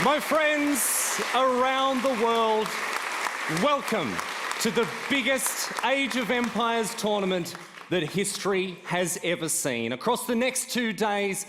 My friends around the world, welcome to the biggest Age of Empires tournament that history has ever seen. Across the next 2 days,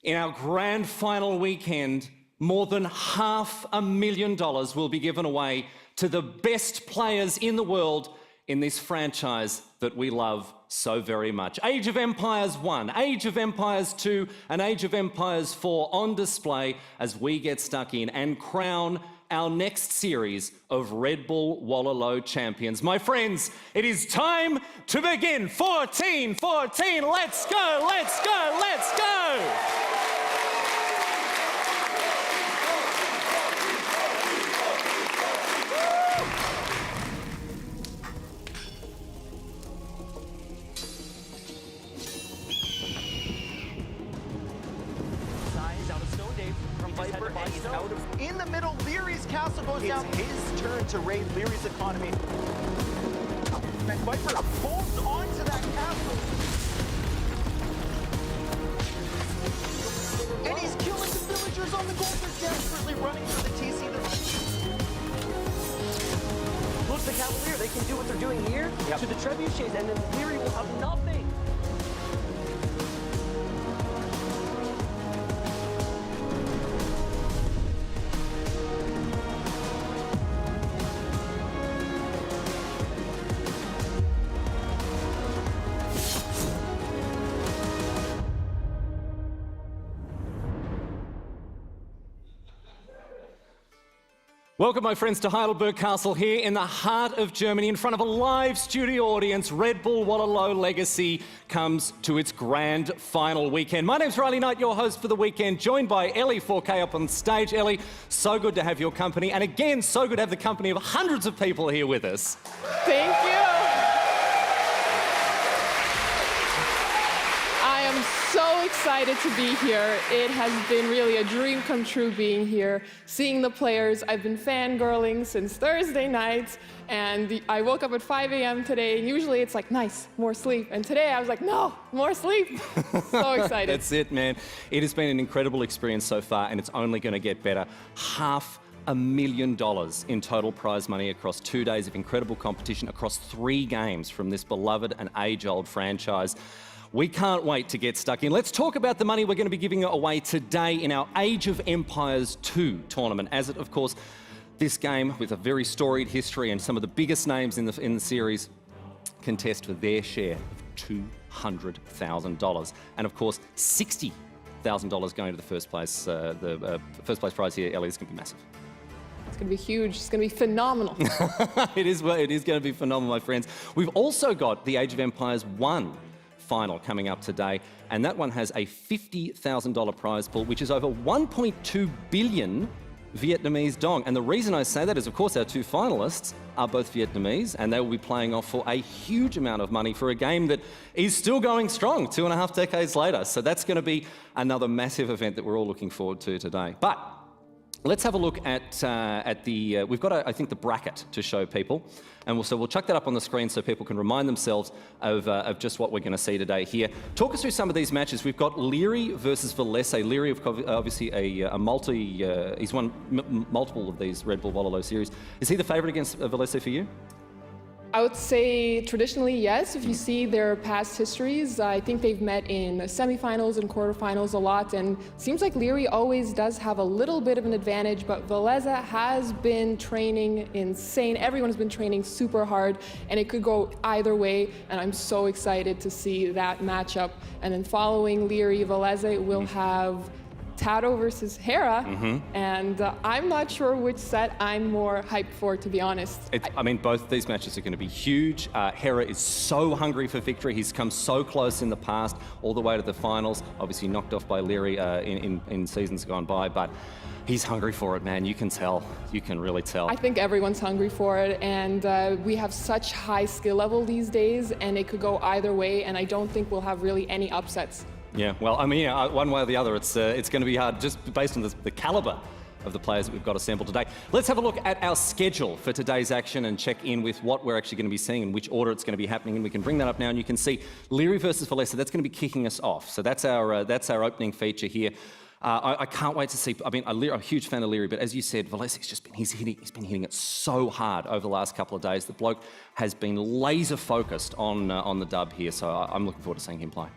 in our grand final weekend, more than $500,000 will be given away to the best players in the world in this franchise that we love so very much. Age of Empires I, Age of Empires II, and Age of Empires IV on display as we get stuck in and crown our next series of Red Bull Wololo champions. My friends, it is time to begin. 14, let's go, let's go, let's go! In the middle, Lierey's castle goes down. It's his turn to raid Lierey's economy. And Viper holds on to that castle. And he's killing the villagers on the gold. They're desperately running for the TC. Look, the Cavalier, they can do what they're doing here to the trebuchets, and then Liereyy will have nothing. Welcome, my friends, to Heidelberg Castle here in the heart of Germany, in front of a live studio audience. Red Bull Wololo Legacy comes to its grand final weekend. My name's Rlyknight, your host for the weekend, joined by Ellie4K up on stage. Ellie, so good to have your company, and again, so good to have the company of hundreds of people here with us. Thank you. I am so excited to be here. It has been really a dream come true being here, seeing the players. I've been fangirling since Thursday nights, and I woke up at 5 a.m. today, and usually it's like, nice, more sleep. And today I was like, no, more sleep. So excited. That's it, man. It has been an incredible experience so far, and it's only going to get better. $500,000 in total prize money across 2 days of incredible competition across 3 games from this beloved and age-old franchise. We can't wait to get stuck in. Let's talk about the money we're going to be giving away today in our Age of Empires II tournament. As it, of course, this game with a very storied history and some of the biggest names in the series contest for their share of $200,000. And of course, $60,000 going to the first place. The first place prize here, Ellie, is going to be massive. It's going to be huge. It's going to be phenomenal. It is going to be phenomenal, my friends. We've also got the Age of Empires I final coming up today, and that one has a $50,000 prize pool, which is over 1.2 billion Vietnamese dong. And the reason I say that is, of course, our 2 finalists are both Vietnamese, and they will be playing off for a huge amount of money for a game that is still going strong 2.5 decades later. So that's going to be another massive event that we're all looking forward to today. But let's have a look at we've got, I think, the bracket to show people. And we'll chuck that up on the screen so people can remind themselves of just what we're going to see today here. Talk us through some of these matches. We've got Liereyy versus Villese. Liereyy, obviously, he's won multiple of these Red Bull Wololo series. Is he the favourite against Villese for you? I would say traditionally, yes. If you see their past histories, I think they've met in semifinals and quarterfinals a lot, and it seems like Liereyy always does have a little bit of an advantage, but Villese has been training insane. Everyone's been training super hard, and it could go either way, and I'm so excited to see that matchup. And then following Liereyy, Villese will have TaToH versus Hera, and I'm not sure which set I'm more hyped for, to be honest. I mean, both of these matches are going to be huge. Hera is so hungry for victory. He's come so close in the past, all the way to the finals. Obviously knocked off by Liereyy in seasons gone by, but he's hungry for it, man. You can tell. You can really tell. I think everyone's hungry for it, and we have such high skill level these days, and it could go either way, and I don't think we'll have really any upsets. Yeah, well, I mean, one way or the other, it's going to be hard just based on the caliber of the players that we've got assembled today. Let's have a look at our schedule for today's action and check in with what we're actually going to be seeing and which order it's going to be happening. And we can bring that up now, and you can see Liereyy versus Villese. That's going to be kicking us off. So that's our opening feature here. I can't wait to see. I mean, I'm a huge fan of Liereyy, but as you said, Vilese's he's been hitting it so hard over the last couple of days. The bloke has been laser focused on the dub here, so I'm looking forward to seeing him play.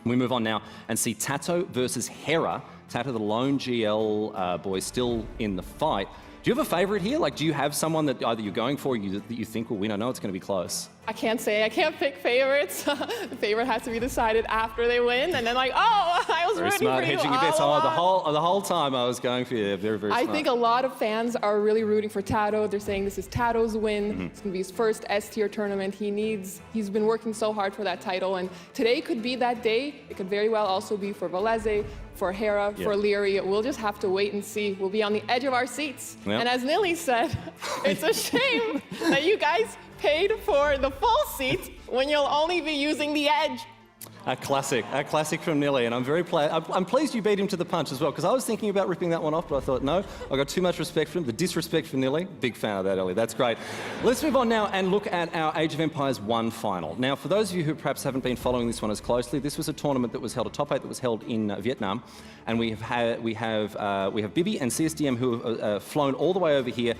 We move on now and see TaToH versus Hera. TaToH, the lone GL boy, still in the fight. Do you have a favourite here? Like, do you have someone that either you're going for or that you think will win? I know it's going to be close. I can't say. I can't pick favorites. The favorite has to be decided after they win, and then like, oh, I was very rooting smart, for you hedging your bets. all The whole time I was going for you. Very, very smart. I think a lot of fans are really rooting for TaToH. They're saying this is TaToH's win. It's going to be his first S-tier tournament. He's been working so hard for that title, and today could be that day. It could very well also be for Villese, for Hera, for Liereyy. We'll just have to wait and see. We'll be on the edge of our seats. Yep. And as Nili said, it's a shame that you guys paid for the full seat when you'll only be using the edge. A classic from Nili, and I'm pleased you beat him to the punch as well, because I was thinking about ripping that one off, but I thought, no, I got too much respect for him. The disrespect for Nili, big fan of that, Ellie. That's great. Let's move on now and look at our Age of Empires 1 final. Now, for those of you who perhaps haven't been following this one as closely, this was a tournament that was held, a top 8 that was held in Vietnam, and we have Bibi and CSDM who have flown all the way over here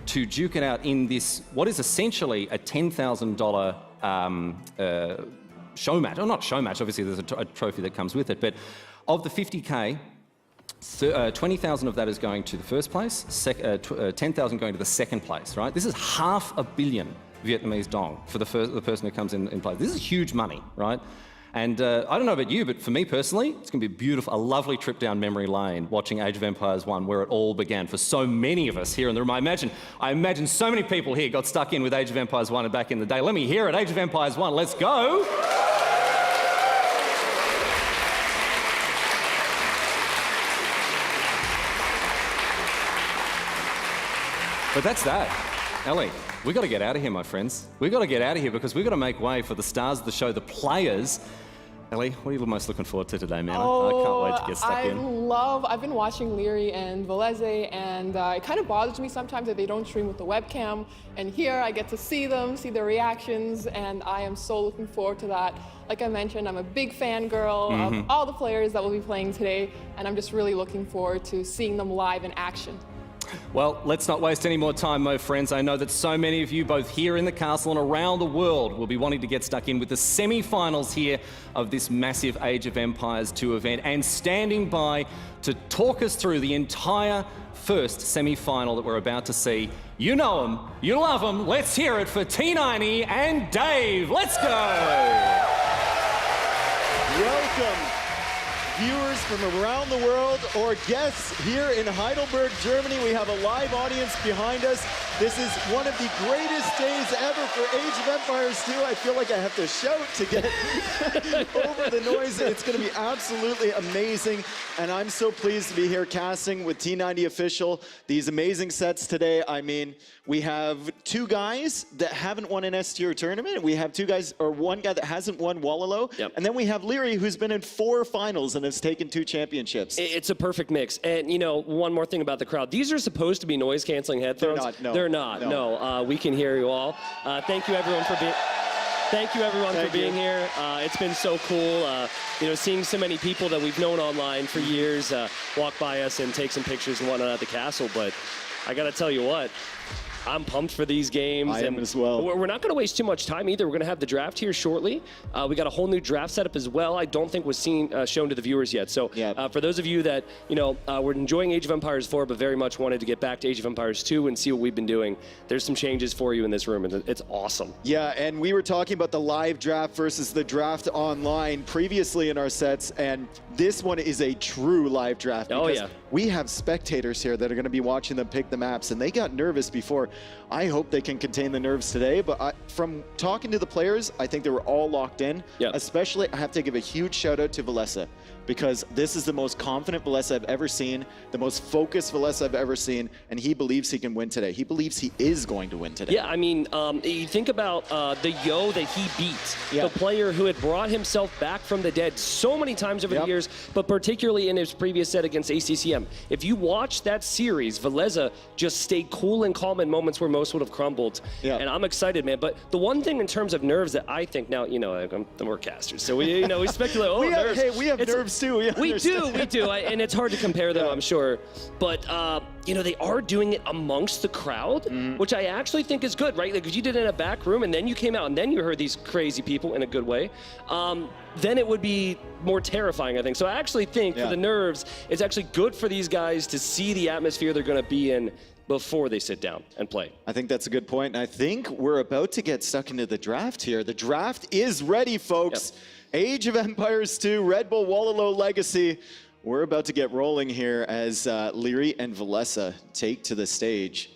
to duke it out in this, what is essentially a $10,000 show match. Oh, not show match, obviously there's a trophy that comes with it, but of the 50K, 20,000 of that is going to the first place, 10,000 going to the second place, right? This is $500 million Vietnamese dong for the person who comes in play. This is huge money, right? And I don't know about you, but for me personally, it's going to be beautiful, a lovely trip down memory lane watching Age of Empires 1, where it all began for so many of us here in the room. I imagine so many people here got stuck in with Age of Empires 1 and back in the day. Let me hear it, Age of Empires 1, let's go! But that's that. Ellie, we got to get out of here, my friends. We got to get out of here because we got to make way for the stars of the show, the players. Ellie, what are you most looking forward to today, man? I can't wait to get stuck in. I've been watching Liereyy and Villese, and it kind of bothers me sometimes that they don't stream with the webcam. And here I get to see them, see their reactions, and I am so looking forward to that. Like I mentioned, I'm a big fangirl of all the players that will be playing today, and I'm just really looking forward to seeing them live in action. Well, let's not waste any more time, my friends. I know that so many of you, both here in the castle and around the world, will be wanting to get stuck in with the semi-finals here of this massive Age of Empires 2 event, and standing by to talk us through the entire first semi-final that we're about to see. You know them, you love them. Let's hear it for T90 and Dave. Let's go! Welcome, viewers from around the world or guests here in Heidelberg, Germany. We have a live audience behind us. This is one of the greatest days ever for Age of Empires 2. I feel like I have to shout to get over the noise. It's going to be absolutely amazing. And I'm so pleased to be here casting with T90 Official. These amazing sets today. I mean, we have two guys that haven't won an S-tier tournament. We have two guys, or one guy that hasn't won Wololo. Yep. And then we have Liereyy, who's been in 4 finals and has taken 2 championships. It's a perfect mix. And, you know, one more thing about the crowd. These are supposed to be noise-canceling headphones. They're not, no. They're not, no. We can hear you all. Thank you, everyone, for being... Thank you, everyone, for being here. It's been so cool, you know, seeing so many people that we've known online for years walk by us and take some pictures and whatnot at the castle. But I got to tell you what, I'm pumped for these games. I am as well. We're not going to waste too much time either. We're going to have the draft here shortly. We got a whole new draft setup as well. I don't think was shown to the viewers yet. So for those of you that, you know, were enjoying Age of Empires 4 but very much wanted to get back to Age of Empires 2 and see what we've been doing, there's some changes for you in this room, and it's awesome. Yeah, and we were talking about the live draft versus the draft online previously in our sets, and this one is a true live draft. Because we have spectators here that are going to be watching them pick the maps, and they got nervous before. I hope they can contain the nerves today, but from talking to the players, I think they were all locked in. Especially, I have to give a huge shout out to Villese, because this is the most confident Villese I've ever seen, the most focused Villese I've ever seen, and he believes he can win today. He believes he is going to win today. Yeah, I mean, you think about the Yo that he beat, the player who had brought himself back from the dead so many times over the years, but particularly in his previous set against ACCM. If you watch that series, Villese just stayed cool and calm in moments where most would have crumbled. Yeah. And I'm excited, man. But the one thing in terms of nerves that I think now, you know, we're casters, so we speculate. Oh, nerves. Hey, we have nerves too. We do, and it's hard to compare them, I'm sure. But you know, they are doing it amongst the crowd, which I actually think is good, right? Like if you did it in a back room and then you came out and then you heard these crazy people in a good way, then it would be more terrifying, I think. So I actually think for the nerves, it's actually good for these guys to see the atmosphere they're going to be in before they sit down and play. I think that's a good point. And I think we're about to get stuck into the draft here. The draft is ready, folks. Yep. Age of Empires 2, Red Bull Wololo Legacy. We're about to get rolling here as Liereyy and Villese take to the stage.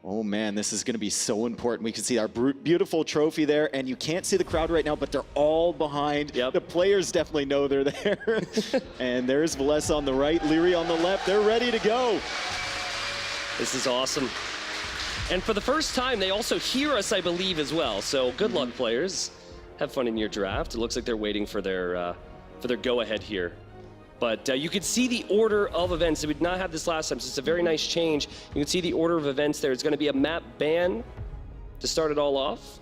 Oh man, this is going to be so important. We can see our beautiful trophy there, and you can't see the crowd right now, but they're all behind. Yep. The players definitely know they're there. And there's Villese on the right, Liereyy on the left. They're ready to go. This is awesome. And for the first time, they also hear us, I believe, as well. So good luck, players. Have fun in your draft. It looks like they're waiting for their go-ahead here. But you could see the order of events. We did not have this last time, so it's a very nice change. You can see the order of events there. It's going to be a map ban to start it all off.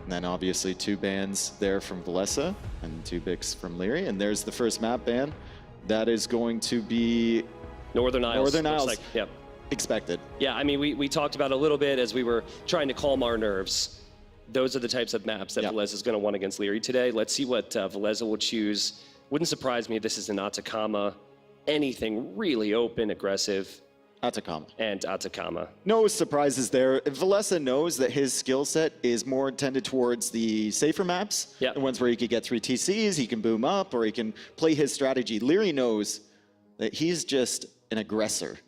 And then obviously 2 bans there from Villese and 2 picks from Liereyy. And there's the first map ban. That is going to be Northern Isles. Northern Isles. Like, yep. Expected. Yeah, I mean, we talked about a little bit as we were trying to calm our nerves. Those are the types of maps that Villese is going to want against Liereyy today. Let's see what Villese will choose. Wouldn't surprise me if this is an Atacama. Anything really open, aggressive. Atacama. And Atacama. No surprises there. Villese knows that his skill set is more intended towards the safer maps. Yep. The ones where he could get 3 TCs, he can boom up, or he can play his strategy. Liereyy knows that he's just an aggressor.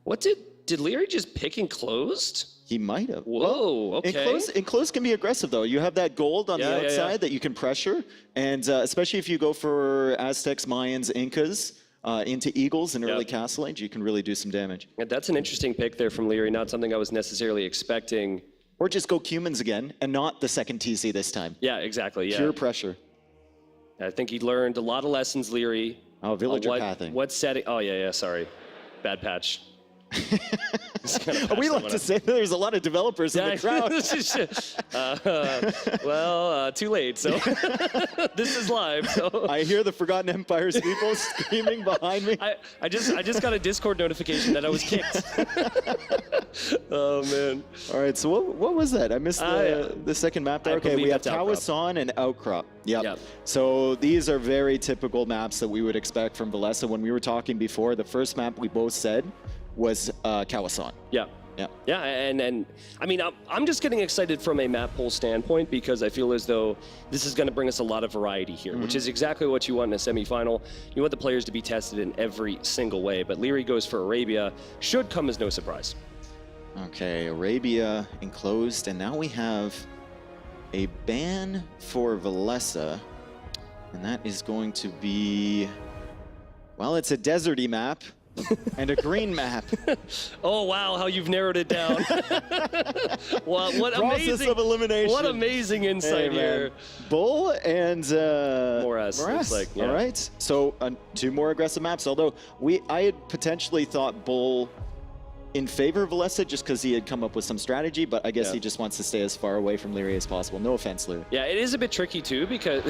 What did Liereyy just pick enclosed? He might have. Whoa, okay. Enclosed can be aggressive, though. You have that gold on the outside that you can pressure, and especially if you go for Aztecs, Mayans, Incas into Eagles in early Castle Age, you can really do some damage. Yeah, that's an interesting pick there from Liereyy, not something I was necessarily expecting. Or just go Cumans again, and not the second TC this time. Yeah, exactly, yeah. Pure pressure. I think he learned a lot of lessons, Liereyy. Oh, villager pathing. What setting? Oh, yeah, sorry. Bad patch. We like to say that there's a lot of developers in the crowd. Well, too late. So this is live. So I hear the Forgotten Empires people screaming behind me. I just got a Discord notification that I was kicked. Oh man! All right, so what was that? I missed the second map there. Okay, we have Tawasan and Outcrop. Yep. So these are very typical maps that we would expect from Villese. When we were talking before, the first map we both said was Kawasan. Yeah, and I mean, I'm just getting excited from a map pool standpoint because I feel as though this is going to bring us a lot of variety here, which is exactly what you want in a semifinal. You want the players to be tested in every single way, but Liereyy goes for Arabia. Should come as no surprise. Okay, Arabia enclosed, and now we have a ban for Villese, and that is going to be, well, it's a deserty map. And a green map. Oh wow, how you've narrowed it down. Wow, what Process amazing of elimination. What amazing insight here. Bull and Morass. Looks like, All right. So 2 more aggressive maps. Although I had potentially thought Bull in favor of Villese just because he had come up with some strategy, but I guess he just wants to stay as far away from Liereyy as possible. No offense, Liereyy. Yeah, it is a bit tricky too because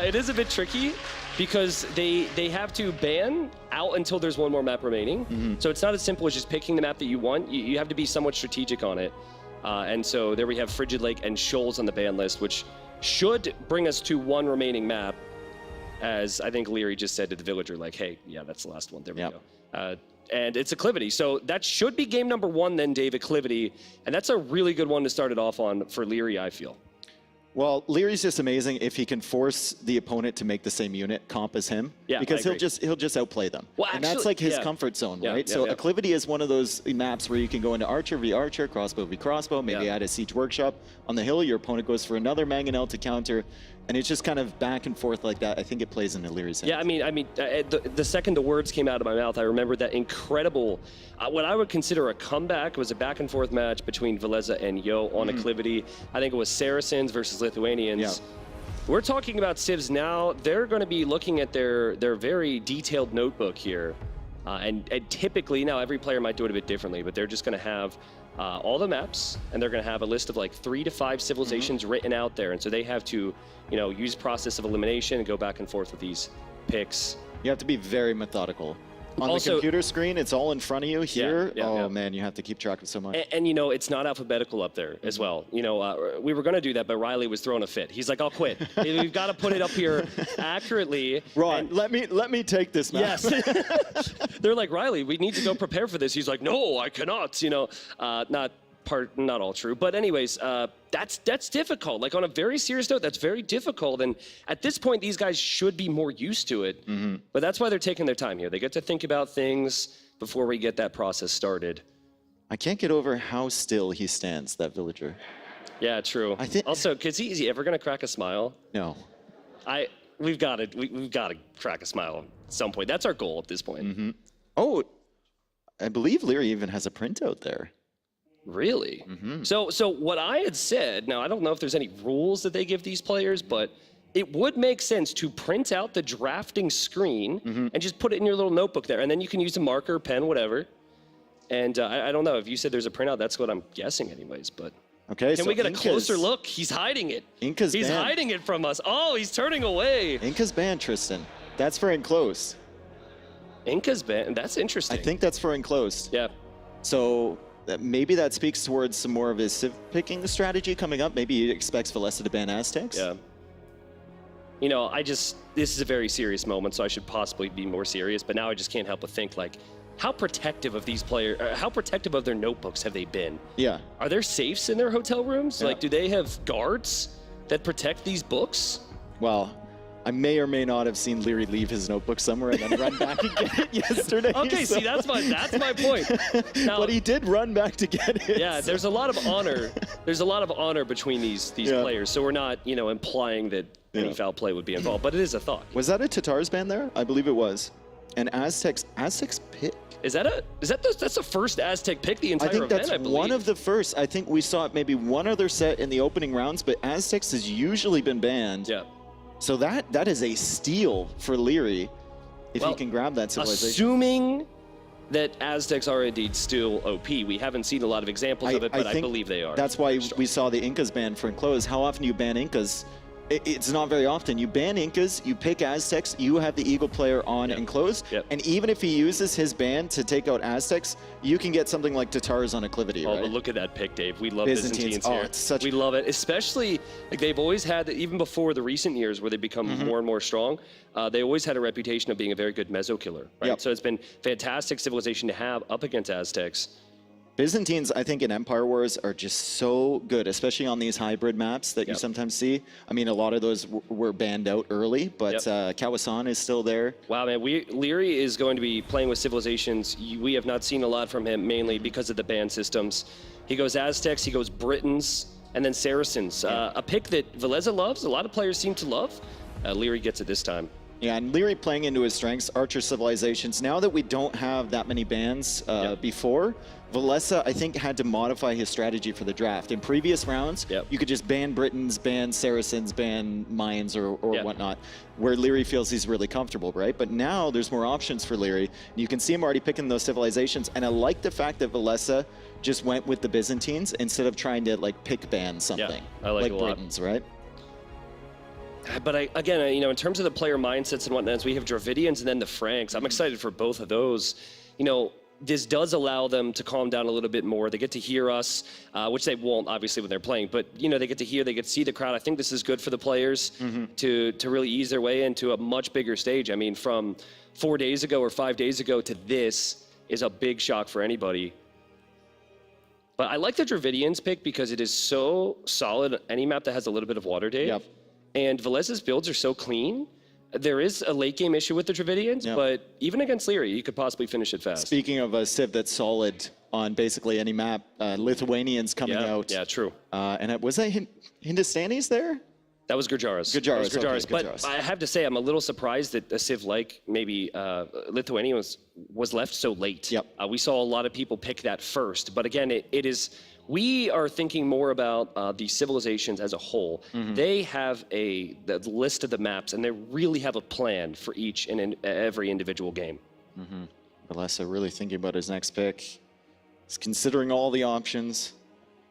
it is a bit tricky because they have to ban out until there's 1 more map remaining. So it's not as simple as just picking the map that you want. You have to be somewhat strategic on it. And so there we have Frigid Lake and Shoals on the ban list, which should bring us to 1 remaining map. As I think Liereyy just said to the villager, like, hey, yeah, that's the last one. There we go. And it's Acclivity. So that should be game number 1 then, Dave, Acclivity. And that's a really good one to start it off on for Liereyy, I feel. Well, Lierey's just amazing if he can force the opponent to make the same unit comp as him. Yeah, because he'll just outplay them. Well, and that's like his comfort zone, right? So Acclivity is one of those maps where you can go into Archer v Archer, Crossbow v Crossbow, maybe add a Siege Workshop. On the hill, your opponent goes for another Mangonel to counter. And it's just kind of back and forth like that. I think it plays into Lierey's hands. Yeah, I mean, the second the words came out of my mouth, I remember that incredible, what I would consider a comeback was a back and forth match between Villese and Yo on Acclivity. I think it was Saracens versus Lithuanians. Yeah. We're talking about civs now. They're going to be looking at their very detailed notebook here. And typically, now every player might do it a bit differently, but they're just going to have all the maps, and they're going to have a list of like 3 to 5 civilizations written out there. And so they have to, use process of elimination and go back and forth with these picks. You have to be very methodical. On Also, the computer screen, it's all in front of you. Here, yeah. Man, you have to keep track of so much. And it's not alphabetical up there as well. We were going to do that, but Rlyknight was throwing a fit. He's like, I'll quit. We've got to put it up here accurately. Right, let me take this map. Yes. They're like, Rlyknight, we need to go prepare for this. He's like, no, I cannot. Not all true. But anyways, that's difficult. Like on a very serious note, that's very difficult. And at this point, these guys should be more used to it. But that's why they're taking their time here. They get to think about things before we get that process started. I can't get over how still he stands, that villager. Yeah, true. I think also, is he ever gonna crack a smile? No. We've got to crack a smile at some point. That's our goal at this point. Oh, I believe Liereyy even has a printout there. Really? So what I had said, now I don't know if there's any rules that they give these players, but it would make sense to print out the drafting screen and just put it in your little notebook there. And then you can use a marker, pen, whatever. And I don't know, if you said there's a printout, that's what I'm guessing anyways, but. Okay, Can we get a closer look? He's hiding it. He's hiding it from us. Oh, he's turning away. Inca's banned, Tristan. That's for enclosed. Inca's banned, that's interesting. I think that's for enclosed. Yeah. So maybe that speaks towards some more of his civ picking strategy coming up. Maybe he expects Villese to ban Aztecs. Yeah. This is a very serious moment, so I should possibly be more serious, but now I just can't help but think, like, how protective of these players, how protective of their notebooks have they been? Yeah. Are there safes in their hotel rooms? Yeah. Like, do they have guards that protect these books? Well, I may or may not have seen Liereyy leave his notebook somewhere and then run back and get it yesterday. Okay, see, that's my point. Now, but he did run back to get it. Yeah, there's a lot of honor. There's a lot of honor between these players. So we're not, implying that any foul play would be involved, but it is a thought. Was that a TaToH's ban there? I believe it was. And Aztecs pick. That's the first Aztec pick the entire event, I believe. I think that's one of the first. I think we saw it maybe one other set in the opening rounds, but Aztecs has usually been banned. Yeah. So that is a steal for Liereyy if he can grab that civilization. Assuming that Aztecs are indeed still OP. We haven't seen a lot of examples of it, but I believe they are. That's why we saw the Incas ban for enclosed. How often do you ban Incas? It's not very often. You ban Incas, you pick Aztecs, you have the Eagle player on enclosed, and even if he uses his ban to take out Aztecs, you can get something like TaToH's on Acclivity, right? But look at that pick, Dave. We love Byzantines here. We love it, especially, like, they've always had, even before the recent years where they become more and more strong, they always had a reputation of being a very good meso killer, right? So it's been fantastic civilization to have up against Aztecs. Byzantines, I think, in Empire Wars are just so good, especially on these hybrid maps that you sometimes see. I mean, a lot of those were banned out early, but Kawasan is still there. Wow, man. Liereyy is going to be playing with civilizations. We have not seen a lot from him, mainly because of the ban systems. He goes Aztecs, he goes Britons, and then Saracens. A pick that Villese loves, a lot of players seem to love. Liereyy gets it this time. Yeah, and Liereyy playing into his strengths, Archer civilizations. Now that we don't have that many bans before, Villese, I think, had to modify his strategy for the draft. In previous rounds, you could just ban Britons, ban Saracens, ban Mayans or whatnot, where Liereyy feels he's really comfortable, right? But now there's more options for Liereyy. You can see him already picking those civilizations, and I like the fact that Villese just went with the Byzantines instead of trying to, like, pick ban something. I like it a lot. Britons, right? But again, in terms of the player mindsets and whatnot, we have Dravidians and then the Franks. I'm excited for both of those. This does allow them to calm down a little bit more. They get to hear us, which they won't, obviously, when they're playing. But, they get to hear, they get to see the crowd. I think this is good for the players to really ease their way into a much bigger stage. I mean, from 4 days ago or 5 days ago to this is a big shock for anybody. But I like the Dravidians pick because it is so solid. Any map that has a little bit of water, Dave. And Villese's builds are so clean. There is a late game issue with the Dravidians, but even against Liereyy, you could possibly finish it fast. Speaking of a civ that's solid on basically any map, Lithuanians coming out. Yeah, true. And was that Hindustanis there? That was Gurjaras. Gurjaras, Gurjaras. Okay, but I have to say, I'm a little surprised that a civ like maybe Lithuania was left so late. We saw a lot of people pick that first. But again, it is... We are thinking more about the civilizations as a whole. They have the list of the maps, and they really have a plan for each and every individual game. Villese really thinking about his next pick. He's considering all the options.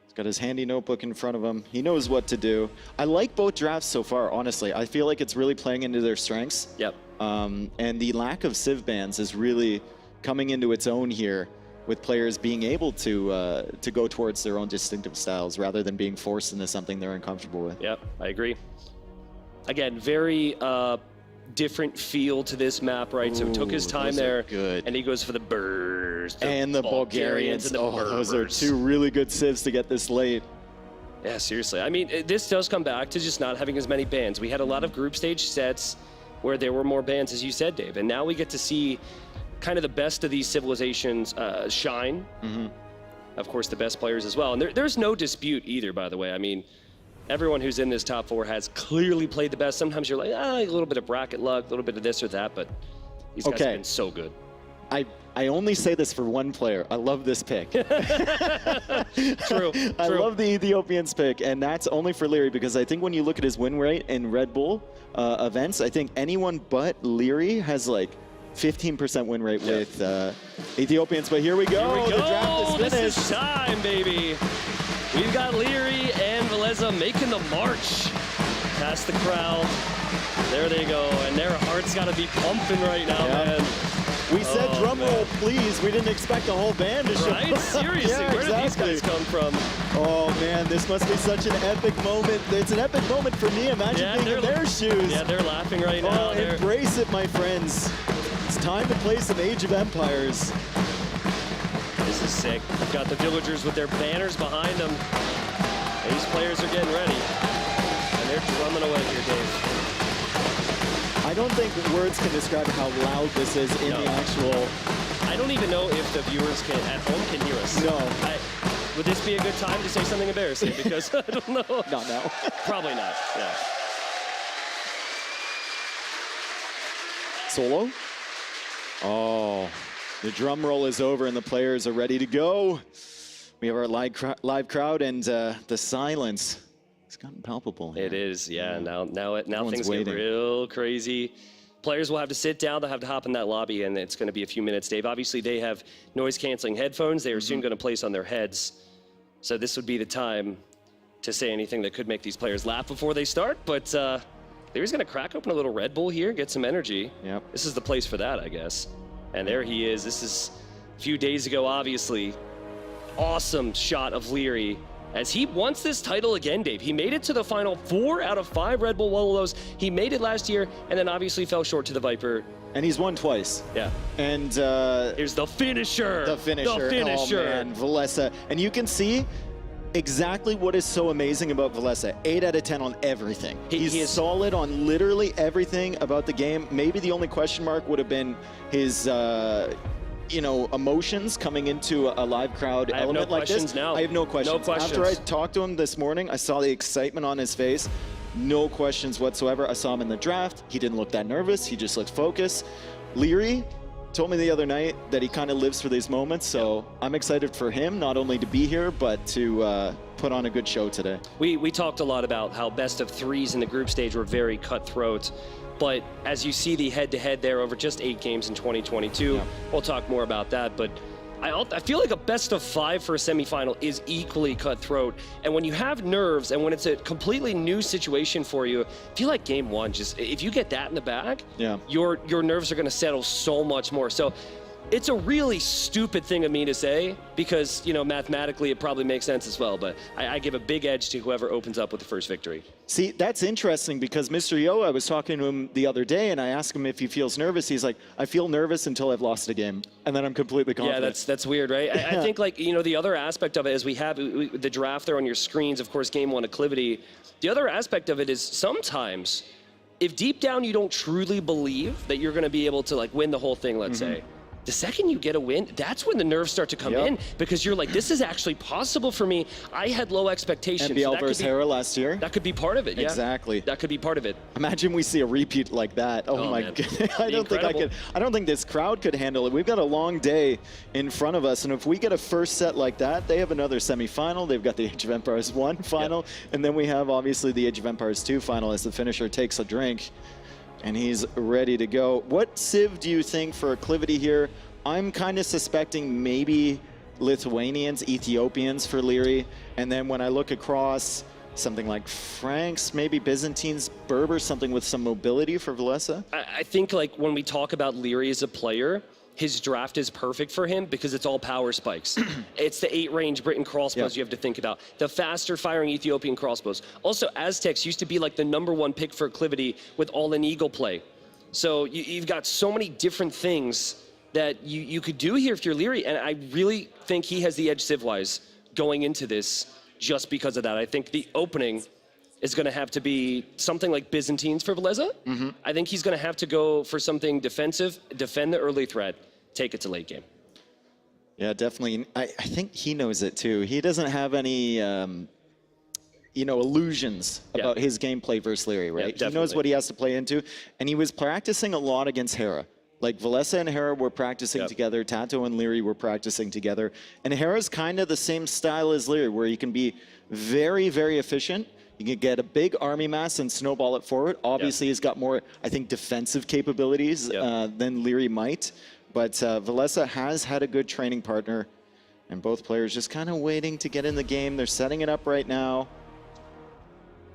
He's got his handy notebook in front of him. He knows what to do. I like both drafts so far, honestly. I feel like it's really playing into their strengths. Yep. And the lack of civ bans is really coming into its own here, with players being able to go towards their own distinctive styles rather than being forced into something they're uncomfortable with. Yep, I agree. Again, very different feel to this map, right? So he took his time there, good. And he goes for the burst. And the Bulgarians, and the those are two really good civs to get this late. Yeah, seriously. I mean, this does come back to just not having as many bans. We had a lot of group stage sets where there were more bans, as you said, Dave, and now we get to see kind of the best of these civilizations shine. Of course, the best players as well. And there's no dispute either, by the way. I mean, everyone who's in this top 4 has clearly played the best. Sometimes you're like, a little bit of bracket luck, a little bit of this or that, but these guys have been so good. I only say this for one player. I love this pick. True. I love the Ethiopians pick, and that's only for Liereyy, because I think when you look at his win rate in Red Bull events, I think anyone but Liereyy has like 15% win rate with Ethiopians. But here we go. Here we go. The draft is finished. This is time, baby. We've got Liereyy and Villese making the march past the crowd. There they go, and their heart's got to be pumping right now, man. We said drum roll, please. We didn't expect the whole band to show up. Right? Seriously, where did these guys come from? Oh man, this must be such an epic moment. It's an epic moment for me. Imagine being in their shoes. Yeah, they're laughing right now. Oh, embrace it, my friends. It's time to play some Age of Empires. This is sick. We've got the villagers with their banners behind them. These players are getting ready. And they're drumming away here, Dave. I don't think words can describe how loud this is in the actual... I don't even know if the viewers at home can hear us. No. Would this be a good time to say something embarrassing? Because I don't know. Not now. Probably not, yeah. Solo? Oh, the drum roll is over and the players are ready to go. We have our live crowd, and the silence. It's gotten palpable here. It is, yeah. Now things waiting. get real crazy. Players will have to sit down. They'll have to hop in that lobby, and it's going to be a few minutes, Dave. Obviously, they have noise-canceling headphones. They are soon going to place on their heads. So this would be the time to say anything that could make these players laugh before they start. But Lierey's going to crack open a little Red Bull here, get some energy. Yep. This is the place for that, I guess. And there he is. This is a few days ago, obviously. Awesome shot of Liereyy, as he wants this title again, Dave. He made it to the final 4 out of 5 Red Bull Wololos. He made it last year, and then obviously fell short to the Viper. And he's won twice. Yeah. And here's the finisher. The finisher. Oh man, Villese. And you can see exactly what is so amazing about Villese. 8 out of 10 on everything. He is solid on literally everything about the game. Maybe the only question mark would have been his emotions coming into a live crowd element like this. Now. I have no questions. No questions. After I talked to him this morning, I saw the excitement on his face. No questions whatsoever. I saw him in the draft. He didn't look that nervous. He just looked focused. Liereyy told me the other night that he kind of lives for these moments, so I'm excited for him, not only to be here, but to put on a good show today. We talked a lot about how best of 3s in the group stage were very cutthroat. But as you see the head-to-head there over just 8 games in 2022, we'll talk more about that. But I feel like a best of 5 for a semifinal is equally cutthroat. And when you have nerves and when it's a completely new situation for you, I feel like game 1, just if you get that in the bag, your nerves are going to settle so much more. So it's a really stupid thing of me to say because, mathematically it probably makes sense as well. But I give a big edge to whoever opens up with the first victory. See, that's interesting because Mr. Yo, I was talking to him the other day and I asked him if he feels nervous. He's like, I feel nervous until I've lost a game. And then I'm completely confident. Yeah, that's weird, right? I think the other aspect of it is we have the draft there on your screens, of course, game 1 acclivity. The other aspect of it is sometimes if deep down you don't truly believe that you're going to be able to win the whole thing, let's say, the second you get a win, that's when the nerves start to come in because you're like, this is actually possible for me. I had low expectations. MB versus Hera last year. That could be part of it, Exactly. That could be part of it. Imagine we see a repeat like that. Oh my goodness. I don't think this crowd could handle it. We've got a long day in front of us, and if we get a first set like that, they have another semifinal. They've got the Age of Empires 1 final, and then we have obviously the Age of Empires 2 final as the finisher takes a drink. And he's ready to go. What civ do you think for acclivity here? I'm kind of suspecting maybe Lithuanians, Ethiopians for Liereyy. And then when I look across, something like Franks, maybe Byzantines, Berbers, something with some mobility for Villese. I think like when we talk about Liereyy as a player, his draft is perfect for him because it's all power spikes. It's the 8-range Britain crossbows you have to think about. The faster firing Ethiopian crossbows. Also, Aztecs used to be like the #1 pick for acclivity with all-in eagle play. So you've got so many different things that you could do here if you're Liereyy, and I really think he has the edge civ-wise going into this just because of that. I think the opening is going to have to be something like Byzantines for Villese. I think he's going to have to go for something defensive, defend the early threat, take it to late game. Yeah, definitely. I think he knows it too. He doesn't have any, you know, illusions about his gameplay versus Liereyy, right? He knows what he has to play into, and he was practicing a lot against Hera. Like Villese and Hera were practicing together, TaToH and Liereyy were practicing together, and Hera's kind of the same style as Liereyy, where you can be very, very efficient. You can get a big army mass and snowball it forward. Obviously, he's got more, I think, defensive capabilities than Liereyy might, but Villese has had a good training partner, and both players just kind of waiting to get in the game. They're setting it up right now.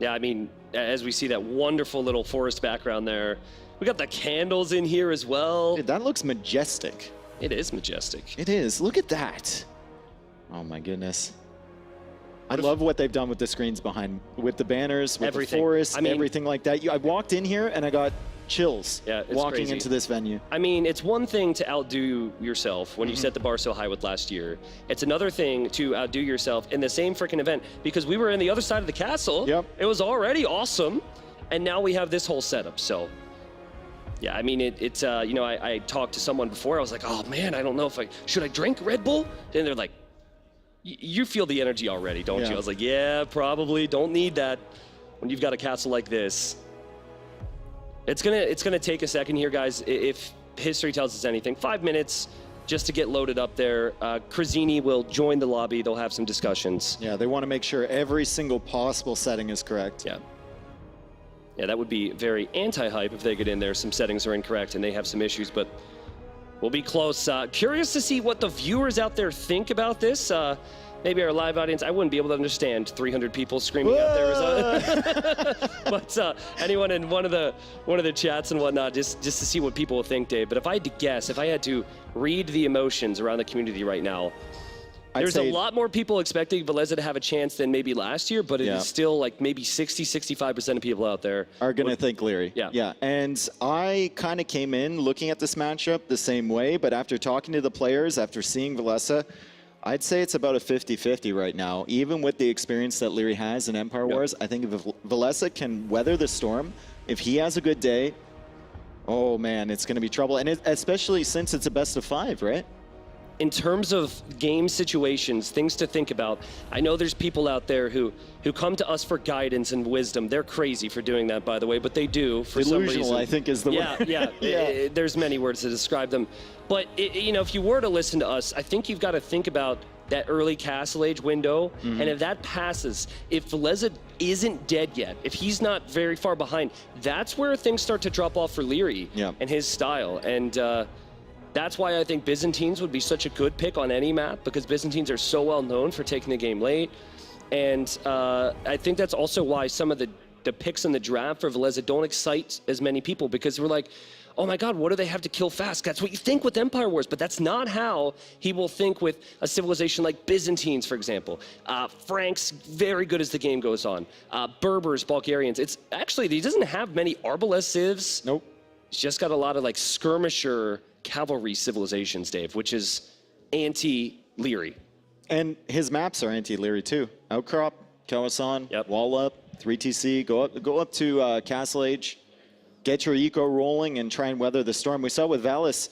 Yeah, I mean, as we see that wonderful little forest background there, we got the candles in here as well. Dude, that looks majestic. It is majestic. It is. Look at that. Oh my goodness. I love what they've done with the screens behind, with the banners, with the forest, everything like that. I walked in here and I got chills walking into this venue. I mean, it's one thing to outdo yourself when you set the bar so high with last year. It's another thing to outdo yourself in the same freaking event, because we were in the other side of the castle. It was already awesome, and now we have this whole setup. So yeah, I mean, it's you know, I talked to someone before. I was like, oh man, I don't know if should I drink Red Bull? And they're like, you feel the energy already, don't you? I was like, yeah, probably. Don't need that when you've got a castle like this. It's gonna take a second here, guys. If history tells us anything, 5 minutes just to get loaded up there. Krazini will join the lobby. They'll have some discussions. Yeah, they want to make sure every single possible setting is correct. Yeah, that would be very anti-hype if they get in there. Some settings are incorrect and they have some issues, but we'll be close. Curious to see what the viewers out there think about this. Maybe our live audience, I wouldn't be able to understand 300 people screaming out there. But anyone in one of the chats and whatnot, just to see what people will think, Dave. But if I had to guess, if I had to read the emotions around the community right now, there's a lot more people expecting Villese to have a chance than maybe last year, but it is still like maybe 60–65% of people out there are going to think Liereyy. Yeah. And I kind of came in looking at this matchup the same way, but after talking to the players, after seeing Villese, I'd say it's about a 50-50 right now. Even with the experience that Liereyy has in Empire Wars, I think if Villese can weather the storm, if he has a good day, oh man, it's going to be trouble. And especially since it's a best-of-5, right? In terms of game situations, things to think about, I know there's people out there who come to us for guidance and wisdom. They're crazy for doing that, by the way, but they do for some reason. Delusional, I think, is the word. Yeah. There's many words to describe them. But, you know, if you were to listen to us, I think you've got to think about that early Castle Age window. And if that passes, if Villese isn't dead yet, if he's not very far behind, that's where things start to drop off for Liereyy and his style. And that's why I think Byzantines would be such a good pick on any map, because Byzantines are so well known for taking the game late. And I think that's also why some of the picks in the draft for Villese don't excite as many people, because we're like, oh my God, what do they have to kill fast? That's what you think with Empire Wars, but that's not how he will think with a civilization like Byzantines, for example. Franks, very good as the game goes on. Berbers, Bulgarians. It's actually, he doesn't have many Arbalest civs. Nope. He's just got a lot of like skirmisher cavalry civilizations, Dave, which is anti-Liereyy. And his maps are anti-Liereyy too. Outcrop, Kawasan, Wall Up, 3TC, go up to Castle Age, get your eco rolling and try and weather the storm. We saw with Villese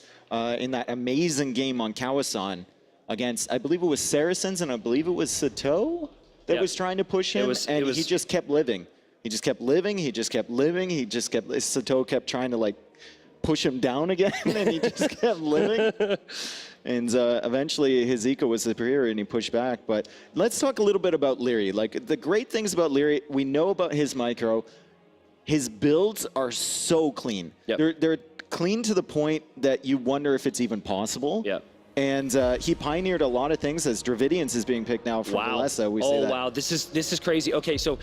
in that amazing game on Kawasan against, I believe it was Saracens, and I believe it was TaToH that was trying to push him, he just kept living. He just kept living, he just kept living, TaToH kept trying to like push him down again, and he just kept living. And eventually his eco was superior and he pushed back. But let's talk a little bit about Liereyy. Like, the great things about Liereyy, we know about his micro. His builds are so clean. They're clean to the point that you wonder if it's even possible. Yeah. And he pioneered a lot of things as Dravidians is being picked now from Villese. We see that. Wow, this is crazy. Okay, so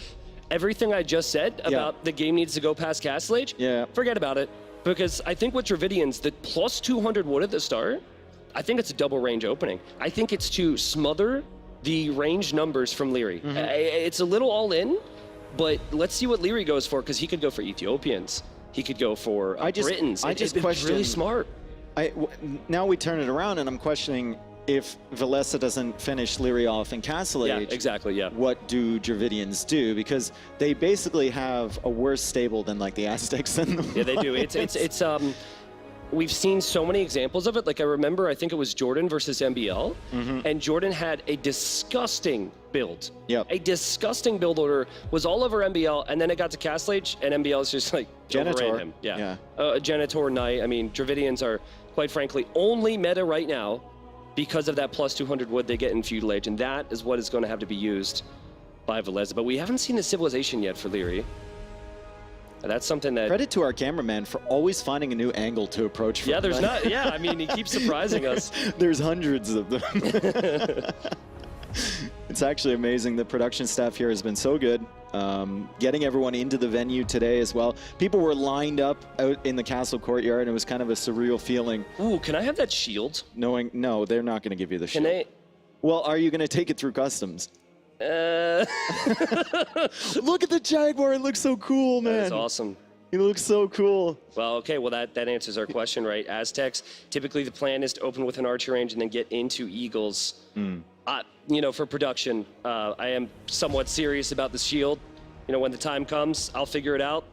everything I just said about the game needs to go past Castle Age, forget about it. Because I think with Dravidians, the plus 200 wood at the start, I think it's a double range opening. I think it's to smother the range numbers from Liereyy. It's a little all in, but let's see what Liereyy goes for, because he could go for Ethiopians. He could go for Britons. It's really smart. Now we turn it around, and I'm questioning if Villese doesn't finish Liereyy off in Castle Age. Yeah, exactly, what do Dravidians do? Because they basically have a worse stable than like the Aztecs and the they do. It's we've seen so many examples of it. Like I remember, I think it was Jordan versus MBL, and Jordan had a disgusting build. A disgusting build order, was all over MBL, and then it got to Castle Age, and MBL is just like overran him. Janitor Knight. I mean, Dravidians are, quite frankly, only meta right now because of that plus 200 wood they get in Feudal Age, and that is what is going to have to be used by Villese. But we haven't seen the civilization yet for Liereyy. That's something that... Credit to our cameraman for always finding a new angle to approach from. There's not... Yeah, I mean, he keeps surprising us. There's hundreds of them. It's actually amazing. The production staff here has been so good. Getting everyone into the venue today as well. People were lined up out in the castle courtyard, and it was kind of a surreal feeling. Ooh, can I have that shield? Knowing, no, they're not going to give you the shield. Can they? Well, are you going to take it through customs? Look at the Jaguar. It looks so cool, man. That's awesome. He looks so cool. Well, okay, well, that answers our question, right? Aztecs, typically the plan is to open with an archer range and then get into Eagles. You know, for production, I am somewhat serious about the shield. You know, when the time comes, I'll figure it out.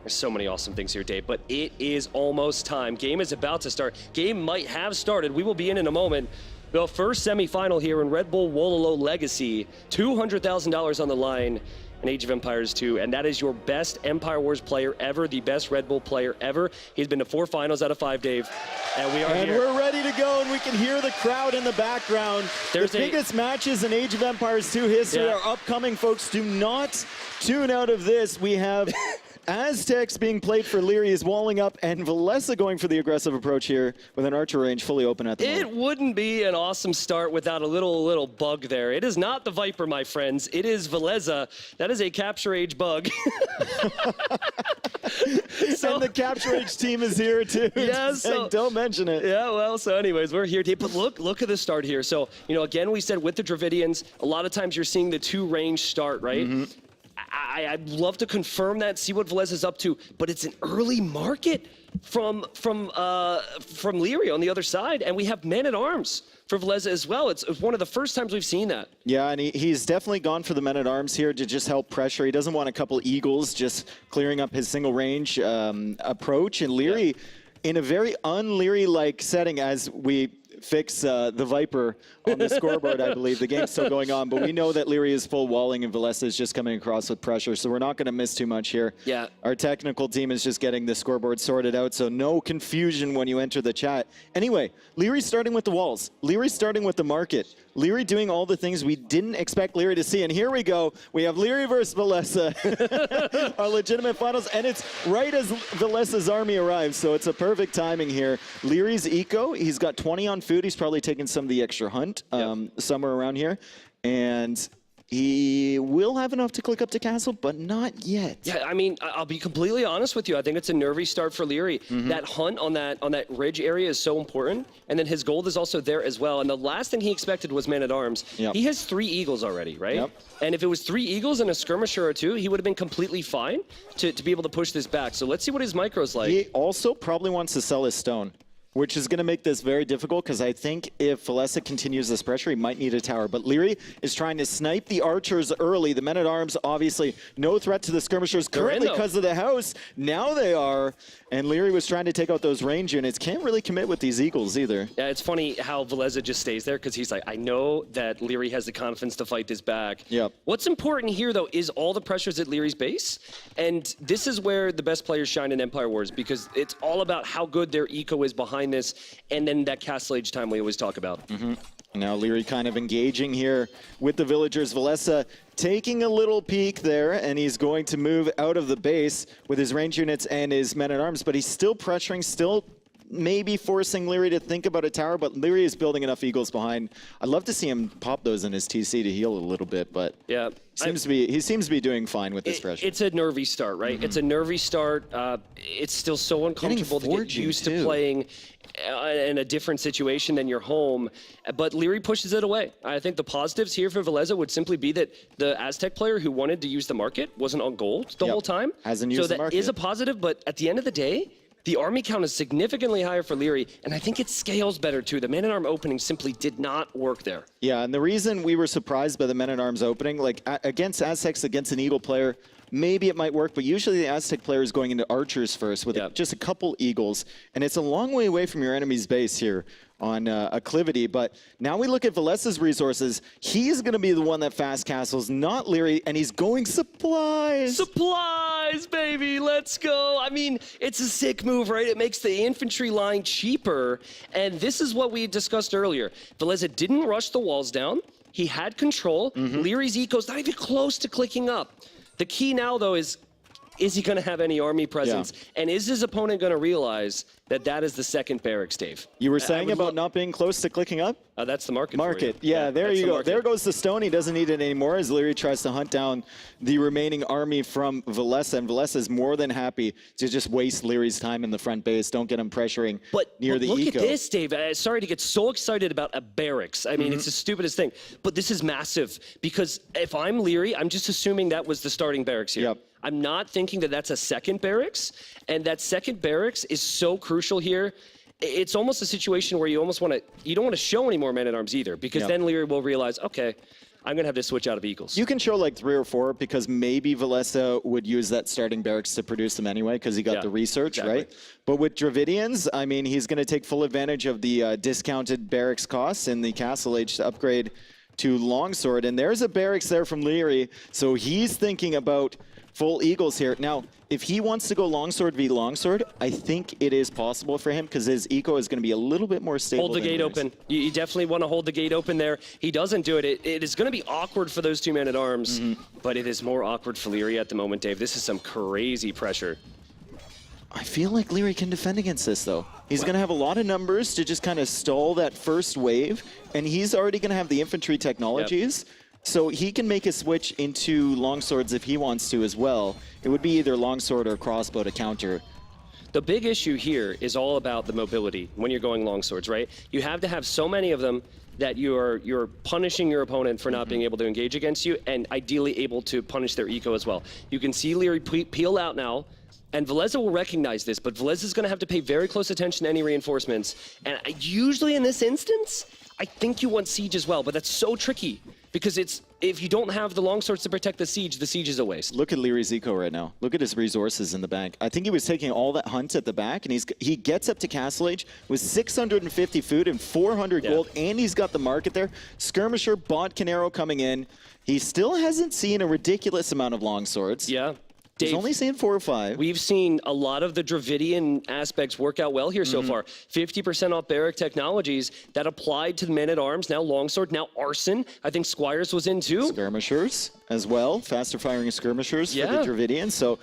There's so many awesome things here, Dave, but it is almost time. Game is about to start. Game might have started. We will be in a moment. The first semifinal here in Red Bull Wololo Legacy, $200,000 on the line in Age of Empires 2, and that is your best Empire Wars player ever, the best Red Bull player ever. He's been to 4 finals out of 5, Dave, and we are here. And we're ready to go, and we can hear the crowd in the background. The biggest matches in Age of Empires 2 history are upcoming, folks. Do not tune out of this. We have Aztecs being played for Liereyy is walling up, and Villese going for the aggressive approach here with an archer range fully open at the moment. It wouldn't be an awesome start without a little bug there. It is not the Viper, my friends. It is Villese. That is a Capture Age bug. And the Capture Age team is here too. Yeah, so, don't mention it. Yeah, well, so anyways, we're here. But look at the start here. So, you know, again, we said with the Dravidians, a lot of times you're seeing the 2 range start, right? I'd love to confirm that, see what Villese is up to, but it's an early market from Liereyy on the other side, and we have men-at-arms for Villese as well. It's one of the first times we've seen that. Yeah, and he's definitely gone for the men-at-arms here to just help pressure. He doesn't want a couple Eagles just clearing up his single-range approach, and Liereyy, in a very un-Liereyy-like setting, as we fix the Viper on the scoreboard, I believe. The game's still going on, but we know that Liereyy is full walling and Villese is just coming across with pressure, so we're not going to miss too much here. Yeah. Our technical team is just getting the scoreboard sorted out, so no confusion when you enter the chat. Anyway, Liereyy starting with the walls. Liereyy starting with the market. Liereyy doing all the things we didn't expect Liereyy to see, and here we go. We have Liereyy versus Villese, our legitimate finals, and it's right as Villese's army arrives, so it's a perfect timing here. Lierey's eco, he's got 20 on food. He's probably taking some of the extra hunt somewhere around here, and he will have enough to click up to castle, but not yet. Yeah, I mean, I'll be completely honest with you. I think it's a nervy start for Liereyy. That hunt on that ridge area is so important, and then his gold is also there as well. And the last thing he expected was man-at-arms. He has 3 Eagles already, right? And if it was 3 Eagles and a skirmisher or 2, he would have been completely fine to be able to push this back. So let's see what his micro's like. He also probably wants to sell his stone, which is going to make this very difficult, because I think if Villese continues this pressure, he might need a tower. But Liereyy is trying to snipe the archers early. The men-at-arms, obviously, no threat to the skirmishers currently because of the house. Now they are. And Liereyy was trying to take out those range units. Can't really commit with these Eagles either. Yeah, it's funny how Villese just stays there, because he's like, I know that Liereyy has the confidence to fight this back. What's important here, though, is all the pressures at Lierey's base. And this is where the best players shine in Empire Wars, because it's all about how good their eco is behind behind this, and then that castle age time we always talk about. Now Liereyy kind of engaging here with the villagers. Villese taking a little peek there, and he's going to move out of the base with his range units and his men-at-arms, but he's still pressuring, still maybe forcing Liereyy to think about a tower, but Liereyy is building enough Eagles behind. I'd love to see him pop those in his TC to heal a little bit, but yeah, he seems to be doing fine with this pressure. It's a nervy start, right? It's a nervy start. It's still so uncomfortable to get used to playing in a different situation than your home, but Liereyy pushes it away. I think the positives here for Villese would simply be that the Aztec player who wanted to use the market wasn't on gold the whole time. Hasn't used the market. So that is a positive, but at the end of the day, the army count is significantly higher for Liereyy, and I think it scales better too. The man-at-arm opening simply did not work there. Yeah, and the reason we were surprised by the men-at-arms opening, like against Aztecs, against an Eagle player, maybe it might work, but usually the Aztec player is going into archers first with just a couple Eagles, and it's a long way away from your enemy's base here on acclivity. But now we look at Vilese's resources. He's going to be the one that fast castles, not Liereyy, and he's going supplies. Supplies, baby, let's go. I mean, it's a sick move, right? It makes the infantry line cheaper, and this is what we discussed earlier. Villese didn't rush the walls down. He had control. Lierey's eco's not even close to clicking up. The key now, though, is he going to have any army presence? Yeah. And is his opponent going to realize that that is the second barracks, Dave? You were saying about not being close to clicking up? That's the market. Yeah, there you go. There goes the stone. He doesn't need it anymore as Liereyy tries to hunt down the remaining army from Villese. And Villese is more than happy to just waste Lierey's time in the front base. Don't get him pressuring near the eco. Look at this, Dave. Sorry to get so excited about a barracks. I mean, it's the stupidest thing. But this is massive because if I'm Liereyy, I'm just assuming that was the starting barracks here. Yep. I'm not thinking that that's a second barracks. And that second barracks is so crucial here. It's almost a situation where you almost want to, you don't want to show any more men-at-arms either, because then Liereyy will realize, okay, I'm going to have to switch out of Eagles. You can show like 3 or 4 because maybe Villese would use that starting barracks to produce them anyway because he got the research, right? But with Dravidians, I mean, he's going to take full advantage of the discounted barracks costs in the castle age to upgrade to longsword. And there's a barracks there from Liereyy, so he's thinking about full Eagles here. Now, if he wants to go longsword v longsword, I think it is possible for him because his eco is going to be a little bit more stable. Hold the gate open. You definitely want to hold the gate open there. He doesn't do it. It is going to be awkward for those two men-at-arms, but it is more awkward for Liereyy at the moment, Dave. This is some crazy pressure. I feel like Liereyy can defend against this, though. He's going to have a lot of numbers to just kind of stall that first wave, and he's already going to have the infantry technologies. So he can make a switch into longswords if he wants to as well. It would be either longsword or crossbow to counter. The big issue here is all about the mobility when you're going longswords, right? You have to have so many of them that you're punishing your opponent for not being able to engage against you, and ideally able to punish their eco as well. You can see Liereyy peel out now, and Villese will recognize this, but Villese is going to have to pay very close attention to any reinforcements. And usually in this instance, I think you want siege as well, but that's so tricky. Because if you don't have the longswords to protect the siege is a waste. Look at Lierey's eco right now. Look at his resources in the bank. I think he was taking all that hunt at the back, and he gets up to Castle Age with 650 food and 400 gold, and he's got the market there. Skirmisher, Bot Canero coming in. He still hasn't seen a ridiculous amount of longswords. Yeah. He's only seen 4 or 5. We've seen a lot of the Dravidian aspects work out well here so far. 50% off barrack technologies that applied to the men-at-arms, now longsword, now arson. I think Squires was in too. Skirmishers as well, faster firing skirmishers for the Dravidians. So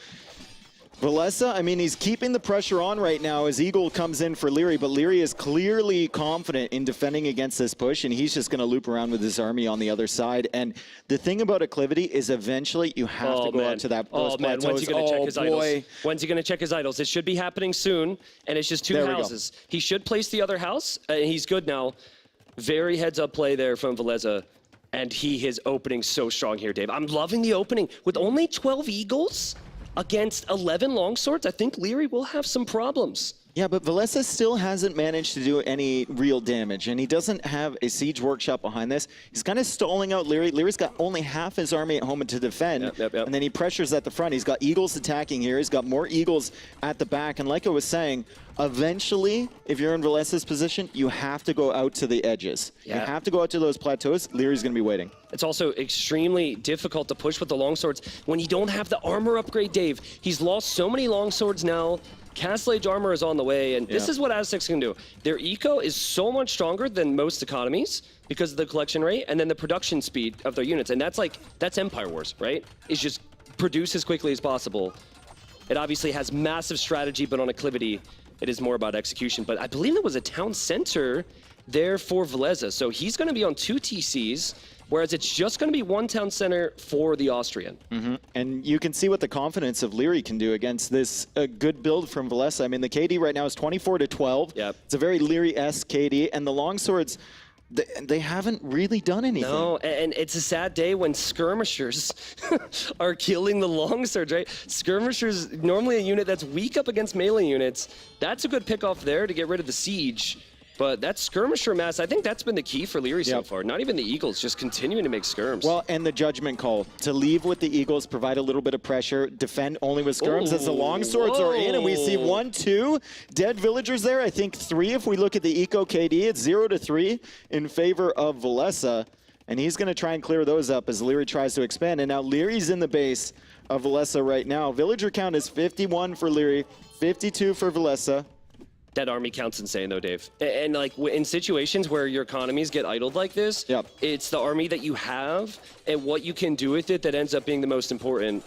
Villese, I mean, he's keeping the pressure on right now as Eagle comes in for Liereyy, but Liereyy is clearly confident in defending against this push, and he's just going to loop around with his army on the other side. And the thing about acclivity is eventually you have to go out to that those plateaus. When's he going to check his idols? When's he going to check his idols? It should be happening soon, and it's just 2 houses. He should place the other house, and he's good now. Very heads-up play there from Villese, and he is opening so strong here, Dave. I'm loving the opening. With only 12 Eagles against 11 longswords, I think Liereyy will have some problems. Yeah, but Villese still hasn't managed to do any real damage, and he doesn't have a siege workshop behind this. He's kind of stalling out Liereyy. Lierey's got only half his army at home to defend, and then he pressures at the front. He's got Eagles attacking here. He's got more Eagles at the back, and like I was saying, eventually, if you're in Villese's position, you have to go out to the edges. You have to go out to those plateaus. Lierey's going to be waiting. It's also extremely difficult to push with the longswords when you don't have the armor upgrade, Dave. He's lost so many longswords now Castle Age armor is on the way, and this is what Aztecs can do. Their eco is so much stronger than most economies because of the collection rate and then the production speed of their units. And that's Empire Wars, right? Is just produce as quickly as possible. It obviously has massive strategy, but on acclivity, it is more about execution. But I believe there was a town center there for Villese, so he's going to be on 2 TCs, whereas it's just going to be 1 town center for the Austrian. And you can see what the confidence of Liereyy can do against this good build from Villese. I mean, the KD right now is 24-12. Yep. It's a very Liereyy-esque KD, and the longswords, they haven't really done anything. No, and it's a sad day when skirmishers are killing the longswords, right? Skirmishers, normally a unit that's weak up against melee units. That's a good pick off there to get rid of the siege. But that skirmisher mass, I think that's been the key for Liereyy so far. Not even the Eagles, just continuing to make skirms. Well, and the judgment call. To leave with the Eagles, provide a little bit of pressure, defend only with skirms as the longswords are in, and we see 1, 2 dead villagers there. I think 3 if we look at the Eco KD. It's 0-3 in favor of Villese. And he's going to try and clear those up as Liereyy tries to expand. And now Lierey's in the base of Villese right now. Villager count is 51 for Liereyy, 52 for Villese. That army count's insane though, Dave. And like in situations where your economies get idled like this, it's the army that you have and what you can do with it that ends up being the most important.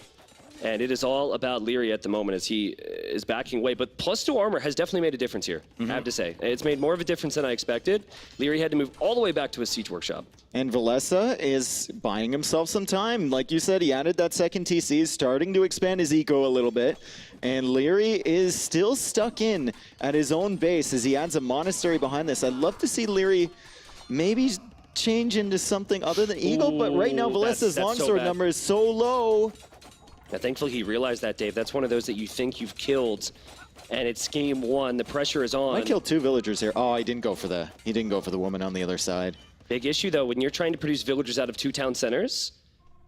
And it is all about Liereyy at the moment as he is backing away. But +2 armor has definitely made a difference here, I have to say. It's made more of a difference than I expected. Liereyy had to move all the way back to his siege workshop. And Villese is buying himself some time. Like you said, he added that second TC, starting to expand his eco a little bit. And Liereyy is still stuck in at his own base as he adds a monastery behind this. I'd love to see Liereyy maybe change into something other than Eagle, but right now Villese's longsword number is so low. Yeah, thankfully he realized that, Dave. That's one of those that you think you've killed, and it's game 1. The pressure is on. I killed 2 villagers here. Oh, he didn't go for the woman on the other side. Big issue though, when you're trying to produce villagers out of 2 town centers,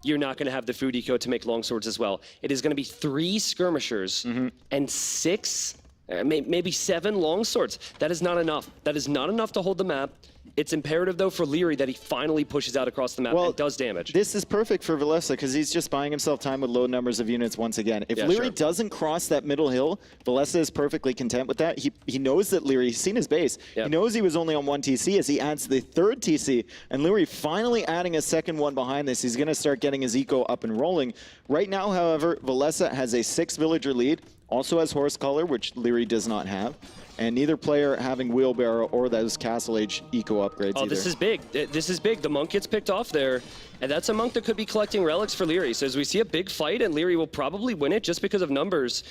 you're not going to have the food eco to make longswords as well. It is going to be 3 skirmishers and 6, maybe 7 longswords. That is not enough. That is not enough to hold the map. It's imperative, though, for Liereyy that he finally pushes out across the map and does damage. This is perfect for Villese because he's just buying himself time with low numbers of units once again. If Liereyy doesn't cross that middle hill, Villese is perfectly content with that. He knows that Liereyy, he's seen his base. He knows he was only on 1 TC as he adds the 3rd TC. And Liereyy finally adding a second one behind this. He's going to start getting his eco up and rolling. Right now, however, Villese has a 6 villager lead. Also has Horse Collar, which Liereyy does not have. And neither player having Wheelbarrow or those Castle Age eco upgrades either. This is big. This is big. The monk gets picked off there. And that's a monk that could be collecting relics for Liereyy. So as we see a big fight, and Liereyy will probably win it just because of numbers.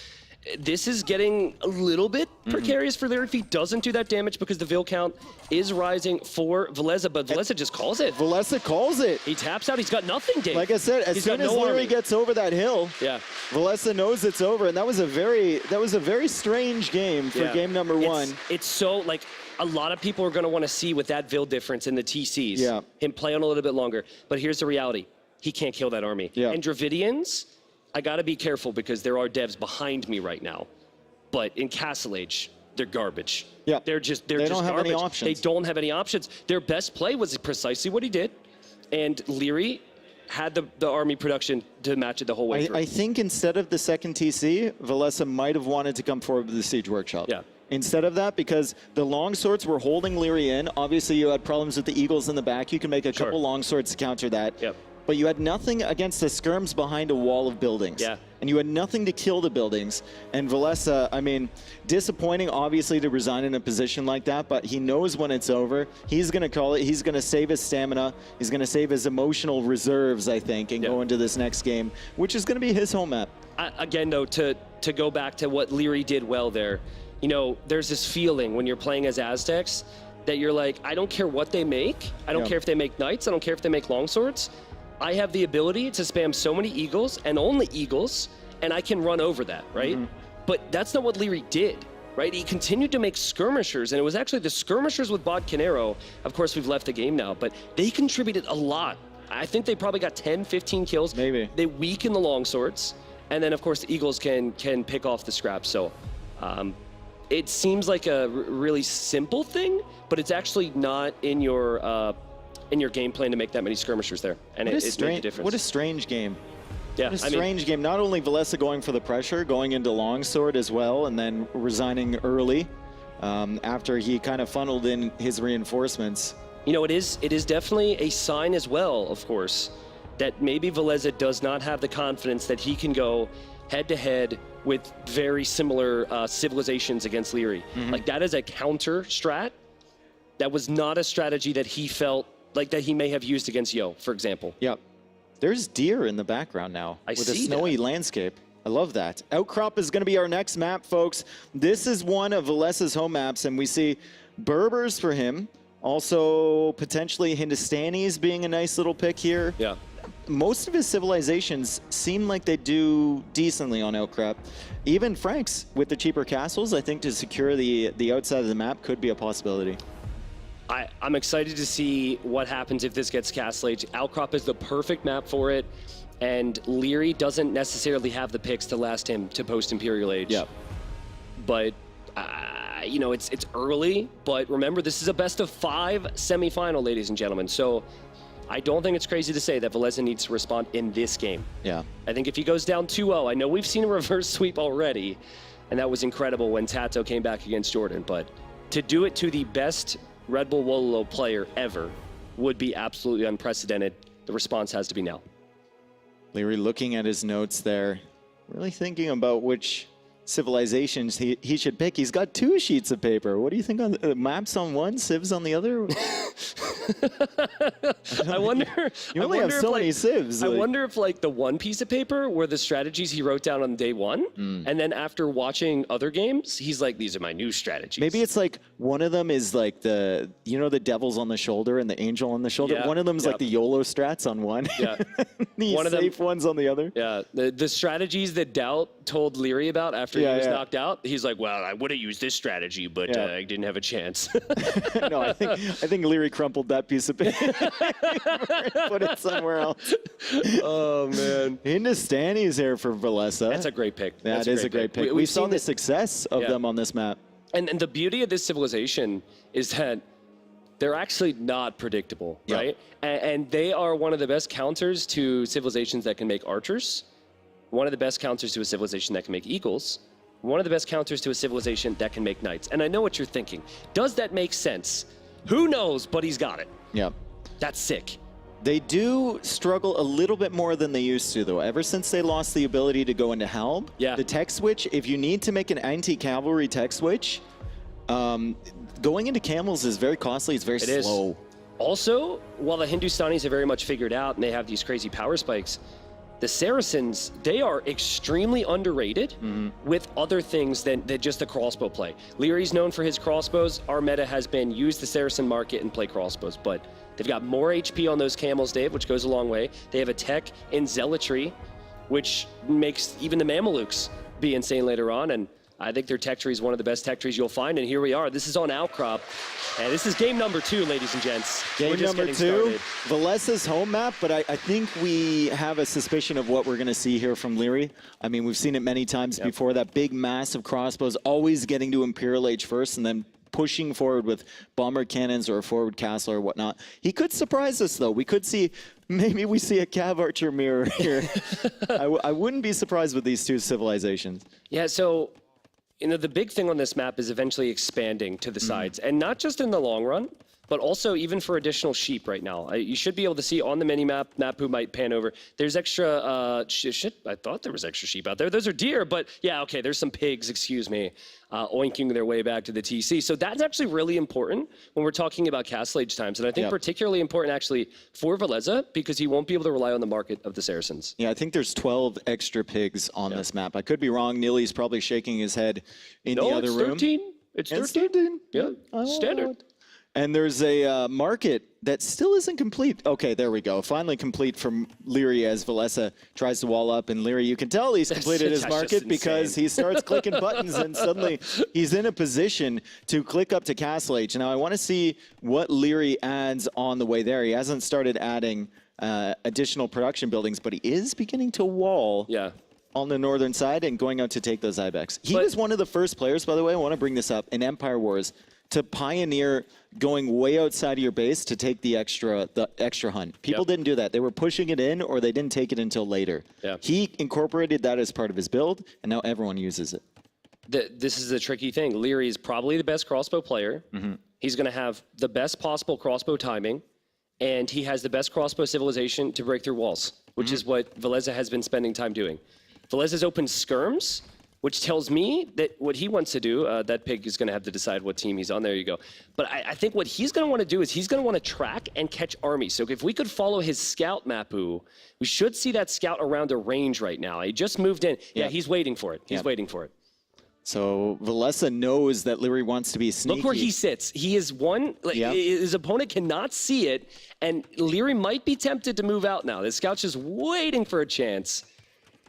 This is getting a little bit precarious for Liereyy if he doesn't do that damage because the Vil count is rising for Villese, but Villese just calls it. Villese calls it. He taps out. He's got nothing, Dave. Like I said, as soon as Liereyy gets over that hill, Villese knows it's over, and that was a very strange game for game number 1. It's so like a lot of people are going to want to see with that Vil difference in the TCs, him play on a little bit longer. But here's the reality: he can't kill that army. And Dravidians, I gotta be careful because there are devs behind me right now, but in Castle Age, they're garbage. They're just don't have garbage. any options. They don't have any options. Their best play was precisely what he did, and Liereyy had the army production to match it the whole way through. I think instead of the second TC, Villese might have wanted to come forward with the Siege Workshop. Instead of that, because the longswords were holding Liereyy in. Obviously, you had problems with the Eagles in the back. You can make a couple longswords to counter that. But you had nothing against the skirms behind a wall of buildings. And you had nothing to kill the buildings. And Villese, I mean, disappointing, obviously, to resign in a position like that, but he knows when it's over. He's going to call it. He's going to save his stamina. He's going to save his emotional reserves, I think, and go into this next game, which is going to be his home map. Again, though, to go back to what Liereyy did well there, you know, there's this feeling when you're playing as Aztecs that you're like, I don't care what they make. I don't care if they make knights. I don't care if they make longswords. I have the ability to spam so many eagles and only eagles, and I can run over that, right? But that's not what Liereyy did, right? He continued to make skirmishers, and it was actually the skirmishers with Bod Canero. Of course, we've left the game now, but they contributed a lot. I think they probably got 10, 15 kills. Maybe. They weaken the longswords, and then, of course, the eagles can pick off the scraps. So it seems like a really simple thing, but it's actually not in your game plan to make that many skirmishers there, and it made a difference. What a strange game. Yeah, a strange game. Not only Villese going for the pressure, going into longsword as well, and then resigning early after he kind of funneled in his reinforcements. You know, it is definitely a sign as well, of course, that maybe Villese does not have the confidence that he can go head-to-head with very similar civilizations against Liereyy. Like, that is a counter strat. That was not a strategy that he felt like that he may have used against Yo, for example. Yep. There's deer in the background now with a snowy landscape. I love that. Outcrop is going to be our next map, folks. This is one of Villese's home maps, and we see Berbers for him. Also, potentially Hindustanis being a nice little pick here. Yeah. Most of his civilizations seem like they do decently on Outcrop. Even Franks with the cheaper castles, I think to secure the outside of the map could be a possibility. I'm excited to see what happens if this gets Castle Age. Outcrop is the perfect map for it, and Liereyy doesn't necessarily have the picks to last him to post-Imperial Age. Yeah. But, you know, it's early, but remember, this is a best-of-5 semifinal, ladies and gentlemen. So I don't think it's crazy to say that Villese needs to respond in this game. Yeah. I think if he goes down 2-0, I know we've seen a reverse sweep already, and that was incredible when TaToH came back against Jordan, but to do it to the best Red Bull Wololo player ever would be absolutely unprecedented. The response has to be now. Liereyy looking at his notes there, really thinking about which civilizations he should pick. He's got 2 sheets of paper. What do you think on maps on one, civs on the other? I wonder. You only have so many civs. I wonder if like the one piece of paper were the strategies he wrote down on day 1, and then after watching other games, he's like, these are my new strategies. Maybe it's like one of them is like the, you know, the devil's on the shoulder and the angel on the shoulder. Yeah. One of them is like the YOLO strats on one. Yeah. The One of them- safe ones on the other. Yeah, the strategies that DauT told Liereyy about after he was knocked out, he's like, well, I would have used this strategy, but I didn't have a chance. No, I think Liereyy crumpled that piece of paper, put it somewhere else. Oh man, Hindustani is here for Villese. that's a great pick. That is a great pick. We saw the success of them on this map. And the beauty of this civilization is that they're actually not predictable, right? And they are one of the best counters to civilizations that can make archers, one of the best counters to a civilization that can make eagles, one of the best counters to a civilization that can make knights. And I know what you're thinking. Does that make sense? Who knows, but he's got it. Yeah. That's sick. They do struggle a little bit more than they used to, though. Ever since they lost the ability to go into Halb, the tech switch, if you need to make an anti-cavalry tech switch, going into camels is very costly. It's very slow. Also, while the Hindustanis are very much figured out and they have these crazy power spikes, the Saracens, they are extremely underrated with other things than just the crossbow play. Lierey's known for his crossbows. Our meta has been use the Saracen market and play crossbows, but they've got more HP on those camels, Dave, which goes a long way. They have a tech in zealotry, which makes even the Mamelukes be insane later on, and I think their tech tree is one of the best tech trees you'll find, and here we are. This is on Outcrop, and this is game number 2, ladies and gents. Game number 2, Villese's home map, but I think we have a suspicion of what we're going to see here from Liereyy. I mean, we've seen it many times before, that big, massive crossbows, always getting to Imperial Age first, and then pushing forward with bomber cannons or a forward castle or whatnot. He could surprise us, though. We could see, maybe we see a Cav Archer mirror here. I wouldn't be surprised with these 2 civilizations. Yeah, so you know, the big thing on this map is eventually expanding to the sides, and not just in the long run, but also even for additional sheep right now. You should be able to see on the mini-map, Napu might pan over, there's extra, I thought there was extra sheep out there. Those are deer, but yeah, okay, there's some pigs, excuse me, oinking their way back to the TC. So that's actually really important when we're talking about Castle Age times, and I think particularly important actually for Villese, because he won't be able to rely on the market of the Saracens. Yeah, I think there's 12 extra pigs on this map. I could be wrong. Nili's probably shaking his head in the other room. 13. It's 13. Yeah, standard. And there's a market that still isn't complete. Okay, there we go. Finally complete from Liereyy as Villese tries to wall up. And Liereyy, you can tell he's completed his market because he starts clicking buttons and suddenly he's in a position to click up to Castle Age. Now, I want to see what Liereyy adds on the way there. He hasn't started adding additional production buildings, but he is beginning to wall on the northern side and going out to take those Ibex. He was one of the first players, by the way, I want to bring this up, in Empire Wars to pioneer going way outside of your base to take the extra hunt. People didn't do that. They were pushing it in, or they didn't take it until later. He incorporated that as part of his build, and now everyone uses it. This is the tricky thing. Liereyy is probably the best crossbow player. He's going to have the best possible crossbow timing, and he has the best crossbow civilization to break through walls, which is what Villese has been spending time doing. Villese has opened skirms, which tells me that what he wants to do, that pig is going to have to decide what team he's on. There you go. But I think what he's going to want to do is he's going to want to track and catch armies. So if we could follow his scout mapu, we should see that scout around a range right now. He just moved in. Yeah, he's waiting for it. He's waiting for it. So Villese knows that Liereyy wants to be sneaky. Look where he sits. He is one. Like, his opponent cannot see it, and Liereyy might be tempted to move out now. The scout's just waiting for a chance.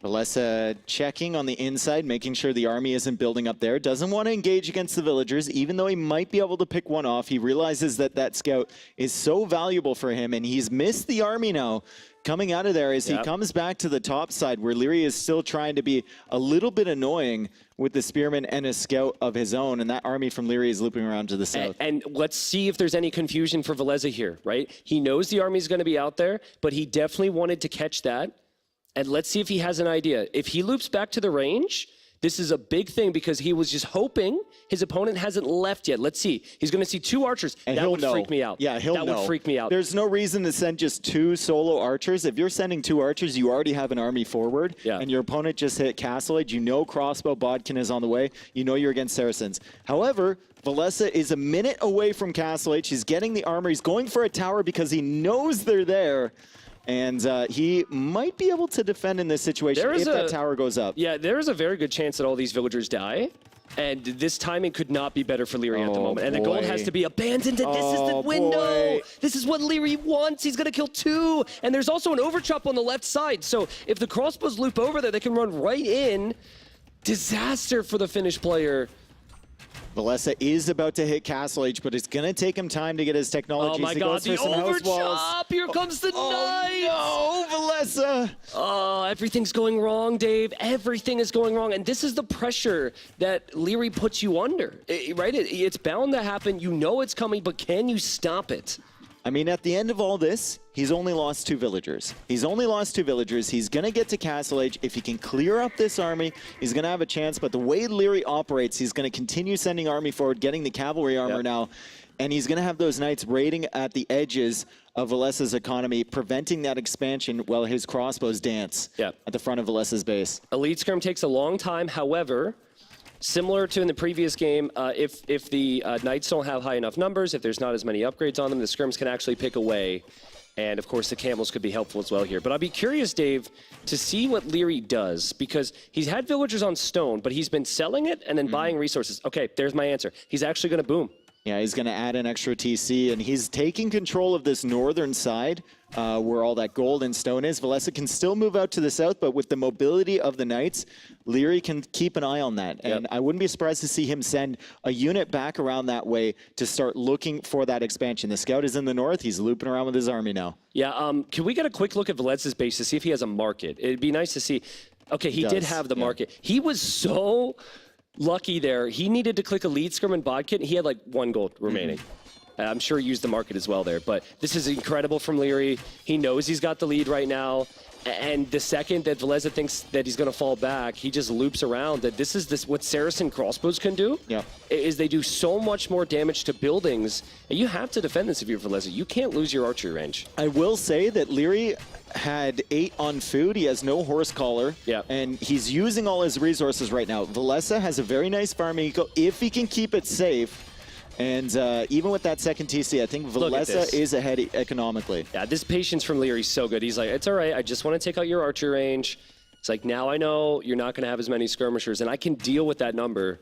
Villese checking on the inside, making sure the army isn't building up there. Doesn't want to engage against the villagers, even though he might be able to pick one off. He realizes that that scout is so valuable for him, and he's missed the army now. Coming out of there as he comes back to the top side, where Liereyy is still trying to be a little bit annoying with the spearman and a scout of his own, and that army from Liereyy is looping around to the south. And let's see if there's any confusion for Villese here, right? He knows the army's going to be out there, but he definitely wanted to catch that. And let's see if he has an idea. If he loops back to the range, this is a big thing because he was just hoping his opponent hasn't left yet. Let's see. He's going to see 2 archers. And that would freak me out. Yeah, that would freak me out. There's no reason to send just 2 solo archers. If you're sending 2 archers, you already have an army forward, and your opponent just hit Castle Age. You know crossbow bodkin is on the way. You know you're against Saracens. However, Villese is a minute away from Castle Age. He's getting the armor. He's going for a tower because he knows they're there. And he might be able to defend in this situation if that tower goes up. Yeah, there's a very good chance that all these villagers die. And this timing could not be better for Liereyy at the moment. And the gold has to be abandoned, and this is the window. This is what Liereyy wants. He's going to kill 2. And there's also an overchop on the left side. So if the crossbows loop over there, they can run right in. Disaster for the Finnish player. Villese is about to hit Castle Age, but it's going to take him time to get his technologies. Oh my God, the overchop! Here comes the knight! Oh no, Villese! Oh, everything's going wrong, Dave. Everything is going wrong. And this is the pressure that Liereyy puts you under, right? It's bound to happen. You know it's coming, but can you stop it? I mean, at the end of all this, he's only lost 2 villagers. He's only lost 2 villagers. He's going to get to Castle Age. If he can clear up this army, he's going to have a chance. But the way Liereyy operates, he's going to continue sending army forward, getting the cavalry armor now. And he's going to have those knights raiding at the edges of Villese's economy, preventing that expansion while his crossbows dance at the front of Villese's base. Elite Skirm takes a long time. However, similar to in the previous game, if the Knights don't have high enough numbers, if there's not as many upgrades on them, the Skirms can actually pick away. And, of course, the Camels could be helpful as well here. But I'd be curious, Dave, to see what Liereyy does, because he's had villagers on stone, but he's been selling it and then buying resources. Okay, there's my answer. He's actually going to boom. Yeah, he's going to add an extra TC, and he's taking control of this northern side where all that gold and stone is. Villese can still move out to the south, but with the mobility of the Knights, Liereyy can keep an eye on that. And I wouldn't be surprised to see him send a unit back around that way to start looking for that expansion. The scout is in the north. He's looping around with his army now. Yeah, can we get a quick look at Villese's base to see if he has a market? It'd be nice to see. Okay, he did have the market. He was so lucky there. He needed to click a lead skirm and bodkin. He had like 1 gold remaining. I'm sure he used the market as well there. But this is incredible from Liereyy. He knows he's got the lead right now. And the second that Villese thinks that he's going to fall back, he just loops around. That this is what Saracen crossbows can do. Is they do so much more damage to buildings. And you have to defend this if you're Villese. You can't lose your archery range. I will say that Liereyy had 8 on food. He has no horse collar. And he's using all his resources right now. Villese has a very nice farming eco if he can keep it safe. And even with that second TC, I think Villese is ahead economically. Yeah, this patience from Liereyy is so good. He's like, it's all right. I just want to take out your archer range. It's like, now I know you're not going to have as many skirmishers, and I can deal with that number.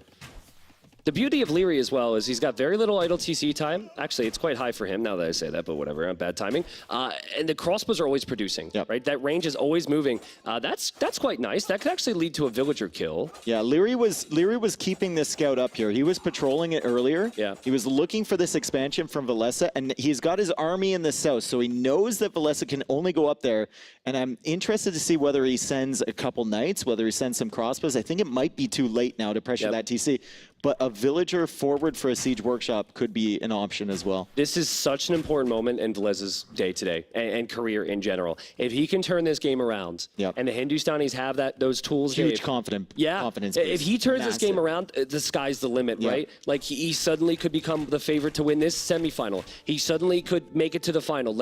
The beauty of Liereyy as well is he's got very little idle TC time. Actually, it's quite high for him now that I say that, but whatever, bad timing. And the crossbows are always producing, right? That range is always moving. That's quite nice. That could actually lead to a villager kill. Yeah, Liereyy was keeping this scout up here. He was patrolling it earlier. He was looking for this expansion from Villese, and he's got his army in the south, so he knows that Villese can only go up there. And I'm interested to see whether he sends a couple knights, whether he sends some crossbows. I think it might be too late now to pressure that TC. but a villager forward for a siege workshop could be an option as well. This is such an important moment in Villese's day today and career in general. If he can turn this game around, and the Hindustanis have those tools, huge Dave, confidence. If he turns this game around, the sky's the limit, right? Like he suddenly could become the favorite to win this semifinal. He suddenly could make it to the final.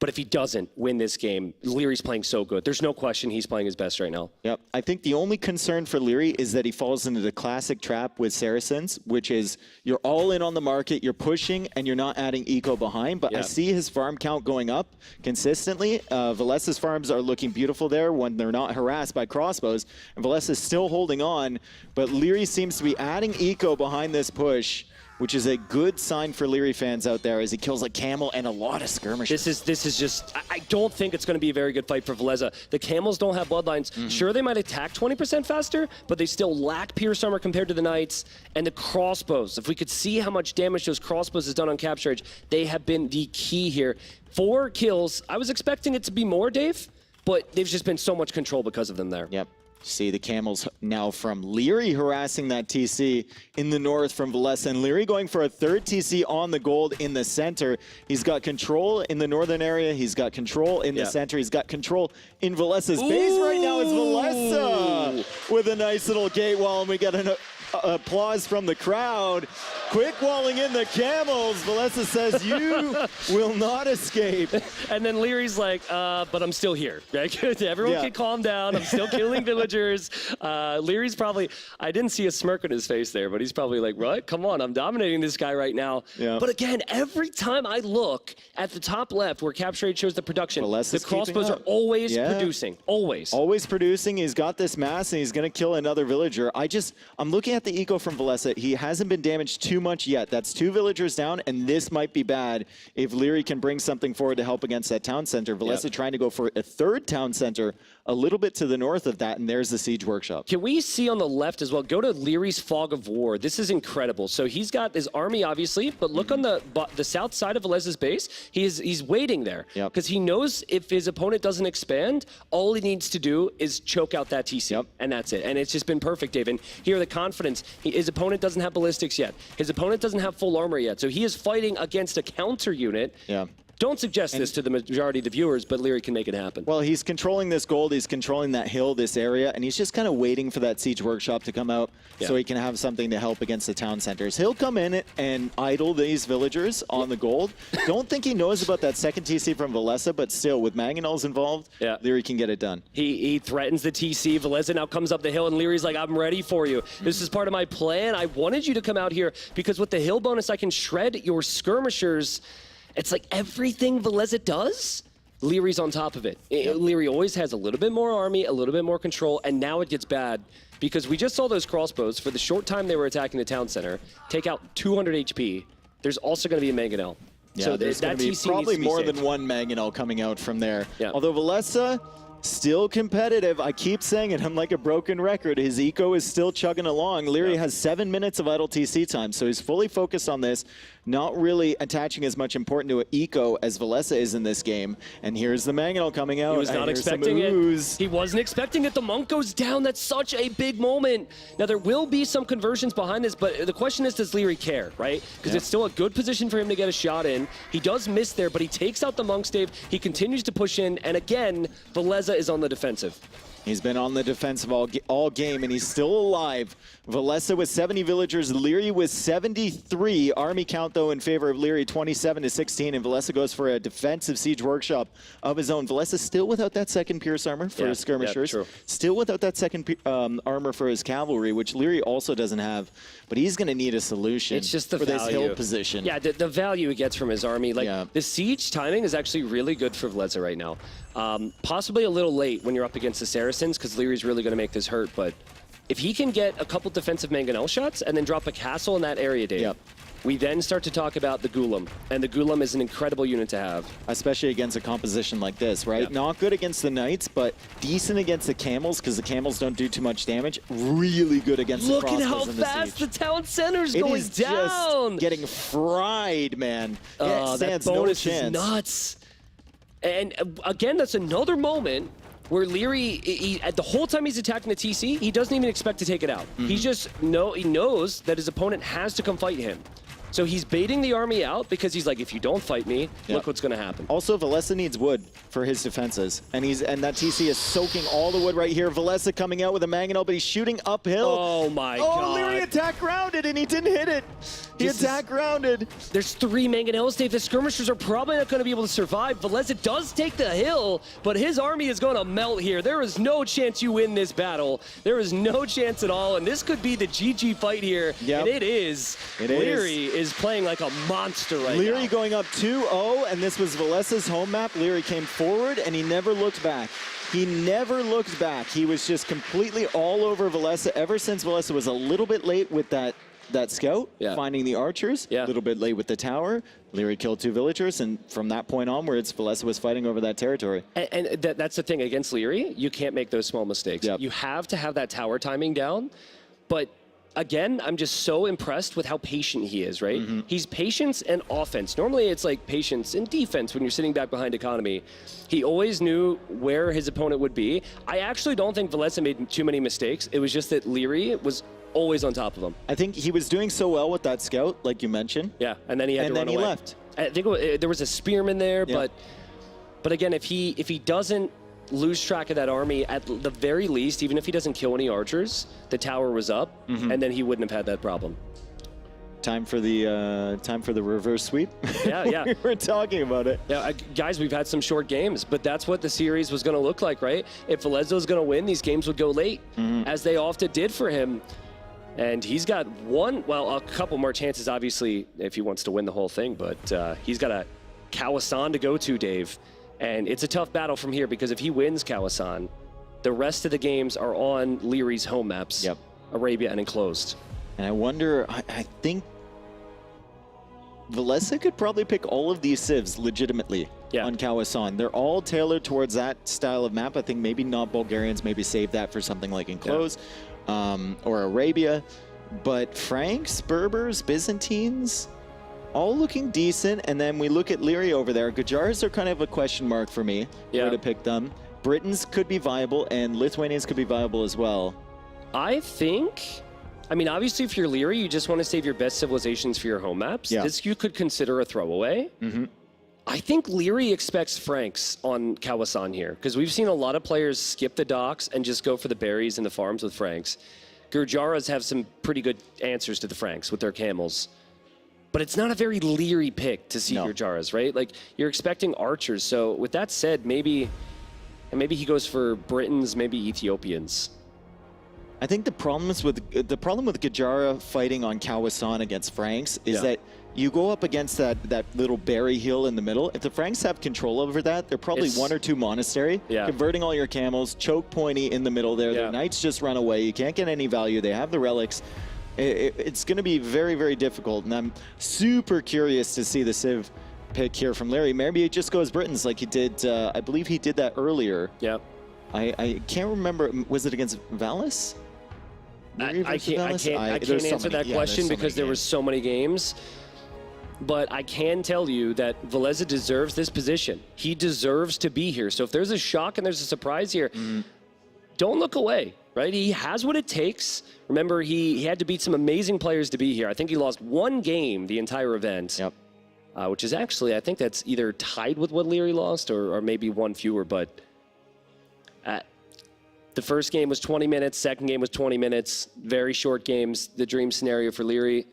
But if he doesn't win this game, Lierey's playing so good. There's no question he's playing his best right now. Yep. I think the only concern for Liereyy is that he falls into the classic trap with Saracens, which is you're all in on the market, you're pushing, and you're not adding eco behind. But I see his farm count going up consistently. Vilese's farms are looking beautiful there when they're not harassed by crossbows. And Villese is still holding on, but Liereyy seems to be adding eco behind this push, which is a good sign for Liereyy fans out there as he kills a camel and a lot of skirmishers. This is just, I don't think it's going to be a very good fight for Villese. The camels don't have bloodlines. Sure, they might attack 20% faster, but they still lack Pierce Armor compared to the Knights. And the crossbows, if we could see how much damage those crossbows has done on capture edge, they have been the key here. 4 kills. I was expecting it to be more, Dave, but there's just been so much control because of them there. Yep. See the camels now from Liereyy harassing that TC in the north from Villese, and Liereyy going for a 3rd TC on the gold in the center. He's got control in the northern area. He's got control in the center. He's got control in Villese's base right now. It's Villese with a nice little gate wall, and we got an applause from the crowd. Quick walling in the camels. Villese says, you will not escape. And then Lierey's like, but I'm still here. Right? Everyone can calm down. I'm still killing villagers. Lierey's probably, I didn't see a smirk on his face there, but he's probably like, what? Come on, I'm dominating this guy right now. But again, every time I look at the top left where capture rate shows the production, the crossbows are always producing. Always. Always producing. He's got this mass and he's going to kill another villager. I'm looking at the eco from Villese. He hasn't been damaged too much yet. That's 2 villagers down, and this might be bad if Liereyy can bring something forward to help against that town center. Villese trying to go for a 3rd town center a little bit to the north of that, and there's the siege workshop. Can we see on the left as well? Go to Lierey's Fog of War. This is incredible. So he's got his army, obviously, but look on the south side of Villese's base. He's waiting there because he knows if his opponent doesn't expand, all he needs to do is choke out that TC, and that's it. And it's just been perfect, Dave. And here, the confidence. His opponent doesn't have ballistics yet. His opponent doesn't have full armor yet. So he is fighting against a counter unit. Don't suggest this to the majority of the viewers, but Liereyy can make it happen. Well, he's controlling this gold, he's controlling that hill, this area, and he's just kind of waiting for that siege workshop to come out so he can have something to help against the town centers. He'll come in and idle these villagers on the gold. Don't think he knows about that 2nd TC from Villese, but still, with mangonels involved, Liereyy can get it done. He threatens the TC. Villese now comes up the hill, and Lierey's like, I'm ready for you. This is part of my plan. I wanted you to come out here because with the hill bonus, I can shred your skirmishers. It's like everything Villese does, Lierey's on top of it. Liereyy always has a little bit more army, a little bit more control, and now it gets bad because we just saw those crossbows for the short time they were attacking the town center take out 200 HP. There's also going to be a mangonel. So there's that going to be probably more than one mangonel coming out from there. Although Villese, still competitive. I keep saying it. I'm like a broken record. His eco is still chugging along. Liereyy has 7 minutes of idle TC time, so he's fully focused on this, not really attaching as much importance to eco as Villese is in this game. And here's the mangonel coming out. He was not expecting it. He wasn't expecting it. The monk goes down. That's such a big moment. Now, there will be some conversions behind this, but the question is, does Liereyy care, right? Because it's still a good position for him to get a shot in. He does miss there, but he takes out the monks, Dave. He continues to push in, and again, Villese is on the defensive. He's been on the defensive all game, and he's still alive. Villese with 70 villagers, Liereyy with 73. Army count, though, in favor of Liereyy, 27-16, and Villese goes for a defensive siege workshop of his own. Villese still without that 2nd Pierce armor for his skirmishers. Still without that 2nd armor for his cavalry, which Liereyy also doesn't have. But he's going to need a solution it's just the for value. this hill position. Yeah, the value he gets from his army. Like, the siege timing is actually really good for Villese right now. Possibly a little late when you're up against the Saracens, because Lierey's really going to make this hurt, but if he can get a couple defensive mangonel shots and then drop a castle in that area, Dave, we then start to talk about the Golem, and the Golem is an incredible unit to have. Especially against a composition like this, right? Not good against the Knights, but decent against the Camels, because the Camels don't do too much damage. Really good against the crossbows. Look at how fast the town center's going down! Just getting fried, man. That bonus is nuts. And again, that's another moment where Liereyy, the whole time he's attacking the TC, he doesn't even expect to take it out. He just he knows that his opponent has to come fight him. So he's baiting the army out because he's like, if you don't fight me, look what's going to happen. Also, Villese needs wood for his defenses, and that TC is soaking all the wood right here. Villese coming out with a mangonel, but he's shooting uphill. Oh my god. Oh, Liereyy attack grounded, and he didn't hit it. He attack grounded. There's 3 mangonels, Dave. The skirmishers are probably not going to be able to survive. Villese does take the hill, but his army is going to melt here. There is no chance you win this battle. There is no chance at all, and this could be the GG fight here. Yep. And it is. Liereyy is playing like a monster right now. Liereyy going up 2-0, and this was Villese's home map. Liereyy came forward, and he never looked back. He never looked back. He was just completely all over Villese ever since Villese was a little bit late with that scout, finding the archers, a little bit late with the tower. Liereyy killed 2 villagers, and from that point onwards, Villese was fighting over that territory. And that's the thing, against Liereyy, you can't make those small mistakes. You have to have that tower timing down, but again, I'm just so impressed with how patient he is, right? He's patience and offense. Normally it's like patience and defense when you're sitting back behind economy. He always knew where his opponent would be. I actually don't think Villese made too many mistakes. It was just that Liereyy was always on top of him. I think he was doing so well with that scout, like you mentioned. Yeah, and then he had to run away. And then he left. I think there was a spearman there, but again, if he doesn't lose track of that army, at the very least, even if he doesn't kill any archers, the tower was up, and then he wouldn't have had that problem. Time for the reverse sweep. Yeah. We were talking about it. Yeah, guys, we've had some short games, but that's what the series was going to look like, right? If Villese was going to win, these games would go late, as they often did for him. And he's got a couple more chances, obviously, if he wants to win the whole thing, but he's got a Kawasan to go to, Dave. And it's a tough battle from here, because if he wins Kawasan, the rest of the games are on Lierey's home maps, Arabia and Enclosed. And I wonder, I think Villese could probably pick all of these civs legitimately on Kawasan. They're all tailored towards that style of map. I think maybe not Bulgarians, maybe save that for something like Enclosed or Arabia. But Franks, Berbers, Byzantines, all looking decent. And then we look at Liereyy over there. Gajars are kind of a question mark for me, where to pick them. Britons could be viable, and Lithuanians could be viable as well. I mean, obviously, if you're Liereyy, you just want to save your best civilizations for your home maps. This you could consider a throwaway. I think Liereyy expects Franks on Kawasan here, because we've seen a lot of players skip the docks and just go for the berries and the farms with Franks. Gurjaras have some pretty good answers to the Franks with their camels. But it's not a very Liereyy pick to see Gurjaras, right? Like, you're expecting archers. So with that said, maybe he goes for Britons, maybe Ethiopians. I think the problem with Gajara fighting on Kawasan against Franks is that you go up against that little berry hill in the middle. If the Franks have control over that, they're probably 1 or 2 monastery, converting all your camels, choke pointy in the middle there. Their knights just run away. You can't get any value. They have the relics. It's going to be very, very difficult, and I'm super curious to see the civ pick here from Liereyy. Maybe it just goes Britons like he did. I believe he did that earlier. I can't remember. Was it against Villese? I can't answer that question because there were so many games. But I can tell you that Villese deserves this position. He deserves to be here. So if there's a shock and there's a surprise here, don't look away, right? He has what it takes. Remember, he had to beat some amazing players to be here. I think he lost 1 game the entire event, which is actually, I think that's either tied with what Liereyy lost or maybe 1 fewer. But the first game was 20 minutes, second game was 20 minutes, very short games, the dream scenario for Liereyy.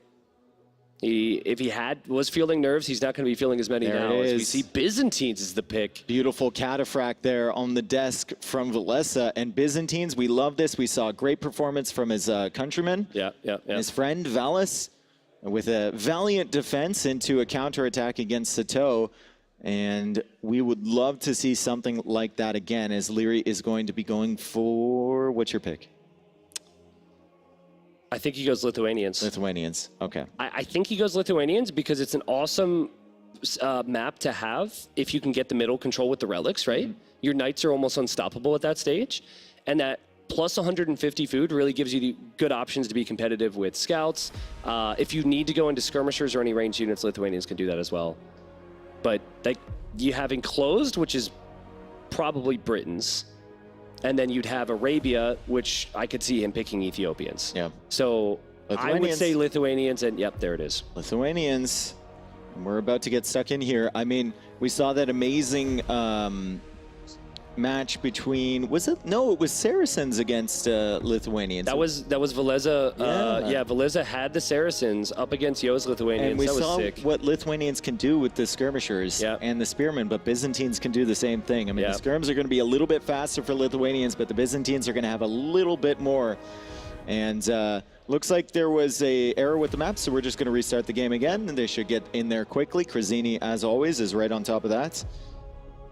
If he was feeling nerves, he's not going to be feeling as many now. As we see Byzantines is the pick. Beautiful cataphract there on the desk from Villese. And Byzantines, we love this. We saw a great performance from his countryman. His friend, Villese, with a valiant defense into a counterattack against TaToH. And we would love to see something like that again, as Liereyy is going to be going for... What's your pick? I think he goes Lithuanians. Lithuanians, okay. I think he goes Lithuanians because it's an awesome map to have if you can get the middle control with the relics, right? Your knights are almost unstoppable at that stage. And that plus 150 food really gives you the good options to be competitive with scouts. If you need to go into skirmishers or any ranged units, Lithuanians can do that as well. But you have Enclosed, which is probably Britons. And then you'd have Arabia, which I could see him picking Ethiopians. Yeah. So I would say Lithuanians, and yep, there it is. Lithuanians. We're about to get stuck in here. I mean, we saw that amazing match between, was it? No, it was Saracens against Lithuanians. That was Villese. Yeah, Villese had the Saracens up against Yo's Lithuanians. And we that was saw sick. what Lithuanians can do with the skirmishers and the spearmen, but Byzantines can do the same thing. I mean, the skirms are going to be a little bit faster for Lithuanians, but the Byzantines are going to have a little bit more. And looks like there was a error with the map, so we're just going to restart the game again, and they should get in there quickly. Krazini, as always, is right on top of that.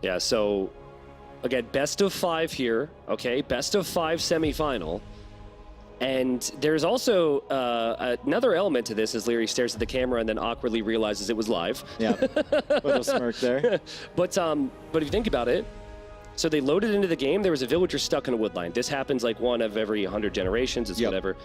Yeah, so again, best of 5 here, okay? Best of 5 semifinal. And there's also another element to this as Liereyy stares at the camera and then awkwardly realizes it was live. Yeah, little smirk there. But if you think about it, so they loaded into the game, there was a villager stuck in a wood line. This happens like one of every 100 generations, it's whatever.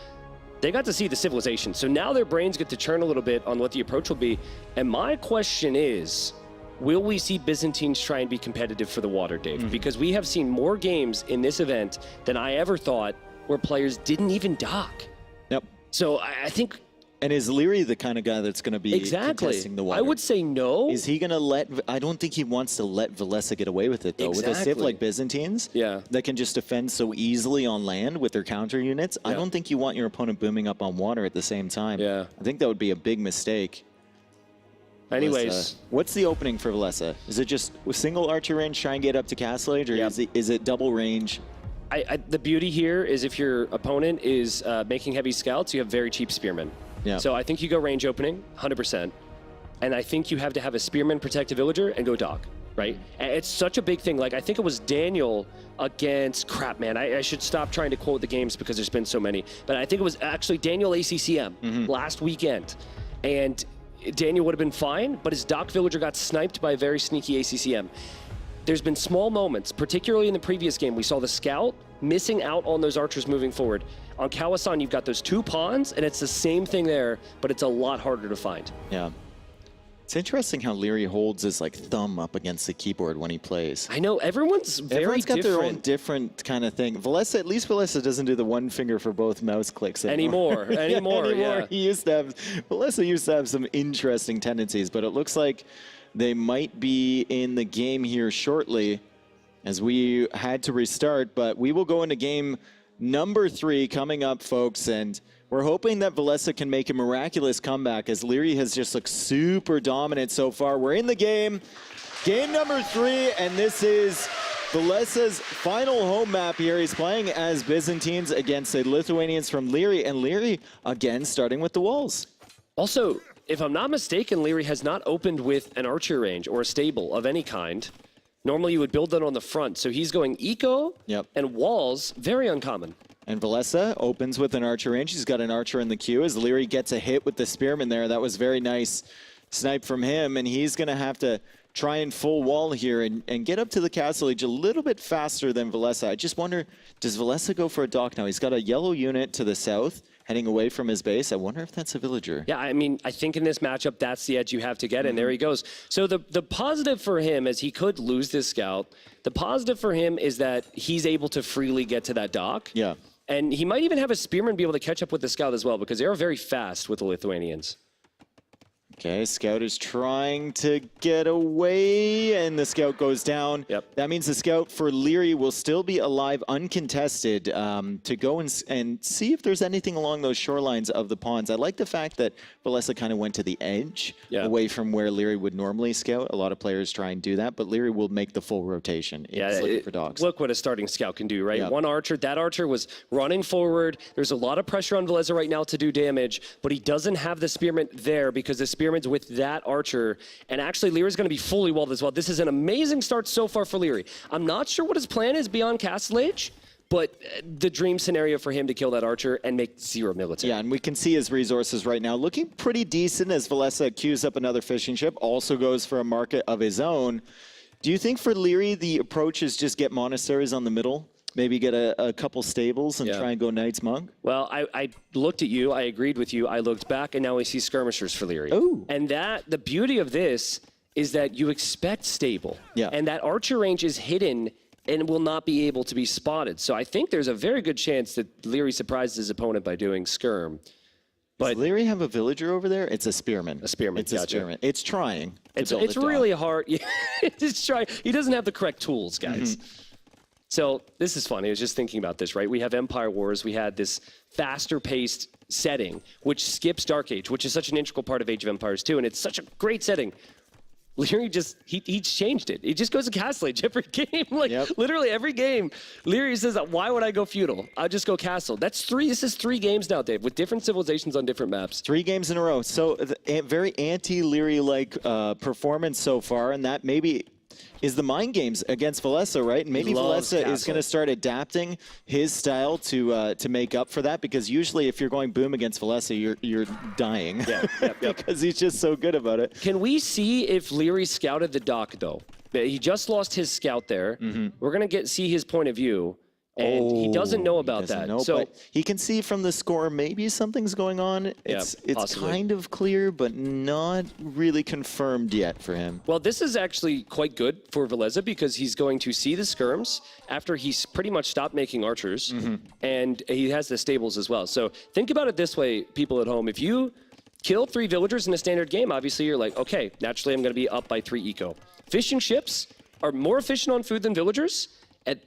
They got to see the civilization. So now their brains get to churn a little bit on what the approach will be. And my question is, will we see Byzantines try and be competitive for the water, Dave? Because we have seen more games in this event than I ever thought where players didn't even dock. Yep. So I think... And is Liereyy the kind of guy that's going to be contesting the water? I would say no. Is he going to let... I don't think he wants to let Villese get away with it, though. With a civ like Byzantines that can just defend so easily on land with their counter units, I don't think you want your opponent booming up on water at the same time. Yeah. I think that would be a big mistake. Anyways. What's the opening for Villese? Is it just a single archer range, try and get up to castle age, or is it double range? The beauty here is if your opponent is making heavy scouts, you have very cheap spearmen. Yeah. So I think you go range opening, 100%. And I think you have to have a spearman protect a villager and go dock, right? And it's such a big thing. Like, I think it was Daniel against, crap, man, I should stop trying to quote the games because there's been so many. But I think it was actually Daniel ACCM last weekend. And Daniel would have been fine, but his dock villager got sniped by a very sneaky ACCM. There's been small moments, particularly in the previous game. We saw the scout missing out on those archers moving forward. On Kawasan, you've got those 2 pawns, and it's the same thing there, but it's a lot harder to find. Yeah. It's interesting how Liereyy holds his thumb up against the keyboard when he plays. I know, everyone's very got their own different kind of thing. Villese, at least Villese doesn't do the one finger for both mouse clicks anymore. Anymore. He used to have, Villese used to have some interesting tendencies, but it looks like they might be in the game here shortly as we had to restart, but we will go into game number 3 coming up, folks, and we're hoping that Villese can make a miraculous comeback as Liereyy has just looked super dominant so far. We're in the game number 3, and this is Villese's final home map here. He's playing as Byzantines against the Lithuanians from Liereyy, and Liereyy, again, starting with the walls. Also, if I'm not mistaken, Liereyy has not opened with an archer range or a stable of any kind. Normally you would build that on the front. So he's going eco and walls, very uncommon. And Villese opens with an archer range. He's got an archer in the queue as Liereyy gets a hit with the spearman there. That was very nice snipe from him. And he's going to have to try and full wall here and get up to the castle age a little bit faster than Villese. I just wonder, does Villese go for a dock now? He's got a yellow unit to the south heading away from his base. I wonder if that's a villager. Yeah, I mean, I think in this matchup, that's the edge you have to get, and there he goes. So the positive for him is he could lose this scout. The positive for him is that he's able to freely get to that dock. Yeah. And he might even have a spearman be able to catch up with the scout as well, because they are very fast with the Lithuanians. Okay, scout is trying to get away, and the scout goes down. Yep. That means the scout for Liereyy will still be alive, uncontested, to go and see if there's anything along those shorelines of the ponds. I like the fact that Villese kind of went to the edge, away from where Liereyy would normally scout. A lot of players try and do that, but Liereyy will make the full rotation. Yeah, looking for dogs. Look what a starting scout can do, right? Yep. One archer, that archer was running forward. There's a lot of pressure on Villese right now to do damage, but he doesn't have the spearman there because the spearman's with that archer, and actually Lierey's going to be fully walled as well. This is an amazing start so far for Liereyy. I'm not sure what his plan is beyond Castle Age, but the dream scenario for him to kill that archer and make 0 military. Yeah, and we can see his resources right now looking pretty decent as Villese queues up another fishing ship, also goes for a market of his own. Do you think for Liereyy the approach is just get monasteries on the middle? Maybe get a couple stables and try and go Knights Monk? Well, I looked at you, I agreed with you, I looked back, and now we see skirmishers for Liereyy. Ooh. And the beauty of this is that you expect stable. Yeah. And that archer range is hidden and will not be able to be spotted. So I think there's a very good chance that Liereyy surprised his opponent by doing Skirm. But does Liereyy have a villager over there? It's a spearman. A spearman, It's a spearman. It's trying. It's really hard. It's trying. He doesn't have the correct tools, guys. So this is funny. I was just thinking about this, right? We have Empire Wars. We had this faster-paced setting, which skips Dark Age, which is such an integral part of Age of Empires 2, and it's such a great setting. Liereyy just, he changed it. He just goes to Castle Age every game. Like, literally every game. Liereyy says, why would I go feudal? I'll just go Castle. This is 3 games now, Dave, with different civilizations on different maps. 3 games in a row. So very anti-Liereyy-like performance so far, and that maybe is the mind games against Villese, right? And maybe Villese is going to start adapting his style to make up for that, because usually if you're going boom against Villese, you're dying. Because he's just so good about it. Can we see if Liereyy scouted the dock, though? He just lost his scout there. We're going to see his point of view. And he doesn't know about that. So but he can see from the score maybe something's going on. It's kind of clear, but not really confirmed yet for him. Well, this is actually quite good for Villese, because he's going to see the skirms after he's pretty much stopped making archers, and he has the stables as well. So think about it this way, people at home. If you kill 3 villagers in a standard game, obviously you're like, okay, naturally I'm going to be up by 3 eco. Fishing ships are more efficient on food than villagers.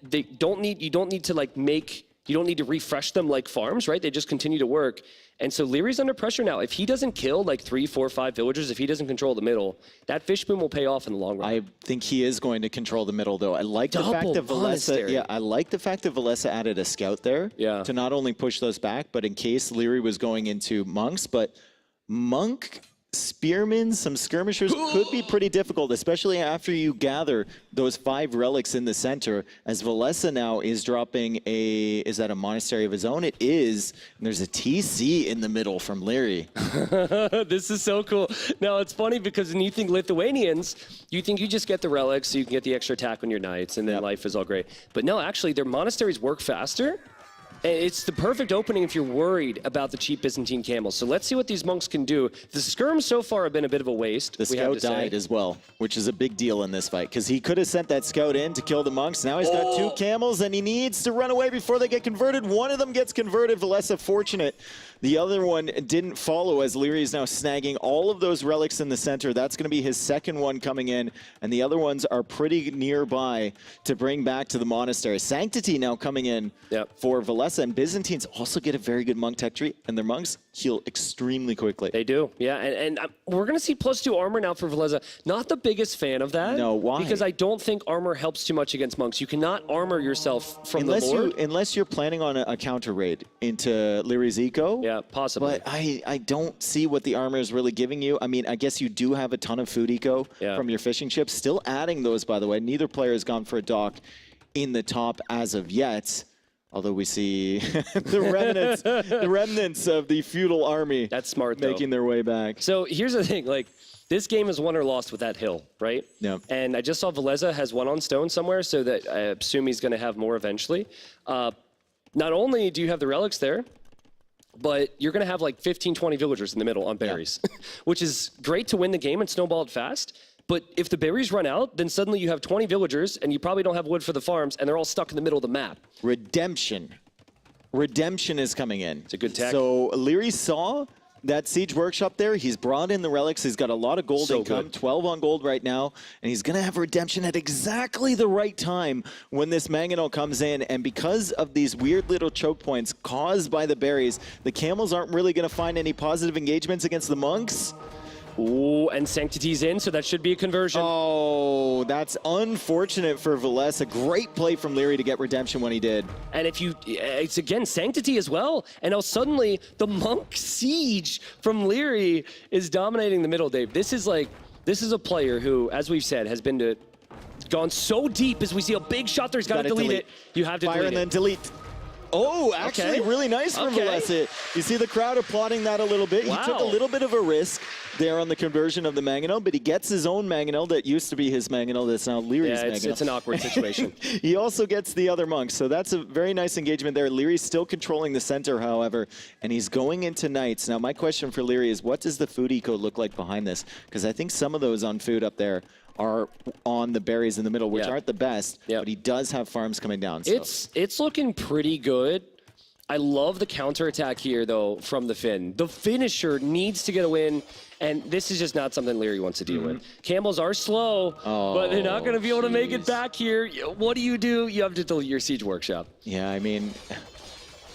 They don't need, you don't need to refresh them like farms, right? They just continue to work. And so Lierey's under pressure now. If he doesn't kill like 3, 4, 5 villagers, if he doesn't control the middle, that fish boom will pay off in the long run. I think he is going to control the middle, though. I like the fact that Villese, I like the fact that Villese added a scout there to not only push those back, but in case Liereyy was going into monks. But monk spearmen, some skirmishers could be pretty difficult, especially after you gather those 5 relics in the center, as Villese now is dropping is that a monastery of his own? It is, and there's a TC in the middle from Liereyy. This is so cool. Now, it's funny because when you think Lithuanians, you think you just get the relics so you can get the extra attack on your knights, and then life is all great. But no, actually, their monasteries work faster. It's the perfect opening if you're worried about the cheap Byzantine camels. So let's see what these monks can do. The skirms so far have been a bit of a waste. The scout died as well, which is a big deal in this fight, because he could have sent that scout in to kill the monks. Now he's got 2 camels, and he needs to run away before they get converted. One of them gets converted. Villese fortunate. The other one didn't follow, as Liereyy is now snagging all of those relics in the center. That's going to be his second one coming in, and the other ones are pretty nearby to bring back to the monastery. Sanctity now coming in for Villese, and Byzantines also get a very good monk tech tree, and their monks heal extremely quickly. They do, yeah, and we're going to see +2 armor now for Villese. Not the biggest fan of that. No, why? Because I don't think armor helps too much against monks. You cannot armor yourself from the Lord. Unless you're planning on a counter raid into Lierey's eco. Yeah, possibly. But I don't see what the armor is really giving you. I mean, I guess you do have a ton of food eco from your fishing ships. Still adding those, by the way. Neither player has gone for a dock in the top as of yet. Although we see the remnants of the feudal army. That's smart, making their way back. So here's the thing, like, this game is won or lost with that hill, right? Yeah. And I just saw Villese has one on stone somewhere, so that I assume he's going to have more eventually. Not only do you have the relics there, but you're going to have like 15, 20 villagers in the middle on berries, which is great to win the game and snowball it fast. But if the berries run out, then suddenly you have 20 villagers, and you probably don't have wood for the farms, and they're all stuck in the middle of the map. Redemption. Redemption is coming in. It's a good tech. So Liereyy saw that Siege Workshop there. He's brought in the relics. He's got a lot of gold income, 12 on gold right now, and he's going to have Redemption at exactly the right time when this Mangonel comes in. And because of these weird little choke points caused by the berries, the camels aren't really going to find any positive engagements against the monks. Ooh, and Sanctity's in, so that should be a conversion. Oh, that's unfortunate for Villese. A great play from Liereyy to get Redemption when he did. And if you, it's again Sanctity as well. And now suddenly the monk siege from Liereyy is dominating the middle, Dave. This is a player who, as we've said, has gone so deep as we see a big shot there. He's got to delete it. You have to fire and then delete. Oh, actually really nice from Villese. You see the crowd applauding that a little bit. He took a little bit of a risk there on the conversion of the Mangonel, but he gets his own Mangonel that used to be his Mangonel that's now Lierey's Mangonel. It's an awkward situation. He also gets the other monk, so that's a very nice engagement there. Lierey's still controlling the center, however, and he's going into Knights. Now, my question for Liereyy is, what does the food eco look like behind this? Because I think some of those on food up there are on the berries in the middle, which Yeah. aren't the best, but he does have farms coming down. So. It's looking pretty good. I love the counterattack here, though, from the Finn. The finisher needs to get a win, and this is just not something Liereyy wants to deal with. Camels are slow, but they're not going to be able to make it back here. What do? You have to delete your Siege Workshop. Yeah, I mean,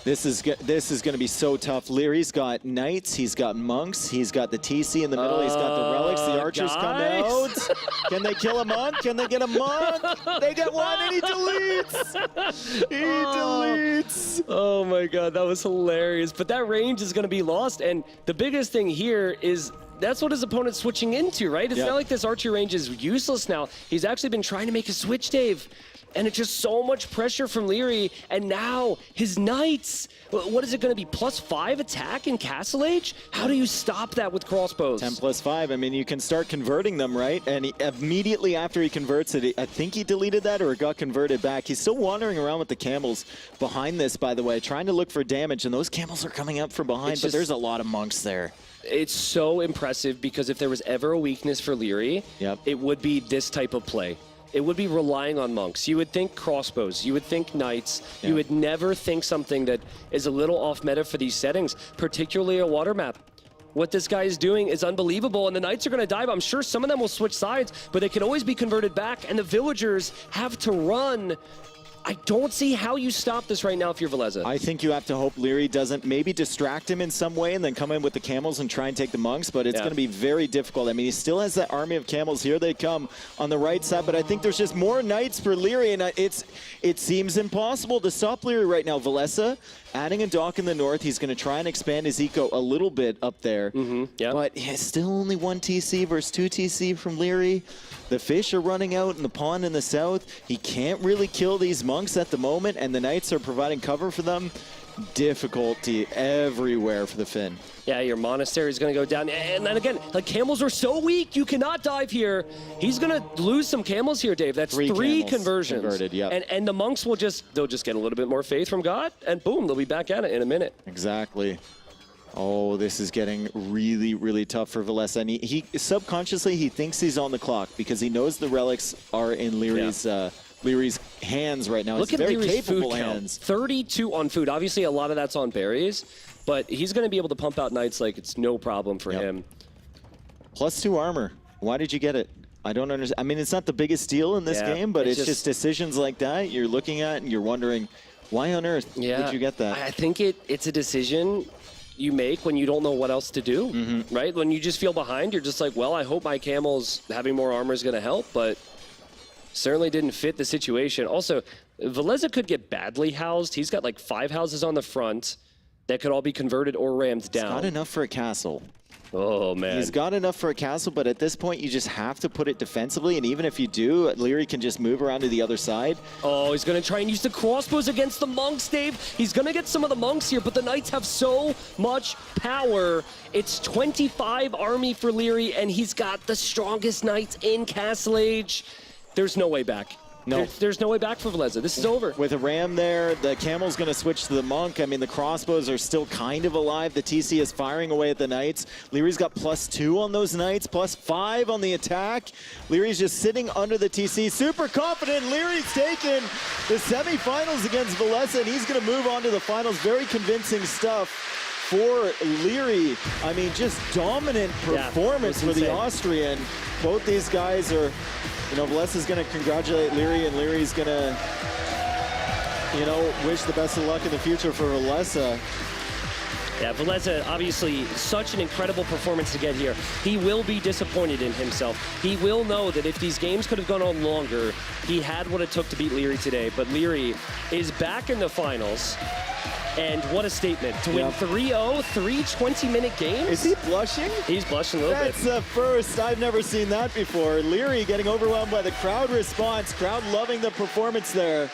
this is going to be so tough. Lierey's got Knights, he's got Monks, he's got the TC in the middle, he's got the Relics, the Archers come out. Can they kill a Monk? Can they get a Monk? They get one and he deletes! He deletes! Oh my god, that was hilarious. But that range is going to be lost, and the biggest thing here is that's what his opponent's switching into, right? It's not like this archery range is useless now. He's actually been trying to make a switch, Dave. And it's just so much pressure from Liereyy. And now his Knights. What is it going to be? +5 attack in Castle Age? How do you stop that with crossbows? 10+5. I mean, you can start converting them, right? And immediately after he converts it, I think he deleted that or it got converted back. He's still wandering around with the camels behind this, by the way, trying to look for damage. And those camels are coming up from behind, but there's a lot of Monks there. It's so impressive because if there was ever a weakness for Liereyy, it would be this type of play. It would be relying on Monks. You would think crossbows. You would think Knights. You would never think something that is a little off meta for these settings, particularly a water map. What this guy is doing is unbelievable, and the Knights are going to die, but I'm sure some of them will switch sides, but they can always be converted back, and the villagers have to run. I don't see how you stop this right now if you're Villese. I think you have to hope Liereyy doesn't maybe distract him in some way and then come in with the camels and try and take the Monks, but it's going to be very difficult. I mean, he still has that army of camels. Here they come on the right side, but I think there's just more Knights for Liereyy, and it seems impossible to stop Liereyy right now. Villese adding a dock in the north. He's going to try and expand his eco a little bit up there, but he's still only 1 TC versus 2 TC from Liereyy. The fish are running out in the pond in the south. He can't really kill these Monks at the moment, and the Knights are providing cover for them. Difficulty everywhere for the Finn. Yeah, your monastery is going to go down. And then again, like, camels are so weak, you cannot dive here. He's going to lose some camels here, Dave. That's three conversions. Converted, and the Monks will they'll just get a little bit more faith from God, and boom, they'll be back at it in a minute. Exactly. Oh, this is getting really, really tough for Villese. And he subconsciously, he thinks he's on the clock because he knows the relics are in Lierey's hands right now. Look at very capable hands. 32 on food. Obviously, a lot of that's on berries, but he's going to be able to pump out Knights like it's no problem for him. +2 armor. Why did you get it? I don't understand. I mean, it's not the biggest deal in this game, but it's just decisions like that you're looking at and you're wondering, why on earth did you get that? I think it's a decision you make when you don't know what else to do, right? When you just feel behind, you're just like, well, I hope my camels having more armor is going to help, but certainly didn't fit the situation. Also, Villese could get badly housed. He's got like 5 houses on the front that could all be converted or rammed down. He's got enough for a castle. Oh, man. He's got enough for a castle, but at this point, you just have to put it defensively, and even if you do, Liereyy can just move around to the other side. Oh, he's going to try and use the crossbows against the Monks, Dave. He's going to get some of the Monks here, but the Knights have so much power. It's 25 army for Liereyy, and he's got the strongest Knights in Castle Age. There's no way back. No. There's no way back for Villese. This is over. With a ram there, the camel's going to switch to the Monk. I mean, the crossbows are still kind of alive. The TC is firing away at the Knights. Lierey's got +2 on those Knights, +5 on the attack. Lierey's just sitting under the TC, super confident. Lierey's taken the semifinals against Villese, and he's going to move on to the finals. Very convincing stuff for Liereyy. I mean, just dominant performance for the Austrian. Both these guys are, you know, Villese is going to congratulate Liereyy, and Lierey's going to, you know, wish the best of luck in the future for Villese. Yeah, Villese, obviously, such an incredible performance to get here. He will be disappointed in himself. He will know that if these games could have gone on longer, he had what it took to beat Liereyy today. But Liereyy is back in the finals. And what a statement. To win 3-0, 3 20-minute games. Is he blushing? He's blushing a little bit. That's the first. I've never seen that before. Liereyy getting overwhelmed by the crowd response. Crowd loving the performance there.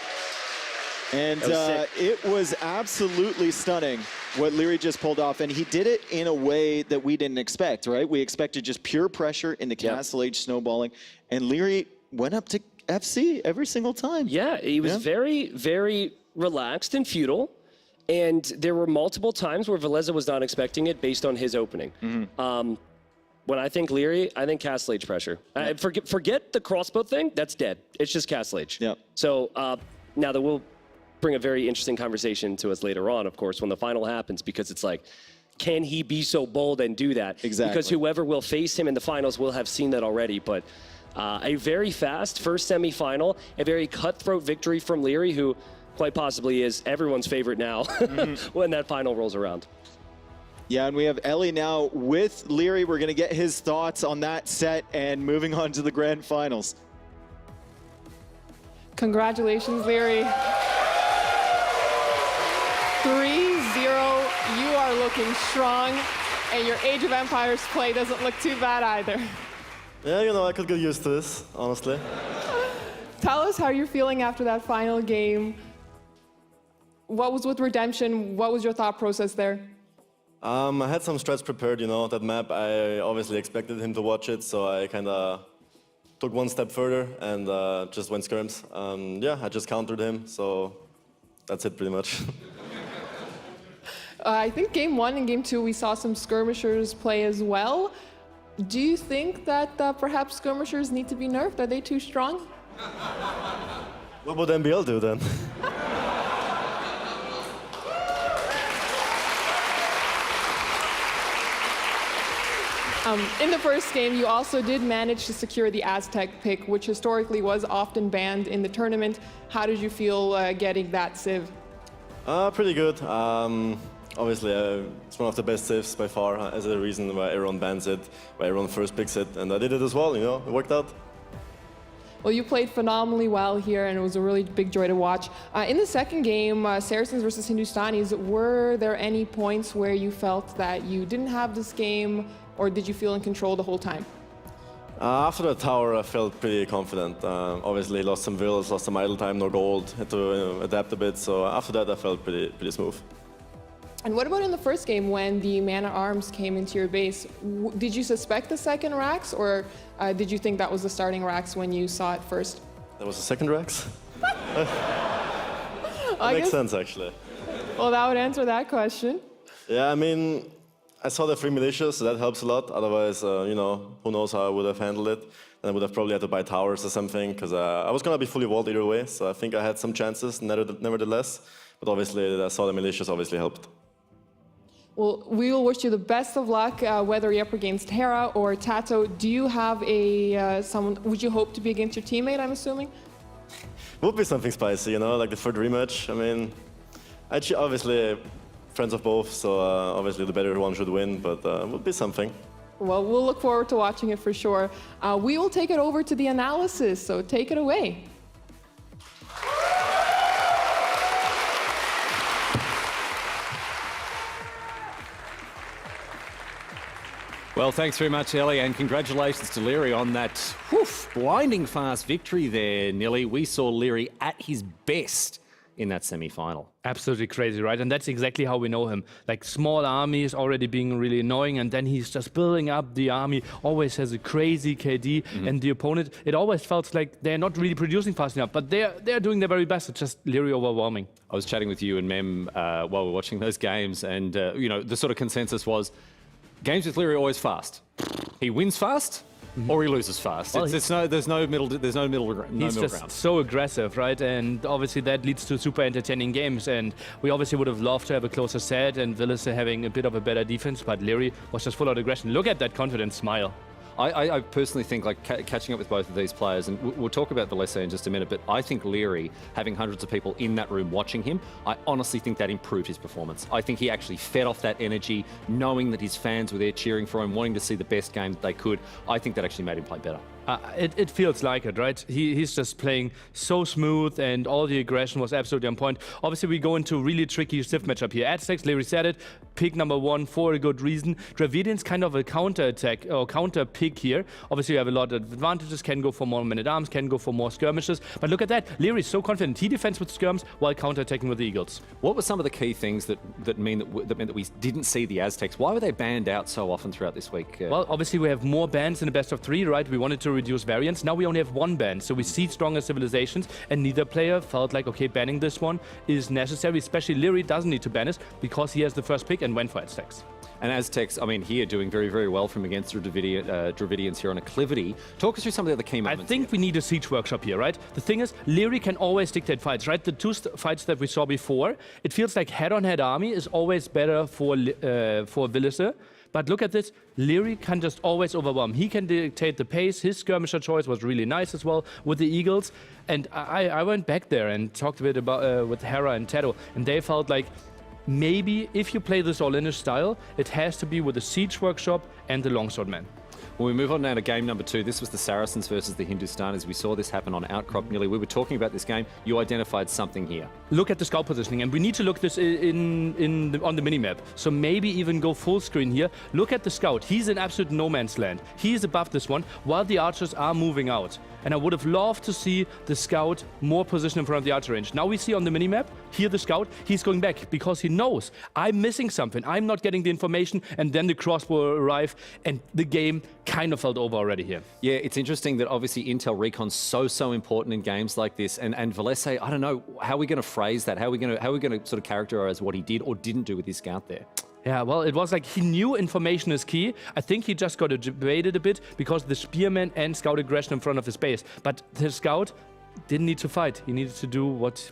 And it was absolutely stunning what Liereyy just pulled off. And he did it in a way that we didn't expect, right? We expected just pure pressure into Castle Age snowballing. And Liereyy went up to FC every single time. Yeah, he was very, very relaxed and feudal. And there were multiple times where Villese was not expecting it based on his opening. when I think Liereyy, I think Castle Age pressure. Forget the crossbow thing, that's dead. It's just Castle Age. Yeah. So now that we'll bring a very interesting conversation to us later on, of course, when the final happens, because it's like, can he be so bold and do that? Exactly. Because whoever will face him in the finals will have seen that already. But a very fast first semifinal, a very cutthroat victory from Liereyy, who quite possibly is everyone's favorite now when that final rolls around. Yeah, and we have Ellie now with Liereyy. We're going to get his thoughts on that set and moving on to the grand finals. Congratulations, Liereyy. 3-0, you are looking strong, and your Age of Empires play doesn't look too bad either. Yeah, you know, I could get used to this, honestly. Tell us how you're feeling after that final game. What was with Redemption? What was your thought process there? I had some strats prepared, you know, that map. I obviously expected him to watch it, so I kind of took one step further and just went skirms. Yeah, I just countered him, so that's it pretty much. I think game 1 and game 2 we saw some skirmishers play as well. Do you think that perhaps skirmishers need to be nerfed? Are they too strong? What would MBL do then? In the first game, you also did manage to secure the Aztec pick, which historically was often banned in the tournament. How did you feel getting that civ? Pretty good. Obviously, it's one of the best civs by far, as a reason why everyone bans it, why everyone first picks it, and I did it as well, you know, it worked out. Well, you played phenomenally well here, and it was a really big joy to watch. In the second game, Saracens versus Hindustanis, were there any points where you felt that you didn't have this game, or did you feel in control the whole time? After the tower, I felt pretty confident. Obviously, lost some vills, lost some idle time, no gold, had to adapt a bit, so after that I felt pretty smooth. And what about in the first game when the man-at-arms came into your base? Did you suspect the second Rax, or did you think that was the starting Rax when you saw it first? That was the second Rax? That makes sense, actually. Well, that would answer that question. Yeah, I mean, I saw the 3 militias, so that helps a lot. Otherwise, you know, who knows how I would have handled it. And I would have probably had to buy towers or something, because I was going to be fully walled either way, so I think I had some chances, nevertheless. But obviously, I saw the militias obviously helped. Well, we will wish you the best of luck, whether you're up against Hera or TaToH. Do you have someone, would you hope to be against your teammate, I'm assuming? Would be something spicy, you know, like the third rematch. I mean, obviously, friends of both, so obviously the better one should win, but would be something. Well, we'll look forward to watching it for sure. We will take it over to the analysis, so take it away. Well, thanks very much, Ellie, and congratulations to Liereyy on that blinding fast victory there, Nili. We saw Liereyy at his best in that semi-final. Absolutely crazy, right? And that's exactly how we know him. Like, small armies already being really annoying, and then he's just building up the army, always has a crazy KD, and the opponent, it always felt like they're not really producing fast enough, but they're doing their very best. It's just Liereyy overwhelming. I was chatting with you and Memb while we were watching those games, and you know, the sort of consensus was, games with Liereyy are always fast. He wins fast, or he loses fast. Well, there's no middle ground. He's just so aggressive, right? And obviously that leads to super entertaining games. And we obviously would have loved to have a closer set and Villese having a bit of a better defense, but Liereyy was just full of aggression. Look at that confident smile. I personally think, like, catching up with both of these players, and we'll talk about Villese in just a minute, but I think Liereyy, having hundreds of people in that room watching him, I honestly think that improved his performance. I think he actually fed off that energy, knowing that his fans were there cheering for him, wanting to see the best game that they could. I think that actually made him play better. It feels like it, right? He's just playing so smooth, and all the aggression was absolutely on point. Obviously, we go into a really tricky Civ matchup here. Aztecs, Liereyy said it, pick number 1 for a good reason. Dravidian's kind of a counter-attack, or counter-pick here. Obviously, you have a lot of advantages, can go for more men-at-arms, can go for more skirmishes. But look at that, Lierey's so confident. He defends with skirms while counter-attacking with the Eagles. What were some of the key things that meant that we didn't see the Aztecs? Why were they banned out so often throughout this week? Well, obviously, we have more bans in the best of 3, right? We wanted to reduce variance. Now we only have 1 ban, so we see stronger civilizations, and neither player felt like, okay, banning this one is necessary, especially Liereyy doesn't need to ban it because he has the first pick and went for Aztecs. And Aztecs, I mean, here doing very, very well from against Dravidians here on Acclivity. Talk us through some of the other key moments. I think we need a siege workshop here, right? The thing is, Liereyy can always dictate fights, right? The two fights that we saw before, it feels like head-on-head army is always better for Villese. But look at this, Liereyy can just always overwhelm. He can dictate the pace. His skirmisher choice was really nice as well with the Eagles. And I went back there and talked a bit about with Hera and TaToH, and they felt like maybe if you play this all-inish style, it has to be with the siege workshop and the longsword man. Well, we move on now to game number 2. This was the Saracens versus the Hindustanis. We saw this happen on Outcrop. Nili, we were talking about this game. You identified something here. Look at the scout positioning, and we need to look this on the minimap. So maybe even go full screen here. Look at the scout. He's in absolute no man's land. He is above this one, while the archers are moving out. And I would have loved to see the scout more positioned in front of the archer range. Now we see on the minimap, here the scout, he's going back because he knows I'm missing something. I'm not getting the information, and then the crossbow arrive, and the game kind of felt over already here. Yeah, it's interesting that obviously Intel Recon's so important in games like this, and Villese, I don't know, how are we going to phrase that? How are we going to sort of characterize what he did or didn't do with his scout there? Yeah, well, it was like he knew information is key. I think he just got debated a bit because the spearman and scout aggression in front of his base. But his scout didn't need to fight. He needed to do what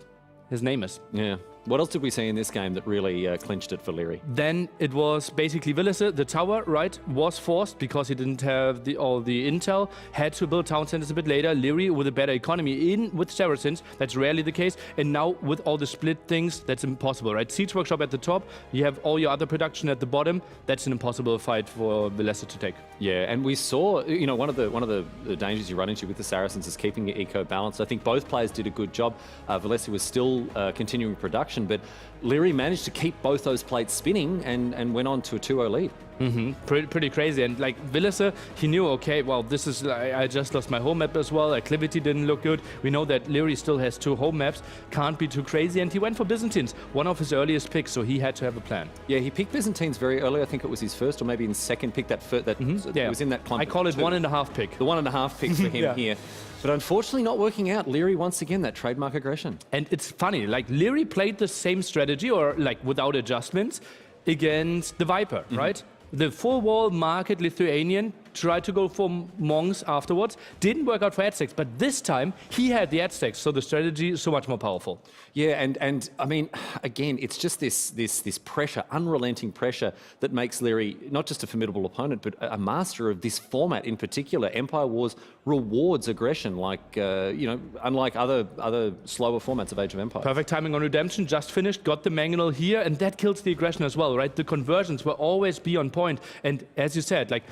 his name is. Yeah. What else did we see in this game that really clinched it for Liereyy? Then it was basically Villese. The tower, right, was forced because he didn't have all the intel. Had to build town centers a bit later. Liereyy with a better economy with Saracens. That's rarely the case. And now with all the split things, that's impossible, right? Siege Workshop at the top. You have all your other production at the bottom. That's an impossible fight for Villese to take. Yeah, and we saw, you know, one of the dangers you run into with the Saracens is keeping your eco balanced. I think both players did a good job. Villese was still continuing production, but Liereyy managed to keep both those plates spinning and went on to a 2-0 lead. Pretty crazy. And like Villese, he knew, okay, well, this is, I just lost my home map as well. Acclivity didn't look good. We know that Liereyy still has 2 home maps. Can't be too crazy. And he went for Byzantines, one of his earliest picks, so he had to have a plan. Yeah, he picked Byzantines very early. I think it was his first or maybe his second pick. That yeah. was in that clump. I call it 1.5 pick. The 1.5 pick for him yeah. here. But unfortunately not working out. Liereyy, once again, that trademark aggression. And it's funny, like Liereyy played the same strategy, or like without adjustments, against the Viper, right? The full wall market Lithuanian tried to go for monks afterwards. Didn't work out for Aztecs, but this time he had the Aztecs, so the strategy is so much more powerful. Yeah, and I mean, again, it's just this pressure, unrelenting pressure that makes Liereyy not just a formidable opponent, but a master of this format in particular. Empire Wars rewards aggression, like you know, unlike other slower formats of Age of Empires. Perfect timing on Redemption, just finished, got the Mangonel here, and that kills the aggression as well, right? The conversions will always be on point, and as you said, like,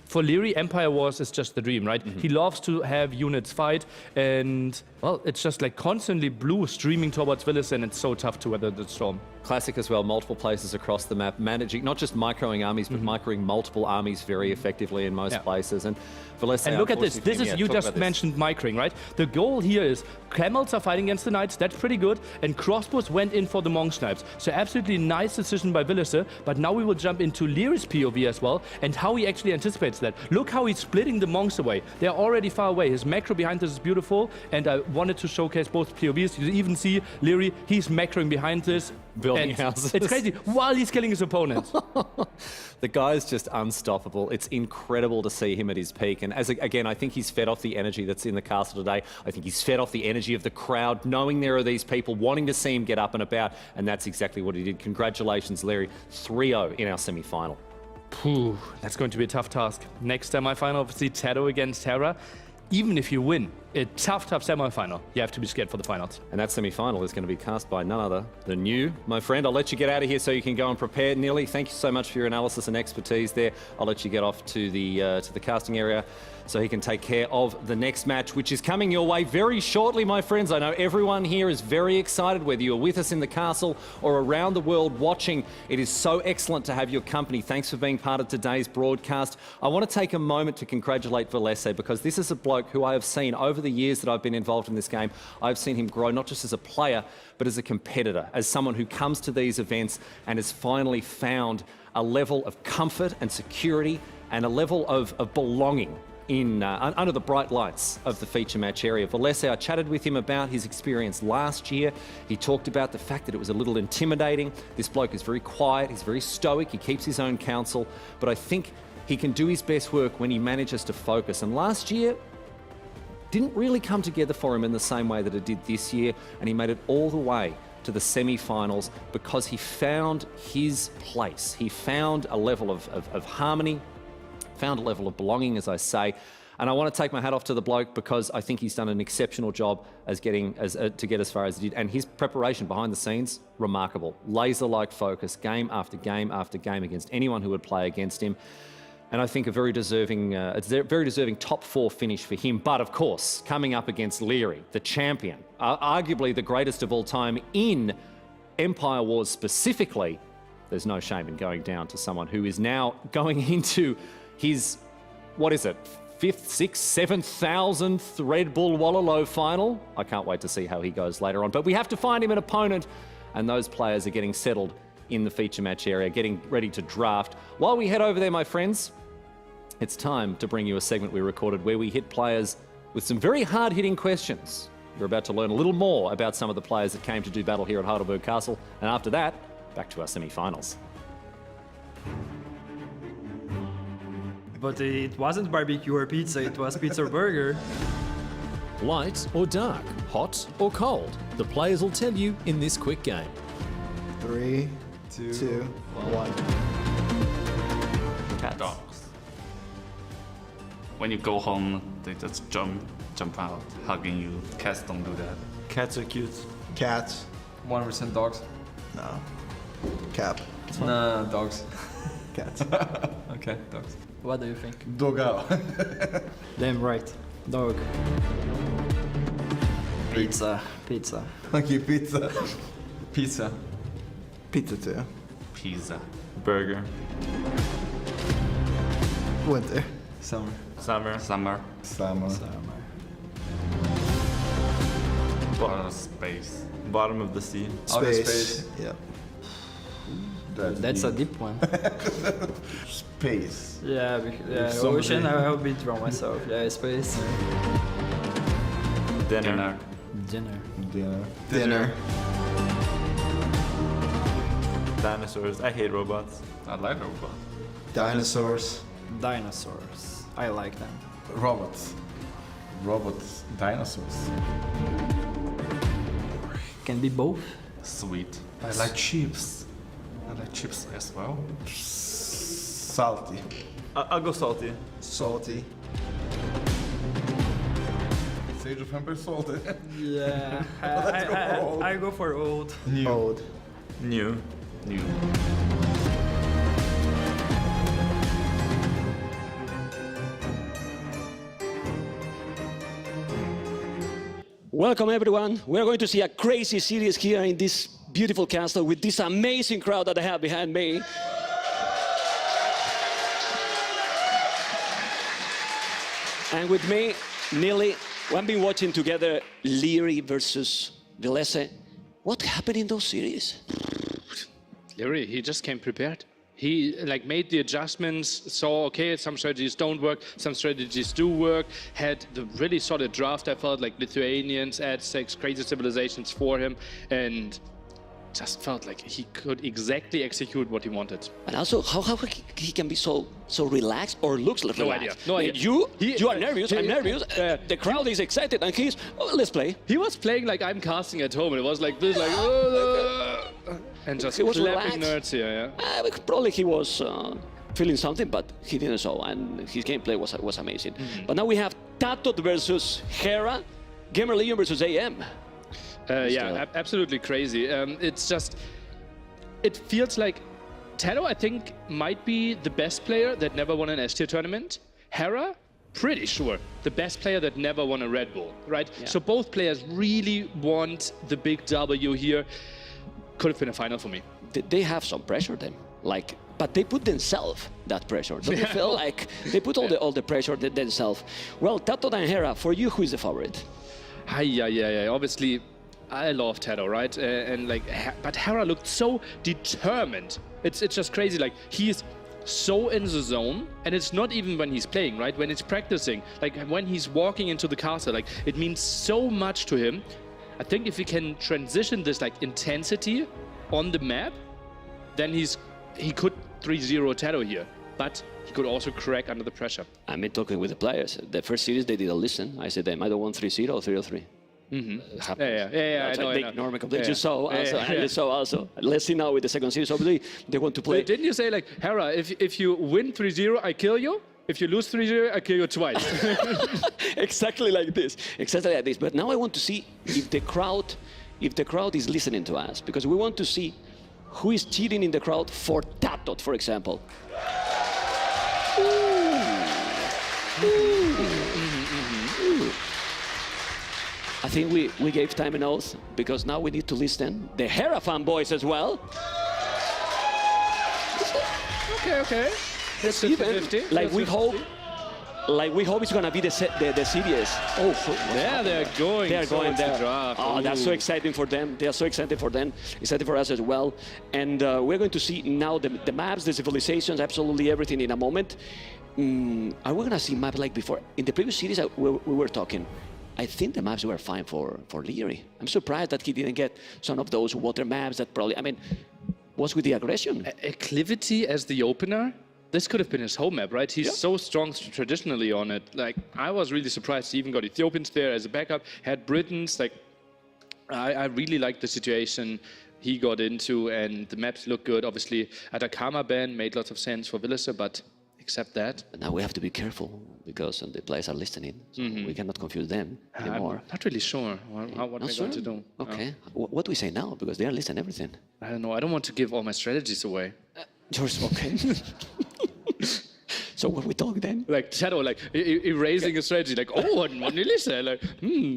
for Liereyy, Empire Wars is just the dream, right? He loves to have units fight, and, well, it's just like constantly blue streaming towards Villese, and it's so tough to weather the storm. Classic as well, multiple places across the map, managing, not just microing armies, but microing multiple armies very effectively in most places. And Villese, and look at this. This is, you just mentioned microing, right? The goal here is camels are fighting against the knights. That's pretty good. And crossbows went in for the monk snipes. So absolutely nice decision by Villese. But now we will jump into Lierey's POV as well and how he actually anticipates that. Look how he's splitting the monks away. They're already far away. His macro behind this is beautiful. And I wanted to showcase both POVs. You even see Liereyy, he's macroing behind this. Building houses. It's crazy while he's killing his opponents. The guy's just unstoppable. It's incredible to see him at his peak. And again, I think he's fed off the energy that's in the castle today. I think he's fed off the energy of the crowd, knowing there are these people wanting to see him get up and about. And that's exactly what he did. Congratulations, Liereyy. 3-0 in our semi-final. That's going to be a tough task. Next semi-final, obviously, TaToH against Hera. Even if you win a tough semi-final, you have to be scared for the finals. And that semi-final is going to be cast by none other than you, my friend. I'll let you get out of here so you can go and prepare. Nili, thank you so much for your analysis and expertise there. I'll let you get off to the casting area so he can take care of the next match, which is coming your way very shortly, my friends. I know everyone here is very excited, whether you're with us in the castle or around the world watching. It is so excellent to have your company. Thanks for being part of today's broadcast. I want to take a moment to congratulate Villese, because this is a bloke who I have seen over the years that I've been involved in this game. I've seen him grow not just as a player, but as a competitor, as someone who comes to these events and has finally found a level of comfort and security and a level of belonging in under the bright lights of the feature match area. Villese, I chatted with him about his experience last year. He talked about the fact that it was a little intimidating. This bloke is very quiet, he's very stoic, he keeps his own counsel, but I think he can do his best work when he manages to focus. And last year, didn't really come together for him in the same way that it did this year, and he made it all the way to the semi-finals because he found his place. He found a level of harmony, found a level of belonging, as I say. And I want to take my hat off to the bloke because I think he's done an exceptional job as to get as far as he did. And his preparation behind the scenes, remarkable. Laser-like focus, game after game after game against anyone who would play against him. And I think a very deserving top 4 finish for him. But of course, coming up against Liereyy, the champion, arguably the greatest of all time in Empire Wars specifically, there's no shame in going down to someone who is now going into his, what is it, 5th, 6th, 7,000th Red Bull Wololo final. I can't wait to see how he goes later on. But we have to find him an opponent, and those players are getting settled in the feature match area, getting ready to draft. While we head over there, my friends, it's time to bring you a segment we recorded where we hit players with some very hard-hitting questions. You're about to learn a little more about some of the players that came to do battle here at Heidelberg Castle. And after that, back to our semi-finals. But it wasn't barbecue or pizza, it was pizza or burger. Light or dark, hot or cold? The players will tell you in this quick game. 3, 2, 1. Dogs. When you go home, they just jump out, hugging you. Cats don't do that. Cats are cute. Cats. 100% dogs. No. Cap. Nah, dogs. Cats. Okay, dogs. What do you think? Dog out. Damn right. Dog. Pizza. Pizza. Okay, pizza. Pizza. Pizza too. Pizza. Burger. Winter. Summer. Summer. Summer. Summer. Space. Bottom of the sea. Outer space. Yep. That's a deep one. Space. Yeah, ocean, I would be drawn myself. Yeah, space. Dinner. Dinner. Dinner. Dinner. Dinosaurs. I hate robots. I like robots. Dinosaurs. Dinosaurs. I like them. Robots. Robots. Dinosaurs. Can be both. Sweet. I like chips. I like chips as well. Salty. I'll go salty. Salty. Sage of Emperor salty. Yeah. I go for old. New. Old. New. New. Welcome everyone. We're going to see a crazy series here in this beautiful castle with this amazing crowd that I have behind me. And with me, Nili, we've been watching together Liereyy versus Villese. What happened in those series? Liereyy, he just came prepared. He made the adjustments, saw, okay, some strategies don't work, some strategies do work, had the really solid draft, I felt, like Lithuanians, Aztecs, crazy civilizations for him, and just felt like he could exactly execute what he wanted. And also, how he can be so relaxed or looks like No relaxed. idea. No idea. You are nervous, I'm nervous, the crowd is excited, and he's, oh, let's play. He was playing like I'm casting at home, and it was like this, like, and just He was clapping relaxed. nerds here, yeah. Probably he was feeling something, but he didn't show, and his gameplay was amazing. But now we have TaToH versus Hera, Gamer Legion versus AM. Yeah, absolutely crazy. It's just, it feels like TaToH, I think, might be the best player that never won an S-tier tournament. Hera, pretty sure, the best player that never won a Red Bull, right? Yeah. So both players really want the big W here. Could have been a final for me. They have some pressure then, but they put themselves that pressure. Don't you feel like they put all the pressure themselves? Well, TaToH and Hera, for you, who is the favorite? Yeah. Obviously, I love TaToH, right? But Hera looked so determined. It's just crazy. Like, he is so in the zone, and it's not even when he's playing, right? When he's practicing, like when he's walking into the castle, like it means so much to him. I think if he can transition this like intensity on the map, then he could 3-0 TaToH here, but he could also crack under the pressure. I've been talking with the players. The first series they did a listen. I said them, I don't want 3-0 or 3-0. Yeah, I know. Ignore me completely. You saw also. Let's see now with the second series. Obviously, they want to play. Wait, didn't you say like, Hera, if you win 3-0, I kill you? If you lose 3-0, I kill you twice. Exactly like this. Exactly like this. But now I want to see if the crowd is listening to us, because we want to see who is cheating in the crowd for TaToH, for example. I think we gave time and oath, because now we need to listen the Hera fanboys as well. Okay. That's even. Like we hope it's gonna be the series. Oh, yeah, they're going. They're going there. Draft. Oh, that's so exciting for them. They are so excited for them. Excited for us as well. And we're going to see now the maps, the civilizations, absolutely everything in a moment. Are we gonna see maps like before? In the previous series, we were talking. I think the maps were fine for Liereyy. I'm surprised that he didn't get some of those water maps that probably, I mean, what's with the aggression? Acclivity as the opener? This could have been his home map, right? He's so strong traditionally on it. Like, I was really surprised he even got Ethiopians there as a backup, had Britons. Like, I really liked the situation he got into, and the maps look good. Obviously, Atacama ban made lots of sense for Villese, but except that. But now we have to be careful, because the players are listening, so we cannot confuse them anymore. I'm not really sure what they're going to do. Okay. What do we say now? Because they are listening everything. I don't know. I don't want to give all my strategies away. Yours, okay. So what we talk then? Like TaToH, like erasing a strategy, like, oh, what Nili said, like,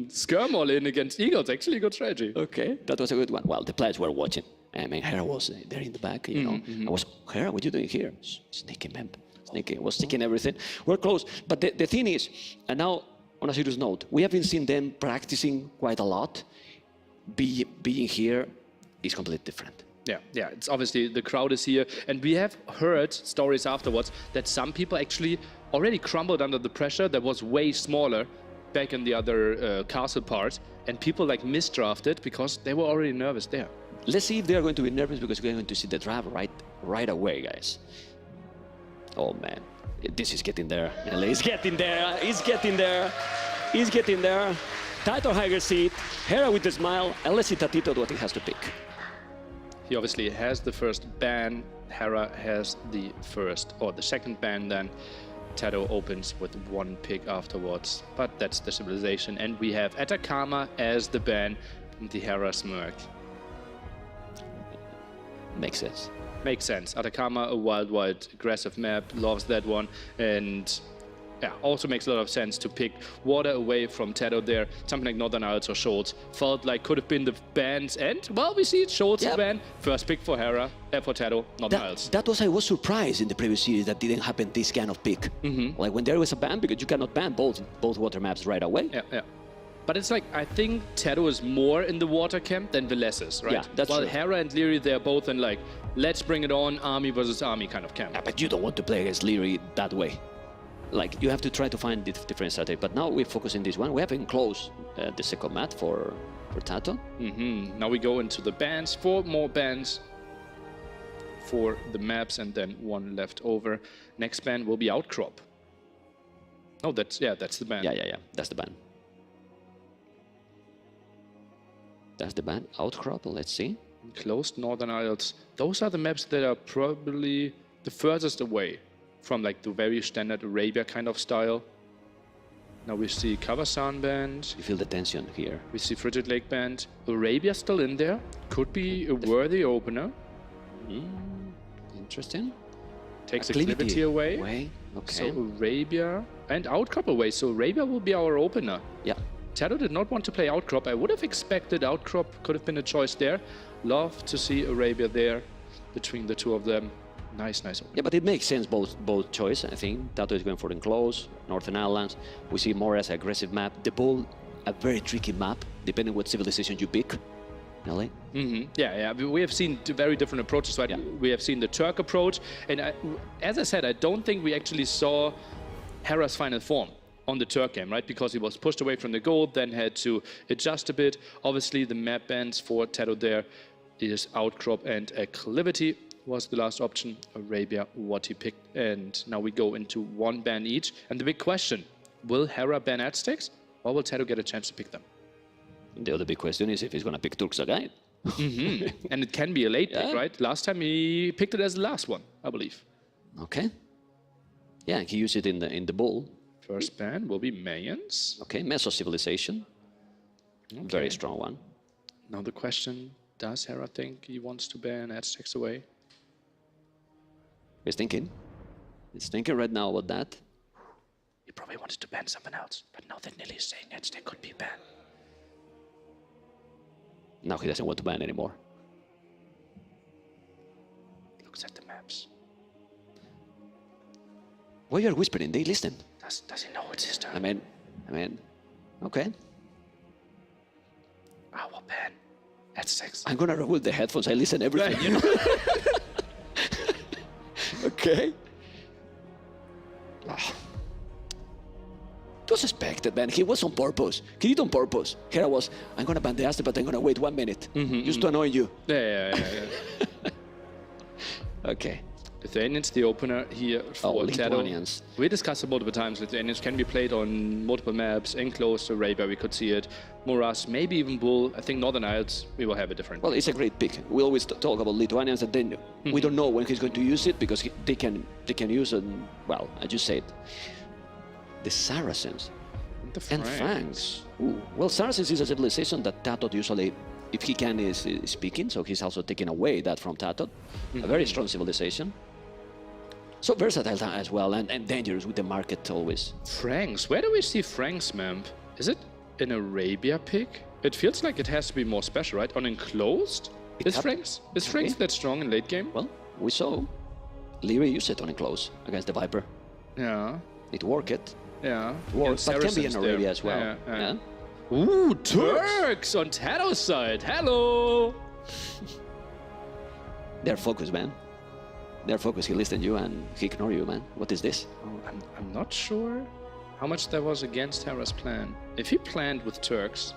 skirm all in against Eagles, actually a good strategy. Okay, that was a good one. Well, the players were watching. I mean, Hera was there in the back, you know. I was, Hera, what are you doing here? Sneaky Memb. Sneaky, was sticking everything. We're close. But the thing is, and now on a serious note, we haven't seen them practicing quite a lot. Being here is completely different. Yeah, it's obviously the crowd is here, and we have heard stories afterwards that some people actually already crumbled under the pressure that was way smaller back in the other castle part, and people like misdrafted because they were already nervous there. Let's see if they are going to be nervous, because we're going to see the draft right away, guys. Oh man, this is getting there. He's getting there. He's getting there. He's getting there. TaToH higher seat. Hera with a smile, and let's see TaToH what he has to pick. He obviously has the first ban. Hera has the first, or the second ban then. TaToH opens with one pick afterwards, but that's the civilization. And we have Atacama as the ban, and the Hera smirk. Makes sense. Makes sense. Atacama, a wild, aggressive map, loves that one, and yeah, also makes a lot of sense to pick water away from TaToH there. Something like Northern Isles or Schultz felt like could have been the ban's end. Well, we see it, Schultz ban. First pick for Hera, for TaToH, Northern Isles. I was surprised in the previous series that didn't happen this kind of pick. Like when there was a ban, because you cannot ban both water maps right away. Yeah. But it's like, I think TaToH is more in the water camp than Villese, right? Yeah, that's While true. Hera and Liereyy, they're both in like, let's bring it on, army versus army kind of camp. Yeah, but you don't want to play against Liereyy that way. Like, you have to try to find different strategy. But now we focus in this one. We have enclosed the second mat for TaToH. Now we go into the bans, 4 more bans for the maps, and then 1 left over. Next ban will be Outcrop. Oh, that's the ban. Yeah, that's the ban. That's the ban. Outcrop, let's see. Closed Northern Isles. Those are the maps that are probably the furthest away from like the very standard Arabia kind of style. Now we see Kawasan band. You feel the tension here. We see Frigid Lake band. Arabia still in there. Could be a worthy opener. Interesting. Takes Acclivity away. Okay. So Arabia and Outcrop away. So Arabia will be our opener. Yeah. TaToH did not want to play Outcrop. I would have expected Outcrop could have been a choice there. Love to see Arabia there between the two of them. Nice opener. Yeah, but it makes sense, both choice. I think TaToH is going for enclose, Northern Islands. We see more as an aggressive map. The Bull, a very tricky map, depending what civilization you pick. Nili? Yeah. We have seen very different approaches, right? We have seen the Turk approach, and as I said, I don't think we actually saw Hera's final form on the Turk game, right? Because he was pushed away from the goal, then had to adjust a bit. Obviously, the map bans for TaToH there is Outcrop and Acclivity was the last option. Arabia, what he picked, and now we go into one ban each. And the big question, will Hera ban Aztecs, or will TaToH get a chance to pick them? The other big question is if he's going to pick Turks again. And it can be a late pick, right? Last time he picked it as the last one, I believe. Okay. Yeah, he used it in the bull. First ban will be Mayans. Okay, Meso Civilization. Okay. Very strong one. Now the question, does Hera think he wants to ban Aztecs away? He's thinking. He's thinking right now about that. He probably wanted to ban something else, but now that Nili is saying Aztec could be banned. Now he doesn't want to ban anymore. Looks at the maps. Why you're whispering? They listen. Does he know it's his turn? I mean, okay. I will ban Aztecs. I'm gonna remove the headphones. I listen everything, you know. Okay. Oh. It was expected, man. He was on purpose. He did on purpose. Hera was, I'm gonna ban the Aztec, but I'm gonna wait 1 minute. Just to annoy you. Yeah. Okay. Lithuanians, the opener here for Lithuanians. TaToH. We discussed it multiple times. Lithuanians can be played on multiple maps, enclosed Arabia, we could see it. Moras, maybe even Bull. I think Northern Isles, we will have a different. Well, it's a great pick. We always talk about Lithuanians, and then we don't know when he's going to use it because they can use it. Well, I just said the Saracens and Franks. Ooh. Well, Saracens is a civilization that TaToH usually, if he can, is speaking. So he's also taking away that from TaToH. A very strong civilization. So versatile as well, and dangerous with the market always. Franks, where do we see Franks, Memb? Is it an Arabia pick? It feels like it has to be more special, right? On enclosed? Is Franks that strong in late game? Well, we saw Liereyy use it on enclosed against the Viper. Yeah. It worked. Yeah. It worked, but can be in Arabia as well. Yeah. Ooh, Turks on TaToH's side. Hello! They're focused, man. They're focused. He listened to you and he ignored you, man. What is this? Oh, I'm not sure how much that was against Hera's plan. If he planned with Turks.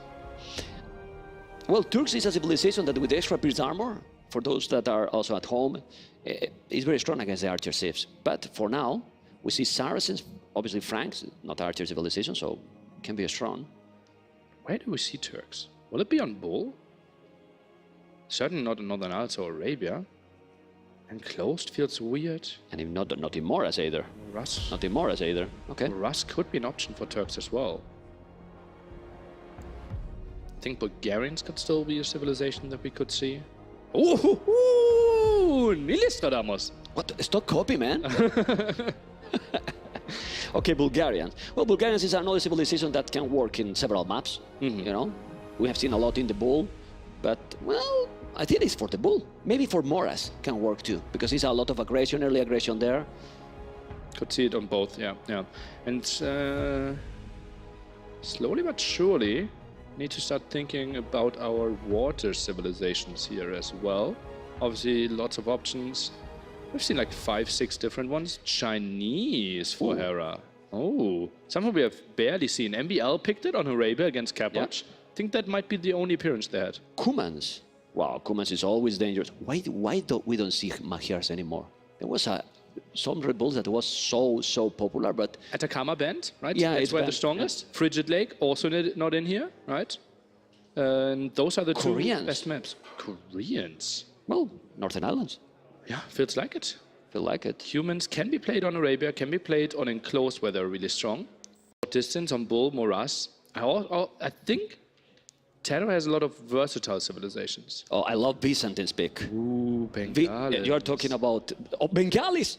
Well, Turks is a civilization that with extra pierce armor, for those that are also at home, is very strong against the archer civs. But for now, we see Saracens, obviously Franks, not archer civilization, so can be strong. Where do we see Turks? Will it be on Bull? Certainly not in Northern Isles or Arabia. Enclosed feels weird. And if not in Moras either. Rus. Not in Moras either. Okay. Rus could be an option for Turks as well. I think Bulgarians could still be a civilization that we could see. Ooh, Nili. What? Stop copy, man. Okay, Bulgarians. Well, Bulgarians is another civilization that can work in several maps. You know, we have seen a lot in the Bull, but well, I think it's for the Bull. Maybe for Moras can work too, because it's a lot of aggression, early aggression there. Could see it on both, yeah. And slowly but surely, need to start thinking about our water civilizations here as well. Obviously, lots of options. We've seen like 5-6 different ones. Chinese for Hera. Oh, somehow we have barely seen. MBL picked it on Arabia against TaToH. I think that might be the only appearance they had. Cumans. Wow, Cumans is always dangerous. Why don't we see Magyars anymore? There was some Red Bulls that was so popular, but Atacama banned, right? Yeah, it's where the strongest. Yeah. Frigid Lake also not in here, right? And those are the two best maps. Koreans. Well, Northern Islands. Yeah, feels like it. Feel like it. Humans can be played on Arabia, can be played on enclosed where they're really strong. Distance on Bull, Moras. I think TaToH has a lot of versatile civilizations. Oh, I love Byzantines pick. Ooh, Bengalis. You're talking about Bengalis.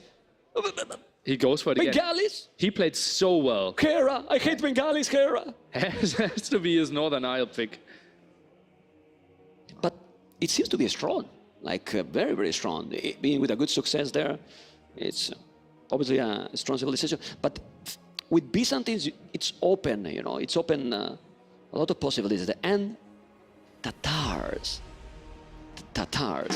He goes for it again. Bengalis. He played so well. Hera. I hate Bengalis, Hera. Has to be his Northern Isle pick. But it seems to be strong. Like very, very strong. Being with a good success there, it's obviously a strong civilization. But with Byzantines, it's open, you know, it's open a lot of possibilities. And Tatars. TaToH.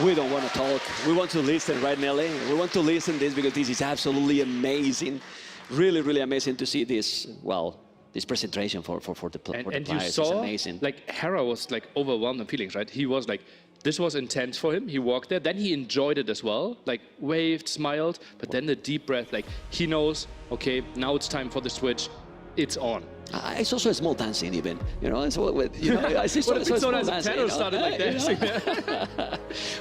We don't want to talk. We want to listen, right, Nelly? We want to listen this because this is absolutely amazing. Really, really amazing to see this, well, this presentation for the players. And you saw, like, Hera was, like, overwhelmed in feelings, right? He was, like, this was intense for him. He walked there. Then he enjoyed it as well, like, waved, smiled. But then the deep breath, like, he knows, okay, now it's time for the switch. It's on. It's also a small dancing even, you know. I see well, so nice dancing. TaToH started like dancing.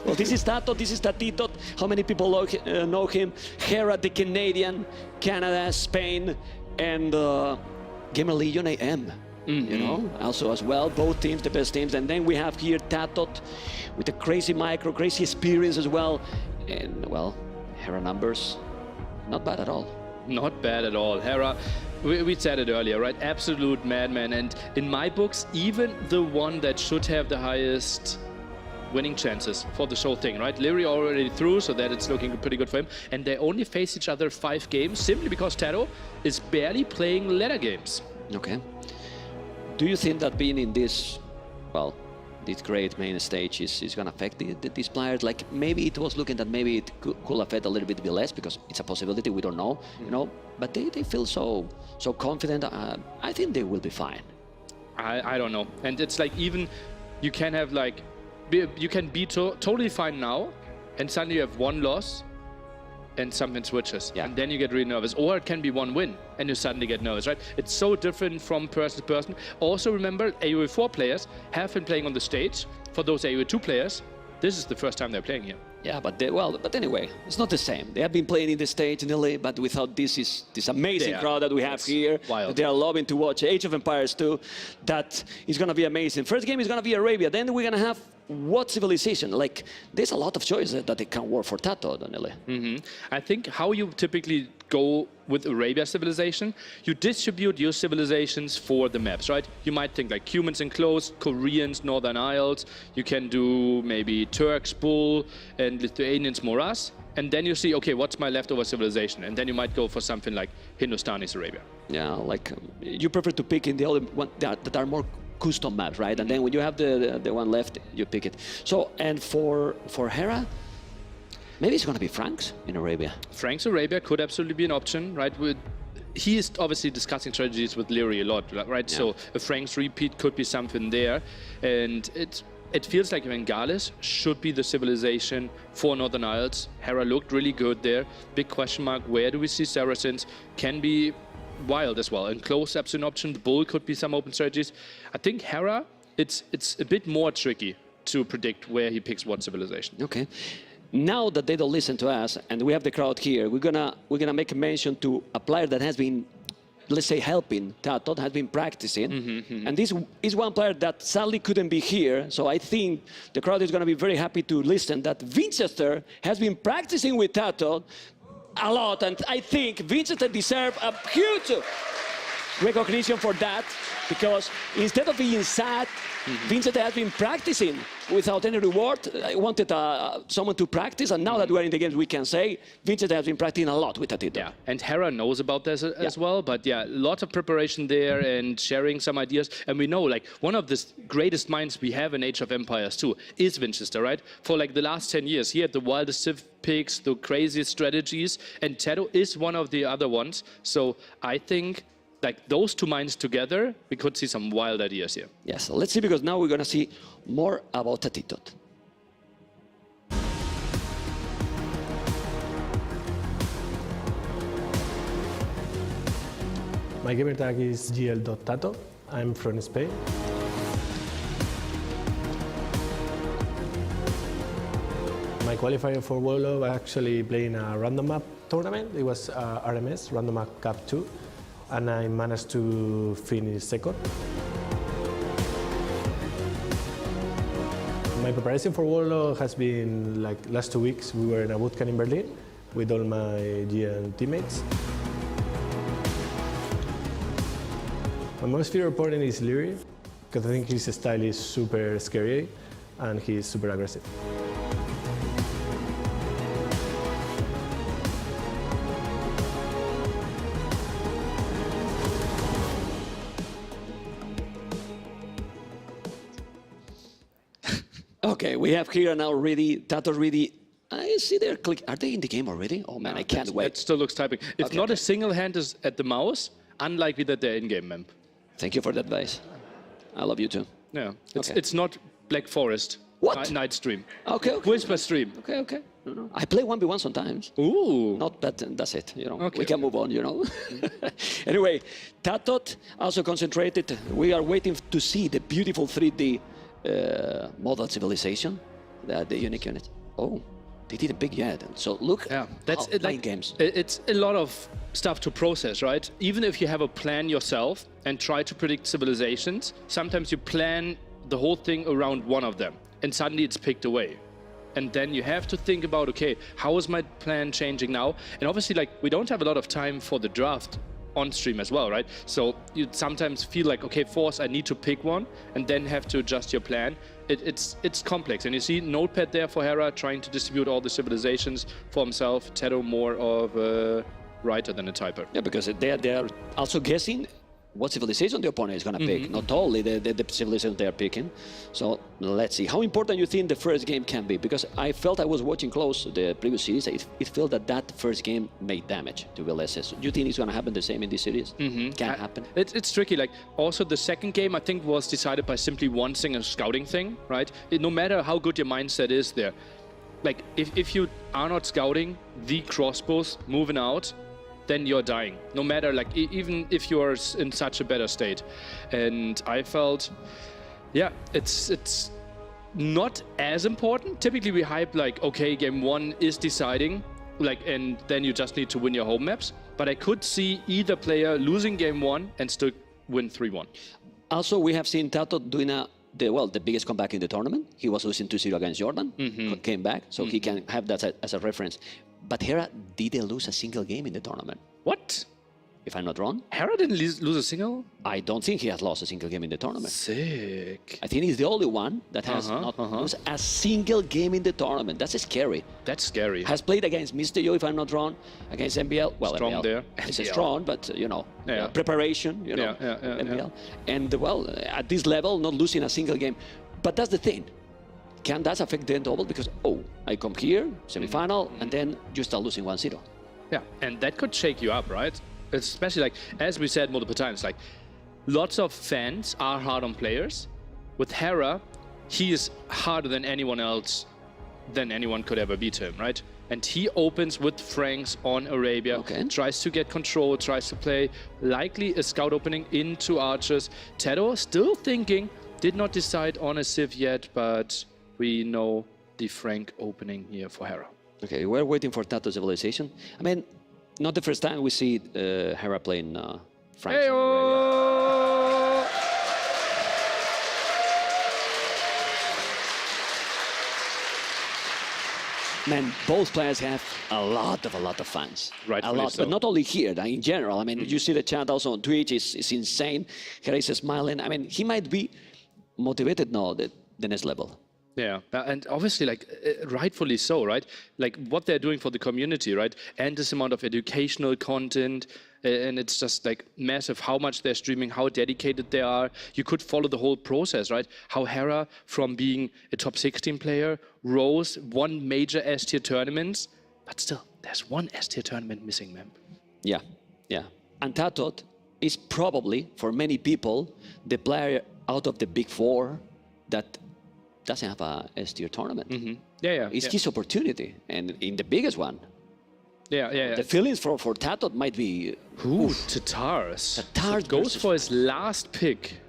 Well, this is TaToH, this is TaToH. How many people know him? Hera, the Canadian, Canada, Spain, and Gamer Legion AM. You know, also as well, both teams, the best teams. And then we have here TaToH with a crazy micro, crazy experience as well. And well, Hera numbers, not bad at all. Not bad at all. Hera, we said it earlier, right? Absolute madman. And in my books, even the one that should have the highest winning chances for the whole thing, right? Liereyy already through, so that it's looking pretty good for him. And they only face each other 5 games, simply because TaToH is barely playing ladder games. Okay. Do you think that being in this, well, this great main stage is going to affect these players? Like, maybe it was looking that maybe it could affect a little bit less, because it's a possibility, we don't know, you know, but they feel so confident. I think they will be fine. I don't know. And it's like, even you can have like, you can be totally fine now, and suddenly you have 1 loss and something switches, and then you get really nervous. Or it can be 1 win and you suddenly get nervous, right? It's so different from person to person. Also remember, AoE 4 players have been playing on the stage. For those AoE 2 players, this is the first time they're playing here. Yeah, but but anyway, it's not the same. They have been playing in the stage in LA, but without this amazing crowd that we have here. Wild. They are loving to watch Age of Empires 2. That is going to be amazing. First game is going to be Arabia. Then we're going to have what civilization? Like, there's a lot of choices that they can work for TaToH, don't they? I think how you typically go with Arabia civilization, you distribute your civilizations for the maps, right? You might think like humans enclosed, Koreans, Northern Isles. You can do maybe Turks, Bull, and Lithuanians, Moras. And then you see, okay, what's my leftover civilization? And then you might go for something like Hindustanis Arabia. Yeah, like you prefer to pick in the other one that are more custom maps, right? And then when you have the one left, you pick it. So, and for Hera, maybe it's going to be Franks in Arabia. Franks Arabia could absolutely be an option, right? He is obviously discussing strategies with Liereyy a lot, right? Yeah. So a Franks repeat could be something there. And it feels like Bengalis should be the civilization for Northern Isles. Hera looked really good there. Big question mark, where do we see Saracens? Can be wild as well. And close absolute option. The Bull could be some open strategies. I think Hera, it's a bit more tricky to predict where he picks what civilization. Okay. Now that they don't listen to us and we have the crowd here, we're gonna make a mention to a player that has been, let's say, helping TaToH, has been practicing. And this is one player that sadly couldn't be here. So I think the crowd is gonna be very happy to listen that Winchester has been practicing with TaToH a lot, and I think Winchester deserves a huge recognition for that, because instead of being sad, Winchester has been practicing without any reward. I wanted someone to practice, and now that we're in the games, we can say Winchester has been practicing a lot with TaToH. Yeah, and Hera knows about this as well, but yeah, lots of preparation there and sharing some ideas. And we know, like, one of the greatest minds we have in Age of Empires 2 is Winchester, right? For like the last 10 years, he had the wildest civ picks, the craziest strategies, and TaToH is one of the other ones. So I think, like, those two minds together, we could see some wild ideas here. Yes, so let's see, because now we're going to see more about TaToH. My gamer tag is gl.tato. I'm from Spain. My qualifier for Wololo was actually playing a random map tournament. It was RMS, Random Map Cup 2, and I managed to finish second. My preparation for Wololo has been like last 2 weeks. We were in a bootcamp in Berlin with all my GM teammates. My most favorite opponent is Liereyy, because I think his style is super scary and he's super aggressive. Okay, we have Hera now ready, TaToH ready. I see they're click. Are they in the game already? Oh man, I can't wait. It still looks typing. If Okay, not okay. a single hand is at the mouse, unlikely that they're in-game, Memb. Thank you for the advice. I love you too. Yeah, Okay. it's not Black Forest. What? Night stream. Okay, okay. Whisper stream. Okay, okay. No. I play 1v1 sometimes. Ooh. Not that, that's it, you know. Okay. We can move on, you know. Anyway, TaToH also concentrated. We are waiting to see the beautiful 3D model civilization, the unique unit. Oh, they did a big yet. So look, That's how it, playing like games. it's a lot of stuff to process, right? Even if you have a plan yourself and try to predict civilizations, sometimes you plan the whole thing around one of them, and suddenly it's picked away. And then you have to think about, okay, how is my plan changing now? And obviously, like, we don't have a lot of time for the draft on stream as well, right? So you sometimes feel like, okay, Force, I need to pick one, and then have to adjust your plan. It's complex. And you see Notepad there for Hera trying to distribute all the civilizations for himself. TaToH more of a writer than a typer. Yeah, because they are also guessing what civilization the opponent is going to pick, not only the civilization they are picking. So let's see. How important you think the first game can be? Because I felt I was watching close the previous series. It felt that first game made damage to Villese. So do you think it's going to happen the same in this series? Can happen? It's tricky. Like, also the second game, I think, was decided by simply one single scouting thing, right? No matter how good your mindset is there, like, if you are not scouting the crossbows moving out, then you're dying. No matter, like, even if you are in such a better state. And I felt, yeah, it's not as important. Typically we hype like, okay, game one is deciding, like, and then you just need to win your home maps. But I could see either player losing game one and still win 3-1. Also, we have seen TaToH doing the biggest comeback in the tournament. He was losing 2-0 against Jordan, came back, so he can have that as a reference. But Hera didn't lose a single game in the tournament. What? If I'm not wrong. Hera didn't lose a single? I don't think he has lost a single game in the tournament. Sick. I think he's the only one that has not lost a single game in the tournament. That's scary. That's scary. Has played against Mr. Yo, if I'm not wrong, against MBL. Well, Strong MBL there. It's strong, but, you know, Yeah. preparation, you know, MBL. And, well, at this level, not losing a single game. But that's the thing. Can that affect the double? Because, oh, I come here, semi-final, and then you start losing 1-0. Yeah, and that could shake you up, right? Especially, like, as we said multiple times, like, lots of fans are hard on players. With Hera, he is harder than anyone else, than anyone could ever beat him, right? And he opens with Franks on Arabia, tries to get control, tries to play likely a scout opening into archers. TaToH still thinking, did not decide on a Civ yet, but we know the Frank opening here for Hera. Okay, we're waiting for TaToH civilization. I mean, not the first time we see Hera playing Frank. Man, both players have a lot of fans. Right, a lot, but not only here, in general. I mean, you see the chat also on Twitch is insane. Hera is smiling. I mean, he might be motivated now the next level. Yeah, and obviously, like, rightfully so, right? Like, what they're doing for the community, right? And this amount of educational content, and it's just, like, massive how much they're streaming, how dedicated they are. You could follow the whole process, right? How Hera, from being a top 16 player, rose, won major S-tier tournaments, but still, there's one S-tier tournament missing, Memb. Yeah, yeah. And TaToH is probably, for many people, the player out of the big four that doesn't have a S-tier tournament. Yeah. It's his opportunity, and in the biggest one. Yeah. The feelings for TaToH might be... Ooh, TaToH. TaToH goes for his last pick.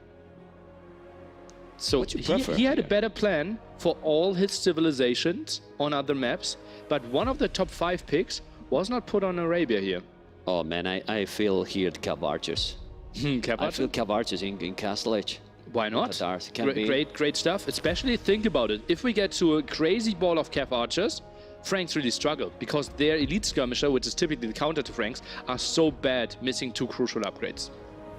So he had a better plan for all his civilizations on other maps, but one of the top 5 picks was not put on Arabia here. Oh man, I feel here the Cav Archers. I feel Cav Archers in Castle Edge. Why not? Great, great stuff. Especially think about it. If we get to a crazy ball of Cav Archers, Franks really struggle because their elite skirmisher, which is typically the counter to Franks, are so bad, missing 2 crucial upgrades.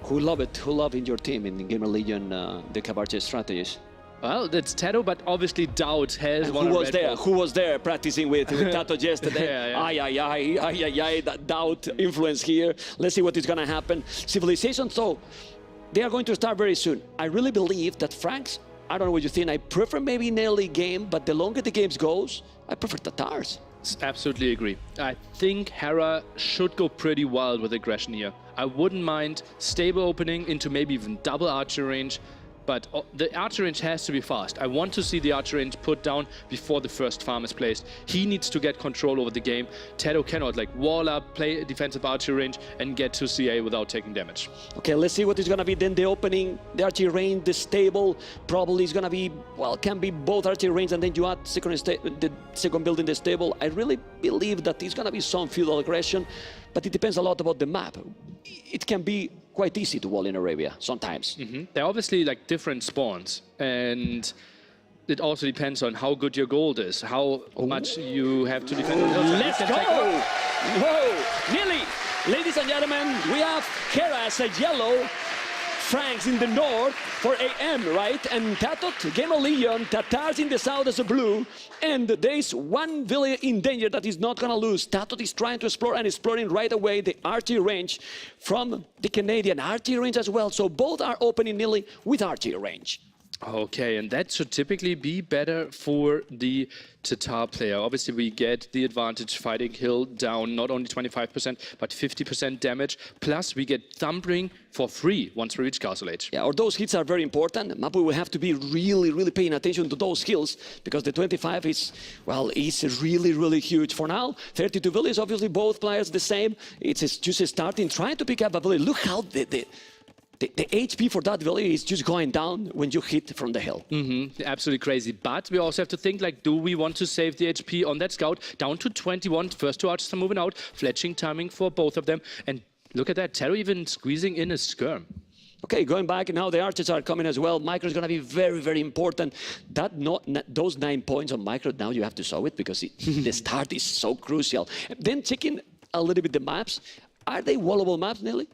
Who love it? Who love in your team in Gamer Legion the Cav Archer strategies? Well, that's TaToH, but obviously DauT has and one. Who was there practicing with TaToH yesterday? That DauT influence here. Let's see what is going to happen. Civilization, so they are going to start very soon. I really believe that Franks, I don't know what you think, I prefer maybe an early game, but the longer the games goes, I prefer TaToHs. Absolutely agree. I think Hera should go pretty wild with aggression here. I wouldn't mind stable opening into maybe even double archer range, but the archer range has to be fast. I want to see the archer range put down before the first farm is placed. He needs to get control over the game. TaToH cannot like wall up, play a defensive archer range, and get to CA without taking damage. Okay, let's see what is going to be then the opening. The archer range, the stable, probably is going to be, well, can be both archer range and then you add the second build in the stable. I really believe that it's going to be some feudal aggression, but it depends a lot about the map. It can be quite easy to wall in Arabia sometimes. They're obviously like different spawns, and it also depends on how good your gold is, how much you have to defend. Let's go! Whoa! Nili, ladies and gentlemen, we have Hera as a yellow, Franks in the north for AM, right? And TaToH, Gamer Legion, TaToHs in the south as a blue. And there is one village in danger that is not going to lose. TaToH is trying to explore and exploring right away the archery range from the Canadian archery range as well. So both are opening Nili with archery range. Okay, and that should typically be better for the TaToH player. Obviously, we get the advantage fighting Hill down not only 25%, but 50% damage. Plus, we get Thumbring for free once we reach Castle Age. Yeah, or those hits are very important. Mapu will have to be really paying attention to those skills because the 25 is, well, is really huge. For now, 32 villages, obviously both players the same. It's just starting, trying to pick up a village. Look how the HP for that village is just going down when you hit from the hill. Absolutely crazy. But we also have to think, like, do we want to save the HP on that scout? Down to 21. First 2 archers are moving out. Fletching timing for both of them. And look at that. TaToH even squeezing in a skirm. Okay, going back, now the archers are coming as well. Micro is going to be very important. Those 9 points on Micro, now you have to solve it because the start is so crucial. Then checking a little bit the maps. Are they wallable maps, Nili?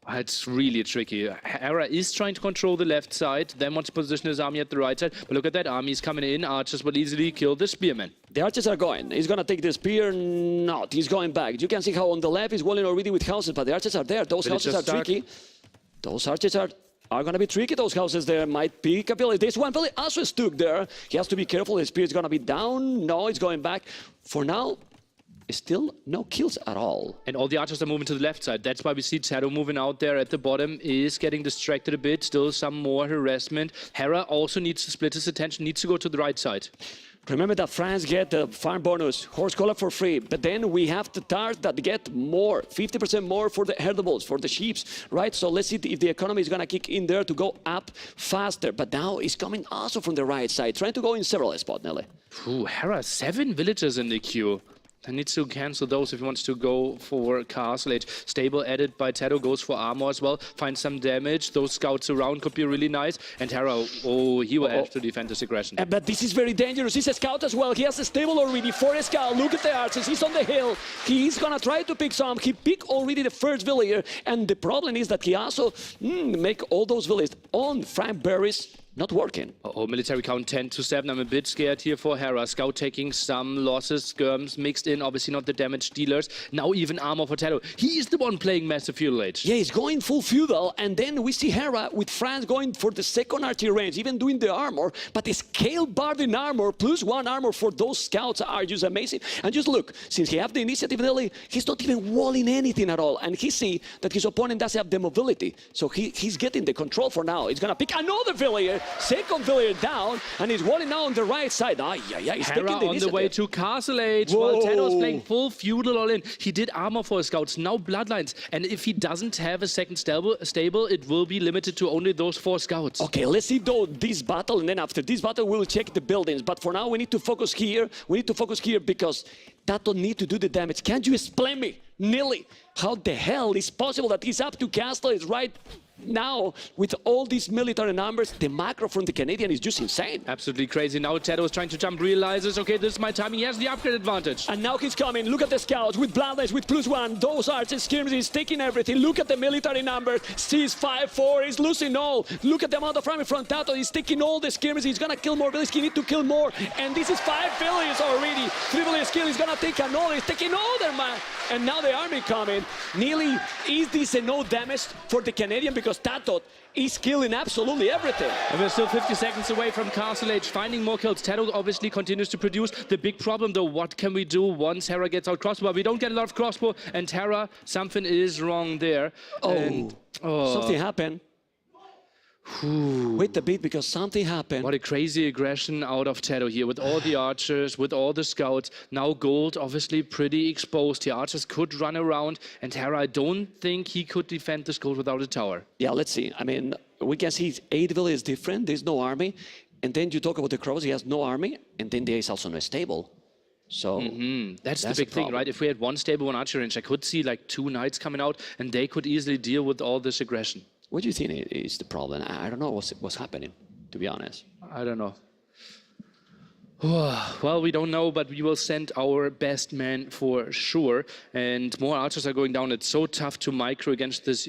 It's really tricky. Hera is trying to control the left side, then wants to position his army at the right side. But look at that, army is coming in. Archers will easily kill the spearmen. The archers are going. He's going to take the spear. Not. He's going back. You can see how on the left he's walling already with houses, but the archers are there. Those houses are tricky. Those archers are going to be tricky. Those houses there might pick a village. There's one village also stuck there. He has to be careful. His spear is going to be down. No, it's going back. For now, still no kills at all. And all the archers are moving to the left side. That's why we see TaToH moving out there at the bottom, is getting distracted a bit. Still some more harassment. Hera also needs to split his attention, needs to go to the right side. Remember that France get the farm bonus, horse collar for free, but then we have the TaToHs that get more, 50% more for the herdables, for the sheep, right? So let's see if the economy is going to kick in there to go up faster. But now it's coming also from the right side, trying to go in several spots, Nili. Hera, 7 villagers in the queue. I need to cancel those if he wants to go for Castle Age. Stable added by TaToH, goes for armor as well. Find some damage. Those scouts around could be really nice. And Hera, he will have to defend his aggression. But this is very dangerous. He's a scout as well. He has a stable already for a scout. Look at the archers. He's on the hill. He's going to try to pick some. He picked already the first villager. And the problem is that he also make all those villages on Frank Berries. Not working. Military count 10 to 7. I'm a bit scared here for Hera. Scout taking some losses, skirms mixed in, obviously not the damage dealers. Now even armor for TaToH. He is the one playing massive feudal age. Yeah, he's going full feudal, and then we see Hera with France going for the second archery range, even doing the armor, but the scale barred in armor plus 1 armor for those scouts are just amazing. And just look, since he have the initiative early, he's not even walling anything at all, and he see that his opponent doesn't have the mobility, so he's getting the control for now. He's gonna pick another villager. Second failure down, and he's walling now on the right side. He's Hera taking the on the way to Castle Age. While TaToH is playing full feudal all in. He did armor for his scouts, now bloodlines. And if he doesn't have a second stable, it will be limited to only those 4 scouts. Okay, let's see though this battle, and then after this battle we'll check the buildings. But for now we need to focus here. We need to focus here because TaToH need to do the damage. Can't you explain me, Nili, how the hell is possible that he's up to Castle is right now with all these military numbers? The macro from the Canadian is just insane. Absolutely crazy. Now TaToH is trying to jump, realizes, okay, this is my time. He has the upgrade advantage. And now he's coming. Look at the scouts with bloodlines, with +1. Those archers, skirmishers, he's taking everything. Look at the military numbers. Sees 5-4. He's losing all. Look at the amount of army from TaToH. He's taking all the skirmishers. He's gonna kill more villages. He need to kill more. And this is 5 villages already. 3 villages kill. He's gonna take another. He's taking all their man. And now the army coming. Nili, is this a no damage for the Canadian? Because TaToH is killing absolutely everything. And we're still 50 seconds away from Castle Age, finding more kills. TaToH obviously continues to produce. The big problem, though, what can we do once Hera gets out crossbow? We don't get a lot of crossbow, and Hera, something is wrong there. Something happened. Wait a bit, because something happened. What a crazy aggression out of TaToH here, with all the archers, with all the scouts. Now Gold obviously pretty exposed. The archers could run around, and Hera, I don't think he could defend this Gold without a tower. Yeah, let's see. I mean, we can see 8 villages is different. There's no army. And then you talk about the Crows, he has no army. And then there is also no stable. So that's the big thing, right? If we had 1 stable, 1 archer range, I could see like 2 knights coming out, and they could easily deal with all this aggression. What do you think is the problem? I don't know what's happening, to be honest. I don't know. Well, we don't know, but we will send our best man for sure. And more archers are going down. It's so tough to micro against this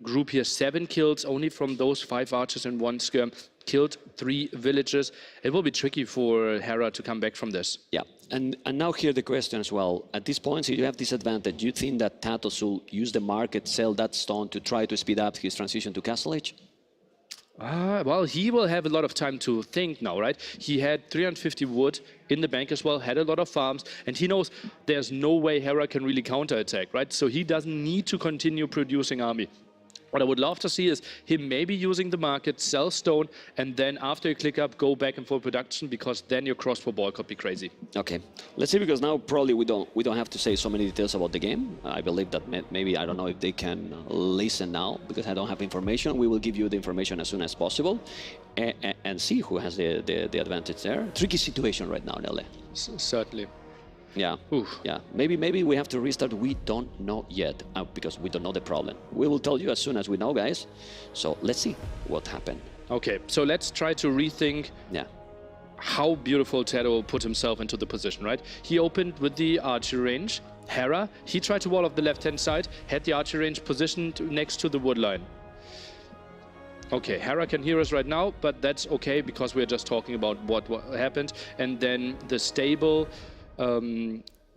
group here. 7 kills only from those 5 archers and 1 skirm. Killed 3 villagers. It will be tricky for Hera to come back from this. Yeah, and now here the question as well. At this point, so you have this advantage. Do you think that TaToH will use the market, sell that stone to try to speed up his transition to Castle Age? Well, he will have a lot of time to think now, right? He had 350 wood in the bank as well, had a lot of farms, and he knows there's no way Hera can really counterattack, right? So he doesn't need to continue producing army. What I would love to see is him maybe using the market, sell stone, and then after you click up, go back in full production, because then your crossbow ball could be crazy. Okay, let's see, because now probably we don't have to say so many details about the game. I believe that maybe, I don't know if they can listen now, because I don't have information. We will give you the information as soon as possible, and see who has the advantage there. Tricky situation right now, Nele. Certainly. Yeah, yeah. Maybe we have to restart. We don't know yet, because we don't know the problem. We will tell you as soon as we know, guys. So let's see what happened. Okay, so let's try to rethink how beautiful TaToH put himself into the position, right? He opened with the archer range. Hera, he tried to wall off the left-hand side, had the archer range positioned next to the wood line. Okay, Hera can hear us right now, but that's okay, because we're just talking about what happened. And then the stable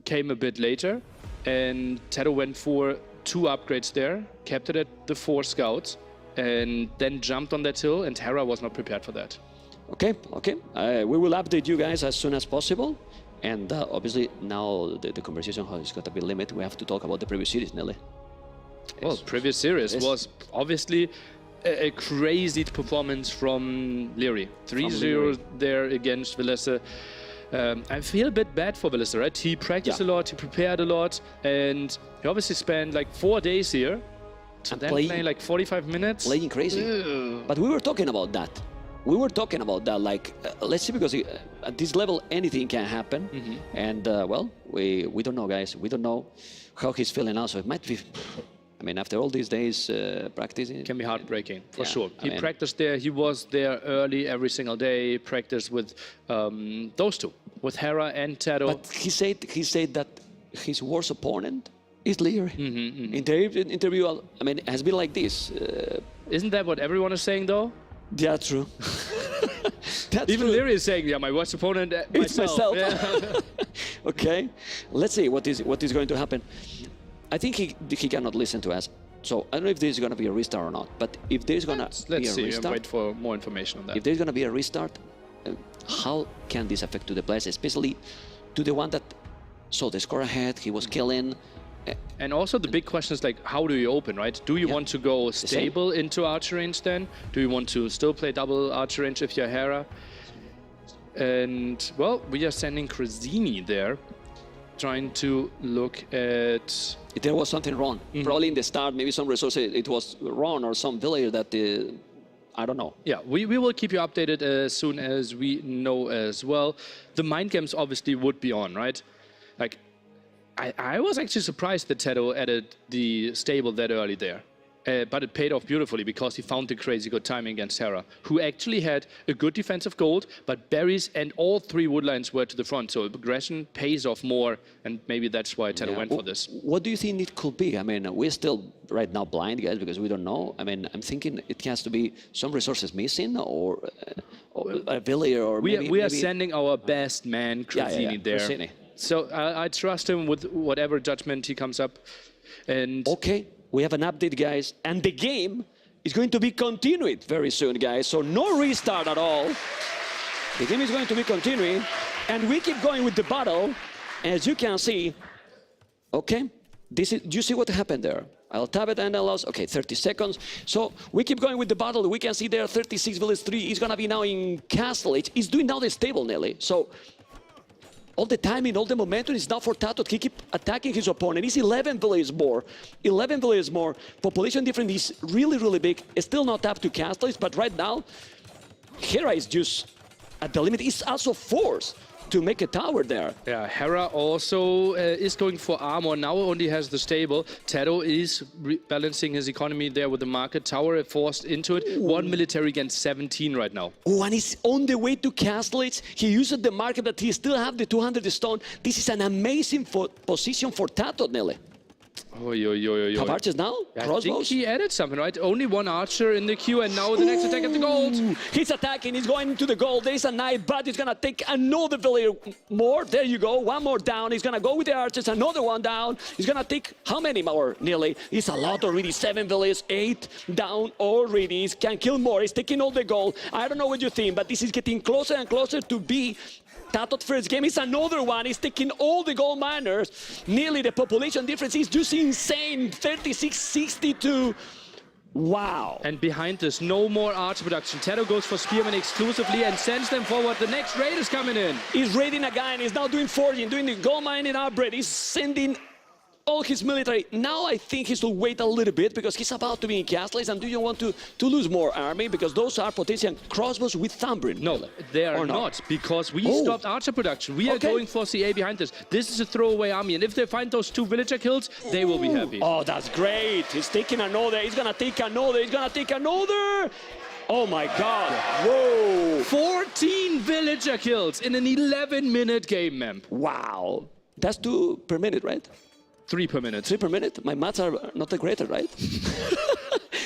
came a bit later, and TaToH went for 2 upgrades there, kept it at the 4 scouts, and then jumped on that hill, and Hera was not prepared for that. Okay. We will update you guys as soon as possible, and obviously now the conversation has got to be limited. We have to talk about the previous series, Nili. Well, previous series was obviously a crazy performance from Liereyy. 3-0 there against Villese. I feel a bit bad for Villese, right? He practiced a lot, he prepared a lot, and he obviously spent like 4 days here, and then playing like 45 minutes. Playing crazy. But we were talking about that. Like, let's see, because at this level, anything can happen. And, well, we don't know, guys. We don't know how he's feeling now, so it might be... I mean, after all these days practicing... It can be heartbreaking, for sure. He practiced there, he was there early every single day, practiced with those 2, with Hera and TaToH. But he said that his worst opponent is Liereyy. In the interview, I mean, it has been like this. Isn't that what everyone is saying, though? Yeah, true. Even Liereyy is saying, yeah, my worst opponent, myself. Yeah. Okay, let's see what is going to happen. I think he cannot listen to us. So I don't know if there's going to be a restart or not. But if there's going to be a restart... Let's see, wait for more information on that. If there's going to be a restart, how can this affect to the players, especially to the one that saw the score ahead, he was killing, And also the big question is, like, how do you open, right? Do you want to go stable into archer range then? Do you want to still play double archer range if you're Hera? And, well, we are sending Crazini there, trying to look at... There was something wrong. Probably in the start, maybe some resources, it was wrong, or some villager that, I don't know. Yeah, we will keep you updated as soon as we know as well. The mind games obviously would be on, right? Like, I was actually surprised that TaToH added the stable that early there. But it paid off beautifully because he found the crazy good timing against Hera, who actually had a good defensive gold, but berries and all 3 woodlines were to the front. So aggression pays off more, and maybe that's why TaToH went for this. What do you think it could be? I mean, we're still right now blind, guys, because we don't know. I mean, I'm thinking it has to be some resources missing, or a villager, or we are sending our best man, Crazini, there. Crazini. So I trust him with whatever judgment he comes up. And okay, we have an update, guys, and the game is going to be continued very soon, guys. So no restart at all. The game is going to be continuing, and we keep going with the battle. As you can see, okay, this is. Do you see what happened there? I'll tap it and I lost. Okay, 30 seconds. So we keep going with the battle. We can see there 36 Villese 3. He's gonna be now in Castle. He's doing now the stable, Nili. So all the timing, all the momentum is now for TaToH. He keep attacking his opponent. He's 11 Villese more. 11 Villese more. Population difference is really, really big. It's still not up to Castles, but right now, Hera is just at the limit. He's also forced to make a tower there. Yeah, Hera also is going for armor. Now only has the stable. TaToH is balancing his economy there with the market. Tower forced into it. Ooh. 1 military against 17 right now. Oh, and he's on the way to Castles. He used the market, but he still have the 200 stone. This is an amazing position for TaToH, Nili. Have archers now? Yeah, I think he added something, right? Only 1 archer in the queue, and now the next attack at the gold. He's attacking, he's going to the gold. There's a knight, but he's gonna take another villager more. There you go, 1 more down. He's gonna go with the archers, another 1 down. He's gonna take how many more, Nili? It's a lot already, 7 villagers, 8 down already. He can kill more, he's taking all the gold. I don't know what you think, but this is getting closer and closer to be TaToH first game. Is another one. He's taking all the gold miners. Nearly the population difference is just insane. 36-62. Wow. And behind this, no more archer production. TaToH goes for Spearman exclusively and sends them forward. The next raid is coming in. He's raiding again. He's now doing forging, doing the gold mining upgrade. He's sending all his military. Now I think he should wait a little bit because he's about to be in Castles, and do you want to lose more army? Because those are potential crossbows with Thumbrin. No, they are not, because we stopped archer production. We are going for CA behind this. This is a throwaway army, and if they find those 2 villager kills, they will be happy. Oh, that's great. He's taking another. He's gonna take another. He's gonna take another. Oh my God. Whoa. 14 villager kills in an 11-minute game, Memb. Wow. That's 2 per minute, right? 3 per minute. 3 per minute? My maths are not the greater, right?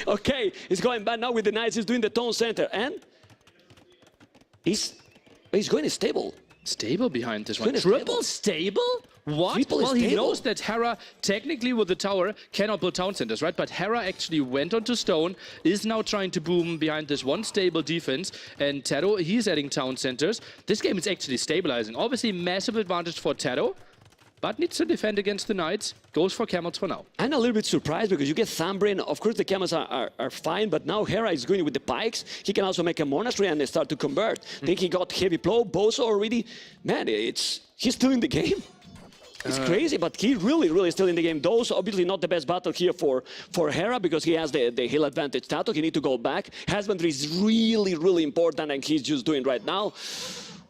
Okay, he's going back now with the knights. He's doing the tone center, and he's going stable. Stable behind this one. Triple stable? What? Triple well, he stable. knows that Hera, technically with the tower, cannot build town centers, right? But Hera actually went onto stone, is now trying to boom behind this 1 stable defense, and TaToH, he's adding town centers. This game is actually stabilizing. Obviously, massive advantage for TaToH, but needs to defend against the knights. Goes for camels for now. I'm a little bit surprised because you get Thumbrin. Of course, the camels are fine, but now Hera is going with the pikes. He can also make a monastery and they start to convert. Then he got heavy plow, bows already. Man, he's still in the game. It's crazy, but he really still in the game. Those obviously not the best battle here for Hera because he has the hill advantage. TaToH, he need to go back. Husbandry is really important, and he's just doing right now.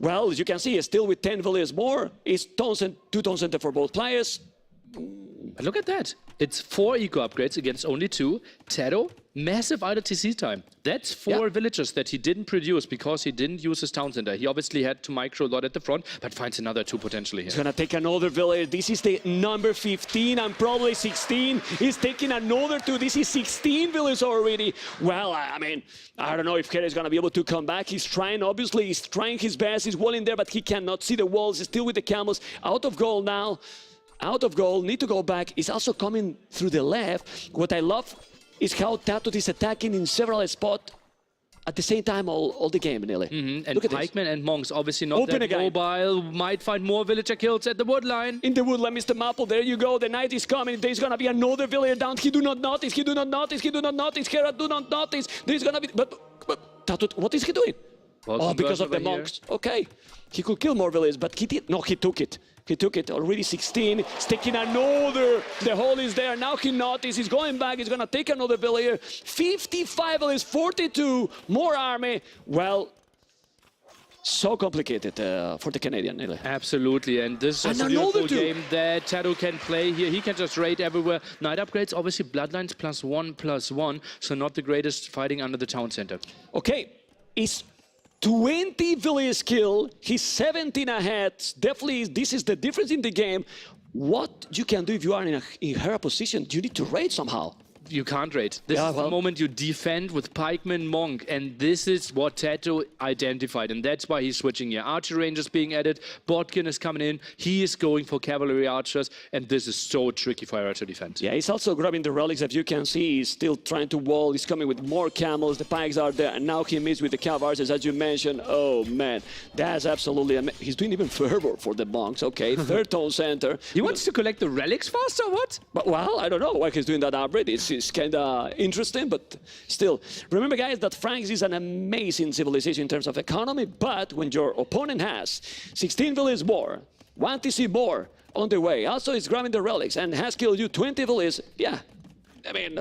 Well, as you can see, he's still with 10 villages more. It's 2 tone center for both players. But look at that. It's 4 eco upgrades against only 2. TaToH, massive IDTC time. That's 4 villagers that he didn't produce because he didn't use his town center. He obviously had to micro a lot at the front, but finds another 2 potentially here. He's gonna take another village. This is the number 15 and probably 16. He's taking another 2. This is 16 villages already. Well, I mean, I don't know if Hera is gonna be able to come back. He's trying, obviously, he's trying his best. He's walling there, but he cannot see the walls. He's still with the camels. Out of goal now. Out of goal, need to go back. He's also coming through the left. What I love is how TaToH is attacking in several spots at the same time all the game, Nili. And Pikeman and Monks, obviously not that mobile, might find more villager kills at the wood line. In the wood line, Mr. Maple, there you go. The night is coming. There's going to be another villager down. He do not notice. He do not notice. He do not notice. Hera do not notice. There's going to be... But TaToH, what is he doing? Because of the Monks. Okay. He could kill more villagers, but he did. No, he took it. He took it. Already 16. He's taking another. The hole is there. Now he notices. He's going back. He's going to take another villager. 55 villagers, 42. More army. Well, so complicated for the Canadian. Nili. Absolutely, and this is a beautiful game that TaToH can play here. He can just raid everywhere. Night upgrades, obviously Bloodlines +1/+1, so not the greatest fighting under the town center. Okay, it's 20 village kill. He's 17 ahead. Definitely, this is the difference in the game. What you can do if you are in her position, you need to raid somehow. You can't raid. This is the moment you defend with Pikeman, Monk, and this is what TaToH identified, and that's why he's switching here. Archer Rangers being added, Botkin is coming in, he is going for Cavalry Archers, and this is so tricky for Hera to defend. Yeah, he's also grabbing the relics, as you can see. He's still trying to wall, he's coming with more camels, the pikes are there, and now he meets with the Cavalries, as you mentioned. Oh man, that's absolutely amazing. He's doing even fervor for the Monks, okay, third tone center. He wants to collect the relics fast or what? But, well, I don't know why he's doing that upgrade. It's kind of interesting, but still. Remember, guys, that France is an amazing civilization in terms of economy, but when your opponent has 16 villages more, 1 TC more on the way, also is grabbing the relics and has killed you 20 villages, yeah. I mean,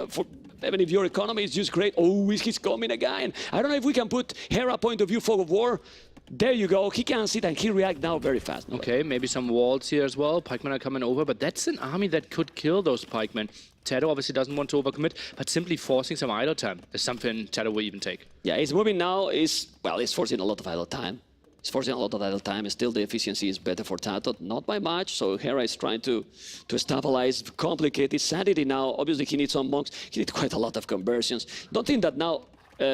even if your economy is just great, oh, he's coming again. I don't know if we can put Hera point of view fog of war. There you go. He can see it and he reacts now very fast. Okay, maybe some walls here as well. Pikemen are coming over, but that's an army that could kill those Pikemen. TaToH obviously doesn't want to overcommit, but simply forcing some idle time is something TaToH will even take. Yeah, he's moving now. He's forcing a lot of idle time. He's forcing a lot of idle time. Still, the efficiency is better for TaToH, not by much. So Hera is trying to stabilize, complicate his sanity now. Obviously, he needs some monks. He needs quite a lot of conversions. Don't think that now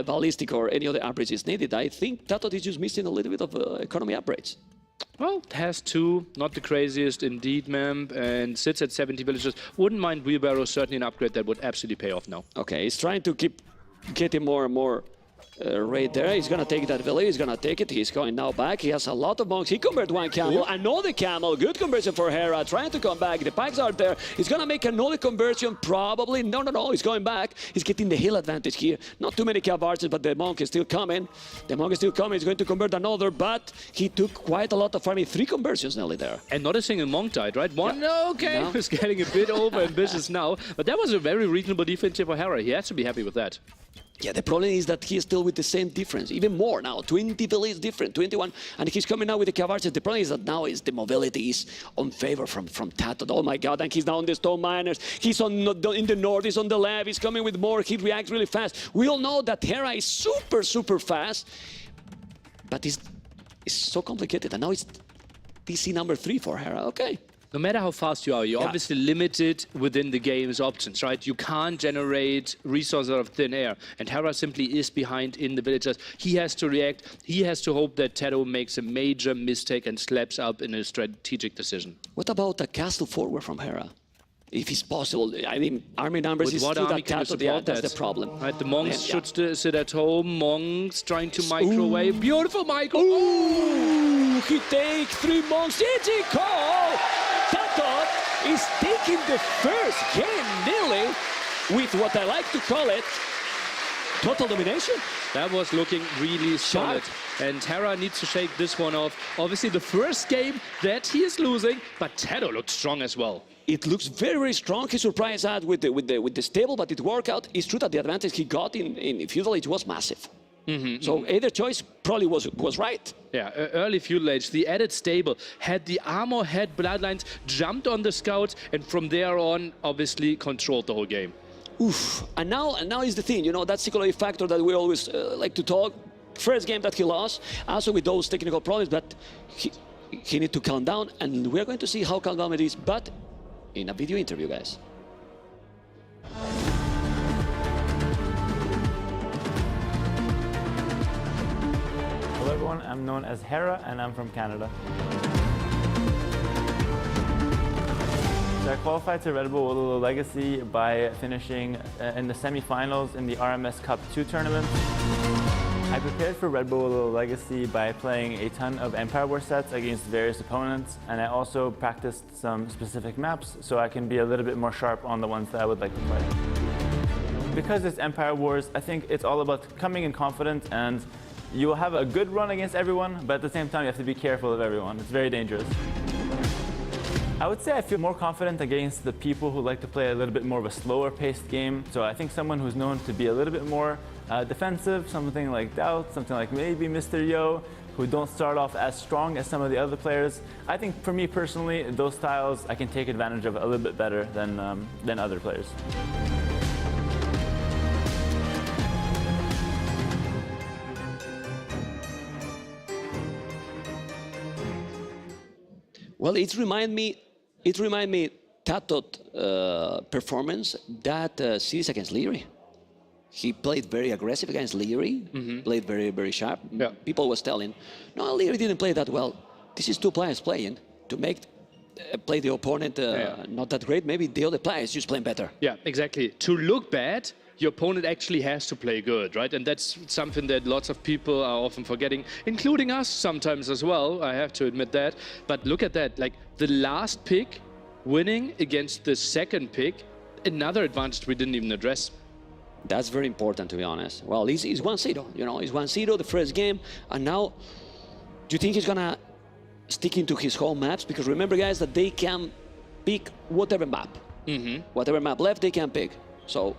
ballistic or any other upgrades is needed. I think TaToH is just missing a little bit of economy upgrades. Well, has 2, not the craziest indeed, Memb, and sits at 70 villagers. Wouldn't mind wheelbarrow, certainly an upgrade that would absolutely pay off now. Okay, he's trying to keep getting more and more right there. He's gonna take that village, he's gonna take it. He's going now back. He has a lot of monks. He converted 1 camel, another camel. Good conversion for Hera, trying to come back. The pikes are there. He's gonna make another conversion, probably. No, he's going back. He's getting the hill advantage here. Not too many Cavalries, but the monk is still coming. The monk is still coming. He's going to convert another, but he took quite a lot of farming. 3 conversions nearly there. And not a single monk died, right? One, okay, he's getting a bit over ambitious now. But that was a very reasonable defense here for Hera. He has to be happy with that. Yeah, the problem is that he is still with the same difference, even more now. 20 villages different, 21, and he's coming now with the Cavalries. The problem is that now is the mobility is on favor from TaToH. Oh my God, and he's now on the Stone Miners. He's in the north, he's on the left, he's coming with more. He reacts really fast. We all know that Hera is super, super fast, but it's so complicated, and now it's TC number 3 for Hera. Okay. No matter how fast you are, you're obviously limited within the game's options, right? You can't generate resources out of thin air. And Hera simply is behind in the villagers. He has to react. He has to hope that TaToH makes a major mistake and slaps up in a strategic decision. What about a castle forward from Hera? If it's possible, I mean, army numbers is true that TaToH, that's the problem. Right, the monks should sit at home. Monks trying to microwave. Beautiful micro. Ooh, he takes 3 monks. GG call. TaToH is taking the first game, Nili, with what I like to call it, total domination. That was looking really solid. And Hera needs to shake this one off. Obviously, the first game that he is losing, but TaToH looked strong as well. It looks very, very strong. He surprised us with the stable, but it worked out. It's true that the advantage he got in Feudal Age was massive. So either choice probably was right. Yeah, early Feudal Age, the added stable had the armor, had bloodlines, jumped on the scouts, and from there on, obviously controlled the whole game. Oof. And now is the thing, you know, that psychology factor that we always like to talk. First game that he lost, also with those technical problems, but he need to calm down, and we're going to see how calm down it is, but in a video interview, guys. Hello everyone, I'm known as Hera and I'm from Canada. So I qualified to Red Bull Wololo Legacy by finishing in the semi-finals in the RMS Cup 2 tournament. I prepared for Red Bull Wololo Legacy by playing a ton of Empire War sets against various opponents, and I also practiced some specific maps so I can be a little bit more sharp on the ones that I would like to play. Because it's Empire Wars, I think it's all about coming in confident, and you will have a good run against everyone, but at the same time you have to be careful of everyone. It's very dangerous. I would say I feel more confident against the people who like to play a little bit more of a slower paced game. So I think someone who's known to be a little bit more defensive, something like DauT, something like maybe Mr. Yo, who don't start off as strong as some of the other players. I think for me personally, those styles I can take advantage of a little bit better than other players. Well, it remind me TaToH performance that series against Liereyy. He played very aggressive against Liereyy, played very, very sharp. Yeah. People was telling, no, Liereyy didn't play that well. This is two players playing to make play the opponent not that great. Maybe the other players just playing better. Yeah, exactly. To look bad, your opponent actually has to play good, right? And that's something that lots of people are often forgetting, including us sometimes as well, I have to admit that. But look at that, like the last pick winning against the second pick, another advantage we didn't even address. That's very important, to be honest. Well, he's 1-0, you know, he's 1-0 the first game, and now, do you think he's gonna stick into his home maps? Because remember, guys, that they can pick whatever map. Whatever map left, they can pick. So,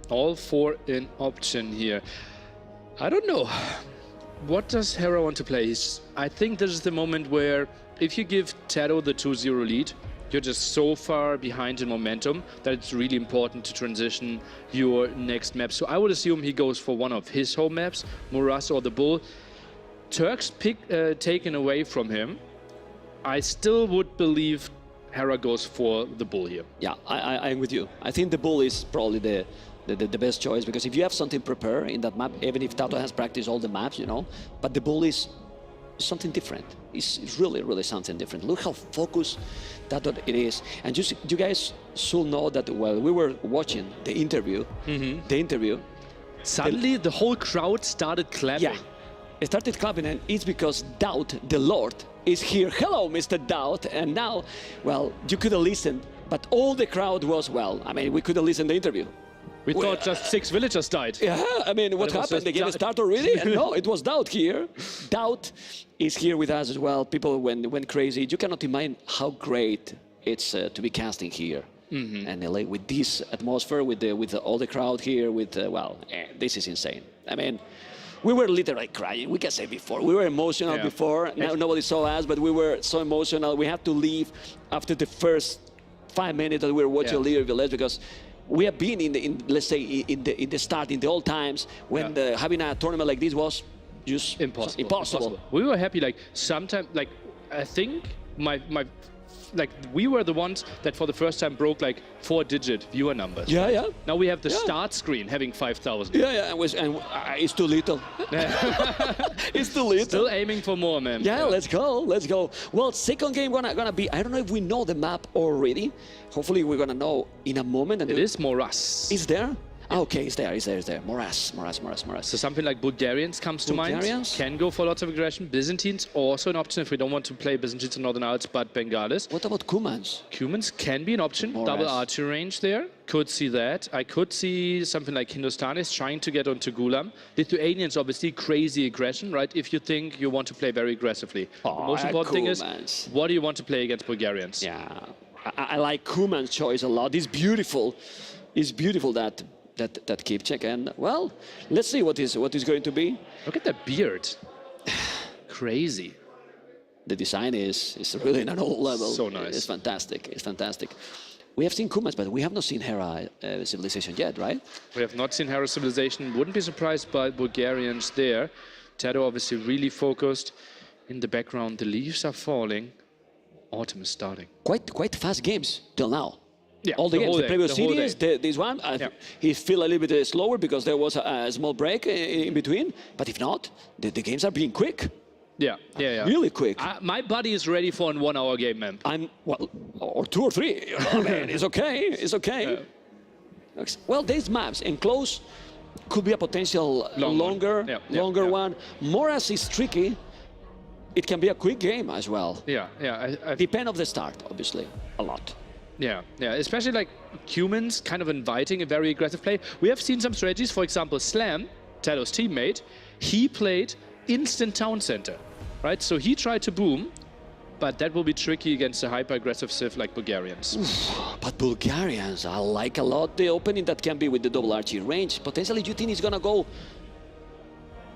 all for an option here. I don't know. What does Hera want to play? I think this is the moment where if you give TaToH the 2-0 lead, you're just so far behind in momentum that it's really important to transition your next map. So I would assume he goes for one of his home maps, Morass or the Bull. Turk's pick taken away from him. I still would believe Hera goes for the Bull here. Yeah, I'm with you. I think the Bull is probably the best choice, because if you have something prepared in that map, even if TaToH has practiced all the maps, you know, but the Bull is something different. It's really, really something different. Look how focused TaToH it is. And just, you guys should know that while we were watching the interview, suddenly the whole crowd started clapping. Yeah, it started clapping, and it's because DauT, the Lord, is here. Hello, Mr. DauT. And now, well, you could have listened, but all the crowd was, well, I mean, we could have listened to the interview. We thought just 6 villagers died. Yeah, I mean, what happened? The game started already? And no, it was DauT here. DauT is here with us as well. People went crazy. You cannot imagine how great it's to be casting here. And LA with this atmosphere, with all the crowd here, well, this is insane. I mean, we were literally crying. We can say before. We were emotional before. Now nobody saw us, but we were so emotional. We had to leave after the first 5 minutes that we were watching Liereyy Villese, because we have been let's say in the start, in the old times when having a tournament like this was just impossible. We were happy, like sometimes, like I think we were the ones that for the first time broke like 4-digit viewer numbers. Yeah, right? yeah. Now we have the start screen having 5,000. Yeah, yeah, and it's too little. It's too little. Still aiming for more, man. Yeah, let's go. Well, second game gonna be, I don't know if we know the map already. Hopefully we're gonna know in a moment. And it is Morass. Is there? Oh, okay, it's there. Morass. So something like Bulgarians comes to mind. Can go for lots of aggression. Byzantines also an option if we don't want to play Byzantines or Northern Alps, but Bengalis. What about Cumans? Cumans can be an option. Morass. Double archery range there. Could see that. I could see something like Hindustanis trying to get onto Gulam. Lithuanians, obviously, crazy aggression, right? If you think you want to play very aggressively. The most important thing is, what do you want to play against Bulgarians? Yeah, I like Kuman's choice a lot. It's beautiful. It's beautiful that keep check, and well, let's see what is going to be. Look at that beard. Crazy. The design is really on all levels. So nice. It's fantastic. It's fantastic. We have seen Kumans, but we have not seen Hera Civilization yet, right? We have not seen Hera Civilization. Wouldn't be surprised by Bulgarians there. TaToH obviously really focused. In the background, the leaves are falling. Autumn is starting. Quite fast games till now. Yeah, all the games, the previous series, this one, he feel a little bit slower because there was a small break in between. But if not, the games are being quick. Yeah. Really quick. My buddy is ready for a 1 hour game, man. Or 2 or 3. You know, man, it's okay. It's okay. Well, these maps enclose could be a potential longer one. More as it's tricky, it can be a quick game as well. Depend of the start, obviously, a lot. Yeah, especially like humans kind of inviting a very aggressive play. We have seen some strategies, for example, Slam, TaToH's teammate, he played instant town center, right? So he tried to boom, but that will be tricky against a hyper-aggressive Civ like Bulgarians. But Bulgarians, I like a lot the opening that can be with the double archery range. Potentially, you think he's gonna go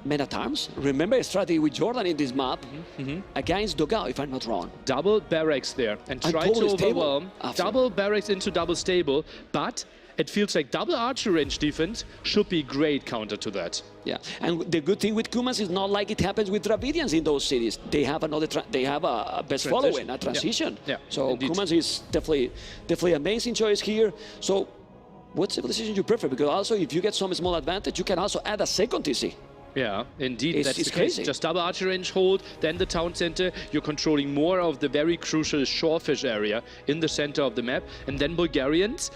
men at arms? Remember a strategy with Jordan in this map against Dogao, if I'm not wrong. Double barracks there and try to overwhelm. Double barracks into double stable, but it feels like double archer range defense should be great counter to that. Yeah, and the good thing with Kumans is not like it happens with Dravidians in those cities. They have a best following, a transition. So indeed. Kumans is definitely amazing choice here. So what civilization you prefer? Because also if you get some small advantage, you can also add a second TC. Yeah, indeed, it's that's the crazy. case. Just double archer range hold, then the town center. You're controlling more of the very crucial shorefish area in the center of the map. And then Bulgarians,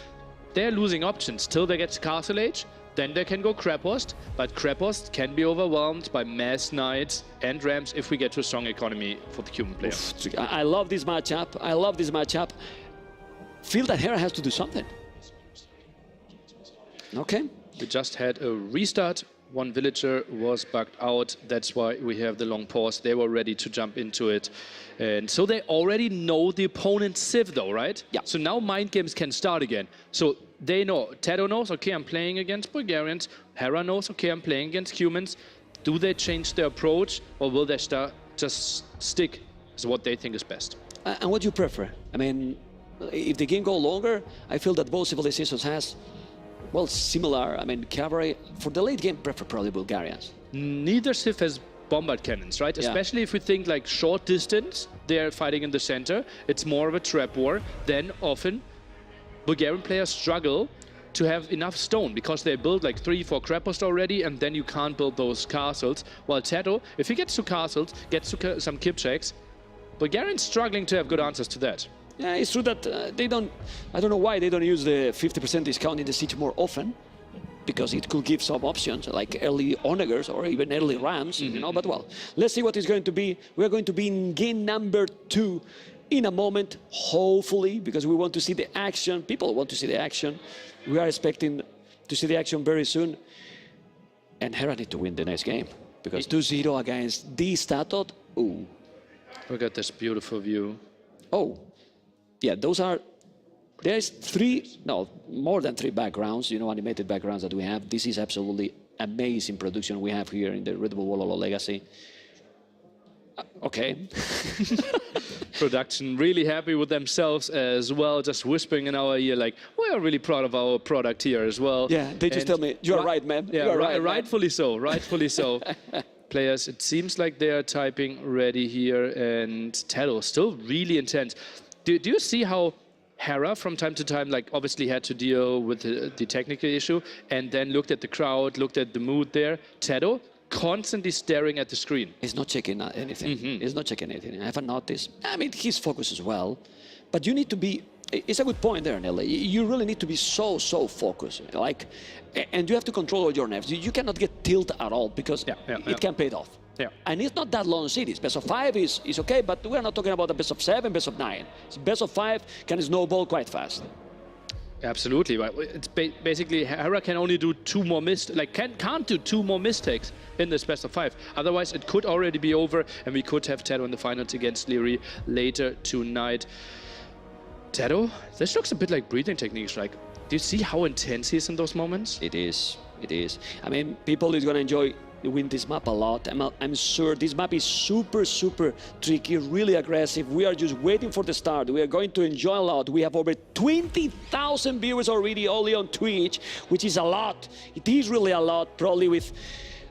they're losing options till they get to Castle Age. Then they can go Krepost, but Krepost can be overwhelmed by mass knights and rams if we get to a strong economy for the human player. I love this matchup. I love this matchup. Feel that Hera has to do something. Okay. We just had a restart. One villager was bugged out. That's why we have the long pause. They were ready to jump into it. And so they already know the opponent's Civ though, right? Yeah. So now mind games can start again. So they know, TaToH knows, okay, I'm playing against Bulgarians. Hera knows, okay, I'm playing against humans. Do they change their approach or will they just stick to what they think is best? And what do you prefer? I mean, if the game go longer, I feel that both civilizations has, well, similar. I mean, cavalry for the late game, prefer probably Bulgarians. Neither Civ has bombard cannons, right? Yeah. Especially if we think like short distance, they're fighting in the center. It's more of a trap war. Then often Bulgarian players struggle to have enough stone because they build like 3-4 Krepost already, and then you can't build those castles. While TaToH, if he gets to castles, gets to some Kipchaks, Bulgarians struggling to have good answers to that. Yeah, it's true that they don't, I don't know why they don't use the 50% discount in the siege more often, because it could give some options like early onagers or even early rams, you know, but well, let's see what it's going to be. We're going to be in game number 2 in a moment, hopefully, because we want to see the action. People want to see the action. We are expecting to see the action very soon. And Hera need to win the next game, because 2-0 against this TaToH, ooh. Look at this beautiful view. Oh. Yeah, those are, there's more than 3 backgrounds, you know, animated backgrounds that we have. This is absolutely amazing production we have here in the Red Bull Wololo Legacy. Okay. Production really happy with themselves as well, just whispering in our ear like, we are really proud of our product here as well. Yeah, they just tell me, you're right, man. Yeah, you're right, rightfully so, rightfully so. Players, it seems like they are typing ready here, and TaToH still really intense. Do you see how Hera from time to time, like obviously had to deal with the technical issue and then looked at the crowd, looked at the mood there. TaToH constantly staring at the screen. He's not checking anything. He's not checking anything. I haven't noticed. I mean, he's focused as well. But you need to be, it's a good point there, Nili. You really need to be so focused. Like, and you have to control all your nerves. You cannot get tilted at all because it can pay off. Yeah. And it's not that long series. Best of 5 is okay, but we're not talking about a best of 7, best of 9. Best of 5 can snowball quite fast. Absolutely, right. It's basically Hera can only do 2 more can't do 2 more mistakes in this best of 5. Otherwise, it could already be over, and we could have TaToH in the finals against Liereyy later tonight. TaToH, this looks a bit like breathing techniques. Like, do you see how intense he is in those moments? It is. It is. I mean, people is gonna enjoy. Win this map a lot. I'm sure this map is super tricky, really aggressive. We are just waiting for the start. We are going to enjoy a lot. We have over 20,000 viewers already only on Twitch, which is a lot. It is really a lot, probably with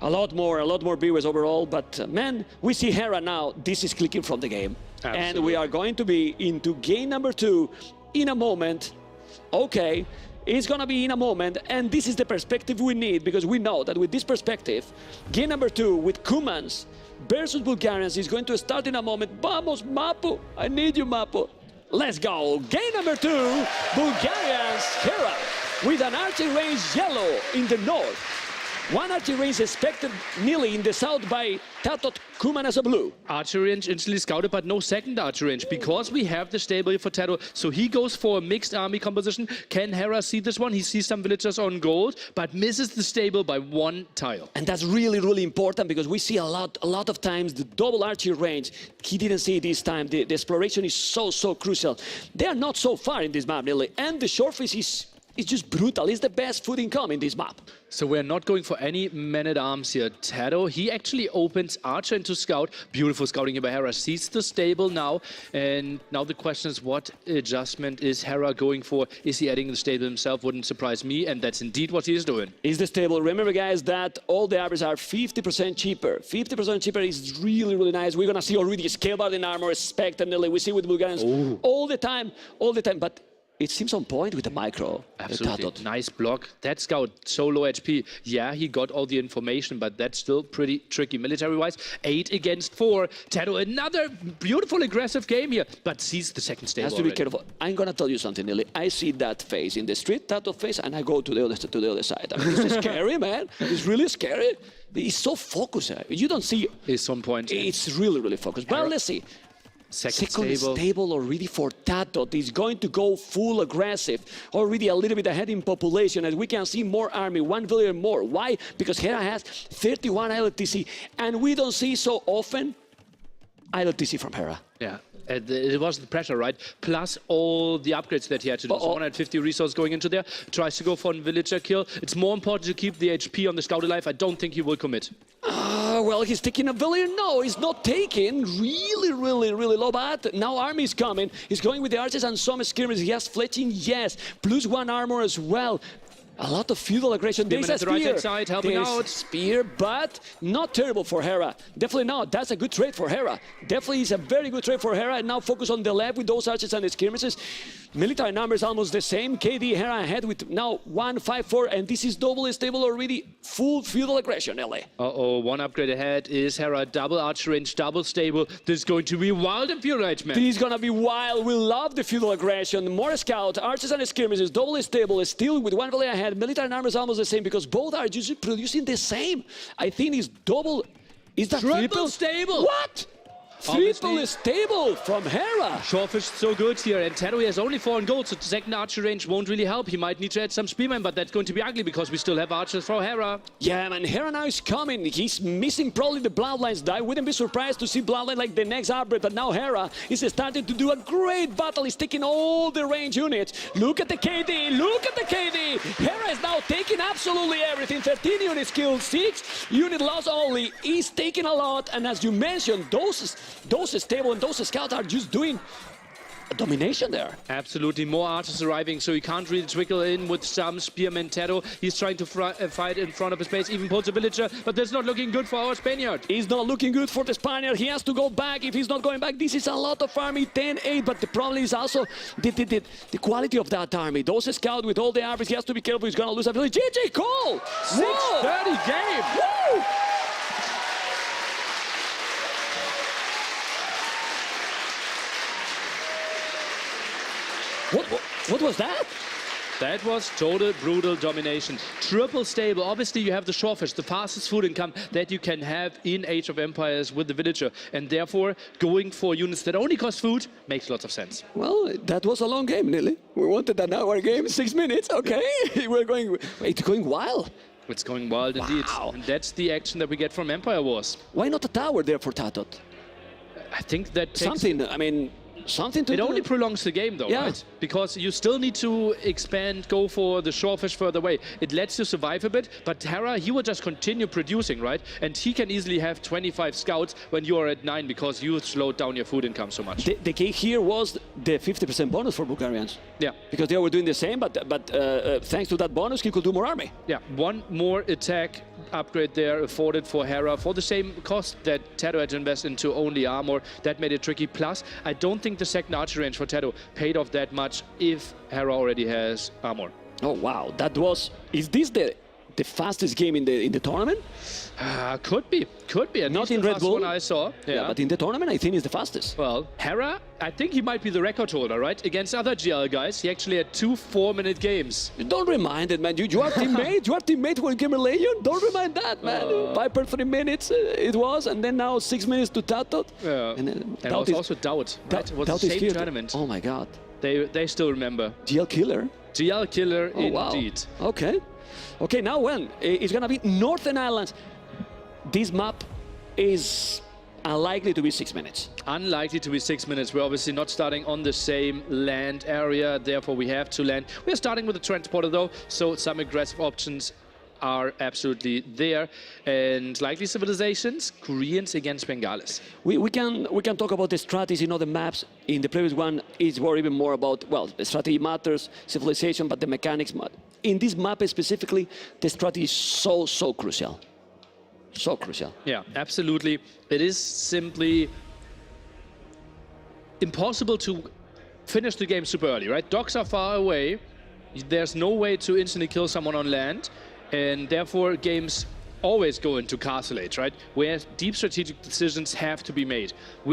a lot more viewers overall. But man, we see Hera now. This is clicking from the game. Absolutely. And we are going to be into game number 2 in a moment. Okay. It's going to be in a moment, and this is the perspective we need, because we know that with this perspective, game number 2 with Kumans versus Bulgarians is going to start in a moment. Vamos, Mapu! I need you, Mapu! Let's go! Game number 2, Bulgarians, Hera, with an archer range yellow in the north, One archery range expected Nili in the south by TaToH Kuman as a blue. Archery range instantly scouted, but no second archery range because we have the stable here for TaToH. So he goes for a mixed army composition. Can Hera see this one? He sees some villagers on gold, but misses the stable by 1 tile. And that's really, really important because we see a lot of times the double archery range. He didn't see it this time. The exploration is so crucial. They are not so far in this map, Nili, and the short fish is just brutal. It's the best food income in this map. So we're not going for any men-at-arms here. TaToH, he actually opens Archer into Scout. Beautiful scouting here by Hera. Sees the stable now. And now the question is, what adjustment is Hera going for? Is he adding the stable himself? Wouldn't surprise me. And that's indeed what he is doing. Is the stable. Remember, guys, that all the armors are 50% cheaper. 50% cheaper is really, really nice. We're going to see already scale in armor, expectantly. We see with Bulgarians all the time. But it seems on point with the micro. Absolutely. Nice block. That scout, so low HP. Yeah, he got all the information, but that's still pretty tricky military-wise. 8 against 4. TaToH, another beautiful aggressive game here, but sees the second stable. Has to be careful. I'm going to tell you something, Nili. I see that face in the street, TaToH face, and I go to the other side. I mean, this is scary, man. It's really scary. He's so focused. You don't see... It's on point. It's really, really focused. Well, let's see. Second stable already for TaToH. He's going to go full aggressive, already a little bit ahead in population, as we can see more army, 1 villager more. Why? Because Hera has 31 ILTC, and we don't see so often ILTC from Hera. Yeah. It was the pressure, right? Plus all the upgrades that he had to do. So 150 resources going into there. Tries to go for a villager kill. It's more important to keep the HP on the scout alive. I don't think he will commit. Well, he's taking a villager. No, he's not taking. Really low. But now army is coming. He's going with the archers and some skirmishers. He has fletching, yes. Plus 1 armor as well. A lot of feudal aggression. There's a spear. Right-hand side, helping out. Spear, but not terrible for Hera. Definitely not. That's a good trade for Hera. Definitely is a very good trade for Hera. And now focus on the left with those archers and the skirmishes. Military numbers almost the same. KD Hera ahead with now 1-5-4, and this is double stable already. Full feudal aggression, LA. One upgrade ahead is Hera. Double archer range, double stable. This is going to be wild and pure right, man. This is gonna be wild. We love the feudal aggression. More scout, archers and skirmishes, double stable, still with 1 valley ahead. Military numbers almost the same because both are just producing the same. I think it's double. Is that triple stable? What? Triple stable from Hera. Shorefish so good here, and TaToH has only 4 on gold, so the second archer range won't really help. He might need to add some spearmen, but that's going to be ugly because we still have archers for Hera. Yeah, man, Hera now is coming. He's missing probably the Bloodlines. I wouldn't be surprised to see Bloodline like the next upgrade, but now Hera is starting to do a great battle. He's taking all the range units. Look at the KD, look at the KD. Hera is now taking absolutely everything. 13 units killed, 6 unit loss only. He's taking a lot, and as you mentioned, those stable and those scouts are just doing a domination there. Absolutely, more archers arriving, so he can't really trickle in with some spearmen. TaToH, he's trying to fight in front of his base, even pulls a villager, but that's not looking good for our Spaniard. He's not looking good for the Spaniard. He has to go back. If he's not going back, this is a lot of army, 10-8, but the problem is also the quality of that army. Those scouts with all the armies, he has to be careful. He's going to lose a village. GG, Cole! 6:30 game! Woo! What was that? That was total brutal domination. Triple stable. Obviously, you have the shorefish, the fastest food income that you can have in Age of Empires with the villager. And therefore, going for units that only cost food makes lots of sense. Well, that was a long game, Nili. We wanted an hour game, 6 minutes. Okay, it's going wild. It's going wild indeed. And that's the action that we get from Empire Wars. Why not a tower there for TaToH? I think that takes... Something, I mean... Something to It only prolongs the game though, right? Because you still need to expand, go for the shorefish further away. It lets you survive a bit, but Hera, he will just continue producing, right? And he can easily have 25 scouts when you are at 9 because you slowed down your food income so much. The key here was the 50% bonus for Bulgarians. Yeah. Because they were doing the same, but thanks to that bonus, he could do more army. Yeah, 1 more attack upgrade there afforded for Hera for the same cost that TaToH had to invest into only armor. That made it tricky. Plus, I don't think the second archer range for TaToH paid off that much if Hera already has armor. Oh wow, that was... Is this the the fastest game in the tournament? Could be. At Not least in the Red last Bull. one I saw. Yeah, but in the tournament, I think it's the fastest. Well, Hera, I think he might be the record holder, right? Against other GL guys, he actually had 2 4-minute games. Don't remind it, man. You are teammate. You are teammate with Gamer Legion. Don't remind that, man. Viper 3 minutes it was, and then now 6 minutes to TaToH. Yeah. And then And also DauT, right? It was the same tournament. Oh my God. They still remember. GL Killer. GL Killer, wow. indeed. Okay. Okay, now when? It's gonna be Northern Islands. This map is unlikely to be 6 minutes. Unlikely to be 6 minutes. We're obviously not starting on the same land area, therefore we have to land. We're starting with a transporter though, so some aggressive options are absolutely there. And likely civilizations, Koreans against Bengalis. We can talk about the strategy in other maps. In the previous one, it's even more about, well, the strategy matters, civilization, but the mechanics matter. In this map specifically, the strategy is so crucial. So crucial. Yeah, absolutely. It is simply impossible to finish the game super early, right? Docks are far away. There's no way to instantly kill someone on land. And therefore, games always go into castle age, right? Where deep strategic decisions have to be made.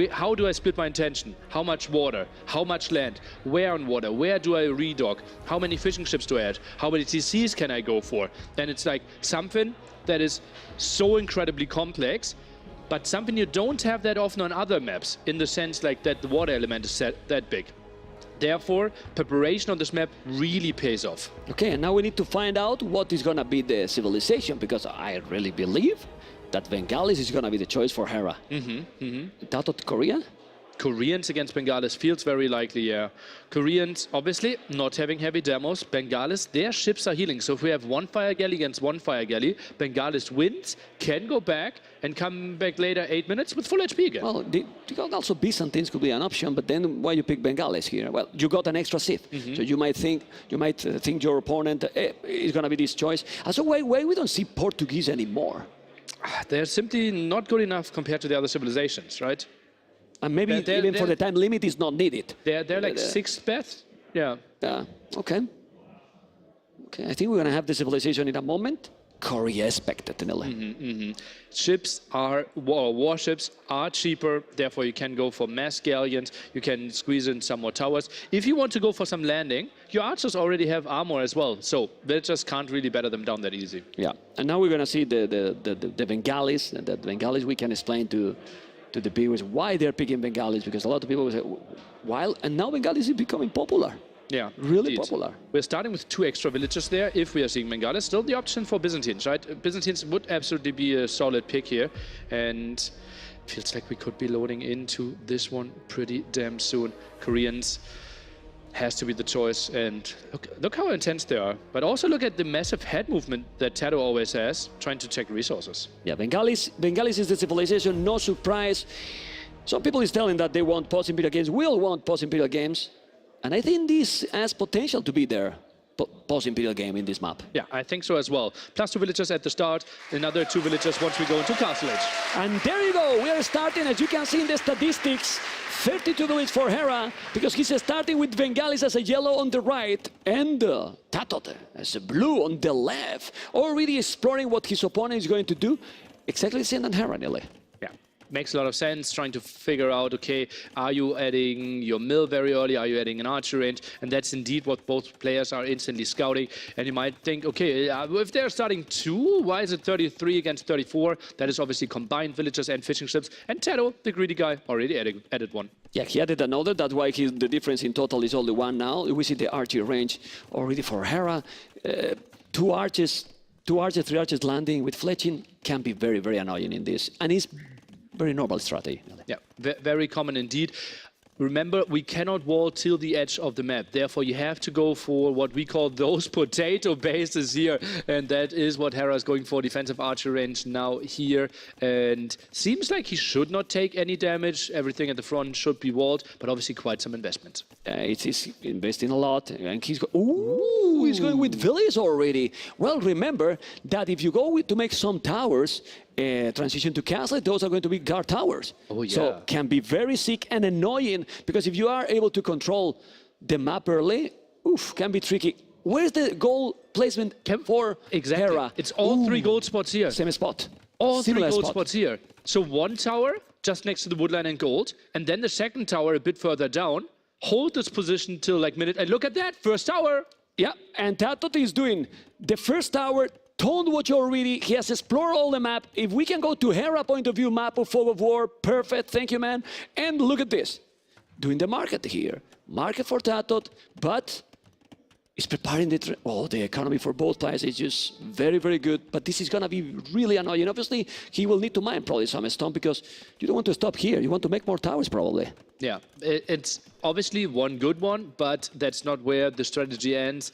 How do I split my intention? How much water? How much land? Where on water? Where do I redock? How many fishing ships do I add? How many TCs can I go for? And it's like something that is so incredibly complex, but something you don't have that often on other maps, in the sense like that the water element is that big. Therefore, preparation on this map really pays off. Okay, and now we need to find out what is going to be the civilization, because I really believe that Bengalis is going to be the choice for Hera. TaToH Korea? Koreans against Bengalis feels very likely, yeah. Koreans, obviously, not having heavy demos. Bengalis, their ships are healing. So if we have 1 fire galley against 1 fire galley, Bengalis wins, can go back, and come back later 8 minutes with full HP again. Well, also Byzantines could be an option, but then why you pick Bengalis here? Well, you got an extra Sith, so you might think your opponent is going to be this choice. And so why we don't see Portuguese anymore? They're simply not good enough compared to the other civilizations, right? And maybe even for the time limit is not needed. They're like 6th best. Yeah. Yeah. Okay. Okay. I think we're gonna have the civilization in a moment. Korea expected, Nili. Ships are warships are cheaper. Therefore, you can go for mass galleons. You can squeeze in some more towers. If you want to go for some landing, your archers already have armor as well. So they just can't really batter them down that easy. Yeah. And now we're gonna see the Bengalis. And the Bengalis we can explain to the viewers why they're picking Bengalis, because a lot of people will say, why? And now Bengalis is becoming popular. Yeah, really indeed. popular. We're starting with 2 extra villages there if we are seeing Bengalis. Still the option for Byzantines, right? Byzantines would absolutely be a solid pick here, and feels like we could be loading into this one pretty damn soon. Koreans has to be the choice, and look how intense they are. But also look at the massive head movement that TaToH always has, trying to check resources. Yeah, Bengalis is the civilization, no surprise. Some people is telling that they want post-imperial games, will want post-imperial games. And I think this has potential to be their post-imperial game in this map. Yeah, I think so as well. Plus 2 villagers at the start, another 2 villagers once we go into Castle Age. And there you go, we are starting, as you can see in the statistics, 32 villages for Hera, because he's starting with Bengalis as a yellow on the right, and TaToH as a blue on the left, already exploring what his opponent is going to do. Exactly the same as Hera, Nili. Yeah, makes a lot of sense, trying to figure out, okay, are you adding your mill very early? Are you adding an archer range? And that's indeed what both players are instantly scouting. And you might think, okay, if they're starting 2, why is it 33 against 34? That is obviously combined villagers and fishing ships. And TaToH, the greedy guy, already added 1. Yeah, he added another. That's why the difference in total is only 1 now. We see the archer range already for Hera. 2 archers, 3 archers landing with fletching can be very, very annoying in this. And it's very normal strategy. Yeah, very common indeed. Remember, we cannot wall till the edge of the map. Therefore, you have to go for what we call those potato bases here. And that is what Hera is going for. Defensive archer range now here. And seems like he should not take any damage. Everything at the front should be walled, but obviously quite some investment. He's investing a lot. And he's he's going with Villese already. Well, remember that if you go to make some towers, transition to castle, those are going to be guard towers. Oh, yeah. So can be very sick and annoying, because if you are able to control the map early, can be tricky. where's the goal placement for Hera? It's all 3 gold spots here. Same spot. All Similar 3 gold spot. spots here. So 1 tower just next to the woodline and gold, and then the 2nd tower a bit further down. Hold this position till like minute, and look at that, 1st tower. Yeah, and TaToH is doing the 1st tower. Don't watch already. He has explored all the map. If we can go to Hera point of view map of Fog of War, perfect. Thank you, man. And look at this. Doing the market here. Market for TaToH, but he's preparing the economy for both players is just very, very good. But this is going to be really annoying. Obviously, he will need to mine probably some stone because you don't want to stop here. You want to make more towers probably. Yeah, it's obviously one good one, but that's not where the strategy ends.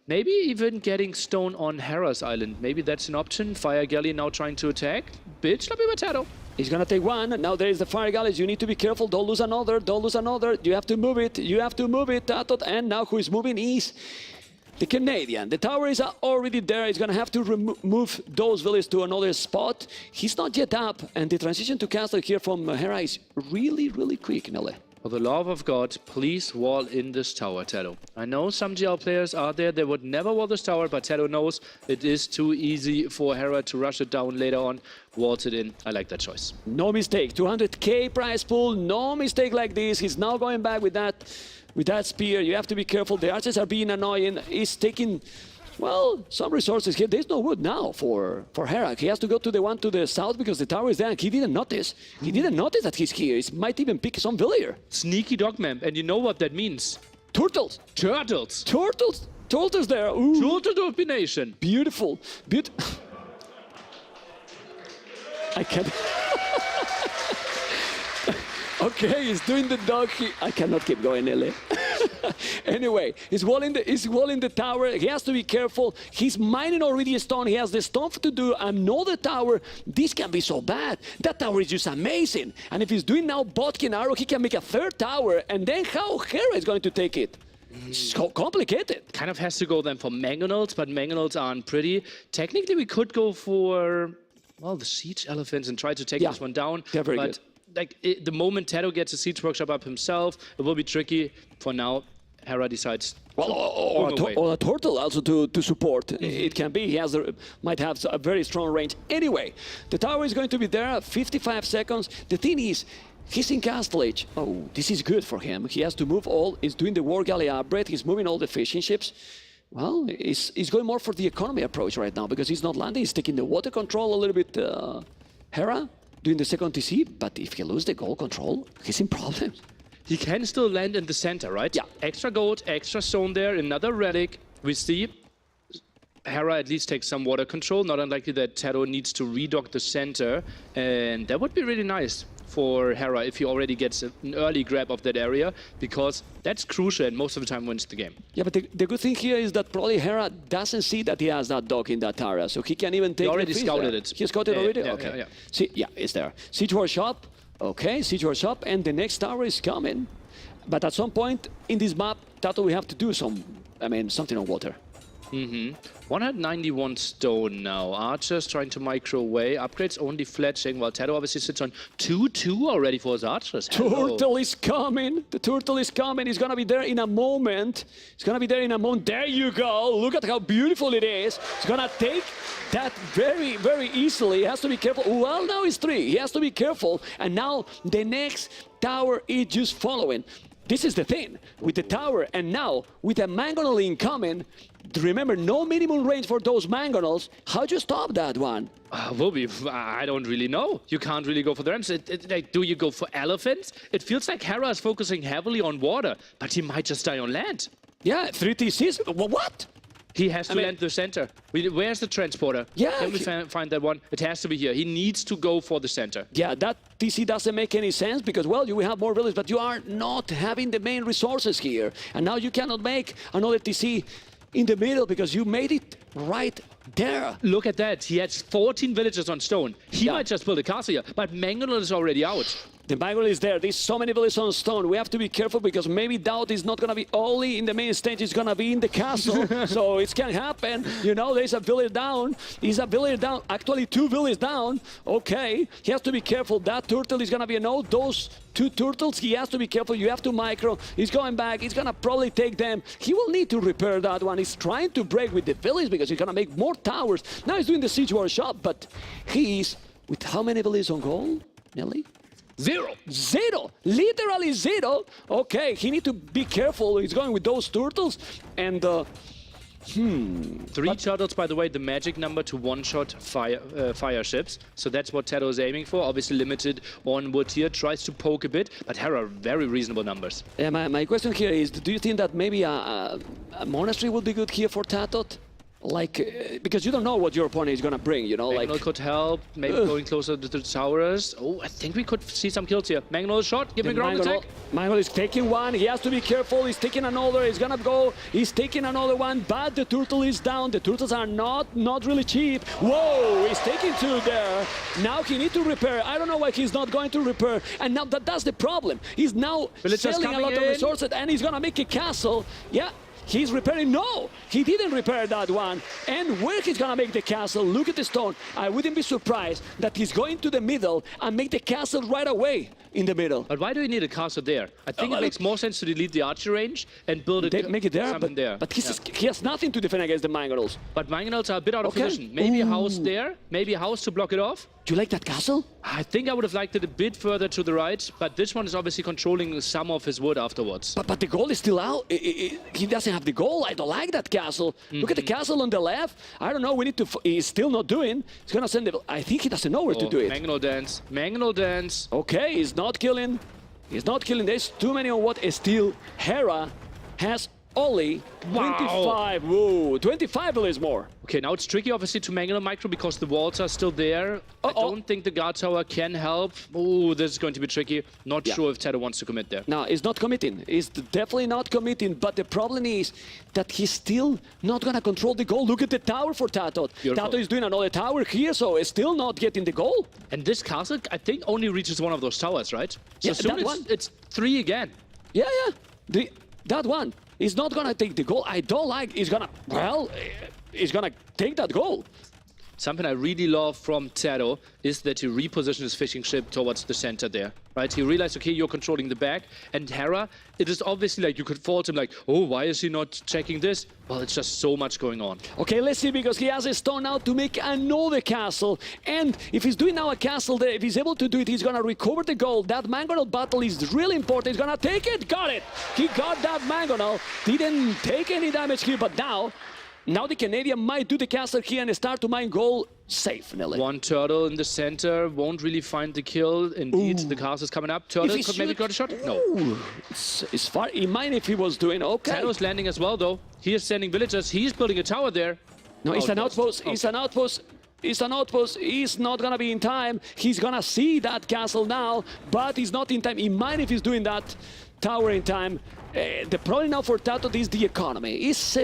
Maybe even getting stone on Hera's island. Maybe that's an option. Fire Galley now trying to attack. Bit sloppy with TaToH. He's gonna take one. Now there is the Fire Galleys. You need to be careful. Don't lose another. Don't lose another. You have to move it. You have to move it, TaToH. And now who is moving is the Canadian. The tower is already there. He's gonna have to move those villages to another spot. He's not yet up. And the transition to castle here from Hera is really, really quick, Nili. For the love of God, please wall in this tower, TaToH. I know some GL players are there, they would never wall this tower, but TaToH knows it is too easy for Hera to rush it down later on. Walls it in. I like that choice. No mistake. 200k prize pool. No mistake like this. He's now going back with that spear. You have to be careful. The archers are being annoying. He's taking, well, some resources here. There's no wood now for Hera. He has to go to the one to the south because the tower is there. He didn't notice. He didn't notice that he's here. He might even pick some villager. Sneaky dog Memb, and you know what that means. Turtles. Turtles. Turtles. Turtles there. Ooh. Turtle domination. Beautiful. I can't. Okay, he's doing the dog. I cannot keep going, Nili. Anyway, he's walling the tower. He has to be careful. He's mining already a stone. He has the stone to do another tower. This can be so bad. That tower is just amazing. And if he's doing now Botkin arrow, he can make a 3rd tower. And then how Hera is going to take it? It's so complicated. Kind of has to go then for mangonels, but mangonels aren't pretty. Technically, we could go for, well, the siege elephants and try to take this one down. They're very good. Like the moment TaToH gets a siege workshop up himself, it will be tricky. For now, Hera decides. Well, or a turtle also to support. It can be. He might have a very strong range. Anyway, the tower is going to be there. 55 seconds. The thing is, he's in castle age. Oh, this is good for him. He has to move all. He's doing the war galley upgrade. He's moving all the fishing ships. Well, he's going more for the economy approach right now because he's not landing. He's taking the water control a little bit. Hera doing the 2nd TC, but if he loses the goal control, he's in problems. He can still land in the center, right? Yeah. Extra gold, extra stone there, another relic. We see Hera at least takes some water control, not unlikely that TaToH needs to redock the center, and that would be really nice for Hera if he already gets an early grab of that area, because that's crucial and most of the time wins the game. Yeah, but the good thing here is that probably Hera doesn't see that he has that dog in that area, so he can even take He already scouted it. it. He scouted already? Yeah, okay. yeah. See, yeah, it's there. Siege workshop. Okay, siege workshop, and the next tower is coming. But at some point in this map, TaToH will have to do something on water. 191 stone now. Archers trying to micro away. Upgrades only fletching, while TaToH obviously sits on 2-2 already for his archers. Turtle is coming. The turtle is coming. He's going to be there in a moment. He's going to be there in a moment. There you go. Look at how beautiful it is. He's going to take that very, very easily. He has to be careful. Well, now it's 3. He has to be careful. And now the next tower is just following. This is the thing with the tower, and now with a mangonel incoming. Remember, no minimum range for those mangonels. How do you stop that one? I don't really know. You can't really go for the ramps. Like, do you go for elephants? It feels like Hera is focusing heavily on water, but he might just die on land. Yeah, 3 TCs. What? He has to land the center. Where's the transporter? Yeah. Can we find that one? It has to be here. He needs to go for the center. Yeah, that TC doesn't make any sense because, well, you will have more villages, but you are not having the main resources here. And now you cannot make another TC in the middle because you made it right there. Look at that. He has 14 villages on stone. He might just build a castle here, but Mangonel is already out. The Mangle is there. There's so many villages on stone. We have to be careful because maybe DauT is not going to be only in the main stage. It's going to be in the castle. So it can happen. You know, there's a village down. He's a village down. Actually, 2 villages down. Okay. He has to be careful. That turtle is going to be a no. Those 2 turtles, he has to be careful. You have to micro. He's going back. He's going to probably take them. He will need to repair that one. He's trying to break with the village because he's going to make more towers. Now he's doing the siege war shot, but he's with how many villages on goal, Nelly? 0. 0. Literally 0. Okay, he need to be careful. He's going with those turtles. And, 3 turtles, by the way, the magic number to one-shot fire ships. So that's what TaToH is aiming for. Obviously limited on wood here. Tries to poke a bit, but Hera, very reasonable numbers. Yeah, my question here is, do you think that maybe a monastery would be good here for TaToH? Like, because you don't know what your opponent is going to bring, you know? Mangnol could help, maybe going closer to the towers. Oh, I think we could see some kills here. Mangnol shot, giving ground attack. Mangnol is taking one, he has to be careful, he's taking another, he's going to go, he's taking another one, but the turtle is down. The turtles are not really cheap. Whoa, he's taking 2 there. Now he needs to repair. I don't know why he's not going to repair. And now that's the problem. He's now selling a lot of resources and he's going to make a castle. Yeah. He's repairing. No, he didn't repair that one. And where he's gonna make the castle, look at the stone. I wouldn't be surprised that he's going to the middle and make the castle right away in the middle. But why do we need a castle there? I think it makes more sense to delete the archer range and build it. Make it there, but he has nothing to defend against the Mangnols. But Mangnols are a bit out of position. Maybe a house there, maybe a house to block it off. Do you like that castle? I think I would have liked it a bit further to the right, but this one is obviously controlling some of his wood afterwards. But the goal is still out. He doesn't have the goal. I don't like that castle. Look at the castle on the left. I don't know. We need to. He's still not doing. He's gonna send the. I think he doesn't know where to do it. Mangnol dance. Mangnol dance. Okay, he's not killing. He's not killing. There's too many on what is still. Hera has only 25. Whoa, 25 is more. Okay, now it's tricky, obviously, to Mangnol micro because the walls are still there. I don't think the guard tower can help. Oh, this is going to be tricky. Not sure if TaToH wants to commit there. No, he's not committing. He's definitely not committing. But the problem is that he's still not going to control the goal. Look at the tower for TaToH. TaToH is doing another tower here, so it's still not getting the goal. And this castle, I think, only reaches one of those towers, right? So Yeah, soon that one. it's 3 again. Yeah. That one is not going to take the goal. I don't like. He's going to, well, he's going to take that goal. Something I really love from TaToH is that he repositioned his fishing ship towards the center there, right? He realized, okay, you're controlling the back, and Hera, it is obviously like you could fault him like, oh, why is he not checking this? Well, it's just so much going on. Okay, let's see, because he has a stone now to make another castle. And if he's doing now a castle there, if he's able to do it, he's gonna recover the gold. That Mangonel battle is really important. He's gonna take it. Got it. He got that Mangonel. Didn't take any damage here, but now the Canadian might do the castle here and start to mine gold safe, Nelly. One turtle in the center, won't really find the kill. Indeed, the castle's coming up. Turtle could maybe got a shot? No. It's far. He might if he was doing okay. TaToH's landing as well, though. He is sending villagers. He's building a tower there. No, it's an outpost. It's an outpost. It's an outpost. He's not gonna be in time. He's gonna see that castle now, but he's not in time. He might if he's doing that tower in time. The problem now for TaToH is the economy. He's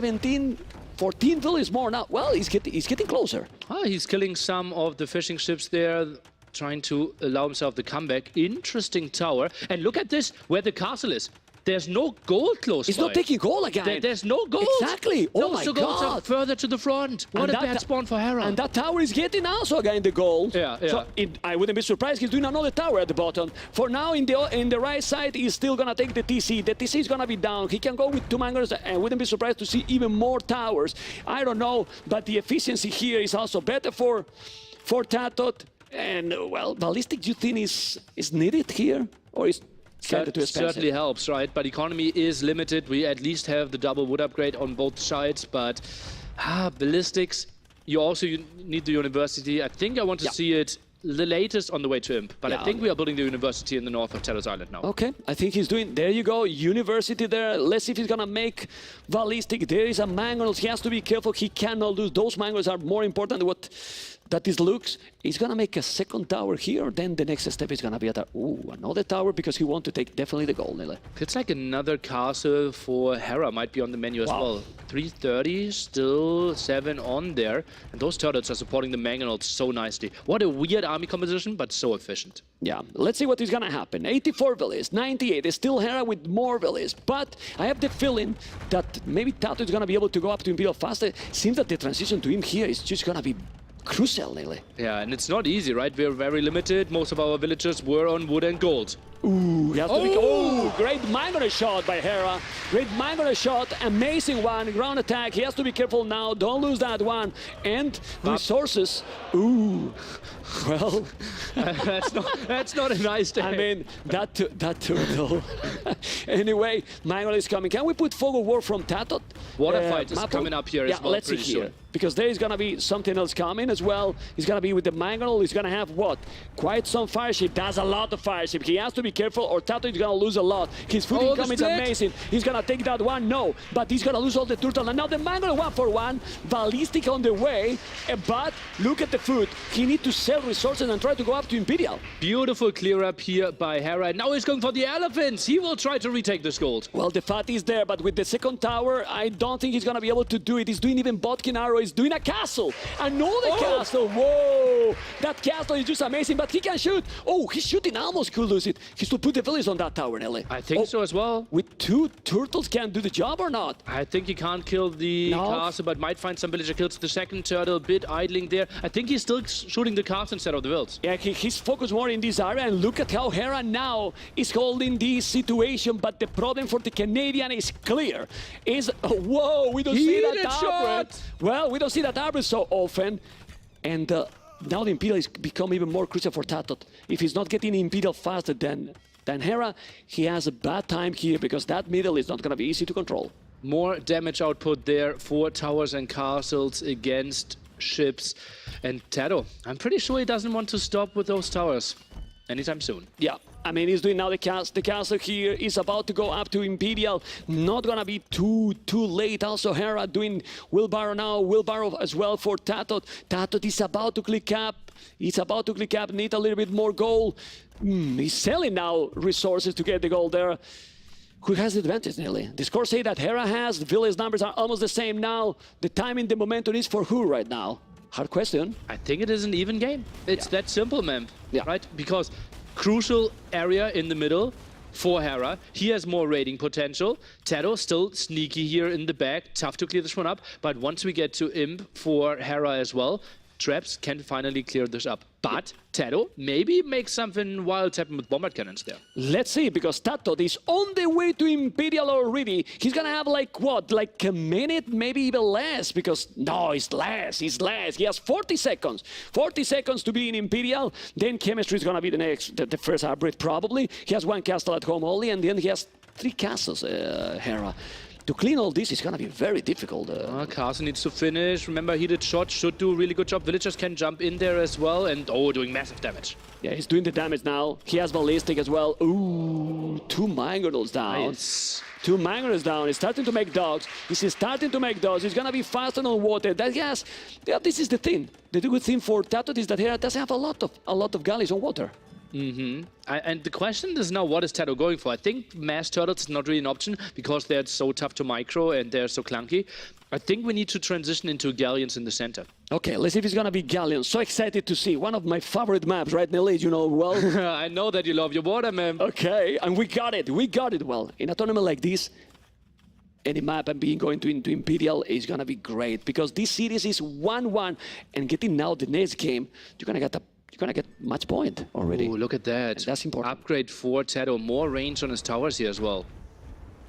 14 villages more now. Well, he's getting closer. He's killing some of the fishing ships there, trying to allow himself the comeback. Interesting tower. And look at this, where the castle is. There's no gold close He's by. not taking gold again. There's no gold. Exactly. Oh my God. Golds are further to the front. What And a bad spawn for Hera. And that tower is getting also again the gold. Yeah. So I wouldn't be surprised he's doing another tower at the bottom. For now, in the right side, he's still gonna take the TC. The TC is gonna be down. He can go with 2 Mangonels, and wouldn't be surprised to see even more towers. I don't know, but the efficiency here is also better for TaToH. And well, ballistic, do you think is needed here, or is kind of too expensive? Certainly helps, right? But economy is limited. We at least have the double wood upgrade on both sides, but ballistics, you need the university. I think I want to see it the latest on the way to Imp, but I think we are building the university in the north of TaToH's island now. Okay, I think he's doing, there you go, university there. Let's see if he's gonna make ballistic. There is a Mangonels, he has to be careful, he cannot lose. Those Mangonels are more important than what that this looks. He's gonna make a second tower here, then the next step is gonna be another tower because he wants to take definitely the goal, Nili. It's like another castle for Hera might be on the menu as well. 330, still 7 on there. And those turrets are supporting the mangonels so nicely. What a weird army composition, but so efficient. Yeah, let's see what is gonna happen. 84 Villese, 98, it's still Hera with more Villese. But I have the feeling that maybe TaToH is gonna be able to go up to Imperial faster. Seems that the transition to him here is just gonna be crucial, Nili. Yeah, and it's not easy, right? We're very limited. Most of our villagers were on wood and gold. Ooh, great mangonel shot by Hera. Great mangonel shot, amazing one, ground attack. He has to be careful now, don't lose that one. And resources, ooh, well. that's not a nice day. I mean, that turtle. Anyway, mangonel is coming. Can we put Fog of War from TaToH? Water fight is coming up here as well. Let's see here. Because there is going to be something else coming as well. He's going to be with the mangonel. He's going to have what? Quite some fire ship. That's a lot of fire ship. He has to be careful or TaToH is going to lose a lot. His food income is amazing. He's going to take that one. No. But he's going to lose all the turtle. And now the mangonel 1-for-1. Ballistic on the way. But look at the food. He needs to sell resources and try to go up to Imperial. Beautiful clear up here by Hera. Now he's going for the elephants. He will try to retake this gold. Well, the fat is there. But with the second tower, I don't think he's going to be able to do it. He's doing even Botkin arrow. He's doing a castle. Another castle. Whoa. That castle is just amazing. But he can shoot. Oh, he's shooting. Almost could lose it. He should put the village on that tower, Nili. I think so as well. With 2 turtles can do the job or not? I think he can't kill the castle, but might find some villager kills. The second turtle, bit idling there. I think he's still shooting the castle instead of the vills. Yeah, he's focused more in this area. And look at how Hera now is holding this situation. But the problem for the Canadian is clear. Whoa, we don't see that tower. Well, we don't see that tower so often. And now the Imperial has become even more crucial for TaToH. If he's not getting Imperial faster than Hera, he has a bad time here because that middle is not going to be easy to control. More damage output there for towers and castles against ships. And TaToH, I'm pretty sure he doesn't want to stop with those towers anytime soon. Yeah. I mean, he's doing now the castle here is about to go up to Imperial. Not gonna be too late. Also, Hera doing wheelbarrow now. Wheelbarrow as well for TaToH. TaToH is about to click up. He's about to click up. Need a little bit more gold. He's selling now resources to get the gold there. Who has the advantage, Nili? The scores say that Hera has. The village numbers are almost the same now. The timing, the momentum is for who right now? Hard question. I think it is an even game. It's that simple, Memb. Yeah. Right? Because crucial area in the middle for Hera. He has more raiding potential. TaToH still sneaky here in the back. Tough to clear this one up. But once we get to Imp for Hera as well, Traps can finally clear this up. But TaToH maybe makes something wild happen with bombard cannons there. Let's see, because TaToH is on the way to Imperial already. He's gonna have like what, like a minute, maybe even less, because no, it's less. He has 40 seconds. 40 seconds to be in Imperial. Then chemistry is gonna be the first upgrade probably. He has 1 castle at home only, and then he has 3 castles, Hera. To clean all this is going to be very difficult. Carson needs to finish. Remember, heated shot should do a really good job. Villagers can jump in there as well and, doing massive damage. Yeah, he's doing the damage now. He has ballistic as well. Ooh, 2 mangonels down. Nice. 2 mangonels down. He's starting to make dogs. He's starting to make dogs. He's going to be faster on water. This is the thing. The good thing for TaToH is that Hera doesn't have a lot of galleys on water. And the question is now, what is TaToH going for? I think mass turtles is not really an option because they're so tough to micro and they're so clunky. I think we need to transition into galleons in the center. Okay, let's see if it's going to be galleons. So excited to see. One of my favorite maps, right, Nili? You know well. I know that you love your water, man. Okay, and we got it. We got it well. In a tournament like this, any map and being going into Imperial is going to be great because this series is 1-1 and getting now the next game, you're going to get match point already. Ooh, look at that. And that's important. Upgrade for TaToH. More range on his towers here as well.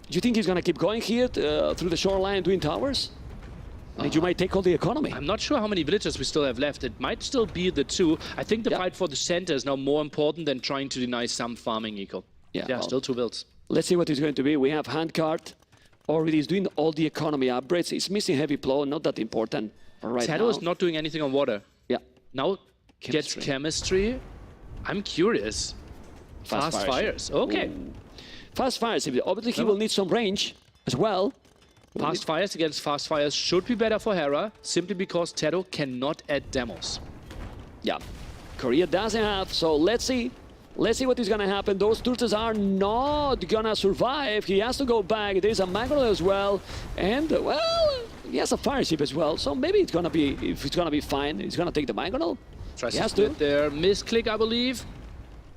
Do you think he's going to keep going here through the shoreline doing towers? And you might take all the economy. I'm not sure how many villagers we still have left. It might still be the 2. I think the fight for the center is now more important than trying to deny some farming eco. Yeah, still 2 builds. Let's see what it's going to be. We have Handcart. Already is doing all the economy upgrades. He's missing heavy plow, not that important right now. TaToH is not doing anything on water. Yeah. Now gets chemistry. I'm curious. Fast fires. Okay. Ooh. Fast fires. Obviously, he will need some range as well. Fast fires against fast fires should be better for Hera, simply because TaToH cannot add demos. Yeah, Korea doesn't have, so let's see. Let's see what is gonna happen. Those turtles are not gonna survive. He has to go back. There's a Magnet as well. And, well, he has a fire ship as well. So maybe it's gonna be, if it's gonna be fine, he's gonna take the Magnet. Tries to split there. Misclick, I believe.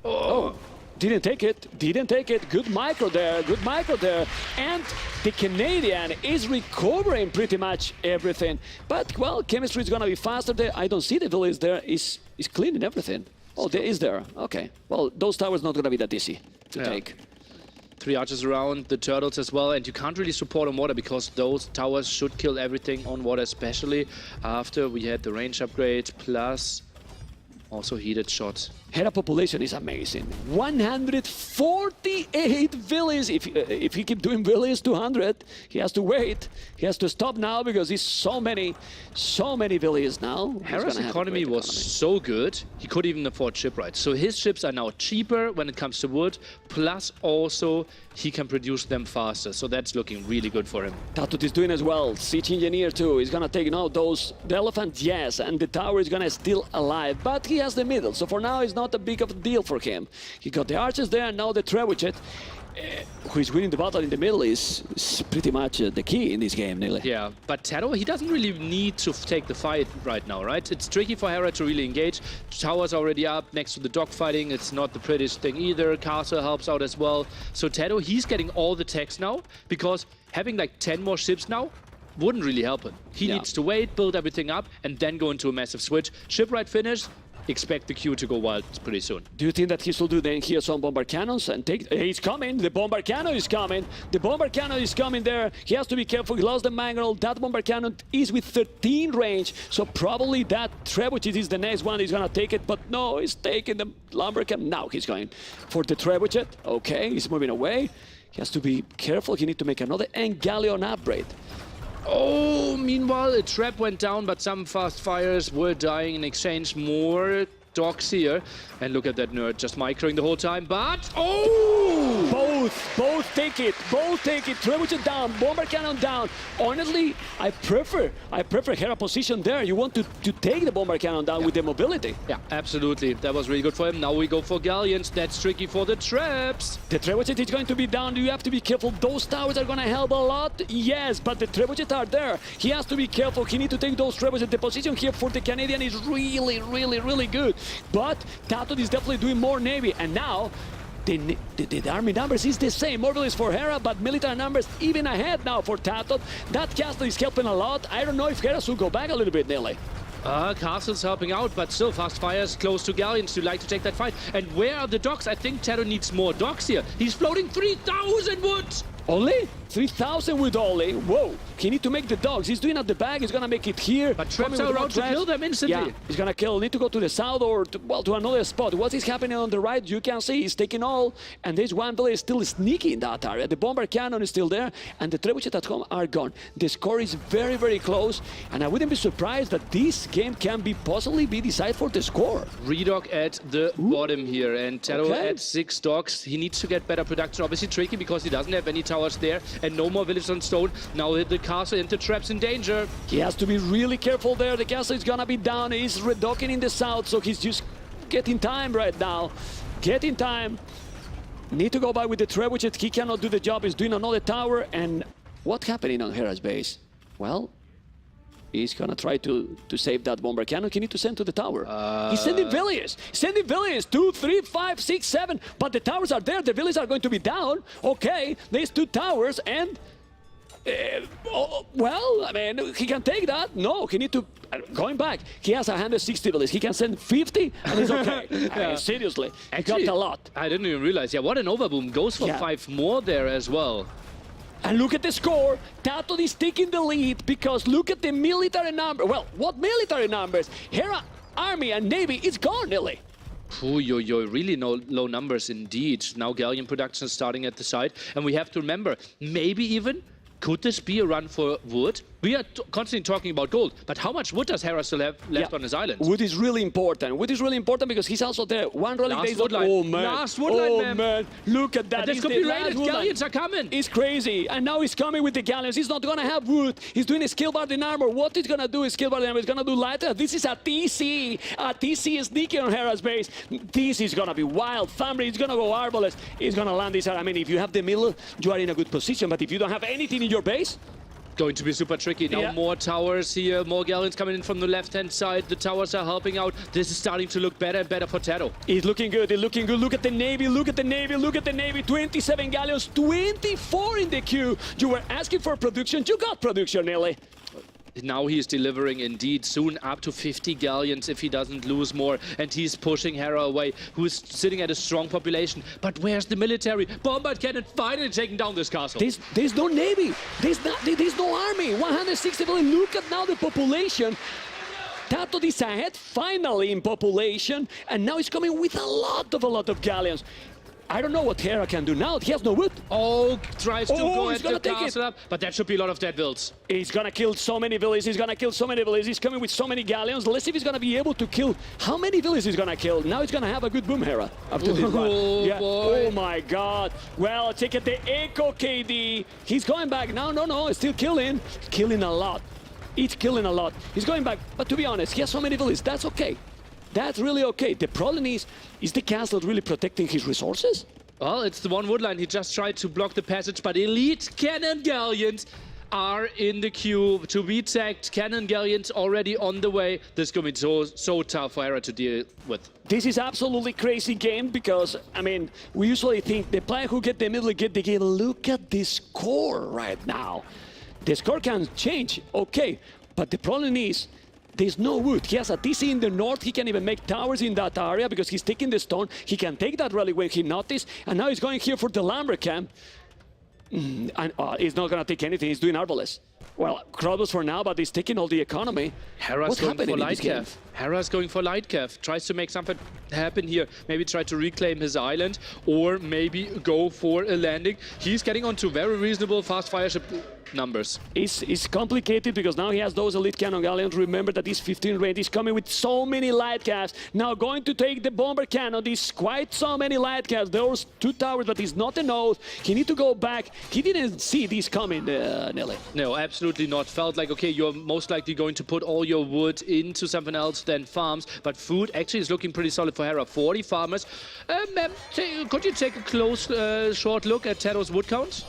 Oh, didn't take it. Didn't take it. Good micro there. Good micro there. And the Canadian is recovering pretty much everything. But, well, chemistry is gonna be faster there. I don't see the Villese there. Is cleaning everything. Oh, there is there. Okay. Well, those towers not gonna be that easy to take. 3 archers around, the turtles as well, and you can't really support on water because those towers should kill everything on water, especially after we had the range upgrade, plus also heated shot. Hera population is amazing. 148 Villese. If he keep doing Villese 200, he has to wait. He has to stop now because he's so many Villese now. Hera's economy was so good, he could even afford shipwrights. So his ships are now cheaper when it comes to wood, plus also he can produce them faster. So that's looking really good for him. TaToH is doing as well. Siege Engineer too. He's gonna take now the elephant, yes, and the tower is gonna still alive, but he has the middle. So for now, it's not a big of a deal for him. He got the archers there, and now the trebuchet. Who is winning the battle in the middle is pretty much the key in this game, Nili. Yeah, but TaToH, he doesn't really need to take the fight right now, right? It's tricky for Hera to really engage. Tower's already up next to the dogfighting. It's not the prettiest thing either. Castle helps out as well. So TaToH, he's getting all the techs now, because having like 10 more ships now wouldn't really help him. He needs to wait, build everything up, and then go into a massive switch. Shipwright finished. Expect the queue to go wild pretty soon. Do you think that he should do then here some bombard cannons and take? He's coming. The bombard cannon is coming. The bombard cannon is coming there. He has to be careful. He lost the mangle. That bombard cannon is with 13 range, so probably that trebuchet is the next one. He's gonna take it, but no, he's taking the lumber cannon. Now he's going for the trebuchet. Okay, he's moving away. He has to be careful. He needs to make another and galleon upgrade. Oh, meanwhile, a trap went down, but some fast fires were dying in exchange. More dogs here. And look at that nerd just microing the whole time, but... Oh! Both take it. Both take it. Trebuchet down, bomber cannon down. Honestly, I prefer Hera position there. You want to take the bomber cannon down with the mobility. Yeah, absolutely. That was really good for him. Now we go for galleons. That's tricky for the traps. The trebuchet is going to be down. You have to be careful. Those towers are going to help a lot. Yes, but the trebuchet are there. He has to be careful. He needs to take those trebuchet. The position here for the Canadian is really, really, really good. But TaToH is definitely doing more Navy. And now, the army numbers is the same. More Villese for Hera, but military numbers even ahead now for TaToH. That castle is helping a lot. I don't know if Hera should go back a little bit, Nili. Castle's helping out, but still fast fires close to galleons to like to take that fight. And where are the docks? I think TaToH needs more docks here. He's floating 3,000 wood! Only? 3,000 wood only? Whoa. He need to make the dogs. He's doing at the back. He's going to make it here. But traps are around to kill them instantly. Yeah, he's going to kill. Need to go to the south or, to another spot. What is happening on the right? You can see he's taking all. And there's one Villese still sneaky in that area. The bomber cannon is still there. And the trebuchet at home are gone. The score is very, very close. And I wouldn't be surprised that this game can possibly be decided for the score. Redock at the bottom here. And TaToH at 6 docks. He needs to get better production. Obviously tricky because he doesn't have any towers there. And no more villages on stone. Now the castle into traps in danger. He has to be really careful there. The castle is gonna be down. He's redocking in the south, so he's just getting time right now. Getting time. Need to go by with the trebuchet. He cannot do the job. He's doing another tower. And what's happening on Hera's base? Well, he's gonna try to save that bomber cannon. He need to send to the tower. He's sending Villese. Sending Villese. 2, 3, 5, 6, 7. But the towers are there. The Villese are going to be down. Okay, there's 2 towers and... well, I mean, he can take that. No, he need to... going back, he has 160 Villese. He can send 50 and it's okay. I mean, seriously, actually, he got a lot. I didn't even realize. Yeah, what an overboom. Goes for 5 more there as well. And look at the score. TaToH is taking the lead because look at the military number. Well, what military numbers? Hera, Army, and Navy is gone, Nili. Really low numbers indeed. Now galleon production starting at the side. And we have to remember, maybe even, could this be a run for wood? We are constantly talking about gold, but how much wood does Hera still have left on his island? Wood is really important. Wood is really important because he's also there. One Relic Last days. woodline. Oh man! Last woodline, oh man. Man! Look at that! And this He's could the be last raided. woodline. Galleons are coming. It's crazy, and now he's coming with the galleons. He's not gonna have wood. He's doing a skill bar in armor. What he's gonna do is skill bar in armor. He's gonna do lighter. This is a TC. A TC is sneaking on Hera's base. This is gonna be wild. Thunder is gonna go Arbalest. He's gonna land this. I mean, if you have the middle, you are in a good position. But if you don't have anything in your base, going to be super tricky. Now more towers here, more galleons coming in from the left-hand side. The towers are helping out. This is starting to look better and better for TaToH. It's looking good, it's looking good. Look at the Navy, look at the Navy, look at the Navy. 27 galleons, 24 in the queue. You were asking for production, you got production, Nili. Now he is delivering indeed, soon up to 50 galleons if he doesn't lose more. And he's pushing Hera away, who is sitting at a strong population. But where's the military? Bombard cannon finally taking down this castle. There's no Navy, there's no army. 160 billion, look at now the population. TaToH is ahead finally in population, and now he's coming with a lot of galleons. I don't know what Hera can do now. He has no wood. Oh, tries to go at the take castle up, but that should be a lot of dead vills. He's gonna kill so many villages. He's gonna kill so many villages. He's coming with so many galleons. Let's see if he's gonna be able to kill. How many villages he's gonna kill? Now he's gonna have a good boom, Hera. After this one. Boy. Oh my God. Well, check out the Echo KD. He's going back. No. He's still killing. Killing a lot. He's killing a lot. He's going back. But to be honest, he has so many villages. That's okay. That's really okay. The problem is the castle really protecting his resources? Well, it's the one woodline. He just tried to block the passage, but elite cannon galleons are in the queue to be tagged. Cannon galleons already on the way. This is going to be so tough for Hera to deal with. This is absolutely crazy game because, I mean, we usually think the player who get the middle get the game. Look at the score right now. The score can change, okay, but the problem is there's no wood. He has a TC in the north. He can even make towers in that area because he's taking the stone. He can take that relic when he noticed. And now he's going here for the lumber camp. And he's not going to take anything. He's doing Arbalest. Well, Krobos for now, but he's taking all the economy. Hera's going for Lightcav. Hera's going for Lightcav. Tries to make something happen here. Maybe try to reclaim his island or maybe go for a landing. He's getting onto very reasonable fast fire ship numbers. It's complicated because now he has those elite cannon galleons. Remember that he's 15 range. He's coming with so many light calves. Now going to take the bomber cannon. There's quite so many light calves. Those two towers, but he's not a node. He need to go back. He didn't see this coming, Nili. No, absolutely not. Felt like, okay, you're most likely going to put all your wood into something else than farms, but food actually is looking pretty solid for Hera. 40 farmers. Could you take a close, short look at TaToH's wood count?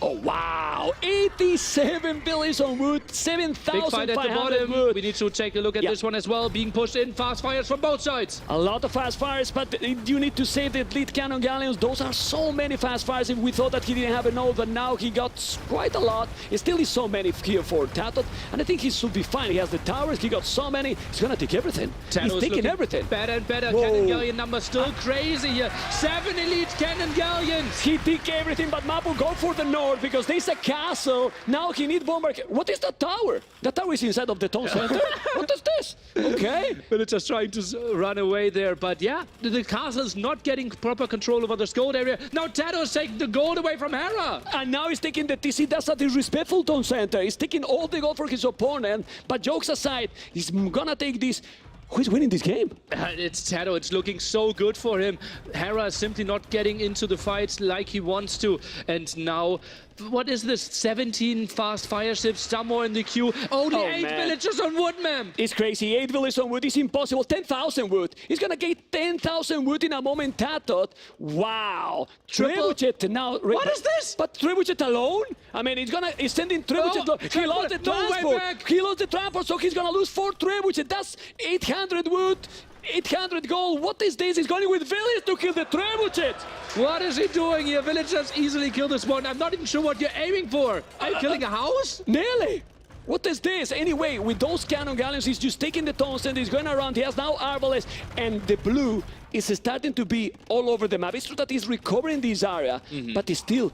Oh, wow. 87 villages on wood, 7,500 Big fight at the bottom. wood. We need to take a look at this one as well. Being pushed in, fast fires from both sides. A lot of fast fires, but you need to save the elite cannon galleons. Those are so many fast fires. If we thought that he didn't have a node, but now he got quite a lot. It still is so many here for TaToH, and I think he should be fine. He has the towers, he got so many. He's gonna take everything. TaToH He's taking everything. Better and better. Whoa. Cannon galleon number still crazy here. 7 elite cannon galleons. He took everything, but Mapu go for the north because there's a castle. Now he needs bomber. What is that tower? That tower is inside of the town center. What is this? Okay. Villagers trying to run away there, but yeah, the castle is not getting proper control over this gold area. Now TaToH is taking the gold away from Hera. And now he's taking the TC. That's a disrespectful town center. He's taking all the gold for his opponent. But jokes aside, he's gonna take this. Who's winning this game? It's TaToH. It's looking so good for him. Hera is simply not getting into the fights like he wants to. And now, what is this? 17 fast fire ships, some more in the queue. Only 8 villagers on wood, man. It's crazy. 8 villagers on wood is impossible. 10,000 wood. He's gonna get 10,000 wood in a moment. TaToH. Wow. Trebuchet now. What is this? But Trebuchet alone? I mean, he's sending Trebuchet. He lost the transport. He lost the transport, so he's gonna lose 4 Trebuchet. That's 800 wood. 800 gold. What is this? He's going with Village to kill the Trebuchet. What is he doing here? Villagers easily kill this one. I'm not even sure what you're aiming for. Are you killing a house? Nearly. What is this? Anyway, with those cannon galleons, he's just taking the tones and he's going around. He has now Arbalest, and the blue is starting to be all over the map. It's true that he's recovering this area, but it's still,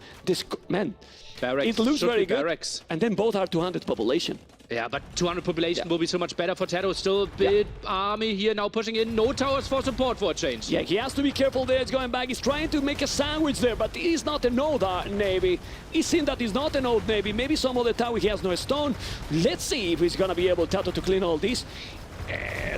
man, barracks. it looks very good. Barracks. And then both are 200 population. Yeah, but 200 population will be so much better for TaToH. Still a bit army here now pushing in. No towers for support for a change. Yeah, he has to be careful there. He's going back. He's trying to make a sandwich there, but he's not an old navy. He's seen that he's not an old navy. Maybe some of the tower he has no stone. Let's see if he's going to be able TaToH to clean all this.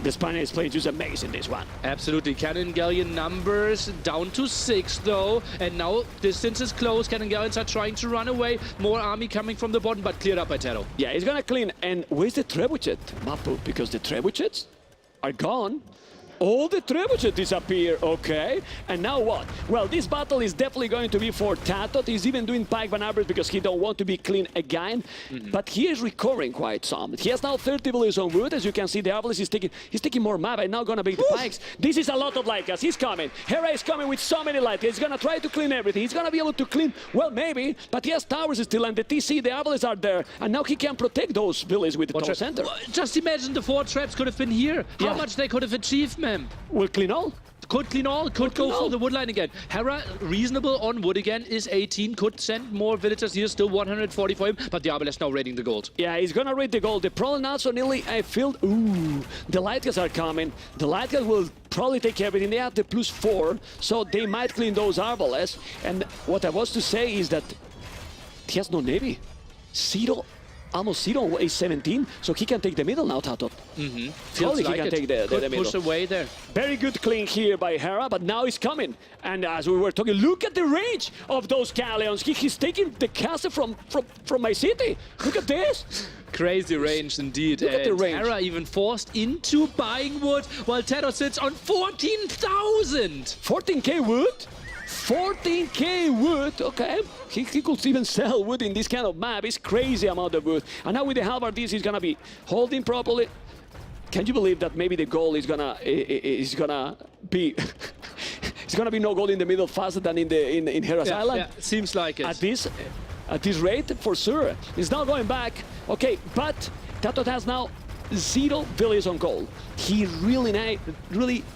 The Spaniards played just amazing this one. Absolutely. Cannon Galleon numbers down to 6 though, and now distance is close. Cannon Galleons are trying to run away. More army coming from the bottom, but cleared up by TaToH. Yeah, he's gonna clean. And where's the trebuchet, Mapu? Because the trebuchets are gone. All the trebuchets disappear, okay? And now what? Well, this battle is definitely going to be for TaToH. He's even doing Pike Van Arbers because he don't want to be clean again. But he is recovering quite some. He has now 30 villages on wood. As you can see, the Arbalest is taking more map and now gonna be the Pikes. This is a lot of light gas. He's coming. Hera is coming with so many light gas. He's gonna try to clean everything. He's gonna be able to clean, well, maybe, but he has towers still, and the TC, the Arbalest are there. And now he can protect those villages with the tower center. Just imagine the 4 traps could have been here. How much they could have achieved, Memb. Will clean all. Could clean all, could go for the wood line again. Hera, reasonable on wood again, is 18, could send more villagers here, still 140 for him, but the Arbalest now raiding the gold. Yeah, he's gonna raid the gold. The problem now, so Nili, I feel, the light guys are coming. The light guys will probably take everything. They have the +4, so they might clean those Arbalests. And what I was to say is that he has no navy. Almost zero is 17, so he can take the middle now, TaToH. Feels like he can it. take the middle. Push away there. Very good clean here by Hera, but now he's coming. And as we were talking, look at the range of those Galleons. He's taking the castle from my city. Look at this. Crazy range indeed. Look at the range. Hera even forced into buying wood, while TaToH sits on 14,000. 14k wood? 14k wood, okay. He could even sell wood in this kind of map. It's crazy amount of wood. And now with the halberdiers, he's gonna be holding properly. Can you believe that maybe the goal is gonna be it's gonna be no goal in the middle faster than in Hera's Island? Yeah, seems like it. At this rate, for sure. He's now going back. Okay, but TaToH has now 0 villages on gold. He really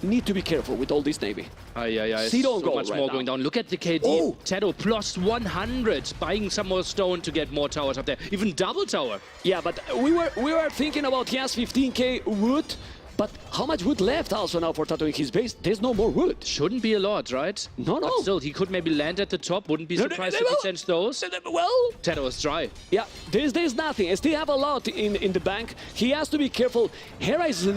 need to be careful with all this navy. So much more going down. Look at the KD. TaToH plus 100, buying some more stone to get more towers up there. Even double tower. Yeah, but we were thinking about he has 15k wood, but how much wood left also now for TaToH in his base? There's no more wood. Shouldn't be a lot, right? No. But still, he could maybe land at the top. Wouldn't be surprised if he sends those. Well, TaToH is dry. Yeah, there's nothing. I still have a lot in the bank. He has to be careful. Hera is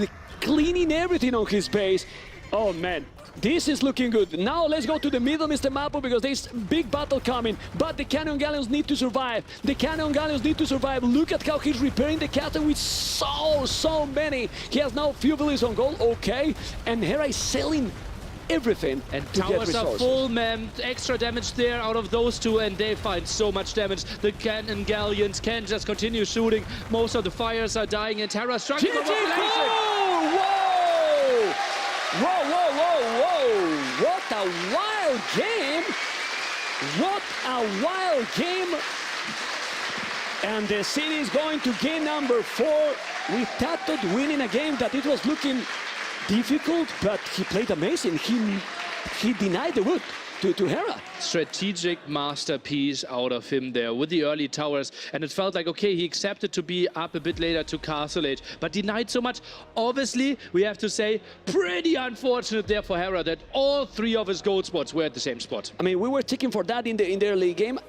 cleaning everything on his base. Oh man, this is looking good. Now let's go to the middle, Mr. Mapo, because there's big battle coming. But the Cannon Galleons need to survive. The Cannon Galleons need to survive. Look at how he's repairing the castle with so many. He has now few villages on gold, okay. And Hera is selling everything and to get towers are resources. full, man. Extra damage there out of those two, and they find so much damage. The Cannon Galleons can just continue shooting. Most of the fires are dying, and Hera struggling for population. Whoa! What a wild game! What a wild game! And the city is going to game number 4 with TaToH winning a game that it was looking difficult, but he played amazing. He denied the wood to Hera. Strategic masterpiece out of him there with the early towers, and it felt like, okay, he accepted to be up a bit later to Castle Age, but denied so much. Obviously, we have to say, pretty unfortunate there for Hera that all 3 of his gold spots were at the same spot. I mean, we were checking for that in the early game,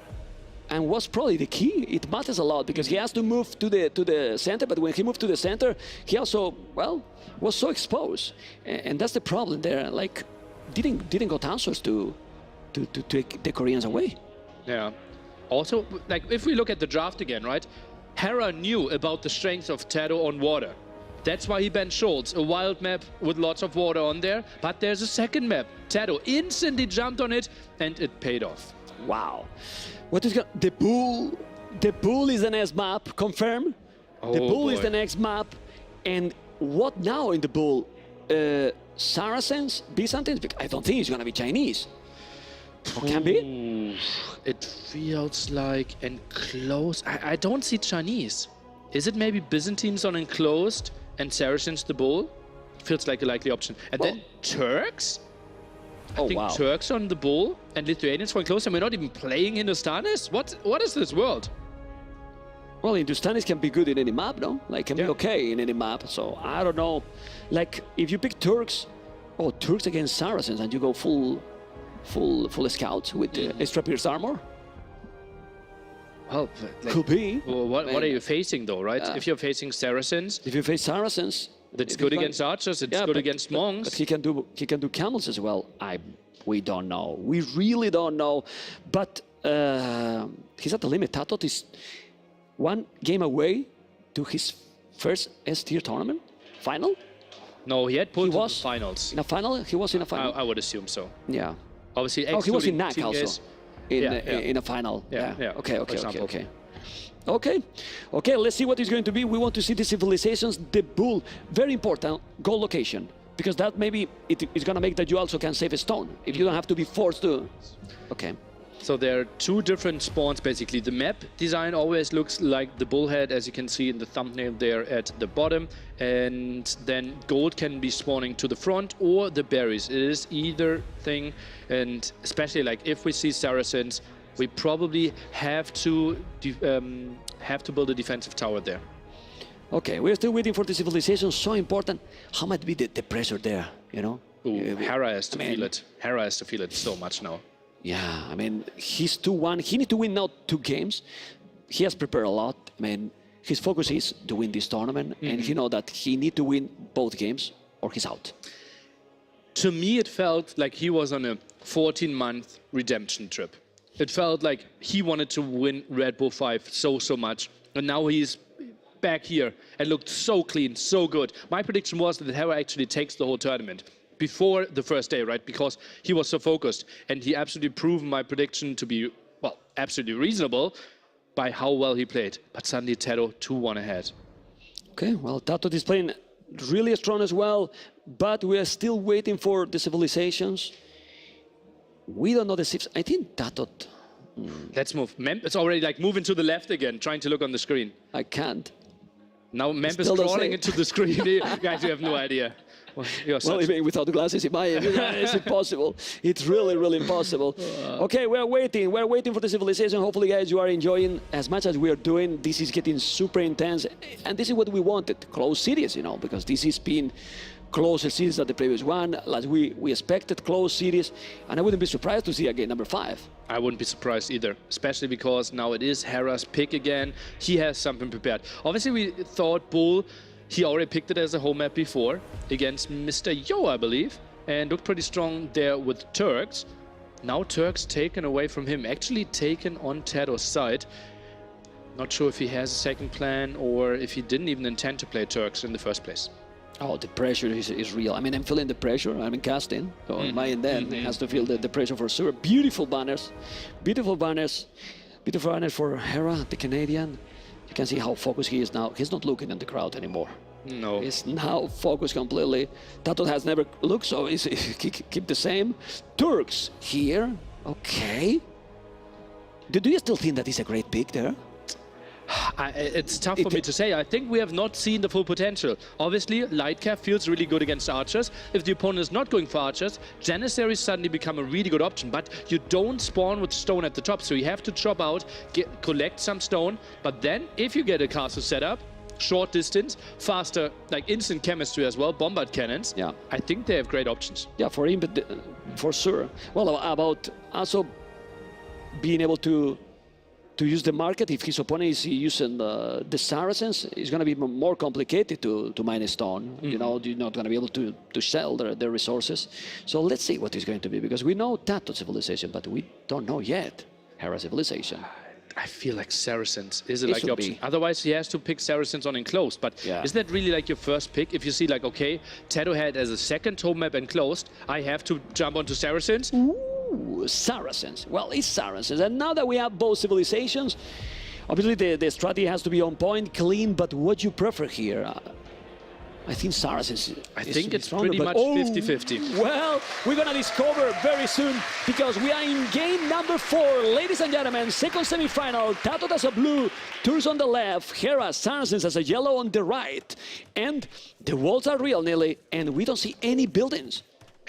and was probably the key. It matters a lot because he has to move to the center, but when he moved to the center, he also, well, was so exposed, and that's the problem there. Like, didn't got answers to take the Koreans away. Yeah. Also, like, if we look at the draft again, right? Hera knew about the strength of TaToH on water. That's why he banned Schultz, a wild map with lots of water on there. But there's a second map. TaToH instantly jumped on it, and it paid off. Wow. What is the Bull? The Bull is the next map. Confirm. The Bull is the next map. And what now in the Bull? Saracens, Byzantines? I don't think it's gonna be Chinese. Or can be? It feels like enclosed. I don't see Chinese. Is it maybe Byzantines on enclosed and Saracens the Bull? Feels like a likely option. And then Turks? I think Turks on the Bull and Lithuanians for enclosed, and we're not even playing Hindustanis? What is this world? Well, Hindustanis can be good in any map, no? Like, can be okay in any map. So, I don't know. Like, if you pick Turks, Turks against Saracens, and you go full scout with extra pierce armor? Well, like, could be. Well, what are you facing, though, right? If you're facing Saracens... If you face Saracens... That's good against archers, it's good against monks. But he can do camels as well. We don't know. We really don't know. But he's at the limit. TaToH is 1 game away to his first S-tier tournament final. No, he had pulled finals. In a final? He was in a final? I would assume so. Yeah. Obviously, he was in NAC also. In a final. Yeah. Okay, let's see what it's going to be. We want to see the civilizations, the bull. Very important, goal location. Because that maybe it's going to make that you also can save a stone. If you don't have to be forced to... Okay. So there are 2 different spawns, basically. The map design always looks like the bullhead, as you can see in the thumbnail there at the bottom. And then gold can be spawning to the front or the berries. It is either thing. And especially like if we see Saracens, we probably have to build a defensive tower there. Okay, we're still waiting for the civilization. So important. How might be the pressure there, you know? Ooh, Hera has to feel it. Hera has to feel it so much now. Yeah, I mean, he's 2-1. He needs to win now 2 games. He has prepared a lot. I mean, his focus is to win this tournament, and he knows that he needs to win both games or he's out. To me, it felt like he was on a 14-month redemption trip. It felt like he wanted to win Red Bull 5 so much, and now he's back here and looked so clean, so good. My prediction was that Hera actually takes the whole tournament before the first day, right? Because he was so focused, and he absolutely proved my prediction to be, well, absolutely reasonable by how well he played. But suddenly TaToH 2-1 ahead. Okay, well, TaToH is playing really strong as well, but we are still waiting for the civilizations. We don't know the civs. I think TaToH... Let's move. Memb, it's already like moving to the left again, trying to look on the screen. I can't. Now Memb is crawling into the screen. Guys, you have no idea. Well, even without the glasses, it's impossible. It's really impossible. Okay, we're waiting for the civilization. Hopefully, guys, you are enjoying as much as we are doing. This is getting super intense, and this is what we wanted. Close series, you know, because this has been closer series than the previous one. Like we expected close series, and I wouldn't be surprised to see again number 5. I wouldn't be surprised either, especially because now it is Hera's pick again. He has something prepared. Obviously, we thought Bull, he already picked it as a home map before against Mr. Yo, I believe, and looked pretty strong there with Turks. Now Turks taken away from him, actually taken on TaToH's side. Not sure if he has a second plan or if he didn't even intend to play Turks in the first place. Oh, the pressure is real. I mean, I'm feeling the pressure. I'm in casting. So my end then has to feel the pressure for sure. Beautiful banners. Beautiful banners. Beautiful banners for Hera, the Canadian. You can see how focused he is now. He's not looking at the crowd anymore. No. He's now focused completely. TaToH has never looked, so he's keep the same. Turks here. Okay. Do you still think that he's a great pick there? It's tough for me to say. I think we have not seen the full potential. Obviously, Lightcap feels really good against archers. If the opponent is not going for archers, Janissaries suddenly become a really good option. But you don't spawn with stone at the top, so you have to chop out, collect some stone. But then, if you get a castle set up, short distance, faster, like instant chemistry as well, bombard cannons. Yeah, I think they have great options. Yeah, for him, but for sure. Well, about also being able to use the market. If his opponent is using the Saracens, it's going to be more complicated to mine a stone. You know, you're not going to be able to sell their resources. So let's see what it's going to be, because we know TaToH civilization, but we don't know yet Hera civilization. I feel like Saracens is like the option. Otherwise, he has to pick Saracens on Enclosed. But is that really like your first pick? If you see like, okay, TaToH had as a second home map Enclosed, I have to jump onto Saracens. Ooh, Saracens. Well, it's Saracens. And now that we have both civilizations, obviously the strategy has to be on point, clean, but what you prefer here? I think Saracens. I think it's pretty much 50-50. Well, we're going to discover very soon, because we are in game number 4. Ladies and gentlemen, second semi-final. TaToH as a blue, Tours on the left, Hera, Saracens as a yellow on the right. And the walls are real, Nili, and we don't see any buildings.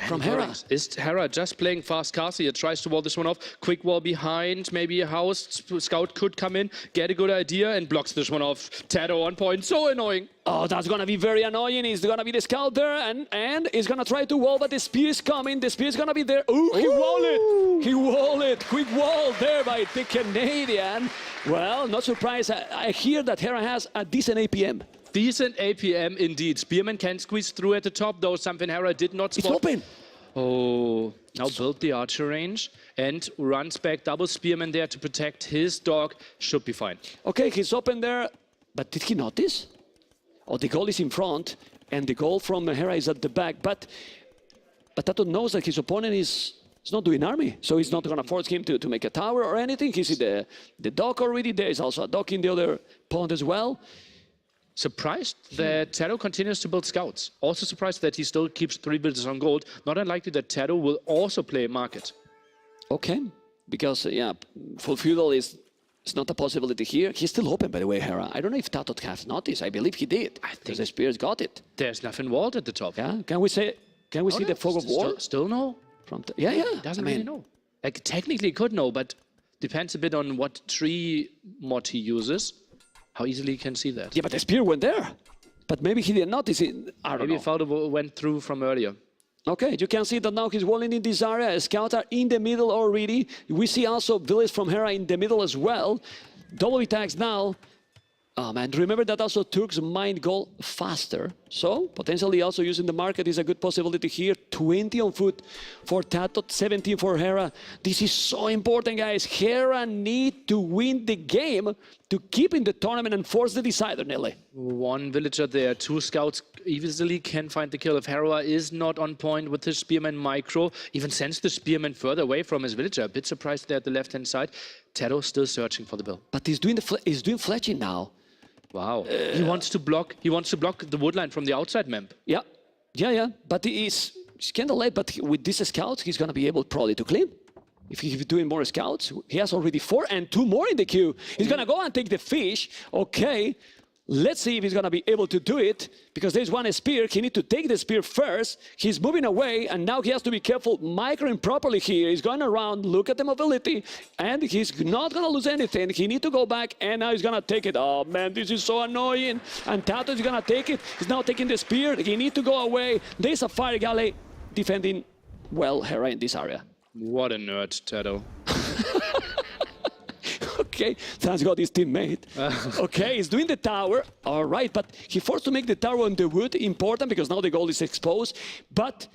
from Hera. Is Hera just playing fast castle? He tries to wall this one off. Quick wall behind, maybe a house. Scout could come in, get a good idea, and blocks this one off. TaToH on point, so annoying. Oh, that's gonna be very annoying. He's gonna be the scout there, and he's gonna try to wall, but the spear is coming. The spear is gonna be there. Ooh, he walled it. He walled it. Quick wall there by the Canadian. Well, not surprised. I hear that Hera has a decent APM. Decent APM indeed. Spearman can squeeze through at the top, though something Hera did not spot. It's open. Oh, now built the archer range and runs back. Double Spearman there to protect his dog. Should be fine. Okay, he's open there, but did he notice? Oh, the goal is in front, and the goal from Hera is at the back. But TaToH knows that his opponent is not doing army, so he's not going to force him to make a tower or anything. He sees the dog already. There is also a dog in the other pond as well. Surprised that TaToH continues to build scouts. Also surprised that he still keeps 3 builders on gold. Not unlikely that TaToH will also play market. Okay, because yeah, full feudal is not a possibility here. He's still open, by the way, Hera. I don't know if TaToH has noticed. I believe he did. I think the Spears got it. There's nothing walled at the top. Yeah, can we see the fog of war? Still no. Yeah. Doesn't really know. Like technically could know, but depends a bit on what tree mod he uses. How easily he can see that. Yeah, but the spear went there. But maybe he didn't notice it. I don't know. Maybe it went through from earlier. Okay, you can see that now he's walling in this area. Scouts are in the middle already. We see also Villese from Hera in the middle as well. Double attacks now. Oh man, remember that also Turks might go faster. So potentially also using the market is a good possibility here. 20 on foot for TaToH, 17 for Hera. This is so important, guys. Hera need to win the game to keep in the tournament and force the decider, Nili. 1 villager there, 2 scouts easily can find the kill. If Hera is not on point with his Spearman micro, even sends the Spearman further away from his villager. A bit surprised there at the left-hand side. TaToH still searching for the bill. But he's doing fletching now. Wow. He wants to block the woodline from the outside, Memb. Yeah. But he's kind of late, but with these scouts, he's going to be able probably to clean. If he's doing more scouts, he has already 4 and 2 more in the queue. He's going to go and take the fish. Okay. Let's see if he's going to be able to do it, because there's 1 spear. He needs to take the spear first. He's moving away, and now he has to be careful microing properly here. He's going around, look at the mobility, and he's not going to lose anything. He needs to go back, and now he's going to take it. Oh, man, this is so annoying. And TaToH is going to take it. He's now taking the spear. He needs to go away. There's a fire galley defending, well, Hera in this area. What a nerd, TaToH. Okay, thanks God his teammate. Okay, he's doing the tower. All right, but he forced to make the tower on the wood. Important, because now the goal is exposed. But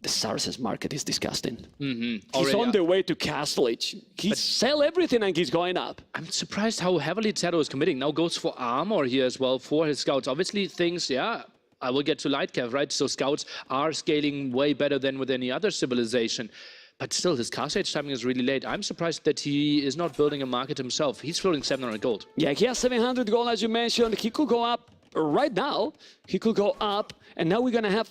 the Saracens market is disgusting. He's on the way to Castle Age. He sell everything and he's going up. I'm surprised how heavily TaToH is committing. Now goes for armor here as well for his scouts. Obviously thinks, yeah, I will get to light cav, right? So scouts are scaling way better than with any other civilization. But still, his Castle Age timing is really late. I'm surprised that he is not building a market himself. He's floating 700 gold. Yeah, he has 700 gold, as you mentioned. He could go up right now. He could go up. And now we're going to have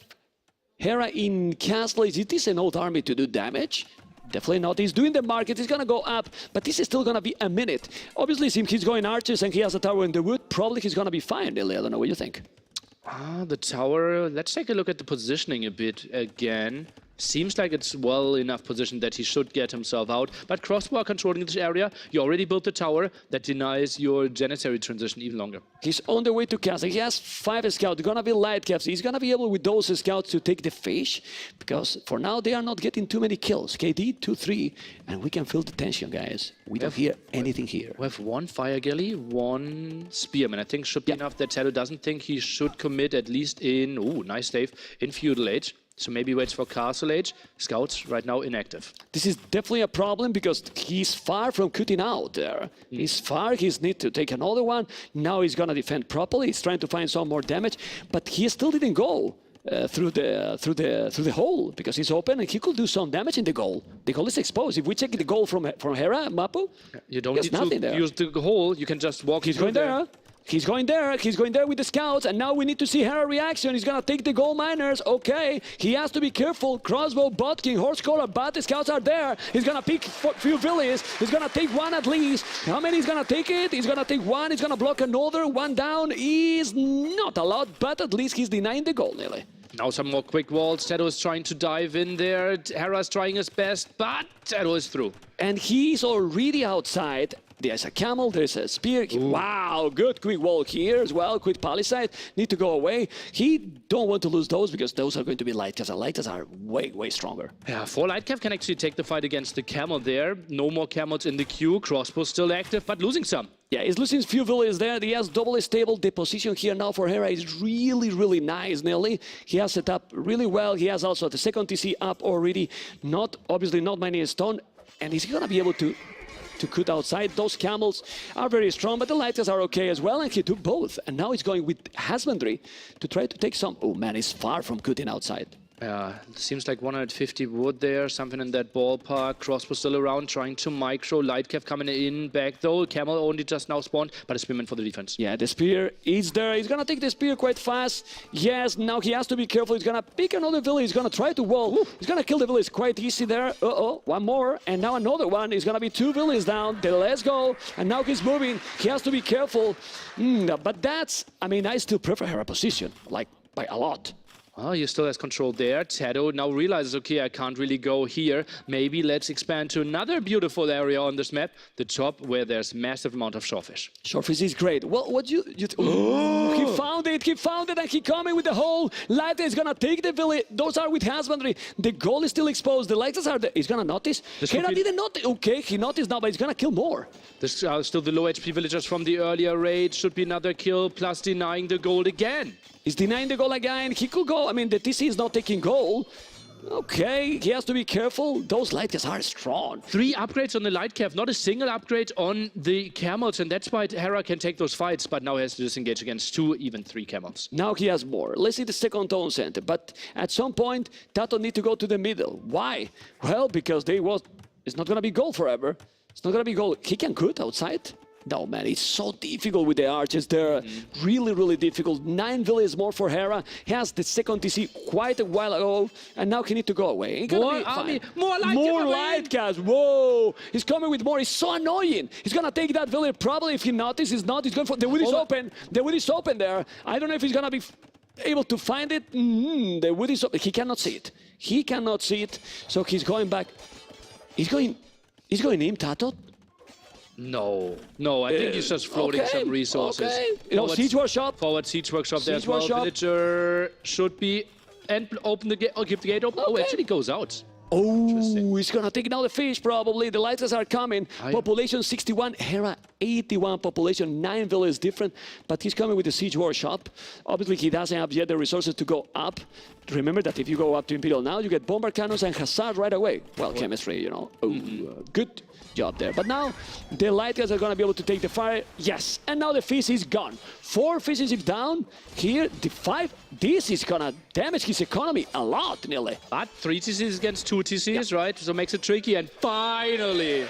Hera in Castle Age. It is an old army to do damage. Definitely not. He's doing the market. He's going to go up. But this is still going to be a minute. Obviously, since he's going archers and he has a tower in the wood, probably he's going to be fine, Nili. I don't know what you think. The tower. Let's take a look at the positioning a bit again. Seems like it's well enough positioned that he should get himself out. But crossbar controlling this area, you already built the tower. That denies your Janissary transition even longer. He's on the way to Castle. He has 5 scouts. They're going to be light caps. He's going to be able with those scouts to take the fish. Because for now, they are not getting too many kills. KD 2-3. And we can feel the tension, guys. We don't hear anything here. We have 1 fire galley, 1 spearman. I think should be enough that TaToH doesn't think he should commit, at least in, nice save, in Feudal Age. So maybe waits for Castle Age. Scouts right now inactive. This is definitely a problem because he's far from cutting out there. He's far. He's need to take another one. Now he's gonna defend properly. He's trying to find some more damage, but he still didn't go through the hole because he's open and he could do some damage in the goal. The goal is exposed. If we check the goal from Hera, Mapu, you don't need to use the hole. You can just walk. He's going there. He's going there. He's going there with the scouts. And now we need to see Hera reaction. He's going to take the gold miners. Okay. He has to be careful. Crossbow, Botkin, Horse Collar, but the scouts are there. He's going to pick a few villages. He's going to take 1 at least. How many he's going to take it? He's going to take 1. He's going to block another. 1 down is not a lot, but at least he's denying the goal, Nili. Now some more quick walls. TaToH is trying to dive in there. Hera's trying his best, but TaToH is through. And he's already outside. There's a camel, there's a spear. Wow, good quick wall here as well. Quick palisade, need to go away. He don't want to lose those because those are going to be Lightcavs, and Lightcavs are way, way stronger. Yeah, 4 Lightcav can actually take the fight against the camel there. No more camels in the queue. Crossbow still active, but losing some. Yeah, he's losing few villages there. He has double stable. The position here now for Hera is really, really nice, Nili. He has set up really well. He has also the second TC up already. Obviously not many stone, and he's gonna be able to cut outside. Those camels are very strong, but the Lightcavs are okay as well, and he took both. And now he's going with husbandry to try to take some. Oh man, he's far from cutting outside. Seems like 150 wood there, something in that ballpark. Crossbow still around, trying to micro. Lightcav coming in back though. Camel only just now spawned, but a spearman for the defense. Yeah, the spear is there. He's gonna take the spear quite fast. Yes, now he has to be careful. He's gonna pick another village. He's gonna try to wall. Ooh. He's gonna kill the village quite easy there. Uh-oh, one more, and now another one. He's gonna be 2 villages down. Let's go. And now he's moving. He has to be careful. But that's, I mean, I still prefer Hera position, like by a lot. Oh, he still has control there. TaToH now realizes, okay, I can't really go here. Maybe let's expand to another beautiful area on this map, the top, where there's massive amount of shorefish. Shorefish is great. Well, he found it, and he coming with the whole. Light is gonna take the village. Those are with husbandry. The goal is still exposed. The lights are there. He's gonna notice. Hera didn't notice. Okay, he noticed now, but he's gonna kill more. There's still the low HP villagers from the earlier raid. Should be another kill, plus denying the gold again. He's denying the goal again. He could go. I mean, the TC is not taking goal. Okay, he has to be careful. Those Lightcavs are strong. 3 upgrades on the Lightcav, not a single upgrade on the camels, and that's why Hera can take those fights, but now he has to disengage against 2, even 3 camels. Now he has more. Let's see the second tone center, but at some point, TaToH need to go to the middle. Why? Well, because it's not gonna be goal forever. It's not gonna be goal. He can cut outside. No, man, it's so difficult with the archers there. Really, really difficult. 9 villages more for Hera. He has the second TC quite a while ago, and now he need to go away. More army, more Lightcavs. Whoa! He's coming with more. It's so annoying. He's gonna take that village. Probably if he notices, not. He's going for the wood is open. The wood is open there. I don't know if he's gonna be able to find it. The wood is open. He cannot see it. He cannot see it. So he's going back. He's going in, TaToH. No, I think he's just floating some resources. Okay. You know, siege workshop. Forward siege workshop there as well. Villager should be, and open the gate, or keep the gate open. Oh, actually goes out. Oh, he's gonna take now the fish probably. The Lightcavs are coming. Population 61, Hera 81 population, 9 villages different, but he's coming with the siege workshop. Obviously, he doesn't have yet the resources to go up. Remember that if you go up to Imperial now, you get bombard cannons and Hazard right away. Well, chemistry, you know. Good job there. But now the Lightcavs are going to be able to take the fire. Yes, and now the fish is gone. 4 fishes is down. Here, the 5. This is going to damage his economy a lot, Nili. But 3 TCs against 2 TCs, right? So makes it tricky. And finally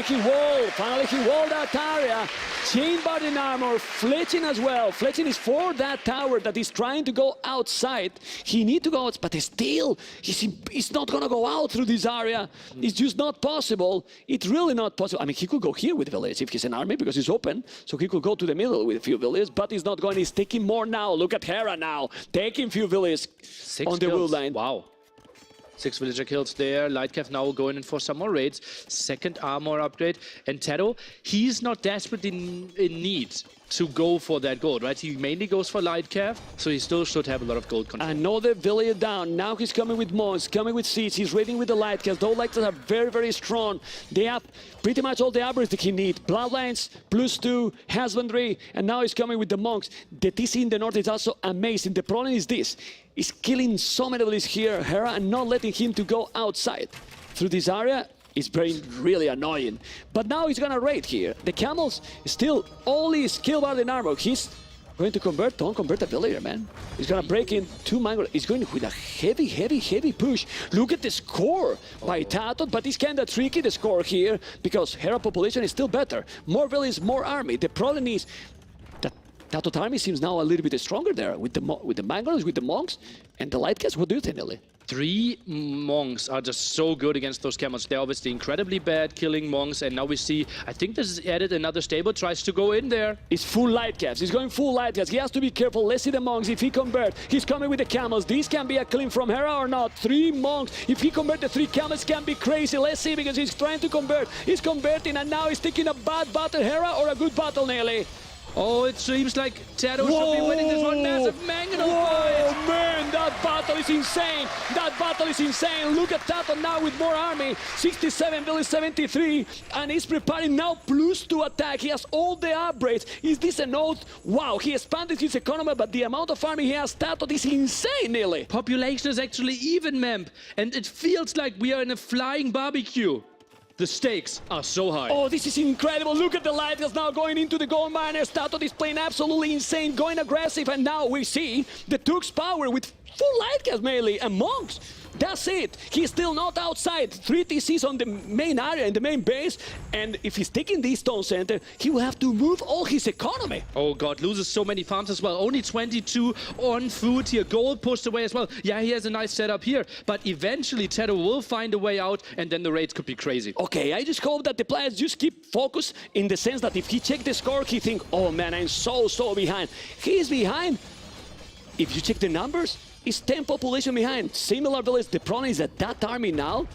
he walled that area. Chain body armor, fletching as well. Fletching is for that tower that is trying to go outside. He needs to go out, but still, he's not going to go out through this area. It's just not possible. It's really not possible. I mean, he could go here with Villese if he's an army because it's open. So he could go to the middle with a few villages, but he's not going. He's taking more now. Look at Hera now, taking few villages on the wood line. Wow. 6 villager kills there. Lightcav now going in for some more raids. Second armor upgrade. And TaToH, he's not desperately in need to go for that gold, right? He mainly goes for Lightcav, so he still should have a lot of gold control. Another village down. Now he's coming with monks, coming with seeds. He's raiding with the Lightcavs. Those Lightcavs are very, very strong. They have pretty much all the upgrades that he needs. Bloodlines, +2, husbandry, and now he's coming with the monks. The TC in the north is also amazing. The problem is this. He's killing so many villages here, Hera, and not letting him to go outside. Through this area, it's very really annoying. But now he's gonna raid here. The camels still only skill bar in armor. He's going to convert the villager, man. He's gonna break in 2 mango. He's going with a heavy push. Look at the score by TaToH, but it's kinda tricky, the score here, because Hera population is still better. More villages, more army. The problem is that TaToH army seems now a little bit stronger there with the mangoes, with the monks, and the Lightcavs. What do you think, Nili? 3 monks are just so good against those camels. They're obviously incredibly bad killing monks, and now we see, I think this is added another stable, tries to go in there. It's full light caps. He's going full light caps. He has to be careful. Let's see the monks. If he converts, he's coming with the camels. This can be a clean from Hera or not. 3 monks. If he converts the 3 camels, can be crazy. Let's see, because he's trying to convert. He's converting, and now he's taking a bad battle, Hera, or a good battle, Nili. Oh, it seems like TaToH should be winning this one. Massive mangonel fight. Oh man, that battle is insane. That battle is insane. Look at TaToH now with more army. 67, Villese 73. And he's preparing now +2 attack. He has all the upgrades. Is this a node? Wow, he expanded his economy, but the amount of army he has, TaToH, is insane, Nili. Population is actually even, Memb. And it feels like we are in a flying barbecue. The stakes are so high. Oh, this is incredible. Look at the light that's now going into the gold miners. TaToH is playing absolutely insane, going aggressive, and now we see the TaToH's power with full light cast melee and monks. That's it. He's still not outside. 3 TCs on the main area and the main base, and if he's taking this stone center, he will have to move all his economy. Oh god, loses so many farms as well. Only 22 on food here. Gold pushed away as well. Yeah, he has a nice setup here, but eventually TaToH will find a way out, and then the raids could be crazy. Okay, I just hope that the players just keep focused in the sense that if he check the score, he think, oh man, I'm so behind. He is behind. If you check the numbers, it's 10 population behind. Similar village. The problem is that army now,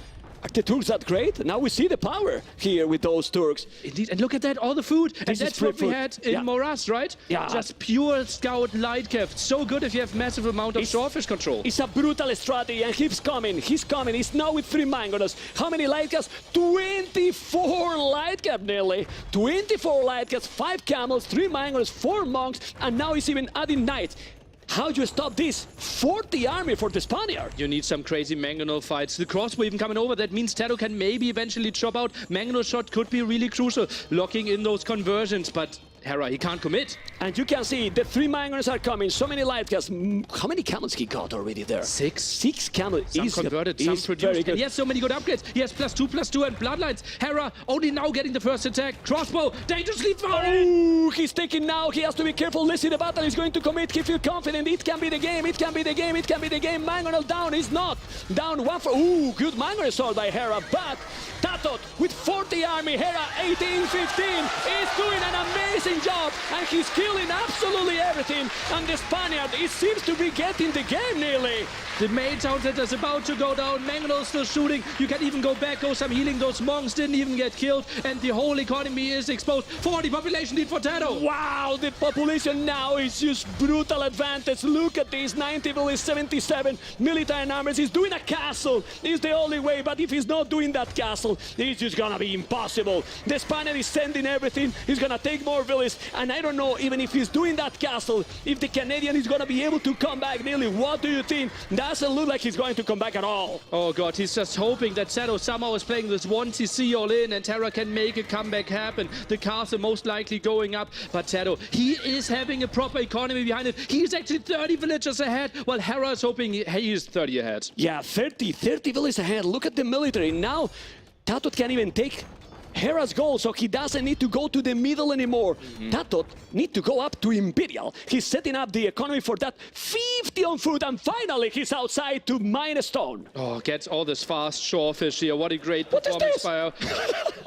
are the Turks that great? Now we see the power here with those Turks. Indeed, and look at that, all the food. And that's what we had in Morass, right? Yeah. Just pure scout light cap. So good if you have massive amount of swordfish control. It's a brutal strategy, and he's coming. He's now with 3 mangonas. How many light caps? 24 light cap, Nili. 24 light caps, 5 camels, 3 mangonas, 4 monks, and now he's even adding knights. How do you stop this 40 army for the Spaniard? You need some crazy mangonel fights. The crossbow even coming over. That means TaToH can maybe eventually chop out. Mangonel shot could be really crucial, locking in those conversions, but Hera, he can't commit. And you can see the 3 mangonels are coming. So many light casts. How many camels he got already there? 6. 6 camels. Some converted, some produced. And he has so many good upgrades. He has +2/+2 and bloodlines. Hera only now getting the first attack. Crossbow, dangerously far in. He's taking now. He has to be careful. Let's see, the battle is going to commit. He feels confident. It can be the game. It can be the game. It can be the game. Mangonel down. He's not. Down 1 for... Ooh, good mangonel assault by Hera. But TaToH with 40 army. Hera 18-15 is doing an amazing job. And he's killing absolutely everything. And the Spaniard, it seems to be getting the game, Nili. The main town center is about to go down. Mangonel still shooting. You can even go back, go some healing. Those monks didn't even get killed. And the whole economy is exposed. 40 population lead for TaToH. Wow, the population now is just brutal advantage. Look at this, 90 village, 77 military numbers. He's doing a castle. It's the only way, but if he's not doing that castle, it's just gonna be impossible. The Spaniard is sending everything. He's gonna take more villages. And I don't know, even if he's doing that castle, if the Canadian is gonna be able to come back, Nili. What do you think? Doesn't look like he's going to come back at all. Oh god, he's just hoping that TaToH somehow is playing this 1 TC all in and Hera can make a comeback happen. The castle most likely going up, but TaToH, he is having a proper economy behind it. He's actually 30 villagers ahead, while Hera is hoping he is 30 ahead. Yeah, 30 villages ahead. Look at the military. Now, TaToH can't even take Hera's goal, so he doesn't need to go to the middle anymore. TaToH need to go up to Imperial. He's setting up the economy for that. 50 on foot, and finally he's outside to mine a stone. Oh, gets all this fast shorefish here. What a great performance by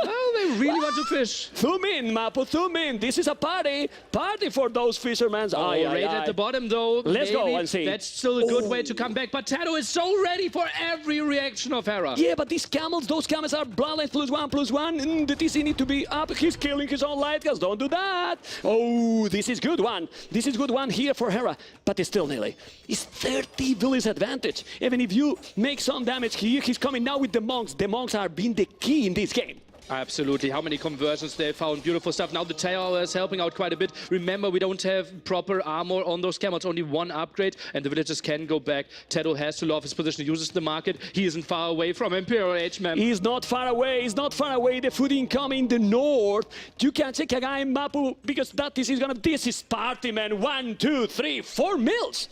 Oh, they really want to fish. Zoom in, Mapo, zoom in. This is a party. Party for those fishermen. Oh, right at the bottom, though. Let's go and see. That's still a good way to come back, but TaToH is so ready for every reaction of Hera. Yeah, but these camels, those camels are bloodlines +1/+1. The TC need to be up. He's killing his own light guys. Don't do that. Oh, this is good one. This is good one here for Hera. But it's still Nili. It's 30 village advantage. Even if you make some damage here, he's coming now with the monks. The monks are being the key in this game. Absolutely. How many conversions they found. Beautiful stuff. Now the tower is helping out quite a bit. Remember, we don't have proper armor on those camels. Only 1 upgrade, and the villagers can go back. TaToH has to love his position. He uses the market. He isn't far away from Imperial Age, man. He's not far away. He's not far away. The food incoming in the north. You can check a guy in Mapu, because that is gonna... This is party, man. 1, 2, 3, 4 meals.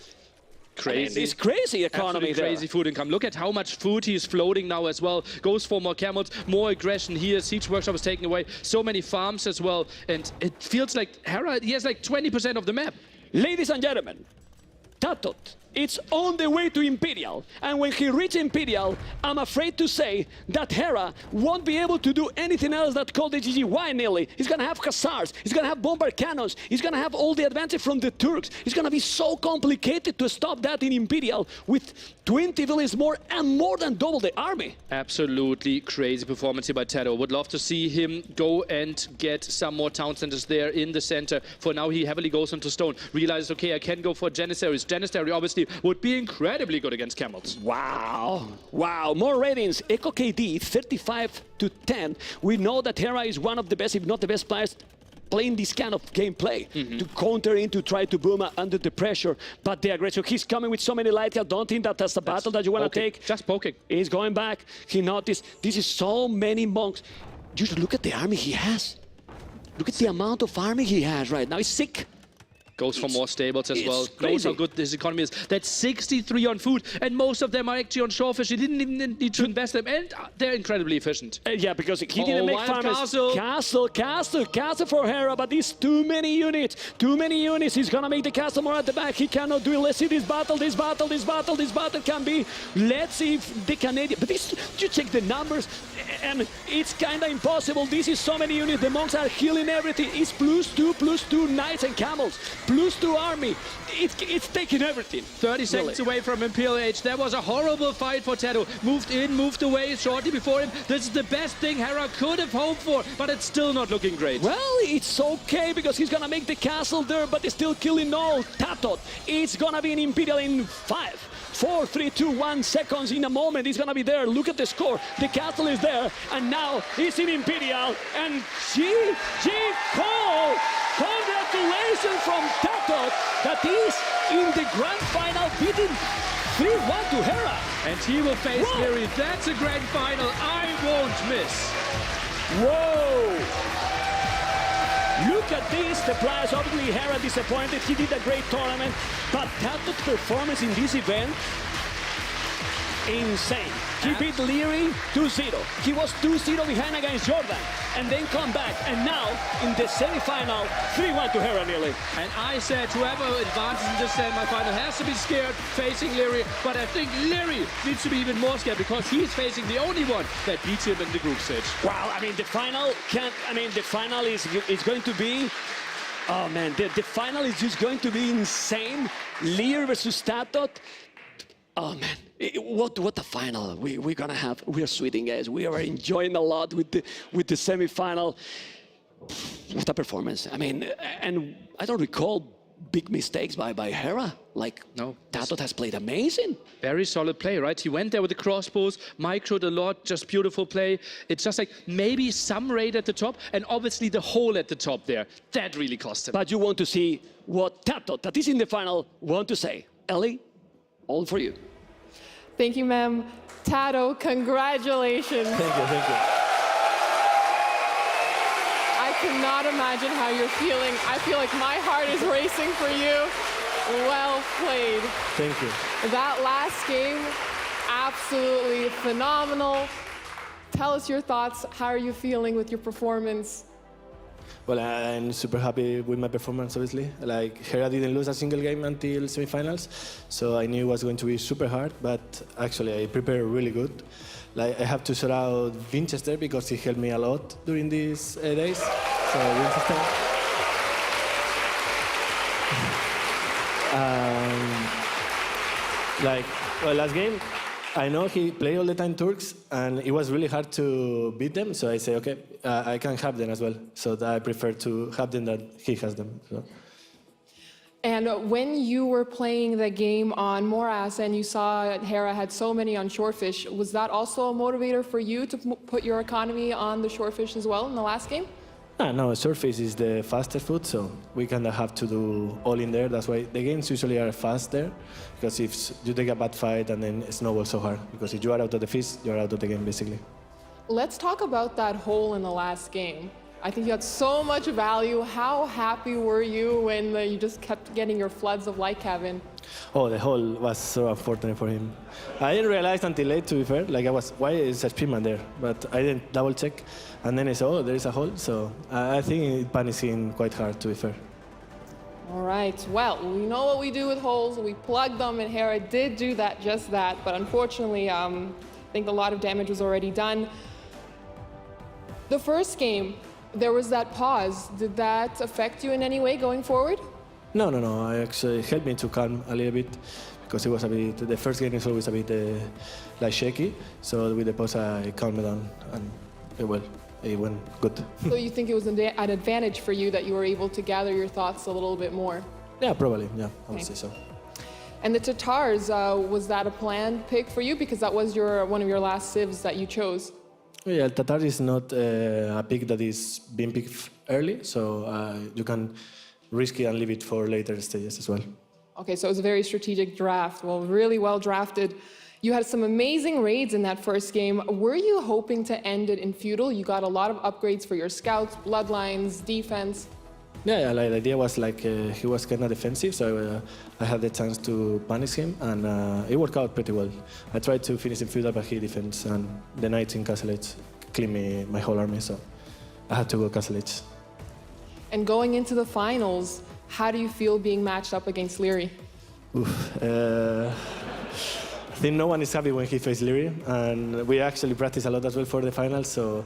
Crazy. I mean, it's crazy economy. Absolutely crazy food income. Look at how much food he's floating now as well. Goes for more camels, more aggression here. Siege Workshop is taking away so many farms as well. And it feels like Hera, he has like 20% of the map. Ladies and gentlemen, TaToH it's on the way to Imperial. And when he reaches Imperial, I'm afraid to say that Hera won't be able to do anything else that called the GG. Why, Nili? He's gonna have Hussars, he's gonna have bomber cannons, he's gonna have all the advantage from the Turks. It's gonna be so complicated to stop that in Imperial with 20 villains more and more than double the army. Absolutely crazy performance here by TaToH. Would love to see him go and get some more town centers there in the center. For now, he heavily goes into stone. Realizes, okay, I can go for Janissaries. Janissary obviously would be incredibly good against camels. Wow. Wow. More ratings. Echo KD 35-10. We know that Hera is one of the best, if not the best players playing this kind of gameplay to counter in, to try to boom under the pressure. But the aggression, he's coming with so many light. I don't think that that's a battle that you want to take. Just poking. He's going back. He noticed this is so many monks. Just look at the army he has. Look at the amount of army he has right now. He's sick. Goes for more stables as well. Crazy. Knows how good this economy is. That's 63 on food, and most of them are actually on shorefish. He didn't even need to invest them, and they're incredibly efficient. Yeah, because he didn't make farmers. Castle For Hera, but it's too many units. Too many units. He's gonna make the castle more at the back. He cannot do it. Let's see this battle can be. Let's see if the Canadian. But this, you check the numbers, and it's kinda impossible. This is so many units. The monks are healing everything. It's +2 knights and camels. +2 army. It's taking everything. 30 seconds away from Imperial Age. That was a horrible fight for TaToH. Moved in, moved away shortly before him. This is the best thing Hera could have hoped for, but it's still not looking great. Well, it's okay because he's gonna make the castle there, but he's still killing all. TaToH, it's gonna be an Imperial in 5, 4, 3, 2, 1 seconds. In a moment, he's gonna be there. Look at the score. The castle is there, and now he's in Imperial. And GG call! Congratulations from TaToH that is in the grand final, beating 3-1 to Hera. And he will face Liereyy. That's a grand final I won't miss. Whoa! Look at this. The players, obviously Hera disappointed. He did a great tournament, but TaToH's performance in this event, insane. He beat Liereyy 2-0. He was 2-0 behind against Jordan, and then come back. And now, in the semi-final, 3-1 to Hera, Nili. And I said whoever advances in this semi-final has to be scared facing Liereyy, but I think Liereyy needs to be even more scared because he's facing the only one that beats him in the group stage. Wow, I mean, the final is going to be, oh man, the final is just going to be insane. Liereyy versus TaToH. Oh man, what a final we're gonna have. We are sweating, guys. We are enjoying a lot with the semi-final. What a performance! I mean, and I don't recall big mistakes by Hera. Like, no, TaToH has played amazing. Very solid play, right? He went there with the crossbows, microed a lot, just beautiful play. It's just like maybe some raid at the top, and obviously the hole at the top there. That really cost him. But you want to see what TaToH, that is in the final, want to say. Ellie, all for you. Thank you, Memb. TaToH, congratulations. Thank you. I cannot imagine how you're feeling. I feel like my heart is racing for you. Well played. Thank you. That last game, absolutely phenomenal. Tell us your thoughts. How are you feeling with your performance? Well, I'm super happy with my performance, obviously. Like, Hera didn't lose a single game until semifinals, so I knew it was going to be super hard, but actually I prepared really good. Like, I have to shout out Winchester because he helped me a lot during these days. So, Winchester. Last game, I know he played all the time Turks, and it was really hard to beat them. So I say, okay, I can have them as well. So I prefer to have them than he has them. So. And when you were playing the game on Morass and you saw Hera had so many on shorefish, was that also a motivator for you to put your economy on the shorefish as well in the last game? No, surface is the fastest food, so we kind of have to do all in there. That's why the games usually are fast there, because if you take a bad fight and then it snowballs so hard, because if you are out of the fish, you're out of the game, basically. Let's talk about that hole in the last game. I think you had so much value. How happy were you when you just kept getting your floods of light cabin? Oh, the hole was so unfortunate for him. I didn't realize until late, to be fair. Like, why is a speedman there? But I didn't double check. And then I saw, oh, there is a hole. So I think it panicked him quite hard, to be fair. All right, well, we know what we do with holes. We plug them, and Hera did do just that. But unfortunately, I think a lot of damage was already done. The first game, there was that pause. Did that affect you in any way going forward? No. It actually helped me to calm a little bit because it was a bit, the first game is always a bit like shaky. So with the pause, I calmed down and it went good. So you think it was an advantage for you that you were able to gather your thoughts a little bit more? Yeah, probably. Yeah, I would say so. And the TaToH, was that a planned pick for you? Because that was one of your last civs that you chose. Yeah, TaToH is not a pick that is being picked early, so you can risk it and leave it for later stages as well. Okay, so it was a very strategic draft. Well, really well drafted. You had some amazing raids in that first game. Were you hoping to end it in feudal? You got a lot of upgrades for your scouts, bloodlines, defense. Yeah, like the idea was like he was kind of defensive, so I had the chance to punish him, and it worked out pretty well. I tried to finish in feudal, but he defends, and the knights in Castle Edge cleaned my whole army, so I had to go Castle Edge. And going into the finals, how do you feel being matched up against Liereyy? I think no one is happy when he faces Liereyy, and we actually practice a lot as well for the finals, so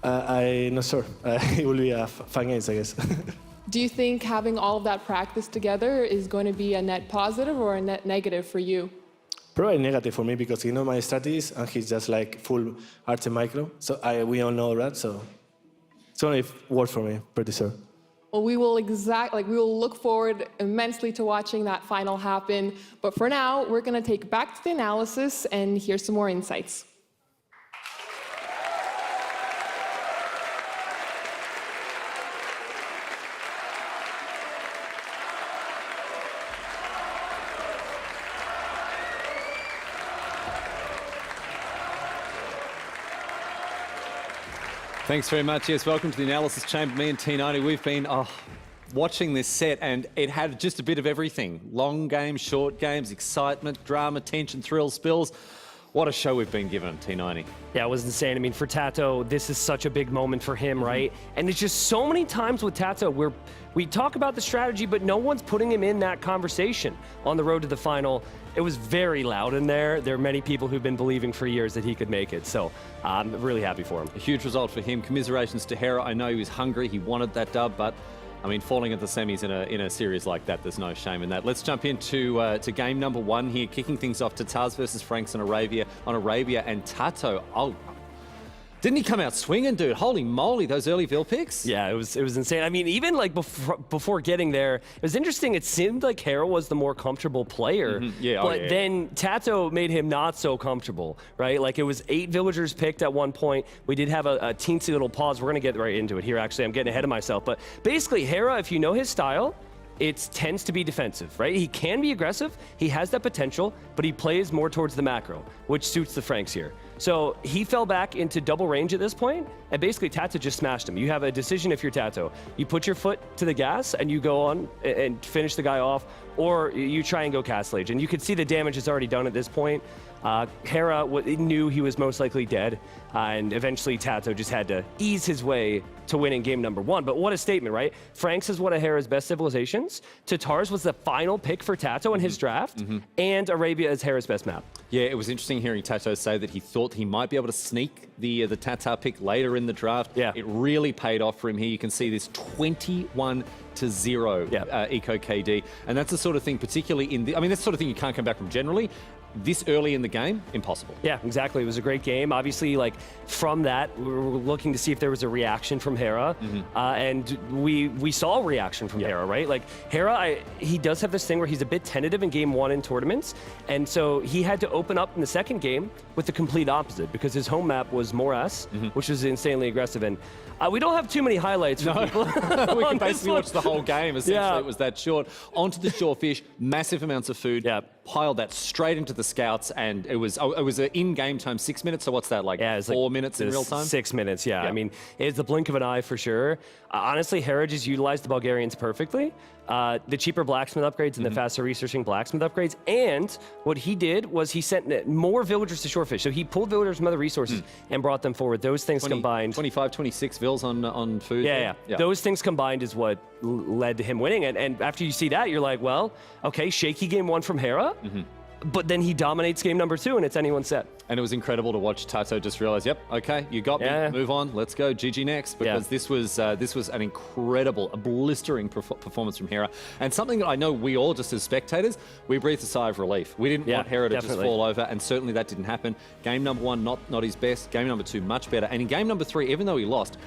I'm not sure. It will be a fun game, I guess. Do you think having all of that practice together is going to be a net positive or a net negative for you? Probably negative for me because he knows my strategies and he's just like full arch and micro. So we all know that, so it's going to work for me, pretty sure. Well, we will look forward immensely to watching that final happen. But for now, we're going to take back to the analysis and hear some more insights. Thanks very much. Yes, welcome to the analysis chamber. Me and T90, we've been watching this set, and it had just a bit of everything. Long games, short games, excitement, drama, tension, thrills, spills. What a show we've been given, T90. Yeah, it was insane. I mean, for TaToH, this is such a big moment for him, right? And it's just so many times with TaToH where we talk about the strategy, but no one's putting him in that conversation on the road to the final. It was very loud in there. There are many people who've been believing for years that he could make it. So I'm really happy for him. A huge result for him. Commiserations to Hera. I know he was hungry. He wanted that dub, but I mean, falling at the semis in a series like that, there's no shame in that. Let's jump into to game number one here, kicking things off to TaToH versus Franks on Arabia and TaToH. Oh, didn't he come out swinging, dude? Holy moly, those early Vill picks. Yeah, it was insane. I mean, even like before getting there, it was interesting. It seemed like Hera was the more comfortable player, but then TaToH made him not so comfortable, right? Like it was 8 villagers picked at one point. We did have a teensy little pause. We're gonna get right into it here. Actually, I'm getting ahead of myself, but basically Hera, if you know his style, it tends to be defensive, right? He can be aggressive, he has that potential, but he plays more towards the macro, which suits the Franks here. So he fell back into double range at this point, and basically TaToH just smashed him. You have a decision if you're TaToH. You put your foot to the gas and you go on and finish the guy off, or you try and go Castle Age. And you can see the damage is already done at this point. Hera knew he was most likely dead, and eventually TaToH just had to ease his way to winning game number one. But what a statement, right? Franks is one of Hera's best civilizations. TaToH was the final pick for TaToH in his draft, and Arabia is Hera's best map. Yeah, it was interesting hearing TaToH say that he thought he might be able to sneak the TaToH pick later in the draft. Yeah. It really paid off for him here. You can see this 21-0 eco KD, and that's the sort of thing, particularly in the, I mean, that's the sort of thing you can't come back from generally. This early in the game, impossible. Yeah, exactly. It was a great game. Obviously, like from that, we were looking to see if there was a reaction from Hera, and we saw a reaction from Hera, right? Like Hera, he does have this thing where he's a bit tentative in game one in tournaments, and so he had to open up in the second game with the complete opposite because his home map was Morass, which was insanely aggressive. And we don't have too many highlights for people. We can basically watch the whole game. Essentially, it was that short. Onto the shore fish, massive amounts of food. Yeah. piled that straight into the scouts, and it was an in-game time 6 minutes. So what's that, like 4 minutes in real time? 6 minutes, yeah. I mean, it's the blink of an eye for sure. Honestly, Hera just utilized the Bulgarians perfectly. The cheaper blacksmith upgrades and the faster researching blacksmith upgrades. And what he did was he sent more villagers to Shorefish. So he pulled villagers from other resources and brought them forward. Those things combined. 25, 26 vills on food. Yeah. Those things combined is what led to him winning. And after you see that, you're like, well, okay, shaky game 1 from Hera. But then he dominates game number 2, and it's anyone's set. And it was incredible to watch TaToH just realize, yep, okay, you got me, move on, let's go, GG next. Because this was an incredible, a blistering performance from Hera. And something that I know we all, just as spectators, we breathed a sigh of relief. We didn't want Hera to just fall over, and certainly that didn't happen. Game number 1, not his best. Game number 2, much better. And in game number 3, even though he lost,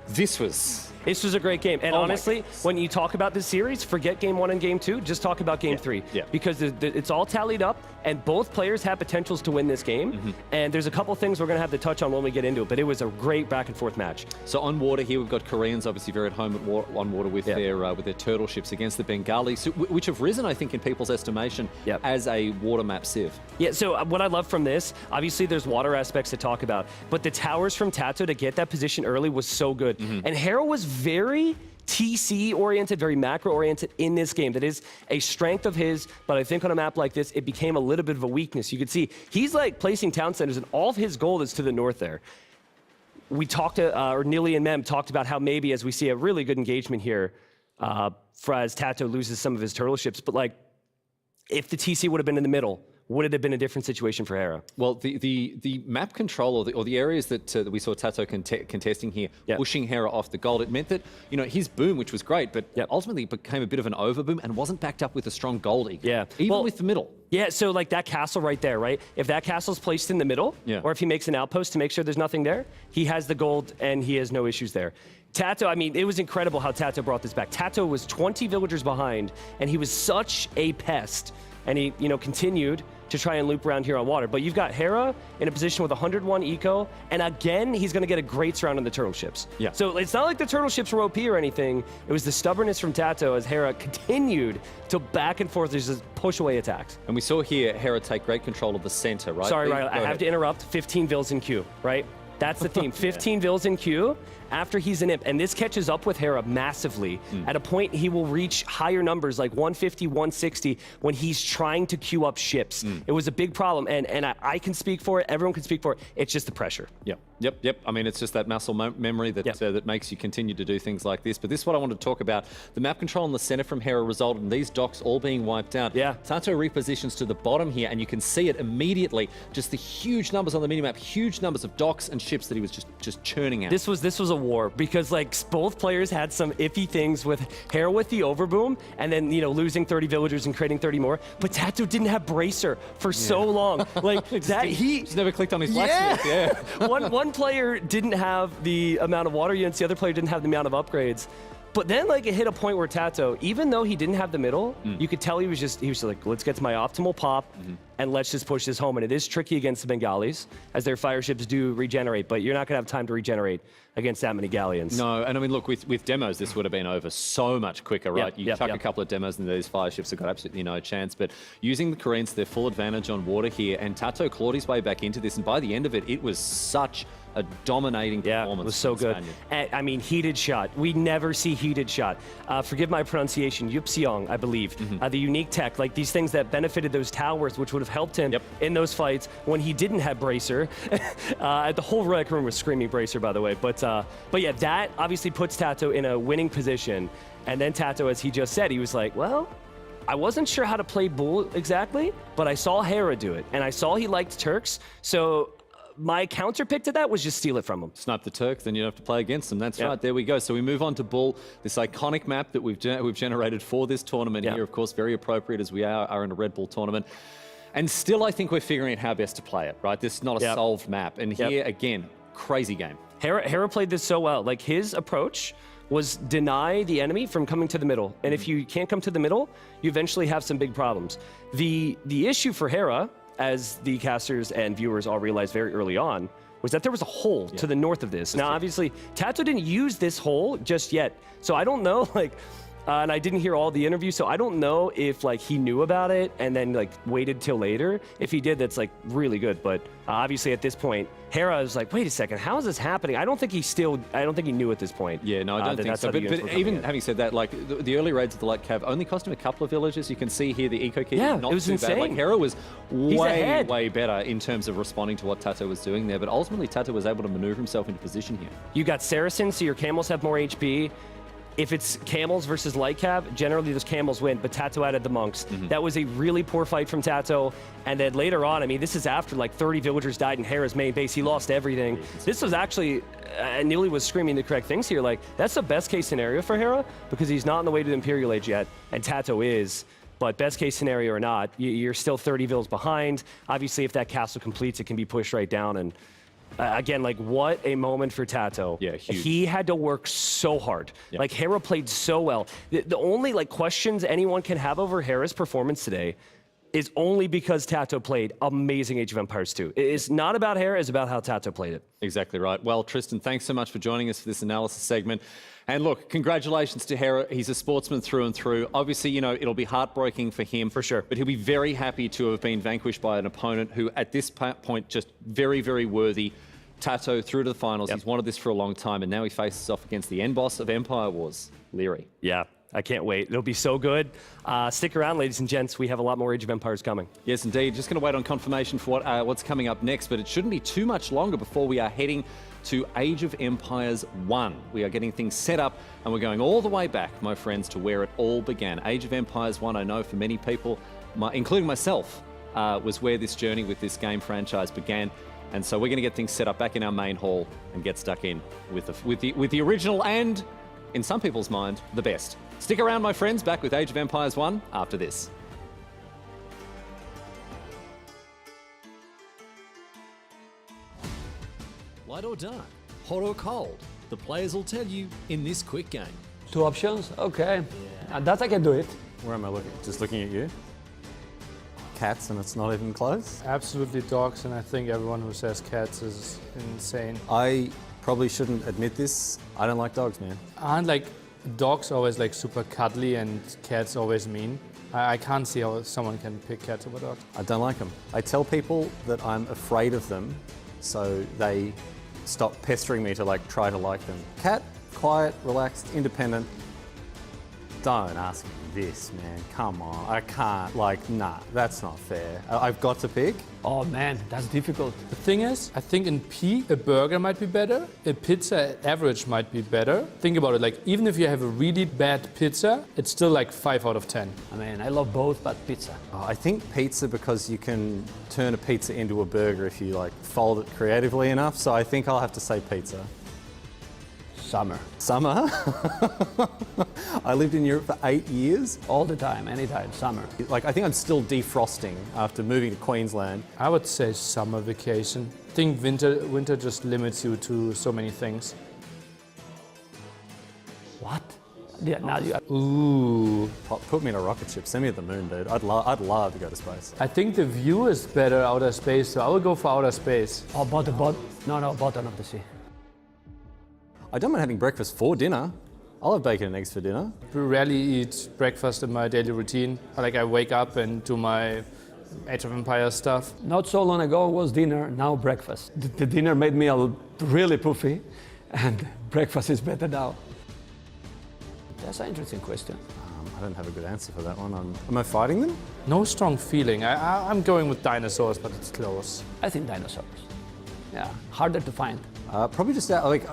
this was a great game. And honestly, when you talk about this series, forget game 1 and game 2, just talk about game 3. Because it's all tallied up, and both players have potentials to win this game. And there's a couple things we're going to have to touch on when we get into it, but it was a great back and forth match. So on water here, we've got Koreans obviously very at home on water with their turtle ships against the Bengalis, which have risen, I think, in people's estimation as a water map civ. Yeah, so what I love from this, obviously there's water aspects to talk about, but the towers from TaToH to get that position early was so good. And Hera was very TC-oriented, very macro-oriented in this game. That is a strength of his, but I think on a map like this, it became a little bit of a weakness. You could see he's like placing town centers, and all of his gold is to the north there. We talked to, or Nili and Memb talked about how maybe as we see a really good engagement here, as TaToH loses some of his turtle ships, but like, if the TC would have been in the middle, would it have been a different situation for Hera? Well, the map control or the areas that we saw TaToH contesting here, pushing Hera off the gold, it meant that, you know, his boom, which was great, but ultimately it became a bit of an overboom and wasn't backed up with a strong gold eco, even with the middle. Yeah, so like that castle right there, right? If that castle's placed in the middle, or if he makes an outpost to make sure there's nothing there, he has the gold and he has no issues there. TaToH, I mean, it was incredible how TaToH brought this back. TaToH was 20 villagers behind, and he was such a pest. And he, you know, continued to try and loop around here on water. But you've got Hera in a position with 101 eco, and again, he's going to get a great surround on the turtle ships. So it's not like the turtle ships were OP or anything. It was the stubbornness from TaToH as Hera continued to back and forth, just push away attacks. And we saw here Hera take great control of the center, right? Sorry, Riley, I have to interrupt. 15 vills in queue, right? That's the theme. 15 vills in queue after he's an imp. And this catches up with Hera massively. At a point, he will reach higher numbers like 150, 160 when he's trying to queue up ships. It was a big problem. And I can speak for it. Everyone can speak for it. It's just the pressure. Yep. I mean, it's just that muscle memory that that makes you continue to do things like this. But this is what I wanted to talk about. The map control in the center from Hera resulted in these docks all being wiped out. TaToH repositions to the bottom here, and you can see it immediately. Just the huge numbers on the minimap, huge numbers of docks and ships that he was just churning out. This was a war because like both players had some iffy things with Hera with the overboom and then, you know, losing 30 villagers and creating 30 more. But TaToH didn't have bracer for so long. Like that he's never clicked on his blacksmith. One player didn't have the amount of water units, the other player didn't have the amount of upgrades. But then like it hit a point where TaToH, even though he didn't have the middle, you could tell he was just like, let's get to my optimal pop and let's just push this home. And it is tricky against the Bengalis as their fire ships do regenerate, but you're not gonna have time to regenerate against that many galleons. No, and I mean, look, with demos, this would have been over so much quicker, right? You chuck a couple of demos and these fire ships have got absolutely no chance. But using the Koreans to their full advantage on water here, and TaToH clawed his way back into this, and by the end of it, it was such a dominating performance. It was so good. And, I mean, heated shot. We never see heated shot. Forgive my pronunciation, Yupseong, I believe. The unique tech, like these things that benefited those towers, which would have helped him in those fights when he didn't have bracer. The whole Rec room was screaming bracer, by the way. But yeah, that obviously puts TaToH in a winning position. And then TaToH, as he just said, he was like, well, I wasn't sure how to play Bull exactly, but I saw Hera do it. And I saw he liked Turks, so my counter pick to that was just steal it from him. Snipe the Turks, then you don't have to play against them. That's right, there we go. So we move on to Bull, this iconic map that we've generated for this tournament here, of course, very appropriate as we are in a Red Bull tournament. And still, I think we're figuring out how best to play it, right? This is not a solved map. And here, again, crazy game. Hera played this so well. Like, his approach was deny the enemy from coming to the middle. And if you can't come to the middle, you eventually have some big problems. The issue for Hera, as the casters and viewers all realized very early on, was that there was a hole to the north of this. Now, obviously, TaToH didn't use this hole just yet. So I don't know, like, and I didn't hear all the interview, so I don't know if like he knew about it and then like waited till later. If he did, that's like really good. But obviously at this point, Hera is like, wait a second, how is this happening? I don't think he knew at this point. Yeah, no, I don't think so. But even having said that, like the early raids of the Light Cav only cost him a couple of villages. You can see here the eco key, not it was too insane. bad. Like Hera was way better in terms of responding to what TaToH was doing there. But ultimately, TaToH was able to maneuver himself into position here. You got Saracen, so your camels have more HP. If it's camels versus light cab, generally those camels win, but TaToH added the monks. That was a really poor fight from TaToH. And then later on, I mean, this is after like 30 villagers died in Hera's main base. He lost everything. This was actually, and Nili was screaming the correct things here, like, that's the best case scenario for Hera, because he's not on the way to the Imperial Age yet, and TaToH is. But best case scenario or not, you're still 30 vills behind. Obviously, if that castle completes, it can be pushed right down. And again, like, what a moment for TaToH. Yeah, huge. He had to work so hard. Yeah. Like, Hera played so well. The only, like, questions anyone can have over Hera's performance today is only because TaToH played amazing Age of Empires 2. It's not about Hera, it's about how TaToH played it. Exactly right. Well, Tristan, thanks so much for joining us for this analysis segment. And look, congratulations to Hera. He's a sportsman through and through. Obviously, you know, it'll be heartbreaking for him. For sure. But he'll be very happy to have been vanquished by an opponent who, at this point, just very, very worthy. TaToH through to the finals. He's wanted this for a long time, and now he faces off against the end boss of Empire Wars, Liereyy. Yeah, I can't wait. It'll be so good. Stick around, ladies and gents. We have a lot more Age of Empires coming. Yes, indeed. Just going to wait on confirmation for what's coming up next, but it shouldn't be too much longer before we are heading to Age of Empires 1. We are getting things set up, and we're going all the way back, my friends, to where it all began. Age of Empires 1, I know for many people, including myself, was where this journey with this game franchise began. And so we're going to get things set up back in our main hall and get stuck in with the original and, in some people's mind, the best. Stick around, my friends, back with Age of Empires 1 after this. Light or dark, hot or cold, the players will tell you in this quick game. 2 options? Okay. That I can do it. Where am I looking? Just looking at you? Cats, and it's not even close? Absolutely dogs, and I think everyone who says cats is insane. I probably shouldn't admit this. I don't like dogs, man. Aren't like dogs always like super cuddly and cats always mean? I can't see how someone can pick cats over dogs. I don't like them. I tell people that I'm afraid of them, so they stop pestering me to like try to like them. Cat, quiet, relaxed, independent. Don't ask me this, man. Come on. I can't. Like, nah, that's not fair. I've got to pick. Oh man, that's difficult. The thing is, I think in P, a burger might be better. A pizza average might be better. Think about it, like, even if you have a really bad pizza, it's still like 5 out of 10. I mean, I love both, but pizza. I think pizza, because you can turn a pizza into a burger if you like fold it creatively enough. So I think I'll have to say pizza. Summer. Summer? I lived in Europe for 8 years. All the time, anytime, summer. Like, I think I'm still defrosting after moving to Queensland. I would say summer vacation. I think winter just limits you to so many things. What? Yeah, now you... Ooh. Put me in a rocket ship. Send me to the moon, dude. I'd love to go to space. I think the view is better outer space, so I will go for outer space. Oh, bottom of the sea. I don't mind having breakfast for dinner. I'll have bacon and eggs for dinner. I rarely eat breakfast in my daily routine. I wake up and do my Age of Empires stuff. Not so long ago was dinner, now breakfast. The dinner made me really poofy, and breakfast is better now. That's an interesting question. I don't have a good answer for that one. Am I fighting them? No strong feeling. I'm going with dinosaurs, but it's close. I think dinosaurs. Yeah, harder to find. Probably just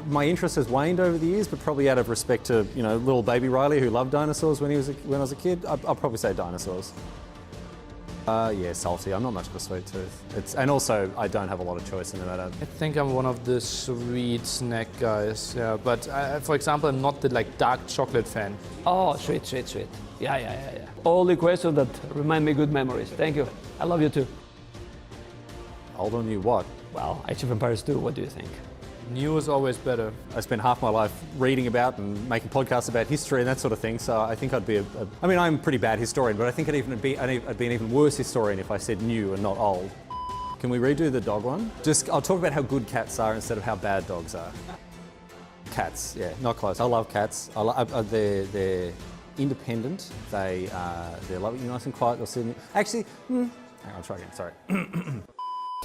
my interest has waned over the years, but probably out of respect to little baby Riley who loved dinosaurs when I was a kid. I'll probably say dinosaurs. Yeah, salty. I'm not much of a sweet tooth. And also I don't have a lot of choice in the matter. I think I'm one of the sweet snack guys. Yeah, but for example, I'm not the dark chocolate fan. Oh, sweet. Yeah. All the questions that remind me good memories. Thank you. I love you too. Old on you what? Well, Age of Empires 2. What do you think? New is always better. I spent half my life reading about and making podcasts about history and that sort of thing, so I think I'd be I mean, I'm a pretty bad historian, but I think I'd be an even worse historian if I said new and not old. Can we redo the dog one? I'll talk about how good cats are instead of how bad dogs are. Cats, yeah, not close. I love cats. They're independent. They're lovely, nice and quiet. They'll sit in. Actually, hang on, I'll try again. Sorry.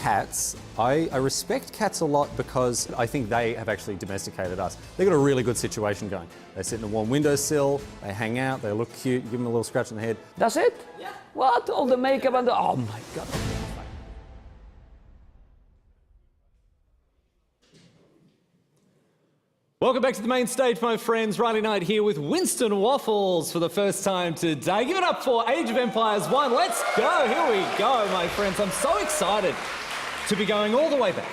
Cats, I respect cats a lot because I think they have actually domesticated us. They've got a really good situation going. They sit in a warm windowsill, they hang out, they look cute, you give them a little scratch on the head. That's it? Yeah. What? All the makeup and the... Oh my God. Welcome back to the main stage, my friends. Rlyknight here with Winston Waffles for the first time today. Give it up for Age of Empires 1. Let's go. Here we go, my friends. I'm so excited to be going all the way back.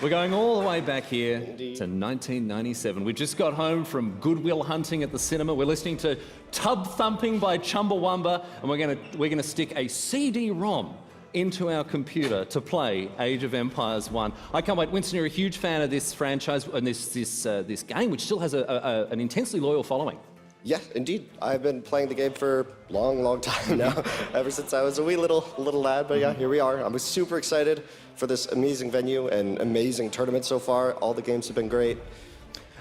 We're going all the way back here to 1997. We just got home from Goodwill hunting at the cinema. We're listening to Tub Thumping by Chumbawamba, and we're gonna stick a CD-ROM into our computer to play Age of Empires 1. I can't wait. Winston, you're a huge fan of this franchise and this game, which still has an intensely loyal following. Yeah, indeed. I've been playing the game for a long time now, ever since I was a wee little lad, but yeah, here we are. I'm super excited for this amazing venue and amazing tournament so far. All the games have been great.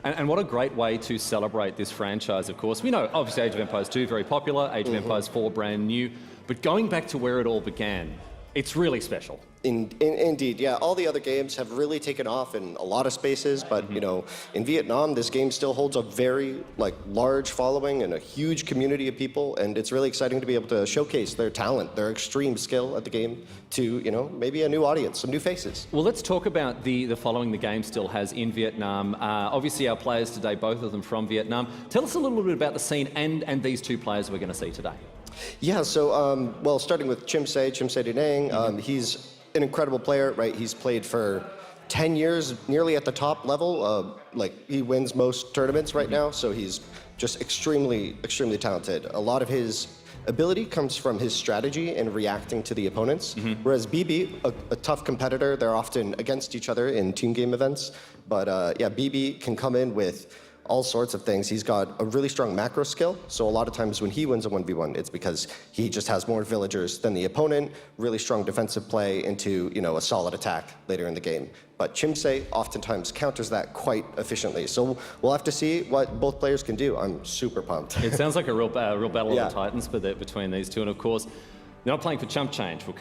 And what a great way to celebrate this franchise, of course. We know, obviously, Age of Empires 2, very popular, Age of Empires 4, brand new, but going back to where it all began, it's really special. Indeed, yeah. All the other games have really taken off in a lot of spaces, but you know, in Vietnam, this game still holds a very large following and a huge community of people, and it's really exciting to be able to showcase their talent, their extreme skill at the game to, you know, maybe a new audience, some new faces. Well, let's talk about the following the game still has in Vietnam. Obviously, our players today, both of them from Vietnam. Tell us a little bit about the scene and these two players we're going to see today. Yeah, so, well, starting with Chim Dinang, he's an incredible player, right? He's played for 10 years, nearly at the top level. He wins most tournaments right now, so he's just extremely talented. A lot of his ability comes from his strategy and reacting to the opponents, whereas Bibi, a tough competitor, they're often against each other in team game events, but yeah, Bibi can come in with all sorts of things. He's got a really strong macro skill, so a lot of times when he wins a 1v1, it's because he just has more villagers than the opponent, really strong defensive play into, you know, a solid attack later in the game. But Chimse oftentimes counters that quite efficiently. So we'll have to see what both players can do. I'm super pumped. It sounds like a real battle of the titans between these two, and of course, they're not playing for chump change. We'll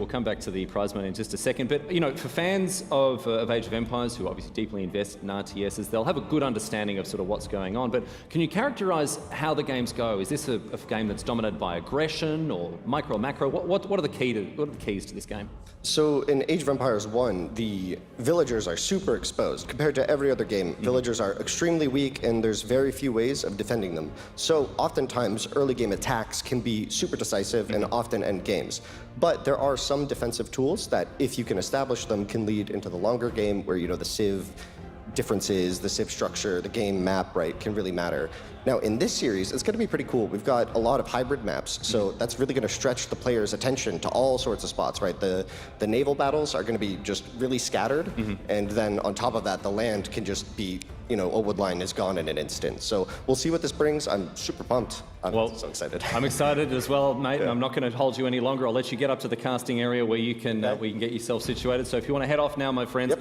come back to the prize money in just a second. But you know, for fans of Age of Empires who obviously deeply invest in RTSs, they'll have a good understanding of sort of what's going on. But can you characterize how the games go? Is this a game that's dominated by aggression or micro, macro? What are the keys to this game? So in Age of Empires 1, the villagers are super exposed. Compared to every other game, villagers are extremely weak and there's very few ways of defending them. So oftentimes early game attacks can be super decisive and often end games. But there are some defensive tools that, if you can establish them, can lead into the longer game where, you know, the civ differences, the civ structure, the game map, right, can really matter. Now, in this series, it's going to be pretty cool. We've got a lot of hybrid maps, so that's really going to stretch the player's attention to all sorts of spots, right? The naval battles are going to be just really scattered, and then on top of that, the land can just be, you know, a wood line is gone in an instant. So we'll see what this brings. I'm super pumped. I'm so excited. I'm excited as well, mate. Yeah. I'm not going to hold you any longer. I'll let you get up to the casting area where you can get yourself situated. So if you want to head off now, my friends,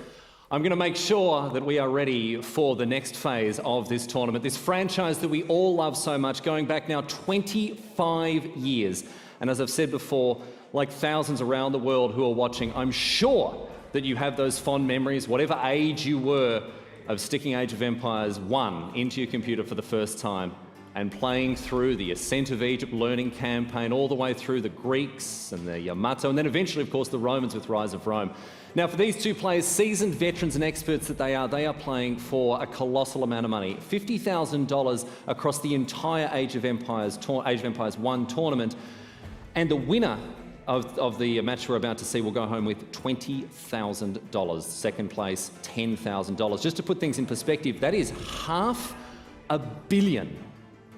I'm going to make sure that we are ready for the next phase of this tournament. This franchise that we all love so much, going back now 25 years. And as I've said before, like thousands around the world who are watching, I'm sure that you have those fond memories, whatever age you were, of sticking Age of Empires 1 into your computer for the first time and playing through the Ascent of Egypt learning campaign all the way through the Greeks and the Yamato, and then eventually, of course, the Romans with Rise of Rome. Now, for these two players, seasoned veterans and experts that they are playing for a colossal amount of money, $50,000 across the entire Age of Empires 1 tournament, and the winner of the match we're about to see will go home with $20,000. Second place, $10,000. Just to put things in perspective, that is $500 million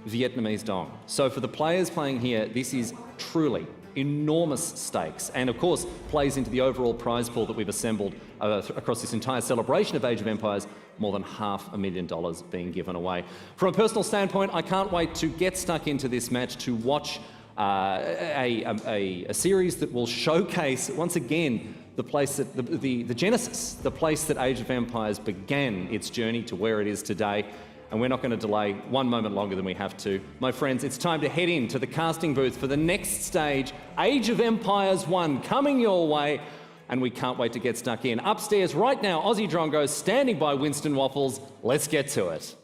Vietnamese dong. So for the players playing here, this is truly enormous stakes, and of course plays into the overall prize pool that we've assembled across this entire celebration of Age of Empires, more than $500,000 being given away. From a personal standpoint, I can't wait to get stuck into this match to watch a series that will showcase once again the place that the genesis, the place that Age of Empires began its journey to where it is today. and we're not going to delay one moment longer than we have to. My friends, it's time to head into the casting booth for the next stage, Age of Empires 1, coming your way, and we can't wait to get stuck in. Upstairs right now, Aussie Drongo standing by Winston Waffles. Let's get to it.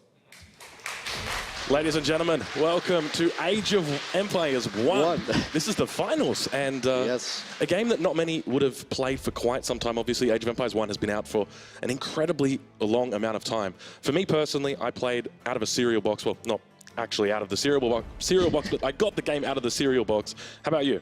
Ladies and gentlemen, welcome to Age of Empires 1. This is the finals, and a game that not many would have played for quite some time. Obviously, Age of Empires 1 has been out for an incredibly long amount of time. For me personally, I played out of a cereal box. Well, not actually out of the cereal box, but I got the game out of the cereal box. How about you?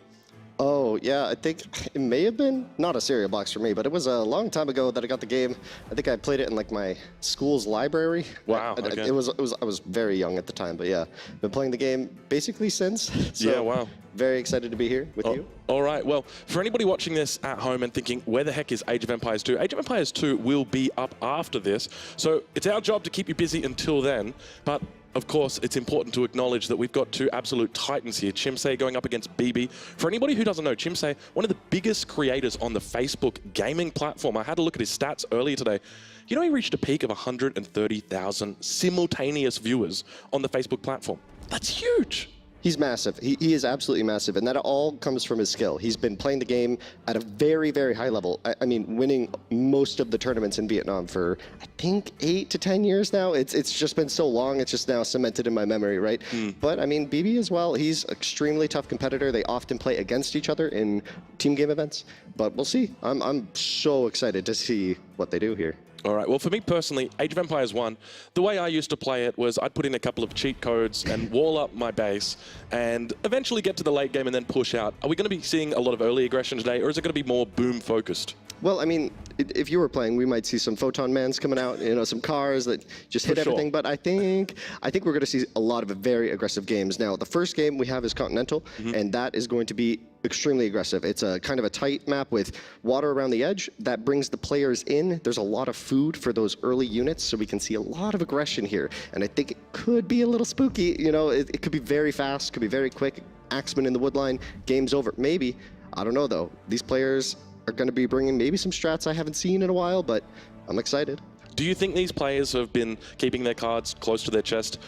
Oh, yeah, I think it may have been not a cereal box for me, but it was a long time ago that I got the game. I think I played it in like my school's library. Wow. I was very young at the time, but yeah, been playing the game basically since. So Yeah, wow. Very excited to be here with you. All right, well, for anybody watching this at home and thinking, where the heck is Age of Empires 2? Age of Empires 2 will be up after this, so it's our job to keep you busy until then, but of course, it's important to acknowledge that we've got two absolute titans here. Chimsei going up against Bibi. For anybody who doesn't know, Chimsei, one of the biggest creators on the Facebook gaming platform. I had a look at his stats earlier today. You know, he reached a peak of 130,000 simultaneous viewers on the Facebook platform. That's huge. He's massive. He is absolutely massive, and that all comes from his skill. He's been playing the game at a very, very high level. I mean, winning most of the tournaments in Vietnam for, I think, 8 to 10 years now. It's just been so long, it's just now cemented in my memory, right? But, I mean, Bibi as well, he's an extremely tough competitor. They often play against each other in team game events, but we'll see. I'm so excited to see what they do here. All right, well, for me personally, Age of Empires 1, the way I used to play it was I'd put in a couple of cheat codes and wall up my base and eventually get to the late game and then push out. Are we going to be seeing a lot of early aggression today, or is it going to be more boom-focused? Well, I mean, if you were playing, we might see some photon mans coming out, you know, some cars that just hit everything. But I think we're going to see a lot of very aggressive games. Now, the first game we have is Continental, and that is going to be extremely aggressive. It's a kind of a tight map with water around the edge that brings the players in. There's a lot of food for those early units, so we can see a lot of aggression here. And I think it could be a little spooky. You know, it could be very fast, could be very quick. Axeman in the woodline, game's over. Maybe. I don't know, though. These players are going to be bringing maybe some strats I haven't seen in a while, but I'm excited. Do you think these players have been keeping their cards close to their chest?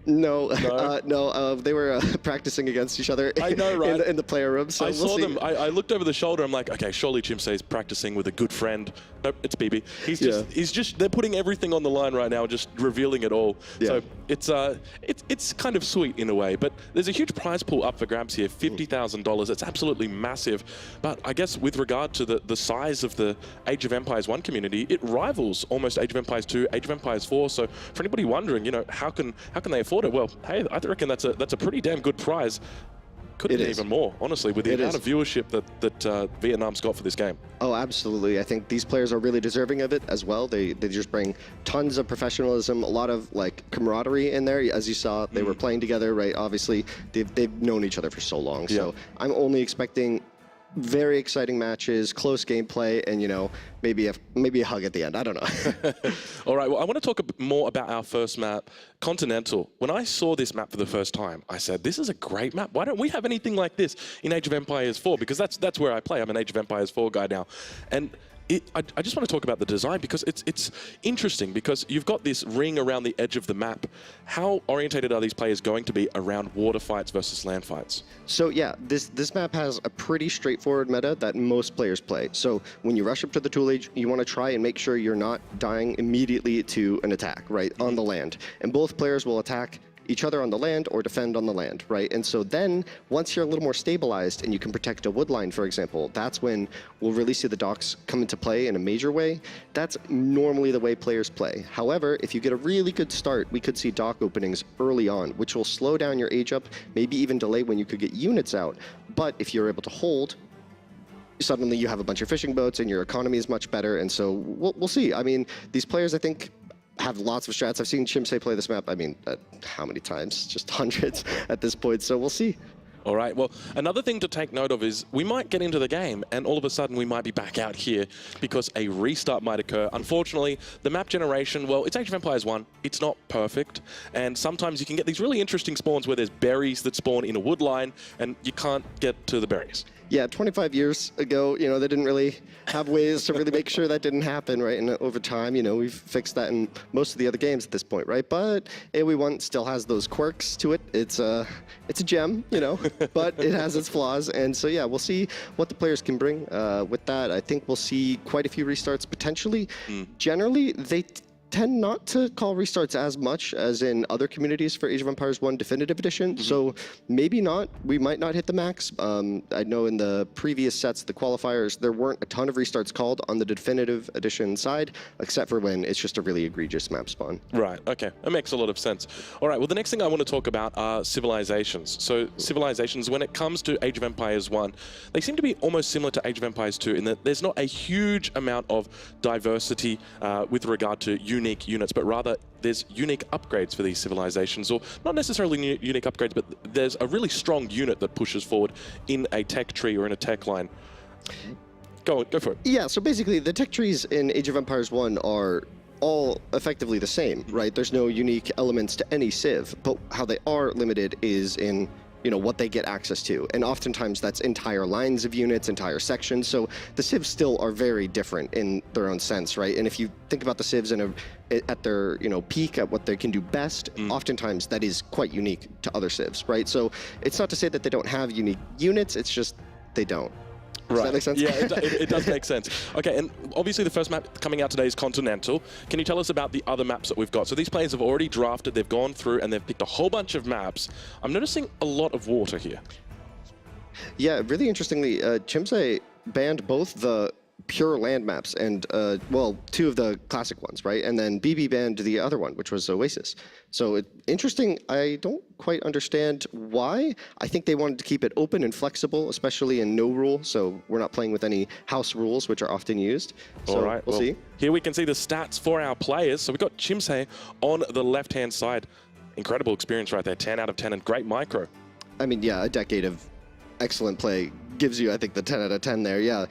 No, they were practicing against each other I know, right? in the player room. So I saw them. I looked over the shoulder. I'm like, okay, surely Chimsei's practicing with a good friend. Nope, it's Bibi. He's just, they're putting everything on the line right now, just revealing it all. Yeah. So it's kind of sweet in a way, but there's a huge prize pool up for grabs here, $50,000. It's absolutely massive. But I guess with regard to the size of the Age of Empires 1 community, it rivals almost Age of Empires 2, Age of Empires 4. So for anybody wondering, you know, how can they afford it? Well, hey, I reckon that's a pretty damn good prize. Could be even more, honestly, with the amount of viewership that Vietnam's got for this game. Oh, absolutely. I think these players are really deserving of it as well. They just bring tons of professionalism, a lot of like camaraderie in there. As you saw, they were playing together, right? Obviously, they've known each other for so long. Yeah. So I'm only expecting very exciting matches, close gameplay, and, you know, maybe a hug at the end. I don't know. All right, well, I want to talk more about our first map, Continental. When I saw this map for the first time, I said, this is a great map. Why don't we have anything like this in Age of Empires 4? Because that's where I play. I'm an Age of Empires 4 guy now. And I just want to talk about the design because it's interesting because you've got this ring around the edge of the map. How orientated are these players going to be around water fights versus land fights? So yeah, this map has a pretty straightforward meta that most players play. So when you rush up to the tool age, you want to try and make sure you're not dying immediately to an attack, right, on the land. And both players will attack each other on the land or defend on the land, right? And so then, once you're a little more stabilized and you can protect a woodline, for example, that's when we'll really see the docks come into play in a major way. That's normally the way players play. However, if you get a really good start, we could see dock openings early on, which will slow down your age up, maybe even delay when you could get units out. But if you're able to hold, suddenly you have a bunch of fishing boats and your economy is much better. And so we'll see. I mean, these players, I think, have lots of strats. I've seen Chimsei play this map, I mean, how many times? Just hundreds at this point, so we'll see. All right, well, another thing to take note of is we might get into the game and all of a sudden we might be back out here because a restart might occur. Unfortunately, the map generation, well, it's Age of Empires 1. It's not perfect. And sometimes you can get these really interesting spawns where there's berries that spawn in a wood line and you can't get to the berries. Yeah, 25 years ago, you know, they didn't really have ways to really make sure that didn't happen, right? And over time, you know, we've fixed that in most of the other games at this point, right? But AoE I still has those quirks to it. It's a gem, you know, but it has its flaws. And so, yeah, we'll see what the players can bring with that. I think we'll see quite a few restarts potentially. Generally, they tend not to call restarts as much as in other communities for Age of Empires 1 Definitive Edition, so maybe not. We might not hit the max. I know in the previous sets, the qualifiers, there weren't a ton of restarts called on the Definitive Edition side, except for when it's just a really egregious map spawn. Right, okay, that makes a lot of sense. All right, well, the next thing I want to talk about are civilizations. So civilizations, when it comes to Age of Empires 1, they seem to be almost similar to Age of Empires 2 in that there's not a huge amount of diversity with regard to unique units, but rather there's unique upgrades for these civilizations, or not necessarily unique upgrades, but there's a really strong unit that pushes forward in a tech tree or in a tech line. Go for it. Yeah, so basically the tech trees in Age of Empires 1 are all effectively the same, right? There's no unique elements to any civ, but how they are limited is in, you know, what they get access to. And oftentimes that's entire lines of units, entire sections. So the civs still are very different in their own sense, right? And if you think about the civs at their, you know, peak at what they can do best, oftentimes that is quite unique to other civs, right? So it's not to say that they don't have unique units, it's just they don't. Does that make sense? Yeah, it does make sense. Okay, and obviously the first map coming out today is Continental. Can you tell us about the other maps that we've got? So these players have already drafted, they've gone through, and they've picked a whole bunch of maps. I'm noticing a lot of water here. Yeah, really interestingly, Chimse banned both the pure land maps and, well, 2 of the classic ones, right? And then Bibi banned the other one, which was Oasis. So interesting. I don't quite understand why. I think they wanted to keep it open and flexible, especially in no rule. So we're not playing with any house rules, which are often used. So all right, we'll see. Here we can see the stats for our players. So we've got Chimse on the left-hand side. Incredible experience right there, 10 out of 10, and great micro. I mean, yeah, a decade of excellent play gives you, I think, the 10 out of 10 there. Yeah,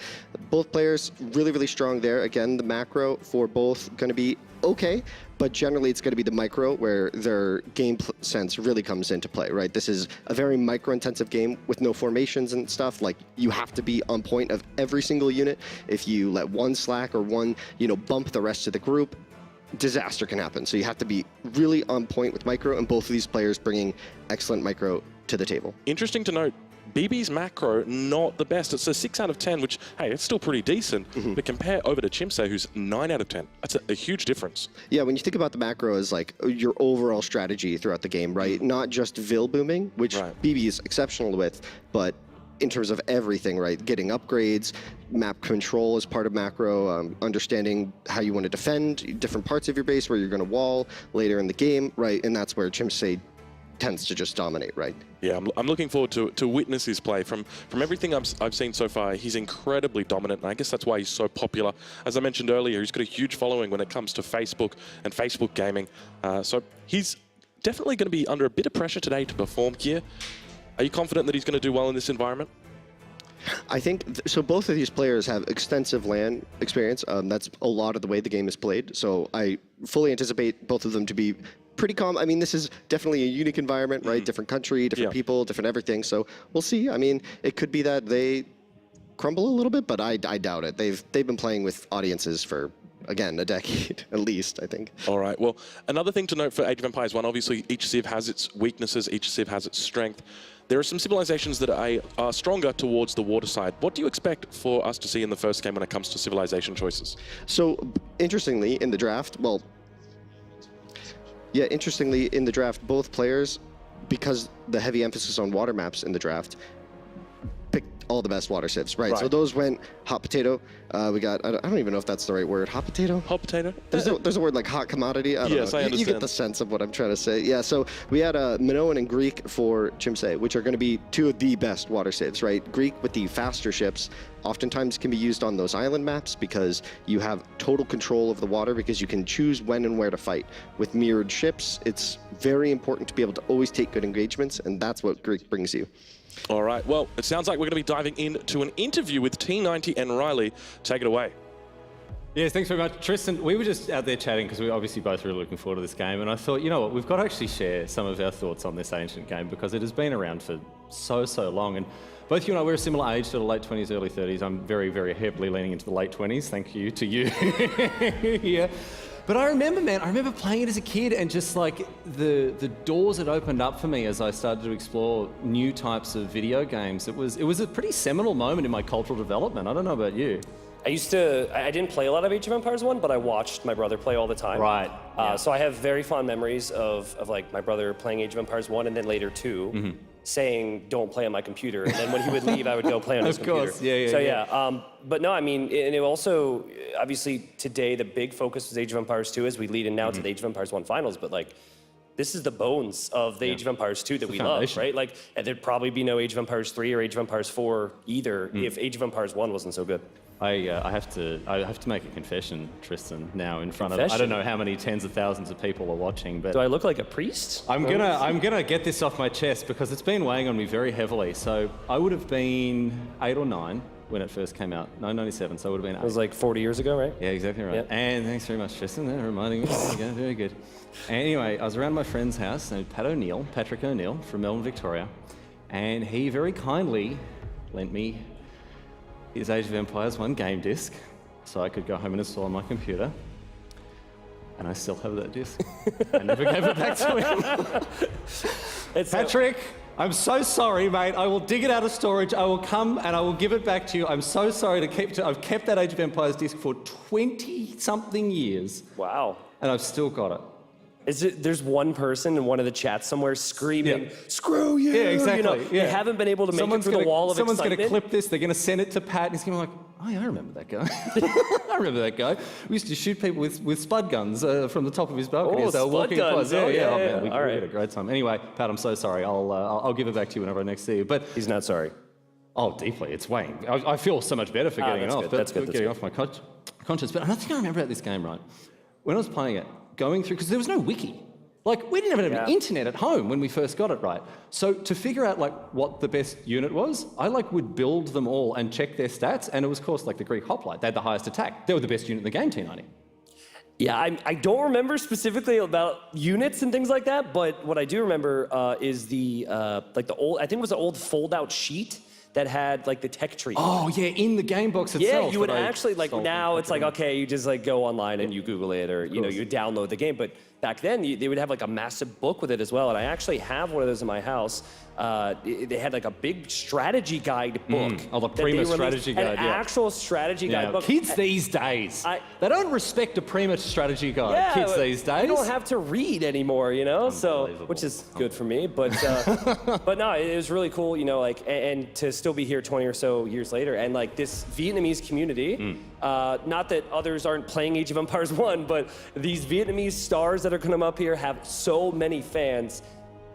both players really, really strong there. Again, the macro for both going to be okay, but generally it's going to be the micro where their game sense really comes into play, right? This is a very micro-intensive game with no formations and stuff. Like, you have to be on point of every single unit. If you let one slack or one, you know, bump the rest of the group, disaster can happen. So you have to be really on point with micro, and both of these players bringing excellent micro to the table. Interesting to note, Bibi's macro, not the best. It's a 6 out of 10, which, hey, it's still pretty decent. But compare over to Chimse, who's 9 out of 10. That's a huge difference. Yeah, when you think about the macro as like your overall strategy throughout the game, right? Not just Vil booming, which Bibi is exceptional with, but in terms of everything, right? Getting upgrades, map control is part of macro, understanding how you want to defend different parts of your base, where you're going to wall later in the game, right? And that's where Chimse tends to just dominate, right? Yeah, I'm looking forward to witness his play. From everything I've seen so far, he's incredibly dominant, and I guess that's why he's so popular. As I mentioned earlier, he's got a huge following when it comes to Facebook and Facebook gaming. So he's definitely going to be under a bit of pressure today to perform here. Are you confident that he's going to do well in this environment? I think, so both of these players have extensive LAN experience. That's a lot of the way the game is played. So I fully anticipate both of them to be pretty calm. I mean, this is definitely a unique environment, right? Different country, different people, different everything. So we'll see. I mean, it could be that they crumble a little bit, but I doubt it. They've been playing with audiences for, again, a decade at least, I think. All right. Well, another thing to note for Age of Empires 1, obviously each civ has its weaknesses, each civ has its strength. There are some civilizations that are stronger towards the water side. What do you expect for us to see in the first game when it comes to civilization choices? So, interestingly, in the draft, well, yeah, interestingly, in the draft, both players, because the heavy emphasis on water maps in the draft, picked all the best water civs, right? So those went hot potato. We got, I don't even know if that's the right word, hot potato? Hot potato? There's a word like hot commodity. I don't know. I understand. You get the sense of what I'm trying to say. Yeah, so we had Minoan and Greek for Chimse, which are going to be 2 of the best water civs, right? Greek with the faster ships oftentimes can be used on those island maps because you have total control of the water because you can choose when and where to fight. With mirrored ships, it's very important to be able to always take good engagements, and that's what Greek brings you. All right, well, it sounds like we're going to be diving into an interview with T90 and Rlyknight. Take it away. Yes, thanks very much. Tristan, we were just out there chatting because we're obviously both really looking forward to this game, and I thought, you know what, we've got to actually share some of our thoughts on this ancient game because it has been around for so long. And Both you and I, we're a similar age, sort of late 20s, early 30s. I'm very, very heavily leaning into the late 20s. Thank you to you. Yeah. But I remember, man, I remember playing it as a kid and just like the doors had opened up for me as I started to explore new types of video games. It was a pretty seminal moment in my cultural development. I don't know about you. I didn't play a lot of Age of Empires 1, but I watched my brother play all the time. Right. So I have very fond memories of like my brother playing Age of Empires 1 and then later 2, saying, don't play on my computer. And then when he would leave, I would go play on his computer. Of course, yeah. So but no, I mean, and it also, obviously today the big focus was Age of Empires 2 as we lead in now to the Age of Empires 1 finals, but like, this is the bones of the Age of Empires 2 that we love, right? Like, and there'd probably be no Age of Empires 3 or Age of Empires 4 either if Age of Empires 1 wasn't so good. I have to make a confession, Tristan, now in front of I don't know how many tens of thousands of people are watching, but do I look like a priest? I'm gonna get this off my chest because it's been weighing on me very heavily. So I would have been 8 or 9 when it first came out. No, 97, so I would have been 8. It was like 40 years ago, right? Yeah, exactly right. Yep. And thanks very much, Tristan, for reminding me. There you go, very good. Anyway, I was around my friend's house named Patrick O'Neill from Melbourne, Victoria, and he very kindly lent me his Age of Empires 1 game disc so I could go home and install on my computer. And I still have that disc. I never gave it back to him. Patrick, I'm so sorry, mate. I will dig it out of storage. I will come and I will give it back to you. I'm so sorry to keep it. I've kept that Age of Empires disc for 20-something years. Wow. And I've still got it. There's one person in one of the chats somewhere screaming, screw you! Yeah, exactly. You haven't been able to make it through the wall of excitement. Someone's going to clip this, they're going to send it to Pat, and he's going to be like, oh yeah, I remember that guy. I remember that guy. We used to shoot people with spud guns from the top of his balcony as they were walking across. Yeah. Oh, man, we had a great time. Anyway, Pat, I'm so sorry. I'll give it back to you whenever I next see you. But he's not sorry. Oh, deeply. It's weighing. I feel so much better for getting it off. That's good. Getting off my conscience. But another thing I remember about this game, right? When I was playing it, going through, because there was no wiki. Like, we didn't have an internet at home when we first got it, right? So to figure out, like, what the best unit was, I, like, would build them all and check their stats, and it was, of course, like the Greek hoplite. They had the highest attack. They were the best unit in the game, T90. Yeah, I don't remember specifically about units and things like that, but what I do remember is the old, I think it was the old fold-out sheet that had, like, the tech tree. Oh, yeah, in the game box itself. Yeah, you would actually, like, now it's like, okay, you just, like, go online and you Google it, or, you know, you download the game, but back then, they would have like a massive book with it as well, and I actually have one of those in my house. They had like a big strategy guide book. Oh, the Prima strategy guide, an actual strategy guide book. Kids these days, they don't respect a Prima strategy guide. Yeah, kids these days. You don't have to read anymore, you know, so which is good for me. But but no, it was really cool, you know, like and to still be here 20 or so years later, and like this Vietnamese community. Not that others aren't playing Age of Empires 1, but these Vietnamese stars that are coming up here have so many fans.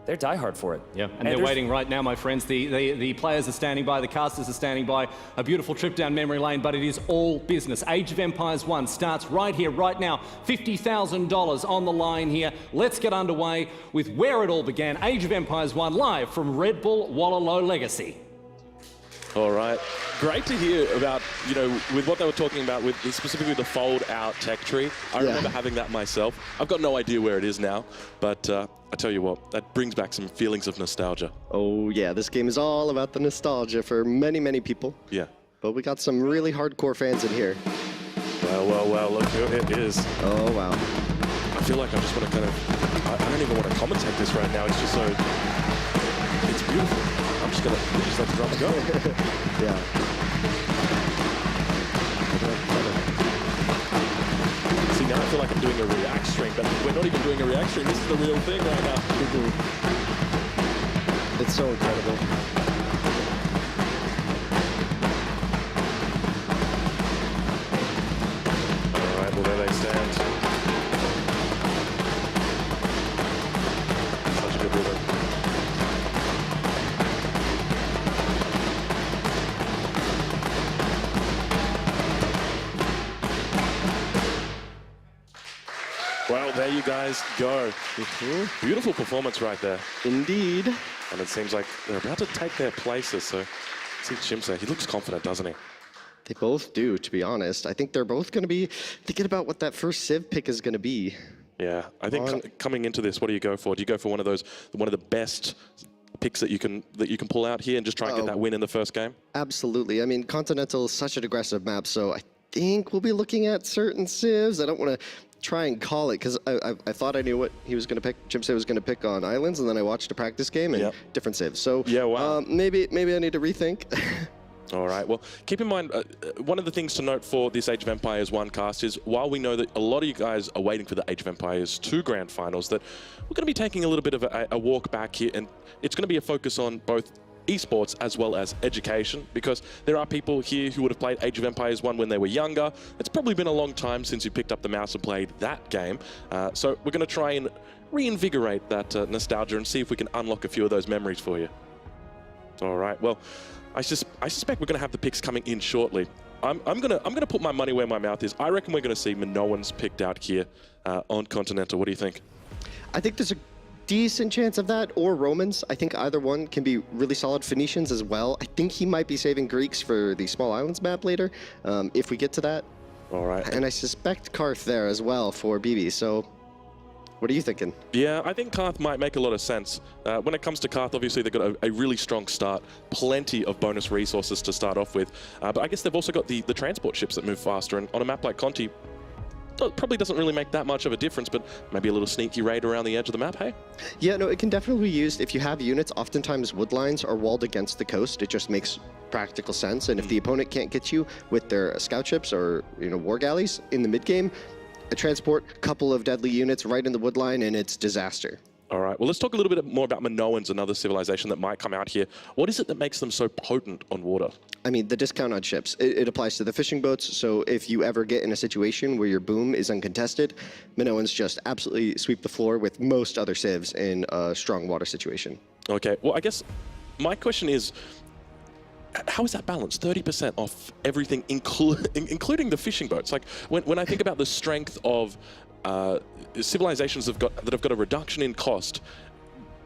They're diehard for it. Yeah, and they're waiting right now, my friends. The players are standing by, the casters are standing by. A beautiful trip down memory lane, but it is all business. Age of Empires 1 starts right here, right now. $50,000 on the line here. Let's get underway with where it all began. Age of Empires 1 live from Red Bull Wololo Legacy. All right. Great to hear about, you know, with what they were talking about with specifically the fold-out tech tree. I remember having that myself. I've got no idea where it is now, but I tell you what, that brings back some feelings of nostalgia. Oh yeah, this game is all about the nostalgia for many, many people. Yeah. But we got some really hardcore fans in here. Well, look who it is. Oh, wow. I feel like I just want to kind of, I don't even want to commentate this right now. It's just so, it's beautiful. I'm just going to just let the drums go. Yeah. See, now I feel like I'm doing a React stream, but we're not even doing a React stream. This is the real thing right now. It's so incredible. All right, well, there they stand. Such a good rhythm. Well, there you guys go. Beautiful performance right there. Indeed. And it seems like they're about to take their places, so see Chim say, he looks confident, doesn't he? They both do, to be honest. I think they're both going to be thinking about what that first Civ pick is going to be. Yeah, I think coming into this, what do you go for? Do you go for one of the best picks that you can pull out here and just try and get that win in the first game? Absolutely. I mean, Continental is such an aggressive map, so I think we'll be looking at certain civs. I don't want to try and call it because I thought I knew what he was going to pick. Chimsay was going to pick on islands, and then I watched a practice game and different civs. So maybe I need to rethink. All right, well, keep in mind, one of the things to note for this Age of Empires 1 cast is, while we know that a lot of you guys are waiting for the Age of Empires 2 Grand Finals, that we're going to be taking a little bit of a walk back here, and it's going to be a focus on both esports as well as education, because there are people here who would have played Age of Empires 1 when they were younger. It's probably been a long time since you picked up the mouse and played that game. So we're going to try and reinvigorate that nostalgia and see if we can unlock a few of those memories for you. All right, well, I suspect we're going to have the picks coming in shortly. I'm gonna put my money where my mouth is. I reckon we're going to see Minoans picked out here on Continental. What do you think? I think there's a decent chance of that, or Romans. I think either one can be really solid. Phoenicians as well. I think he might be saving Greeks for the Small Islands map later, if we get to that. All right. And I suspect Karth there as well for Bibi. So what are you thinking? Yeah, I think Karth might make a lot of sense. When it comes to Karth, obviously they've got a really strong start, plenty of bonus resources to start off with. But I guess they've also got the transport ships that move faster, and on a map like Conti, probably doesn't really make that much of a difference, but maybe a little sneaky raid around the edge of the map, hey? Yeah, no, it can definitely be used. If you have units, oftentimes wood lines are walled against the coast. It just makes practical sense. And if the opponent can't get you with their scout ships or war galleys in the mid game, a transport, couple of deadly units right in the wood line, and it's disaster. All right, well, let's talk a little bit more about Minoans, another civilization that might come out here. What is it that makes them so potent on water? I mean, the discount on ships. It applies to the fishing boats, so if you ever get in a situation where your boom is uncontested, Minoans just absolutely sweep the floor with most other civs in a strong water situation. Okay, well, I guess my question is, how is that balanced? 30% off everything, including the fishing boats. Like, when I think about the strength of civilizations that have got a reduction in cost,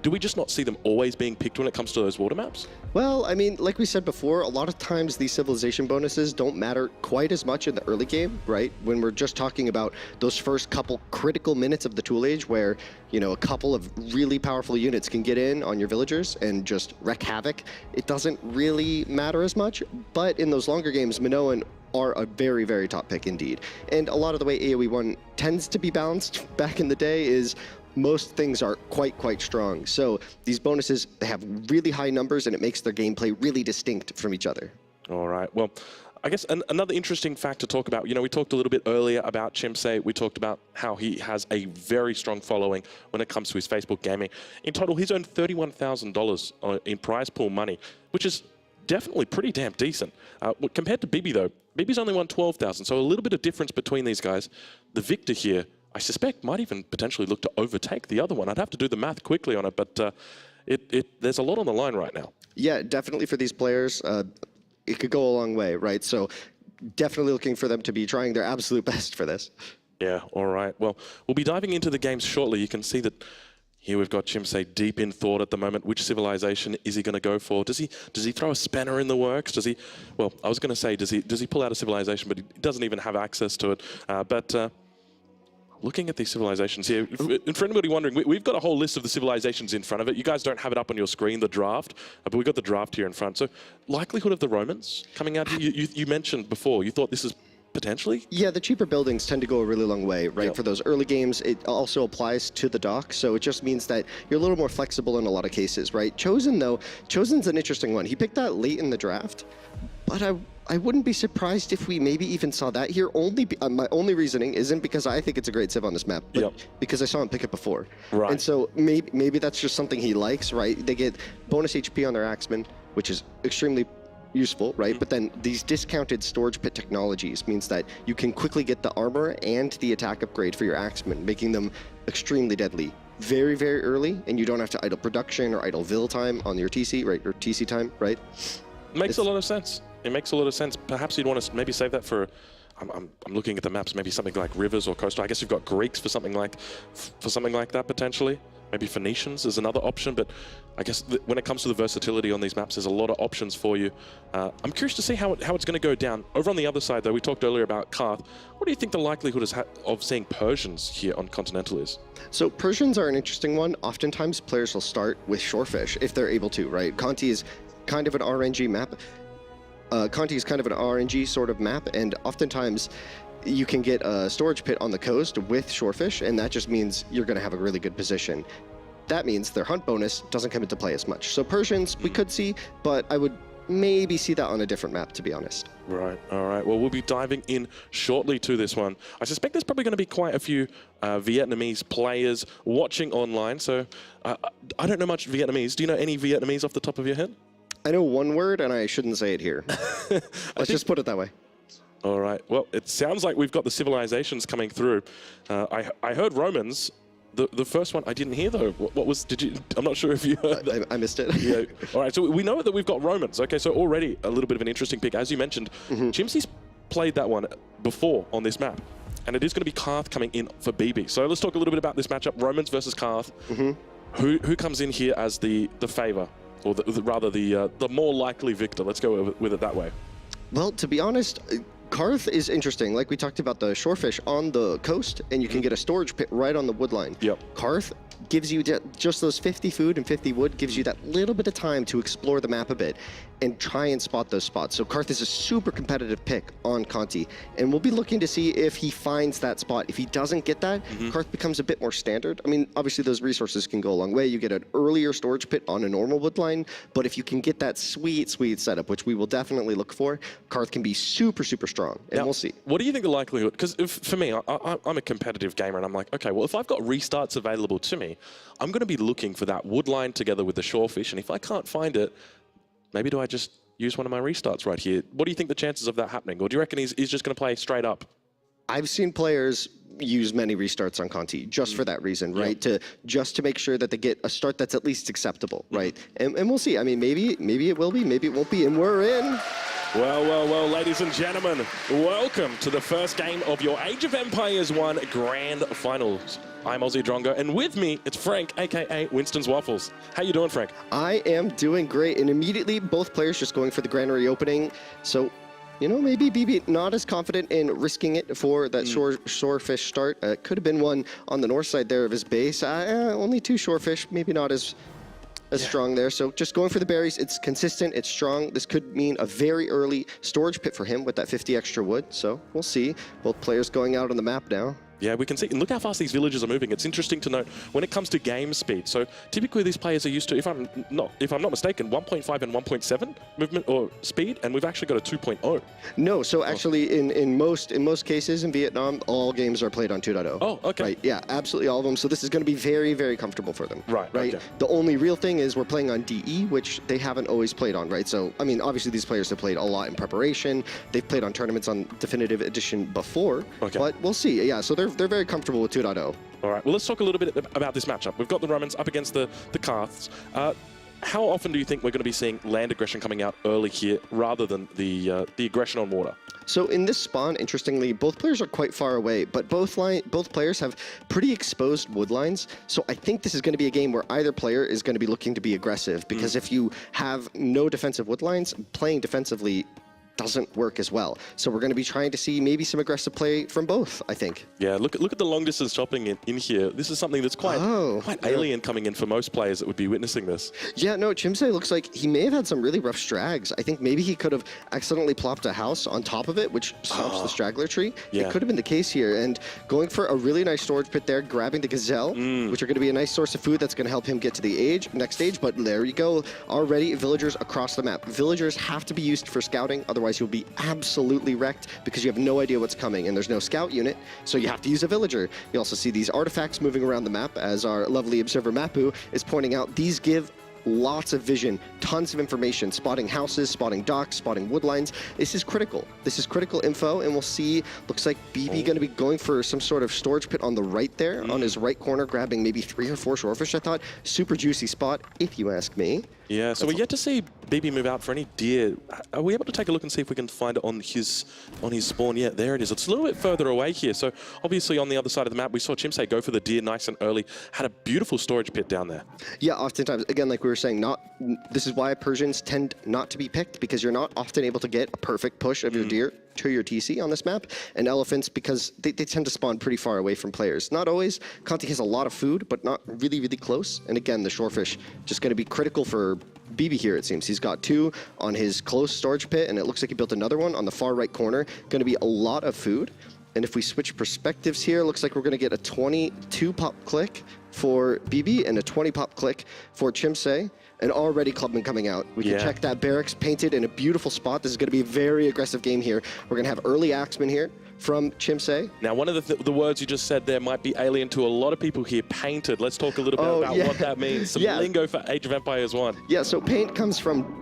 do we just not see them always being picked when it comes to those water maps? Well, I mean, like we said before, a lot of times these civilization bonuses don't matter quite as much in the early game, right? When we're just talking about those first couple critical minutes of the Tool Age where, a couple of really powerful units can get in on your villagers and just wreak havoc, it doesn't really matter as much. But in those longer games, Minoan are a very, very top pick indeed. And a lot of the way AoE 1 tends to be balanced back in the day is most things are quite strong. So these bonuses, they have really high numbers, and it makes their gameplay really distinct from each other. All right, well, I guess another interesting fact to talk about, we talked a little bit earlier about Chimsay. We talked about how he has a very strong following when it comes to his Facebook gaming. In total, he's earned $31,000 in prize pool money, which is definitely pretty damn decent. Compared to Bibi, though, Bibi's only won $12,000, so a little bit of difference between these guys. The victor here, I suspect, might even potentially look to overtake the other one. I'd have to do the math quickly on it, but there's a lot on the line right now. Yeah, definitely for these players, it could go a long way, right? So definitely looking for them to be trying their absolute best for this. Yeah, all right. Well, we'll be diving into the games shortly. You can see that here we've got Chimsay deep in thought at the moment. Which civilization is he going to go for? Does he throw a spanner in the works? Does he? Well, I was going to say, does he pull out a civilization, but he doesn't even have access to it. Looking at these civilizations here, and for anybody wondering, we've got a whole list of the civilizations in front of it. You guys don't have it up on your screen, the draft, but we've got the draft here in front. So likelihood of the Romans coming out here, you mentioned before, you thought this is potentially? Yeah, the cheaper buildings tend to go a really long way, right? Yep. For those early games, it also applies to the dock, so it just means that you're a little more flexible in a lot of cases, right? Chosen, though, Chosen's an interesting one. He picked that late in the draft, but I wouldn't be surprised if we maybe even saw that here. My only reasoning isn't because I think it's a great civ on this map, but because I saw him pick it before. Right. And so maybe that's just something he likes, right? They get bonus HP on their Axemen, which is extremely useful, right? But then these discounted storage pit technologies means that you can quickly get the armor and the attack upgrade for your Axemen, making them extremely deadly very, very early, and you don't have to idle production or idle Vill time on your TC, right? Or TC time, right? Makes a lot of sense. It makes a lot of sense. Perhaps you'd want to maybe save that for, I'm looking at the maps, maybe something like rivers or coastal. I guess you've got Greeks for something like that potentially. Maybe Phoenicians is another option, but I guess when it comes to the versatility on these maps, there's a lot of options for you. I'm curious to see how it's going to go down. Over on the other side, though, we talked earlier about Karth. What do you think the likelihood is of seeing Persians here on Continental is? So Persians are an interesting one. Oftentimes, players will start with Shorefish if they're able to, right? Conti is kind of an RNG map. Conti is kind of an RNG sort of map, and oftentimes you can get a storage pit on the coast with Shorefish, and that just means you're going to have a really good position. That means their hunt bonus doesn't come into play as much. So Persians, we could see, but I would maybe see that on a different map, to be honest. Right, all right. Well, we'll be diving in shortly to this one. I suspect there's probably going to be quite a few Vietnamese players watching online, so I don't know much Vietnamese. Do you know any Vietnamese off the top of your head? I know one word, and I shouldn't say it here. Let's just put it that way. All right. Well, it sounds like we've got the civilizations coming through. I heard Romans. The first one I didn't hear though. What was? Did you? I'm not sure if you heard. I missed it. Yeah. All right. So we know that we've got Romans. Okay. So already a little bit of an interesting pick, as you mentioned. Chimsy's played that one before on this map, and it is going to be Karth coming in for Bibi. So let's talk a little bit about this matchup: Romans versus Karth. Who comes in here as the favor, or rather the more likely victor? Let's go with it that way. Well, to be honest, Karth is interesting. Like we talked about the Shorefish on the coast, and you can get a storage pit right on the wood line. Yep. Karth gives you just those 50 food and 50 wood, gives you that little bit of time to explore the map a bit and try and spot those spots. So Karth is a super competitive pick on Conti, and we'll be looking to see if he finds that spot. If he doesn't get that, Karth becomes a bit more standard. I mean, obviously those resources can go a long way. You get an earlier storage pit on a normal wood line, but if you can get that sweet setup, which we will definitely look for, Karth can be super strong, and now, we'll see. What do you think the likelihood? Because for me, I'm a competitive gamer, and I'm like, okay, well, if I've got restarts available to me, I'm going to be looking for that wood line together with the Shorefish, and if I can't find it, maybe do I just use one of my restarts right here? What do you think the chances of that happening? Or do you reckon he's just going to play straight up? I've seen players use many restarts on Conti just for that reason, right? Just to make sure that they get a start that's at least acceptable, right? And we'll see. I mean, maybe it will be, maybe it won't be, and we're in. Well, ladies and gentlemen, welcome to the first game of your Age of Empires 1 Grand Finals. I'm Aussie Drongo, and with me, it's Frank, aka Winston's Waffles. How you doing, Frank? I am doing great, and immediately both players just going for the grand reopening. So, you know, maybe Bibi not as confident in risking it for that Shorefish start. Could have been one on the north side there of his base. Only 2 Shorefish, maybe not as strong there. So just going for the berries. It's consistent, it's strong. This could mean a very early storage pit for him with that 50 extra wood. So we'll see. Both players going out on the map now. Yeah, we can see, and look how fast these villages are moving. It's interesting to note when it comes to game speed. So typically these players are used to, if I'm not mistaken, 1.5 and 1.7 movement or speed, and we've actually got a 2.0. No, so actually in most cases in Vietnam, all games are played on 2.0. Oh, okay. Right, yeah, absolutely all of them. So this is going to be very comfortable for them. Right. Okay. The only real thing is we're playing on DE, which they haven't always played on, right? So, I mean, obviously these players have played a lot in preparation. They've played on tournaments on Definitive Edition before, but we'll see. Yeah, so they're very comfortable with 2.0. All right, well, let's talk a little bit about this matchup. We've got the Romans up against the Karths. How often do you think we're going to be seeing land aggression coming out early here rather than the aggression on water? So in this spawn, interestingly, both players are quite far away, but both players have pretty exposed wood lines. So I think this is going to be a game where either player is going to be looking to be aggressive, because if you have no defensive wood lines, playing defensively doesn't work as well. So we're going to be trying to see maybe some aggressive play from both, I think. Yeah, look at the long distance chopping in here. This is something that's quite alien coming in for most players that would be witnessing this. Yeah, no, Chimse looks like he may have had some really rough strags. I think maybe he could have accidentally plopped a house on top of it, which stops the straggler tree. Yeah. It could have been the case here. And going for a really nice storage pit there, grabbing the gazelle, which are going to be a nice source of food that's going to help him get to the next stage. But there you go. Already villagers across the map. Villagers have to be used for scouting, otherwise you'll be absolutely wrecked because you have no idea what's coming and there's no scout unit, so you have to use a villager. You also see these artifacts moving around the map, as our lovely observer Mapu is pointing out. These give lots of vision, tons of information, spotting houses, spotting docks, spotting wood lines. This is critical. This is critical info, and we'll see, looks like Bibi going to be going for some sort of storage pit on the right there, on his right corner, grabbing maybe 3 or 4 shorefish, I thought. Super juicy spot, if you ask me. Yeah, so we're yet to see Bibi move out for any deer. Are we able to take a look and see if we can find it on his spawn? Yeah, there it is. It's a little bit further away here. So obviously on the other side of the map, we saw Chimse go for the deer nice and early. Had a beautiful storage pit down there. Yeah, oftentimes, again, like we were saying, this is why Persians tend not to be picked, because you're not often able to get a perfect push of your deer to your TC on this map, and elephants, because they tend to spawn pretty far away from players. Not always. Conti has a lot of food, but not really, really close. And again, the shorefish just going to be critical for Bibi here, it seems. He's got 2 on his close storage pit, and it looks like he built another one on the far right corner. Going to be a lot of food. And if we switch perspectives here, looks like we're going to get a 22 pop click for Bibi and a 20 pop click for Chimse. And already Clubman coming out. We can check that barracks painted in a beautiful spot. This is going to be a very aggressive game here. We're going to have early axemen here from Chimse. Now, one of the words you just said there might be alien to a lot of people here, painted. Let's talk a little bit about what that means. Some lingo for Age of Empires 1. Yeah, so paint comes from,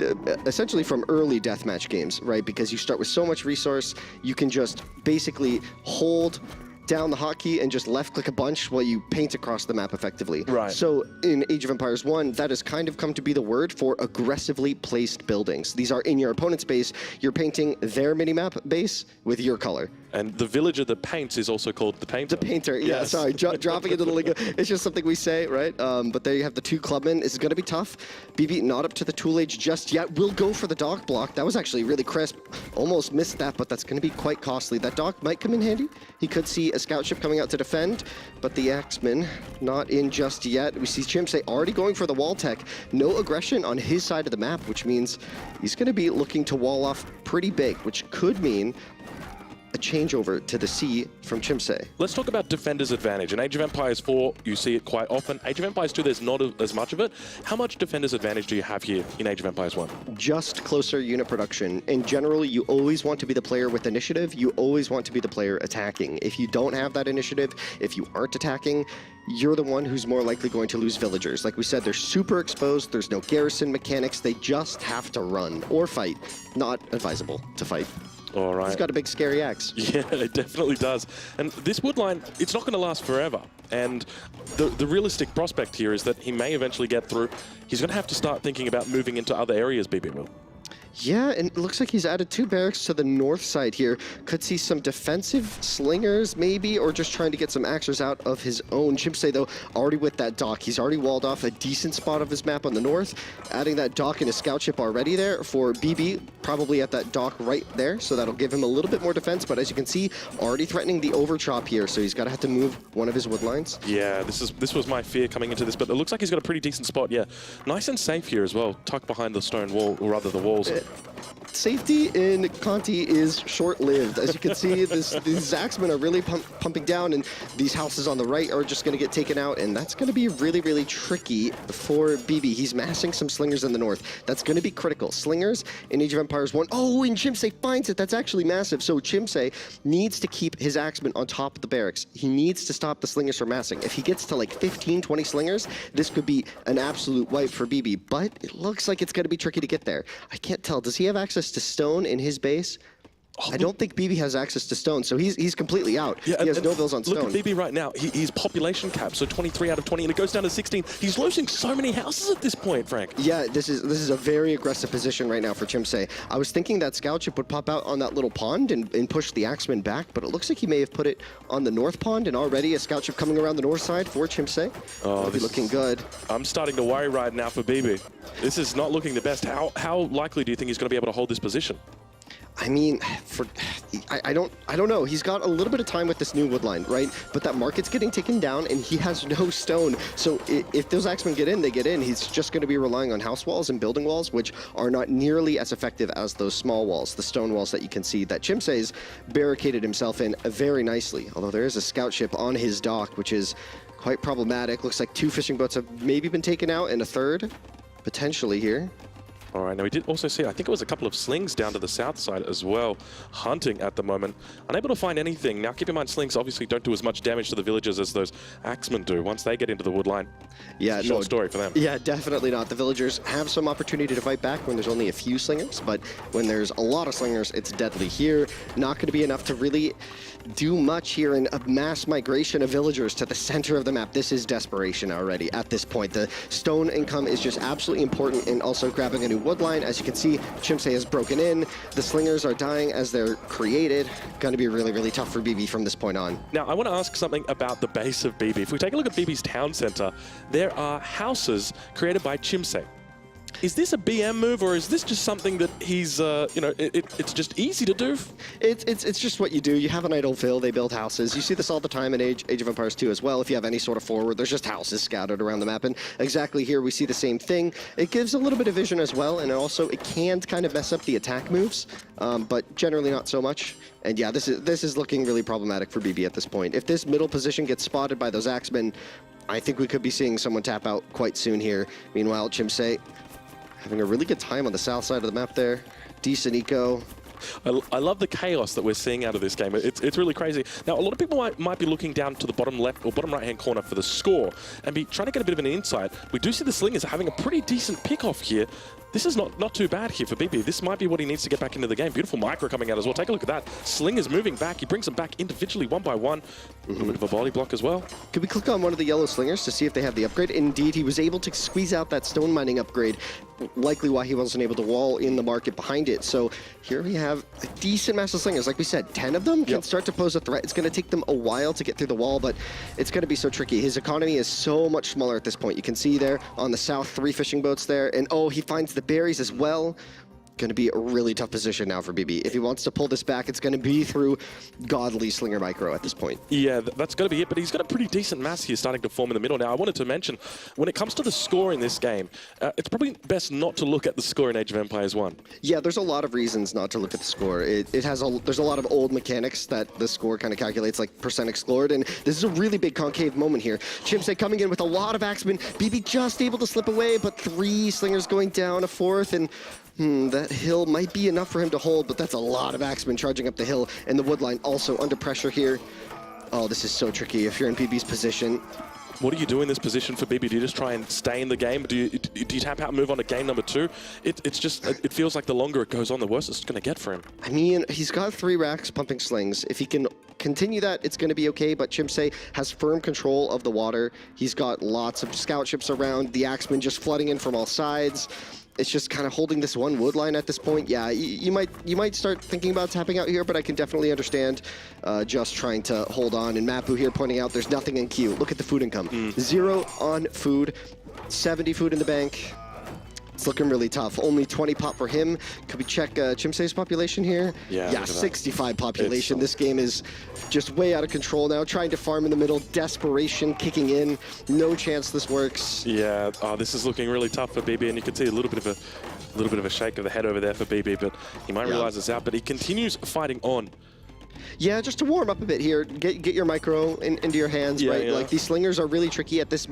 essentially from early deathmatch games, right? Because you start with so much resource, you can just basically hold down the hotkey and just left-click a bunch while you paint across the map effectively. Right. So in Age of Empires 1, that has kind of come to be the word for aggressively placed buildings. These are in your opponent's base. You're painting their minimap base with your color. And the villager that paints is also called the painter. The painter, yeah, Yes. sorry, dropping into the lingo. It's just something we say, right? But there you have the 2 clubmen. This is going to be tough. Bibi not up to the tool age just yet. Will go for the dock block. That was actually really crisp. Almost missed that, but that's going to be quite costly. That dock might come in handy. He could see a scout ship coming out to defend, but the axeman not in just yet. We see Chimse already going for the wall tech. No aggression on his side of the map, which means he's going to be looking to wall off pretty big, which could mean a changeover to the C from Chimse. Let's talk about defender's advantage. In Age of Empires 4, you see it quite often. Age of Empires 2, there's not as much of it. How much defender's advantage do you have here in Age of Empires 1? Just closer unit production. In general, you always want to be the player with initiative. You always want to be the player attacking. If you don't have that initiative, if you aren't attacking, you're the one who's more likely going to lose villagers. Like we said, they're super exposed. There's no garrison mechanics. They just have to run or fight. Not advisable to fight. All right. He's got a big scary axe. Yeah, it definitely does. And this wood line, it's not going to last forever. And the realistic prospect here is that he may eventually get through. He's going to have to start thinking about moving into other areas, Bibi will. Yeah, and it looks like he's added 2 barracks to the north side here. Could see some defensive slingers, maybe, or just trying to get some axers out of his own. Chimse, though, already with that dock. He's already walled off a decent spot of his map on the north, adding that dock and a scout ship already there for Bibi, probably at that dock right there, so that'll give him a little bit more defense, but as you can see, already threatening the overchop here, so he's got to have to move one of his wood lines. Yeah, this was my fear coming into this, but it looks like he's got a pretty decent spot, yeah. Nice and safe here as well, tucked behind the stone wall, or rather the walls. Safety in Conti is short-lived. As you can see, these axemen are really pumping down, and these houses on the right are just going to get taken out, and that's going to be really, really tricky for Bibi. He's massing some slingers in the north. That's going to be critical. Slingers in Age of Empires 1. Oh, and Chimse finds it. That's actually massive. So Chimse needs to keep his axemen on top of the barracks. He needs to stop the slingers from massing. If he gets to like 15, 20 slingers, this could be an absolute wipe for Bibi, but it looks like it's going to be tricky to get there. I can't tell. Does he have access to stone in his base? I don't think Bibi has access to stone, so he's completely out. Yeah, he has no vills on stone. Look at Bibi right now. He's population cap, so 23 out of 20, and it goes down to 16. He's losing so many houses at this point, Frank. Yeah, this is a very aggressive position right now for Chimse. I was thinking that scout ship would pop out on that little pond and push the axemen back, but it looks like he may have put it on the north pond, and already a scout ship coming around the north side for Chimse. Oh, this looking good. I'm starting to worry right now for Bibi. This is not looking the best. How likely do you think he's going to be able to hold this position? I mean, I don't know. He's got a little bit of time with this new woodline, right? But that market's getting taken down, and he has no stone. So if those axemen get in, they get in. He's just going to be relying on house walls and building walls, which are not nearly as effective as those small walls, the stone walls that you can see that Chimse's barricaded himself in very nicely. Although there is a scout ship on his dock, which is quite problematic. Looks like 2 fishing boats have maybe been taken out, and a third potentially here. All right, now we did also see, I think it was a couple of slings down to the south side as well, hunting at the moment. Unable to find anything. Now, keep in mind, slings obviously don't do as much damage to the villagers as those axemen do once they get into the wood line. Yeah, short story for them. Yeah, definitely not. The villagers have some opportunity to fight back when there's only a few slingers, but when there's a lot of slingers, it's deadly. Here, not going to be enough to really do much here in a mass migration of villagers to the center of the map. This is desperation already at this point. The stone income is just absolutely important, and also grabbing a new wood line. As you can see, Chimse has broken in. The slingers are dying as they're created. Going to be really, really tough for Bibi from this point on. Now, I want to ask something about the base of Bibi. If we take a look at Bibi's town center, there are houses created by Chimse. Is this a BM move, or is this just something that he's, you know, it's just easy to do? It's just what you do. You have an idle fill, they build houses. You see this all the time in Age of Empires 2 as well. If you have any sort of forward, there's just houses scattered around the map. And exactly here, we see the same thing. It gives a little bit of vision as well, and also it can kind of mess up the attack moves, but generally not so much. And yeah, this is looking really problematic for Bibi at this point. If this middle position gets spotted by those axemen, I think we could be seeing someone tap out quite soon here. Meanwhile, Chimse having a really good time on the south side of the map there. Decent eco. I love the chaos that we're seeing out of this game. It's really crazy. Now, a lot of people might be looking down to the bottom left or bottom right-hand corner for the score and be trying to get a bit of an insight. We do see the slingers having a pretty decent pick-off here. This is not too bad here for Bibi. This might be what he needs to get back into the game. Beautiful micro coming out as well. Take a look at that. Slingers moving back. He brings them back individually, one by one. A little bit of a body block as well. Could we click on one of the yellow slingers to see if they have the upgrade? Indeed, he was able to squeeze out that stone mining upgrade. Likely why he wasn't able to wall in the market behind it. So here we have a decent mass of slingers. Like we said, 10 of them can start to pose a threat. It's going to take them a while to get through the wall, but it's going to be so tricky. His economy is so much smaller at this point. You can see there on the south, 3 fishing boats there. And oh, he finds the berries as well. Going to be a really tough position now for Bibi. If he wants to pull this back, it's going to be through godly slinger micro at this point. Yeah, that's going to be it, but he's got a pretty decent mass here starting to form in the middle. Now, I wanted to mention, when it comes to the score in this game, it's probably best not to look at the score in Age of Empires 1. Yeah, there's a lot of reasons not to look at the score. There's a lot of old mechanics that the score kind of calculates, like percent explored, and this is a really big concave moment here. Chimse coming in with a lot of axemen. Bibi just able to slip away, but 3 slingers going down, a 4th, and that hill might be enough for him to hold, but that's a lot of axemen charging up the hill, and the woodline also under pressure here. Oh, this is so tricky if you're in Bibi's position. What do you do in this position for Bibi? Do you just try and stay in the game? Do you tap out and move on to game number 2? It feels like the longer it goes on, the worse it's going to get for him. I mean, he's got 3 racks pumping slings. If he can continue that, it's going to be okay, but Chimse has firm control of the water. He's got lots of scout ships around, the axemen just flooding in from all sides. It's just kind of holding this one wood line at this point. Yeah, you might start thinking about tapping out here, but I can definitely understand just trying to hold on. And Mapu here pointing out there's nothing in queue. Look at the food income. 0 on food, 70 food in the bank. It's looking really tough. Only 20 pop for him. Could we check Chimse's population here? Yeah, 65 population. This game is just way out of control now. Trying to farm in the middle. Desperation kicking in. No chance this works. Yeah, this is looking really tough for Bibi, and you can see a little bit of a shake of the head over there for Bibi, but he might realize it's out, but he continues fighting on. Yeah, just to warm up a bit here, get your micro into your hands, right? Yeah. Like, these slingers are really tricky at this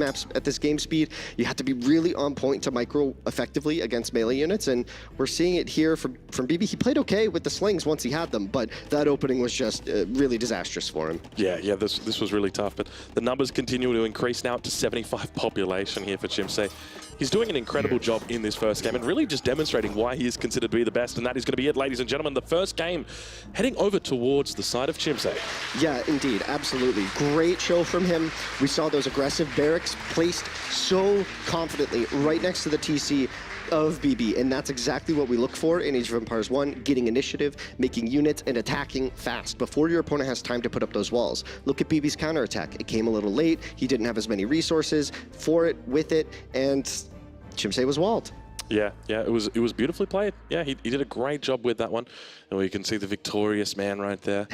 game speed. You have to be really on point to micro effectively against melee units, and we're seeing it here from Bibi. He played okay with the slings once he had them, but that opening was just really disastrous for him. Yeah, this was really tough, but the numbers continue to increase now to 75 population here for Chimse. He's doing an incredible job in this first game and really just demonstrating why he is considered to be the best, and that is going to be it, ladies and gentlemen. The first game heading over towards the side of Chimse. Yeah, indeed, absolutely. Great show from him. We saw those aggressive barracks placed so confidently right next to the TC of Bibi, and that's exactly what we look for in Age of Empires 1, getting initiative, making units, and attacking fast before your opponent has time to put up those walls. Look at Bibi's counterattack. It came a little late. He didn't have as many resources for it, with it, and Chimse was walled. Yeah, it was beautifully played. Yeah, he did a great job with that one. And you can see the victorious man right there.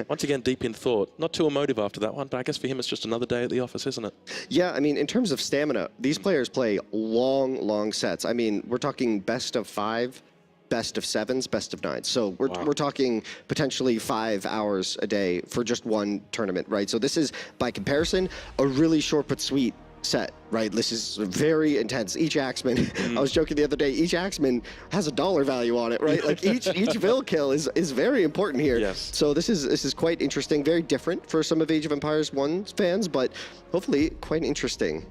Once again, deep in thought. Not too emotive after that one, but I guess for him it's just another day at the office, isn't it? Yeah, I mean, in terms of stamina, these players play long sets. I mean, we're talking best of 5, best of 7s, best of 9s. So we're talking potentially 5 hours a day for just one tournament, right? So this is, by comparison, a really short but sweet set, right? This is very intense. Each Axeman, I was joking the other day, each Axeman has a dollar value on it, right? Like each Vill kill is very important here. Yes. So this is quite interesting, very different for some of Age of Empires 1 fans, but hopefully quite interesting.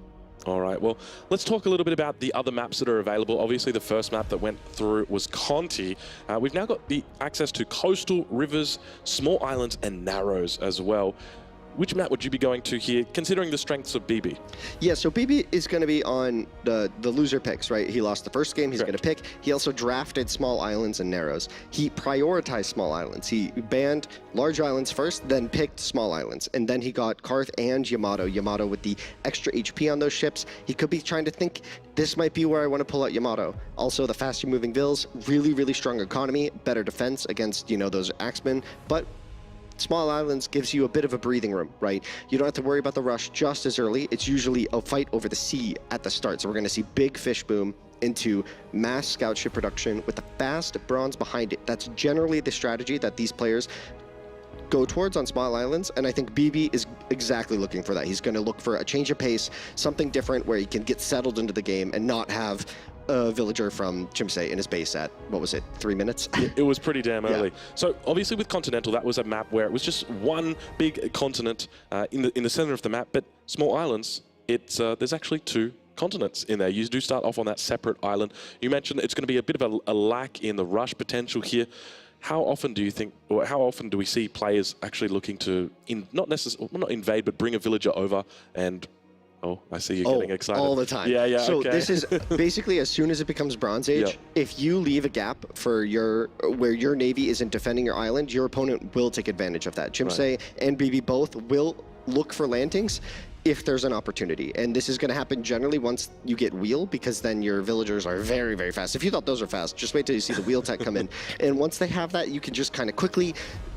All right, well, let's talk a little bit about the other maps that are available. Obviously, the first map that went through was Conti. We've now got the access to coastal, rivers, small islands, and narrows as well. Which map would you be going to here, considering the strengths of Bibi? Yeah, so Bibi is going to be on the loser picks, right? He lost the first game, he's going to pick. He also drafted small islands and narrows. He prioritized small islands. He banned large islands first, then picked small islands. And then he got Karth and Yamato. Yamato with the extra HP on those ships. He could be trying to think, this might be where I want to pull out Yamato. Also, the faster moving Vills, really, really strong economy, better defense against, you know, those Axemen. But small islands gives you a bit of a breathing room, right? You don't have to worry about the rush just as early. It's usually a fight over the sea at the start. So we're going to see big fish boom into mass scout ship production with the fast bronze behind it. That's generally the strategy that these players go towards on small islands, and I think Bibi is exactly looking for that. He's going to look for a change of pace, something different where he can get settled into the game and not have a villager from Chimse in his base at, what was it, 3 minutes? It was pretty damn early. Yeah. So obviously with Continental, that was a map where it was just one big continent in the center of the map, but small islands, it's there's actually 2 continents in there. You do start off on that separate island. You mentioned it's going to be a bit of a lack in the rush potential here. How often do you think, or how often do we see players actually looking to, not invade, but bring a villager over and... Oh, I see you getting excited. All the time. Yeah, So okay. this is basically as soon as it becomes Bronze Age, if you leave a gap for where your navy isn't defending your island, your opponent will take advantage of that. Chimse and Bibi both will look for landings if there's an opportunity. And this is going to happen generally once you get wheel, because then your villagers are very, very fast. If you thought those are fast, just wait till you see the wheel tech come in. And once they have that, you can just kind of quickly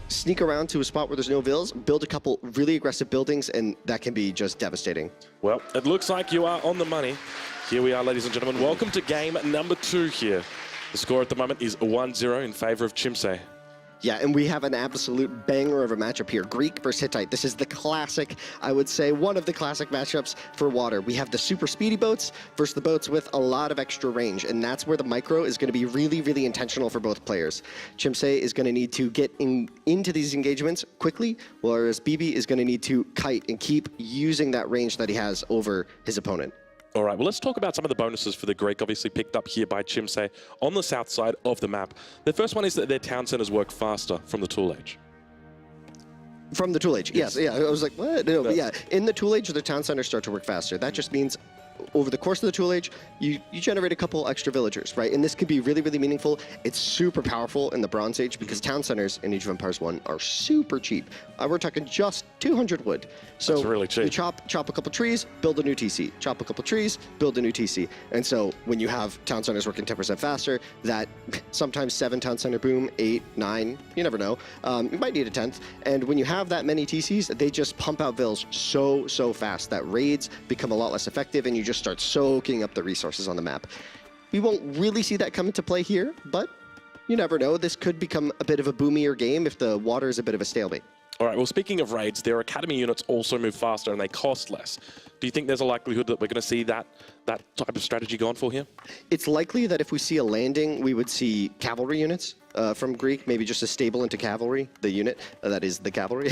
sneak around to a spot where there's no vills, build a couple really aggressive buildings, and that can be just devastating. Well, it looks like you are on the money. Here we are, ladies and gentlemen. Welcome to game number 2 here. The score at the moment is 1-0 in favor of Chimse. Yeah, and we have an absolute banger of a matchup here. Greek versus Hittite. This is the classic, I would say, one of the classic matchups for water. We have the super speedy boats versus the boats with a lot of extra range, and that's where the micro is going to be really, really intentional for both players. Chimse is going to need to get into these engagements quickly, whereas Bibi is going to need to kite and keep using that range that he has over his opponent. All right, well, let's talk about some of the bonuses for the Greek, obviously picked up here by Chimse on the south side of the map. The first one is that their town centers work faster from the tool age. From the tool age, yes. Yeah, I was like, what? No, but yeah, in the tool age, the town centers start to work faster. That just means over the course of the tool age, you generate a couple extra villagers, right? And this could be really, really meaningful. It's super powerful in the Bronze Age because town centers in Age of Empires 1 are super cheap. We're talking just 200 wood. So that's really cheap. You chop a couple trees, build a new TC. Chop a couple trees, build a new TC. And so when you have town centers working 10% faster, that sometimes 7 town center boom, 8, 9, you never know. You might need a 10th. And when you have that many TCs, they just pump out vills so fast that raids become a lot less effective, and you just start soaking up the resources on the map. We won't really see that come into play here, but you never know. This could become a bit of a boomier game if the water is a bit of a stalemate. All right, well, speaking of raids, their academy units also move faster and they cost less. Do you think there's a likelihood that we're going to see that type of strategy gone for here? It's likely that if we see a landing, we would see cavalry units from Greek, maybe just a stable into cavalry, the unit, that is the cavalry.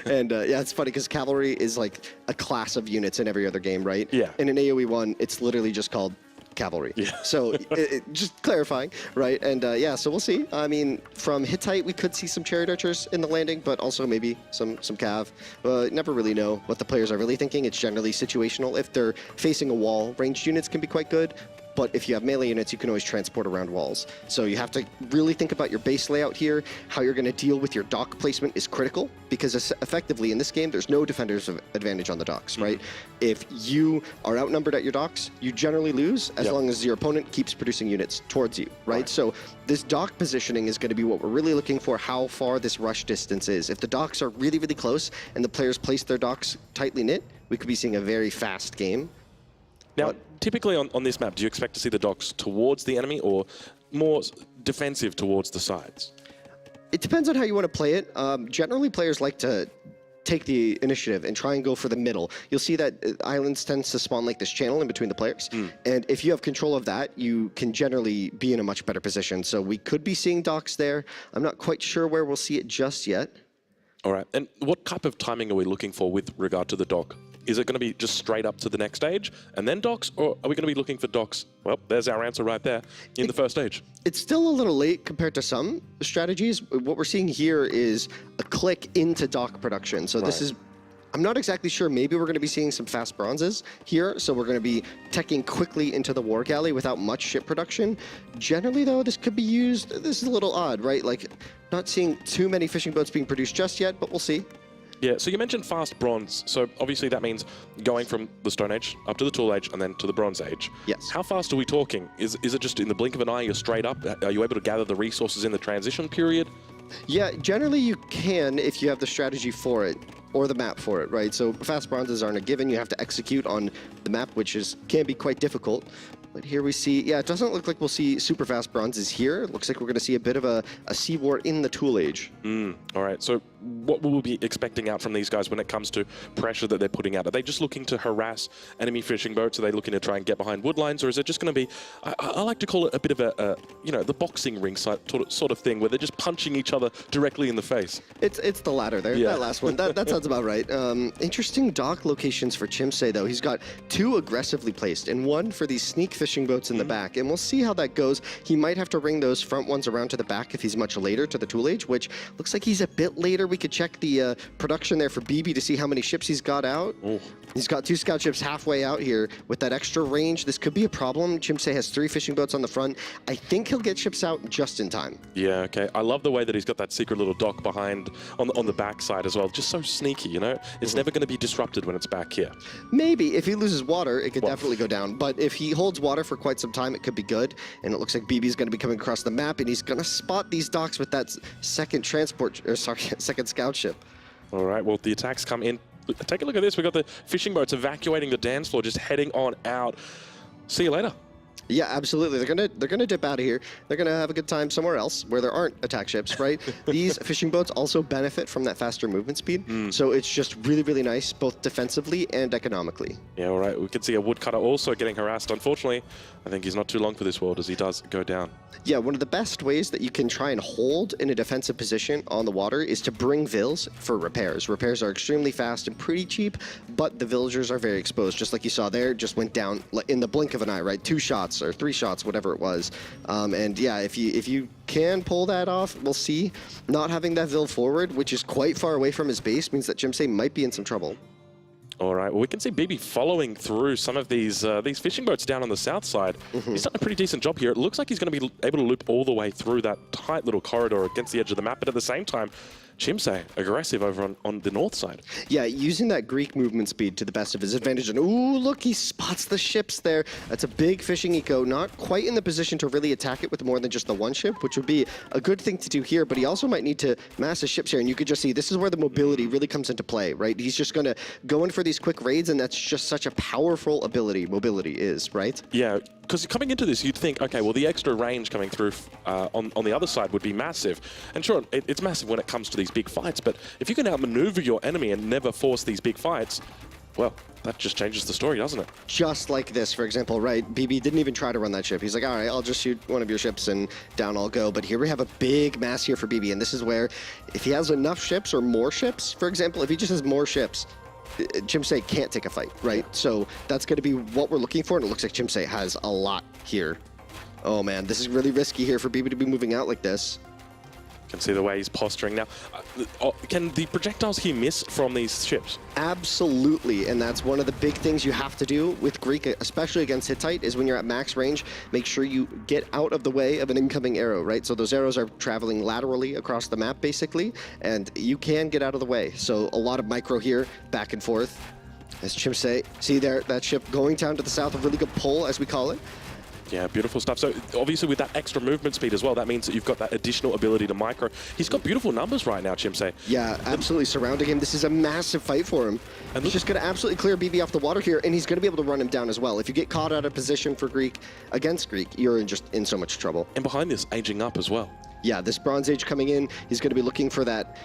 And yeah, it's funny because cavalry is like a class of units in every other game, right? Yeah. And in AoE 1, it's literally just called cavalry. Yeah. So just clarifying, right? And yeah, so we'll see. I mean, from Hittite, we could see some chariot archers in the landing, but also maybe some cav. Never really know what the players are really thinking. It's generally situational. If they're facing a wall, ranged units can be quite good. But if you have melee units, you can always transport around walls. So you have to really think about your base layout here. How you're going to deal with your dock placement is critical, because effectively in this game, there's no defender's advantage on the docks, right? If you are outnumbered at your docks, you generally lose as long as your opponent keeps producing units towards you, right? So this dock positioning is going to be what we're really looking for, how far this rush distance is. If the docks are really, really close and the players place their docks tightly knit, we could be seeing a very fast game. Now, typically on this map, do you expect to see the docks towards the enemy or more defensive towards the sides? It depends on how you want to play it. Generally, players like to take the initiative and try and go for the middle. You'll see that islands tends to spawn like this channel in between the players. And if you have control of that, you can generally be in a much better position. So we could be seeing docks there. I'm not quite sure where we'll see it just yet. All right. And what type of timing are we looking for with regard to the dock? Is it going to be just straight up to the next stage and then docks, or are we going to be looking for docks? Well, there's our answer right there in the first stage. It's still a little late compared to some strategies. What we're seeing here is a click into dock production. So this is, I'm not exactly sure. Maybe we're going to be seeing some fast bronzes here. So we're going to be teching quickly into the war galley without much ship production. Generally, though, this could be used. This is a little odd, right? Like, not seeing too many fishing boats being produced just yet, but we'll see. Yeah, so you mentioned fast bronze. So obviously that means going from the Stone Age up to the Tool Age and then to the Bronze Age. Yes. How fast are we talking? Is it just in the blink of an eye, you're straight up? Are you able to gather the resources in the transition period? Yeah, generally you can if you have the strategy for it or the map for it, right? So fast bronzes aren't a given. You have to execute on the map, which can be quite difficult. But here we see, yeah, it doesn't look like we'll see super fast bronzes here. It looks like we're going to see a bit of a sea war in the Tool Age. All right, so what will we be expecting out from these guys when it comes to pressure that they're putting out? Are they just looking to harass enemy fishing boats? Are they looking to try and get behind wood lines? Or is it just going to be, I like to call it a bit of a you know, the boxing ring sort of thing where they're just punching each other directly in the face? It's the latter there, that last one. That sounds about right. Interesting dock locations for Chimse, though. He's got 2 aggressively placed and 1 for these sneak fishing boats in the back. And we'll see how that goes. He might have to ring those front ones around to the back if he's much later to the Tool Age, which looks like he's a bit later. We could check the production there for Bibi to see how many ships he's got out. He's got 2 scout ships halfway out here. With that extra range, this could be a problem. Chimse has 3 fishing boats on the front. I think he'll get ships out just in time. Yeah, okay. I love the way that he's got that secret little dock behind on the back side as well. Just so sneaky, you know? It's never going to be disrupted when it's back here. Maybe. If he loses water, it could definitely go down. But if he holds water for quite some time, it could be good. And it looks like Bibi's going to be coming across the map, and he's going to spot these docks with that second scout ship. All right, well, the attacks come in. Take a look at this. We've got the fishing boats evacuating the dance floor, just heading on out. See you later. Yeah, absolutely. They're gonna dip out of here. They're gonna have a good time somewhere else where there aren't attack ships, right? These fishing boats also benefit from that faster movement speed, so it's just really, really nice, both defensively and economically. Yeah, all right. We can see a woodcutter also getting harassed. Unfortunately, I think he's not too long for this world as he does go down. Yeah, one of the best ways that you can try and hold in a defensive position on the water is to bring vills for repairs. Repairs are extremely fast and pretty cheap, but the villagers are very exposed. Just like you saw there, just went down in the blink of an eye, right? 2 shots or 3 shots, whatever it was. And yeah, if you can pull that off, we'll see. Not having that vill forward, which is quite far away from his base, means that Chimse might be in some trouble. All right, well, we can see Bibi following through some of these fishing boats down on the south side. He's done a pretty decent job here. It looks like he's going to be able to loop all the way through that tight little corridor against the edge of the map, but at the same time, Chimse aggressive over on the north side. Yeah, using that Greek movement speed to the best of his advantage. And ooh, look, he spots the ships there. That's a big fishing eco, not quite in the position to really attack it with more than just the 1 ship, which would be a good thing to do here, but he also might need to mass his ships here. And you could just see, this is where the mobility really comes into play, right? He's just gonna go in for these quick raids, and that's just such a powerful ability, mobility is, right? Yeah, because coming into this, you'd think, okay, well, the extra range coming through on the other side would be massive. And sure, it's massive when it comes to these big fights, but if you can outmaneuver your enemy and never force these big fights, well, that just changes the story, doesn't it? Just like this, for example, right? Bibi didn't even try to run that ship. He's like, all right, I'll just shoot one of your ships and down I'll go. But here we have a big mass here for Bibi, and this is where, if he has enough ships or more ships, for example, if he just has more ships, Chimse can't take a fight, right? So that's going to be what we're looking for, and it looks like Chimse has a lot here. Oh man, this is really risky here for Bibi to be moving out like this. Can see the way he's posturing now. Can the projectiles he miss from these ships? Absolutely, and that's one of the big things you have to do with Greek, especially against Hittite, is when you're at max range, make sure you get out of the way of an incoming arrow, right? So those arrows are traveling laterally across the map, basically, and you can get out of the way. So a lot of micro here, back and forth. As Chimse, see there, that ship going down to the south, a really good pull, as we call it. Yeah, beautiful stuff. So obviously with that extra movement speed as well, that means that you've got that additional ability to micro. He's got beautiful numbers right now, Chimse. Yeah, absolutely surrounding him. This is a massive fight for him. And he's just going to absolutely clear Bibi off the water here, and he's going to be able to run him down as well. If you get caught out of position for Greek against Greek, you're just in so much trouble. And behind this, aging up as well. Yeah, this Bronze Age coming in, he's going to be looking for that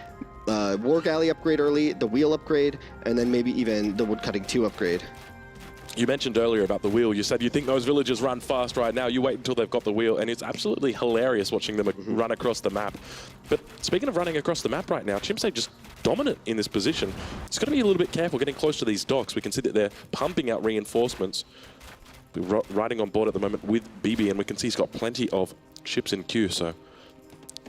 War Galley upgrade early, the wheel upgrade, and then maybe even the Woodcutting 2 upgrade. You mentioned earlier about the wheel. You said you think those villagers run fast right now. You wait until they've got the wheel, and it's absolutely hilarious watching them run across the map. But speaking of running across the map right now, Chimse just dominant in this position. It's got to be a little bit careful getting close to these docks. We can see that they're pumping out reinforcements. We're riding on board at the moment with Bibi, and we can see he's got plenty of ships in queue, so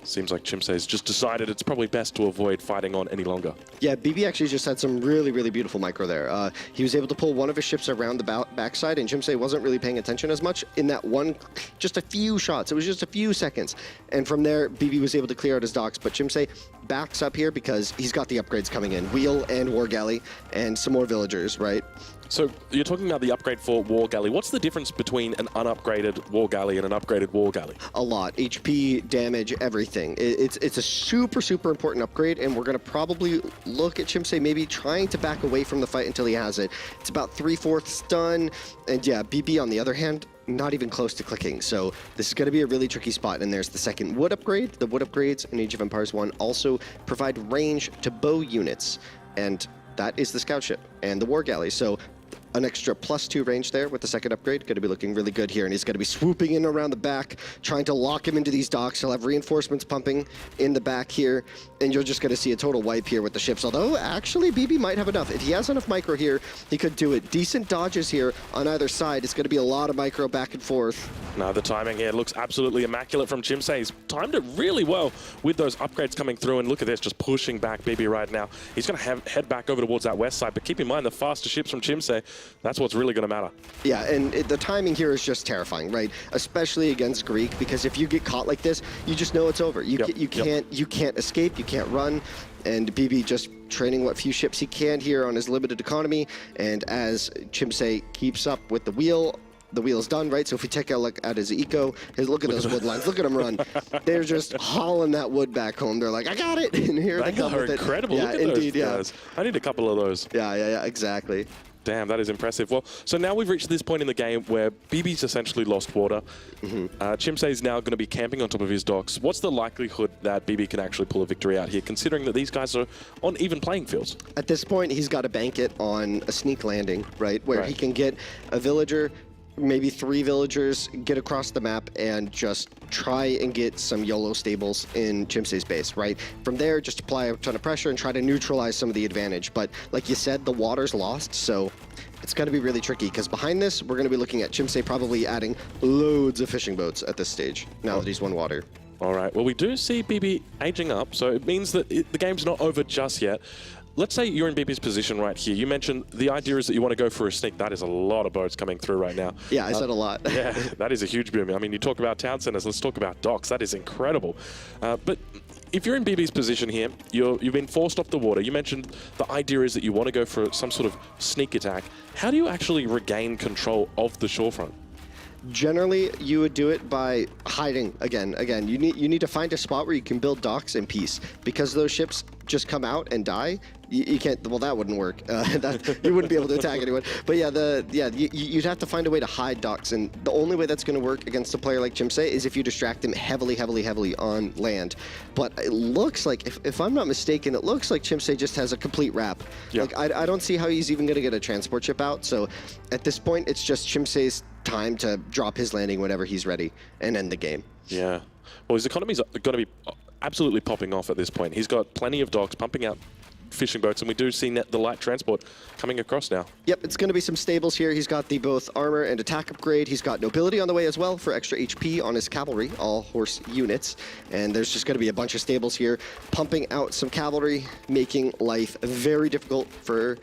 seems like Chimse has just decided it's probably best to avoid fighting on any longer. Yeah, Bibi actually just had some really, really beautiful micro there. He was able to pull one of his ships around the backside, and Chimse wasn't really paying attention as much in that one, just a few shots. It was just a few seconds. And from there, Bibi was able to clear out his docks, but Chimse backs up here because he's got the upgrades coming in. Wheel and War Galley and some more villagers, right? So you're talking about the upgrade for War Galley. What's the difference between an unupgraded War Galley and an upgraded War Galley? A lot. HP, damage, everything. It's a super, super important upgrade, and we're going to probably look at Chimse maybe trying to back away from the fight until he has it. It's about 3/4 done, and yeah, Bibi on the other hand, not even close to clicking. So this is going to be a really tricky spot. And there's the second wood upgrade. The wood upgrades in Age of Empires 1 also provide range to bow units, and that is the scout ship and the War Galley. So an extra +2 range there with the second upgrade. Going to be looking really good here, and he's going to be swooping in around the back, trying to lock him into these docks. He'll have reinforcements pumping in the back here, and you're just going to see a total wipe here with the ships. Although, actually, Bibi might have enough. If he has enough micro here, he could do it. Decent dodges here on either side. It's going to be a lot of micro back and forth. Now, the timing here looks absolutely immaculate from Chimse. He's timed it really well with those upgrades coming through, and look at this, just pushing back Bibi right now. He's going to head back over towards that west side, but keep in mind the faster ships from Chimse, that's what's really going to matter. Yeah, and the timing here is just terrifying, right? Especially against Greek, because if you get caught like this, you just know it's over. You can't escape, you can't run, and Bibi just training what few ships he can here on his limited economy, and as Chimse keeps up with the wheel's done, right? So if we take a look at his eco, look at those wood lines, look at him run. They're just hauling that wood back home. They're like, I got it, and here they come with it. Incredible. Yeah, look at indeed, those guys. I need a couple of those. Yeah, exactly. Damn, that is impressive. Well, so now we've reached this point in the game where Bibi's essentially lost water. Chimse is now going to be camping on top of his docks. What's the likelihood that Bibi can actually pull a victory out here, considering that these guys are on even playing fields? At this point, he's got to bank it on a sneak landing, right? Where he can get a villager, maybe 3 villagers, get across the map and just try and get some YOLO stables in Chimse's base, right? From there, just apply a ton of pressure and try to neutralize some of the advantage. But like you said, the water's lost, so it's going to be really tricky, because behind this, we're going to be looking at Chimse probably adding loads of fishing boats at this stage, now that he's won water. All right, well, we do see Bibi aging up, so it means that the game's not over just yet. Let's say you're in Bibi's position right here. You mentioned the idea is that you want to go for a sneak. That is a lot of boats coming through right now. Yeah, I said a lot. Yeah, that is a huge boom. I mean, you talk about town centers, let's talk about docks. That is incredible. But if you're in Bibi's position here, you've been forced off the water. You mentioned the idea is that you want to go for some sort of sneak attack. How do you actually regain control of the shorefront? Generally, you would do it by hiding again. You need to find a spot where you can build docks in peace, because those ships just come out and die. You can't. Well, that wouldn't work. You wouldn't be able to attack anyone. But yeah, you'd have to find a way to hide docks, and the only way that's going to work against a player like Chimse is if you distract him heavily on land. But it looks like, if I'm not mistaken, it looks like Chimse just has a complete wrap. Yep. Like I don't see how he's even going to get a transport ship out. So at this point, it's just Chimse's time to drop his landing whenever he's ready and end the game. Yeah. Well, his economy's going to be absolutely popping off at this point. He's got plenty of docks pumping out fishing boats, and we do see the light transport coming across now. Yep, it's going to be some stables here. He's got the both armor and attack upgrade. He's got nobility on the way as well for extra HP on his cavalry, all horse units. And there's just going to be a bunch of stables here, pumping out some cavalry, making life very difficult for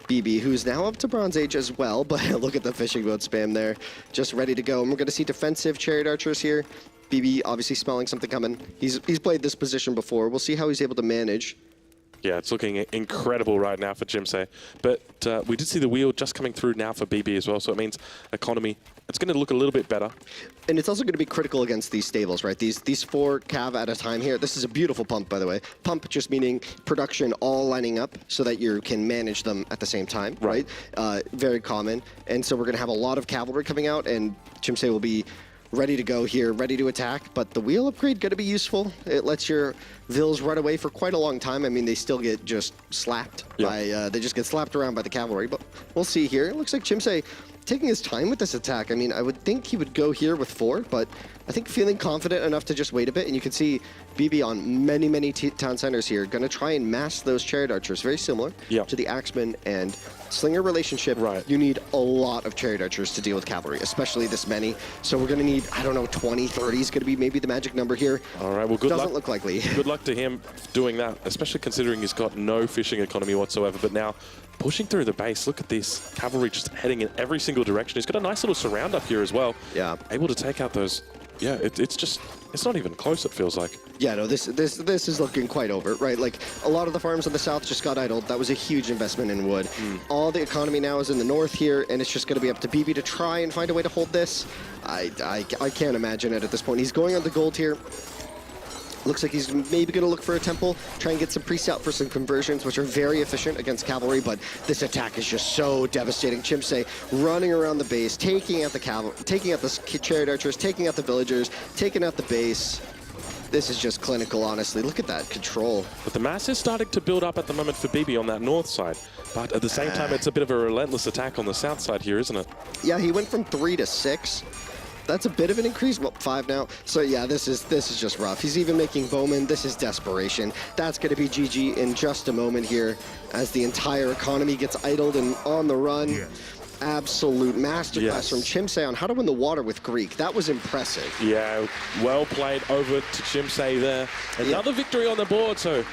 Bibi, who's now up to Bronze Age as well, but look at the fishing boat spam there, just ready to go. And we're going to see defensive chariot archers here. Bibi obviously smelling something coming. He's played this position before. We'll see how he's able to manage. Yeah, it's looking incredible right now for Chimse. But we did see the wheel just coming through now for Bibi as well, so it means economy, it's going to look a little bit better. And it's also going to be critical against these stables, right? These 4 cav at a time here. This is a beautiful pump, by the way. Pump just meaning production all lining up so that you can manage them at the same time, right? Very common. And so we're going to have a lot of cavalry coming out, and Chimse will be ready to go here, ready to attack. But the wheel upgrade going to be useful. It lets your Vills run away for quite a long time. I mean, they still get just slapped by, they just get slapped around by the cavalry. But we'll see here. It looks like Chimse taking his time with this attack. I mean, I would think he would go here with 4, but I think feeling confident enough to just wait a bit. And you can see Bibi on many town centers here, going to try and mass those chariot archers. Very similar to the Axeman and Slinger relationship. You need a lot of chariot archers to deal with cavalry, especially this many. So we're going to need, I don't know, 20, 30 is going to be maybe the magic number here. All right, well, good luck. Doesn't look likely. Good luck to him doing that, especially considering he's got no fishing economy whatsoever. But now, pushing through the base, look at this. Cavalry just heading in every single direction. He's got a nice little surround up here as well. Yeah. Able to take out those. Yeah, it's just, it's not even close, it feels like. Yeah, no, this is looking quite over, right? Like, a lot of the farms in the south just got idled. That was a huge investment in wood. All the economy now is in the north here, and it's just going to be up to Bibi to try and find a way to hold this. I can't imagine it at this point. He's going on the gold here. Looks like he's maybe going to look for a temple, try and get some priests out for some conversions, which are very efficient against cavalry, but this attack is just so devastating. Chimse running around the base, taking out the cavalry, taking out the chariot archers, taking out the villagers, taking out the base. This is just clinical, honestly. Look at that control. But the mass is starting to build up at the moment for Bibi on that north side. But at the same time, it's a bit of a relentless attack on the south side here, isn't it? Yeah, he went from 3 to 6. That's a bit of an increase. Well, 5 now. So yeah, this is just rough. He's even making Bowman. This is desperation. That's going to be GG in just a moment here as the entire economy gets idled and on the run. Yeah. Absolute masterclass from Chimse on how to win the water with Greek. That was impressive. Yeah, well played over to Chimse there. Another victory on the board. So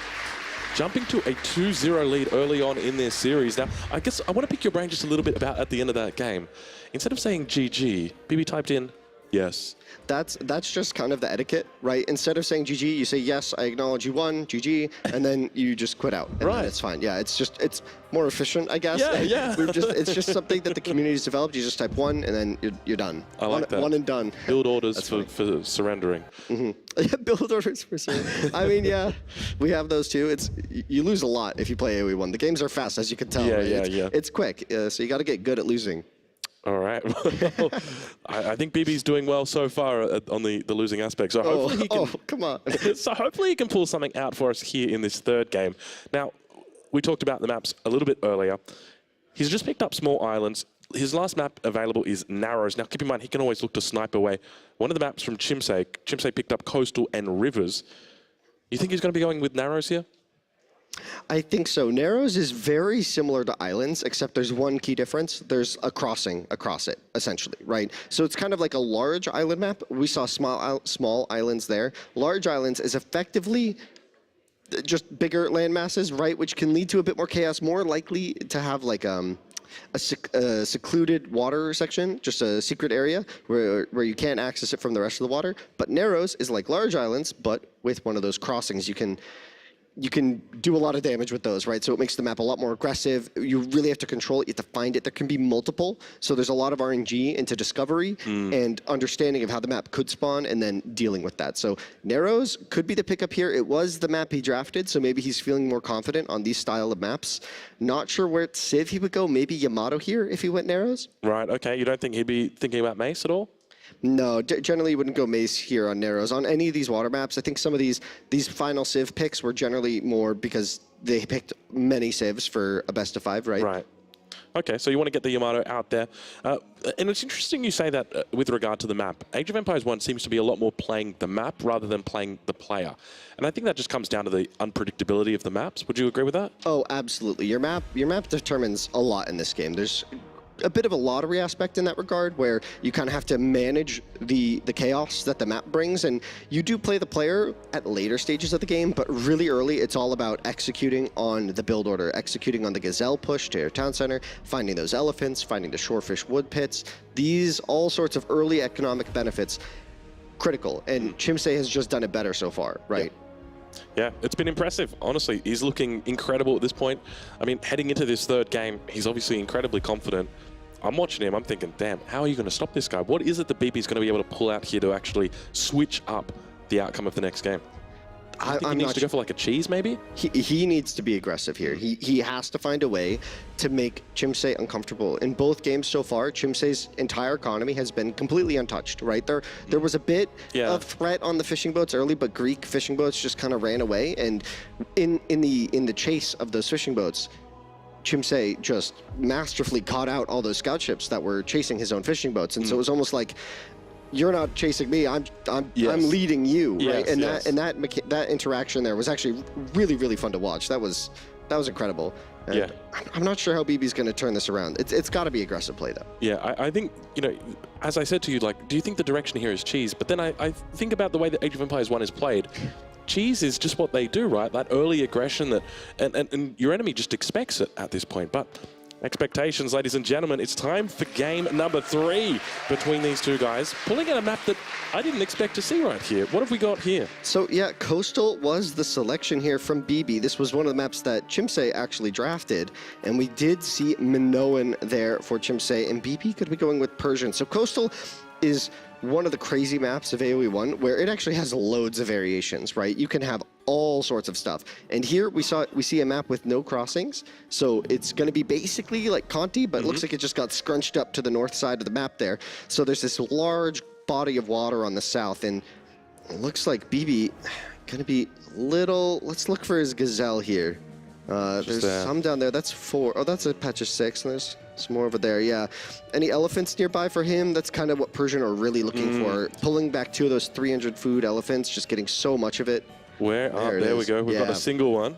jumping to a 2-0 lead early on in this series. Now, I guess I want to pick your brain just a little bit about at the end of that game. Instead of saying GG, Bibi typed in yes. That's just kind of the etiquette, right? Instead of saying GG, you say yes, I acknowledge you won, GG, and then you just quit out. And then it's fine. Yeah, it's more efficient, I guess. Yeah. It's just something that the community's developed. You just type 1 and then you're done. I like that. 1 and done. Build orders for surrendering. Yeah, build orders for surrendering. I mean, yeah, we have those too. You lose a lot if you play AoE 1. The games are fast, as you can tell. It's quick, so you got to get good at losing. All right. Well, I think Bibi's doing well so far on the losing aspect. So hopefully he can. Come on. So hopefully he can pull something out for us here in this third game. Now, we talked about the maps a little bit earlier. He's just picked up small islands. His last map available is Narrows. Now, keep in mind, he can always look to snipe away. One of the maps from Chimse picked up Coastal and Rivers. You think he's going to be going with Narrows here? I think so. Narrows is very similar to Islands, except there's one key difference. There's a crossing across it, essentially, right? So it's kind of like a large island map. We saw small islands there. Large islands is effectively just bigger land masses, right? Which can lead to a bit more chaos, more likely to have like a secluded water section, just a secret area where you can't access it from the rest of the water. But Narrows is like large islands, but with one of those crossings, you can do a lot of damage with those, right? So it makes the map a lot more aggressive. You really have to control it. You have to find it. There can be multiple. So there's a lot of RNG into discovery and understanding of how the map could spawn and then dealing with that. So Narrows could be the pickup here. It was the map he drafted, so maybe he's feeling more confident on these style of maps. Not sure where Civ he would go. Maybe Yamato here if he went Narrows. Right, okay. You don't think he'd be thinking about Mace at all? No, generally you wouldn't go Mace here on Narrows. On any of these water maps, I think some of these final Civ picks were generally more because they picked many Civs for a best of 5, right? Right. Okay, so you want to get the Yamato out there. And it's interesting you say that with regard to the map. Age of Empires 1 seems to be a lot more playing the map rather than playing the player. And I think that just comes down to the unpredictability of the maps. Would you agree with that? Oh, absolutely. Your map determines a lot in this game. There's a bit of a lottery aspect in that regard where you kind of have to manage the chaos that the map brings, and you do play the player at later stages of the game, but really early it's all about executing on the build order, executing on the Gazelle push to your town center, finding those elephants, finding the shorefish wood pits. These all sorts of early economic benefits, critical, and Chimse has just done it better so far, right? Yeah, it's been impressive. Honestly, he's looking incredible at this point. I mean, heading into this third game, he's obviously incredibly confident. I'm watching him, I'm thinking, damn, how are you going to stop this guy? What is it that Bibi's going to be able to pull out here to actually switch up the outcome of the next game? He needs to go for like a cheese, maybe? He needs to be aggressive here. He has to find a way to make Chimse uncomfortable. In both games so far, Chimse's entire economy has been completely untouched, right? There was a bit of threat on the fishing boats early, but Greek fishing boats just kind of ran away. And in the chase of those fishing boats, Chimse just masterfully caught out all those scout ships that were chasing his own fishing boats. And so it was almost like, you're not chasing me, I'm leading you, right? And that interaction there was actually really fun to watch. That was incredible. And I'm not sure how Bibi's going to turn this around. It's got to be aggressive play though. Yeah, I think, you know, as I said to you, like, do you think the direction here is cheese? But then I think about the way that Age of Empires 1 is played. Cheese is just what they do, right? That early aggression that, and your enemy just expects it at this point. But expectations, ladies and gentlemen, it's time for game number 3 between these two guys, pulling in a map that I didn't expect to see right here. What have we got here? So yeah, Coastal was the selection here from Bibi. This was one of the maps that Chimse actually drafted, and we did see Minoan there for Chimse, and Bibi could be going with Persian. So Coastal is one of the crazy maps of AoE 1 where it actually has loads of variations, right? You can have all sorts of stuff. And here we see a map with no crossings. So it's going to be basically like Conti, but it looks like it just got scrunched up to the north side of the map there. So there's this large body of water on the south, and it looks like Bibi going to be little. Let's look for his gazelle here. There's some down there. That's 4. Oh, that's a patch of 6. And there's some more over there. Yeah. Any elephants nearby for him? That's kind of what Persian are really looking for. Pulling back 2 of those 300 food elephants, just getting so much of it. Where? Oh, there we go. We've got a single one.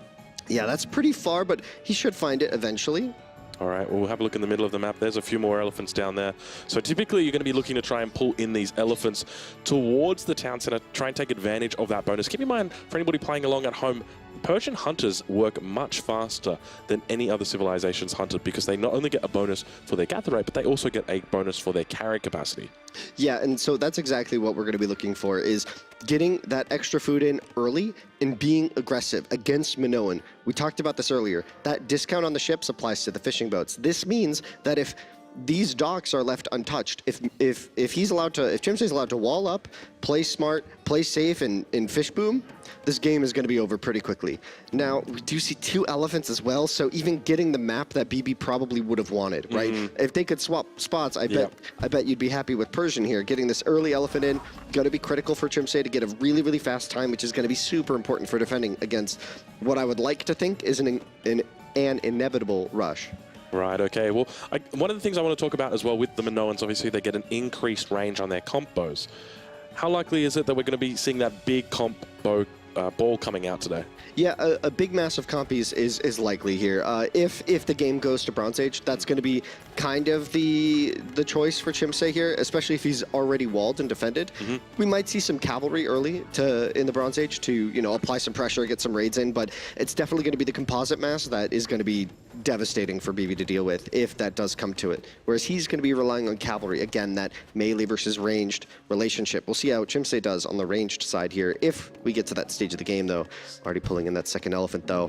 Yeah, that's pretty far, but he should find it eventually. All right, well, we'll have a look in the middle of the map. There's a few more elephants down there. So typically, you're going to be looking to try and pull in these elephants towards the town center, try and take advantage of that bonus. Keep in mind, for anybody playing along at home, Persian hunters work much faster than any other civilization's hunter because they not only get a bonus for their gather rate, but they also get a bonus for their carry capacity. Yeah, and so that's exactly what we're going to be looking for, is getting that extra food in early and being aggressive against Minoan. We talked about this earlier. That discount on the ships applies to the fishing boats. This means that if these docks are left untouched, if Chimse is allowed to wall up, play smart, play safe, and fish boom, this game is going to be over pretty quickly. Now, we do see 2 elephants as well, so even getting the map that Bibi probably would have wanted, right? If they could swap spots, I bet you'd be happy with Persian here. Getting this early elephant in, going to be critical for Chimse to get a really fast time, which is going to be super important for defending against what I would like to think is an inevitable rush. Right, okay. Well, one of the things I want to talk about as well with the Minoans, obviously they get an increased range on their comp bows. How likely is it that we're going to be seeing that big comp bow ball coming out today? Yeah, a big massive comp is likely here. If the game goes to Bronze Age, that's going to be kind of the choice for Chimse here, especially if he's already walled and defended. We might see some cavalry early in the Bronze Age to apply some pressure, get some raids in, but it's definitely going to be the composite mass that is going to be devastating for Bibi to deal with if that does come to it. Whereas he's going to be relying on cavalry. Again, that melee versus ranged relationship. We'll see how Chimse does on the ranged side here if we get to that stage of the game, though. Already pulling in that second elephant, though.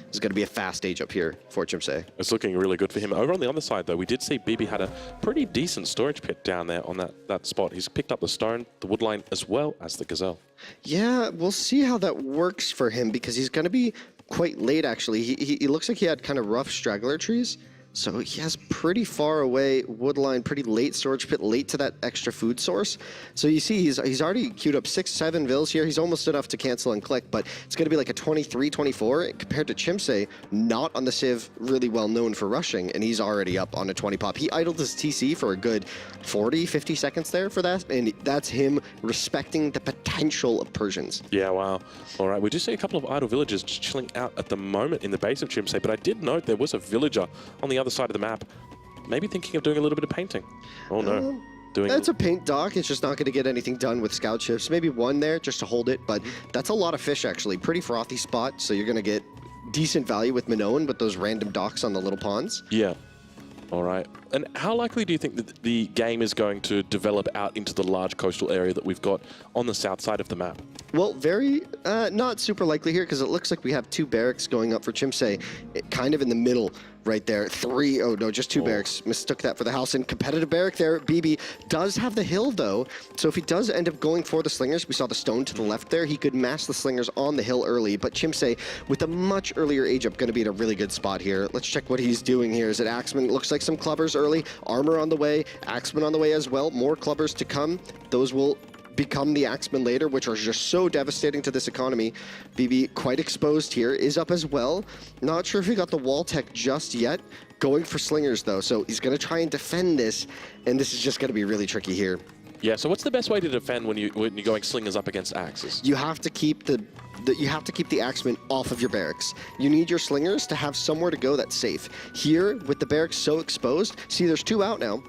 It's going to be a fast stage up here for Chimse. It's looking really good for him. Over on the other side, though, we did see Bibi had a pretty decent storage pit down there on that spot. He's picked up the stone, the woodline, as well as the gazelle. Yeah, we'll see how that works for him because he's going to be quite late, actually. He looks like he had kind of rough straggler trees. So he has pretty far away woodline, pretty late storage pit, late to that extra food source. So you see he's already queued up 6, 7 vills here. He's almost enough to cancel and click, but it's going to be like a 23, 24 compared to Chimse, not on the Civ, really well known for rushing, and he's already up on a 20 pop. He idled his TC for a good 40, 50 seconds there for that, and that's him respecting the potential of Persians. Yeah, wow. All right, we do see a couple of idle villagers just chilling out at the moment in the base of Chimse, but I did note there was a villager on the other side of the map, maybe thinking of doing a little bit of painting. Oh no. That's a paint dock. It's just not going to get anything done with scout ships. Maybe one there just to hold it, but that's a lot of fish actually. Pretty frothy spot, so you're going to get decent value with Minoan with those random docks on the little ponds. Yeah. All right. And how likely do you think that the game is going to develop out into the large coastal area that we've got on the south side of the map? Well, very not super likely here because it looks like we have 2 barracks going up for Chimse, kind of in the middle right there. 3, oh no, just 2 barracks. Mistook that for the house. And competitive barrack there. Bibi does have the hill though, so if he does end up going for the slingers, we saw the stone to the left there, he could mash the slingers on the hill early, but Chimse, with a much earlier age up, going to be in a really good spot here. Let's check what he's doing here. Is it Axeman? Looks like some clubbers early, armor on the way, Axeman on the way as well, more clubbers to come. Those will become the Axemen later, which are just so devastating to this economy. Bibi, quite exposed here, is up as well. Not sure if he got the wall tech just yet. Going for slingers though, so he's going to try and defend this, and this is just going to be really tricky here. Yeah, so what's the best way to defend when you're going slingers up against axes? You have to keep the Axemen off of your barracks. You need your slingers to have somewhere to go that's safe. Here, with the barracks so exposed, see there's 2 out now,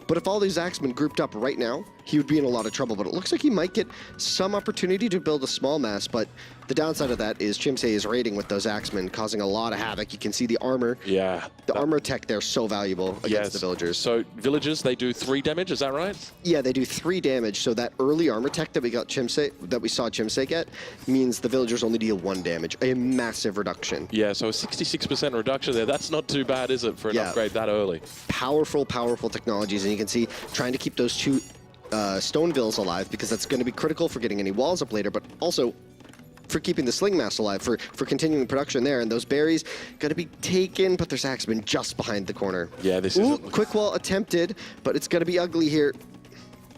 but if all these Axemen grouped up right now, he would be in a lot of trouble, but it looks like he might get some opportunity to build a small mass, but the downside of that is Chimse is raiding with those Axemen, causing a lot of havoc. You can see the armor. Yeah. The armor tech there is so valuable against the villagers. So villagers, they do 3 damage, is that right? Yeah, they do 3 damage, so that early armor tech that we saw Chimse get means the villagers only deal 1 damage, a massive reduction. Yeah, so a 66% reduction there. That's not too bad, is it, for an upgrade that early? Powerful, powerful technologies, and you can see trying to keep those 2 stone villas alive, because that's going to be critical for getting any walls up later, but also for keeping the sling mass alive, for continuing production there. And those berries going to be taken, but there's Axeman just behind the corner. Yeah, this is... Quick wall attempted, but it's going to be ugly here.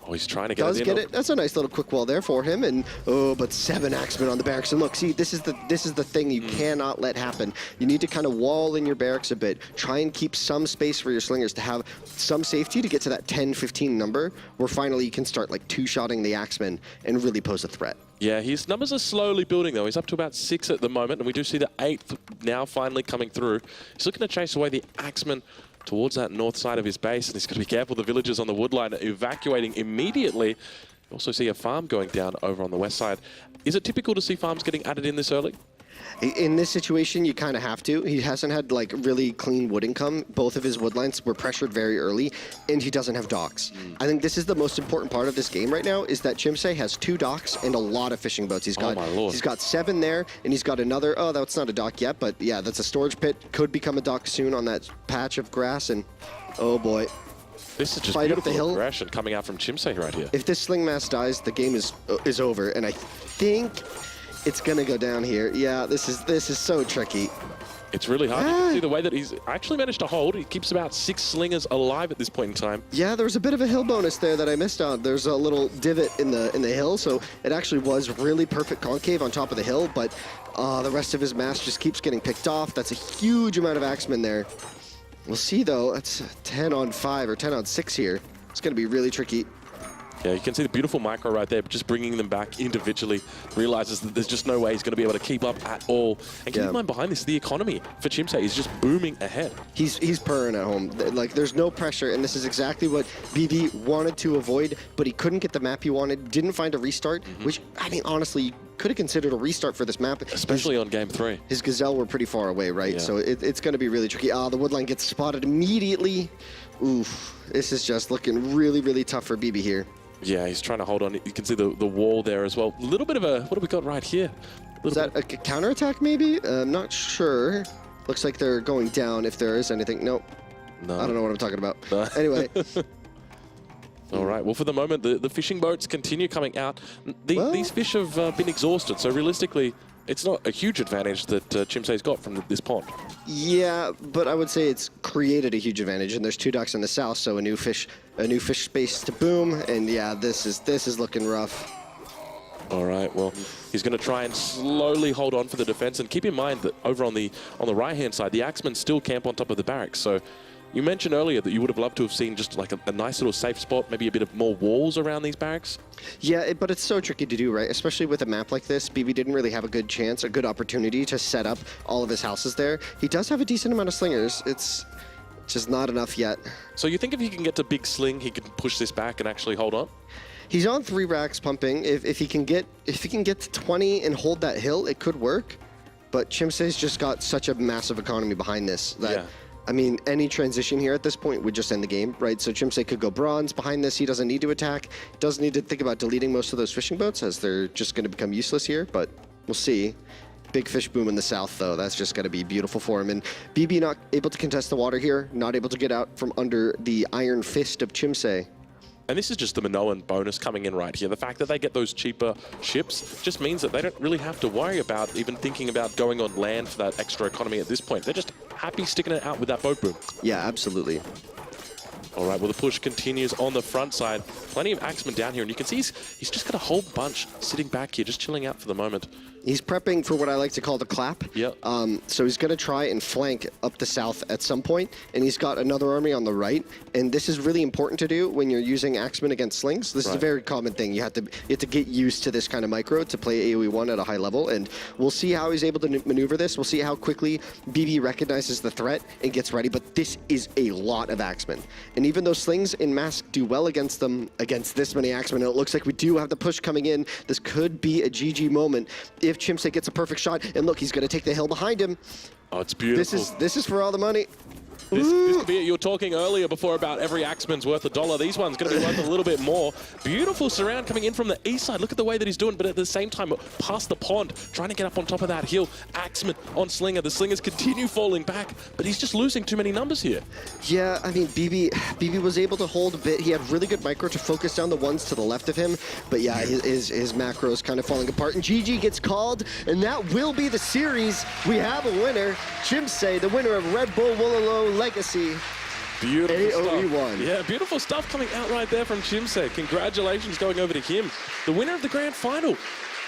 Oh, he's trying to get Does get it. That's a nice little quick wall there for him. And but 7 Axemen on the barracks. And look, see, this is the thing you cannot let happen. You need to kind of wall in your barracks a bit. Try and keep some space for your slingers to have some safety to get to that 10-15 number, where finally you can start like 2-shotting the Axemen and really pose a threat. Yeah, his numbers are slowly building though. He's up to about 6 at the moment, and we do see the 8th now finally coming through. He's looking to chase away the Axemen towards that north side of his base, and he's got to be careful. The villagers on the woodline are evacuating immediately. You also see a farm going down over on the west side. Is it typical to see farms getting added in this early? In this situation, you kind of have to. He hasn't had like really clean wood income. Both of his woodlines were pressured very early, and he doesn't have docks. I think this is the most important part of this game right now, is that Chimse has 2 docks and a lot of fishing boats. He's got 7 there, and he's got another, oh, that's not a dock yet, but yeah, that's a storage pit. Could become a dock soon on that patch of grass, and oh boy. This is just Fight up the hill. Aggression coming out from Chimse right here. If this sling mass dies, the game is over, and I think it's gonna go down here. Yeah, this is so tricky. It's really hard. You can see the way that he's actually managed to hold. He keeps about 6 slingers alive at this point in time. Yeah, there was a bit of a hill bonus there that I missed out. There's a little divot in the hill, so it actually was really perfect concave on top of the hill, but the rest of his mass just keeps getting picked off. That's a huge amount of Axemen there. We'll see though, that's 10 on 5 or 10 on 6 here. It's gonna be really tricky. Yeah, you can see the beautiful micro right there, but just bringing them back individually, realizes that there's just no way he's going to be able to keep up at all. And keep in mind behind this, the economy for Chimse is just booming ahead. He's purring at home. Like, there's no pressure, and this is exactly what Bibi wanted to avoid, but he couldn't get the map he wanted, didn't find a restart, which, I mean, honestly, could have considered a restart for this map. Especially on game 3. His Gazelle were pretty far away, right? Yeah. So it's going to be really tricky. The woodline gets spotted immediately. Oof. This is just looking really, really tough for Bibi here. Yeah, he's trying to hold on. You can see the wall there as well. A little bit of a, what have we got right here? Is that a counterattack maybe? I'm not sure. Looks like they're going down if there is anything. Nope. No. I don't know what I'm talking about. Anyway. All right. Well, for the moment, the fishing boats continue coming out. These fish have been exhausted, so realistically, it's not a huge advantage that Chimse's got from this pond. Yeah, but I would say it's created a huge advantage, and there's 2 docks in the south, so a new fish space to boom, and yeah, this is looking rough. All right, well, he's going to try and slowly hold on for the defense, and keep in mind that over on the right-hand side, the Axemen still camp on top of the barracks, so you mentioned earlier that you would have loved to have seen just like a nice little safe spot, maybe a bit of more walls around these barracks. Yeah, but it's so tricky to do, right? Especially with a map like this, Bibi didn't really have a good chance, a good opportunity to set up all of his houses there. He does have a decent amount of slingers. It's just not enough yet. So you think if he can get to big sling, he can push this back and actually hold on? He's on 3 racks pumping. If he can get to 20 and hold that hill, it could work. But Chimse's just got such a massive economy behind this that I mean, any transition here at this point would just end the game, right? So Chimse could go bronze. Behind this, he doesn't need to attack. Doesn't need to think about deleting most of those fishing boats, as they're just going to become useless here, but we'll see. Big fish boom in the south, though. That's just going to be beautiful for him. And Bibi not able to contest the water here, not able to get out from under the iron fist of Chimse. And this is just the Minoan bonus coming in right here. The fact that they get those cheaper ships just means that they don't really have to worry about even thinking about going on land for that extra economy at this point. They're just happy sticking it out with that boat boom. Yeah, absolutely. All right, well, the push continues on the front side. Plenty of axemen down here, and you can see he's just got a whole bunch sitting back here, just chilling out for the moment. He's prepping for what I like to call the clap. Yep. So he's going to try and flank up the south at some point, and he's got another army on the right. And this is really important to do when you're using axemen against slings. This is a very common thing. You have to get used to this kind of micro to play AoE I at a high level, and we'll see how he's able to maneuver this. We'll see how quickly Bibi recognizes the threat and gets ready. But this is a lot of axemen, and even though slings in Mask do well against them, against this many axemen, it looks like we do have the push coming in. This could be a GG moment if Chimse gets a perfect shot. And look, he's going to take the hill behind him. Oh, it's beautiful. This is for all the money. This could be it. You were talking earlier before about every axeman's worth $1. These ones going to be worth a little bit more. Beautiful surround coming in from the east side. Look at the way that he's doing, but at the same time, past the pond, trying to get up on top of that hill. Axeman on Slinger. The Slingers continue falling back, but he's just losing too many numbers here. Yeah, I mean, Bibi was able to hold a bit. He had really good micro to focus down the ones to the left of him, but yeah, his macro is kind of falling apart. And GG gets called, and that will be the series. We have a winner. Chimse, the winner of Red Bull Wololo Legacy. Beautiful AoE stuff. I. Yeah, beautiful stuff coming out right there from Chimse. Congratulations going over to him, the winner of the grand final.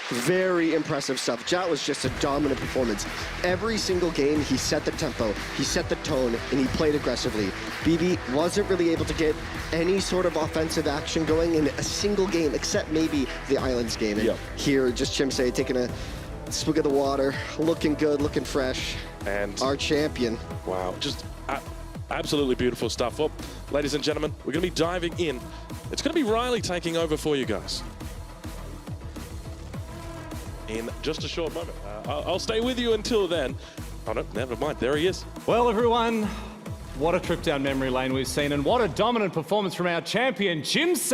Very impressive stuff. Jat was just a dominant performance. Every single game, he set the tempo, he set the tone, and he played aggressively. Bibi wasn't really able to get any sort of offensive action going in a single game, except maybe the Islands game. And here, just Chimse taking a swig of the water, looking good, looking fresh. And our champion. Wow, just absolutely beautiful stuff. Well, ladies and gentlemen, we're going to be diving in. It's going to be Rlyknight taking over for you guys in just a short moment. I'll stay with you until then. Oh, no, never mind. There he is. Well, everyone, what a trip down memory lane we've seen, and what a dominant performance from our champion, Chimse.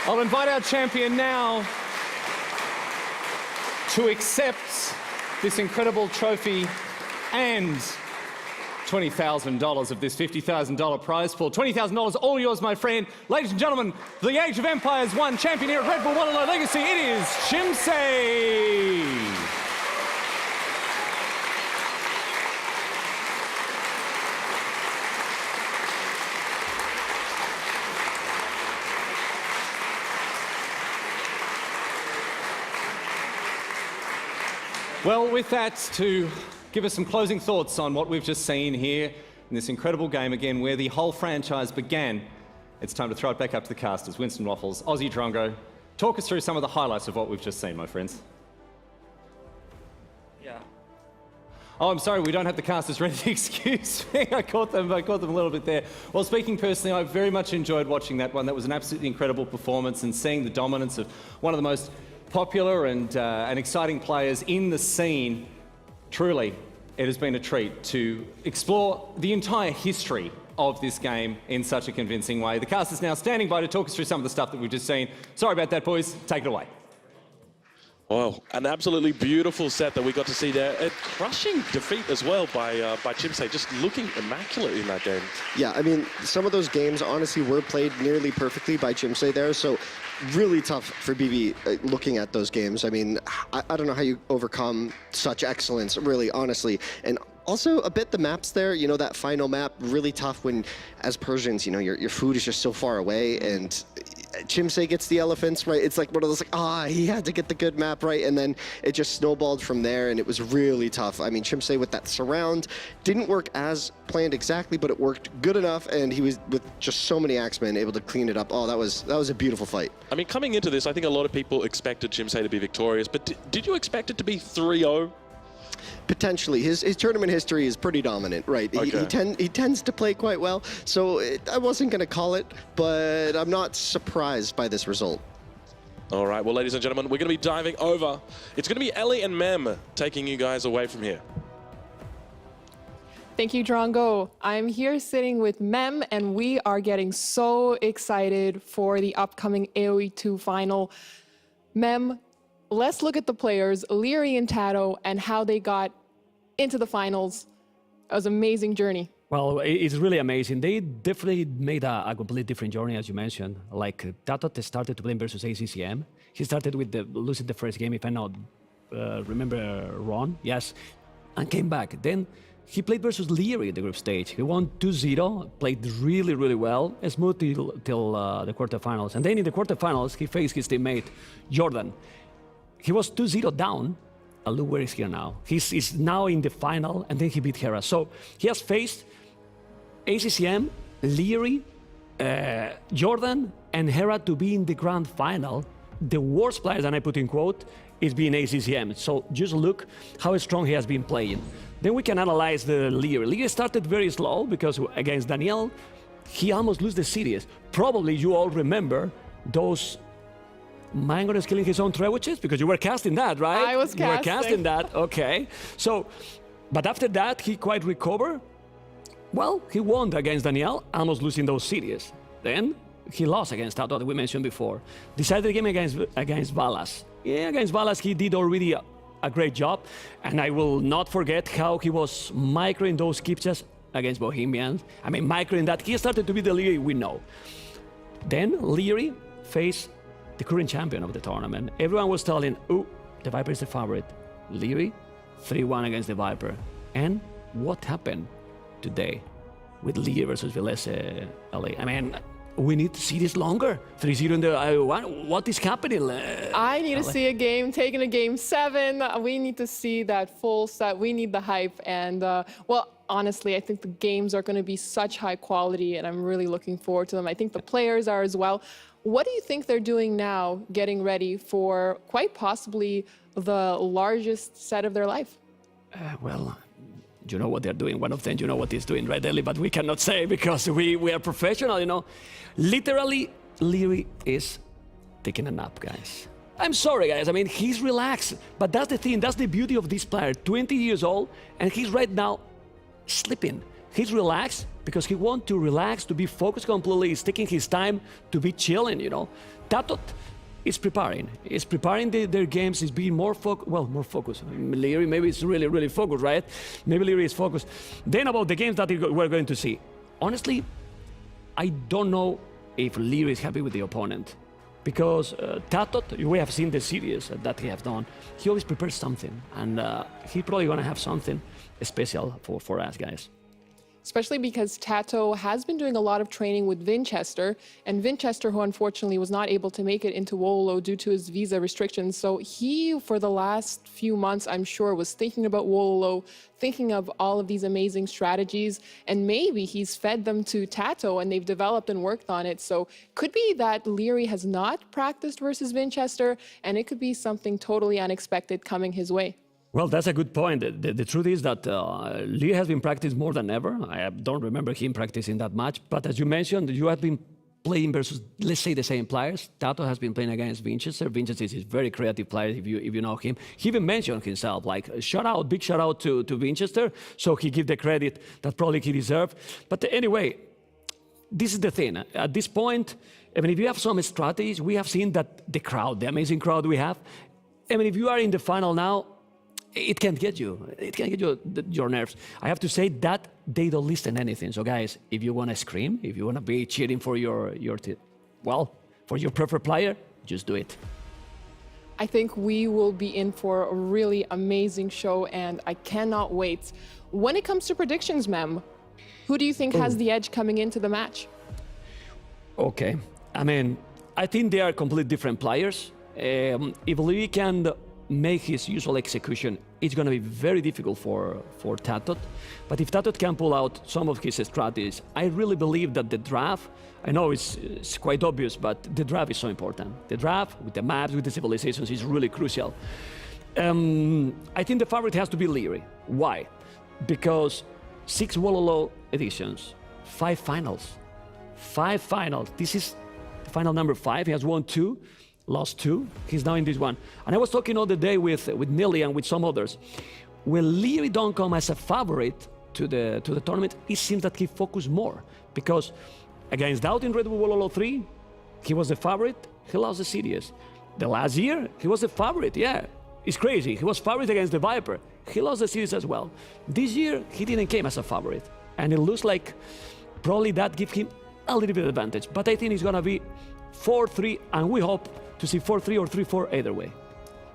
I'll invite our champion now to accept this incredible trophy and $20,000 of this $50,000 prize pool. $20,000 all yours, my friend. Ladies and gentlemen, the Age of Empires 1 champion here at Red Bull Wololo Legacy, it is Chimse. Well, with that, to give us some closing thoughts on what we've just seen here in this incredible game again, where the whole franchise began, it's time to throw it back up to the casters. Winston Waffles, Aussie Drongo, talk us through some of the highlights of what we've just seen, my friends. Yeah. Oh, I'm sorry, we don't have the casters ready. Excuse me, I caught them a little bit there. Well, speaking personally, I very much enjoyed watching that one. That was an absolutely incredible performance, and seeing the dominance of one of the most popular and exciting players in the scene. Truly, it has been a treat to explore the entire history of this game in such a convincing way. The cast is now standing by to talk us through some of the stuff that we've just seen. Sorry about that, boys. Take it away. Well, an absolutely beautiful set that we got to see there. A crushing defeat as well by Chimse, just looking immaculate in that game. Yeah, I mean, some of those games, honestly, were played nearly perfectly by Chimse there, so really tough for Bibi looking at those games. I mean, I don't know how you overcome such excellence, really, honestly. And also, a bit the maps there, you know, that final map, really tough when, as Persians, you know, your food is just so far away, and Chimse gets the elephants, right? It's like one of those, like, he had to get the good map right, and then it just snowballed from there, and it was really tough. I mean, Chimse with that surround didn't work as planned exactly, but it worked good enough, and he was, with just so many axemen, able to clean it up. Oh, that was a beautiful fight. I mean, coming into this, I think a lot of people expected Chimse to be victorious, but did you expect it to be 3-0? Potentially. His tournament history is pretty dominant, right? Okay. He tends to play quite well, so I wasn't going to call it, but I'm not surprised by this result. All right, well, ladies and gentlemen, we're going to be diving over. It's going to be Ellie and Memb taking you guys away from here. Thank you, Drongo. I'm here sitting with Memb, and we are getting so excited for the upcoming AoE II final. Memb, let's look at the players, Liereyy and TaToH, and how they got into the finals. It was an amazing journey. Well, it's really amazing. They definitely made a completely different journey, as you mentioned. Like, TaToH started to play versus ACCM. He started with losing the first game, if I not remember wrong. Yes, and came back. Then he played versus Liereyy in the group stage. He won 2-0, played really, really well, smooth till the quarterfinals. And then in the quarterfinals, he faced his teammate, Jordan. He was 2-0 down. And look where he's here now. He's now in the final, and then he beat Hera. So he has faced ACCM, Liereyy, Jordan, and Hera to be in the grand final. The worst players, and I put in quote, is being ACCM. So just look how strong he has been playing. Then we can analyze the Liereyy. Liereyy started very slow because against Daniel, he almost lost the series. Probably you all remember those Mangones killing his own trebuchets, because you were casting that, right? I was casting. You were casting that, okay. So, but after that, he quite recovered. Well, he won against Daniel, almost losing those series. Then he lost against TaToH that we mentioned before. Decided the game against Villese. Yeah, against Villese, he did already a great job. And I will not forget how he was microing those Kipchas against Bohemians. I mean, microing that. He started to be the Liereyy we know. Then Liereyy faced the current champion of the tournament. Everyone was telling, oh, the Viper is the favorite. Liereyy, 3-1 against the Viper. And what happened today with Liereyy versus Villese, LA? I mean, we need to see this longer. 3-0 in the AoE. What is happening? I need to see a game, taking a game 7. We need to see that full set. We need the hype. And, well, honestly, I think the games are going to be such high quality, and I'm really looking forward to them. I think the players are as well. What do you think they're doing now, getting ready for quite possibly the largest set of their life? Well, you know what they're doing. One of them, you know what he's doing, right, Ellie? But we cannot say because we are professional, you know. Literally, Liereyy is taking a nap, guys. I'm sorry, guys. I mean, he's relaxed. But that's the thing. That's the beauty of this player. 20 years old, and he's right now sleeping. He's relaxed because he wants to relax, to be focused completely. He's taking his time to be chilling, you know. TaToH is preparing. He's preparing their games. He's being more focused. Liereyy maybe is really, really focused, right? Maybe Liereyy is focused. Then about the games that we're going to see. Honestly, I don't know if Liereyy is happy with the opponent. Because TaToH, we have seen the series that he has done. He always prepares something. And he's probably going to have something special for us, guys. Especially because TaToH has been doing a lot of training with Winchester, and Winchester, who unfortunately was not able to make it into Wololo due to his visa restrictions. So he, for the last few months, I'm sure, was thinking about Wololo, thinking of all of these amazing strategies, and maybe he's fed them to TaToH and they've developed and worked on it. So could be that Liereyy has not practiced versus Winchester, and it could be something totally unexpected coming his way. Well, that's a good point. The truth is that Liereyy has been practicing more than ever. I don't remember him practicing that much. But as you mentioned, you have been playing versus, let's say, the same players. TaToH has been playing against Winchester. Winchester is a very creative player, if you know him. He even mentioned himself, like, big shout out to Winchester. So he gives the credit that probably he deserved. But anyway, this is the thing. At this point, I mean, if you have some strategies, we have seen that the crowd, the amazing crowd we have, I mean, if you are in the final now, it can't get you. It can't get your nerves. I have to say that they don't listen to anything. So guys, if you want to scream, if you want to be cheering for your preferred player, just do it. I think we will be in for a really amazing show, and I cannot wait. When it comes to predictions, Memb, who do you think has the edge coming into the match? Okay. I mean, I think they are completely different players. If Liereyy can make his usual execution, it's going to be very difficult for TaToH. But if TaToH can pull out some of his strategies, I really believe that the draft, I know it's quite obvious, but the draft is so important. The draft, with the maps, with the civilizations, is really crucial. I think the favorite has to be Liereyy. Why? Because 6 Wololo editions, 5 finals. 5 finals. This is the final number 5. He has won 2. lost 2. He's now in this one. And I was talking all the day with Nili and with some others. When Liereyy don't come as a favorite to the tournament, it seems that he focused more. Because against DauT in Red Bull Wololo 3, he was the favorite, he lost the series. The last year, he was the favorite, yeah. It's crazy, he was favorite against the Viper. He lost the series as well. This year, he didn't came as a favorite. And it looks like probably that gives him a little bit of advantage. But I think it's gonna be 4-3, and we hope to see 4-3 or 3-4 either way.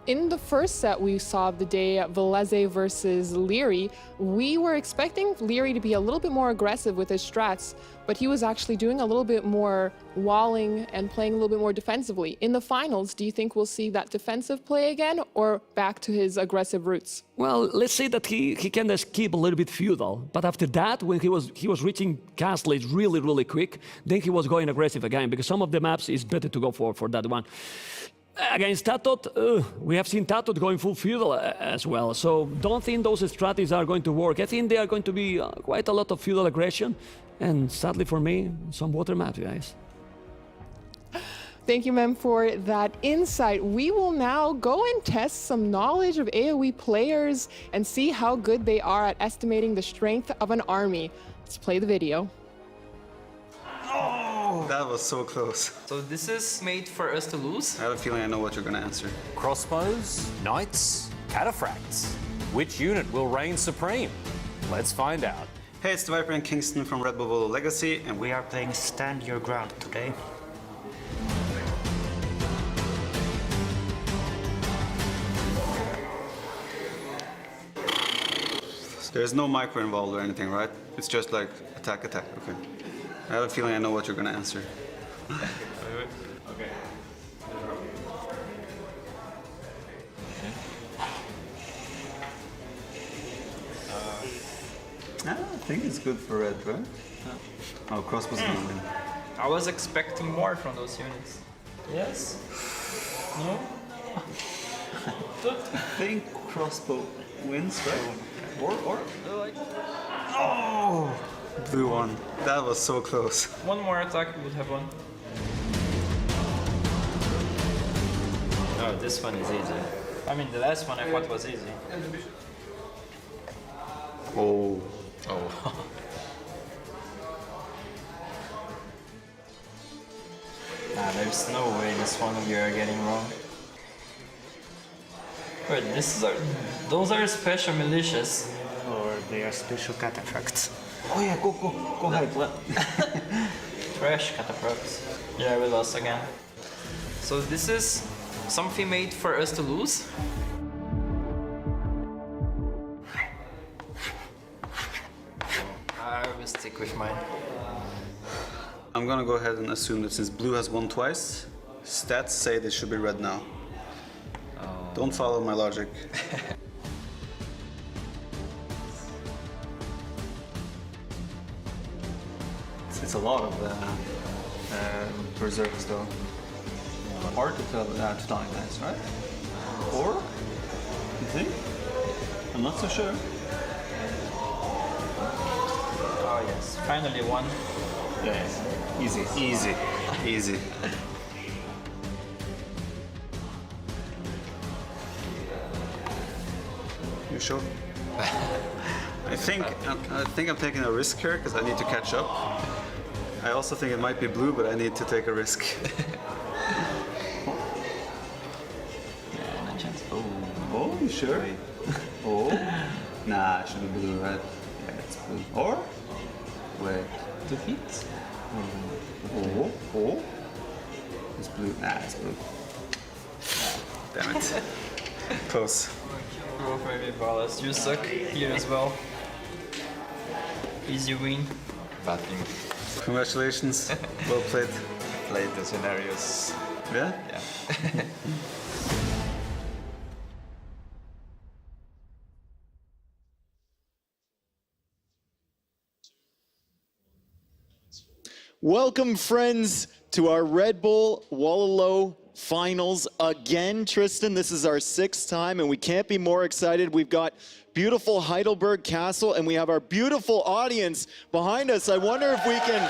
In the first set we saw the day Villese versus Liereyy, we were expecting Liereyy to be a little bit more aggressive with his strats, but he was actually doing a little bit more walling and playing a little bit more defensively. In the finals, do you think we'll see that defensive play again, or back to his aggressive roots? Well, let's say that he can just keep a little bit feudal, but after that, when he was reaching castle really, really quick, then he was going aggressive again, because some of the maps is better to go for that one. Against TaToH, we have seen TaToH going full feudal as well, so don't think those strategies are going to work. I think they are going to be quite a lot of feudal aggression, and sadly for me, some water maps, guys. Thank you, Memb, for that insight. We will now go and test some knowledge of AoE players and see how good they are at estimating the strength of an army. Let's play the video. Oh, that was so close. So this is made for us to lose? I have a feeling I know what you're going to answer. Crossbows, knights, cataphracts. Which unit will reign supreme? Let's find out. Hey, it's the Viper and Kingston from Red Bull Wololo Legacy, and we are playing Stand Your Ground today. There's no micro involved or anything, right? It's just like attack, attack. Okay. I have a feeling I know what you're going to answer. Okay. I think it's good for red, right? Oh, crossbows. I was expecting more from those units. Yes? No? I think crossbow wins, right? Or? Oh! Blue one. That was so close. One more attack would have won. Oh, this one is easy. I mean, the last one I thought was easy. Oh. Oh. Nah, there's no way this one you are getting wrong. Wait, those are special militias. Or they are special cataphracts. Oh yeah, go ahead. Trash cataphracts. Yeah, we lost again. So this is something made for us to lose? I will stick with mine. I'm gonna go ahead and assume that since blue has won twice, stats say they should be red now. Oh. Don't follow my logic. It's a lot of reserves though. Hard to tell to Hightlights, right? Or? You think? I'm not so sure. Oh yes, finally one. Yeah, easy. You sure? I think I'm taking a risk here because I need to catch up. I also think it might be blue, but I need to take a risk. Yeah, no chance. Oh, you sure? Oh, nah, it should be blue, right? Yeah, it's blue. Or wait, 2 hits. Oh, it's blue. Nah, it's blue. Damn it. Close. Roll for me, Villese. You suck here as well. Easy win. Bad thing. Congratulations. Well played. Played the scenarios. Yeah? Yeah. Welcome, friends, to our Red Bull Wololo finals again. Tristan, this is our 6th time, and we can't be more excited. We've got beautiful Heidelberg Castle, and we have our beautiful audience behind us. I wonder if we can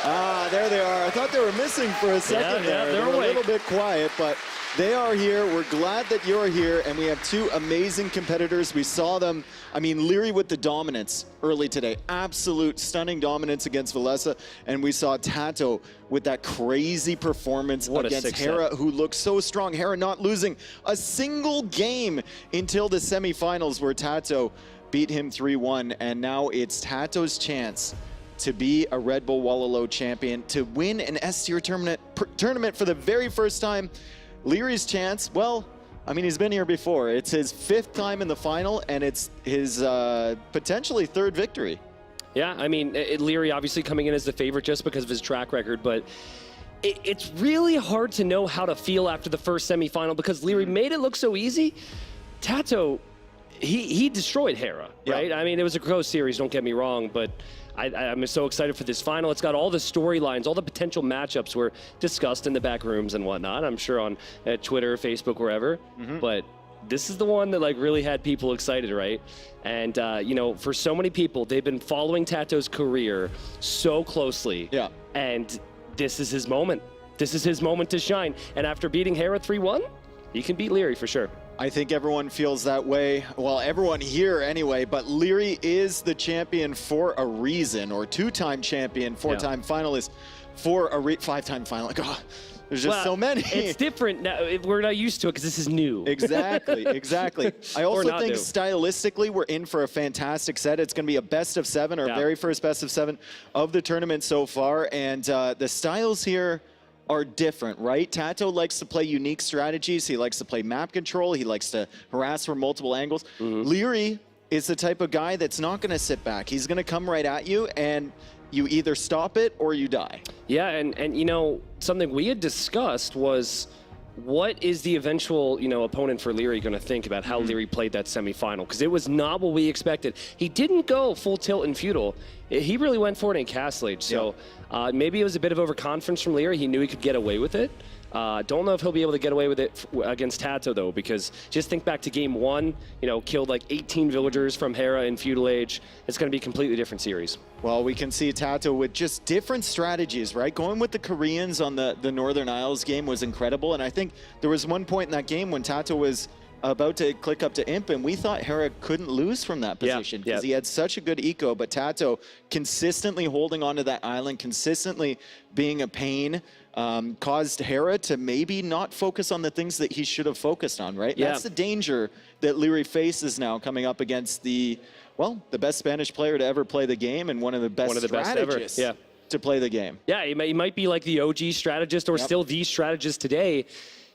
Ah, there they are. I thought they were missing for a second there. they're They were a awake. little bit quiet, but they are here. We're glad that you're here, and we have two amazing competitors. We saw them. I mean, Liereyy with the dominance early today. Absolute stunning dominance against Villese, and we saw TaToH with that crazy performance What a against six Hera, set. who looked so strong. Hera not losing a single game until the semifinals, where TaToH beat him 3-1, and now it's TaToH's chance to be a Red Bull Wololo champion, to win an S-tier tournament for the very first time. Lierey's chance, well, I mean, he's been here before. It's his 5th time in the final, and it's his potentially 3rd victory. Yeah, I mean, Liereyy obviously coming in as the favorite just because of his track record, but it's really hard to know how to feel after the first semifinal because Liereyy made it look so easy. TaToH, he destroyed Hera, right? I mean, it was a close series, don't get me wrong, but I'm so excited for this final. It's got all the storylines, all the potential matchups were discussed in the back rooms and whatnot. I'm sure on Twitter, Facebook, wherever. But this is the one that like really had people excited, right? And you know, for so many people, they've been following TaToH's career so closely. Yeah. And this is his moment. This is his moment to shine. And after beating Hera 3-1, he can beat Liereyy for sure. I think everyone feels that way. Well, everyone here anyway, but Liereyy is the champion for a reason, or 2-time champion, 4-time finalist for a 5-time finalist. God, there's just so many. It's different now. We're not used to it because this is new. Exactly, exactly. I also think stylistically we're in for a fantastic set. It's going to be a best of 7, or very first best of 7 of the tournament so far, and the styles here are different, right? TaToH likes to play unique strategies. He likes to play map control. He likes to harass from multiple angles. Liereyy is the type of guy that's not going to sit back. He's going to come right at you, and you either stop it or you die. Yeah, and you know, something we had discussed was what is the eventual, you know, opponent for Liereyy going to think about how Liereyy played that semifinal? Because it was not what we expected. He didn't go full tilt and feudal. He really went for it in Castle Age. So maybe it was a bit of overconfidence from Liereyy. He knew he could get away with it. Don't know if he'll be able to get away with it against TaToH, though, because just think back to game 1, you know, killed like 18 villagers from Hera in Feudal Age. It's going to be a completely different series. Well, we can see TaToH with just different strategies, right? Going with the Koreans on the Northern Isles game was incredible, and I think there was one point in that game when TaToH was about to click up to Imp, and we thought Hera couldn't lose from that position because he had such a good eco, but TaToH consistently holding onto that island, consistently being a pain, caused Hera to maybe not focus on the things that he should have focused on, right? That's the danger that Liereyy faces now coming up against the best Spanish player to ever play the game and one of the best strategists to play the game. Yeah, he might be like the OG strategist or still the strategist today.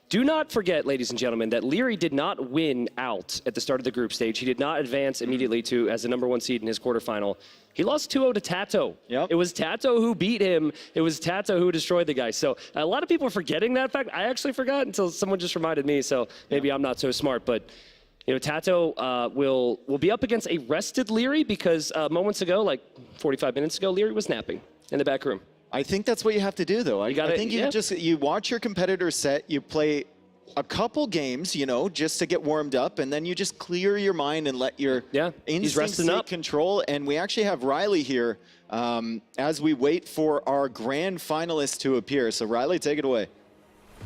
Do not forget, ladies and gentlemen, that Liereyy did not win out at the start of the group stage. He did not advance immediately to as the #1 seed in his quarterfinal. He lost 2-0 to TaToH. It was TaToH who beat him. It was TaToH who destroyed the guy. So a lot of people are forgetting that fact. I actually forgot until someone just reminded me, so maybe I'm not so smart. But you know, TaToH will be up against a rested Liereyy because moments ago, like 45 minutes ago, Liereyy was napping in the back room. I think that's what you have to do, though. I think you watch your competitor set, you play a couple games, you know, just to get warmed up, and then you just clear your mind and let your instincts take control. And we actually have Rlyknight here as we wait for our grand finalist to appear. So Rlyknight, take it away.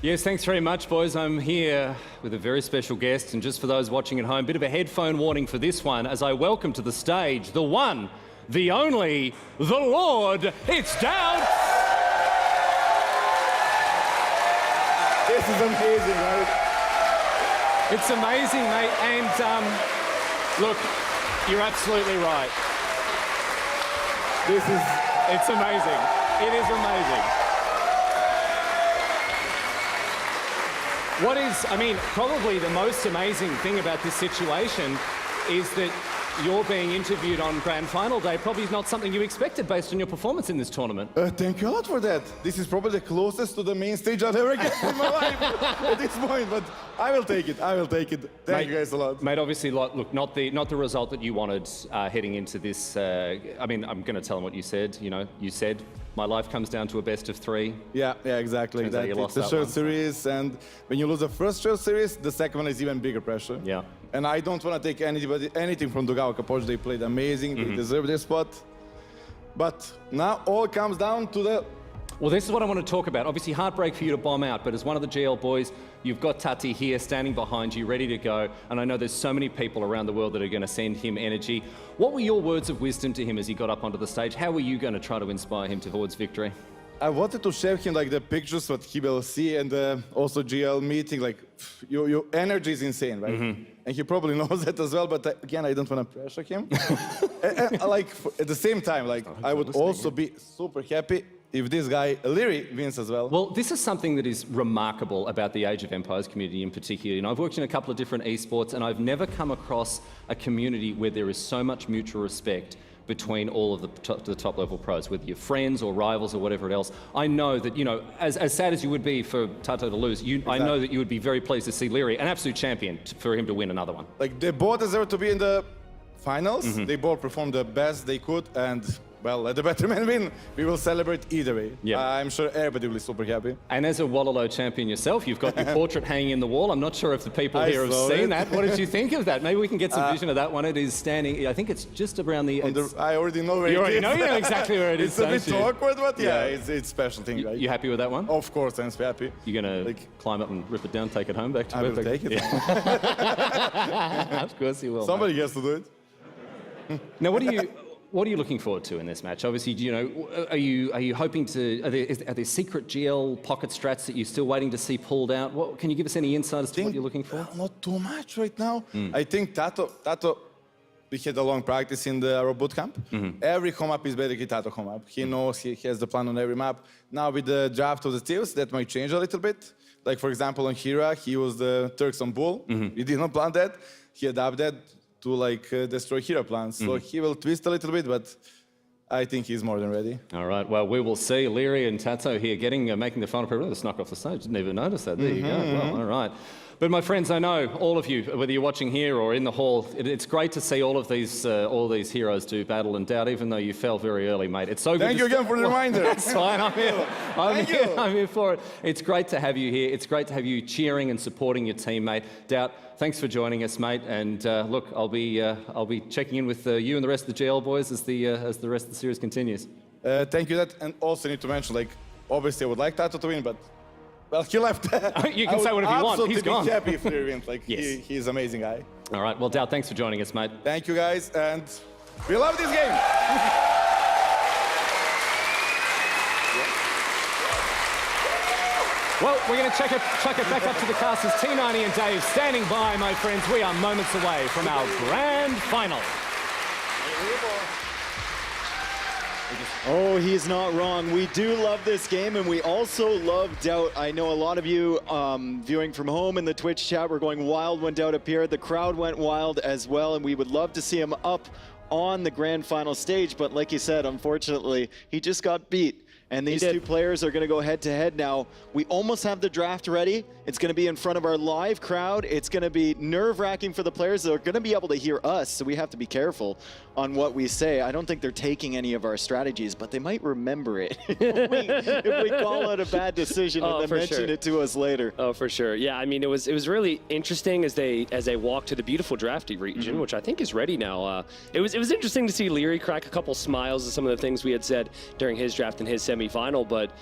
Yes, thanks very much, boys. I'm here with a very special guest, and just for those watching at home, a bit of a headphone warning for this one as I welcome to the stage the one, the only, the Lord, it's DauT! This is amazing, right? It's amazing, mate, and look, you're absolutely right. It's amazing. It is amazing. What is, I mean, probably the most amazing thing about this situation is that you're being interviewed on Grand Final Day probably is not something you expected based on your performance in this tournament. Thank you a lot for that. This is probably the closest to the main stage I've ever get in my life at this point, but I will take it. I will take it. Thank you guys a lot. Mate, obviously, look, not the result that you wanted heading into this. I mean, I'm going to tell them what you said. You know, you said my life comes down to a best of 3. Yeah, exactly. It's a short series, and when you lose the first short series, the second one is even bigger pressure. Yeah. And I don't want to take anything from Drongo. They played amazing. They deserve their spot. But now all comes down to the... Well, this is what I want to talk about. Obviously, heartbreak for you to bomb out, but as one of the GL boys, you've got TaToH here standing behind you, ready to go. And I know there's so many people around the world that are going to send him energy. What were your words of wisdom to him as he got up onto the stage? How were you going to try to inspire him towards victory? I wanted to share him like the pictures what he will see and also GL meeting, like your energy is insane, right? And he probably knows that as well, but again, I don't want to pressure him. Like at the same time, like I would also be super happy if this guy, Liereyy, wins as well. Well, this is something that is remarkable about the Age of Empires community in particular. You know, I've worked in a couple of different esports and I've never come across a community where there is so much mutual respect between all of the top level pros, whether you're friends or rivals or whatever else. I know that, you know, as sad as you would be for TaToH to lose, I know that you would be very pleased to see Liereyy, an absolute champion, for him to win another one. Like they both deserve to be in the finals. They both performed the best they could, and well, let the better man win. We will celebrate either way. Yeah. I'm sure everybody will be super happy. And as a Wololo champion yourself, you've got your portrait hanging in the wall. I'm not sure if the people here have seen that. What did you think of that? Maybe we can get some vision of that one. It is standing, I think it's just around the... I already know where you it already is. know? You know exactly where it is. It's a bit awkward, but yeah, it's a special thing, right? You happy with that one? Of course, I'm happy. You're going to climb up and rip it down, take it home back to I will take it. Yeah. Of course you will. Somebody has to do it. Now, what are you looking forward to in this match? Obviously, you know, are you hoping to? Are there secret GL pocket strats that you're still waiting to see pulled out? Can you give us any insight as to what you're looking for? Not too much right now. I think TaToH, we had a long practice in the Arrow bootcamp. Every home map is basically TaToH home map. He knows he has the plan on every map. Now with the draft of the steals, that might change a little bit. Like for example, on Hera, he was the Turks on Bull. He did not plan that. He adapted to like destroy Hera plans. So he will twist a little bit, but I think he's more than ready. All right, well, we will see Liereyy and TaToH here making the final prep. Snuck off the stage, didn't even notice that. There you go, well, all right. But my friends, I know all of you, whether you're watching here or in the hall, it's great to see all of these heroes do battle and doubt, even though you fell very early, mate. It's so good. Thank you again for the reminder. That's fine, I'm here. I'm here for it. It's great to have you here. It's great to have you cheering and supporting your teammate. DauT, thanks for joining us, mate. And look, I'll be checking in with you and the rest of the GL boys as the rest of the series continues. Thank you, and also need to mention, like, obviously I would like TaToH to win, but well, he left. You can say whatever you want. He's gone. Be happy if he wins. Like, yes. He's an amazing guy. All right. Well, DauT, thanks for joining us, mate. Thank you, guys, and we love this game. Well, we're going to chuck it back up to the casters. T90 and Dave standing by, my friends. We are moments away from our grand final. Oh, he's not wrong. We do love this game, and we also love DauT. I know a lot of you viewing from home in the Twitch chat were going wild when DauT appeared. The crowd went wild as well, and we would love to see him up on the grand final stage. But like you said, unfortunately, he just got beat. And these two players are going to go head-to-head now. We almost have the draft ready. It's going to be in front of our live crowd. It's going to be nerve-wracking for the players. They're going to be able to hear us, so we have to be careful on what we say. I don't think they're taking any of our strategies, but they might remember it if we call it a bad decision and then mention it to us later. Oh, for sure. Yeah, I mean, it was really interesting as they walked to the beautiful drafty region, which I think is ready now. It was interesting to see Liereyy crack a couple smiles at some of the things we had said during his draft and his semi-final. But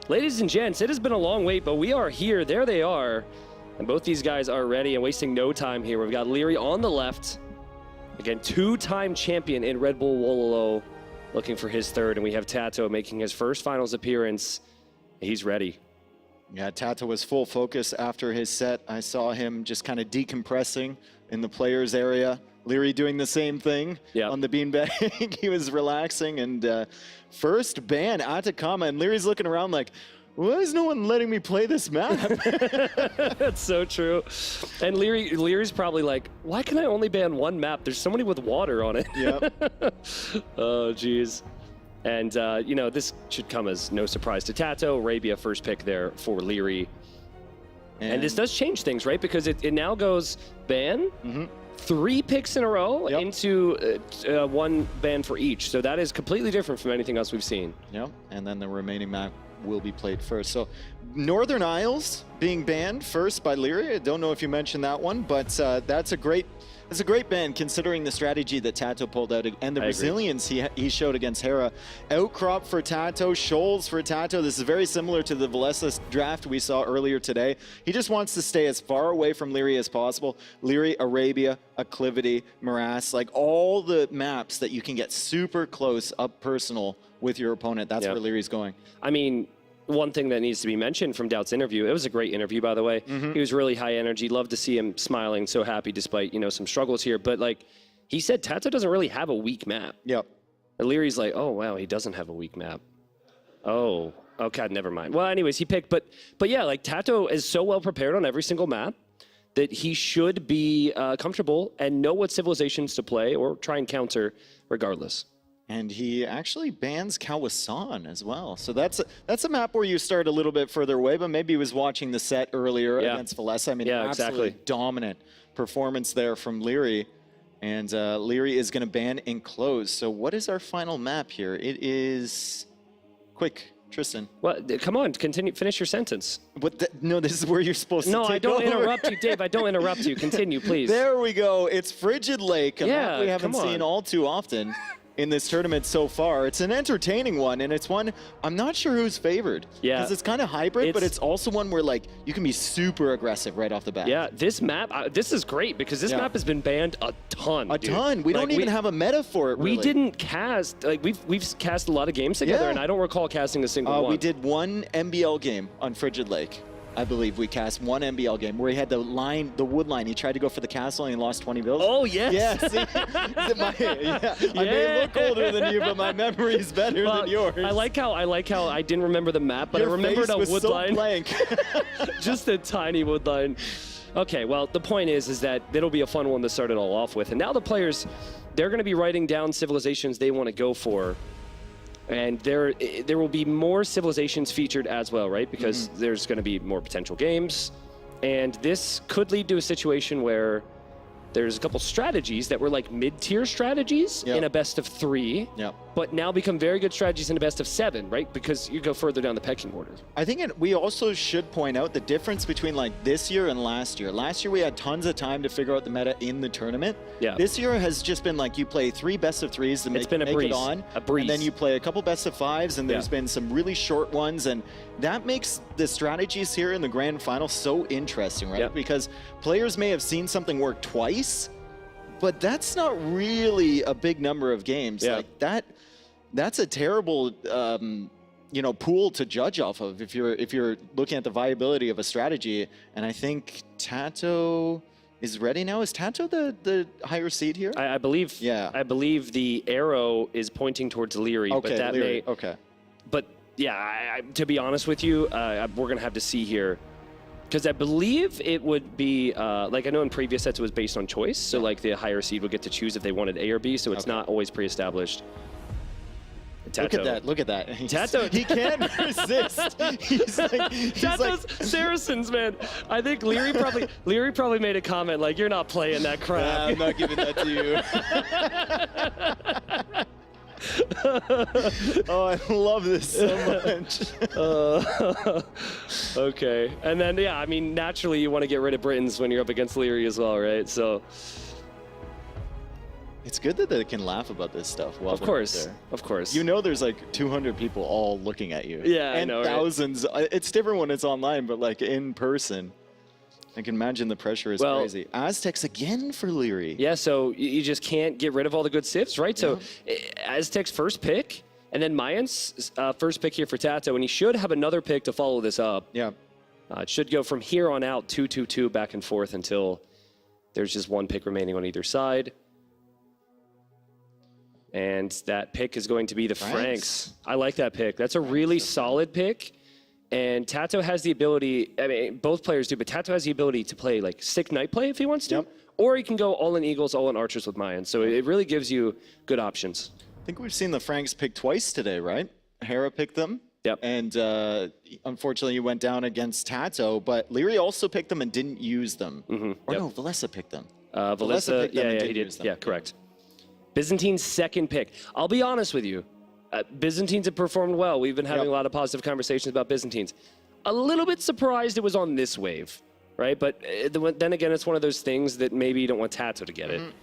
ladies and gents, it has been a long wait, but we are here. There they are. And both these guys are ready and wasting no time here. We've got Liereyy on the left. Again, two-time champion in Red Bull Wololo, looking for his third. And we have TaToH making his first finals appearance. He's ready. Yeah, TaToH was full focus after his set. I saw him just kind of decompressing in the players area. Liereyy doing the same thing on the beanbag. He was relaxing, and first ban Atacama, and Lierey's looking around like, why is no one letting me play this map? That's so true. And Lierey's probably like, why can I only ban one map? There's so many with water on it. Yep. Oh, geez. And, you know, this should come as no surprise to TaToH. Arabia first pick there for Liereyy. And this does change things, right? Because it now goes ban, 3 picks in a row into 1 ban for each. So that is completely different from anything else we've seen. Yep, and then the remaining map will be played first. So Northern Isles being banned first by Liereyy. I don't know if you mentioned that one, but that's a great ban considering the strategy that TaToH pulled out and the resilience he showed against Hera. Outcrop for TaToH, shoals for TaToH. This is very similar to the Villese draft we saw earlier today. He just wants to stay as far away from Liereyy as possible. Liereyy, Arabia, Acclivity, Morass, like all the maps that you can get super close up personal with your opponent. That's where Lierey's going. I mean, one thing that needs to be mentioned from DauT's interview, it was a great interview, by the way. He was really high energy. Love to see him smiling, so happy despite, you know, some struggles here. But like he said, TaToH doesn't really have a weak map. Yep. And Lierey's like, oh, wow, he doesn't have a weak map. Oh, okay, never mind. Well, anyways, he picked, but yeah, like TaToH is so well prepared on every single map that he should be comfortable and know what civilizations to play or try and counter regardless. And he actually bans Kawasan as well. So that's a map where you start a little bit further away, but maybe he was watching the set earlier against Villese. I mean, absolutely dominant performance there from Liereyy. And Liereyy is going to ban Enclosed. So what is our final map here? It is... Quick, Tristan. Well, come on, continue. Finish your sentence. But no, this is where you're supposed to take over. No, I don't interrupt you, Dave. I don't interrupt you. Continue, please. There we go. It's Frigid Lake, a map we haven't seen all too often in this tournament so far. It's an entertaining one, and it's one I'm not sure who's favored. Yeah. Because it's kind of hybrid, but it's also one where like you can be super aggressive right off the bat. Yeah, this map, this is great because this map has been banned a ton. A ton. We don't even have a meta for it, really. We didn't cast, like we've cast a lot of games together, and I don't recall casting a single one. We did one MBL game on Frigid Lake. I believe we cast one MBL game where he had the wood line. He tried to go for the castle and he lost 20 bills. Oh, yes. Yeah, see? I may look older than you, but my memory is better than yours. I like how I didn't remember the map, but Your I remembered face a was wood so line. Blank. Just a tiny wood line. Okay, well, the point is that it'll be a fun one to start it all off with. And now the players, they're going to be writing down civilizations they want to go for. And there will be more civilizations featured as well, right? Because there's going to be more potential games. And this could lead to a situation where there's a couple strategies that were like mid-tier strategies in a best of 3, but now become very good strategies in a best of 7, right? Because you go further down the pecking order. I think we also should point out the difference between like this year and last year. Last year we had tons of time to figure out the meta in the tournament. Yeah. This year has just been like you play 3 best of 3s to make it on. A breeze. And then you play a couple best of 5s, and there's been some really short ones, and that makes the strategies here in the grand final so interesting, right? Because players may have seen something work twice, but that's not really a big number of games. Like that's a terrible you know, pool to judge off of if you're looking at the viability of a strategy. And I think TaToH is ready now. Is TaToH the higher seed here? I believe. Yeah. I believe the arrow is pointing towards Liereyy, but that may. Okay. But yeah, to be honest with you, we're gonna have to see here. Because I believe it would be, like I know in previous sets it was based on choice, so like the higher seed would get to choose if they wanted A or B, so it's not always pre-established. Look at that, look at that. TaToH. He can't resist. He's like, TaToH's Saracens, man. I think Liereyy probably made a comment like, you're not playing that crap. Yeah, I'm not giving that to you. Oh, I love this so much. Okay, and then I mean, naturally you want to get rid of Britons when you're up against Liereyy as well, right? So it's good that they can laugh about this stuff. While of course, of course. You know, there's like 200 people all looking at you. Yeah, and I know, thousands. Right? It's different when it's online, but like in person. I can imagine the pressure is crazy. Aztecs again for Liereyy. Yeah, so you just can't get rid of all the good civs, right? So Aztecs first pick, and then Mayans first pick here for TaToH, and he should have another pick to follow this up. Yeah. It should go from here on out 2-2-2 back and forth until there's just one pick remaining on either side. And that pick is going to be the Franks. I like that pick. That's a really solid pick. And TaToH has the ability, I mean, both players do, but TaToH has the ability to play like sick knight play if he wants to, or he can go all in Eagles, all in Archers with Mayans. So it really gives you good options. I think we've seen the Franks pick twice today, right? Hera picked them. Yep. And unfortunately, you went down against TaToH, but Liereyy also picked them and didn't use them. Or no, Villese picked them. Villese, yeah, he did. Yeah, correct. Byzantine's second pick. I'll be honest with you. Byzantines have performed well. We've been having a lot of positive conversations about Byzantines. A little bit surprised it was on this wave, right? But then again, it's one of those things that maybe you don't want TaToH to get it.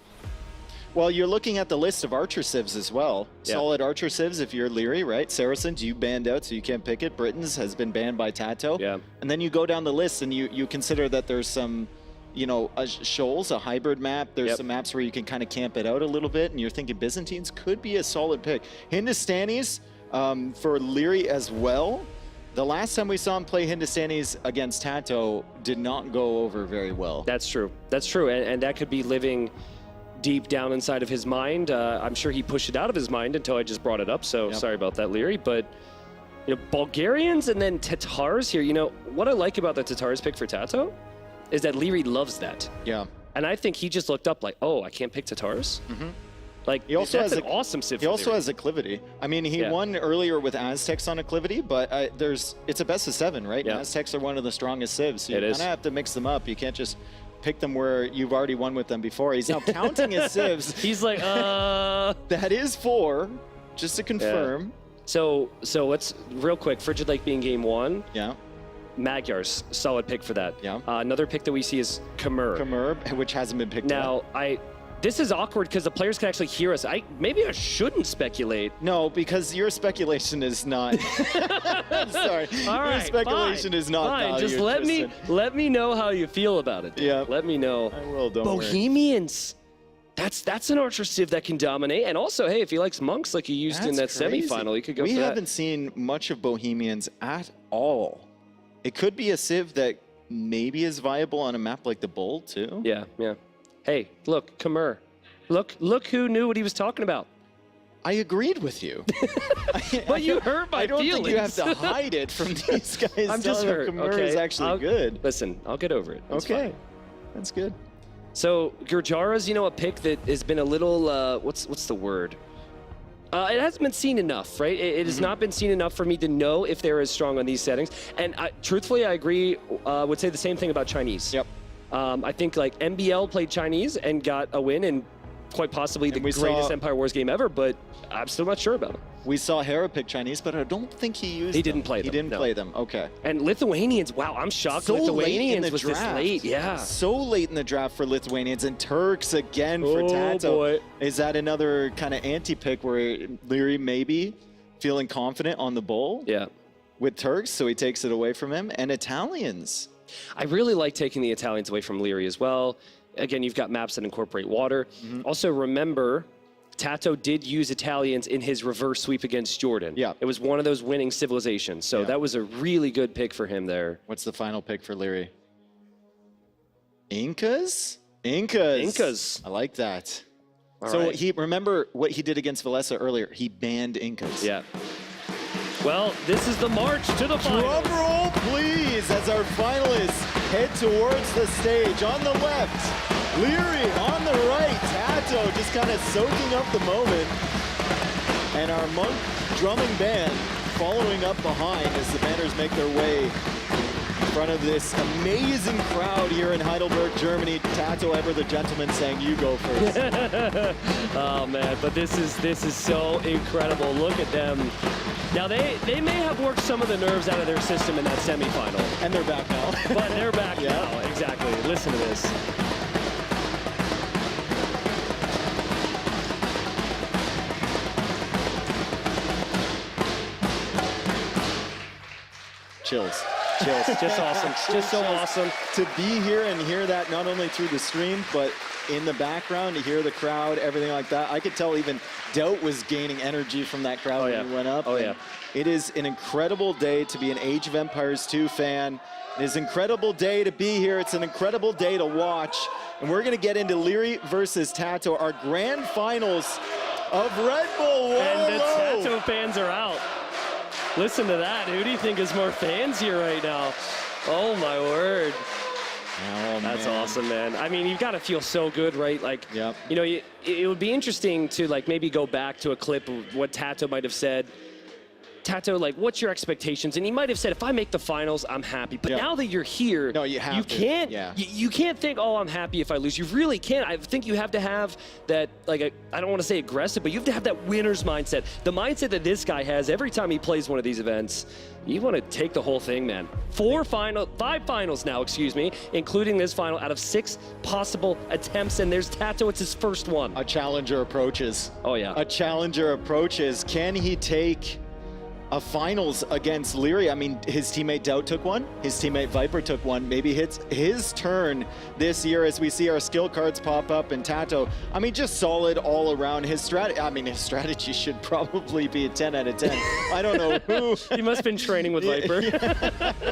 Well, you're looking at the list of Archer civs as well. Solid Archer civs if you're Liereyy, right? Saracens, you banned out, so you can't pick it. Britons has been banned by TaToH. Yeah. And then you go down the list and you consider that there's some, you know, shoals, a hybrid map. There's some maps where you can kind of camp it out a little bit, and you're thinking Byzantines could be a solid pick. Hindustanis for Liereyy as well. The last time we saw him play Hindustanis against TaToH did not go over very well. That's true. That's true. And that could be living deep down inside of his mind. I'm sure he pushed it out of his mind until I just brought it up. So sorry about that, Liereyy. But you know, Bulgarians and then Tatars here. You know, what I like about the Tatars pick for TaToH is that Liereyy loves that. Yeah. And I think he just looked up like, oh, I can't pick Tatars? Like, he also that's has an awesome civ. He also has Acclivity. I mean, he won earlier with Aztecs on Acclivity, but it's a best of 7, right? And Aztecs are one of the strongest civs. So you kind of have to mix them up. You can't just pick them where you've already won with them before. He's now counting his civs. He's like, That is 4, just to confirm. So let's, real quick, Frigid Lake being game 1. Yeah. Magyar's solid pick for that. Yeah. Another pick that we see is Khmer. Khmer, which hasn't been picked now, up. This is awkward because the players can actually hear us. Maybe I shouldn't speculate. No, because your speculation is not. I'm sorry. All right, your speculation is not fine. valued, Just let me know how you feel about it. Yeah. Let me know. I will. Don't worry. Bohemians. That's an Archer civ that can dominate. And also, hey, if he likes monks like he used in that semifinal, he could go for that. We haven't seen much of Bohemians at all. It could be a civ that maybe is viable on a map like the Bull too. Yeah, yeah. Hey, look, Khmer. Look who knew what he was talking about. I agreed with you. But you hurt my feelings. I don't think you have to hide it from these guys. I'm just hurt. Khmer is actually good. Listen, I'll get over it. It's okay, fine. That's good. So Gurjara's, you know, a pick that has been a little, what's the word? It hasn't been seen enough, right? It has not been seen enough for me to know if they're as strong on these settings. And truthfully, I agree, would say the same thing about Chinese. Yep. I think like MBL played Chinese and got a win and quite possibly the greatest Empire Wars game ever, but I'm still not sure about him. We saw Hera pick Chinese, but I don't think he used them. He didn't play them. He didn't play them, okay. And Lithuanians, wow, I'm shocked So Lithuanians late in the was draft. this late, yeah. So late in the draft for Lithuanians, and Turks again for TaToH. Boy. Is that another kind of anti-pick where Liereyy maybe feeling confident on the Bull? Yeah. With Turks, so he takes it away from him. And Italians. I really like taking the Italians away from Liereyy as well. Again, you've got maps that incorporate water. Also, remember, TaToH did use Italians in his reverse sweep against Jordan. Yeah. It was one of those winning civilizations. So that was a really good pick for him there. What's the final pick for Liereyy? Incas? Incas. I like that. So remember what he did against Villese earlier. He banned Incas. Yeah. Well, this is the march to the final. Drum roll, please, as our finalists head towards the stage. On the left, Liereyy. On the right, TaToH just kind of soaking up the moment. And our monk drumming band following up behind as the banners make their way in front of this amazing crowd here in Heidelberg, Germany. TaToH, ever the gentleman, saying, "You go first." Oh man, but this is so incredible. Look at them. Now they may have worked some of the nerves out of their system in that semifinal. And they're back now. But they're back now, exactly. Listen to this. Chills. Just awesome. Just so awesome. To be here and hear that not only through the stream, but in the background, to hear the crowd, everything like that. I could tell even DauT was gaining energy from that crowd when he went up. Oh, yeah. It is an incredible day to be an Age of Empires 2 fan. It is an incredible day to be here. It's an incredible day to watch. And we're going to get into Liereyy versus TaToH, our grand finals of Red Bull Wololo. And the TaToH fans are out. Listen to that. Who do you think is more fans here right now? Oh, my word. Oh, That's man. awesome, man. I mean, you've got to feel so good, right? Like, you know, it would be interesting to, like, maybe go back to a clip of what TaToH might have said TaToH, like, what's your expectations? And he might have said, if I make the finals, I'm happy. But now that you're here, no, you have to. can't, Yeah. you can't think, oh, I'm happy if I lose. You really can't. I think you have to have that, like, I don't want to say aggressive, but you have to have that winner's mindset. The mindset that this guy has every time he plays one of these events. You want to take the whole thing, man. 5 finals now, excuse me, including this final out of 6 possible attempts, and there's TaToH, it's his first one. A challenger approaches. Oh, yeah. A challenger approaches. Can he take a finals against Liereyy? I mean, his teammate DauT took one. His teammate Viper took one. Maybe it's his turn this year as we see our skill cards pop up in TaToH. I mean, just solid all around. His strategy should probably be a 10 out of 10. I don't know who. He must have been training with Viper.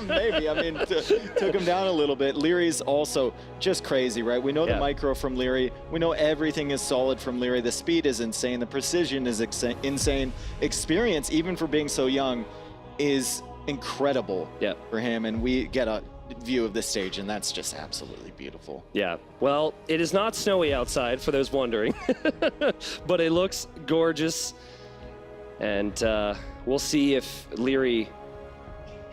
Maybe. I mean, took him down a little bit. Lierey's also just crazy, right? We know the micro from Liereyy. We know everything is solid from Liereyy. The speed is insane. The precision is insane. Experience, even for being so young, is incredible for him. And we get a view of the stage, and that's just absolutely beautiful. Yeah. Well, it is not snowy outside, for those wondering. But it looks gorgeous. And we'll see if Liereyy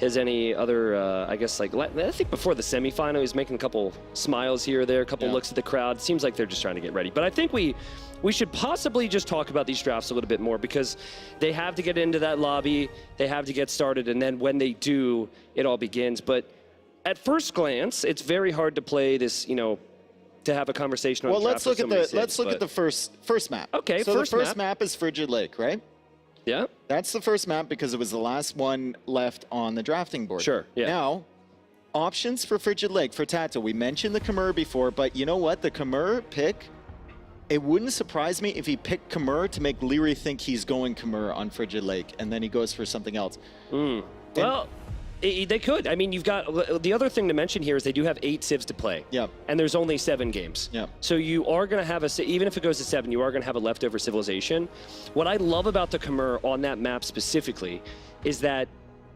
has any other, I guess, like, I think before the semifinal, he's making a couple smiles here or there, a couple looks at the crowd. Seems like they're just trying to get ready. But I think we should possibly just talk about these drafts a little bit more, because they have to get into that lobby, they have to get started, and then when they do, it all begins. But at first glance, it's very hard to play this, you know, to have a conversation on well, draft. let's look at the first map. Okay, so the first map is Frigid Lake, right? Yeah. That's the first map because it was the last one left on the drafting board. Sure, yeah. Now, options for Frigid Lake, for TaToH. We mentioned the Khmer before, but you know what? The Khmer pick, it wouldn't surprise me if he picked Khmer to make Liereyy think he's going Khmer on Frigid Lake, and then he goes for something else. Well, they could. I mean, you've got, the other thing to mention here is they do have 8 civs to play. Yep. And there's only 7 games. Yep. So you are going to have even if it goes to 7, you are going to have a leftover civilization. What I love about the Khmer on that map specifically is that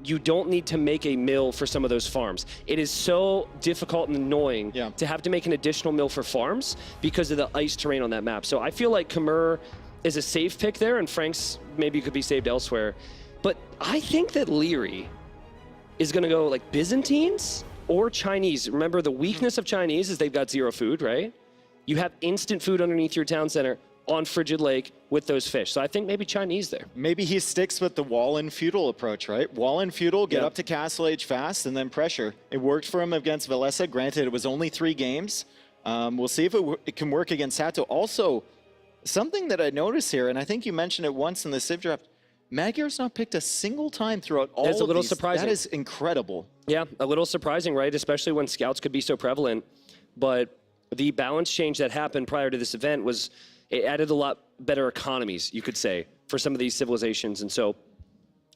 you don't need to make a mill for some of those farms. It is so difficult and annoying to have to make an additional mill for farms because of the ice terrain on that map. So I feel like Khmer is a safe pick there, and Frank's maybe could be saved elsewhere. But I think that Liereyy is going to go like Byzantines or Chinese. Remember, the weakness of Chinese is they've got 0 food, right? You have instant food underneath your town center on Frigid Lake with those fish. So I think maybe Chinese there. Maybe he sticks with the wall and feudal approach, right? Wall and feudal, get up to Castle Age fast, and then pressure. It worked for him against Villese. Granted, it was only 3 games. We'll see if it can work against TaToH. Also, something that I noticed here, and I think you mentioned it once in the Civ draft, Magyar's not picked a single time throughout all That's a little these. surprising. That is incredible. Yeah, a little surprising, right? Especially when scouts could be so prevalent. But the balance change that happened prior to this event was, it added a lot better economies, you could say, for some of these civilizations. And so,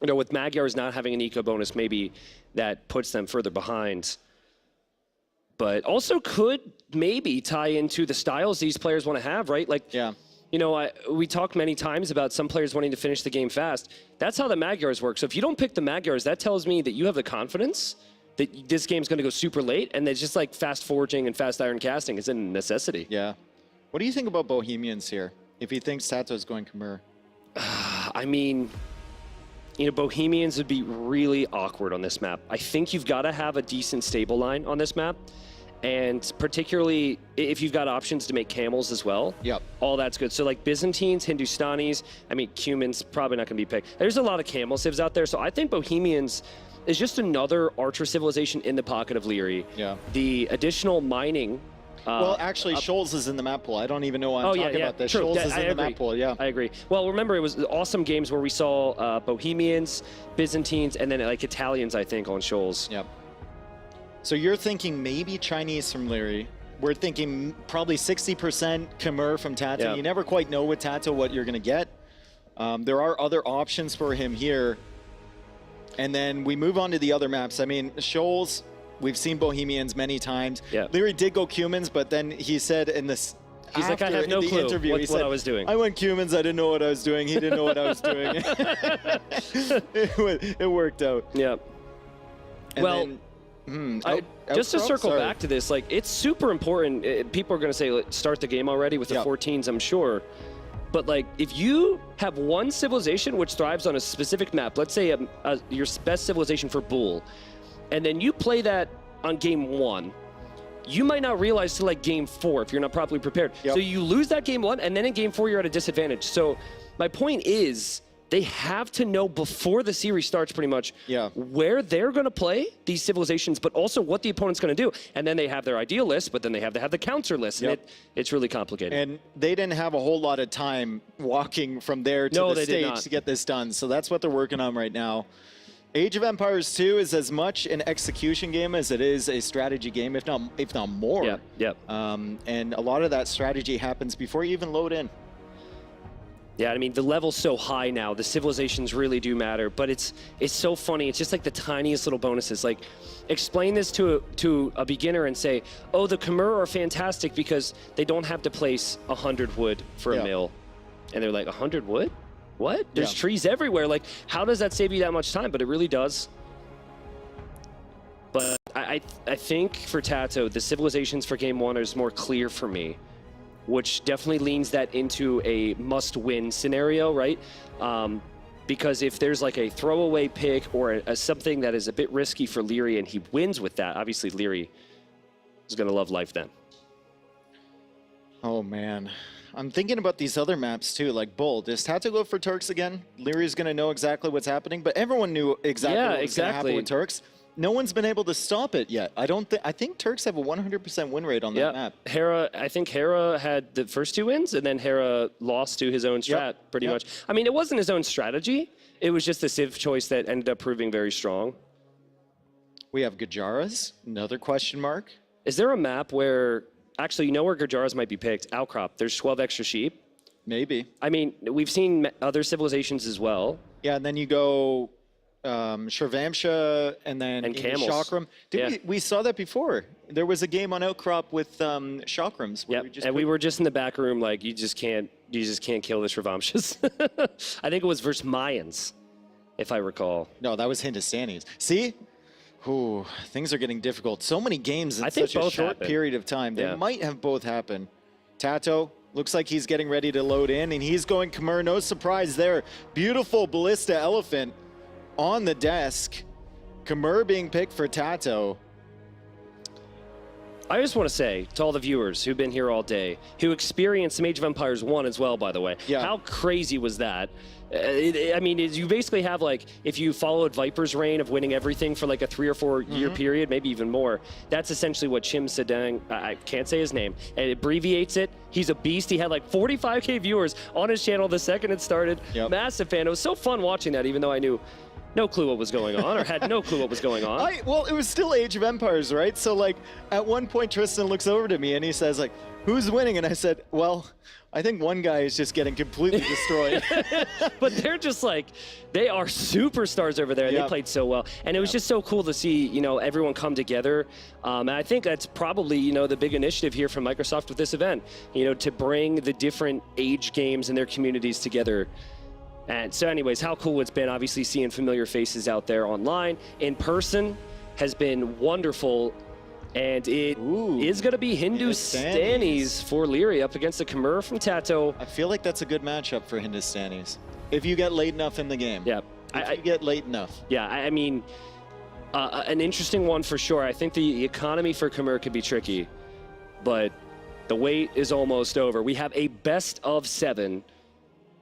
you know, with Magyars not having an eco bonus, maybe that puts them further behind. But also could maybe tie into the styles these players want to have, right? Like, you know, we talked many times about some players wanting to finish the game fast. That's how the Magyars work. So if you don't pick the Magyars, that tells me that you have the confidence that this game's going to go super late, and it's just like fast forging and fast iron casting is a necessity. Yeah. What do you think about Bohemians here? If he thinks TaToH is going Khmer. I mean, you know, Bohemians would be really awkward on this map. I think you've got to have a decent stable line on this map. And particularly if you've got options to make camels as well. Yep. All that's good. So like Byzantines, Hindustanis, I mean, Cumans, probably not going to be picked. There's a lot of camel civs out there. So I think Bohemians is just another archer civilization in the pocket of Liereyy. Yeah. The additional mining. Well, actually, Shoals is in the map pool. I don't even know why I'm talking about this. True. Shoals is in the map pool, yeah. I agree. Well, remember, it was awesome games where we saw Bohemians, Byzantines, and then like Italians, I think, on Shoals. Yep. So you're thinking maybe Chinese from Liereyy. We're thinking probably 60% Khmer from TaToH. Yeah. You never quite know with TaToH what you're going to get. There are other options for him here. And then we move on to the other maps. I mean, Shoals, we've seen Bohemians many times. Yeah. Liereyy did go Cumans, but then he said in this He's like, I have no clue interview, what I was doing. I went Cumans, I didn't know what I was doing. He didn't know what I was doing. It worked out. Yeah. And well, then, just to circle back to this, like, it's super important. People are going to say, start the game already with the 14s, I'm sure. But like, if you have one civilization which thrives on a specific map, let's say your best civilization for Bull, and then you play that on game 1, you might not realize till like game 4 if you're not properly prepared. Yep. So you lose that game 1, and then in game 4 you're at a disadvantage. So my point is, they have to know before the series starts pretty much where they're going to play these civilizations, but also what the opponent's going to do. And then they have their ideal list, but then they have to have the counter list. And it's really complicated. And they didn't have a whole lot of time walking from there to the stage to get this done. So that's what they're working on right now. Age of Empires 2 is as much an execution game as it is a strategy game, if not more. And a lot of that strategy happens before you even load in. Yeah, I mean, the level's so high now. The civilizations really do matter, but it's so funny. It's just like the tiniest little bonuses. Like, explain this to a beginner and say, oh, the Khmer are fantastic because they don't have to place 100 wood for a mill. And they're like, 100 wood? What? There's trees everywhere. Like, how does that save you that much time? But it really does. But I think for TaToH, the civilizations for game 1 is more clear for me, which definitely leans that into a must-win scenario, right? Because if there's like a throwaway pick or something that is a bit risky for Liereyy and he wins with that, obviously Liereyy is going to love life then. Oh, man. I'm thinking about these other maps too, like Bull. Does TaToH go for Turks again? Lierey's going to know exactly what's happening, but everyone knew exactly what was going to happen with Turks. No one's been able to stop it yet. I think Turks have a 100% win rate on that map. Hera, I think Hera had the first 2 wins, and then Hera lost to his own strat pretty much. I mean, it wasn't his own strategy. It was just the civ choice that ended up proving very strong. We have Gujaras, another question mark. Is there a map where, actually, you know where Gujaras might be picked? Outcrop. There's 12 extra sheep. Maybe. I mean, we've seen other civilizations as well. Yeah, and then you go Shirvamsha and then camels. Chakram. We saw that before. There was a game on Outcrop with Chakrams. And we were just in the back room like, you just can't kill the Shirvamshas. I think it was versus Mayans, if I recall. No, that was Hindustanis. See? Ooh, things are getting difficult. So many games in such a short period of time. They might have both happened. TaToH looks like he's getting ready to load in, and he's going Khmer. No surprise there. Beautiful Ballista Elephant on the desk. Khmer being picked for TaToH. I just want to say to all the viewers who've been here all day, who experienced some Age of Empires 1 as well, by the way, how crazy was that? I mean, you basically have, like, if you followed Viper's reign of winning everything for like a 3 or 4 year period, maybe even more, that's essentially what Chim Sedang, I can't say his name, and it abbreviates it. He's a beast. He had like 45K viewers on his channel the second it started. Massive fan. It was so fun watching that, even though I knew no clue what was going on, or had no clue what was going on. Well, it was still Age of Empires, right? So, like, at one point, Tristan looks over to me and he says, like, who's winning? And I said, well, I think one guy is just getting completely destroyed. But they're just like, they are superstars over there. They played so well. And it was just so cool to see, you know, everyone come together. And I think that's probably, you know, the big initiative here from Microsoft with this event, you know, to bring the different age games and their communities together. And so anyways, how cool it's been, obviously seeing familiar faces out there online. In person has been wonderful. And it is going to be Hindustanis for Liereyy up against the Khmer from TaToH. I feel like that's a good matchup for Hindustanis. If you get late enough in the game. Yeah. If you get late enough. Yeah, I mean, an interesting one for sure. I think the economy for Khmer could be tricky, but the wait is almost over. We have a best of 7.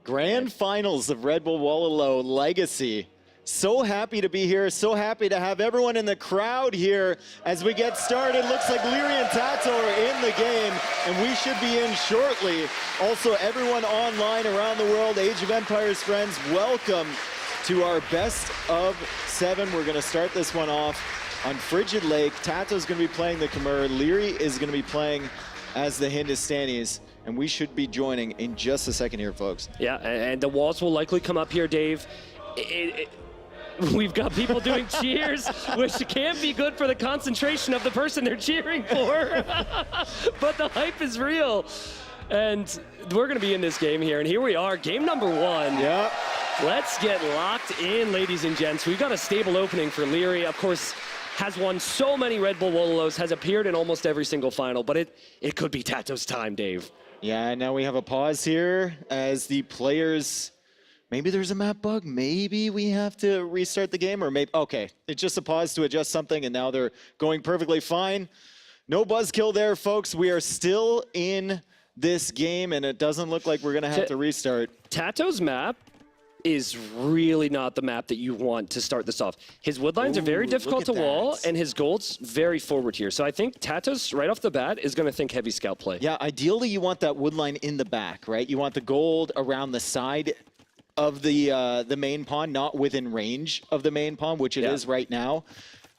Grand finals of Red Bull Wololo Legacy. So happy to be here. So happy to have everyone in the crowd here as we get started. Looks like Liereyy and TaToH are in the game, and we should be in shortly. Also, everyone online around the world, Age of Empires friends, welcome to our best of 7. We're going to start this one off on Frigid Lake. TaToH's going to be playing the Khmer. Liereyy is going to be playing as the Hindustanis. And we should be joining in just a second here, folks. Yeah, and the walls will likely come up here, Dave. We've got people doing cheers, which can be good for the concentration of the person they're cheering for. But the hype is real. And we're going to be in this game here. And here we are, game number 1. Yeah. Let's get locked in, ladies and gents. We've got a stable opening for Liereyy. Of course, has won so many Red Bull Wololos, has appeared in almost every single final, but it could be TaToH's time, Dave. Yeah, now we have a pause here as the players, maybe there's a map bug, maybe we have to restart the game, or maybe, okay, it's just a pause to adjust something, and now they're going perfectly fine. No buzzkill there, folks. We are still in this game, and it doesn't look like we're gonna have to restart. TaToH's map is really not the map that you want to start this off. His woodlines are very difficult to wall, and his gold's very forward here. So I think TaToH's, right off the bat, is going to think heavy scout play. Yeah, ideally you want that woodline in the back, right? You want the gold around the side of the main pawn, not within range of the main pawn, which it is right now.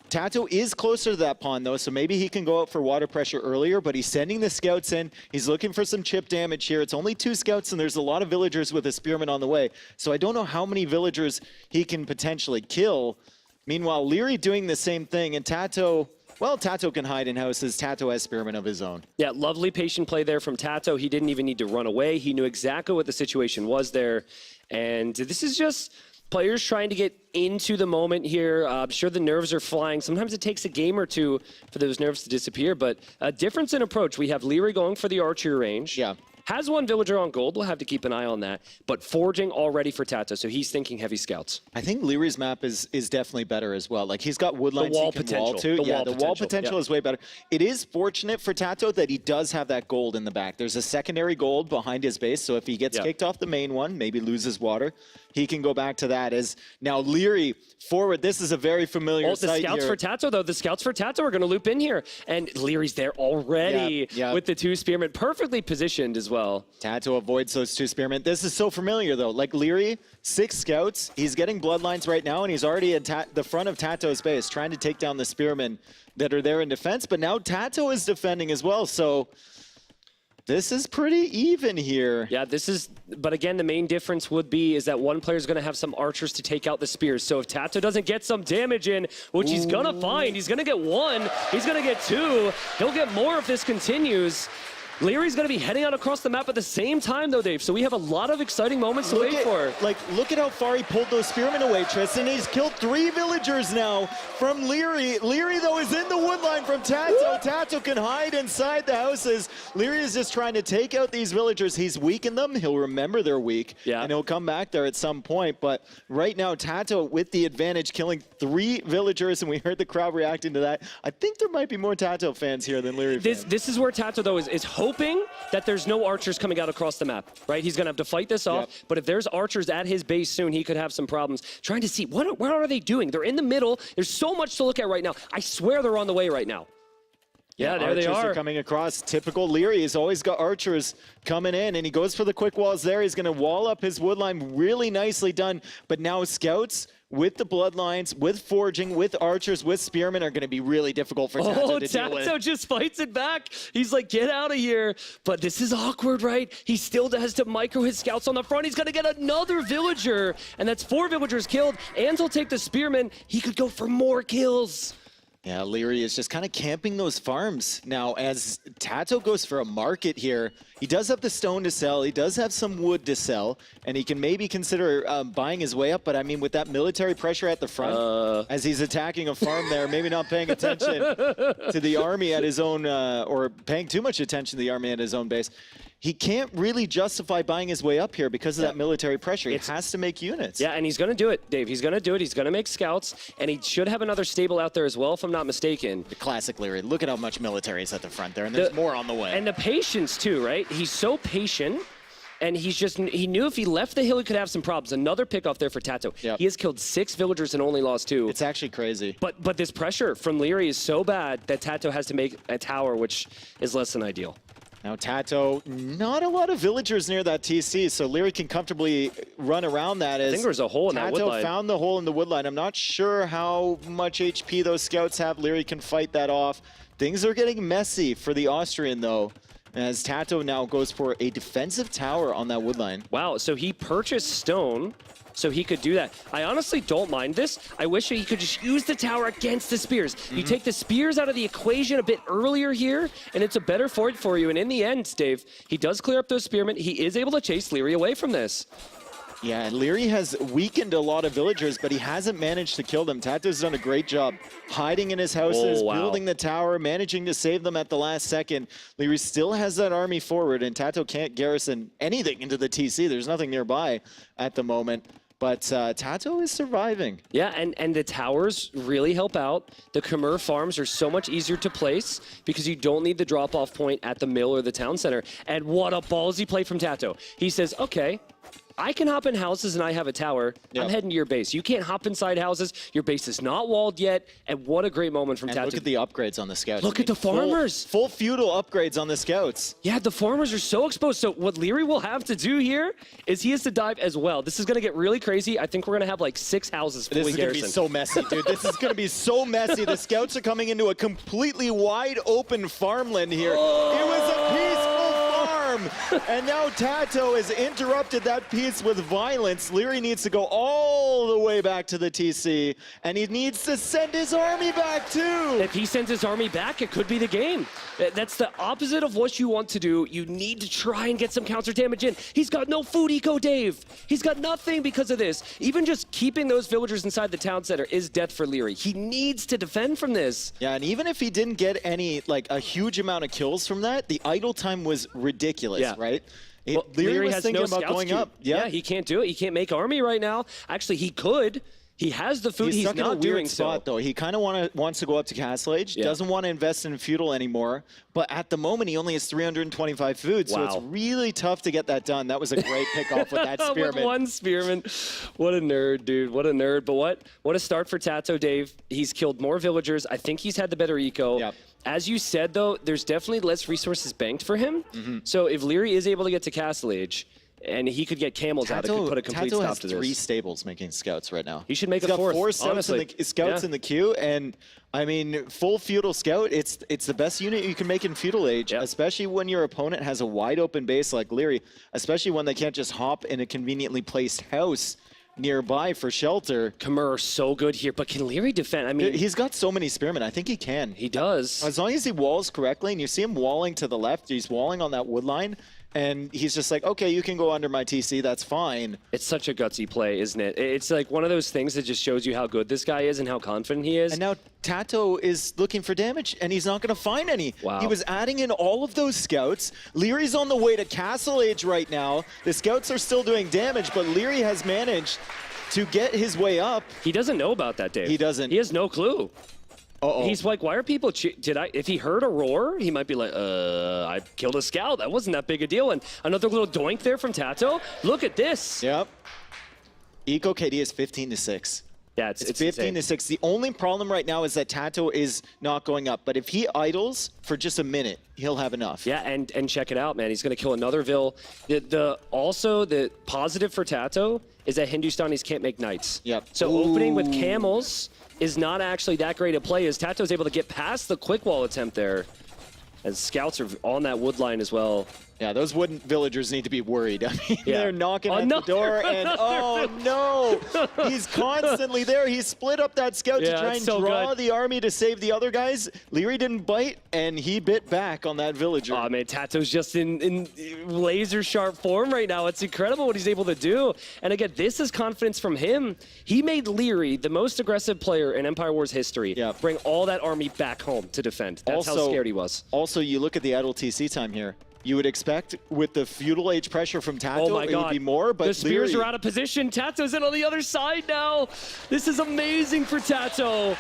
TaToH is closer to that pawn, though, so maybe he can go out for water pressure earlier, but he's sending the scouts in. He's looking for some chip damage here. It's only 2 scouts, and there's a lot of villagers with a spearman on the way. So I don't know how many villagers he can potentially kill. Meanwhile, Liereyy doing the same thing, and TaToH, well, TaToH can hide in houses. TaToH has spearman of his own. Yeah, lovely patient play there from TaToH. He didn't even need to run away. He knew exactly what the situation was there. And this is just players trying to get into the moment here. I'm sure the nerves are flying. Sometimes it takes a game or two for those nerves to disappear, but a difference in approach. We have Liereyy going for the archery range. Yeah. Has one villager on gold. We'll have to keep an eye on that. But forging already for TaToH, so he's thinking heavy scouts. I think Lierey's map is definitely better as well. Like, he's got woodlines wall he can potential. wall to. The wall potential is way better. It is fortunate for TaToH that he does have that gold in the back. There's a secondary gold behind his base, so if he gets kicked off the main one, maybe loses water, he can go back to that. As now Liereyy forward, this is a very familiar sight the scouts here. for TaToH, though. The scouts for TaToH are going to loop in here. And Lierey's there already with the 2 spearmen, perfectly positioned as well. TaToH avoids those 2 spearmen. This is so familiar, though. Like, Liereyy, 6 scouts. He's getting bloodlines right now, and he's already at the front of TaToH's base, trying to take down the spearmen that are there in defense. But now TaToH is defending as well, so this is pretty even here. Yeah, this is, but again, the main difference would be is that one player is going to have some archers to take out the spears. So if TaToH doesn't get some damage in, which he's going to find, he's going to get 1, he's going to get 2, he'll get more if this continues. Lierey's going to be heading out across the map at the same time, though, Dave. So we have a lot of exciting moments to wait for. Like, look at how far he pulled those spearmen away, Tristan. He's killed 3 villagers now from Liereyy. Liereyy, though, is in the woodline from TaToH. TaToH can hide inside the houses. Liereyy is just trying to take out these villagers. He's weakened them. He'll remember they're weak, and he'll come back there at some point. But right now, TaToH with the advantage, killing 3 villagers, and we heard the crowd reacting to that. I think there might be more TaToH fans here than Liereyy fans. This is where TaToH, though, is hoping that there's no archers coming out across the map, right? He's going to have to fight this off, but if there's archers at his base soon, he could have some problems. Trying to see, what are they doing? They're in the middle. There's so much to look at right now. I swear they're on the way right now. Yeah, there they are. Coming across. Typical Liereyy. He's always got archers coming in, and he goes for the quick walls there. He's going to wall up his woodline. Really nicely done. But now scouts with the bloodlines, with forging, with archers, with spearmen are going to be really difficult for TaToH to deal with. TaToH just fights it back. He's like, get out of here. But this is awkward, right? He still has to micro his scouts on the front. He's going to get another villager, and that's 4 villagers killed. And he'll take the spearmen. He could go for more kills. Yeah, Liereyy is just kind of camping those farms now as TaToH goes for a market here. He does have the stone to sell, he does have some wood to sell, and he can maybe consider buying his way up, but I mean, with that military pressure at the front, as he's attacking a farm there, maybe not paying attention to the army at his own, or paying too much attention to the army at his own base. He can't really justify buying his way up here because of that military pressure. He has to make units. Yeah, and he's going to do it, Dave. He's going to do it. He's going to make scouts, and he should have another stable out there as well, if I'm not mistaken. The classic Liereyy. Look at how much military is at the front there, and there's more on the way. And the patience, too, right? He's so patient, and he knew if he left the hill, he could have some problems. Another pick off there for TaToH. He has killed 6 villagers and only lost 2. It's actually crazy. But this pressure from Liereyy is so bad that TaToH has to make a tower, which is less than ideal. Now TaToH, not a lot of villagers near that TC, so Liereyy can comfortably run around that. I think there's a hole in that woodline. TaToH found the hole in the woodline. I'm not sure how much HP those scouts have. Liereyy can fight that off. Things are getting messy for the Austrian, though, as TaToH now goes for a defensive tower on that woodline. Wow, so he purchased stone so he could do that. I honestly don't mind this. I wish he could just use the tower against the spears. You take the spears out of the equation a bit earlier here, and it's a better fight for you. And in the end, Dave, he does clear up those spearmen. He is able to chase Liereyy away from this. Yeah, Liereyy has weakened a lot of villagers, but he hasn't managed to kill them. TaToH's done a great job hiding in his houses, building the tower, managing to save them at the last second. Liereyy still has that army forward, and TaToH can't garrison anything into the TC. There's nothing nearby at the moment. But TaToH is surviving. Yeah, and the towers really help out. The Khmer farms are so much easier to place because you don't need the drop-off point at the mill or the town center. And what a ballsy play from TaToH. He says, okay, I can hop in houses and I have a tower. Yep. I'm heading to your base. You can't hop inside houses. Your base is not walled yet. And what a great moment from TaToH. Look at the upgrades on the scouts. Look at the farmers. Full feudal upgrades on the scouts. Yeah, the farmers are so exposed. So what Liereyy will have to do here is he has to dive as well. This is going to get really crazy. I think we're going to have like 6 houses fully This is going to be so messy, dude. This is going to be so messy. The scouts are coming into a completely wide open farmland here. It was a peaceful farm. And now TaToH has interrupted that peace with violence. Liereyy needs to go all the way back to the TC, and he needs to send his army back too. If he sends his army back, it could be the game. That's the opposite of what you want to do. You need to try and get some counter damage in. He's got no food eco, Dave. He's got nothing because of this. Even just keeping those villagers inside the town center is death for Liereyy. He needs to defend from this. Yeah, and even if he didn't get any, like a huge amount of kills from that, the idle time was ridiculous, right? Well, Liereyy was has thinking no about scouts going queue. up. Yeah, he can't do it. He can't make army right now. Actually, he could. He has the food. He's stuck not in a doing weird spot, though. He kind of wants to go up to Castle Age. Doesn't want to invest in feudal anymore. But at the moment, he only has 325 food, so it's really tough to get that done. That was a great pickoff with that spearman. With one spearman. What a nerd, dude. What a nerd. But what a start for TaToH, Dave. He's killed more villagers. I think he's had the better eco. Yep. As you said, though, there's definitely less resources banked for him. So if Liereyy is able to get to Castle Age, and he could get camels out, it could put a complete TaToH stop has to this. 3 stables making scouts right now. He should make He's a fourth, got 4 scouts, honestly. Scouts in the queue, and I mean, full feudal scout, it's the best unit you can make in feudal age, especially when your opponent has a wide open base like Liereyy, especially when they can't just hop in a conveniently placed house nearby for shelter. Khmer are so good here, but can Liereyy defend? I mean, he's got so many spearmen. I think he can. He does. As long as he walls correctly, and you see him walling to the left, he's walling on that wood line, and he's just like, okay, you can go under my TC, that's fine. It's such a gutsy play, isn't it? It's like one of those things that just shows you how good this guy is and how confident he is. And now TaToH is looking for damage, and he's not going to find any. Wow. He was adding in all of those scouts. Lierey's on the way to Castle Age right now. The scouts are still doing damage, but Liereyy has managed to get his way up. He doesn't know about that, Dave. He doesn't. He has no clue. He's like, why are people, if he heard a roar, he might be like, I killed a scout. That wasn't that big a deal. And another little doink there from TaToH. Look at this. Yep. Eco KD is 15-6. Yeah, it's 15-6. The only problem right now is that TaToH is not going up. But if he idles for just a minute, he'll have enough. Yeah, and check it out, man. He's going to kill another Vill. Also, the positive for TaToH is that Hindustanis can't make knights. Yep. So opening with camels is not actually that great a play, as TaToH's able to get past the quick wall attempt there. As scouts are on that wood line as well. Yeah, those wooden villagers need to be worried. I mean, they're knocking at the door, and oh no! He's constantly there. He split up that scout to try and draw the army to save the other guys. Liereyy didn't bite, and he bit back on that villager. Oh man, TaToH's just in laser sharp form right now. It's incredible what he's able to do. And again, this is confidence from him. He made Liereyy the most aggressive player in Empire Wars history. Bring all that army back home to defend. That's how scared he was. Also, you look at the idle TC time here. You would expect with the feudal age pressure from TaToH, it would be more, but the spears Liereyy are out of position. TaToH's in on the other side now. This is amazing for TaToH,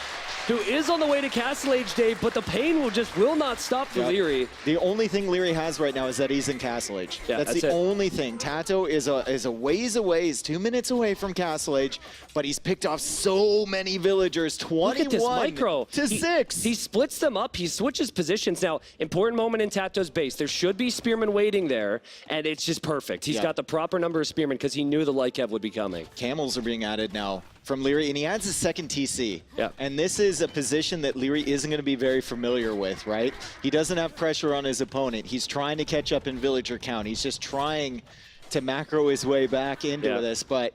who is on the way to Castle Age, Dave, but the pain will not stop for Liereyy. The only thing Liereyy has right now is that he's in Castle Age. Yeah, that's the only thing. TaToH is a ways away. He's 2 minutes away from Castle Age, but he's picked off so many villagers, 21 Look at this micro. to 6. He splits them up. He switches positions. Now, important moment in TaToH's base. There should be spearmen waiting there, and it's just perfect. He's got the proper number of spearmen because he knew the Lyknight would be coming. Camels are being added now from Liereyy, and he adds a second TC. Yeah. And this is a position that Liereyy isn't going to be very familiar with, right? He doesn't have pressure on his opponent. He's trying to catch up in villager count. He's just trying to macro his way back into this, but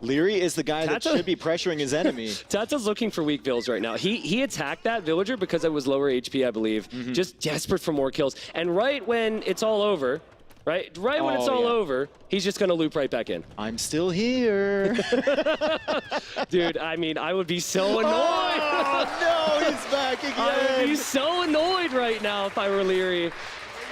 Liereyy is the guy that should be pressuring his enemy. TaToH's looking for weak vills right now. He attacked that villager because it was lower HP, I believe. Just desperate for more kills. And right when it's all over, right? Right when it's all over, he's just going to loop right back in. I'm still here. Dude, I mean, I would be so annoyed. Oh, no, he's back again. I would be so annoyed right now if I were Liereyy.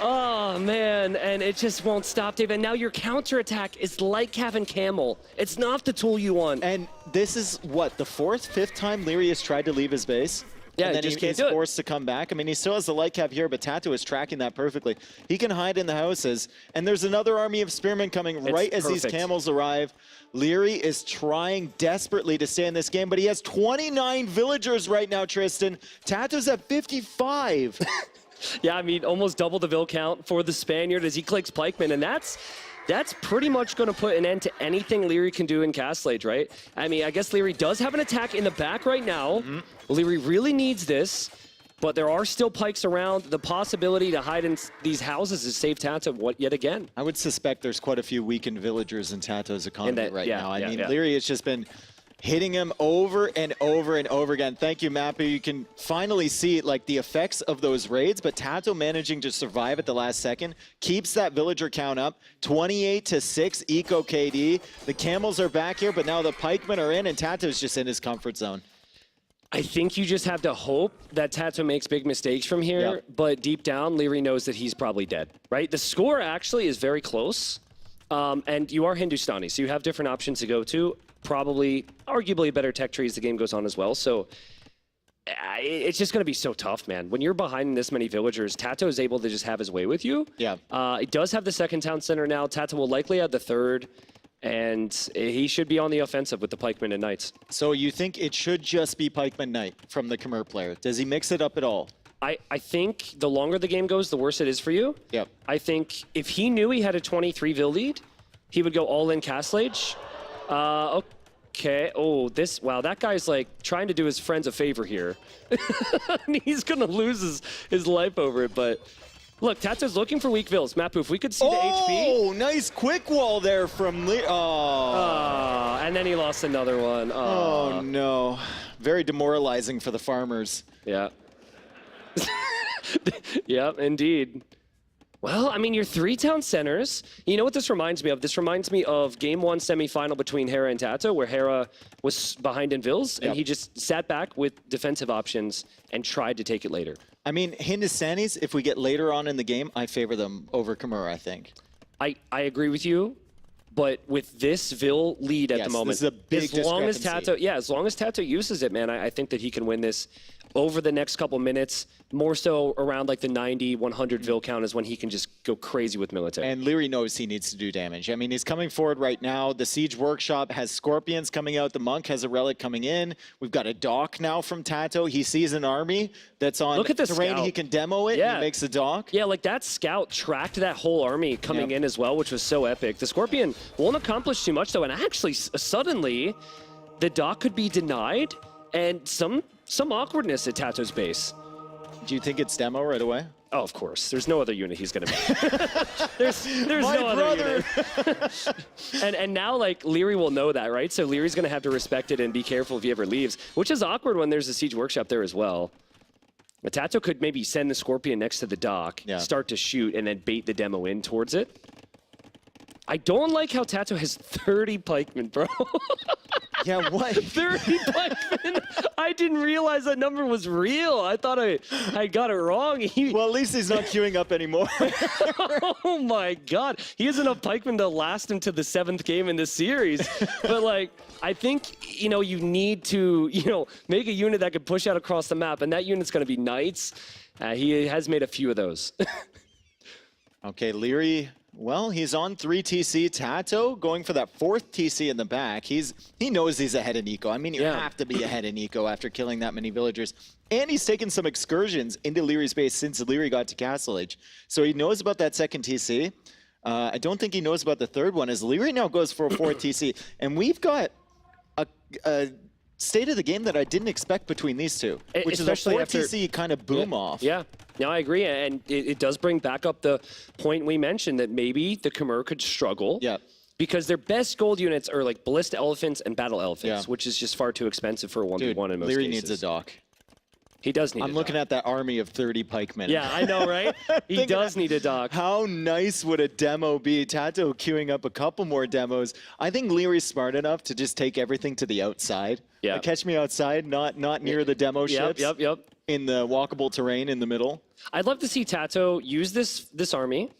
Oh, man, and it just won't stop, Dave. And now your counterattack is like having Camel. It's not the tool you want. And this is, what, the 4th, 5th time Liereyy has tried to leave his base? Yeah, and then just he's forced to come back. I mean, he still has the light cap here, but TaToH is tracking that perfectly. He can hide in the houses, and there's another army of Spearmen coming right as these camels arrive. Liereyy is trying desperately to stay in this game, but he has 29 villagers right now, Tristan. TaToH's at 55. Yeah, I mean, almost double the Vill count for the Spaniard as he clicks Pikeman, and that's pretty much going to put an end to anything Liereyy can do in Castle Age, right? I mean, I guess Liereyy does have an attack in the back right now. Liereyy really needs this, but there are still pikes around. The possibility to hide in these houses is save TaToH yet again. I would suspect there's quite a few weakened villagers in TaToH's economy right now. I mean, Liereyy has just been hitting him over and over and over again. Thank you, Mappu. You can finally see like the effects of those raids, but TaToH managing to survive at the last second keeps that villager count up. 28-6 eco KD. The camels are back here, but now the pikemen are in, and TaToH's just in his comfort zone. I think you just have to hope that TaToH makes big mistakes from here, but deep down, Liereyy knows that he's probably dead, right? The score actually is very close, and you are Hindustani, so you have different options to go to. Probably, arguably better tech tree as the game goes on as well. So it's just going to be so tough, man. When you're behind this many villagers, TaToH is able to just have his way with you. Yeah. It does have the 2nd town center now. TaToH will likely have the 3rd, and he should be on the offensive with the pikemen and knights. So you think it should just be pikeman knight from the Khmer player? Does he mix it up at all? I think the longer the game goes, the worse it is for you. Yep. I think if he knew he had a 23 Vill lead, he would go all in Castle Age. Okay. Oh, wow, that guy's like trying to do his friends a favor here. He's going to lose his life over it, but look, TaToH's looking for weak Vills. Mappu, if we could see the HP. Oh, nice quick wall there from Lee. Oh. And then he lost another one. Oh, no. Very demoralizing for the farmers. Yeah. Yep, indeed. Well, I mean, your 3 town centers, you know what this reminds me of? This reminds me of Game 1 semifinal between Hera and TaToH, where Hera was behind in Vills, and he just sat back with defensive options and tried to take it later. I mean, Hindustanis, if we get later on in the game, I favor them over Khmer, I think. I agree with you, but with this Vill lead at the moment, this is a big as long as TaToH uses it, man, I think that he can win this over the next couple minutes. More so around like the 90, 100 Vill count is when he can just go crazy with military. And Liereyy knows he needs to do damage. I mean, he's coming forward right now. The Siege Workshop has Scorpions coming out. The Monk has a Relic coming in. We've got a dock now from TaToH. He sees an army that's on terrain. Scout. He can demo it. Yeah. He makes a dock. Yeah, like that scout tracked that whole army coming in as well, which was so epic. The Scorpion won't accomplish too much though, and actually suddenly the dock could be denied, and some awkwardness at TaToH's base. Do you think it's demo right away? Oh, of course. There's no other unit he's going to make. there's no other unit. and now, like, Liereyy will know that, right? So Lierey's going to have to respect it and be careful if he ever leaves, which is awkward when there's a Siege Workshop there as well. But TaToH could maybe send the Scorpion next to the dock, start to shoot, and then bait the demo in towards it. I don't like how TaToH has 30 pikemen, bro. Yeah, what? 30 pikemen? I didn't realize that number was real. I thought I got it wrong. Well, at least he's not queuing up anymore. Oh my God. He has enough pikemen to last him to the 7th game in this series. But like, I think, you know, you need to, you know, make a unit that can push out across the map, and that unit's going to be Knights. He has made a few of those. Okay, Liereyy. Well, he's on 3 TC. TaToH going for that 4th TC in the back. He knows he's ahead of Nico. I mean, you have to be ahead of Nico after killing that many villagers. And he's taken some excursions into Lierey's base since Liereyy got to Castle Age. So he knows about that 2nd TC. I don't think he knows about the 3rd one, as Liereyy now goes for a 4th TC. And we've got a state of the game that I didn't expect between these two, which especially is a 4th TC kind of boom off. Yeah. No, I agree, and it does bring back up the point we mentioned that maybe the Khmer could struggle. Yeah. Because their best gold units are like Ballista Elephants and Battle Elephants, which is just far too expensive for a 1v1 in most Liereyy cases. needs a dock. He does need I'm looking at that army of 30 pikemen. Yeah, I know, right? He does need a dock. How nice would a demo be? TaToH queuing up a couple more demos. I think Lierey's smart enough to just take everything to the outside. Yeah. Like, catch me outside, not near the demo ships. Yep. In the walkable terrain in the middle. I'd love to see TaToH use this army,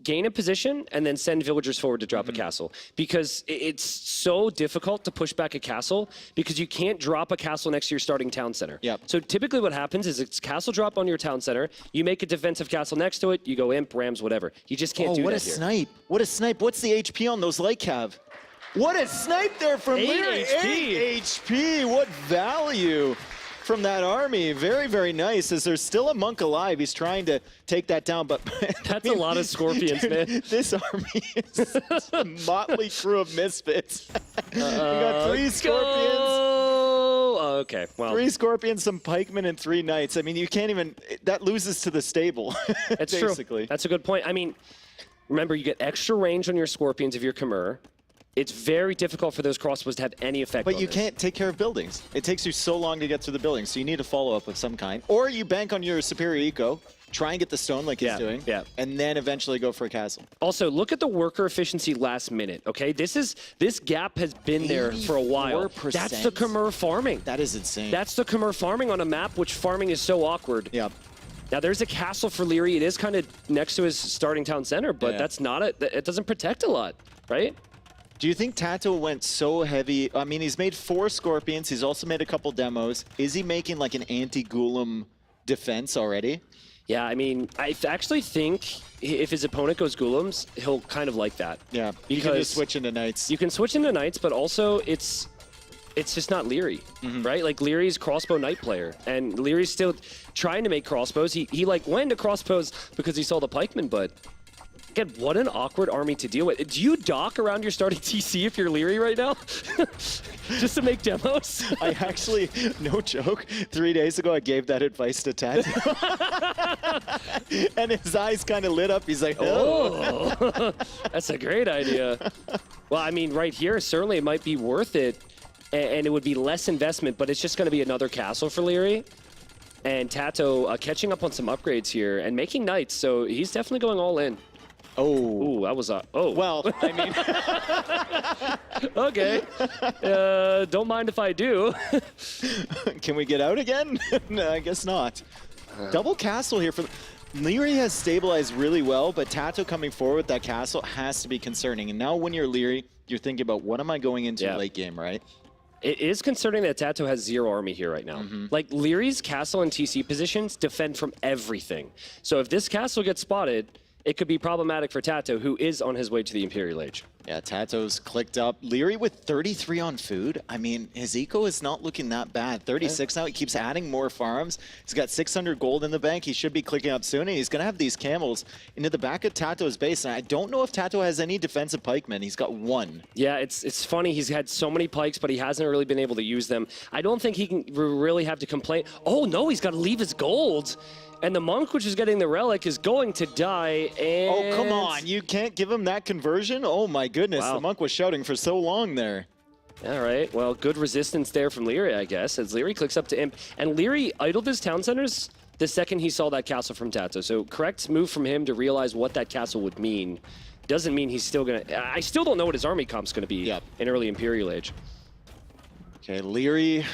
gain a position, and then send villagers forward to drop a castle. Because it's so difficult to push back a castle because you can't drop a castle next to your starting town center. Yep. So typically what happens is it's castle drop on your town center, you make a defensive castle next to it, you go imp, rams, whatever. You just can't do what that a here. snipe. What a snipe. What's the HP on those light cav? What a snipe there from 8 Liereyy. HP. 8 HP. What value from that army. Very, very nice. As there's still a monk alive, he's trying to take that down, but that's a lot of scorpions, dude, man. This army is a motley crew of misfits. We got 3 scorpions. Oh, okay. Well, 3 scorpions, some pikemen, and 3 knights. I mean, you can't even. That loses to the stable. That's basically. True. That's a good point. I mean, remember, you get extra range on your scorpions if you're Khmer. It's very difficult for those crossbows to have any effect But on you this. can't take care of buildings. It takes you so long to get through the buildings, so you need a follow-up of some kind. Or you bank on your superior eco, try and get the stone like he's doing, and then eventually go for a castle. Also, look at the worker efficiency last minute, okay? This gap has been there for a while. 84%. That's the Khmer farming. That is insane. That's the Khmer farming on a map, which farming is so awkward. Yeah. Now, there's a castle for Liereyy. It is kind of next to his starting town center, but that's not it doesn't protect a lot, right? Do you think TaToH went so heavy? I mean, he's made 4 scorpions. He's also made a couple demos. Is he making like an anti-Golem defense already? Yeah, I mean, I actually think if his opponent goes Golems, he'll kind of like that. Yeah, you can just switch into Knights. You can switch into Knights, but also it's just not Liereyy, right? Like, Lierey's crossbow knight player, and Lierey's still trying to make crossbows. He like went into crossbows because he saw the pikemen, but again, what an awkward army to deal with. Do you dock around your starting TC if you're Liereyy right now? Just to make demos? I actually, no joke, 3 days ago I gave that advice to TaToH. And his eyes kind of lit up. He's like, oh. That's a great idea. Well, I mean, right here, certainly it might be worth it, and it would be less investment, but it's just going to be another castle for Liereyy. And TaToH catching up on some upgrades here and making knights, so he's definitely going all in. Oh. Ooh, that was oh. Well, I mean. Okay. Don't mind if I do. Can we get out again? No, I guess not. Double castle here for Liereyy has stabilized really well, but TaToH coming forward with that castle has to be concerning. And now when you're Liereyy, you're thinking about what am I going into late game, right? It is concerning that TaToH has 0 army here right now. Like, Lierey's castle and TC positions defend from everything. So if this castle gets spotted, it could be problematic for TaToH, who is on his way to the Imperial Age. Yeah, TaToH's clicked up. Liereyy with 33 on food. I mean, his eco is not looking that bad. 36 now. He keeps adding more farms. He's got 600 gold in the bank. He should be clicking up soon. And he's going to have these camels into the back of TaToH's base. And I don't know if TaToH has any defensive pikemen. He's got 1. Yeah, it's funny. He's had so many pikes, but he hasn't really been able to use them. I don't think he can really have to complain. Oh, no, he's got to leave his gold. And the monk, which is getting the relic, is going to die, and... Oh, come on. You can't give him that conversion? Oh, my goodness. Wow. The monk was shouting for so long there. All right. Well, good resistance there from Liereyy, I guess, as Liereyy clicks up to Imp. And Liereyy idled his town centers the second he saw that castle from TaToH. So correct move from him to realize what that castle would mean. Doesn't mean he's still going to... I still don't know what his army comp's going to be in early Imperial Age. Okay, Liereyy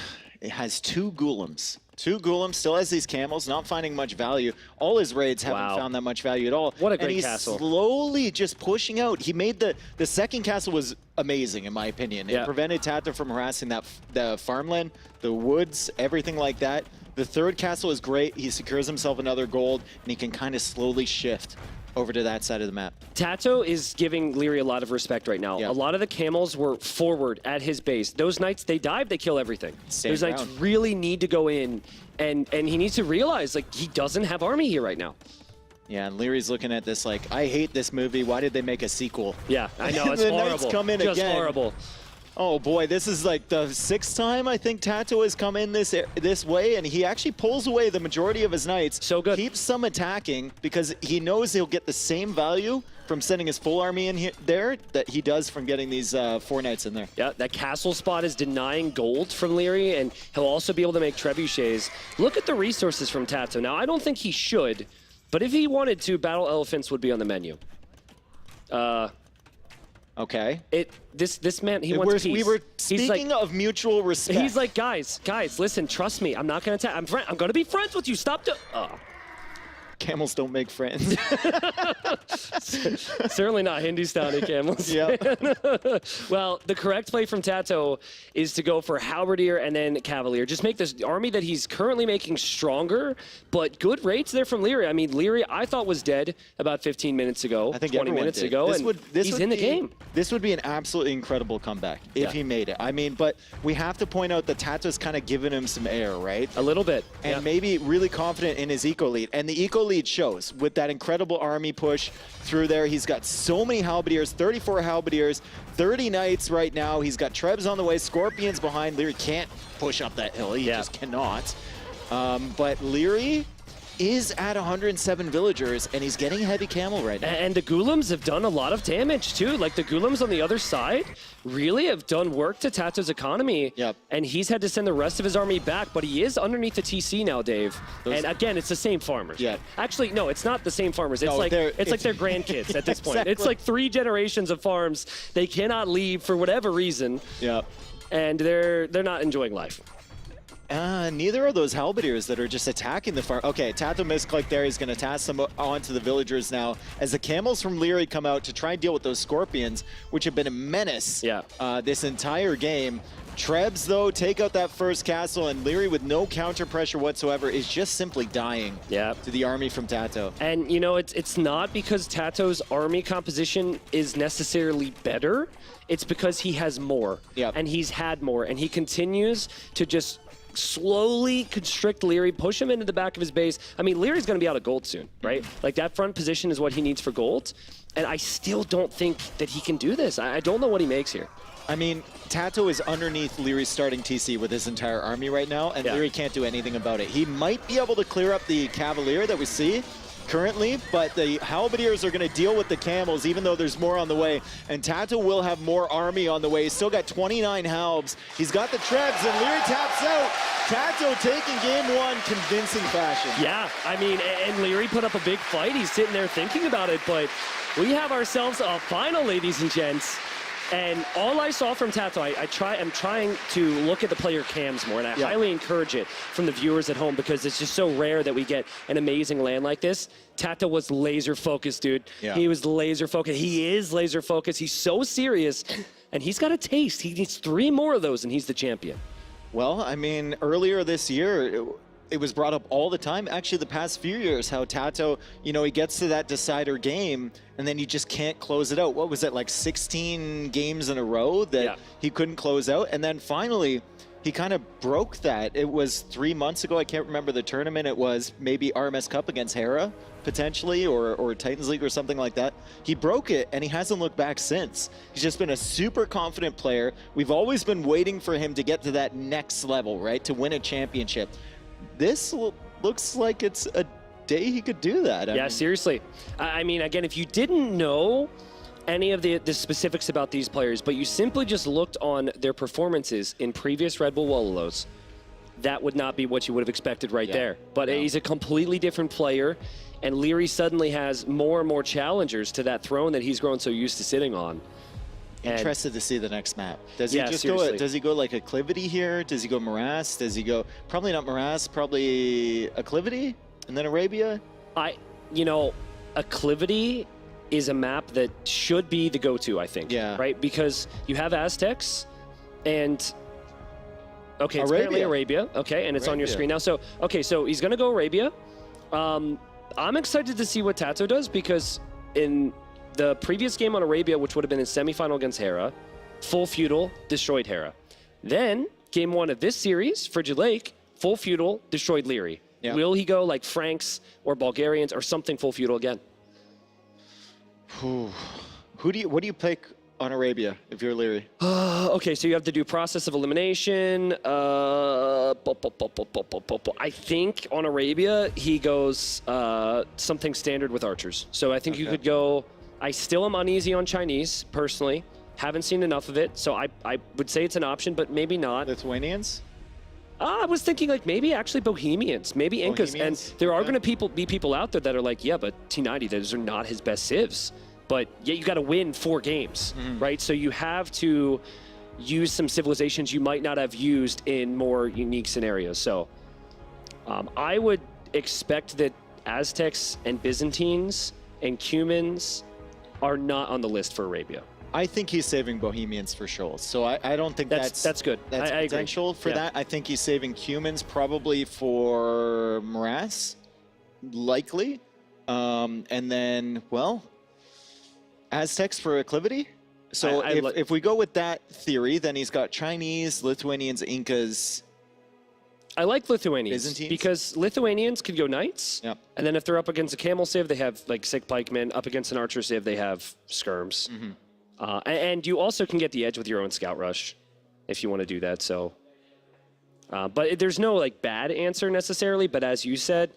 has 2 Golems. 2 Golems, still has these camels, not finding much value. All his raids haven't found that much value at all. What a great and he's castle. Slowly just pushing out. He made the second castle was amazing, in my opinion. It prevented TaToH from harassing the farmland, the woods, everything like that. The third castle is great. He secures himself another gold, and he can kind of slowly shift over to that side of the map. TaToH is giving Liereyy a lot of respect right now. A lot of the camels were forward at his base. Those knights, they dive, they kill everything. Those knights really need to go in, and he needs to realize, like, he doesn't have army here right now. Yeah, and Lierey's looking at this like, I hate this movie. Why did they make a sequel? Yeah, I know, it's the horrible. Knights come in Just again. horrible. Oh boy, this is like the 6th time I think TaToH has come in this way, and he actually pulls away the majority of his knights. So good. Keeps some attacking because he knows he'll get the same value from sending his full army in here there that he does from getting these 4 knights in there. Yeah, that castle spot is denying gold from Liereyy, and he'll also be able to make trebuchets. Look at the resources from TaToH. Now, I don't think he should, but if he wanted to, battle elephants would be on the menu. Okay. This man, he wants peace. We were He's speaking like, of mutual respect. He's like, guys, listen, trust me. I'm not going to attack. I'm going to be friends with you. Stop Camels don't make friends. Certainly not Hindustani camels. Yeah. Well, the correct play from TaToH is to go for Halberdier and then Cavalier. Just make this army that he's currently making stronger, but good rates there from Liereyy. I mean, Liereyy, I thought was dead about 15 minutes ago, I think 20 minutes ago, and he's in the game. This would be an absolutely incredible comeback if he made it. I mean, but we have to point out that TaToH's kind of given him some air, right? A little bit. And maybe really confident in his eco lead. And the eco lead shows with that incredible army push through there. He's got so many halberdiers, 34 halberdiers, 30 knights right now. He's got Trebs on the way, Scorpions behind. Liereyy can't push up that hill. He just cannot. But Liereyy is at 107 villagers, and he's getting heavy camel right now. And the Ghoulims have done a lot of damage, too. Like, the Ghoulims on the other side really have done work to TaToH's economy. Yep. And he's had to send the rest of his army back, but he is underneath the TC now, Dave. And again, it's the same farmers. Yeah. Actually, no, it's not the same farmers. It's No, like they're- it's like their grandkids at this point. Exactly. It's like 3 generations of farms. They cannot leave for whatever reason. Yeah. And they're not enjoying life. Neither are those halberdiers that are just attacking the farm. Okay, TaToH misclick there. He's going to task them onto the villagers now as the camels from Liereyy come out to try and deal with those scorpions, which have been a menace this entire game. Trebs, though, take out that first castle, and Liereyy, with no counter pressure whatsoever, is just simply dying to the army from TaToH. And, you know, it's not because TaToH's army composition is necessarily better. It's because he has more. And he's had more. And he continues to just slowly constrict Liereyy, push him into the back of his base. I mean, Lierey's going to be out of gold soon, right? Like, that front position is what he needs for gold. And I still don't think that he can do this. I don't know what he makes here. I mean, TaToH is underneath Lierey's starting TC with his entire army right now, and Liereyy can't do anything about it. He might be able to clear up the Cavalier that we see currently, but the halberdiers are going to deal with the camels, even though there's more on the way. And TaToH will have more army on the way. He's still got 29 halbs. He's got the Trebs, and Liereyy taps out. TaToH taking game 1, convincing fashion. Yeah, I mean, and Liereyy put up a big fight. He's sitting there thinking about it, but we have ourselves a final, ladies and gents. And all I saw from TaToH, I'm trying to look at the player cams more, and I highly encourage it from the viewers at home because it's just so rare that we get an amazing land like this. TaToH was laser focused, dude. Yeah. He was laser focused. He is laser focused. He's so serious, and he's got a taste. He needs 3 more of those, and he's the champion. Well, I mean, earlier this year, it was brought up all the time, actually the past few years, how TaToH, you know, he gets to that decider game and then he just can't close it out. What was it, like 16 games in a row that he couldn't close out? And then finally, he kind of broke that. It was 3 months ago. I can't remember the tournament. It was maybe RMS Cup against Hera, potentially, or Titans League or something like that. He broke it, and he hasn't looked back since. He's just been a super confident player. We've always been waiting for him to get to that next level, right, to win a championship. This looks like it's a day he could do that. I mean, seriously. I mean, again, if you didn't know any of the specifics about these players, but you simply just looked on their performances in previous Red Bull Wololos, that would not be what you would have expected right there. But he's a completely different player, and Liereyy suddenly has more and more challengers to that throne that he's grown so used to sitting on. Interested to see the next map. Does he just seriously. go? Does he go like acclivity here? Does he go morass? Does he go probably not morass? Probably acclivity and then Arabia. You know, acclivity is a map that should be the go-to, I think. Yeah. Right, because you have Aztecs, and okay, it's apparently Arabia. Okay, and it's on your screen now. So okay, so he's gonna go Arabia. I'm excited to see what TaToH does because in the previous game on Arabia, which would have been in semifinal against Hera, full feudal, destroyed Hera. Then, game 1 of this series, Frigid Lake, full feudal, destroyed Liereyy. Yeah. Will he go like Franks or Bulgarians or something full feudal again? What do you pick on Arabia if you're Liereyy? Okay, so you have to do process of elimination. I think on Arabia, he goes something standard with archers. So I think you could go... I still am uneasy on Chinese, personally. Haven't seen enough of it, so I would say it's an option, but maybe not. Lithuanians? I was thinking like maybe actually Bohemians, maybe Incas. And there are going to be people out there that are like, yeah, but T90, those are not his best civs. But yeah, you got to win 4 games, right? So you have to use some civilizations you might not have used in more unique scenarios. So I would expect that Aztecs and Byzantines and Cumans are not on the list for Arabia. I think he's saving Bohemians for Shoals. So I don't think that's good. That's I potential agree. for that. I think he's saving Cumans probably for Morass, likely. And then, well, Aztecs for Acclivity. So if we go with that theory, then he's got Chinese, Lithuanians, Incas. I like Lithuanians Byzantines? because Lithuanians could go knights, and then if they're up against a camel civ, they have like sick pikemen. Up against an archer civ, they have skirms. And you also can get the edge with your own scout rush if you want to do that. So, but there's no like bad answer necessarily. But as you said,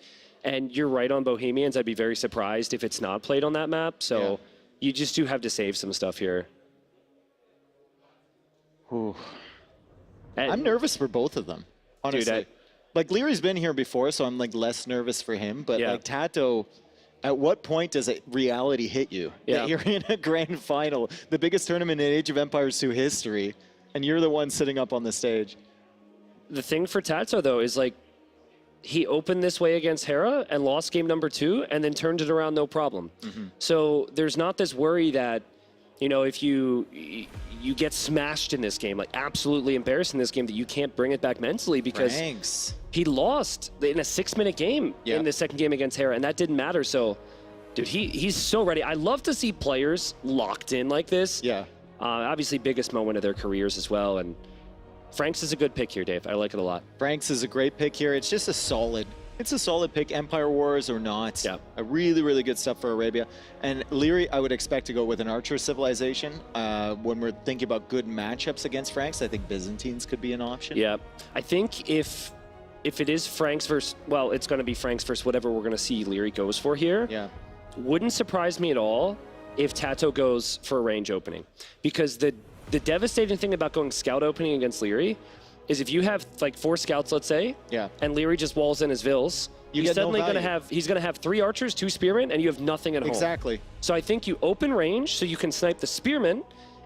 and you're right on Bohemians, I'd be very surprised if it's not played on that map. So you just do have to save some stuff here. I'm nervous for both of them, honestly. Dude, like Lierey's been here before, so I'm like less nervous for him. But like TaToH, at what point does reality hit you? That you're in a grand final, the biggest tournament in Age of Empires 2 history, and you're the one sitting up on the stage. The thing for TaToH though is like he opened this way against Hera and lost game number 2, and then turned it around no problem. So there's not this worry that, you know, if you get smashed in this game, like absolutely embarrassed in this game, that you can't bring it back mentally because he lost in a 6-minute game in the second game against Hera, and that didn't matter. So, dude, he's so ready. I love to see players locked in like this. Obviously, biggest moment of their careers as well. And Franks is a good pick here, Dave. I like it a lot. Franks is a great pick here. It's just a solid pick, Empire Wars or not. A really, really good stuff for Arabia. And Liereyy, I would expect to go with an Archer civilization. When we're thinking about good matchups against Franks, I think Byzantines could be an option. Yeah, I think if it is Franks versus, well, it's going to be Franks versus whatever we're going to see Liereyy goes for here. Wouldn't surprise me at all if TaToH goes for a range opening. Because the devastating thing about going scout opening against Liereyy is if you have like 4 scouts, let's say, and Liereyy just walls in his Vills, he's suddenly going to have 3 archers, 2 spearmen, and you have nothing at home. Exactly. So I think you open range so you can snipe the spearmen,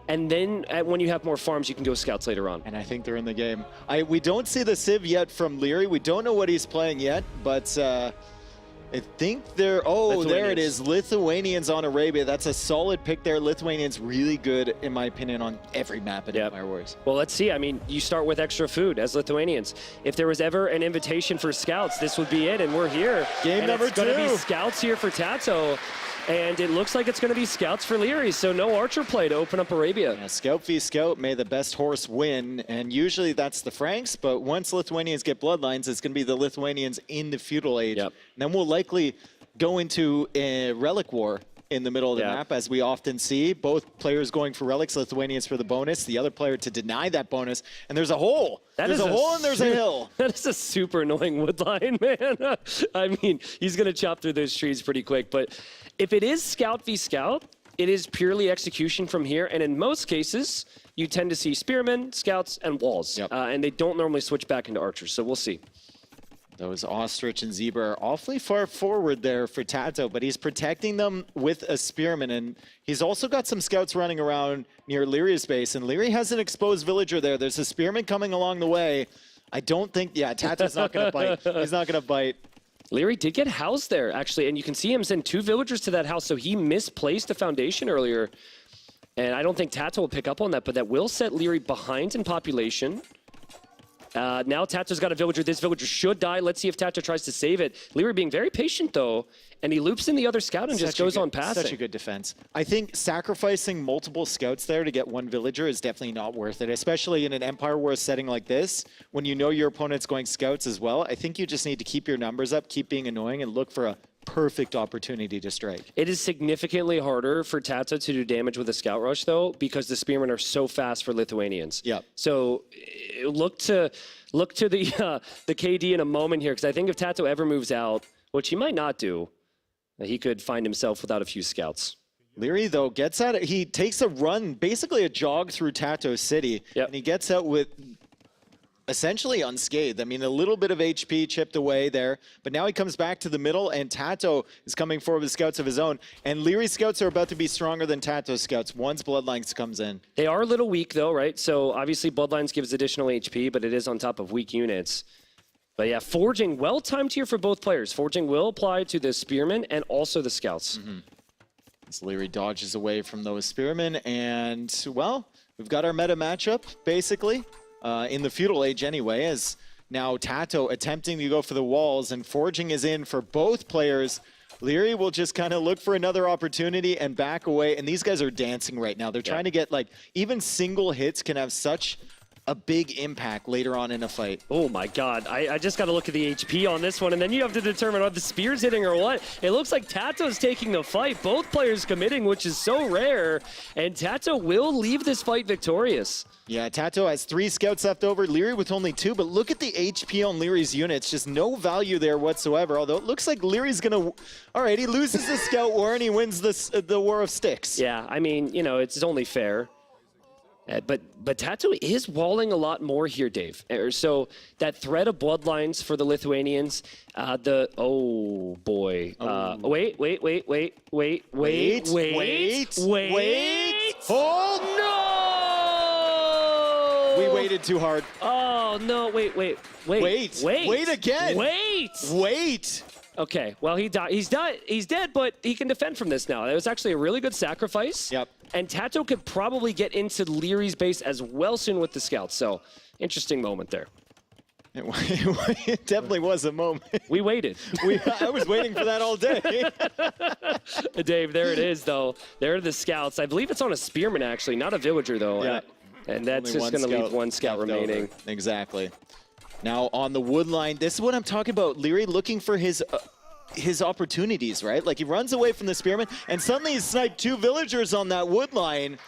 and then when you have more farms, you can go scouts later on. And I think they're in the game. We don't see the Civ yet from Liereyy. We don't know what he's playing yet, but I think they're... Oh, there it is. Lithuanians on Arabia. That's a solid pick there. Lithuanians really good, in my opinion, on every map in Empire Wars. Well, let's see. I mean, you start with extra food as Lithuanians. If there was ever an invitation for scouts, this would be it, and we're here. Game number 2. It's going to be scouts here for TaToH. And it looks like it's going to be scouts for Liereyy, so no archer play to open up Arabia. Yeah, scout v scout, may the best horse win. And usually that's the Franks, but once Lithuanians get bloodlines, it's going to be the Lithuanians in the feudal age. And then we'll likely go into a relic war in the middle of the map, as we often see. Both players going for relics, Lithuanians for the bonus, the other player to deny that bonus. And there's a hole. There's a hole and there's a hill. That is a super annoying wood line, man. I mean, he's going to chop through those trees pretty quick, but if it is scout v scout, it is purely execution from here, and in most cases, you tend to see spearmen, scouts, and walls, and they don't normally switch back into archers, so we'll see. Those Ostrich and Zebra are awfully far forward there for TaToH, but he's protecting them with a spearman, and he's also got some scouts running around near Lierey's base, and Liereyy has an exposed villager there. There's a spearman coming along the way. I don't think, TaToH's not going to bite. He's not going to bite. Liereyy did get housed there, actually, and you can see him send 2 villagers to that house, so he misplaced the foundation earlier. And I don't think TaToH will pick up on that, but that will set Liereyy behind in population. Now TaToH's got a villager. This villager should die. Let's see if TaToH tries to save it. Liereyy being very patient, though, and he loops in the other scout and just goes on passing. Such a good defense. I think sacrificing multiple scouts there to get 1 villager is definitely not worth it, especially in an Empire Wars setting like this, when you know your opponent's going scouts as well. I think you just need to keep your numbers up, keep being annoying, and look for a perfect opportunity to strike. It is significantly harder for TaToH to do damage with a Scout Rush, though, because the Spearmen are so fast for Lithuanians. Yeah. So look to the KD in a moment here, because I think if TaToH ever moves out, which he might not do, he could find himself without a few scouts. Liereyy, though, gets out. He takes a run, basically a jog through TaToH City, and he gets out with essentially unscathed. I mean, a little bit of HP chipped away there, but now he comes back to the middle, and TaToH is coming forward with scouts of his own. And Lierey's scouts are about to be stronger than TaToH's scouts once Bloodlines comes in. They are a little weak, though, right? So obviously Bloodlines gives additional HP, but it is on top of weak units. But yeah, Forging, well-timed here for both players. Forging will apply to the Spearmen and also the Scouts. As Liereyy dodges away from those Spearmen, and, well, we've got our meta matchup, basically, in the Feudal Age anyway, as now TaToH attempting to go for the walls, and Forging is in for both players. Liereyy will just kind of look for another opportunity and back away, and these guys are dancing right now. They're trying to get, like, even single hits can have such a big impact later on in a fight. Oh my god, I just got to look at the HP on this one, and then you have to determine are the spears hitting or what. It looks like TaToH's taking the fight, both players committing, which is so rare, and TaToH will leave this fight victorious. Yeah, TaToH has 3 scouts left over, Liereyy with only 2, but look at the HP on Lierey's units, just no value there whatsoever, although it looks like Lierey's gonna, all right, he loses the scout war and he wins the War of Sticks. Yeah, I mean, you know, it's only fair. But TaToH is walling a lot more here, Dave. So that threat of Bloodlines for the Lithuanians, oh boy. Wait. Hold! No! We waited too hard. Oh, no, wait again. Wait. Okay, well, he died. He's dead, but he can defend from this now. That was actually a really good sacrifice. Yep. And TaToH could probably get into Lierey's base as well soon with the scouts. So, interesting moment there. It definitely was a moment. We waited. I was waiting for that all day. Dave, there it is, though. There are the scouts. I believe it's on a Spearman, actually, not a Villager, though. Yeah. And that's just going to leave one scout remaining. Over. Exactly. Now on the wood line, this is what I'm talking about. Liereyy looking for his opportunities, right? Like he runs away from the Spearman, and suddenly he sniped 2 villagers on that wood line.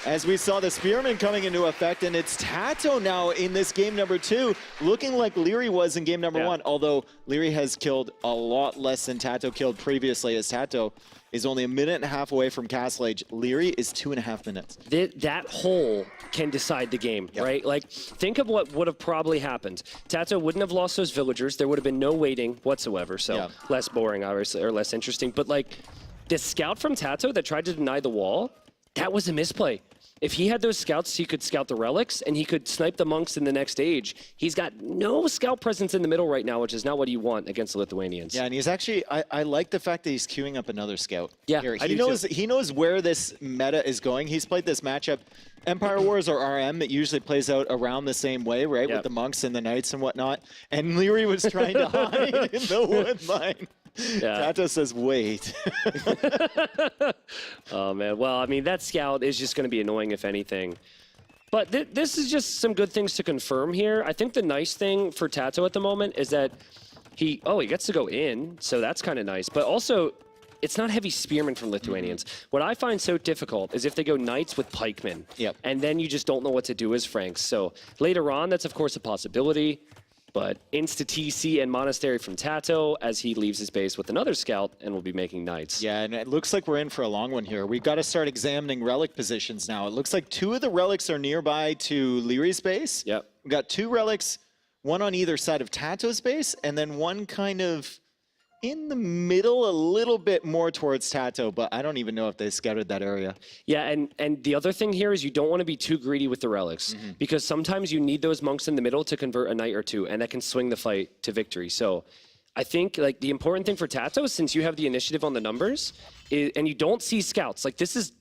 As we saw the Spearman coming into effect, and it's TaToH now in this game number 2, looking like Liereyy was in game number 1, although Liereyy has killed a lot less than TaToH killed previously, as TaToH is only 1.5 minutes away from Castle Age. Liereyy is 2.5 minutes. That hole can decide the game, right? Like, think of what would have probably happened. TaToH wouldn't have lost those villagers. There would have been no waiting whatsoever, so less boring, obviously, or less interesting. But, like, the scout from TaToH that tried to deny the wall, that was a misplay. If he had those scouts, he could scout the relics, and he could snipe the monks in the next stage. He's got no scout presence in the middle right now, which is not what you want against the Lithuanians. Yeah, and he's actually, I like the fact that he's queuing up another scout. Yeah, here. I He do knows too. he knows where this meta is going. He's played this matchup. Empire Wars or RM, it usually plays out around the same way, right? With the monks and the knights and whatnot. And Liereyy was trying to hide in the wood line. Yeah. TaToH says, wait. Oh, man. Well, I mean, that scout is just going to be annoying, if anything. But this is just some good things to confirm here. I think the nice thing for TaToH at the moment is that he gets to go in, so that's kind of nice. But also, it's not heavy spearmen from Lithuanians. What I find so difficult is if they go knights with pikemen. Yep. And then you just don't know what to do as Franks. So later on, that's of course a possibility. But insta TC and monastery from TaToH as he leaves his base with another scout and will be making knights. Yeah, and it looks like we're in for a long one here. We've got to start examining relic positions now. It looks like 2 of the relics are nearby to Lierey's base. Yep. We've got 2 relics, one on either side of TaToH's base, and then one kind of in the middle, a little bit more towards TaToH, but I don't even know if they scouted that area. Yeah, and the other thing here is you don't want to be too greedy with the relics, because sometimes you need those monks in the middle to convert a knight or 2, and that can swing the fight to victory. So I think like the important thing for TaToH, since you have the initiative on the numbers, and you don't see scouts, like this is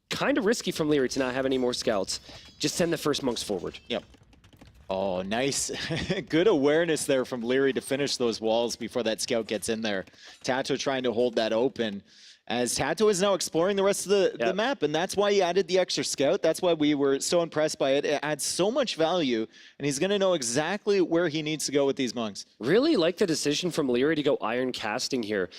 kind of risky from Liereyy to not have any more scouts. Just send the first monks forward. Yep. Oh, nice. Good awareness there from Liereyy to finish those walls before that scout gets in there. TaToH trying to hold that open. as TaToH is now exploring the rest of the map, and that's why he added the extra scout. That's why we were so impressed by it. It adds so much value, and he's going to know exactly where he needs to go with these monks. Really like the decision from Liereyy to go iron casting here.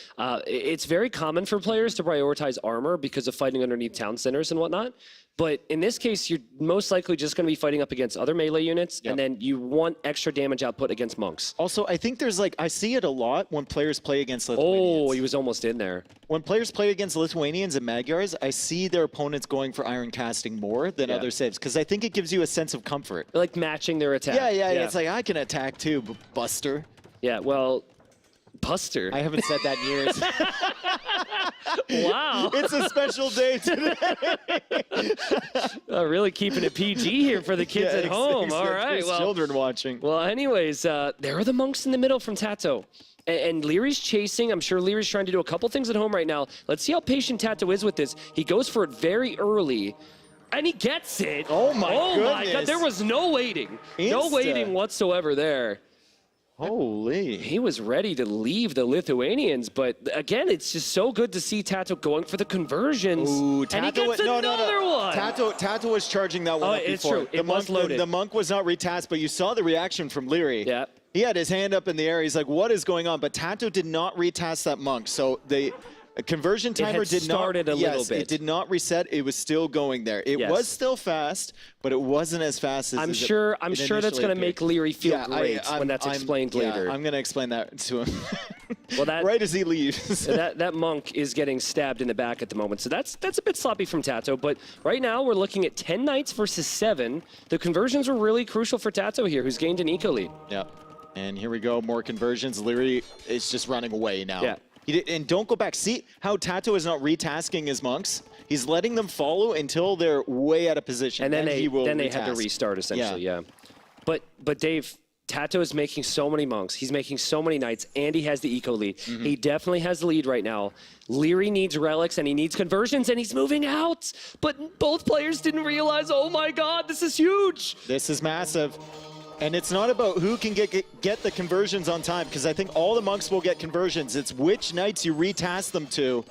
It's very common for players to prioritize armor because of fighting underneath town centers and whatnot. But in this case, you're most likely just going to be fighting up against other melee units, and then you want extra damage output against monks. Also, I think there's I see it a lot when players play against Lithuanians. Oh, he was almost in there. When players play against Lithuanians and Magyars, I see their opponents going for iron casting more than other saves, because I think it gives you a sense of comfort. Like matching their attack. Yeah. It's like, I can attack too, Buster. Yeah, well, Buster. I haven't said that in years. Wow. It's a special day today. Really keeping it PG here for the kids at home. All right. There's children watching. Well, anyways, there are the monks in the middle from TaToH. And Lierey's chasing. I'm sure Lierey's trying to do a couple things at home right now. Let's see how patient TaToH is with this. He goes for it very early. And he gets it. Oh my God. There was no waiting. No waiting whatsoever there. Holy. He was ready to leave the Lithuanians, but again, it's just so good to see TaToH going for the conversions. Ooh, and he gets another one. TaToH was charging that one up it's before. true. It was loaded. The monk was not retasked, but you saw the reaction from Liereyy. Yeah. He had his hand up in the air. He's like, what is going on? But TaToH did not retask that monk. So the conversion timer did not started a little bit. It did not reset. It was still going there. It was still fast, but it wasn't as fast as I'm sure that's going to make Liereyy feel great when that's explained later. I'm going to explain that to him. Well, right as he leaves. that monk is getting stabbed in the back at the moment. So that's a bit sloppy from TaToH. But right now we're looking at 10 knights versus 7. The conversions were really crucial for TaToH here, who's gained an eco lead. Yeah. And here we go, more conversions. Liereyy is just running away now. Yeah. And don't go back. See how TaToH is not retasking his monks? He's letting them follow until they're way out of position. And then he will they had to restart, essentially, yeah. But Dave, TaToH is making so many monks. He's making so many knights, and he has the eco lead. He definitely has the lead right now. Liereyy needs relics, and he needs conversions, and he's moving out. But both players didn't realize, oh my God, this is huge. This is massive. And it's not about who can get the conversions on time, because I think all the monks will get conversions. It's which knights you retask them to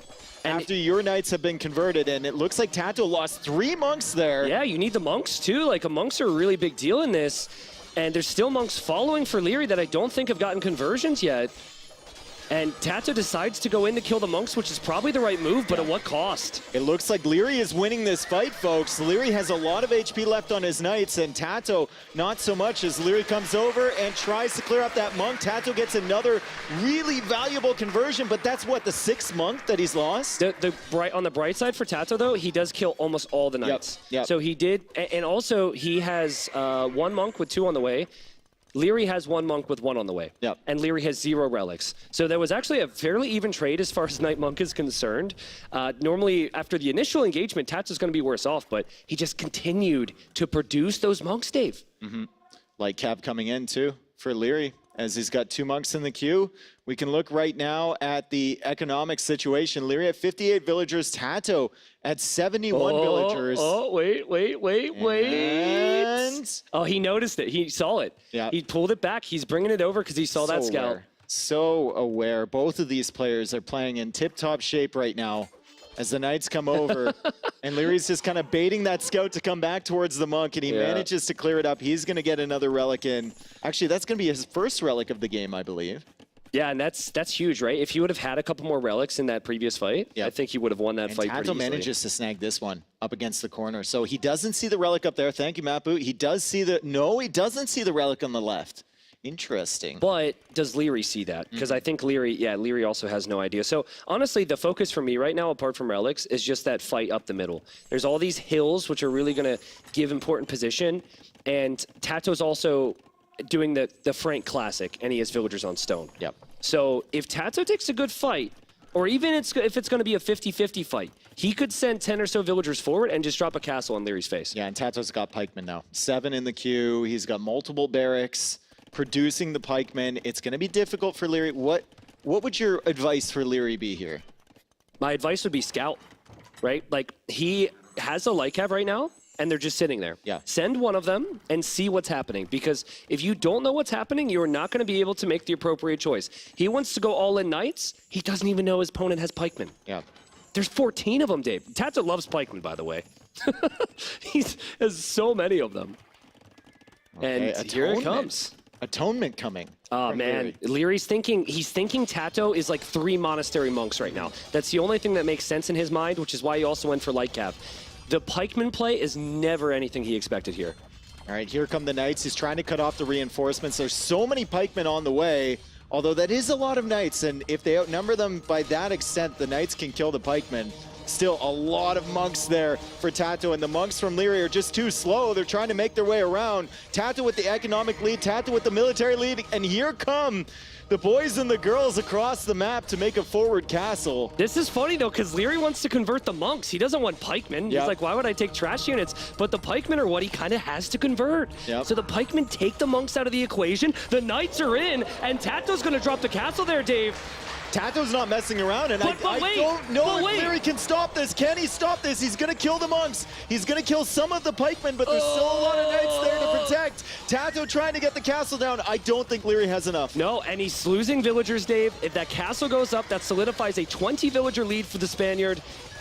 after your knights have been converted. And it looks like TaToH lost 3 monks there. Yeah, you need the monks too. Like, monks are a really big deal in this. And there's still monks following for Liereyy that I don't think have gotten conversions yet. And TaToH decides to go in to kill the monks, which is probably the right move, but at what cost? It looks like Liereyy is winning this fight, folks. Liereyy has a lot of HP left on his knights, and TaToH not so much, as Liereyy comes over and tries to clear up that monk. TaToH gets another really valuable conversion, but that's what, the 6th monk that he's lost? On the bright side for TaToH, though, he does kill almost all the knights. Yep. So he did, and also he has 1 monk with 2 on the way. Liereyy has 1 monk with 1 on the way. Yep. And Liereyy has 0 relics. So there was actually a fairly even trade as far as Knight Monk is concerned. Normally, after the initial engagement, TaToH's going to be worse off, but he just continued to produce those monks, Dave. Light cap coming in, too, for Liereyy, as he's got 2 monks in the queue. We can look right now at the economic situation. Liereyy at 58 villagers, TaToH at 71 villagers. Wait. Oh, he noticed it. He saw it. Yeah. He pulled it back. He's bringing it over because he saw that scout. So aware. Both of these players are playing in tip-top shape right now as the knights come over. And Lierey's just kind of baiting that scout to come back towards the monk, and he manages to clear it up. He's going to get another relic in. Actually, that's going to be his first relic of the game, I believe. Yeah, and that's huge, right? If he would have had a couple more relics in that previous fight, I think he would have won that fight pretty easily. TaToH manages to snag this one up against the corner. So he doesn't see the relic up there. Thank you, Matt Boot. He does see the... No, he doesn't see the relic on the left. Interesting. But does Liereyy see that? Because I think Liereyy also has no idea. So honestly, the focus for me right now, apart from relics, is just that fight up the middle. There's all these hills, which are really going to give important position. And TaToH's also doing the Frank Classic, and he has villagers on stone. Yep. So if TaToH takes a good fight, or even if it's going to be a 50-50 fight, he could send 10 or so villagers forward and just drop a castle on Lierey's face. Yeah, and TaToH's got pikemen now. 7 in the queue. He's got multiple barracks producing the pikemen. It's going to be difficult for Liereyy. What would your advice for Liereyy be here? My advice would be scout, right? Like, he has a light cav right now, and they're just sitting there. Yeah. Send one of them and see what's happening, because if you don't know what's happening, you're not going to be able to make the appropriate choice. He wants to go all in knights. He doesn't even know his opponent has pikemen. Yeah. There's 14 of them, Dave. TaToH loves pikemen, by the way. He has so many of them. Okay, and here it comes. Atonement coming. Oh, man. Lierey's thinking TaToH is like 3 monastery monks right now. That's the only thing that makes sense in his mind, which is why he also went for light cap. The pikeman play is never anything he expected here. All right, here come the Knights. He's trying to cut off the reinforcements. There's so many pikemen on the way, although that is a lot of Knights, and if they outnumber them by that extent, the Knights can kill the pikemen. Still a lot of monks there for TaToH, and the monks from Liereyy are just too slow. They're trying to make their way around. TaToH with the economic lead, TaToH with the military lead, and here come the boys and the girls across the map to make a forward castle. This is funny, though, because Liereyy wants to convert the monks. He doesn't want pikemen. He's like, why would I take trash units? But the pikemen are what he kind of has to convert. So the pikemen take the monks out of the equation. The Knights are in, and TaToH's going to drop the castle there, Dave. TaToH's not messing around, and I don't know if Liereyy can stop this. Can he stop this? He's going to kill the monks. He's going to kill some of the pikemen, but there's still a lot of Knights there to protect. TaToH trying to get the castle down. I don't think Liereyy has enough. No, and he's losing villagers, Dave. If that castle goes up, that solidifies a 20-villager lead for the Spaniard.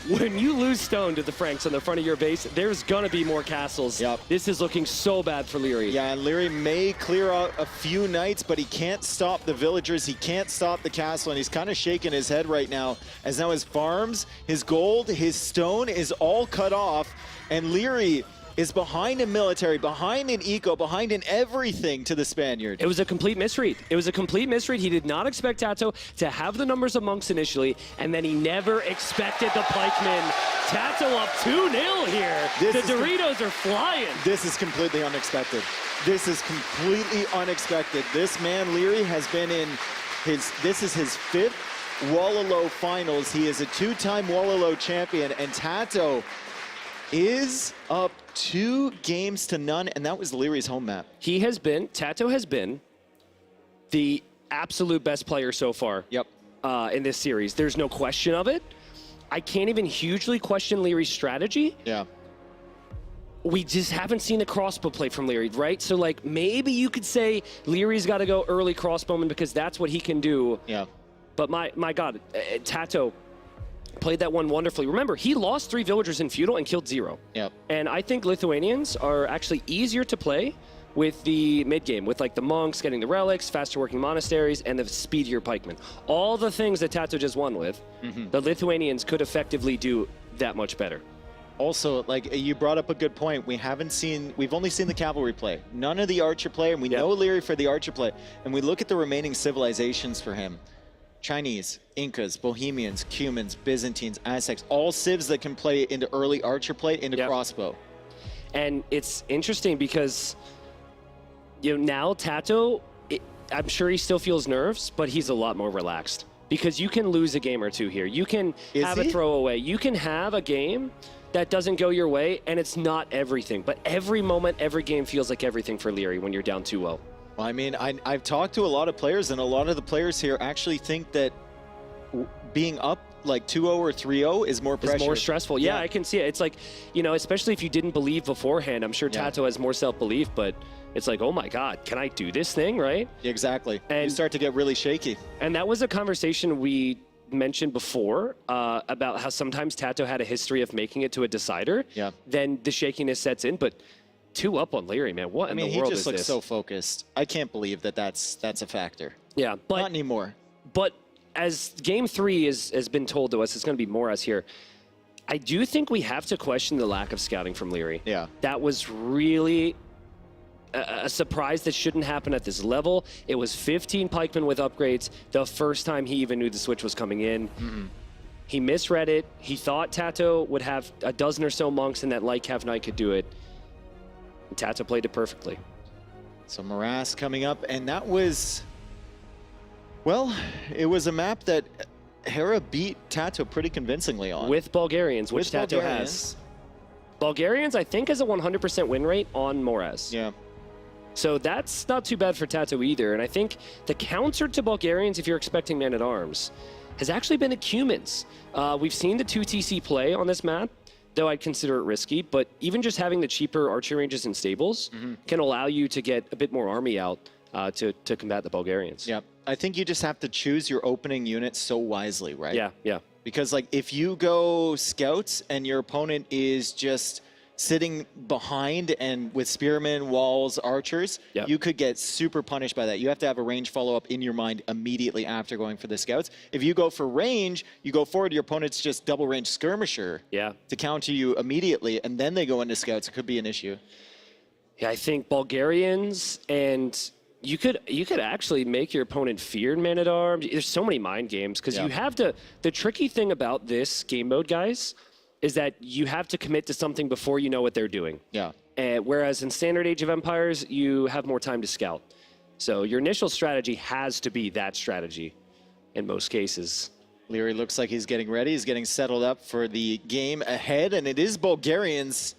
When you lose stone to the Franks on the front of your base, there's going to be more castles. This is looking so bad for Liereyy. Yeah, and Liereyy may clear out a few Knights, but he can't stop the villagers. He can't stop the castle, and he's kind of shaking his head right now, as now his farms, his gold, his stone is all cut off, and Liereyy is behind in military, behind in eco, behind in everything to the Spaniard. It was a complete misread. It was a complete misread. He did not expect TaToH to have the numbers of monks initially, and then he never expected the pikemen. TaToH up 2-0 here. The Doritos are flying. This is completely unexpected. This is completely unexpected. This man, Liereyy, has been in this is his 5th Wololo finals. He is a 2-time Wololo champion, and TaToH is up 2-0, and that was Lierey's home map. TaToH has been the absolute best player so far in this series. There's no question of it. I can't even hugely question Lierey's strategy. We just haven't seen a crossbow play from Liereyy, right? So, like, maybe you could say Lierey's got to go early crossbowman because that's what he can do. But my God, TaToH played that one wonderfully. Remember, he lost 3 villagers in feudal and killed 0. And I think Lithuanians are actually easier to play with the mid game, with like the monks, getting the relics, faster working monasteries, and the speedier pikemen. All the things that TaToH just won with, the Lithuanians could effectively do that much better. Also, like you brought up a good point. We've only seen the cavalry play, none of the archer play, and we know Liereyy for the archer play. And we look at the remaining civilizations for him. Chinese, Incas, Bohemians, Cumans, Byzantines, Aztecs, all civs that can play into early archer play, into crossbow. And it's interesting because, you know, now TaToH, I'm sure he still feels nerves, but he's a lot more relaxed. Because you can lose a game or two here. You can have a throwaway. You can have a game that doesn't go your way, and it's not everything. But every moment, every game feels like everything for Liereyy when you're down 2-0. Well, I mean, I've talked to a lot of players, and a lot of the players here actually think that being up like 2-0 or 3-0 is more pressure. It's more stressful. Yeah, I can see it. It's like, you know, especially if you didn't believe beforehand, I'm sure TaToH has more self-belief, but it's like, oh my God, can I do this thing, right? Exactly. And you start to get really shaky. And that was a conversation we mentioned before about how sometimes TaToH had a history of making it to a decider. Then the shakiness sets in, but 2 up on Liereyy, man. What in the world is this? He just looks so focused. I can't believe that that's a factor. Yeah, but not anymore. But as Game 3 has been told to us, it's going to be Moraz here. I do think we have to question the lack of scouting from Liereyy. Yeah, that was really a surprise that shouldn't happen at this level. It was 15 pikemen with upgrades the first time he even knew the switch was coming in. He misread it. He thought TaToH would have a dozen or so monks and that light cav knight could do it. And TaToH played it perfectly. So Moraz coming up, and that was, well, it was a map that Hera beat TaToH pretty convincingly on. With Bulgarians, which TaToH has. Bulgarians, I think, has a 100% win rate on Moraz. Yeah. So that's not too bad for TaToH either. And I think the counter to Bulgarians, if you're expecting man-at-arms, has actually been Cumans. We've seen the 2 TC play on this map, though I'd consider it risky. But even just having the cheaper archery ranges and stables can allow you to get a bit more army out to combat the Bulgarians. Yeah, I think you just have to choose your opening unit so wisely, right? Yeah, yeah. Because like if you go scouts and your opponent is just sitting behind and with spearmen, walls, archers, you could get super punished by that. You have to have a range follow-up in your mind immediately after going for the scouts. If you go for range, you go forward, your opponent's just double range skirmisher to counter you immediately, and then they go into scouts. It could be an issue. Yeah, I think Bulgarians and you could actually make your opponent feared Man-at-Arms. There's so many mind games because you have to. The tricky thing about this game mode, guys, is that you have to commit to something before you know what they're doing. Yeah. Whereas in Standard Age of Empires, you have more time to scout. So your initial strategy has to be that strategy in most cases. Liereyy looks like he's getting ready. He's getting settled up for the game ahead, and it is Bulgarians.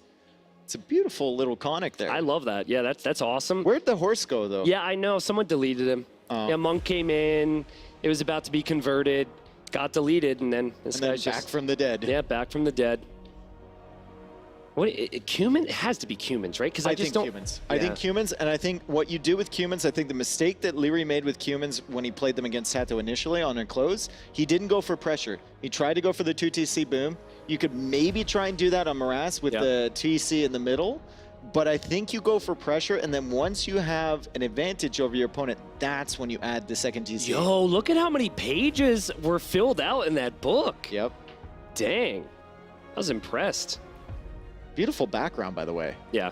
It's a beautiful little conic there. I love that. Yeah, that's awesome. Where'd the horse go, though? Yeah, I know. Someone deleted him. Yeah, Monk came in. It was about to be converted. Got deleted, and then this guy's back from the dead. Yeah, back from the dead. What? Cumin? It has to be Cumins, right? Because I just don't. Cumins. I think Cumins, and I think what you do with Cumins, I think the mistake that Liereyy made with Cumins when he played them against TaToH initially on a close, he didn't go for pressure. He tried to go for the 2TC boom. You could maybe try and do that on Morass with the TC in the middle, but I think you go for pressure, and then once you have an advantage over your opponent, that's when you add the second TC. Yo, look at how many pages were filled out in that book. Yep. Dang. I was impressed. Beautiful background, by the way. Yeah.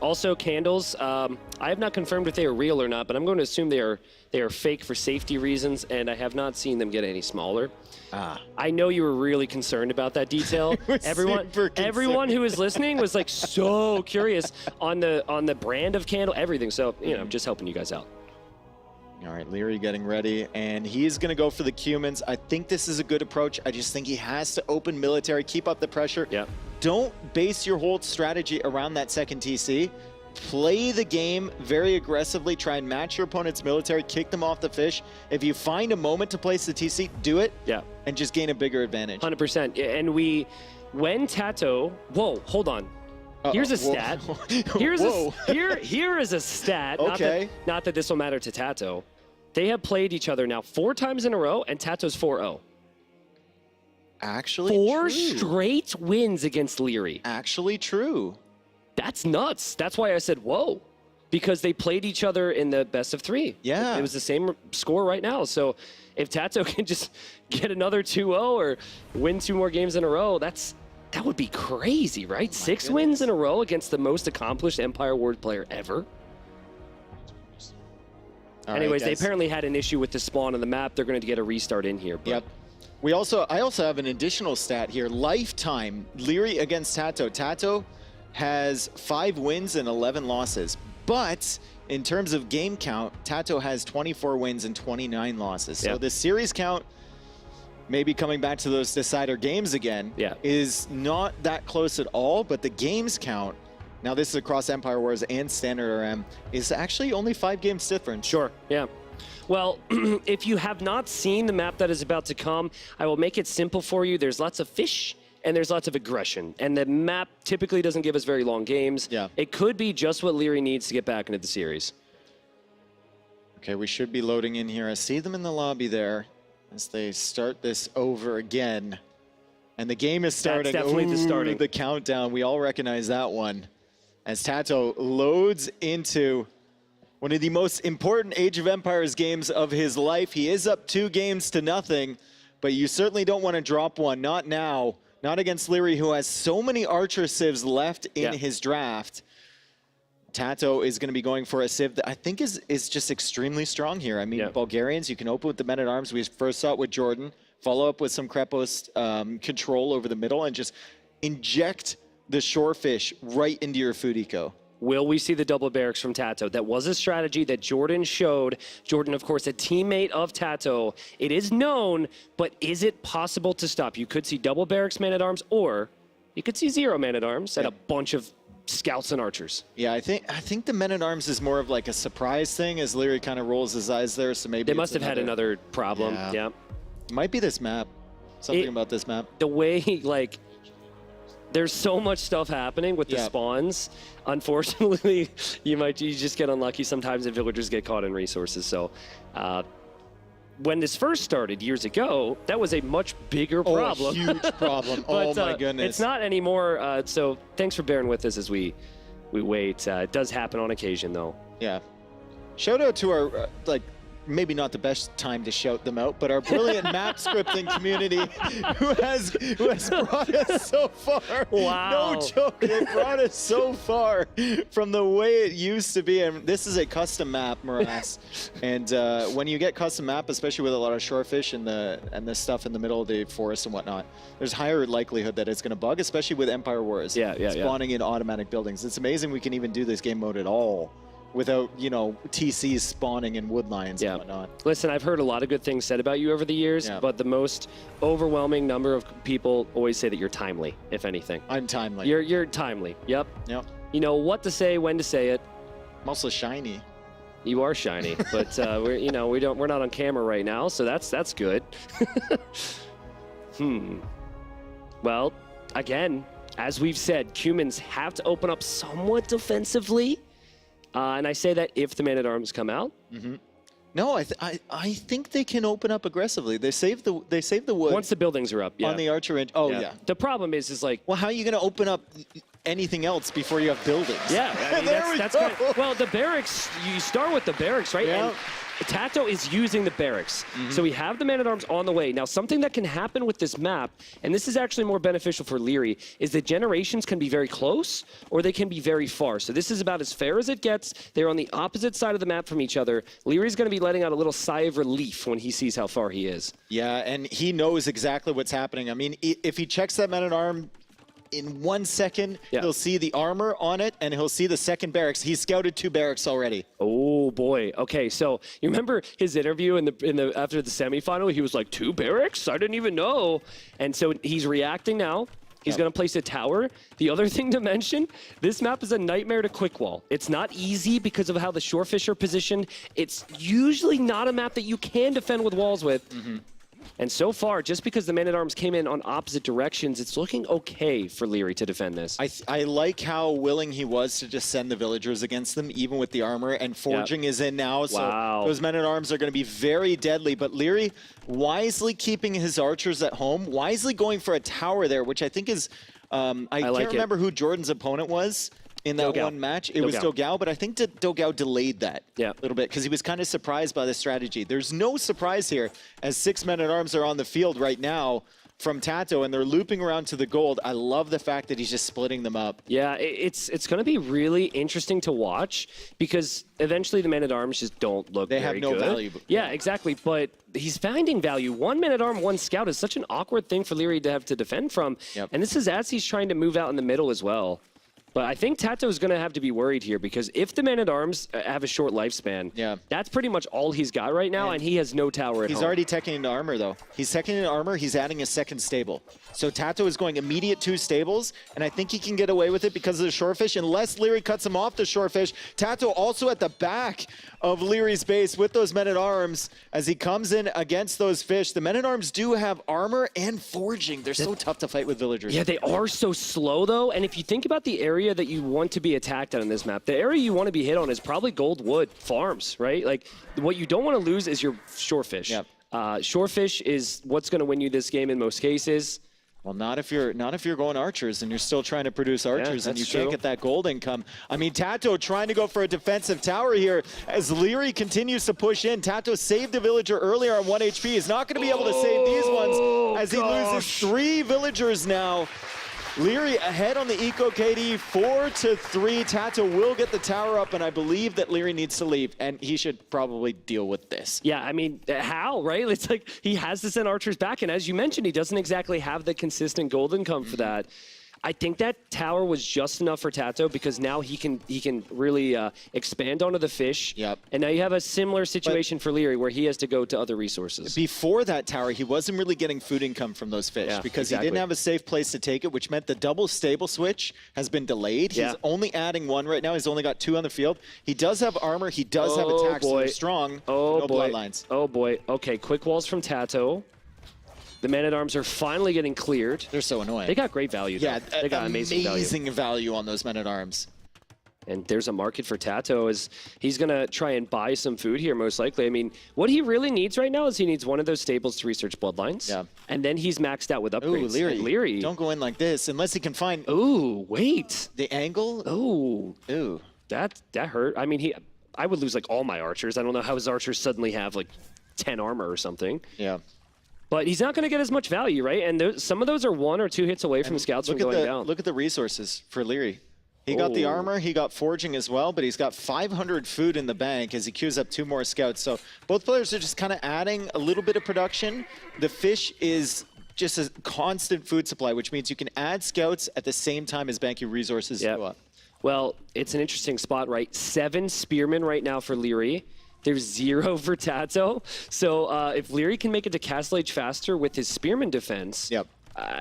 Also, candles. I have not confirmed if they are real or not, but I'm going to assume they are fake for safety reasons, and I have not seen them get any smaller. I know you were really concerned about that detail. Everyone who was listening was like so curious on the brand of candle, everything. So just helping you guys out. All right, Liereyy getting ready, and he's going to go for the Cumins. I think this is a good approach. I just think he has to open military, keep up the pressure. Yeah. Don't base your whole strategy around that second TC. Play the game very aggressively. Try and match your opponent's military. Kick them off the fish. If you find a moment to place the TC, do it. Yeah. And just gain a bigger advantage. 100%. And when TaToH... Whoa, hold on. Here's a stat. Here is a stat. Okay. Not that this will matter to TaToH. They have played each other now 4 times in a row, and TaToH's 4-0. Actually 4 true. straight wins against Liereyy. Actually true. That's nuts. That's why I said, whoa. Because they played each other in the best of 3. Yeah. It was the same score right now. So if TaToH can just get another 2-0 or win 2 more games in a row, that would be crazy, right? 6 wins in a row against the most accomplished Empire World player ever. Anyways, they apparently had an issue with the spawn on the map. They're going to get a restart in here. But Yep. I also have an additional stat here. Lifetime, Liereyy against TaToH. TaToH has 5 wins and 11 losses. But in terms of game count, TaToH has 24 wins and 29 losses. So the series count, maybe coming back to those decider games again, is not that close at all. But the games count, now this is across Empire Wars and Standard RM, is actually only 5 games difference. Sure, yeah. Well, if you have not seen the map that is about to come, I will make it simple for you. There's lots of fish and there's lots of aggression. And the map typically doesn't give us very long games. Yeah. It could be just what Liereyy needs to get back into the series. Okay, we should be loading in here. I see them in the lobby there as they start this over again. And the game is starting. That's definitely the starting. The countdown. We all recognize that one. As TaToH loads into one of the most important Age of Empires games of his life. He is up 2 games to nothing, but you certainly don't want to drop one. Not now. Not against Liereyy, who has so many Archer civs left in his draft. TaToH is going to be going for a civ that I think is just extremely strong here. I mean, Bulgarians, you can open with the Men-at-Arms. We first saw it with Jordan. Follow up with some Krepos control over the middle and just inject the shorefish right into your food eco. Will we see the double barracks from TaToH? That was a strategy that Jordan showed. Jordan, of course, a teammate of TaToH. It is known, but is it possible to stop? You could see double barracks Man-at-Arms, or you could see 0 Man-at-Arms and a bunch of scouts and archers. Yeah, I think the Men-at-Arms is more of like a surprise thing as Liereyy kind of rolls his eyes there, so maybe they must have had another problem. Yeah. Might be this map. Something about this map. The way, like, there's so much stuff happening with the spawns. Unfortunately, you just get unlucky sometimes and villagers get caught in resources. So when this first started years ago, that was a much bigger problem. Oh, huge problem. But, oh my goodness. It's not anymore. So thanks for bearing with us as we wait. It does happen on occasion, though. Yeah. Shout out to our, maybe not the best time to shout them out, but our brilliant map scripting community who has brought us so far. Wow. No joke, they brought us so far from the way it used to be. And this is a custom map, Morass. And when you get custom map, especially with a lot of shorefish and the stuff in the middle of the forest and whatnot, there's higher likelihood that it's going to bug, especially with Empire Wars. Spawning in automatic buildings. It's amazing we can even do this game mode at all without, you know, TCs spawning in wood lines and whatnot. Listen, I've heard a lot of good things said about you over the years, but the most overwhelming number of people always say that you're timely, if anything. I'm timely. You're timely. Yep. Yep. You know what to say, when to say it. I'm also shiny. You are shiny, but we're not on camera right now, so that's good. Well, again, as we've said, humans have to open up somewhat defensively. And I say that if the Man-at-Arms come out. No, I think they can open up aggressively. They save the wood. Once the buildings are up, on the archer end. Oh yeah. The problem is like, well, how are you going to open up anything else before you have buildings? Yeah, I mean, that's kind of, well, the barracks. You start with the barracks, right? Yeah. And TaToH is using the barracks. So we have the Man-at-Arms on the way. Now, something that can happen with this map, and this is actually more beneficial for Liereyy, is that generations can be very close or they can be very far. So this is about as fair as it gets. They're on the opposite side of the map from each other. Lierey's going to be letting out a little sigh of relief when he sees how far he is. Yeah, and he knows exactly what's happening. I mean, if he checks that Man-at-Arm, in 1 second, he'll see the armor on it, and he'll see the second barracks. He's scouted 2 barracks already. Oh boy. Okay, so you remember his interview after the semifinal? He was like, 2 barracks? I didn't even know. And so he's reacting now. He's going to place a tower. The other thing to mention, this map is a nightmare to quick wall. It's not easy because of how the shorefish are positioned. It's usually not a map that you can defend with walls with. And so far, just because the Man-at-Arms came in on opposite directions, it's looking okay for Liereyy to defend this. I like how willing he was to just send the villagers against them, even with the armor, and forging is in now, so those Men-at-Arms are going to be very deadly. But Liereyy wisely keeping his archers at home, wisely going for a tower there, which I think is, I can't remember who Jordan's opponent was in that one match. It was DauT, but I think DauT delayed that a little bit because he was kind of surprised by the strategy. There's no surprise here as 6 Men-at-Arms are on the field right now from TaToH, and they're looping around to the gold. I love the fact that he's just splitting them up. Yeah, it's going to be really interesting to watch because eventually the Men-at-Arms just don't look very good. They have no value. Yeah, exactly, but he's finding value. 1 Man-at-Arm, 1 Scout is such an awkward thing for Liereyy to have to defend from, and this is as he's trying to move out in the middle as well. But I think TaToH is going to have to be worried here because if the Man-at-Arms have a short lifespan, that's pretty much all he's got right now, and he has no tower at home. He's already teching into armor, though. He's teching into armor. He's adding a second stable. So TaToH is going immediate 2 stables, and I think he can get away with it because of the shorefish, unless Liereyy cuts him off the shorefish. TaToH also at the back of Lierey's base with those Men-at-Arms as he comes in against those fish. The Men-at-Arms do have armor and forging. They're so tough to fight with villagers. Yeah, they are so slow, though, and if you think about the area that you want to be attacked on this map, the area you want to be hit on is probably gold wood farms, right? Like, what you don't want to lose is your shorefish. Shorefish is what's going to win you this game in most cases. Well, not if you're going archers and you're still trying to produce archers and you can't get that gold income. I mean, TaToH trying to go for a defensive tower here as Liereyy continues to push in. TaToH saved a villager earlier on 1 HP. He's not going to be able to save these ones as he loses 3 villagers now. Liereyy ahead on the Eco KD 4-3. TaToH will get the tower up, and I believe that Liereyy needs to leave, and he should probably deal with this. Yeah, I mean, how, right? It's like he has to send archers back, and as you mentioned, he doesn't exactly have the consistent gold income for that. I think that tower was just enough for TaToH because now he can really expand onto the fish. And now you have a similar situation for Liereyy where he has to go to other resources. Before that tower, he wasn't really getting food income from those fish because he didn't have a safe place to take it, which meant the double stable switch has been delayed. He's only adding 1 right now. He's only got 2 on the field. He does have armor. He does have attacks. So he's strong. No bloodlines. Oh boy. Okay, quick walls from TaToH. The Men-at-Arms are finally getting cleared. They're so annoying. They got great value, though. Yeah, they got amazing value on those Men-at-Arms. And there's a market for TaToH as he's going to try and buy some food here, most likely. I mean, what he really needs right now is he needs one of those stables to research bloodlines. Yeah. And then he's maxed out with upgrades. Ooh, Liereyy. Liereyy. Don't go in like this unless he can find... Ooh, wait. The angle? Ooh. Ooh. That hurt. I mean, I would lose like all my archers. I don't know how his archers suddenly have like 10 armor or something. Yeah. But he's not going to get as much value, right? And some of those are 1 or 2 hits away from the scouts from going down. Look at the resources for Liereyy. He got the armor, he got forging as well, but he's got 500 food in the bank as he queues up 2 more scouts. So both players are just kind of adding a little bit of production. The fish is just a constant food supply, which means you can add scouts at the same time as banking resources go up. Well, it's an interesting spot, right? 7 spearmen right now for Liereyy. There's 0 for TaToH. So if Liereyy can make it to Castle Age faster with his spearman defense,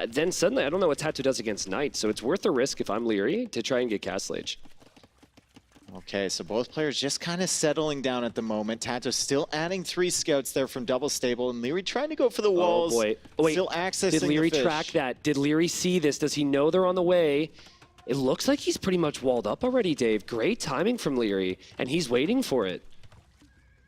then suddenly I don't know what TaToH does against Knights. So it's worth the risk if I'm Liereyy to try and get Castle Age. Okay, so both players just kind of settling down at the moment. TaToH still adding 3 scouts there from double stable, and Liereyy trying to go for the walls. Oh boy. Wait, still accessing did Liereyy the fish. track that? Did Liereyy see this? Does he know they're on the way? It looks like he's pretty much walled up already, Dave. Great timing from Liereyy, and he's waiting for it.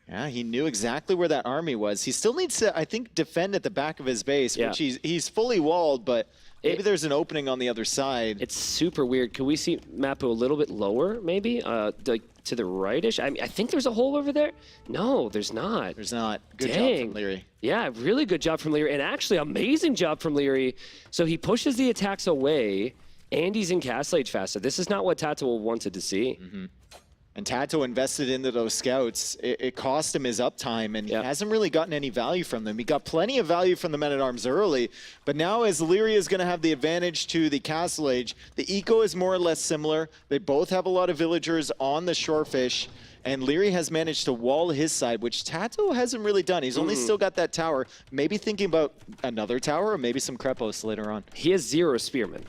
Yeah, he knew exactly where that army was. He still needs to, I think, defend at the back of his base, which he's fully walled, but maybe there's an opening on the other side. It's super weird. Can we see Mappu a little bit lower, maybe? Like to the right-ish? I mean, I think there's a hole over there. No, there's not. There's not. Good Dang. job from Liereyy. Yeah, really good job from Liereyy, and actually amazing job from Liereyy. So he pushes the attacks away, and he's in Castle Age faster. This is not what TaToH wanted to see. And TaToH invested into those scouts. It cost him his uptime, and he hasn't really gotten any value from them. He got plenty of value from the men-at-arms early, but now as Liereyy is going to have the advantage to the Castle Age, the eco is more or less similar. They both have a lot of villagers on the shorefish, and Liereyy has managed to wall his side, which TaToH hasn't really done. He's only still got that tower. Maybe thinking about another tower or maybe some Krepos later on. He has 0 spearmen.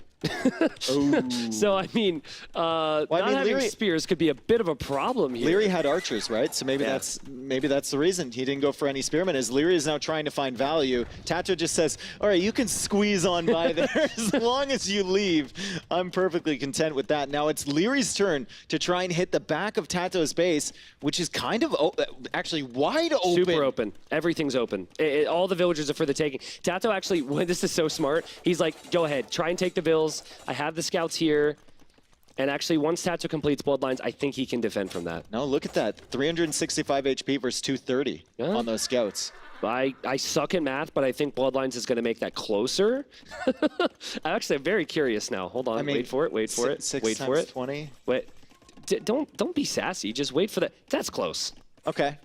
So, I mean, not having spears could be a bit of a problem here. Liereyy had archers, right? So maybe that's the reason he didn't go for any spearmen, as Liereyy is now trying to find value. TaToH just says, all right, you can squeeze on by there as long as you leave. I'm perfectly content with that. Now it's Lierey's turn to try and hit the back of TaToH's base, which is kind of actually wide open. Super open. Everything's open. All the villagers are for the taking. TaToH actually, this is so smart. He's like, go ahead, try and take the bills. I have the scouts here. And actually, once TaToH completes Bloodlines, I think he can defend from that. No, look at that. 365 HP versus 230 on those scouts. I suck at math, but I think Bloodlines is going to make that closer. I'm actually very curious now. Hold on. I mean, wait for it. Wait for it. Wait for it. 20. Wait. Don't be sassy. Just wait for that. That's close. Okay.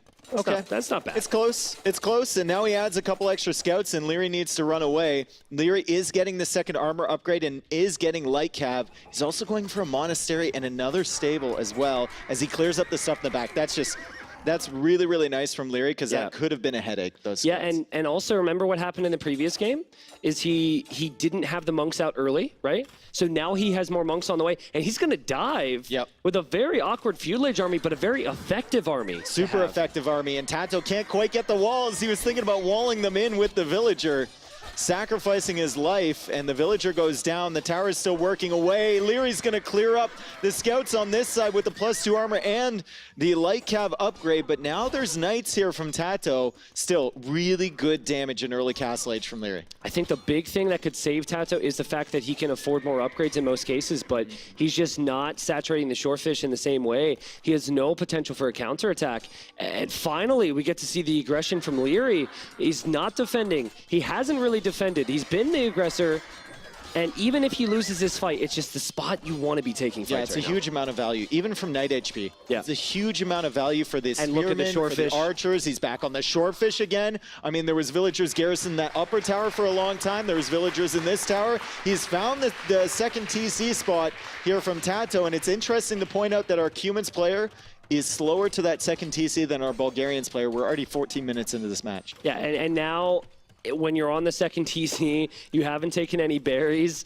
That's not bad. It's close. It's close, and now he adds a couple extra scouts, and Liereyy needs to run away. Liereyy is getting the second armor upgrade and is getting light cav. He's also going for a monastery and another stable as well as he clears up the stuff in the back. That's really, really nice from Liereyy, because that could have been a headache. Those scouts. and also remember what happened in the previous game is he didn't have the monks out early, right? So now he has more monks on the way, and he's going to dive with a very awkward feudal age army, but a very effective army. Super effective army, and TaToH can't quite get the walls. He was thinking about walling them in with the villager, sacrificing his life, and the villager goes down. The tower is still working away. Lierey's going to clear up the scouts on this side with the +2 armor and the light cav upgrade, but now there's knights here from TaToH. Still really good damage in early Castle Age from Liereyy. I think the big thing that could save TaToH is the fact that he can afford more upgrades in most cases, but he's just not saturating the shorefish in the same way. He has no potential for a counterattack. And finally, we get to see the aggression from Liereyy. He's not defending. He hasn't really defended. He's been the aggressor, and even if he loses this fight, it's just the spot you want to be taking fights. Yeah, it's a huge amount of value, even from Knight HP. Yeah. It's a huge amount of value for this and look at the shorefish. For the archers. He's back on the shorefish again. I mean, there was villagers garrison that upper tower for a long time. There was villagers in this tower. He's found the second TC spot here from TaToH, and it's interesting to point out that our Cumans player is slower to that second TC than our Bulgarians player. We're already 14 minutes into this match. Yeah, and now when you're on the second TC, you haven't taken any berries.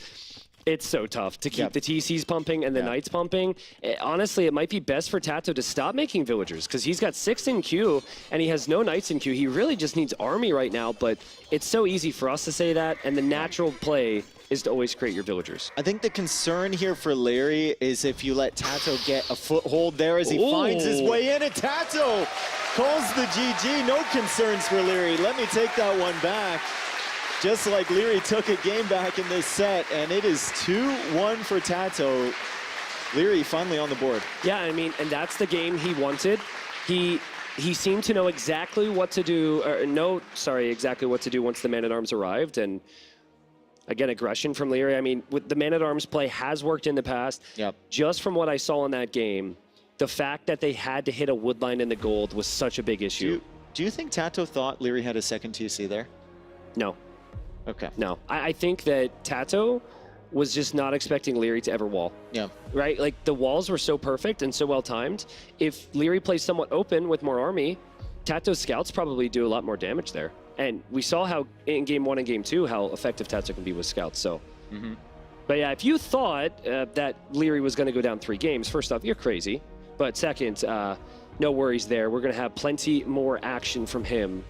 It's so tough to keep the TCs pumping and the Knights pumping. Honestly, it might be best for TaToH to stop making villagers, because he's got 6 in queue and he has no Knights in queue. He really just needs army right now, but it's so easy for us to say that, and the natural play is to always create your villagers. I think the concern here for Liereyy is if you let TaToH get a foothold there as he finds his way in, and TaToH calls the GG. No concerns for Liereyy. Let me take that one back. Just like Liereyy took a game back in this set, and it is 2-1 for TaToH. Liereyy finally on the board. Yeah, I mean, and that's the game he wanted. He seemed to know exactly what to do, exactly what to do once the Man-at-Arms arrived, and again, aggression from Liereyy. I mean, with the Man-at-Arms play has worked in the past. Yep. Just from what I saw in that game, the fact that they had to hit a woodline in the gold was such a big issue. Do you think TaToH thought Liereyy had a second TC there? No. Okay. No. I think that TaToH was just not expecting Liereyy to ever wall. Yeah. Right? Like, the walls were so perfect and so well timed. If Liereyy plays somewhat open with more army, TaToH's scouts probably do a lot more damage there. And we saw how in Game 1 and Game 2 how effective TaToH can be with scouts. So, But yeah, if you thought that Liereyy was going to go down 3 games, first off, you're crazy. But second, no worries there. We're going to have plenty more action from him.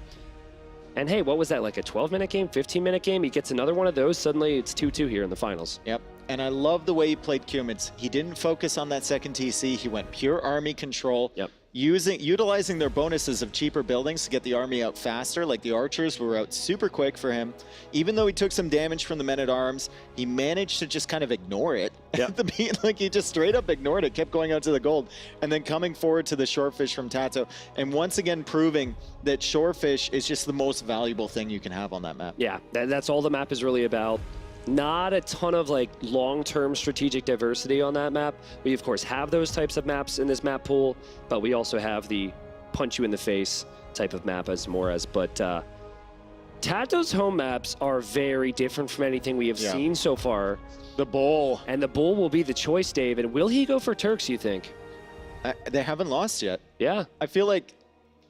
And hey, what was that, like a 12-minute game, 15-minute game? He gets another one of those. Suddenly it's 2-2 here in the finals. Yep. And I love the way he played Cumans. He didn't focus on that second TC. He went pure army control. Yep. Utilizing their bonuses of cheaper buildings to get the army out faster. Like the archers were out super quick for him. Even though he took some damage from the men-at-arms, he managed to just kind of ignore it. Yep. Like he just straight up ignored it, kept going out to the gold, and then coming forward to the shorefish from TaToH. And once again proving that shorefish is just the most valuable thing you can have on that map. Yeah, that's all the map is really about. Not a ton of like long-term strategic diversity on that map. We of course have those types of maps in this map pool, but we also have the punch you in the face type of map but TaToH's home maps are very different from anything we have seen so far. The Bull. And the Bull will be the choice, Dave. And will he go for Turks, you think? They haven't lost yet. Yeah. I feel like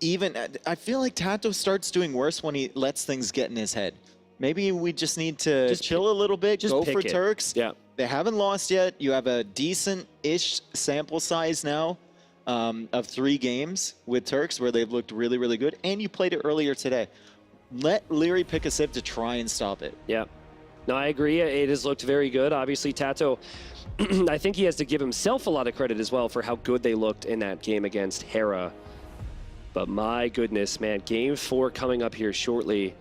TaToH starts doing worse when he lets things get in his head. Maybe we just need to chill a little bit, go for Turks. Yeah. They haven't lost yet. You have a decent-ish sample size now of 3 games with Turks where they've looked really, really good. And you played it earlier today. Let Liereyy pick a Civ to try and stop it. Yeah. No, I agree. It has looked very good. Obviously, TaToH, I think he has to give himself a lot of credit as well for how good they looked in that game against Hera. But my goodness, man, Game 4 coming up here shortly.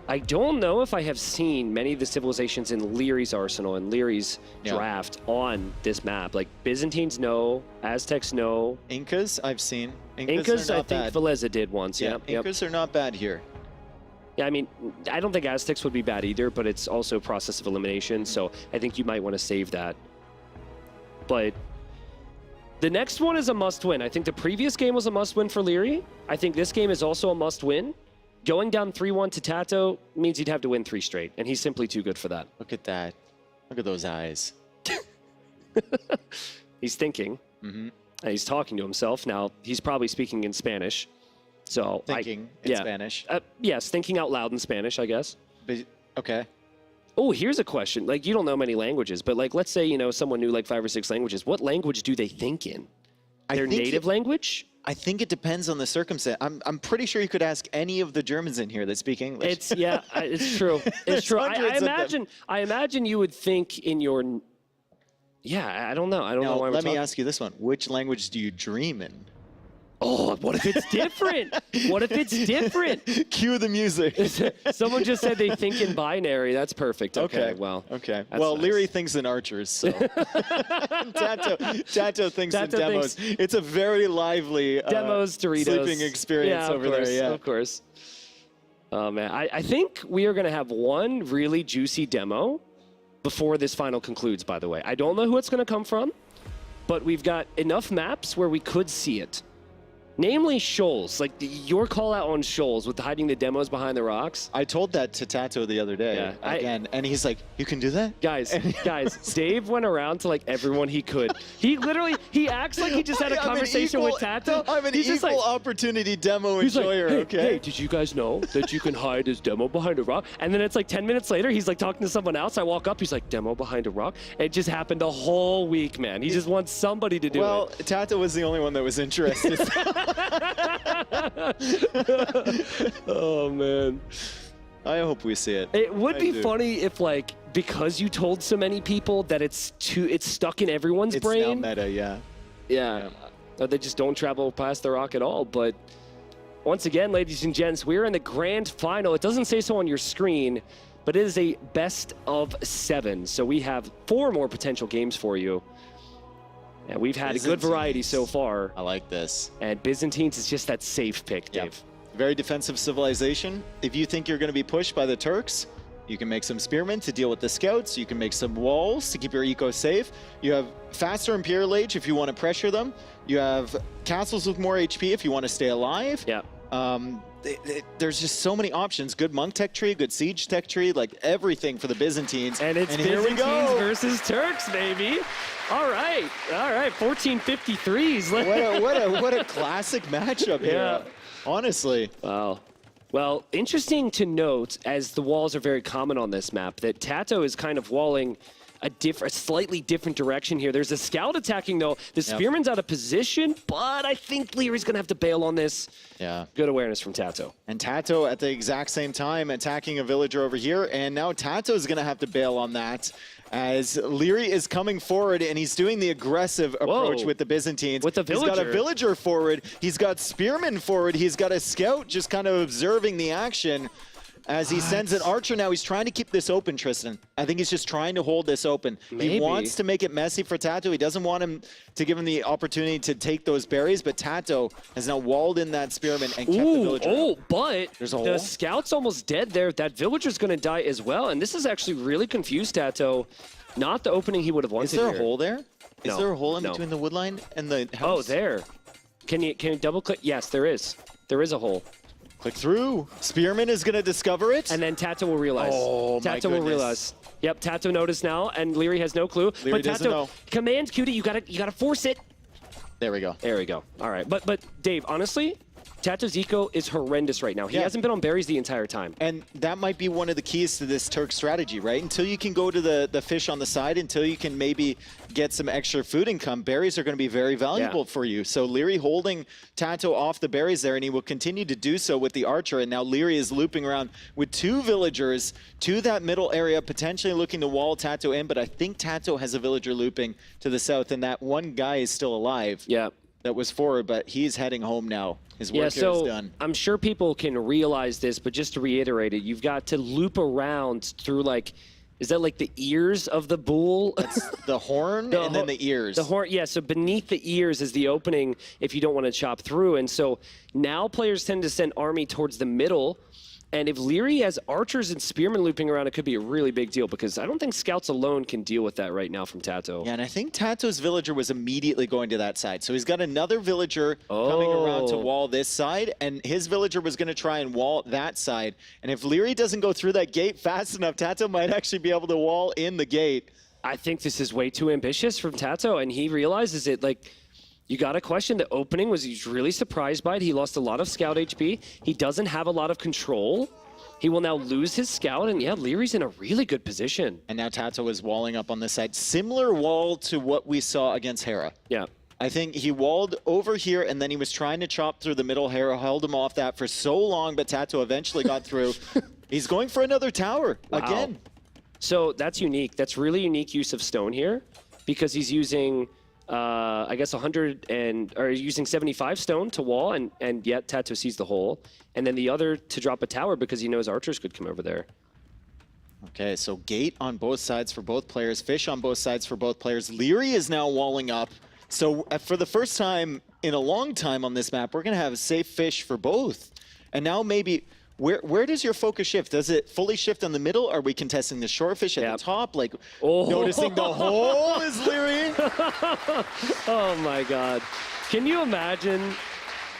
I don't know if I have seen many of the civilizations in Liereyy's arsenal and Liereyy's draft on this map. Like Byzantines, no. Aztecs, no. Incas, I've seen. Incas, I think Villese did once. Yeah. Incas are not bad here. Yeah, I mean, I don't think Aztecs would be bad either, but it's also a process of elimination, so I think you might want to save that. But the next one is a must-win. I think the previous game was a must-win for Liereyy. I think this game is also a must-win. Going down 3-1 to TaToH means he'd have to win 3 straight, and he's simply too good for that. Look at that. Look at those eyes. He's thinking. And he's talking to himself. Now, he's probably speaking in Spanish. So thinking in Spanish? Yes, thinking out loud in Spanish, I guess. Okay. Oh, here's a question. Like, you don't know many languages, but like, let's say, you know, someone knew like 5 or 6 languages. What language do they think in? Their native language? I think it depends on the circumstance. I'm pretty sure you could ask any of the Germans in here that speak English. It's it's true. It's true. I imagine you would think in your. Yeah, I don't know. I don't know why. Let me ask you this one: which language do you dream in? Oh, what if it's different? What if it's different? Cue the music. Someone just said they think in binary. That's perfect. Okay, well. Okay. Well, nice. Liereyy thinks in archers, so. TaToH thinks in demos. It's a very lively demos, Doritos. sleeping experience over there. Yeah, of course. Oh, man. I think we are going to have one really juicy demo before this final concludes, by the way. I don't know who it's going to come from, but we've got enough maps where we could see it. Namely Shoals, like your call out on Shoals with hiding the demos behind the rocks. I told that to TaToH the other day again, and he's like, "You can do that?" Guys, Dave went around to like everyone he could. He acts like he just had a conversation with TaToH. I'm an equal opportunity demo enjoyer, like, hey, did you guys know that you can hide his demo behind a rock? And then it's like 10 minutes later, he's like talking to someone else. I walk up, he's like, demo behind a rock? It just happened a whole week, man. He just wants somebody to do it. Well, TaToH was the only one that was interested. Oh, man. I hope we see it. It would I be do. funny if, like, because you told so many people that it's stuck in everyone's brain. It's now meta, yeah. Yeah. Or they just don't travel past the rock at all. But once again, ladies and gents, we're in the grand final. It doesn't say so on your screen, but it is a best of 7. So we have 4 more potential games for you. And we've had a good variety so far. I like this. And Byzantines is just that safe pick, Dave. Very defensive civilization. If you think you're going to be pushed by the Turks, you can make some spearmen to deal with the scouts. You can make some walls to keep your eco safe. You have faster Imperial Age if you want to pressure them. You have castles with more HP if you want to stay alive. Yeah. There's just so many options. Good monk tech tree, good siege tech tree, like everything for the Byzantines. And it's here we Byzantines go. versus Turks, baby. All right, 1453s. What a classic matchup here. Yeah. Honestly. Wow. Well, interesting to note, as the walls are very common on this map, that TaToH is kind of walling a slightly different direction here. There's a scout attacking, though. The Spearman's out of position, but I think Lierey's going to have to bail on this. Yeah. Good awareness from TaToH. And TaToH at the exact same time attacking a villager over here, and now TaToH is going to have to bail on that as Liereyy is coming forward and he's doing the aggressive approach with the Byzantines. With the villager. He's got a villager forward, he's got spearmen forward, he's got a scout just kind of observing the action. As he sends an archer now, he's trying to keep this open, Tristan. I think he's just trying to hold this open. Maybe. He wants to make it messy for TaToH. He doesn't want him to give him the opportunity to take those berries, but TaToH has now walled in that spearman and kept the villager. Oh, but There's a the hole. scout's almost dead there. That villager's going to die as well, and this is actually really confused TaToH. Not the opening he would have wanted. Is there here. a hole there? Is No, there a hole in no. between the wood line and the house? Oh, there. Can you double click? Yes, there is. There is a hole. Click through. Spearman is going to discover it. And then TaToH will realize. Oh, my TaToH will goodness. realize. Yep, TaToH noticed now, and Liereyy has no clue. Liereyy but doesn't TaToH, know. command Cutie, you gotta force it. There we go. There we go. All right, but Dave, honestly, TaToH's eco is horrendous right now. He hasn't been on berries the entire time. And that might be one of the keys to this Turk strategy, right? Until you can go to the fish on the side, until you can maybe get some extra food income, berries are going to be very valuable for you. So Liereyy holding TaToH off the berries there, and he will continue to do so with the archer. And now Liereyy is looping around with 2 villagers to that middle area, potentially looking to wall TaToH in, but I think TaToH has a villager looping to the south, and that one guy is still alive. Yeah. That was forward, but he's heading home now. His work here is done. I'm sure people can realize this, but just to reiterate it, you've got to loop around through, like, is that like the ears of the bull? That's the horn and then the ears. The horn, yeah, so beneath the ears is the opening if you don't want to chop through. And so now players tend to send army towards the middle. And if Liereyy has archers and spearmen looping around, it could be a really big deal because I don't think scouts alone can deal with that right now from TaToH. Yeah, and I think TaToH's villager was immediately going to that side. So he's got another villager coming around to wall this side, and his villager was going to try and wall that side. And if Liereyy doesn't go through that gate fast enough, TaToH might actually be able to wall in the gate. I think this is way too ambitious from TaToH, and he realizes it, like, you got to question the opening. He's really surprised by it. He lost a lot of scout HP. He doesn't have a lot of control. He will now lose his scout, and yeah, Lierey's in a really good position. And now TaToH is walling up on this side. Similar wall to what we saw against Hera. Yeah. I think he walled over here, and then he was trying to chop through the middle. Hera held him off that for so long, but TaToH eventually got through. He's going for another tower again. So that's unique. That's really unique use of stone here because he's using... I guess 75 stone to wall, and yet TaToH sees the hole. And then the other to drop a tower because he knows archers could come over there. Okay, so gate on both sides for both players, fish on both sides for both players. Liereyy is now walling up. So for the first time in a long time on this map, we're going to have safe fish for both. And now maybe... Where does your focus shift? Does it fully shift on the middle? Are we contesting the short fish at the top? Like, noticing the hole is Liereyy? Oh my God. Can you imagine?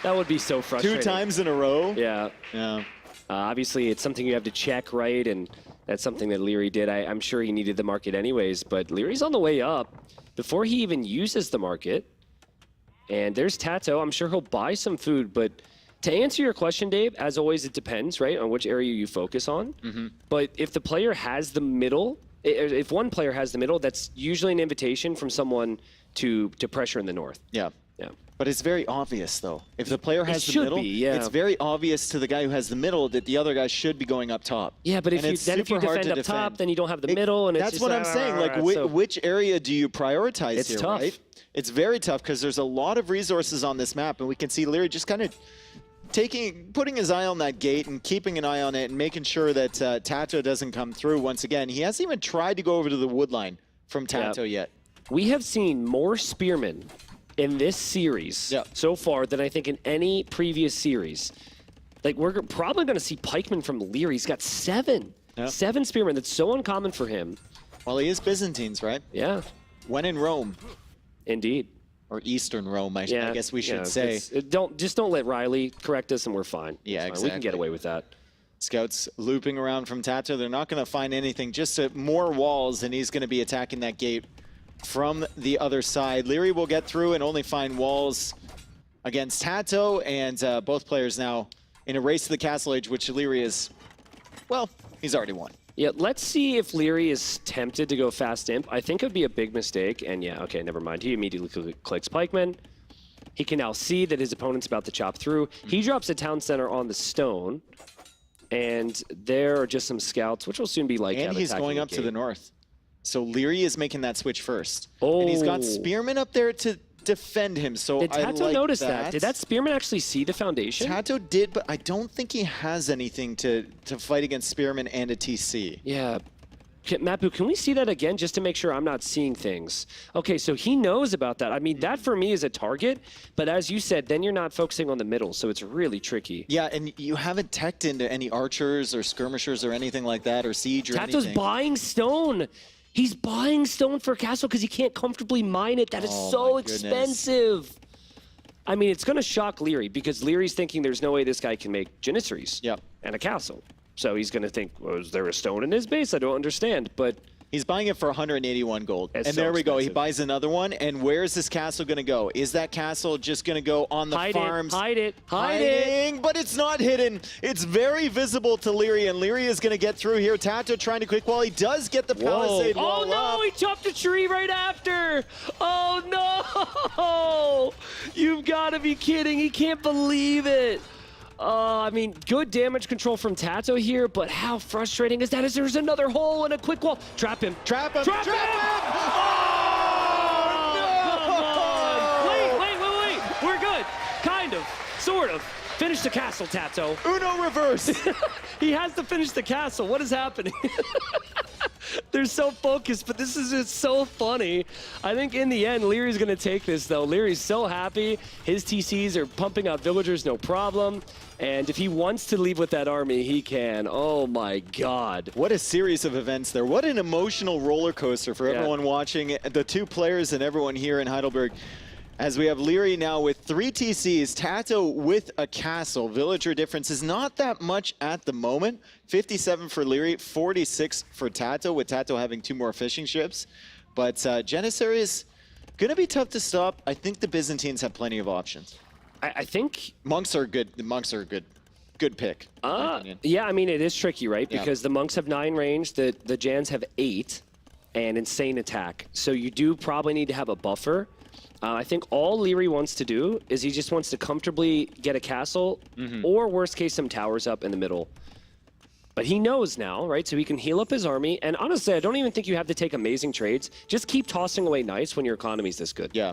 That would be so frustrating. 2 times in a row? Yeah. Yeah. Obviously, it's something you have to check, right? And that's something that Liereyy did. I'm sure he needed the market anyways, but Lierey's on the way up before he even uses the market. And there's TaToH. I'm sure he'll buy some food, but... To answer your question, Dave, as always, it depends, right, on which area you focus on. But if the player has the middle, if one player has the middle, that's usually an invitation from someone to pressure in the north. Yeah. Yeah. But it's very obvious, though. If the player has the should middle, be, yeah. it's very obvious to the guy who has the middle that the other guy should be going up top. Yeah, but if And you it's then if you super hard defend to up top, then you don't have the middle, and it's that's just what I'm saying. Like, so which area do you prioritize It's here, tough. right? It's very tough because there's a lot of resources on this map, and we can see Liereyy just kind of putting his eye on that gate and keeping an eye on it and making sure that TaToH doesn't come through once again. He hasn't even tried to go over to the wood line from TaToH yet. We have seen more spearmen in this series so far than I think in any previous series. Like, we're probably going to see pikemen from Liereyy. He's got 7. 7 spearmen. That's so uncommon for him. Well, he is Byzantines, right? Yeah. When in Rome. Indeed. Or Eastern Rome, I guess we should say. Just don't let Riley correct us, and we're fine. Yeah, It's fine. exactly. We can get away with that. Scouts looping around from TaToH. They're not going to find anything, just more walls, and he's going to be attacking that gate from the other side. Liereyy will get through and only find walls against TaToH, and both players now in a race to the castle age, which Liereyy is, well, he's already won. Yeah, let's see if Liereyy is tempted to go fast imp. I think it would be a big mistake, and yeah, okay, never mind. He immediately clicks pikeman. He can now see that his opponent's about to chop through. He drops a town center on the stone, and there are just some scouts, which will soon be like. And he's going up to the north. So Liereyy is making that switch first. And he's got spearmen up there to defend him, so Did I TaToH like notice that? Did that spearman actually see the foundation? TaToH did, but I don't think he has anything to fight against spearmen and a TC. Yeah. Mapu, can we see that again just to make sure I'm not seeing things? Okay, so he knows about that. I mean, that for me is a target, but as you said, then you're not focusing on the middle, so it's really tricky. Yeah, and you haven't teched into any archers or skirmishers or anything like that, or siege or TaToH's anything. buying stone. He's buying stone for a castle because he can't comfortably mine it. That is so expensive. I mean, it's going to shock Liereyy because Leary's thinking there's no way this guy can make Janissaries and a castle. So he's going to think, well, is there a stone in his base? I don't understand, but... He's buying it for 181 gold. It's and so there we go. He expensive. buys another one. And where's this castle going to go? Is that castle just going to go on the farms? Hide it. Hiding, but it's not hidden. It's very visible to Liereyy, and Liereyy is going to get through here. TaToH trying to quick wall. He does get the palisade wall Oh, no, up. he chopped a tree right after. Oh, no. You've got to be kidding. He can't believe it. I mean, good damage control from TaToH here, but how frustrating is that as there's another hole and a quick wall. Trap him. Trap him. Trap him. Oh, no. Wait. We're good. Kind of. Sort of. Finish the castle, TaToH. Uno reverse. He has to finish the castle. What is happening? They're so focused, but this is just so funny. I think in the end, Leary's going to take this, though. Leary's so happy. His TCs are pumping out villagers, no problem. And if he wants to leave with that army, he can. Oh, my God. What a series of events there. What an emotional roller coaster for everyone watching, the two players and everyone here in Heidelberg. As we have Liereyy now with 3 TCs, TaToH with a castle. Villager difference is not that much at the moment. 57 for Liereyy, 46 for TaToH, with TaToH having 2 more fishing ships. But Janissary is going to be tough to stop. I think the Byzantines have plenty of options. I think... Monks are good. The monks are a good pick. Yeah, I mean, it is tricky, right? Yeah. Because the monks have 9 range, the Jans have 8, and insane attack. So you do probably need to have a buffer. I think all Liereyy wants to do is he just wants to comfortably get a castle, or worst case, some towers up in the middle. But he knows now, right? So he can heal up his army. And honestly, I don't even think you have to take amazing trades. Just keep tossing away knights when your economy's this good. Yeah.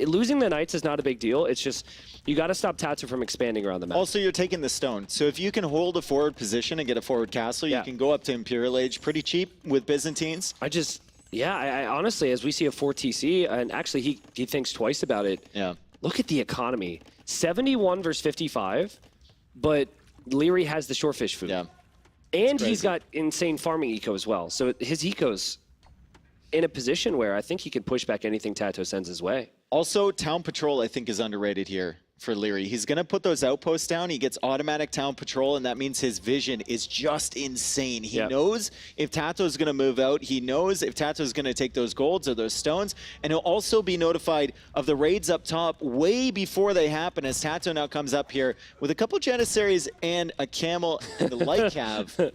Losing the knights is not a big deal. It's just, you got to stop TaToH from expanding around the map. Also, you're taking the stone. So if you can hold a forward position and get a forward castle, you can go up to Imperial Age pretty cheap with Byzantines. Yeah, I honestly, as we see a 4 TC, and actually he thinks twice about it. Yeah. Look at the economy. 71 versus 55, but Liereyy has the shorefish food. Yeah. And he's got insane farming eco as well. So his eco's in a position where I think he can push back anything TaToH sends his way. Also, town patrol, I think, is underrated here for Liereyy. He's going to put those outposts down. He gets automatic town patrol, and that means his vision is just insane. He knows if TaToH is going to move out. He knows if TaToH is going to take those golds or those stones, and he'll also be notified of the raids up top way before they happen, as TaToH now comes up here with a couple Janissaries and a camel and the light cav.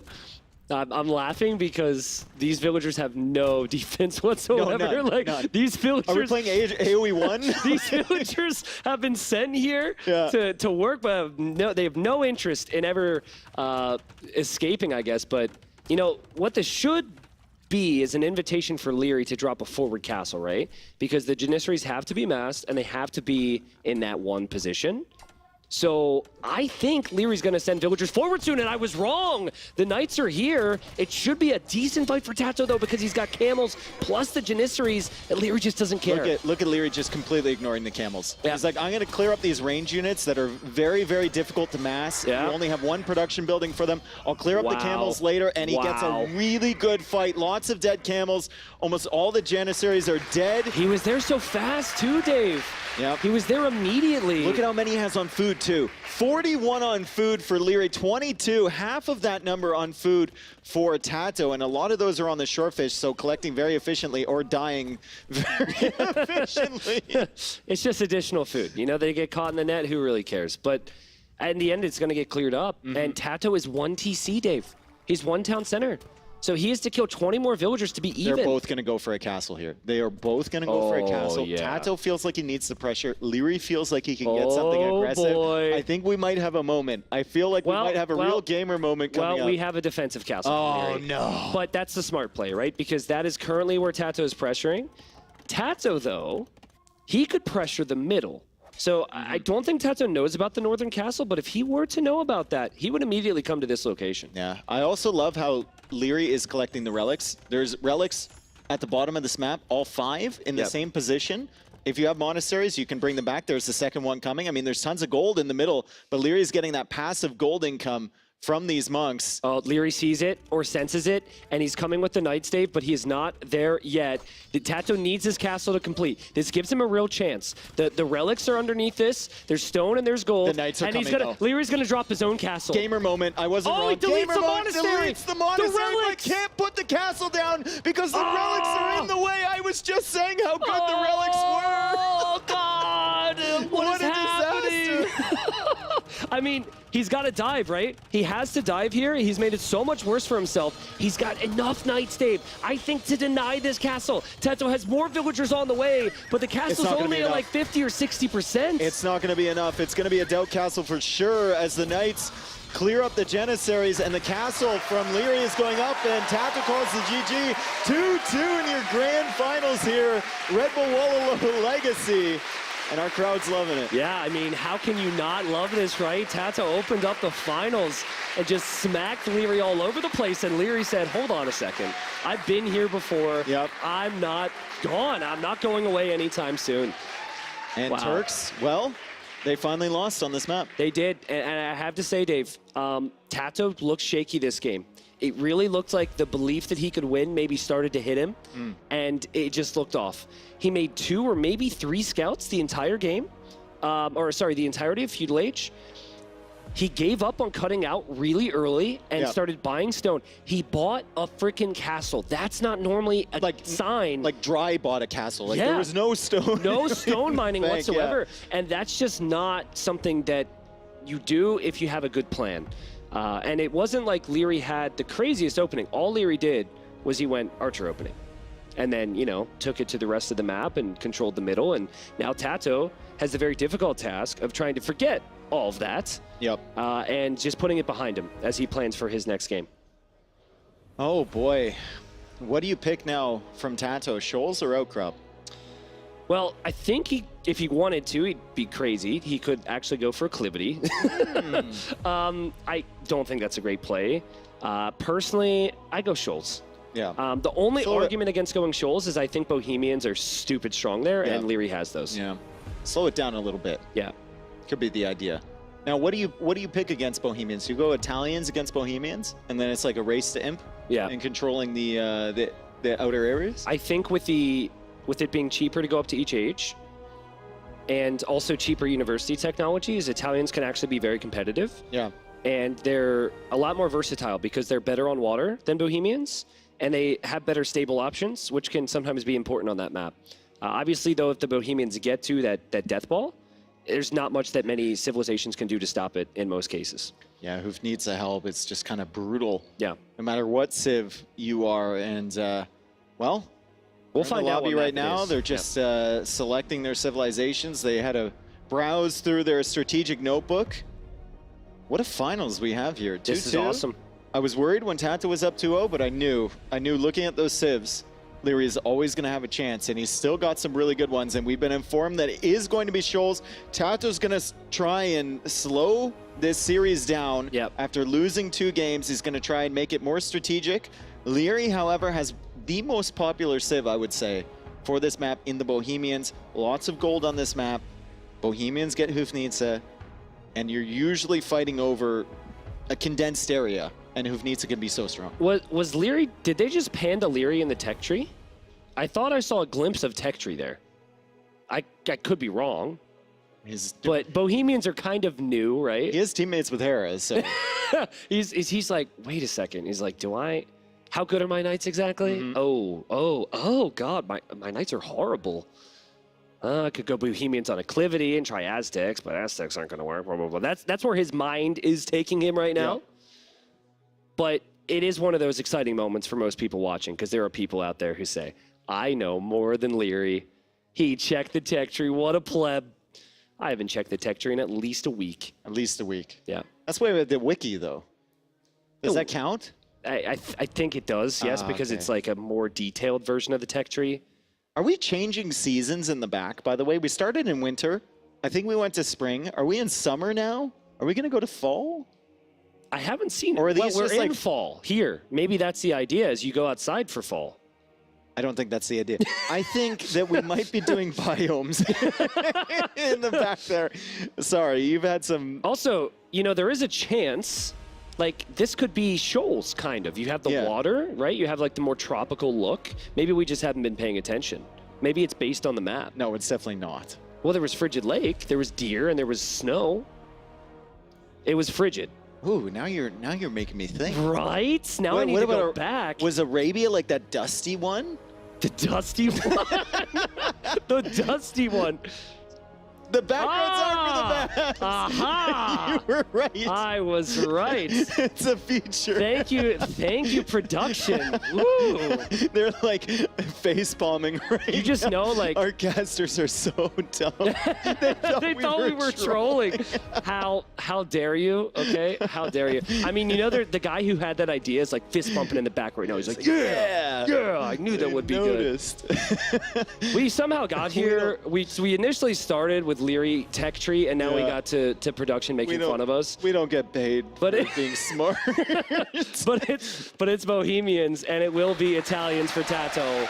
I'm laughing because these villagers have no defense whatsoever. none, Like none. these villagers. Are we playing AoE 1? These villagers have been sent here to work, but they have no interest in ever escaping, I guess. But you know what this should be is an invitation for Liereyy to drop a forward castle, right? Because the Janissaries have to be masked and they have to be in that one position. So I think Lierey's going to send villagers forward soon, and I was wrong. The Knights are here. It should be a decent fight for TaToH, though, because he's got camels plus the Janissaries, and Liereyy just doesn't care. Look at Liereyy just completely ignoring the camels. Yeah. He's like, I'm going to clear up these range units that are very, very difficult to mass. Yeah. You only have one production building for them. I'll clear up the camels later, and he gets a really good fight. Lots of dead camels. Almost all the Janissaries are dead. He was there so fast, too, Dave. Yep. He was there immediately. Look at how many he has on food, too. 41 on food for Liereyy, 22, half of that number on food for TaToH, and a lot of those are on the shorefish, so collecting very efficiently or dying very efficiently. It's just additional food. You know, they get caught in the net, who really cares? But in the end, it's going to get cleared up, and TaToH is 1 TC, Dave. He's 1 town center. So he has to kill 20 more villagers to be even. They're both going to go for a castle here. They are both going to go for a castle. Yeah. TaToH feels like he needs the pressure. Liereyy feels like he can get something aggressive. Boy. I think we might have a moment. I feel like we might have a real gamer moment coming up. Well, we have a defensive castle. Oh, no. But that's the smart play, right? Because that is currently where TaToH is pressuring. TaToH, though, he could pressure the middle. So I don't think TaToH knows about the northern castle, but if he were to know about that, he would immediately come to this location. Yeah, I also love how Liereyy is collecting the relics. There's relics at the bottom of this map, all 5 in the same position. If you have monasteries, you can bring them back. There's the second one coming. I mean, there's tons of gold in the middle, but Liereyy is getting that passive gold income from these monks. Oh, Liereyy sees it or senses it, and he's coming with the Knights, Dave, but he is not there yet. The TaToH needs his castle to complete. This gives him a real chance. The relics are underneath this. There's stone and there's gold. The Knights are and coming, Lierey's gonna drop his own castle. Gamer moment. I wasn't wrong. He deletes Gamer the moment monastery. Deletes the monastery, but can't put the castle down because the relics are in the way. I was just saying how good the relics were. Oh, God. What is happening? I mean, he's got to dive, right? He has to dive here. He's made it so much worse for himself. He's got enough Knights, Dave, I think, to deny this castle. TaToH has more villagers on the way, but the castle's only at like 50 or 60%. It's not going to be enough. It's going to be a DauT castle for sure as the Knights clear up the Janissaries, and the castle from Liereyy is going up, and TaToH calls the GG. 2-2 in your grand finals here. Red Bull Wololo Legacy. And our crowd's loving it. Yeah, I mean, how can you not love this, right? TaToH opened up the finals and just smacked Liereyy all over the place, and Liereyy said, hold on a second. I've been here before. Yep. I'm not gone. I'm not going away anytime soon. And Turks, well, they finally lost on this map. They did, and I have to say, Dave, TaToH looked shaky this game. It really looked like the belief that he could win maybe started to hit him, and it just looked off. He made 2 or maybe 3 scouts the entire game, the entirety of Feudal Age. He gave up on cutting out really early and started buying stone. He bought a freaking castle. That's not normally a sign. Like Dry bought a castle. Like there was no stone. No stone mining whatsoever. And that's just not something that you do if you have a good plan. And it wasn't like Liereyy had the craziest opening. All Liereyy did was he went archer opening. And then, you know, took it to the rest of the map and controlled the middle. And now TaToH has the very difficult task of trying to forget all of that. And just putting it behind him as he plans for his next game. Oh, boy. What do you pick now from TaToH, Shoals or Outcrop? Well, I think if he wanted to, he'd be crazy. He could actually go for Acclivity. I don't think that's a great play. Personally, I go Shoals. Yeah. The only argument against going Shoals is I think Bohemians are stupid strong there, and Liereyy has those. Yeah. Slow it down a little bit. Yeah. Could be the idea. Now, what do you pick against Bohemians? You go Italians against Bohemians, and then it's like a race to Imp. Yeah. And controlling the outer areas. I think with it being cheaper to go up to each age, and also cheaper university technologies, Italians can actually be very competitive. Yeah. And they're a lot more versatile because they're better on water than Bohemians, and they have better stable options, which can sometimes be important on that map. Obviously, though, if the Bohemians get to that death ball, there's not much that many civilizations can do to stop it in most cases. Yeah, who needs the help? It's just kind of brutal. Yeah. No matter what civ you are, and well, we'll find out out what right map it now. is. They're just selecting their civilizations. They had to browse through their strategic notebook. What a finals we have here. 2-2. This is awesome. I was worried when TaToH was up 2-0, but I knew looking at those civs, Liereyy is always going to have a chance, and he's still got some really good ones, and we've been informed that it is going to be Shoals. TaToH's going to try and slow this series down. After losing 2 games, he's going to try and make it more strategic. Liereyy, however, has the most popular civ, I would say, for this map in the Bohemians. Lots of gold on this map. Bohemians get Hufnitsa, and you're usually fighting over a condensed area, and Hufnitsa can be so strong. Was Liereyy, did they just panda Liereyy in the tech tree? I thought I saw a glimpse of tech tree there. I could be wrong. But Bohemians are kind of new, right? He is teammates with Hera, so. he's like, wait a second. He's like, how good are my knights exactly? Oh, God, my knights are horrible. I could go Bohemians on Acclivity and try Aztecs, but Aztecs aren't going to work, blah, blah, blah. That's where his mind is taking him right now. But it is one of those exciting moments for most people watching, because there are people out there who say, I know more than Liereyy. He checked the tech tree. What a pleb. I haven't checked the tech tree in at least a week. At least a week. Yeah. That's why the wiki, though. Does that count? I think it does, yes, because it's like a more detailed version of the tech tree. Are we changing seasons in the back, by the way? We started in winter. I think we went to spring. Are we in summer now? Are we going to go to fall? I haven't seen it. Or are these we're just in like fall here. Maybe that's the idea, is you go outside for fall. I don't think that's the idea. I think that we might be doing biomes in the back there. Sorry, you've had some... Also, there is a chance, like, this could be Shoals, kind of. You have the water, right? You have, like, the more tropical look. Maybe we just haven't been paying attention. Maybe it's based on the map. No, it's definitely not. Well, there was Frigid Lake, there was deer, and there was snow. It was frigid. Ooh, now you're making me think. Right? Now I need to go back. Was Arabia like that dusty one? The dusty one? The dusty one. The backgrounds are for the maps. Aha! You were right. I was right. It's a feature. Thank you, production. Woo! They're like face palming right You just know, like... Our casters are so dumb. They thought we were trolling. How dare you, okay? How dare you? I mean, the guy who had that idea is like fist bumping in the back right now. He's like, yeah, I knew that would be noticed. Good. We somehow got here. We initially started with Liereyy tech tree, and now we got to production making fun of us. We don't get paid for being smart. but it's Bohemians, and it will be Italians for TaToH.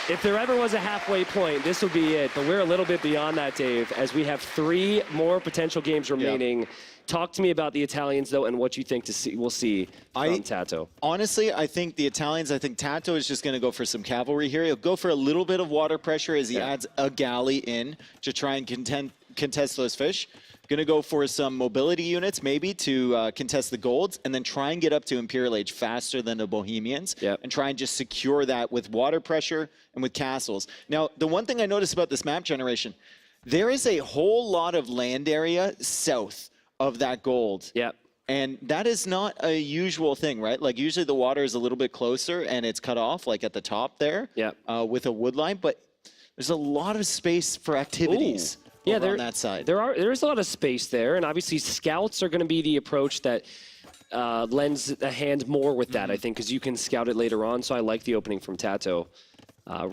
If there ever was a halfway point, this will be it. But we're a little bit beyond that, Dave, as we have 3 more potential games remaining. Talk to me about the Italians, though, and what you think we'll see from TaToH. Honestly, I think the Italians, I think TaToH is just going to go for some cavalry here. He'll go for a little bit of water pressure as he adds a galley in to try and contest those fish. Going to go for some mobility units, maybe, to contest the golds, and then try and get up to Imperial Age faster than the Bohemians, and try and just secure that with water pressure and with castles. Now, the one thing I noticed about this map generation, there is a whole lot of land area south of that gold. And that is not a usual thing, right? Like, usually the water is a little bit closer and it's cut off, like at the top there, with a wood line, but there's a lot of space for activities. Yeah, on that side. There is a lot of space there, and obviously scouts are going to be the approach that lends a hand more with that, I think, because you can scout it later on, so I like the opening from TaToH.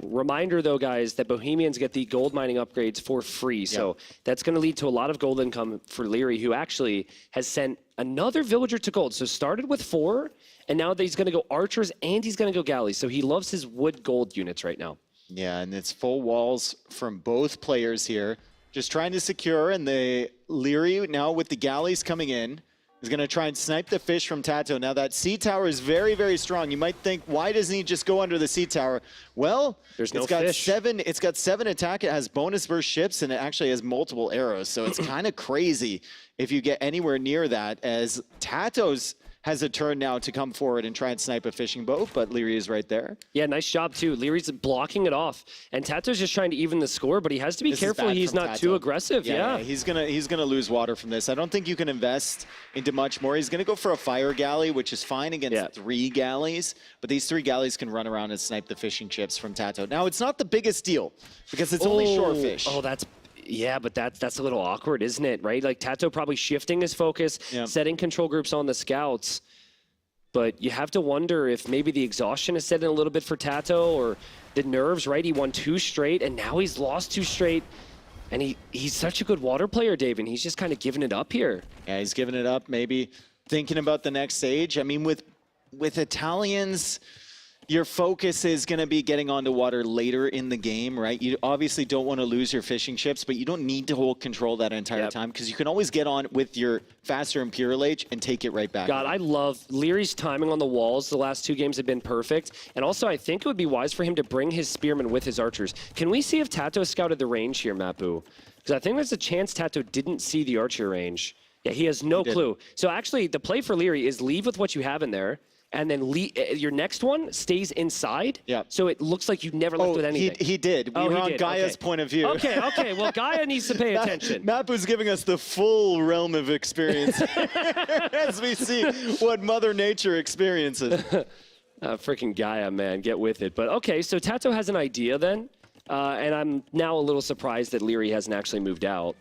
Reminder, though, guys, that Bohemians get the gold mining upgrades for free, so that's going to lead to a lot of gold income for Liereyy, who actually has sent another villager to gold. So started with 4, and now he's going to go archers, and he's going to go galleys, so he loves his wood gold units right now. Yeah, and it's full walls from both players here. Just trying to secure, and the Liereyy now with the galleys coming in is going to try and snipe the fish from TaToH. Now that sea tower is very, very strong. You might think, why doesn't he just go under the sea tower? Well, it's got fish. 7. It's got 7 attack. It has bonus burst ships, and it actually has multiple arrows. So it's kind of crazy if you get anywhere near that, as TaToH's has a turn now to come forward and try and snipe a fishing boat, but Liereyy is right there. Yeah, nice job too. Lierey's blocking it off, and TaToH's just trying to even the score, but he has to be careful he's not too aggressive. Yeah. He's gonna lose water from this. I don't think you can invest into much more. He's gonna go for a fire galley, which is fine against 3 galleys, but these 3 galleys can run around and snipe the fishing chips from TaToH. Now, it's not the biggest deal because it's only shore fish. Oh, yeah, but that's a little awkward, isn't it? Right? Like TaToH probably shifting his focus, setting control groups on the scouts. But you have to wonder if maybe the exhaustion is setting a little bit for TaToH, or the nerves, right? He won 2 straight, and now he's lost 2 straight. And he's such a good water player, Dave, and he's just kind of giving it up here. Yeah, he's giving it up, maybe thinking about the next stage. I mean, with Italians, your focus is going to be getting onto water later in the game, right? You obviously don't want to lose your fishing chips, but you don't need to hold control that entire time because you can always get on with your faster Imperial Age and take it right back. God, I love Lierey's timing on the walls. The last 2 games have been perfect. And also, I think it would be wise for him to bring his spearmen with his archers. Can we see if TaToH scouted the range here, Mapu? Because I think there's a chance TaToH didn't see the archer range. Yeah, he has no clue. So actually, the play for Liereyy is leave with what you have in there, and then your next one stays inside. Yeah. So it looks like you never left with anything. He did. We were on Gaia's point of view. Okay. Well, Gaia needs to pay attention. Mapu's giving us the full realm of experience as we see what Mother Nature experiences. Freaking Gaia, man. Get with it. But okay, so TaToH has an idea then. And I'm now a little surprised that Liereyy hasn't actually moved out.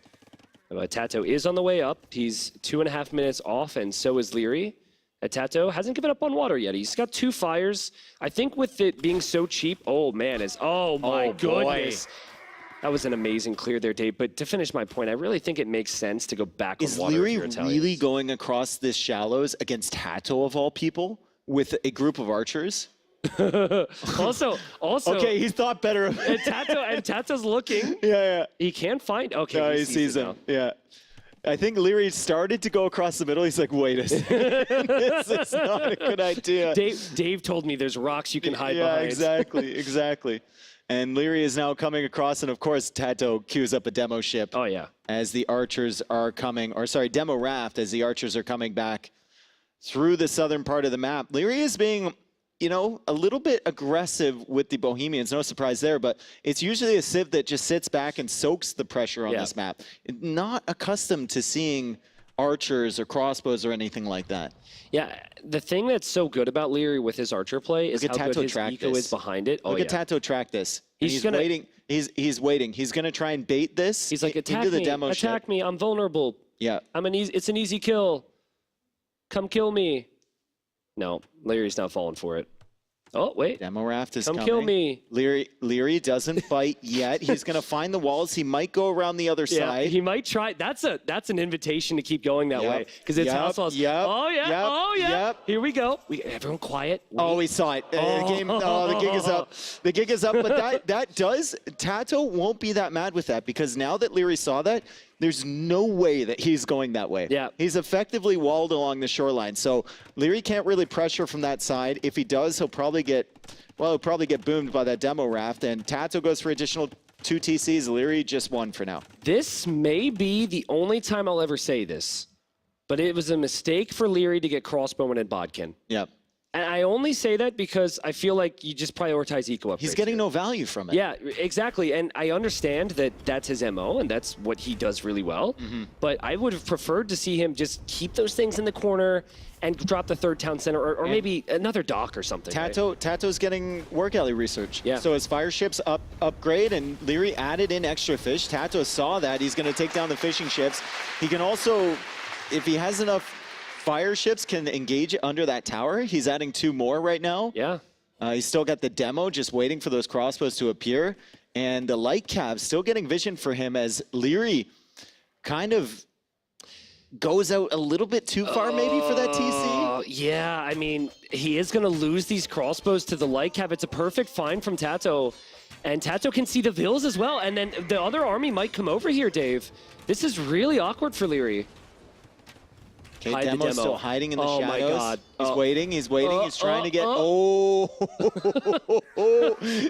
But TaToH is on the way up. He's 2.5 minutes off, and so is Liereyy. TaToH hasn't given up on water yet. He's got 2 fires. I think with it being so cheap, oh my goodness. That was an amazing clear there, Dave. But to finish my point, I really think it makes sense to go back on water. Is Liereyy really going across this shallows against TaToH of all people with a group of archers? also. Okay, he's thought better of it. And TaToH's looking. Yeah. He can't find. Okay, no, he sees him. Yeah. I think Liereyy started to go across the middle. He's like, wait a second. This is not a good idea. Dave told me there's rocks you can hide behind. Yeah, exactly. And Liereyy is now coming across, and of course, TaToH queues up a demo ship. Oh, yeah. As the archers are coming, or sorry, demo raft as the archers are coming back through the southern part of the map. Liereyy is being, you know, a little bit aggressive with the Bohemians. No surprise there, but it's usually a Civ that just sits back and soaks the pressure on this map. Not accustomed to seeing archers or crossbows or anything like that. Yeah, the thing that's so good about Liereyy with his archer play is how good his eco is behind it. Look at TaToH track this. He's waiting. He's waiting. He's going to try and bait this. He's like, attack me. I'm vulnerable. Yeah. It's an easy kill. Come kill me. No, Lierey's not falling for it. Oh, wait. Demo raft is coming. Come kill me. Liereyy doesn't bite yet. He's going to find the walls. He might go around the other side. He might try. That's an invitation to keep going that way. Because it's house walls. Oh, yeah. Here we go. Everyone quiet. Wait. Oh, we saw it. The gig is up. The gig is up. But TaToH won't be that mad with that, because now that Liereyy saw that, there's no way that he's going that way. Yeah. He's effectively walled along the shoreline. So Liereyy can't really pressure from that side. If he does, he'll probably get boomed by that demo raft. And TaToH goes for additional 2 TCs. Liereyy just 1 for now. This may be the only time I'll ever say this, but it was a mistake for Liereyy to get crossbowman and bodkin. Yep. And I only say that because I feel like you just prioritize eco upgrades. He's getting no value from it. Yeah, exactly. And I understand that that's his MO and that's what he does really well. But I would have preferred to see him just keep those things in the corner and drop the 3rd town center, or maybe another dock or something. TaToH's getting work alley research. Yeah. So his fire ships upgrade, and Liereyy added in extra fish. TaToH saw that. He's going to take down the fishing ships. He can also, if he has enough fire ships, can engage under that tower. He's adding 2 more right now. Yeah. He's still got the demo, just waiting for those crossbows to appear. And the light cav still getting vision for him as Liereyy kind of goes out a little bit too far maybe for that TC. Yeah, I mean, he is going to lose these crossbows to the light cav. It's a perfect find from TaToH. And TaToH can see the Villese as well. And then the other army might come over here, Dave. This is really awkward for Liereyy. Okay, Demo's still hiding in the shadows. My God. He's waiting. He's trying to get...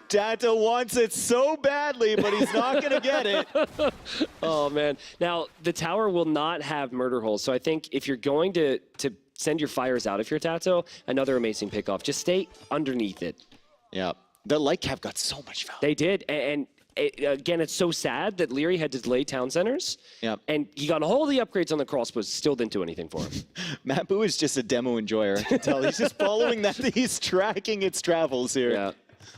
TaToH wants it so badly, but he's not going to get it. Oh, man. Now, the tower will not have murder holes. So I think if you're going to send your fires out if you're TaToH. Another amazing pickoff. Just stay underneath it. Yeah. The Lyknight got so much value. They did. And again, it's so sad that Liereyy had to delay town centers. Yeah. And he got all the upgrades on the crossbows, still didn't do anything for him. Mabu is just a demo enjoyer, I can tell. He's just following that. He's tracking its travels here. Yeah.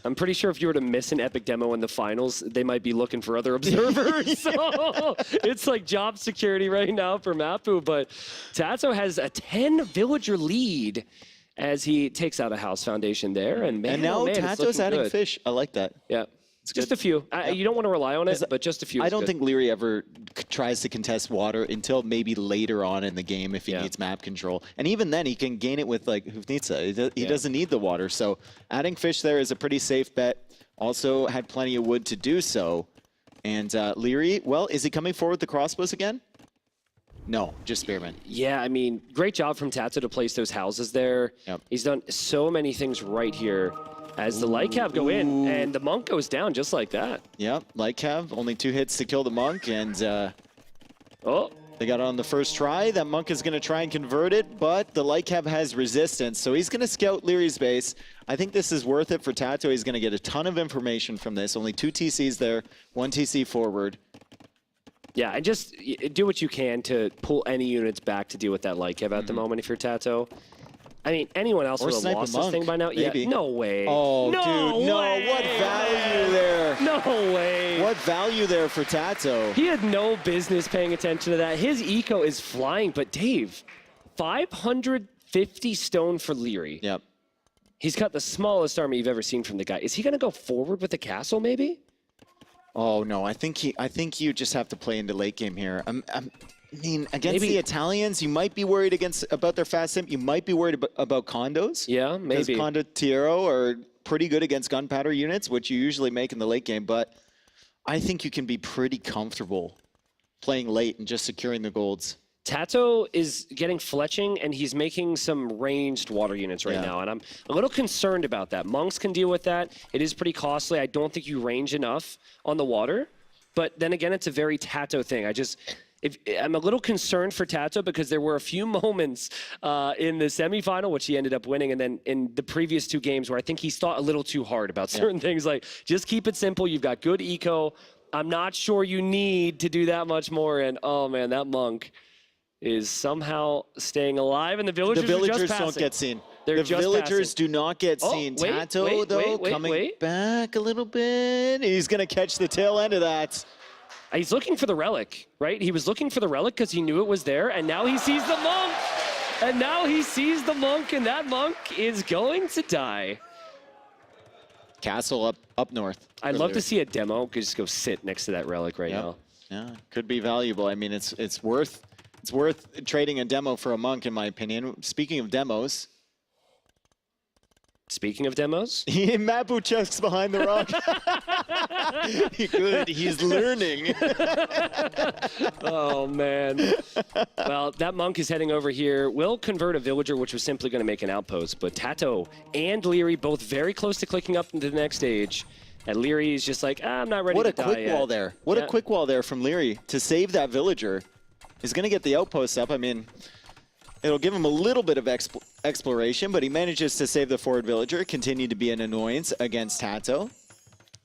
I'm pretty sure if you were to miss an epic demo in the finals, they might be looking for other observers. So it's like job security right now for Mapu. But TaToH has a 10 villager lead as he takes out a house foundation there. And, man, And now TaToH's adding good. fish. I like that. Yeah. Just a few. You don't want to rely on it, but just a few. I don't think Liereyy ever tries to contest water until maybe later on in the game if he needs map control. And even then, he can gain it with like Hufnitsa. He doesn't need the water. So adding fish there is a pretty safe bet. Also had plenty of wood to do so. And Liereyy, well, is he coming forward with the crossbows again? No, just Spearman. Yeah, I mean, great job from TaToH to place those houses there. Yep. He's done so many things right here. As the Lyknight go in, and the monk goes down just like that. Yep, Lyknight, only 2 hits to kill the monk, and they got it on the first try. That monk is going to try and convert it, but the Lyknight has resistance, so he's going to scout Lierey's base. I think this is worth it for TaToH. He's going to get a ton of information from this. Only 2 TCs there, 1 TC forward. Yeah, and just do what you can to pull any units back to deal with that Lyknight at the moment if you're TaToH. I mean, anyone else would have lost this thing by now? Maybe. Yeah, no way. Oh, no dude, no. way. What value there? No way. What value there for TaToH? He had no business paying attention to that. His eco is flying, but Dave, 550 stone for Liereyy. Yep. He's got the smallest army you've ever seen from the guy. Is he going to go forward with the castle, maybe? Oh, no. I think you just have to play into late game here. I mean, against the Italians, you might be worried about their fast simp. You might be worried about condos. Yeah, maybe. Because condottiero are pretty good against gunpowder units, which you usually make in the late game. But I think you can be pretty comfortable playing late and just securing the golds. TaToH is getting fletching, and he's making some ranged water units right now, and I'm a little concerned about that. Monks can deal with that. It is pretty costly. I don't think you range enough on the water. But then again, it's a very TaToH thing. I'm a little concerned for TaToH because there were a few moments in the semifinal, which he ended up winning, and then in the previous 2 games where I think he's thought a little too hard about certain things. Like, just keep it simple. You've got good eco. I'm not sure you need to do that much more. And, oh, man, that monk is somehow staying alive, and the villagers don't get seen. The villagers do not get seen. TaToH, though, coming back a little bit. He's going to catch the tail end of that. He's looking for the relic, right? He was looking for the relic because he knew it was there, and now he sees the monk. And now he sees the monk, and that monk is going to die. Castle up north. I'd love to see a demo. Could just go sit next to that relic right now. Yeah, could be valuable. I mean, it's worth trading a demo for a monk, in my opinion. Speaking of demos. Mabu checks behind the rock. Good, he's learning. Oh, man. Well, that monk is heading over here. Will convert a villager, which was simply going to make an outpost. But TaToH and Liereyy both very close to clicking up into the next stage. And Liereyy is just like, I'm not ready to die yet. What a quick wall there. What a quick wall there from Liereyy to save that villager. He's going to get the outpost up. I mean, it'll give him a little bit of exploration, but he manages to save the forward villager, continue to be an annoyance against TaToH.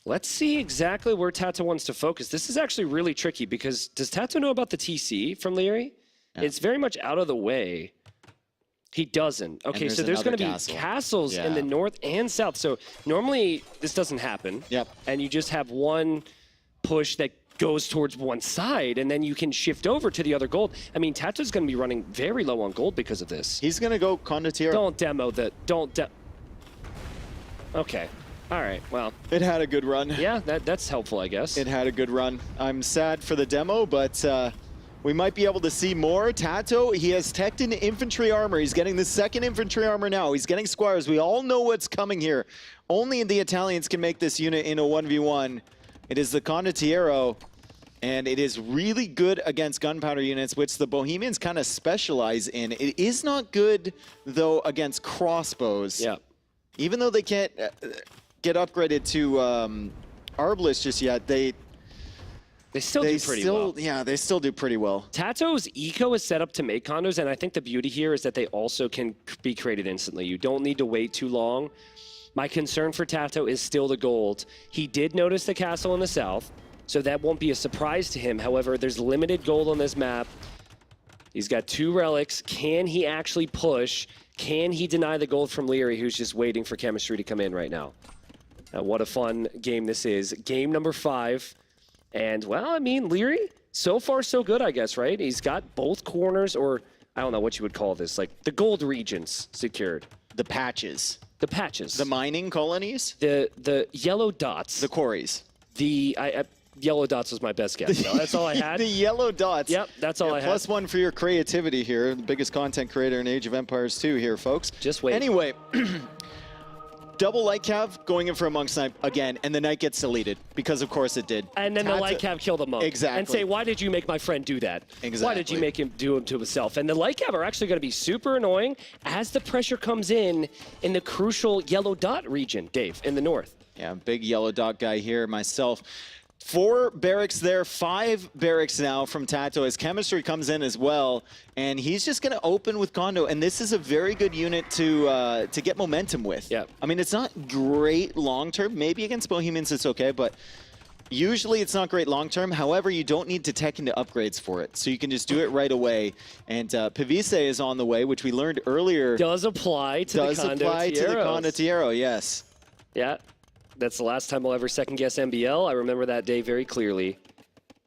Let's see exactly where TaToH wants to focus. This is actually really tricky because does TaToH know about the TC from Liereyy? Yeah. It's very much out of the way. He doesn't. Okay, so there's going to be castles in the north and south. So normally this doesn't happen. Yep. And you just have one push that goes towards one side, and then you can shift over to the other gold. I mean, TaToH's going to be running very low on gold because of this. He's going to go condottiero. Don't demo that. Okay. All right, well. It had a good run. Yeah, that's helpful, I guess. It had a good run. I'm sad for the demo, but we might be able to see more. TaToH, he has teched into infantry armor. He's getting the 2nd infantry armor now. He's getting squires. We all know what's coming here. Only the Italians can make this unit in a 1v1. It is the condottiero, and it is really good against gunpowder units, which the Bohemians kind of specialize in. It is not good, though, against crossbows. Yeah. Even though they can't get upgraded to Arbalest just yet, They still do pretty well. Yeah, they still do pretty well. TaToH's eco is set up to make condos, and I think the beauty here is that they also can be created instantly. You don't need to wait too long. My concern for TaToH is still the gold. He did notice the castle in the south, so that won't be a surprise to him. However, there's limited gold on this map. He's got 2 relics. Can he actually push? Can he deny the gold from Liereyy, who's just waiting for chemistry to come in right now? What a fun game this is. Game number 5. And, well, I mean, Liereyy, so far so good, I guess, right? He's got both corners, or I don't know what you would call this, like the gold regions secured. The patches. The patches. The mining colonies? The yellow dots. The quarries. Yellow dots was my best guess. No, that's all I had. The yellow dots. Yep, that's all I had. +1 for your creativity here. The biggest content creator in Age of Empires 2 here, folks. Just wait. Anyway, double light cav going in for a monk snipe again, and the knight gets deleted because of course it did. And then the light cav killed the monk. Exactly. And say, why did you make my friend do that? Exactly. Why did you make him do him to himself? And the light cav are actually going to be super annoying as the pressure comes in the crucial yellow dot region, Dave, in the north. Yeah, big yellow dot guy here myself. 4 barracks there, 5 barracks now from TaToH as chemistry comes in as well, and he's just going to open with Kondo, and this is a very good unit to get momentum with. Yeah. I mean, it's not great long-term. Maybe against Bohemians it's okay, but usually it's not great long-term. However, you don't need to tech into upgrades for it, so you can just do it right away. And Villese is on the way, which we learned earlier. Does apply to the condottiero, yes. Yeah. That's the last time I'll ever second-guess MBL. I remember that day very clearly.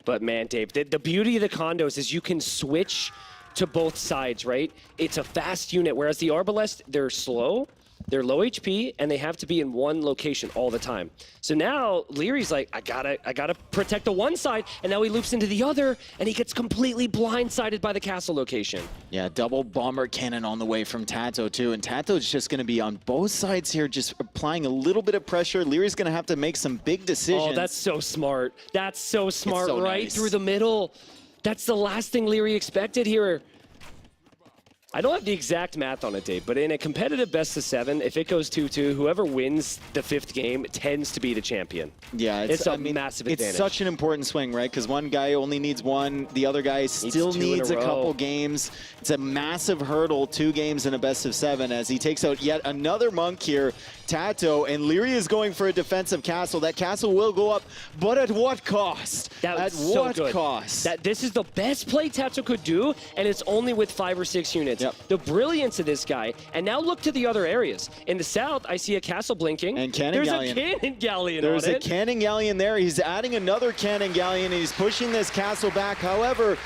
But man, Dave, the beauty of the condos is you can switch to both sides, right? It's a fast unit, whereas the Arbalest, they're slow, they're low HP, and they have to be in one location all the time. So now Lierey's like, I gotta protect the one side, and now he loops into the other, and he gets completely blindsided by the castle location. Yeah, double bomber cannon on the way from TaToH too, and TaToH's just gonna be on both sides here, just applying a little bit of pressure. Lierey's gonna have to make some big decisions. Oh, that's so smart. That's so smart, so right nice. Through the middle. That's the last thing Liereyy expected here. I don't have the exact math on it, Dave, but in a competitive best-of-7, if it goes 2-2, whoever wins the 5th game tends to be the champion. Yeah, it's a massive advantage. It's such an important swing, right? Because one guy only needs 1, the other guy still needs a couple games. It's a massive hurdle, 2 games in a best-of-7 as he takes out yet another monk here, TaToH, and Liereyy is going for a defensive castle. That castle will go up, but at what cost? At what cost? This is the best play TaToH could do, and it's only with 5 or 6 units. Yep. The brilliance of this guy, and now look to the other areas. In the south, I see a castle blinking. And cannon galleon. There's a cannon galleon There's on a it. cannon galleon there. He's adding another cannon galleon, and he's pushing this castle back. However,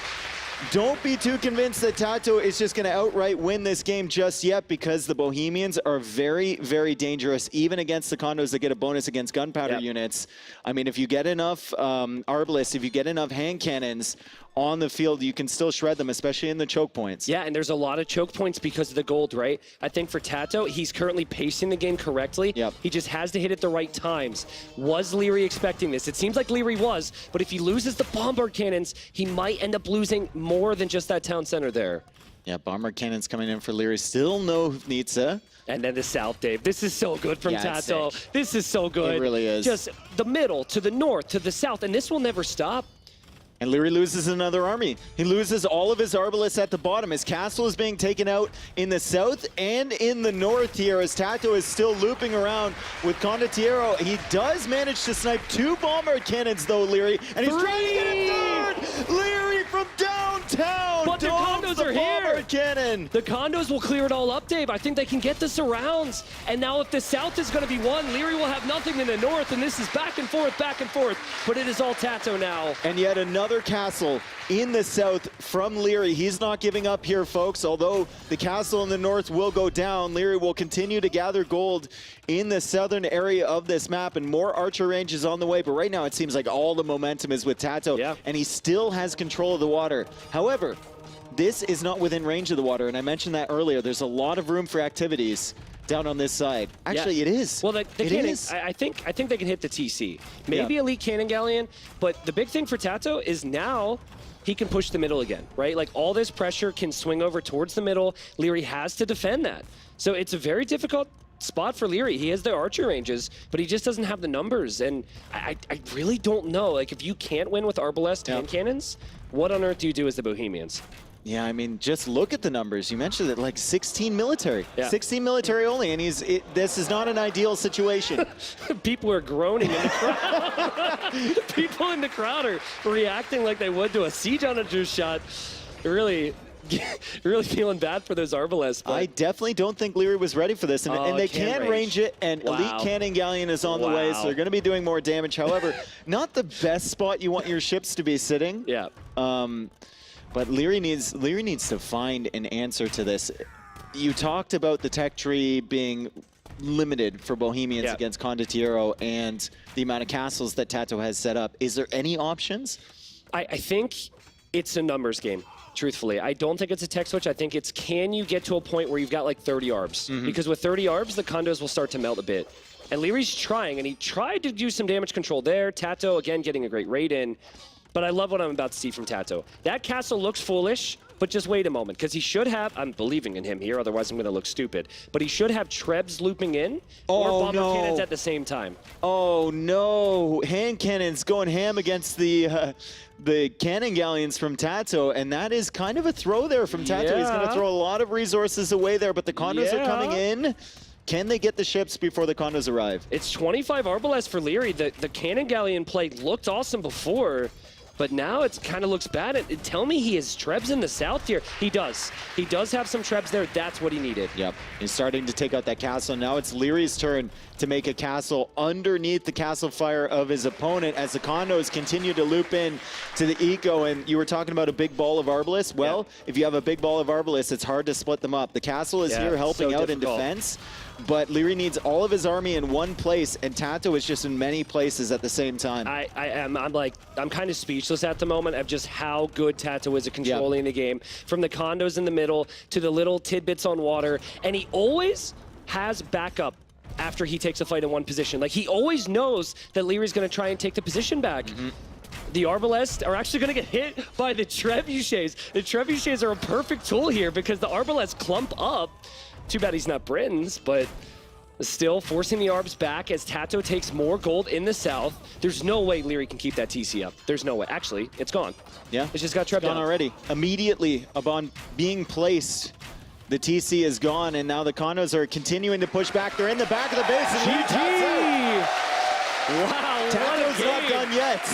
don't be too convinced that TaToH is just going to outright win this game just yet, because the Bohemians are very, very dangerous, even against the condos that get a bonus against gunpowder units. I mean, if you get enough arbalists, if you get enough hand cannons on the field, you can still shred them, especially in the choke points. Yeah, and there's a lot of choke points because of the gold, right? I think for TaToH, he's currently pacing the game correctly. Yep. He just has to hit at the right times. Was Liereyy expecting this? It seems like Liereyy was, but if he loses the bombard cannons, he might end up losing more than just that town center there. Yeah, bomber cannons coming in for Liereyy. Still no Nitsa. And then the south, Dave. This is so good from Yeah, it's TaToH. sick. This is so good. It really is. Just the middle to the north to the south, and this will never stop. And Liereyy loses another army. He loses all of his arbalists at the bottom. His castle is being taken out in the south and in the north here as TaToH is still looping around with condottiero. He does manage to snipe 2 bomber cannons though, Liereyy. And he's trying to get a 3rd! Liereyy from downtown! But the condos are here! Cannon. The condos will clear it all up, Dave. I think they can get the surrounds. And now if the south is going to be won, Liereyy will have nothing in the north, and this is back and forth, but it is all TaToH now. And yet another castle in the south from Liereyy. He's not giving up here, folks. Although the castle in the north will go down, Liereyy will continue to gather gold in the southern area of this map, and more archer ranges on the way. But right now it seems like all the momentum is with TaToH, and he still has control of the water. However, this is not within range of the water, and I mentioned that earlier. There's a lot of room for activities down on this side. Actually, it is. Well, the cannon, I think they can hit the TC. Maybe elite cannon galleon, but the big thing for TaToH is now he can push the middle again, right? Like all this pressure can swing over towards the middle. Liereyy has to defend that. So it's a very difficult spot for Liereyy. He has the archer ranges, but he just doesn't have the numbers. And I really don't know. Like, if you can't win with Arbalest hand cannons, what on earth do you do as the Bohemians? Yeah, I mean, just look at the numbers. You mentioned it, like 16 military. 16 military only, and this is not an ideal situation. People are groaning in the crowd. People in the crowd are reacting like they would to a siege on a juice shot. Really feeling bad for those Arbalests. I definitely don't think Liereyy was ready for this, and they can range it, and Elite Cannon Galleon is on the way, so they're going to be doing more damage. However, not the best spot you want your ships to be sitting. Yeah. But Liereyy needs to find an answer to this. You talked about the tech tree being limited for Bohemians against Condottiero and the amount of castles that TaToH has set up. Is there any options? I think it's a numbers game, truthfully. I don't think it's a tech switch. I think it's, can you get to a point where you've got like 30 ARBs? Because with 30 ARBs, the condos will start to melt a bit. And Lierey's trying, and he tried to do some damage control there. TaToH, again, getting a great raid in. But I love what I'm about to see from TaToH. That castle looks foolish, but just wait a moment, because he should have, I'm believing in him here, otherwise I'm going to look stupid, but he should have Trebs looping in or bomber cannons at the same time. Oh no, hand cannons going ham against the cannon galleons from TaToH, and that is kind of a throw there from TaToH. He's going to throw a lot of resources away there, but the condos are coming in. Can they get the ships before the condos arrive? It's 25 Arbalest for Liereyy. The cannon galleon play looked awesome before, but now it kind of looks bad. Tell me he has Trebs in the south here. He does. He does have some Trebs there. That's what he needed. Yep. He's starting to take out that castle. Now it's Lierey's turn to make a castle underneath the castle fire of his opponent as the condos continue to loop in to the eco. And you were talking about a big ball of Arbalest. Well, if you have a big ball of Arbalest, it's hard to split them up. The castle is here helping out in defense, but Liereyy needs all of his army in one place, and TaToH is just in many places at the same time. I'm kind of speechless at the moment of just how good TaToH is at controlling the game. From the condos in the middle to the little tidbits on water, and he always has backup after he takes a fight in one position. Like, he always knows that Lierey's going to try and take the position back. The Arbalest are actually going to get hit by the Trebuchets. The Trebuchets are a perfect tool here because the Arbalest clump up. Too bad he's not Britons, but still forcing the Arbs back as TaToH takes more gold in the south. There's no way Liereyy can keep that TC up. There's no way. Actually, it's gone. Yeah. It's just got Treb down already. Immediately upon being placed, the TC is gone, and now the condos are continuing to push back. They're in the back of the base. And GG! Wow, TaToH's not done yet.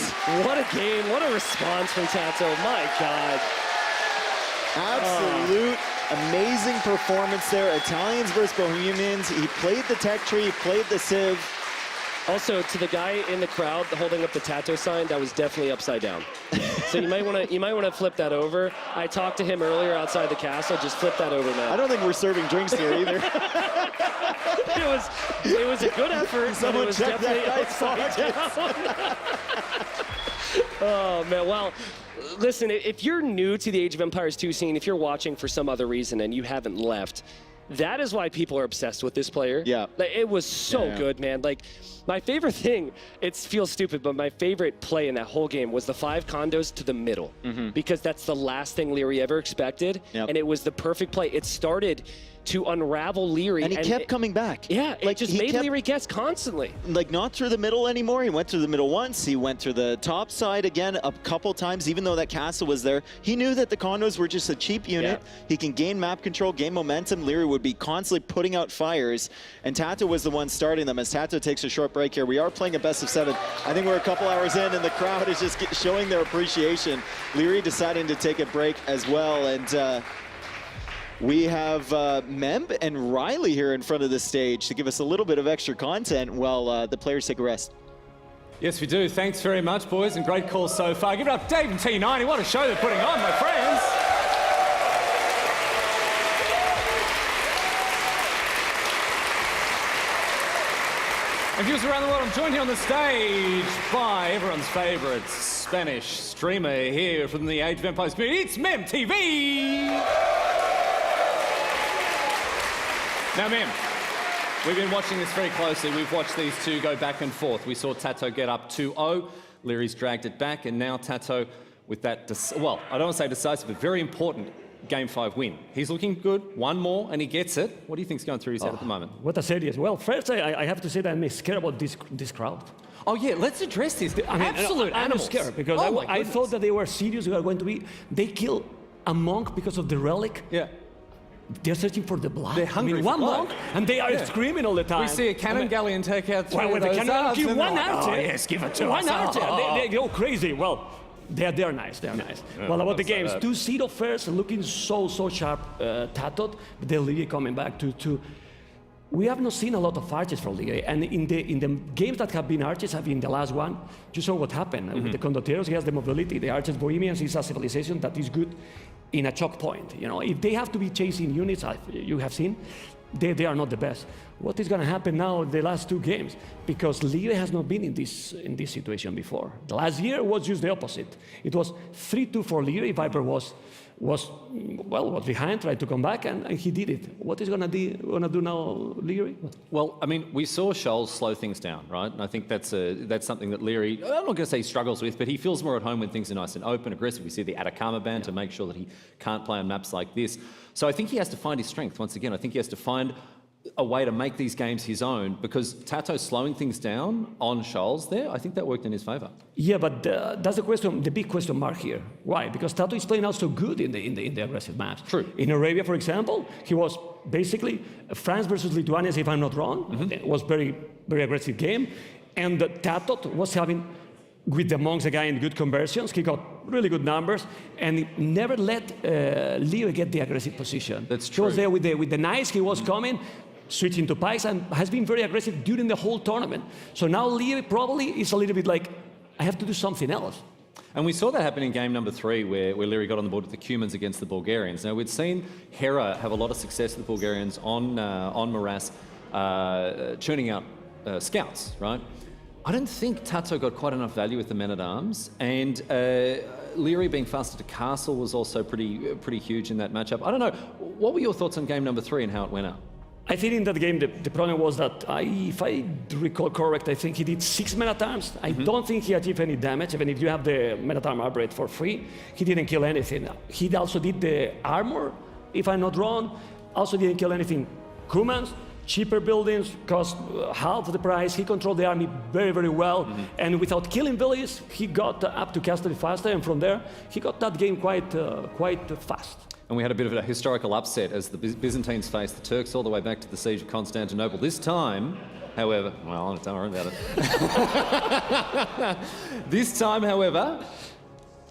What a game. What a response from TaToH. My God. Absolute amazing performance there. Italians versus Bohemians. He played the tech tree, he played the Civ. Also, to the guy in the crowd holding up the TaToH sign, that was definitely upside down. So you might want to flip that over. I talked to him earlier outside the castle. Just flip that over now. I don't think we're serving drinks here either. it was a good effort. Someone but it was check definitely that upside down. Oh man, well. Listen, if you're new to the Age of Empires 2 scene, if you're watching for some other reason and you haven't left, that is why people are obsessed with this player. Yeah. Like, it was so good, man. Like, my favorite thing, it feels stupid, but my favorite play in that whole game was the 5 condos to the middle. Because that's the last thing Liereyy ever expected. And it was the perfect play. It started to unravel Liereyy. And he kept coming back. Yeah, it just made Liereyy guess constantly. Like, not through the middle anymore. He went through the middle once. He went through the top side again a couple times, even though that castle was there. He knew that the condos were just a cheap unit. He can gain map control, gain momentum. Liereyy would be constantly putting out fires, and TaToH was the one starting them. As TaToH takes a short break here, we are playing a best of 7. I think we're a couple hours in, and the crowd is just showing their appreciation. Liereyy deciding to take a break as well, and we have Memb and Rlyknight here in front of the stage to give us a little bit of extra content while the players take a rest. Yes, we do. Thanks very much, boys, and great calls so far. Give it up, Dave and T90. What a show they're putting on, my friends. And viewers around the world, I'm joined here on the stage by everyone's favourite Spanish streamer here from the Age of Empires community. It's Memb TV! Now, Memb, we've been watching this very closely. We've watched these two go back and forth. We saw TaToH get up 2-0. Lierey's dragged it back, and now TaToH with that, well, I don't want to say decisive, but very important Game 5 win. He's looking good. One more, and he gets it. What do you think's going through his head at the moment? What a series. Well, first, I have to say that I'm scared about this crowd. Oh, yeah, let's address this. Absolute I'm animals. scared because I thought that they were serious. They were going to be... They killed a monk because of the relic. Yeah. They're searching for the blood. They're hungry one for monk, and they are screaming all the time. We see a cannon galleon take out three of those arms, give and one they're like, archer. oh, yes, give it to one us. archer. Oh. They go crazy. Well, they're nice. They're nice. Yeah, well, about the don't say games, that. 2-0 first, looking so sharp. TaToH, but they're really coming back to. We have not seen a lot of archers from Liereyy, and in the games that have been archers, have been the last one, you saw what happened. With the Condottieri, he has the mobility, the archers Bohemians is a civilization that is good in a choke point. You know, if they have to be chasing units, you have seen, they are not the best. What is going to happen now in the last two games? Because Liereyy has not been in this situation before. The last year was just the opposite. It was 3-2 for Liereyy. Viper was behind, tried to come back, and he did it. What is going to do now, Liereyy? Well, I mean, we saw Scholes slow things down, right? And I think that's something that Liereyy, I'm not going to say he struggles with, but he feels more at home when things are nice and open, aggressive. We see the Atacama ban to make sure that he can't play on maps like this. So I think he has to find his strength once again. I think he has to find a way to make these games his own, because TaToH slowing things down on Scholes there, I think that worked in his favour. Yeah, but that's the big question mark here. Why? Because TaToH is playing out so good in the aggressive maps. True. In Arabia, for example, he was basically France versus Lithuania, if I'm not wrong. It was very aggressive game, and TaToH was having, with the monks again, good conversions. He got really good numbers, and he never let Liereyy get the aggressive position. That's true. He was there with the knights. He was coming, switching to pikes, and has been very aggressive during the whole tournament. So now Liereyy probably is a little bit like, I have to do something else. And we saw that happen in game number 3, where Liereyy got on the board with the Cumans against the Bulgarians. Now, we'd seen Hera have a lot of success with the Bulgarians on Morass, churning out scouts, right? I don't think TaToH got quite enough value with the men-at-arms, and Liereyy being faster to castle was also pretty huge in that matchup. I don't know, what were your thoughts on game number 3 and how it went out? I think in that game, the problem was that, if I recall correct, I think he did 6 men-at-arms. I don't think he achieved any damage, even if you have the men-at-arm upgrade for free. He didn't kill anything. He also did the armor, if I'm not wrong. Also didn't kill anything. Cumans, cheaper buildings, cost half the price. He controlled the army very well. And without killing Villese, he got up to castle faster. And from there, he got that game quite fast. And we had a bit of a historical upset as the Byzantines faced the Turks all the way back to the siege of Constantinople. This time, however, well, don't worry about it. This time, however,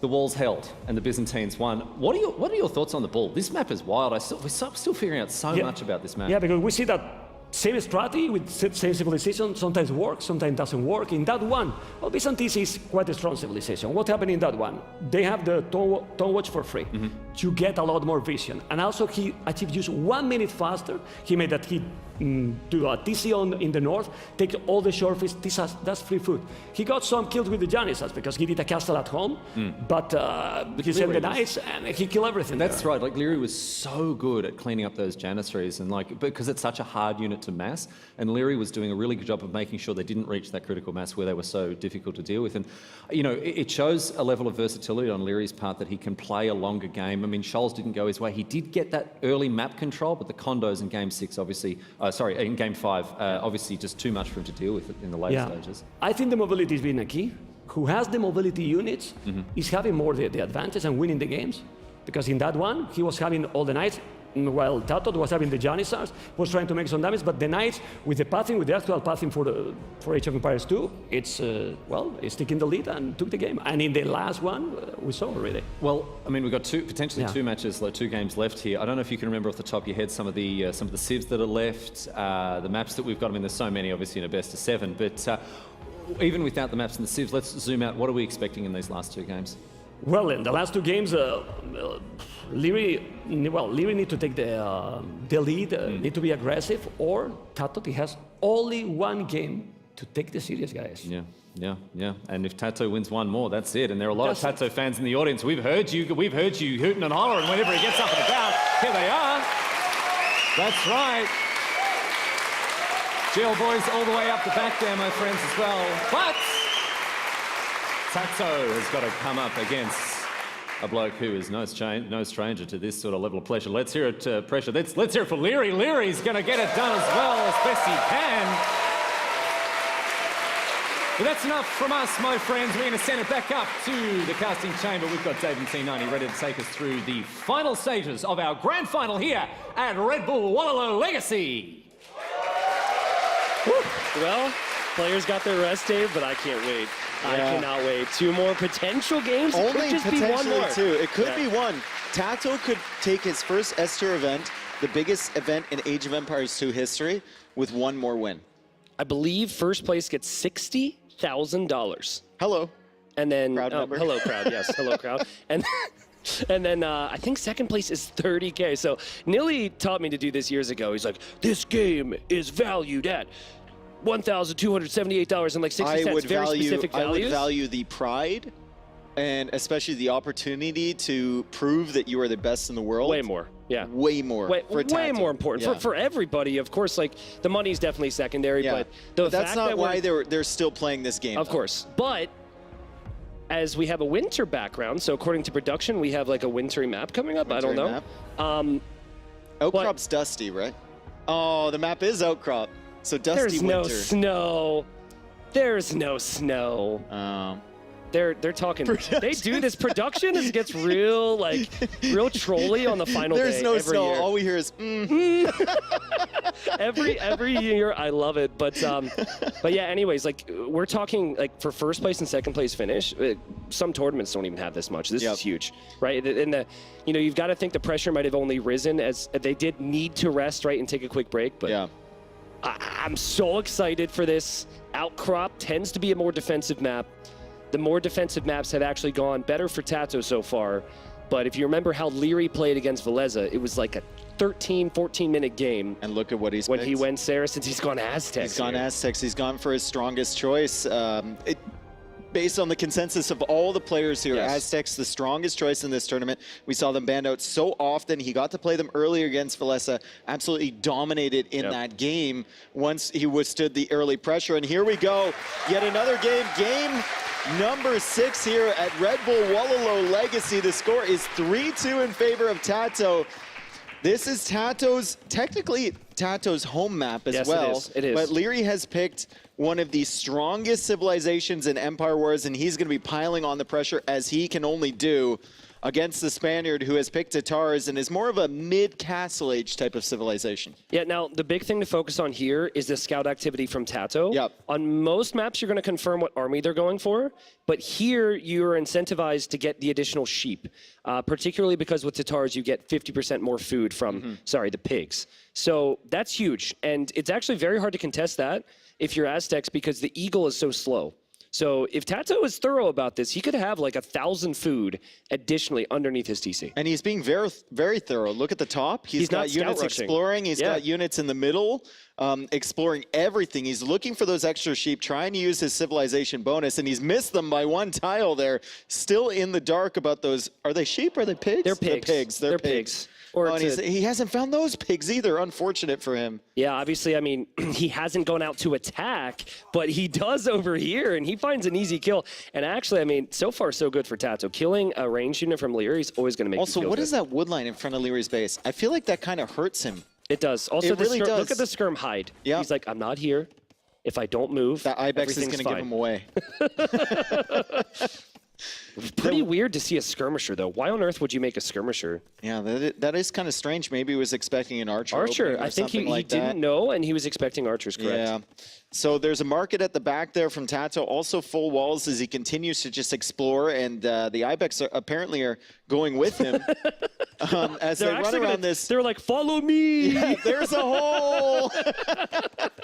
the walls held and the Byzantines won. What are your thoughts on the ball? This map is wild. We're still figuring out so much about this map. Yeah, because we see that same strategy with same civilization sometimes works, sometimes doesn't work. In that one, well, Byzantines is quite a strong civilization. What happened in that one? They have the Tone Watch for free. You get a lot more vision. And also he achieved just 1 minute faster. He made that he do a TC in the north, take all the short fish, that's free food. He got some killed with the Janissaries because he did a castle at home, but he sent the knights and he killed everything. That's right, like Liereyy was so good at cleaning up those Janissaries, and like, because it's such a hard unit to mass, and Liereyy was doing a really good job of making sure they didn't reach that critical mass where they were so difficult to deal with. And you know, it shows a level of versatility on Lierey's part that he can play a longer game. I mean, Scholes didn't go his way. He did get that early map control, but the condos in game 6 obviously, in game 5, obviously just too much for him to deal with in the later stages. I think the mobility has been a key. Who has the mobility units is having more the advantage and winning the games. Because in that one, he was having all the knights, while TaToH was having the Janissaries, was trying to make some damage, but the knights, with the pathing, with the actual pathing for Age of Empires 2, it's taking the lead and took the game. And in the last one, we saw already. Well, I mean, we've got potentially two matches, like 2 games left here. I don't know if you can remember off the top of your head some of the civs that are left, the maps that we've got. I mean, there's so many, obviously, in a best of 7, but even without the maps and the civs, let's zoom out. What are we expecting in these last 2 games? Well, in the last 2 games, Liereyy need to take the lead, need to be aggressive, or TaToH has only 1 game to take the series, guys. Yeah. And if TaToH wins 1 more, that's it. And there are a lot of TaToH fans in the audience. We've heard you hooting and hollering whenever he gets up and about. Here they are. That's right. GL boys all the way up the back there, my friends, as well. But TaToH has got to come up against a bloke who is no stranger to this sort of level of pleasure. Let's hear it, pressure. Let's hear it for Liereyy. Lierey's going to get it done as well as best he can. But that's enough from us, my friends. We're going to send it back up to the casting chamber. We've got Dave and T90 ready to take us through the final stages of our grand final here at Red Bull Wololo Legacy. Well, players got their rest, Dave, but I can't wait. I cannot wait. 2 more potential games. It Only could just be one potentially more. 2. It could be one. TaToH could take his first S-tier event, the biggest event in Age of Empires 2 history, with 1 more win. I believe first place gets $60,000. Hello. And then, member. hello crowd, yes, hello crowd. And then I think second place is $30K. So Nili taught me to do this years ago. He's like, this game is valued at $1,278 and like 60 cents. Very specific values. I would value the pride and especially the opportunity to prove that you are the best in the world. Way more. Yeah. Way more. Way more important. For everybody, of course, like the money is definitely secondary, but the that's fact not that why they're still playing this game. Of course. But as we have a winter background, so according to production, we have like a wintry map coming up. I don't know. Outcrop's dusty, right? Oh, the map is Outcrop. So dusty winter. There's no snow. There's no snow. They're talking. They do this production. It gets real real trolly on the final There's day. no every snow. Year. All we hear is every year. I love it. But yeah. Anyways, like we're talking like for first place and second place finish. Some tournaments don't even have this much. This is huge, right? And you've got to think the pressure might have only risen as they did need to rest, right, and take a quick break. But I'm so excited for this. Outcrop tends to be a more defensive map. The more defensive maps have actually gone better for TaToH so far. But if you remember how Liereyy played against Villese, it was like a 13, 14-minute game. And look at what he's When picked. he went Saracens, he's gone Aztecs. He's gone Aztecs. He's gone for his strongest choice. Based on the consensus of all the players here, Aztecs the strongest choice in this tournament. We saw them banned out so often. He got to play them earlier against Villese, absolutely dominated in that game once he withstood the early pressure. And here we go, yet another game. Game number 6 here at Red Bull Wololo Legacy. The score is 3-2 in favor of TaToH. This is technically TaToH's home map as well. It is. But Liereyy has picked one of the strongest civilizations in Empire Wars, and he's going to be piling on the pressure as he can only do against the Spaniard who has picked Tatars and is more of a mid-Castle Age type of civilization. Yeah, now the big thing to focus on here is the scout activity from TaToH. Yep. On most maps, you're going to confirm what army they're going for, but here you're incentivized to get the additional sheep, particularly because with Tatars you get 50% more food from, the pigs. So that's huge, and it's actually very hard to contest that if you're Aztecs because the eagle is so slow. So if TaToH is thorough about this, he could have like 1,000 food additionally underneath his TC. And he's being very, very thorough. Look at the top. He's got units exploring. He's got units in the middle, exploring everything. He's looking for those extra sheep, trying to use his civilization bonus, and he's missed them by 1 tile there. Still in the dark about those. Are they sheep? Are they pigs? They're pigs. They're pigs. They're pigs. And he hasn't found those pigs either. Unfortunate for him. Yeah, obviously, I mean, he hasn't gone out to attack, but he does over here, and he finds an easy kill. And actually, I mean, so far, so good for TaToH. Killing a range unit from Liereyy is always going to make Also, you feel what good. is that wood line in front of Leary's base? I feel like that kind of hurts him. It does. Also, it really does. Look at the skirm hide. Yeah. He's like, I'm not here. If I don't move, that Ibex is going to give him away. Pretty weird to see a skirmisher, though. Why on earth would you make a skirmisher? Yeah, that is kind of strange. Maybe he was expecting an archer. Archer. I think he didn't know, and he was expecting archers, correct? Yeah. So there's a market at the back there from TaToH. Also full walls as he continues to just explore, and the Ibex apparently are going with him as they run around this. They're like, follow me. Yeah, there's a hole.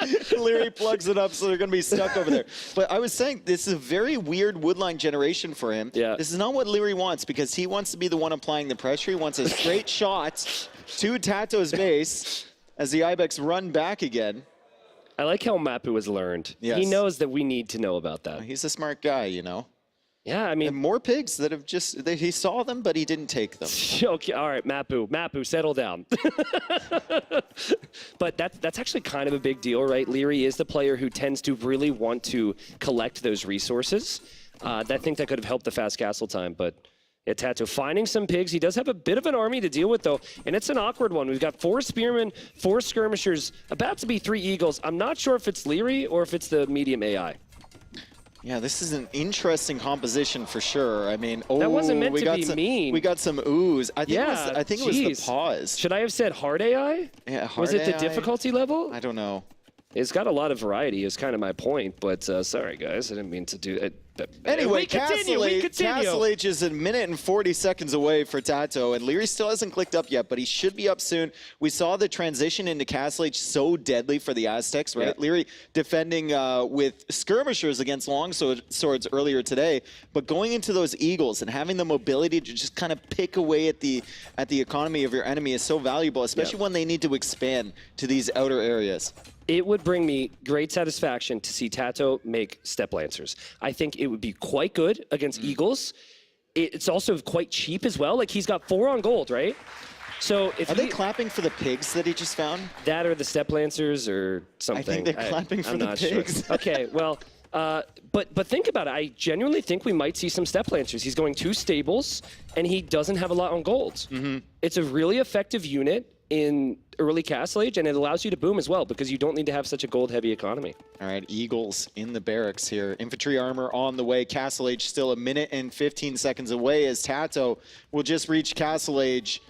Liereyy plugs it up, so they're going to be stuck over there. But I was saying, this is a very weird woodline generation for him. Yeah. This is not what Liereyy wants, because he wants to be the one applying the pressure. He wants a straight shot to TaToH's base as the Ibex run back again. I like how Mapu has learned. Yes. He knows that we need to know about that. He's a smart guy, you know. Yeah, I mean... And more pigs that have just... he saw them, but he didn't take them. Okay, all right, Mapu, settle down. But that's actually kind of a big deal, right? Liereyy is the player who tends to really want to collect those resources. I think that could have helped the fast castle time, but Yeah, TaToH finding some pigs. He does have a bit of an army to deal with, though, and it's an awkward one. We've got 4 spearmen, 4 skirmishers, about to be 3 eagles. I'm not sure if it's Liereyy or if it's the medium AI. Yeah, this is an interesting composition for sure. I mean, that wasn't meant to be mean. We got some oohs. I think it was the pause. Should I have said hard AI? Yeah, hard Was it the AI? difficulty level? I don't know. It's got a lot of variety, is kind of my point, but sorry, guys. I didn't mean to do it. Anyway, we continue. Castle H is a minute and 40 seconds away for TaToH, and Liereyy still hasn't clicked up yet, but he should be up soon. We saw the transition into Castle H so deadly for the Aztecs, right? Yeah. Liereyy defending with skirmishers against long swords earlier today, but going into those eagles and having the mobility to just kind of pick away at the economy of your enemy is so valuable, especially when they need to expand to these outer areas. It would bring me great satisfaction to see TaToH make Step Lancers. I think it would be quite good against Eagles. It's also quite cheap as well. Like, he's got 4 on gold, right? So if Are they clapping for the pigs that he just found? That or the Step Lancers or something. I think they're clapping for the pigs. Sure. Okay, well, but think about it. I genuinely think we might see some Step Lancers. He's going 2 stables, and he doesn't have a lot on gold. It's a really effective unit in early Castle Age, and it allows you to boom as well because you don't need to have such a gold-heavy economy. All right, Eagles in the barracks here. Infantry armor on the way. Castle Age still a minute and 15 seconds away as TaToH will just reach Castle Age.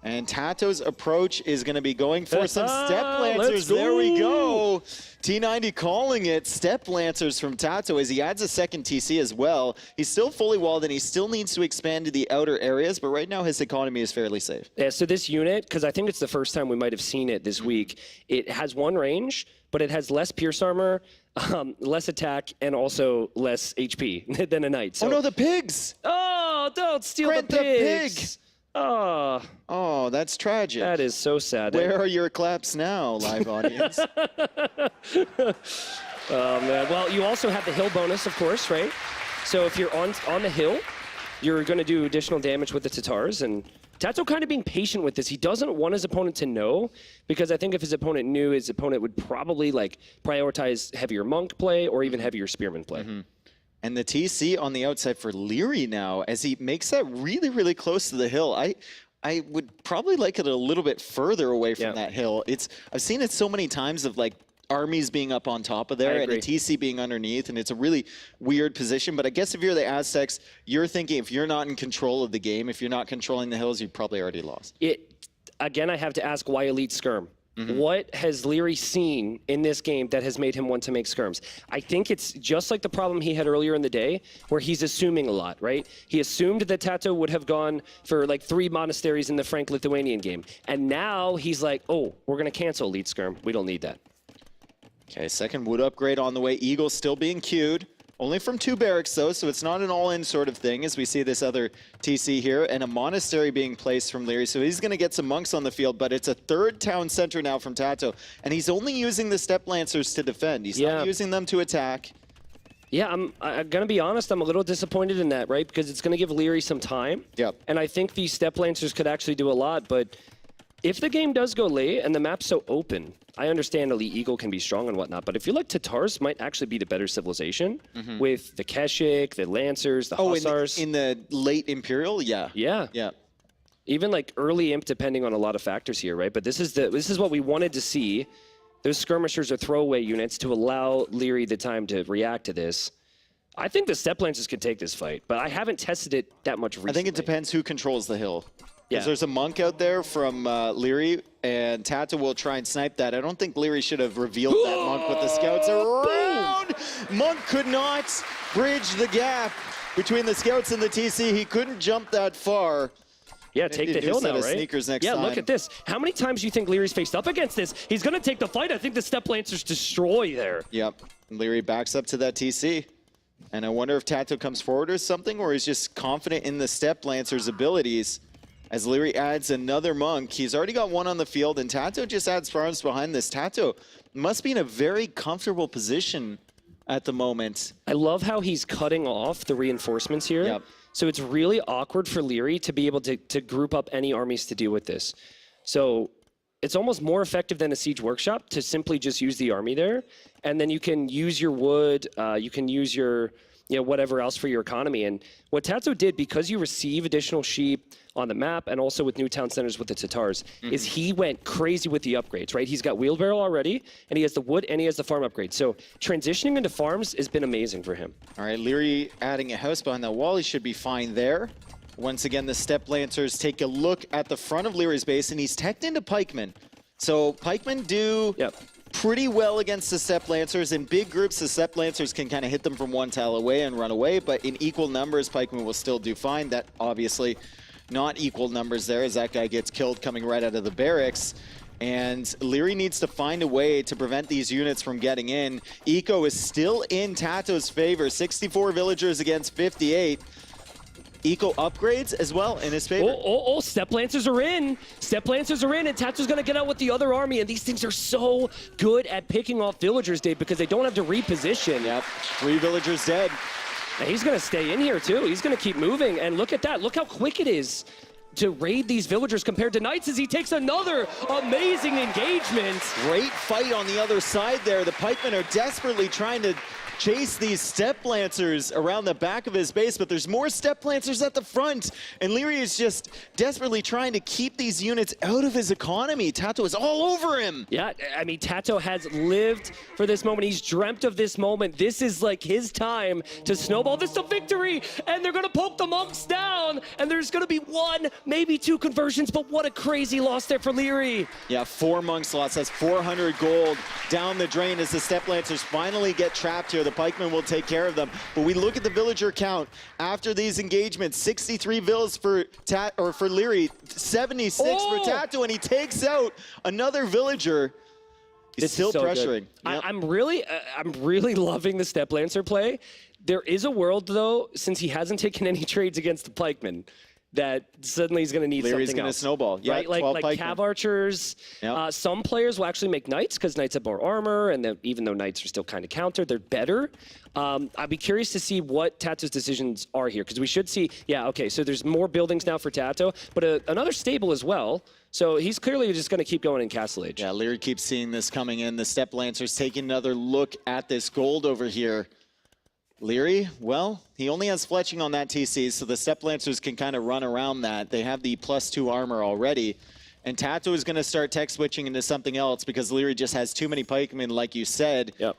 And TaToH's approach is going to be going for some Step Lancers. There we go. T90 calling it. Step Lancers from TaToH as he adds a second TC as well. He's still fully walled and he still needs to expand to the outer areas, but right now his economy is fairly safe. Yeah, so this unit, because I think it's the first time we might have seen it this week, it has 1 range, but it has less pierce armor, less attack, and also less HP than a knight. So, oh no, the pigs! Oh, don't steal the pigs! Oh. Oh, that's tragic. That is so sad. Where are your claps now, live audience? Oh, man. Well, you also have the hill bonus, of course, right? So if you're on the hill, you're going to do additional damage with the Tatars, and TaToH kind of being patient with this. He doesn't want his opponent to know, because I think if his opponent knew, his opponent would probably like prioritize heavier monk play or even heavier spearman play. And the TC on the outside for Liereyy now, as he makes that really, really close to the hill. I would probably like it a little bit further away from that hill. I've seen it so many times of like armies being up on top of there and a TC being underneath, and it's a really weird position. But I guess if you're the Aztecs, you're thinking if you're not in control of the game, if you're not controlling the hills, you've probably already lost. Again, I have to ask, why Elite Skirm? What has Liereyy seen in this game that has made him want to make skirms? I think it's just like the problem he had earlier in the day, where he's assuming a lot, right? He assumed that TaToH would have gone for like 3 monasteries in the Frank-Lithuanian game. And now he's like, oh, we're going to cancel Elite Skirm. We don't need that. Okay, second wood upgrade on the way. Eagle still being queued. Only from 2 barracks, though, so it's not an all-in sort of thing, as we see this other TC here, and a monastery being placed from Liereyy. So he's going to get some monks on the field, but it's a 3rd town center now from TaToH, and he's only using the Step Lancers to defend. He's not using them to attack. Yeah, I'm going to be honest, I'm a little disappointed in that, right? Because it's going to give Liereyy some time. And I think these Step Lancers could actually do a lot, but if the game does go late and the map's so open, I understand Elite Eagle can be strong and whatnot, but I feel like Tatars might actually be the better civilization with the Keshik, the Lancers, the Hussars. In the late Imperial? Yeah. Even like early Imp, depending on a lot of factors here, right? But this is what we wanted to see. Those skirmishers are throwaway units to allow Liereyy the time to react to this. I think the Step Lancers could take this fight, but I haven't tested it that much recently. I think it depends who controls the hill. Because there's a monk out there from Liereyy, and TaToH will try and snipe that. I don't think Liereyy should have revealed that monk with the scouts around. Monk could not bridge the gap between the scouts and the TC. He couldn't jump that far. Yeah, take the hill now, right? Sneakers next time. Look at this. How many times do you think Lierey's faced up against this? He's going to take the fight. I think the Step Lancers destroy there. Yep. Liereyy backs up to that TC. And I wonder if TaToH comes forward or something, or he's just confident in the Step Lancers' abilities. As Liereyy adds another monk, he's already got 1 on the field, and TaToH just adds farms behind this. TaToH must be in a very comfortable position at the moment. I love how he's cutting off the reinforcements here. So it's really awkward for Liereyy to be able to group up any armies to deal with this. So it's almost more effective than a Siege Workshop to simply just use the army there. And then you can use your wood, you can use your you know, whatever else for your economy. And what TaToH did, because you receive additional sheep on the map and also with new town centers with the TaToHs, is he went crazy with the upgrades, right? He's got wheelbarrow already, and he has the wood, and he has the farm upgrade. So transitioning into farms has been amazing for him. All right, Liereyy adding a house behind that wall. He should be fine there. Once again, the Step Lancers take a look at the front of Lierey's base, and he's teched into pikemen. So pikemen do pretty well against the Step Lancers. In big groups, the Step Lancers can kind of hit them from one tile away and run away, but in equal numbers, pikemen will still do fine. That obviously not equal numbers there as that guy gets killed coming right out of the barracks. And Liereyy needs to find a way to prevent these units from getting in. Eco is still in TaToH's favor, 64 villagers against 58. Eco upgrades as well in his favor. Step Lancers are in. Step Lancers are in, and TaToH's going to get out with the other army, and these things are so good at picking off villagers, Dave, because they don't have to reposition. Yep, 3 villagers dead. And he's going to stay in here, too. He's going to keep moving, and look at that. Look how quick it is to raid these villagers compared to Knights as he takes another amazing engagement. Great fight on the other side there. The pikemen are desperately trying to chase these Step Lancers around the back of his base, but there's more Step Lancers at the front, and Liereyy is just desperately trying to keep these units out of his economy. TaToH is all over him. Yeah, I mean, TaToH has lived for this moment. He's dreamt of this moment. This is like his time to snowball this to victory, and they're going to poke the monks down, and there's going to be 1, maybe 2 conversions, but what a crazy loss there for Liereyy. Yeah, 4 monks lost. That's 400 gold down the drain as the Step Lancers finally get trapped here. The pikemen will take care of them. But we look at the villager count after these engagements. 63 villas for Liereyy, 76 for TaToH, and he takes out another villager. He's still so pressuring. Yep. I'm really loving the Step Lancer play. There is a world, though, since he hasn't taken any trades against the pikemen, that suddenly he's going to need Lierey's something gonna else. Snowball. Yeah, right? Like Cav Archers. Yep. Some players will actually make Knights because Knights have more armor, and even though Knights are still kind of countered, they're better. I'd be curious to see what TaToH's decisions are here, because we should see, okay, so there's more buildings now for TaToH, but another stable as well. So he's clearly just going to keep going in Castle Age. Yeah, Liereyy keeps seeing this coming in. The Step Lancers taking another look at this gold over here. Liereyy, well, he only has fletching on that TC, so the Step Lancers can kind of run around that. They have the +2 armor already. And TaToH is going to start tech switching into something else because Liereyy just has too many pikemen, like you said. Yep.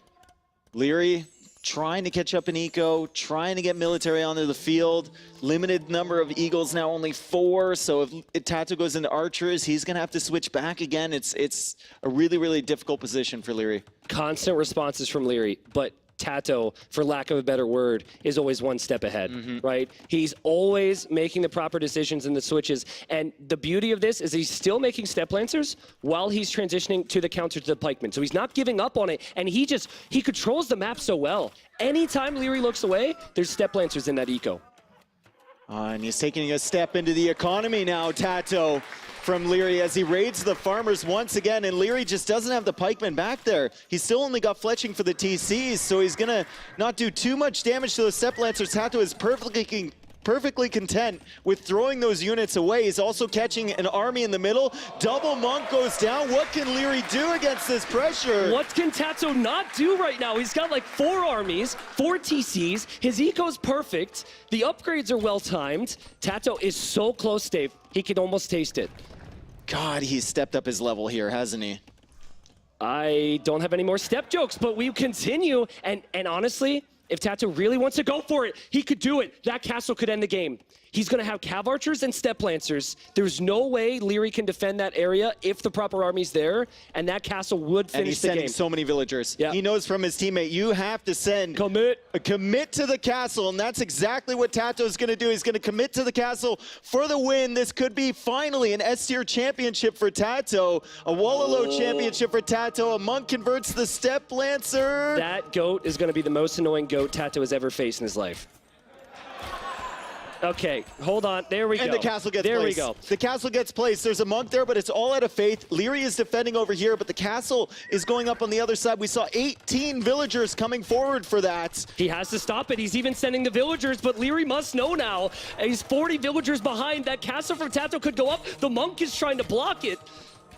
Liereyy trying to catch up in eco, trying to get military onto the field. Limited number of eagles now, only 4. So if TaToH goes into archers, he's going to have to switch back again. It's a really, really difficult position for Liereyy. Constant responses from Liereyy, but TaToH, for lack of a better word, is always one step ahead, right? He's always making the proper decisions in the switches. And the beauty of this is he's still making Step Lancers while he's transitioning to the counter to the pikemen. So he's not giving up on it. And he controls the map so well. Anytime Liereyy looks away, there's Step Lancers in that eco. And he's taking a step into the economy now, TaToH, from Liereyy as he raids the farmers once again, and Liereyy just doesn't have the pikemen back there. He's still only got fletching for the TCs, so he's gonna not do too much damage to the Step Lancers. TaToH is perfectly content with throwing those units away. He's also catching an army in the middle. Double monk goes down. What can Liereyy do against this pressure? What can TaToH not do right now? He's got like 4 armies, 4 TCs. His eco's perfect. The upgrades are well timed. TaToH is so close, Dave. He can almost taste it. God, he's stepped up his level here, hasn't he? I don't have any more step jokes, but we continue. And honestly, if TaToH really wants to go for it, he could do it. That castle could end the game. He's going to have Cav Archers and Step Lancers. There's no way Liereyy can defend that area if the proper army's there, and that castle would finish the game. And he's sending so many villagers. Yeah. He knows from his teammate, you have to send... Commit to the castle, and that's exactly what TaToH is going to do. He's going to commit to the castle for the win. This could be finally an S-tier championship for TaToH, a Wololo championship for TaToH. A monk converts the Step Lancer. That goat is going to be the most annoying goat TaToH has ever faced in his life. Okay, hold on. There we go. And the castle gets placed. There we go. The castle gets placed. There's a monk there, but it's all out of faith. Liereyy is defending over here, but the castle is going up on the other side. We saw 18 villagers coming forward for that. He has to stop it. He's even sending the villagers, but Liereyy must know now. He's 40 villagers behind. That castle from TaToH could go up. The monk is trying to block it.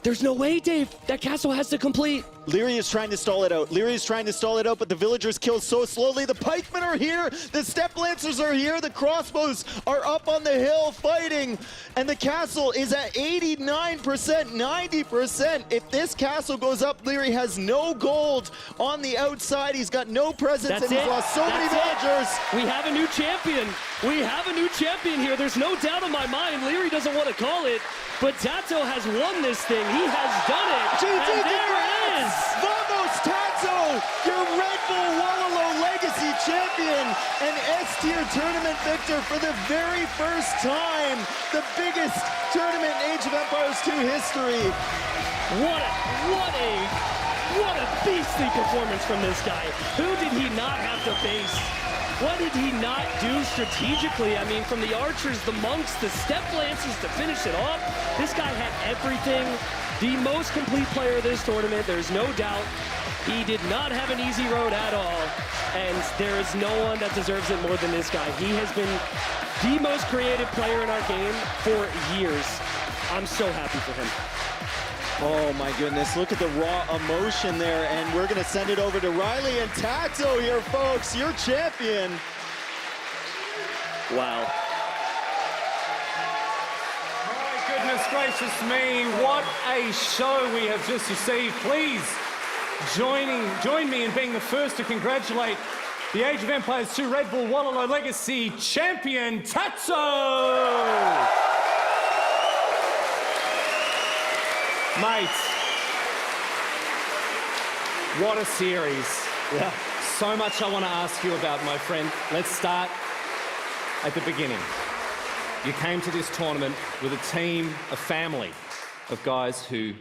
There's no way, Dave. That castle has to complete. Liereyy is trying to stall it out. Liereyy is trying to stall it out, but the villagers kill so slowly. The pikemen are here. The step lancers are here. The crossbows are up on the hill fighting. And the castle is at 89%, 90%. If this castle goes up, Liereyy has no gold on the outside. He's got no presence, and he's lost so many villagers. We have a new champion. We have a new champion here. There's no doubt in my mind. Liereyy doesn't want to call it, but TaToH has won this thing. He has done it. And there it is. Vamos, TaToH, your Red Bull Wololo Legacy champion and S-tier tournament victor for the very first time. The biggest tournament in Age of Empires 2 history. What a beastly performance from this guy. Who did he not have to face? What did he not do strategically? I mean, from the archers, the monks, the step lancers to finish it off, this guy had everything. The most complete player of this tournament, there's no doubt. He did not have an easy road at all, and there is no one that deserves it more than this guy. He has been the most creative player in our game for years. I'm so happy for him. Oh my goodness, look at the raw emotion there, and we're gonna send it over to Rlyknight and TaToH here, folks, your champion. Wow. Goodness gracious me, what a show we have just received. Please join me in being the first to congratulate the Age of Empires 2 Red Bull Wololo Legacy champion, TaToH! Mate, what a series. Yeah. So much I want to ask you about, my friend. Let's start at the beginning. You came to this tournament with a team, a family of guys who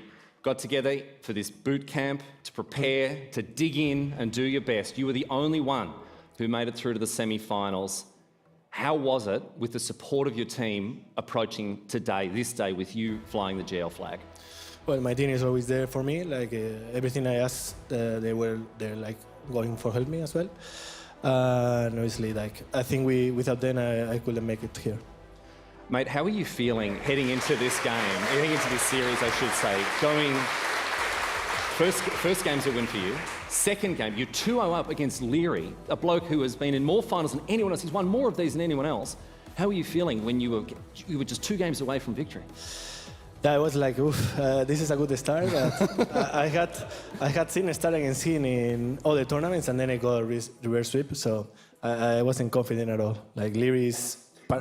got together for this boot camp to prepare, to dig in and do your best. You were the only one who made it through to the semi-finals. How was it with the support of your team approaching today, this day, with you flying the GL flag? Well, my team is always there for me. Like everything I asked, they were there, like going for help me as well. And obviously, like I think without them, I couldn't make it here. Mate, how are you feeling heading into this game, heading into this series, I should say? Going, first game's a win for you. Second game, you're 2-0 up against Liereyy, a bloke who has been in more finals than anyone else. He's won more of these than anyone else. How are you feeling when you were just 2 games away from victory? Yeah, I was like, oof, this is a good start. I had seen start against him in all the tournaments, and then I got a reverse sweep, so I wasn't confident at all. Like Liereyy is,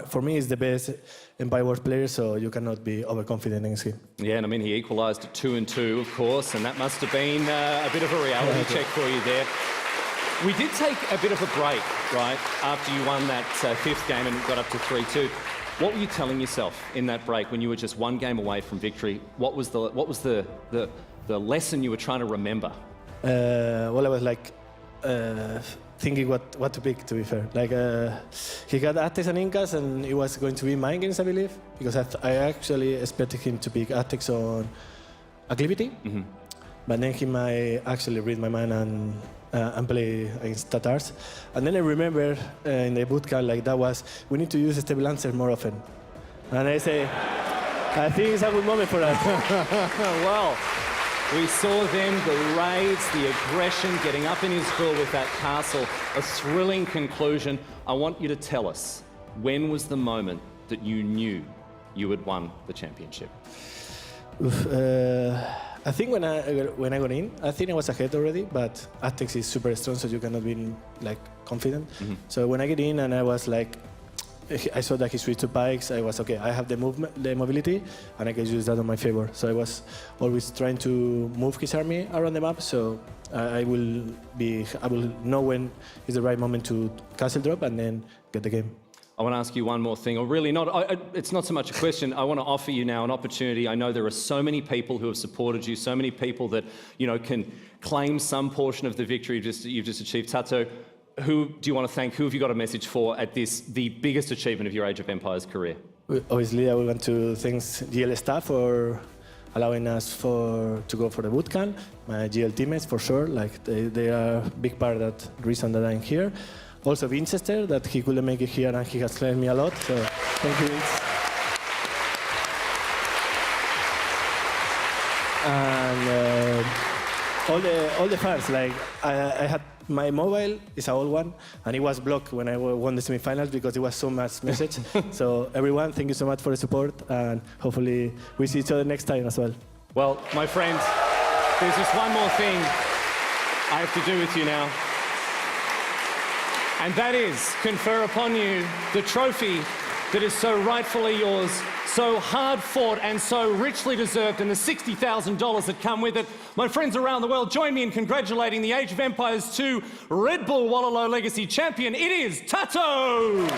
for me, is the best Empire Wars player, so you cannot be overconfident against him. Yeah, and I mean, he equalised at 2-2, of course, and that must have been a bit of a reality check for you there. We did take a bit of a break, right, after you won that 5th game and got up to 3-2. What were you telling yourself in that break when you were just 1 game away from victory? What was the lesson you were trying to remember? Well, I was like thinking what to pick, to be fair. Like he got Aztecs and Incas, and it was going to be mind games, I believe, because I actually expected him to pick Aztecs on Acclivity, but then he might actually read my mind and play against TaToH. And then I remember in the bootcamp, like that was, we need to use step lancers more often. And I say, I think it's a good moment for us. Well, we saw then the raids, the aggression, getting up in his grill with that castle, a thrilling conclusion. I want you to tell us, when was the moment that you knew you had won the championship? I think when I got in, I think I was ahead already, but Aztecs is super strong, so you cannot be like confident. So when I get in and I was like, I saw that he switched to pikes, I was okay, I have the mobility, and I can use that on my favor. So I was always trying to move his army around the map, so I will know when is the right moment to castle drop and then get the game. I want to ask you one more thing, or really not, it's not so much a question. I want to offer you now an opportunity. I know there are so many people who have supported you, so many people that, you know, can claim some portion of the victory you've just achieved. TaToH, who do you want to thank? Who have you got a message for at this, the biggest achievement of your Age of Empires career? Obviously, I want to thank GL staff for allowing us to go for the bootcamp. My GL teammates, for sure, like they are a big part of that reason that I'm here. Also Winchester, that he couldn't make it here and he has helped me a lot, so thank you, Vince. And all the fans, like I had my mobile is an old one, and it was blocked when I won the semifinals because it was so much message. So everyone, thank you so much for the support, and hopefully we see each other next time as well. Well, my friends, there's just one more thing I have to do with you now. And that is confer upon you the trophy that is so rightfully yours, so hard fought and so richly deserved, and the $60,000 that come with it. My friends around the world, join me in congratulating the Age of Empires II Red Bull Wololo Legacy champion. It is TaToH!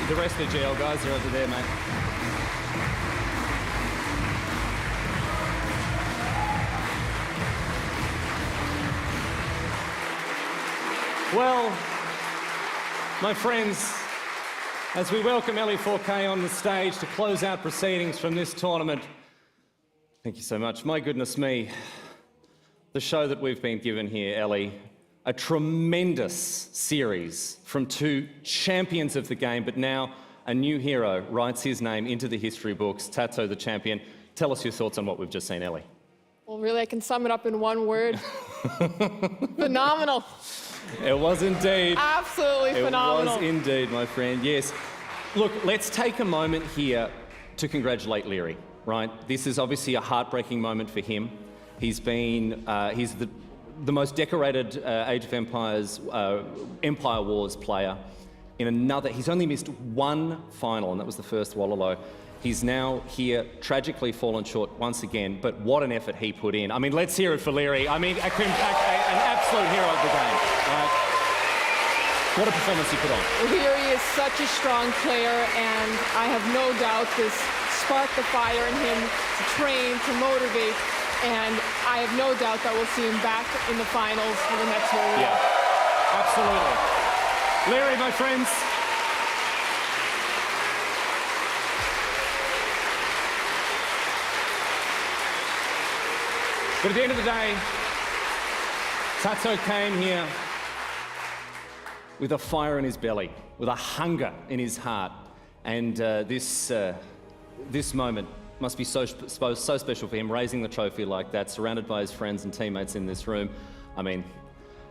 The rest of the GL guys are over there, mate. Well, my friends, as we welcome Ellie4K on the stage to close out proceedings from this tournament, thank you so much. My goodness me, the show that we've been given here, Ellie, a tremendous series from two champions of the game, but now a new hero writes his name into the history books, TaToH the champion. Tell us your thoughts on what we've just seen, Ellie. Well, really, I can sum it up in one word. Phenomenal. It was indeed. Absolutely phenomenal. It was indeed, my friend, yes. Look, let's take a moment here to congratulate Liereyy, right? This is obviously a heartbreaking moment for him. He's been, he's the most decorated Age of Empires, Empire Wars player in another. He's only missed one final, and that was the first Wololo. He's now here, tragically fallen short once again, but what an effort he put in. I mean, let's hear it for Liereyy. I mean, an absolute hero of the game, right? What a performance he put on. Liereyy is such a strong player, and I have no doubt this sparked the fire in him to train, to motivate, and I have no doubt that we'll see him back in the finals for the next World War. Yeah, absolutely. Liereyy, my friends. But at the end of the day, TaToH came here with a fire in his belly, with a hunger in his heart, and this moment must be so special for him, raising the trophy like that, surrounded by his friends and teammates in this room. I mean,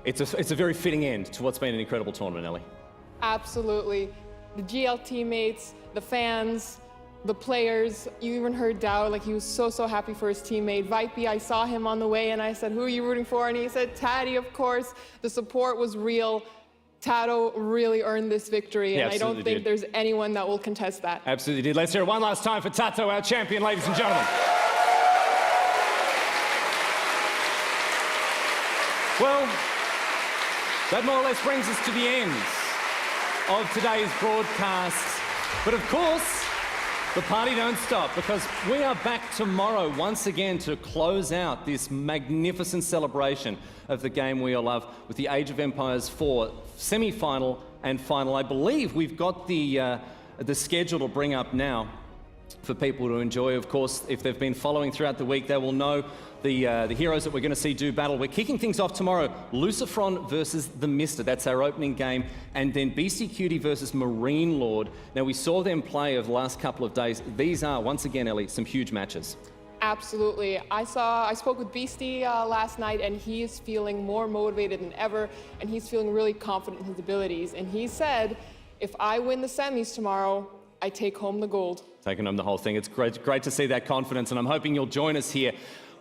it's a very fitting end to what's been an incredible tournament, Ellie. Absolutely. The GL teammates, the fans, the players, you even heard DauT, like he was so happy for his teammate. Bibi, I saw him on the way and I said, who are you rooting for? And he said, Tati, of course. The support was real. TaToH really earned this victory, and I don't think there's anyone that will contest that. Absolutely did. Let's hear it one last time for TaToH, our champion, ladies and gentlemen. Well, that more or less brings us to the end of today's broadcast. But of course, the party don't stop, because we are back tomorrow once again to close out this magnificent celebration of the game we all love with the Age of Empires 4 semi-final and final. I believe we've got the schedule to bring up now for people to enjoy. Of course, if they've been following throughout the week, they will know the heroes that we're going to see do battle. We're kicking things off tomorrow. Lucifron versus the Mister. That's our opening game. And then BC Cutie versus Marine Lord. Now, we saw them play over the last couple of days. These are, once again, Ellie, some huge matches. Absolutely. I spoke with Beastie last night, and he is feeling more motivated than ever, and he's feeling really confident in his abilities. And he said, if I win the semis tomorrow, I take home the gold. Taking home the whole thing. It's great to see that confidence, and I'm hoping you'll join us here.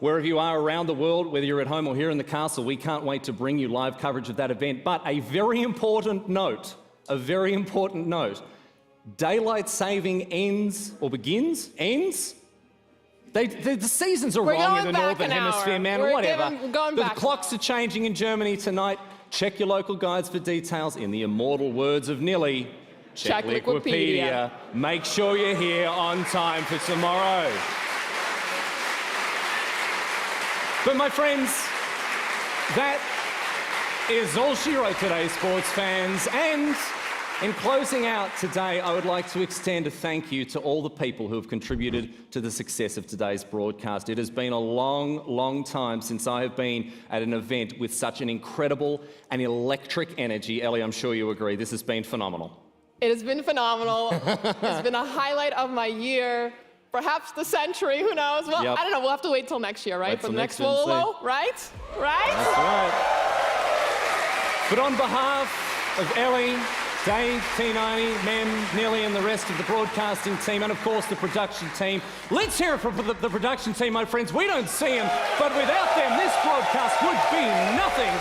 Wherever you are around the world, whether you're at home or here in the castle, we can't wait to bring you live coverage of that event. But a very important note, daylight saving ends, or begins? Ends? The seasons are wrong in the Northern Hemisphere, man, whatever. The clocks are changing in Germany tonight. Check your local guides for details. In the immortal words of Nili, check Wikipedia. Make sure you're here on time for tomorrow. But my friends, that is all she wrote today, sports fans. And in closing out today, I would like to extend a thank you to all the people who have contributed to the success of today's broadcast. It has been a long, long time since I have been at an event with such an incredible and electric energy. Ellie, I'm sure you agree. This has been phenomenal. It has been phenomenal. It's been a highlight of my year, perhaps the century, who knows? Well, Yep. I don't know, we'll have to wait till next year, right? Wait For till the next next year and Wololo, right? Right? That's right. But on behalf of Ellie, Dave, T90, Memb, Nili and the rest of the broadcasting team and of course the production team, let's hear it from the production team, my friends. We don't see them, but without them this broadcast would be nothing.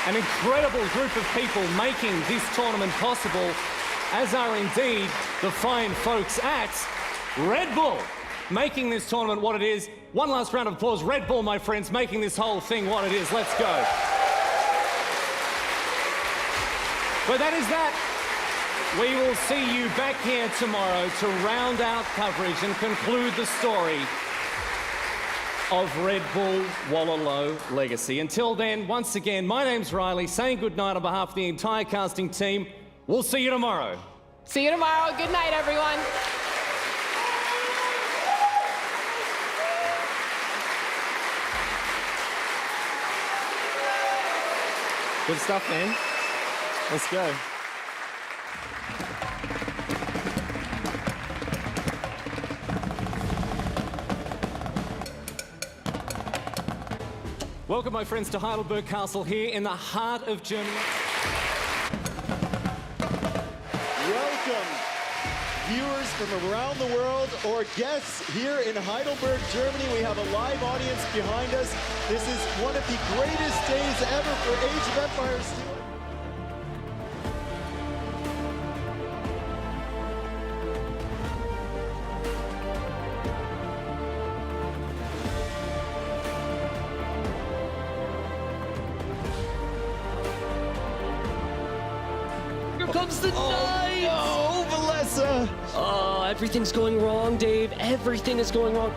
An incredible group of people making this tournament possible, as are indeed the fine folks at Red Bull, making this tournament what it is. One last round of applause. Red Bull, my friends, making this whole thing what it is. Let's go. But that is that. We will see you back here tomorrow to round out coverage and conclude the story of Red Bull Wololo Legacy. Until then, once again, my name's Riley, saying goodnight on behalf of the entire casting team. We'll see you tomorrow. See you tomorrow. Good night, everyone. Good stuff, man. Let's go. Welcome, my friends, to Heidelberg Castle here in the heart of Germany. Welcome, viewers from around the world or guests here in Heidelberg, Germany. We have a live audience behind us. This is one of the greatest days ever for Age of Empires 2. Here comes the knife! Oh, Villese! Oh, everything's going wrong, Dave. Everything is going wrong.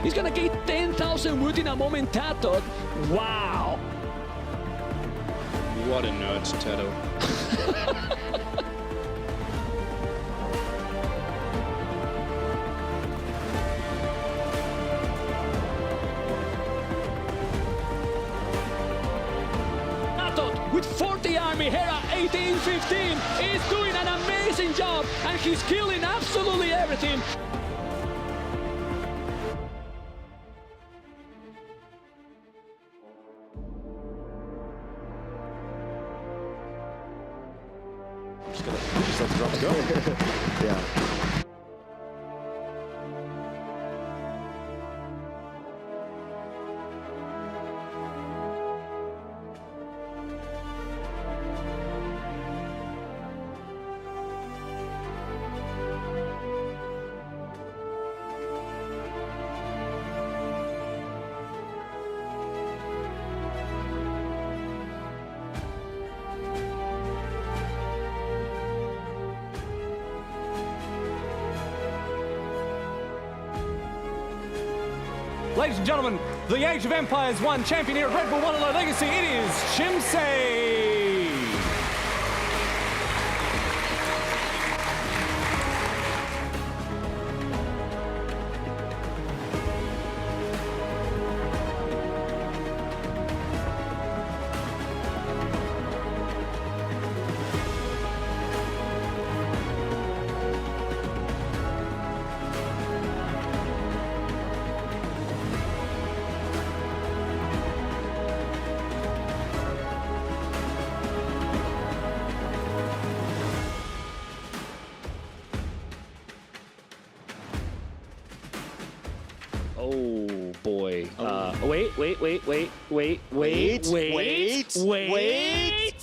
He's gonna get 10,000 wood in a moment, TaToH. Wow. What a nerd, TaToH. TaToH with 40 army, Hera 18-15 is doing an amazing job and he's killing absolutely everything. Just let the drums go. Yeah. Ladies and gentlemen, the Age of Empires 1 champion here at Red Bull Wololo Legacy, it is Chim.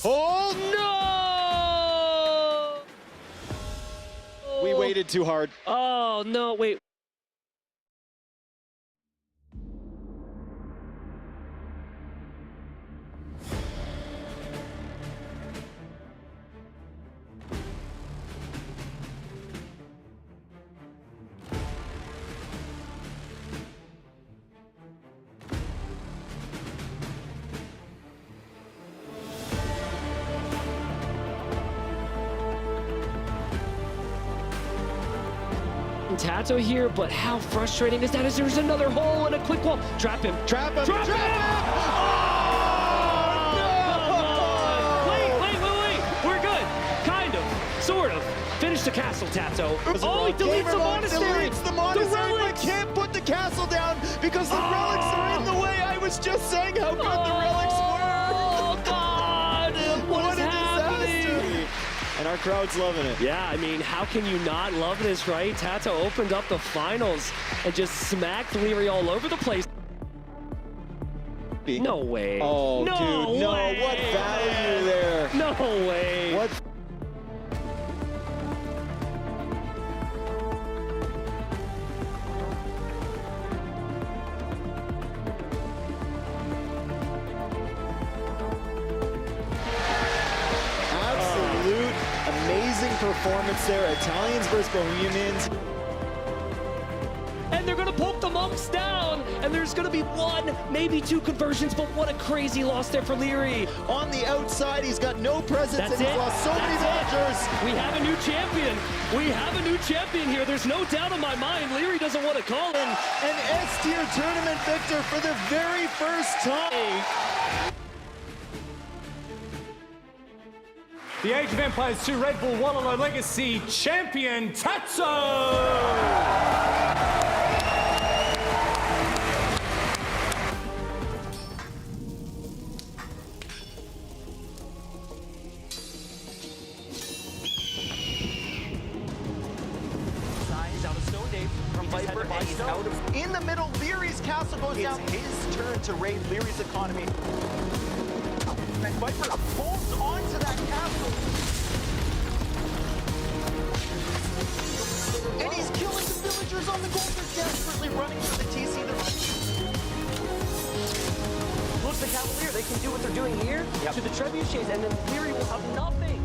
Hold! No! We waited too hard. Oh, no, wait. TaToH here, but how frustrating is that as there's another hole and a quick wall. Trap him. Trap him. Trap him! Oh, no! Wait. We're good. Kind of. Sort of. Finish the castle, TaToH. Oh, he deletes the monastery. Deletes the monastery, but can't put the castle down because the relics are in the way. I was just saying how good the relics were. Oh, God. What is happening? And our crowd's loving it. Yeah, I mean, how can you not love this, right? TaToH opened up the finals and just smacked Liereyy all over the place. No way. Oh, no dude, no. way. What value there? No way. What? Amazing performance there. Italians versus Bohemians. And they're going to poke the monks down, and there's going to be one, maybe two conversions, but what a crazy loss there for Liereyy. On the outside, he's got no presence, and he's lost so many villagers. We have a new champion. We have a new champion here. There's no doubt in my mind. Liereyy doesn't want to call in. An S-tier tournament victor for the very first time. The Age of Empires II Red Bull Wololo Legacy champion, TaToH! In the middle, Lierey's castle goes down. It's his turn to raid Lierey's economy. And Viper holds on to that castle. And he's killing the villagers on the gold. They're desperately running for the TC. Look, the Cavalier, they can do what they're doing here to the trebuchets, and then Liereyy will have nothing.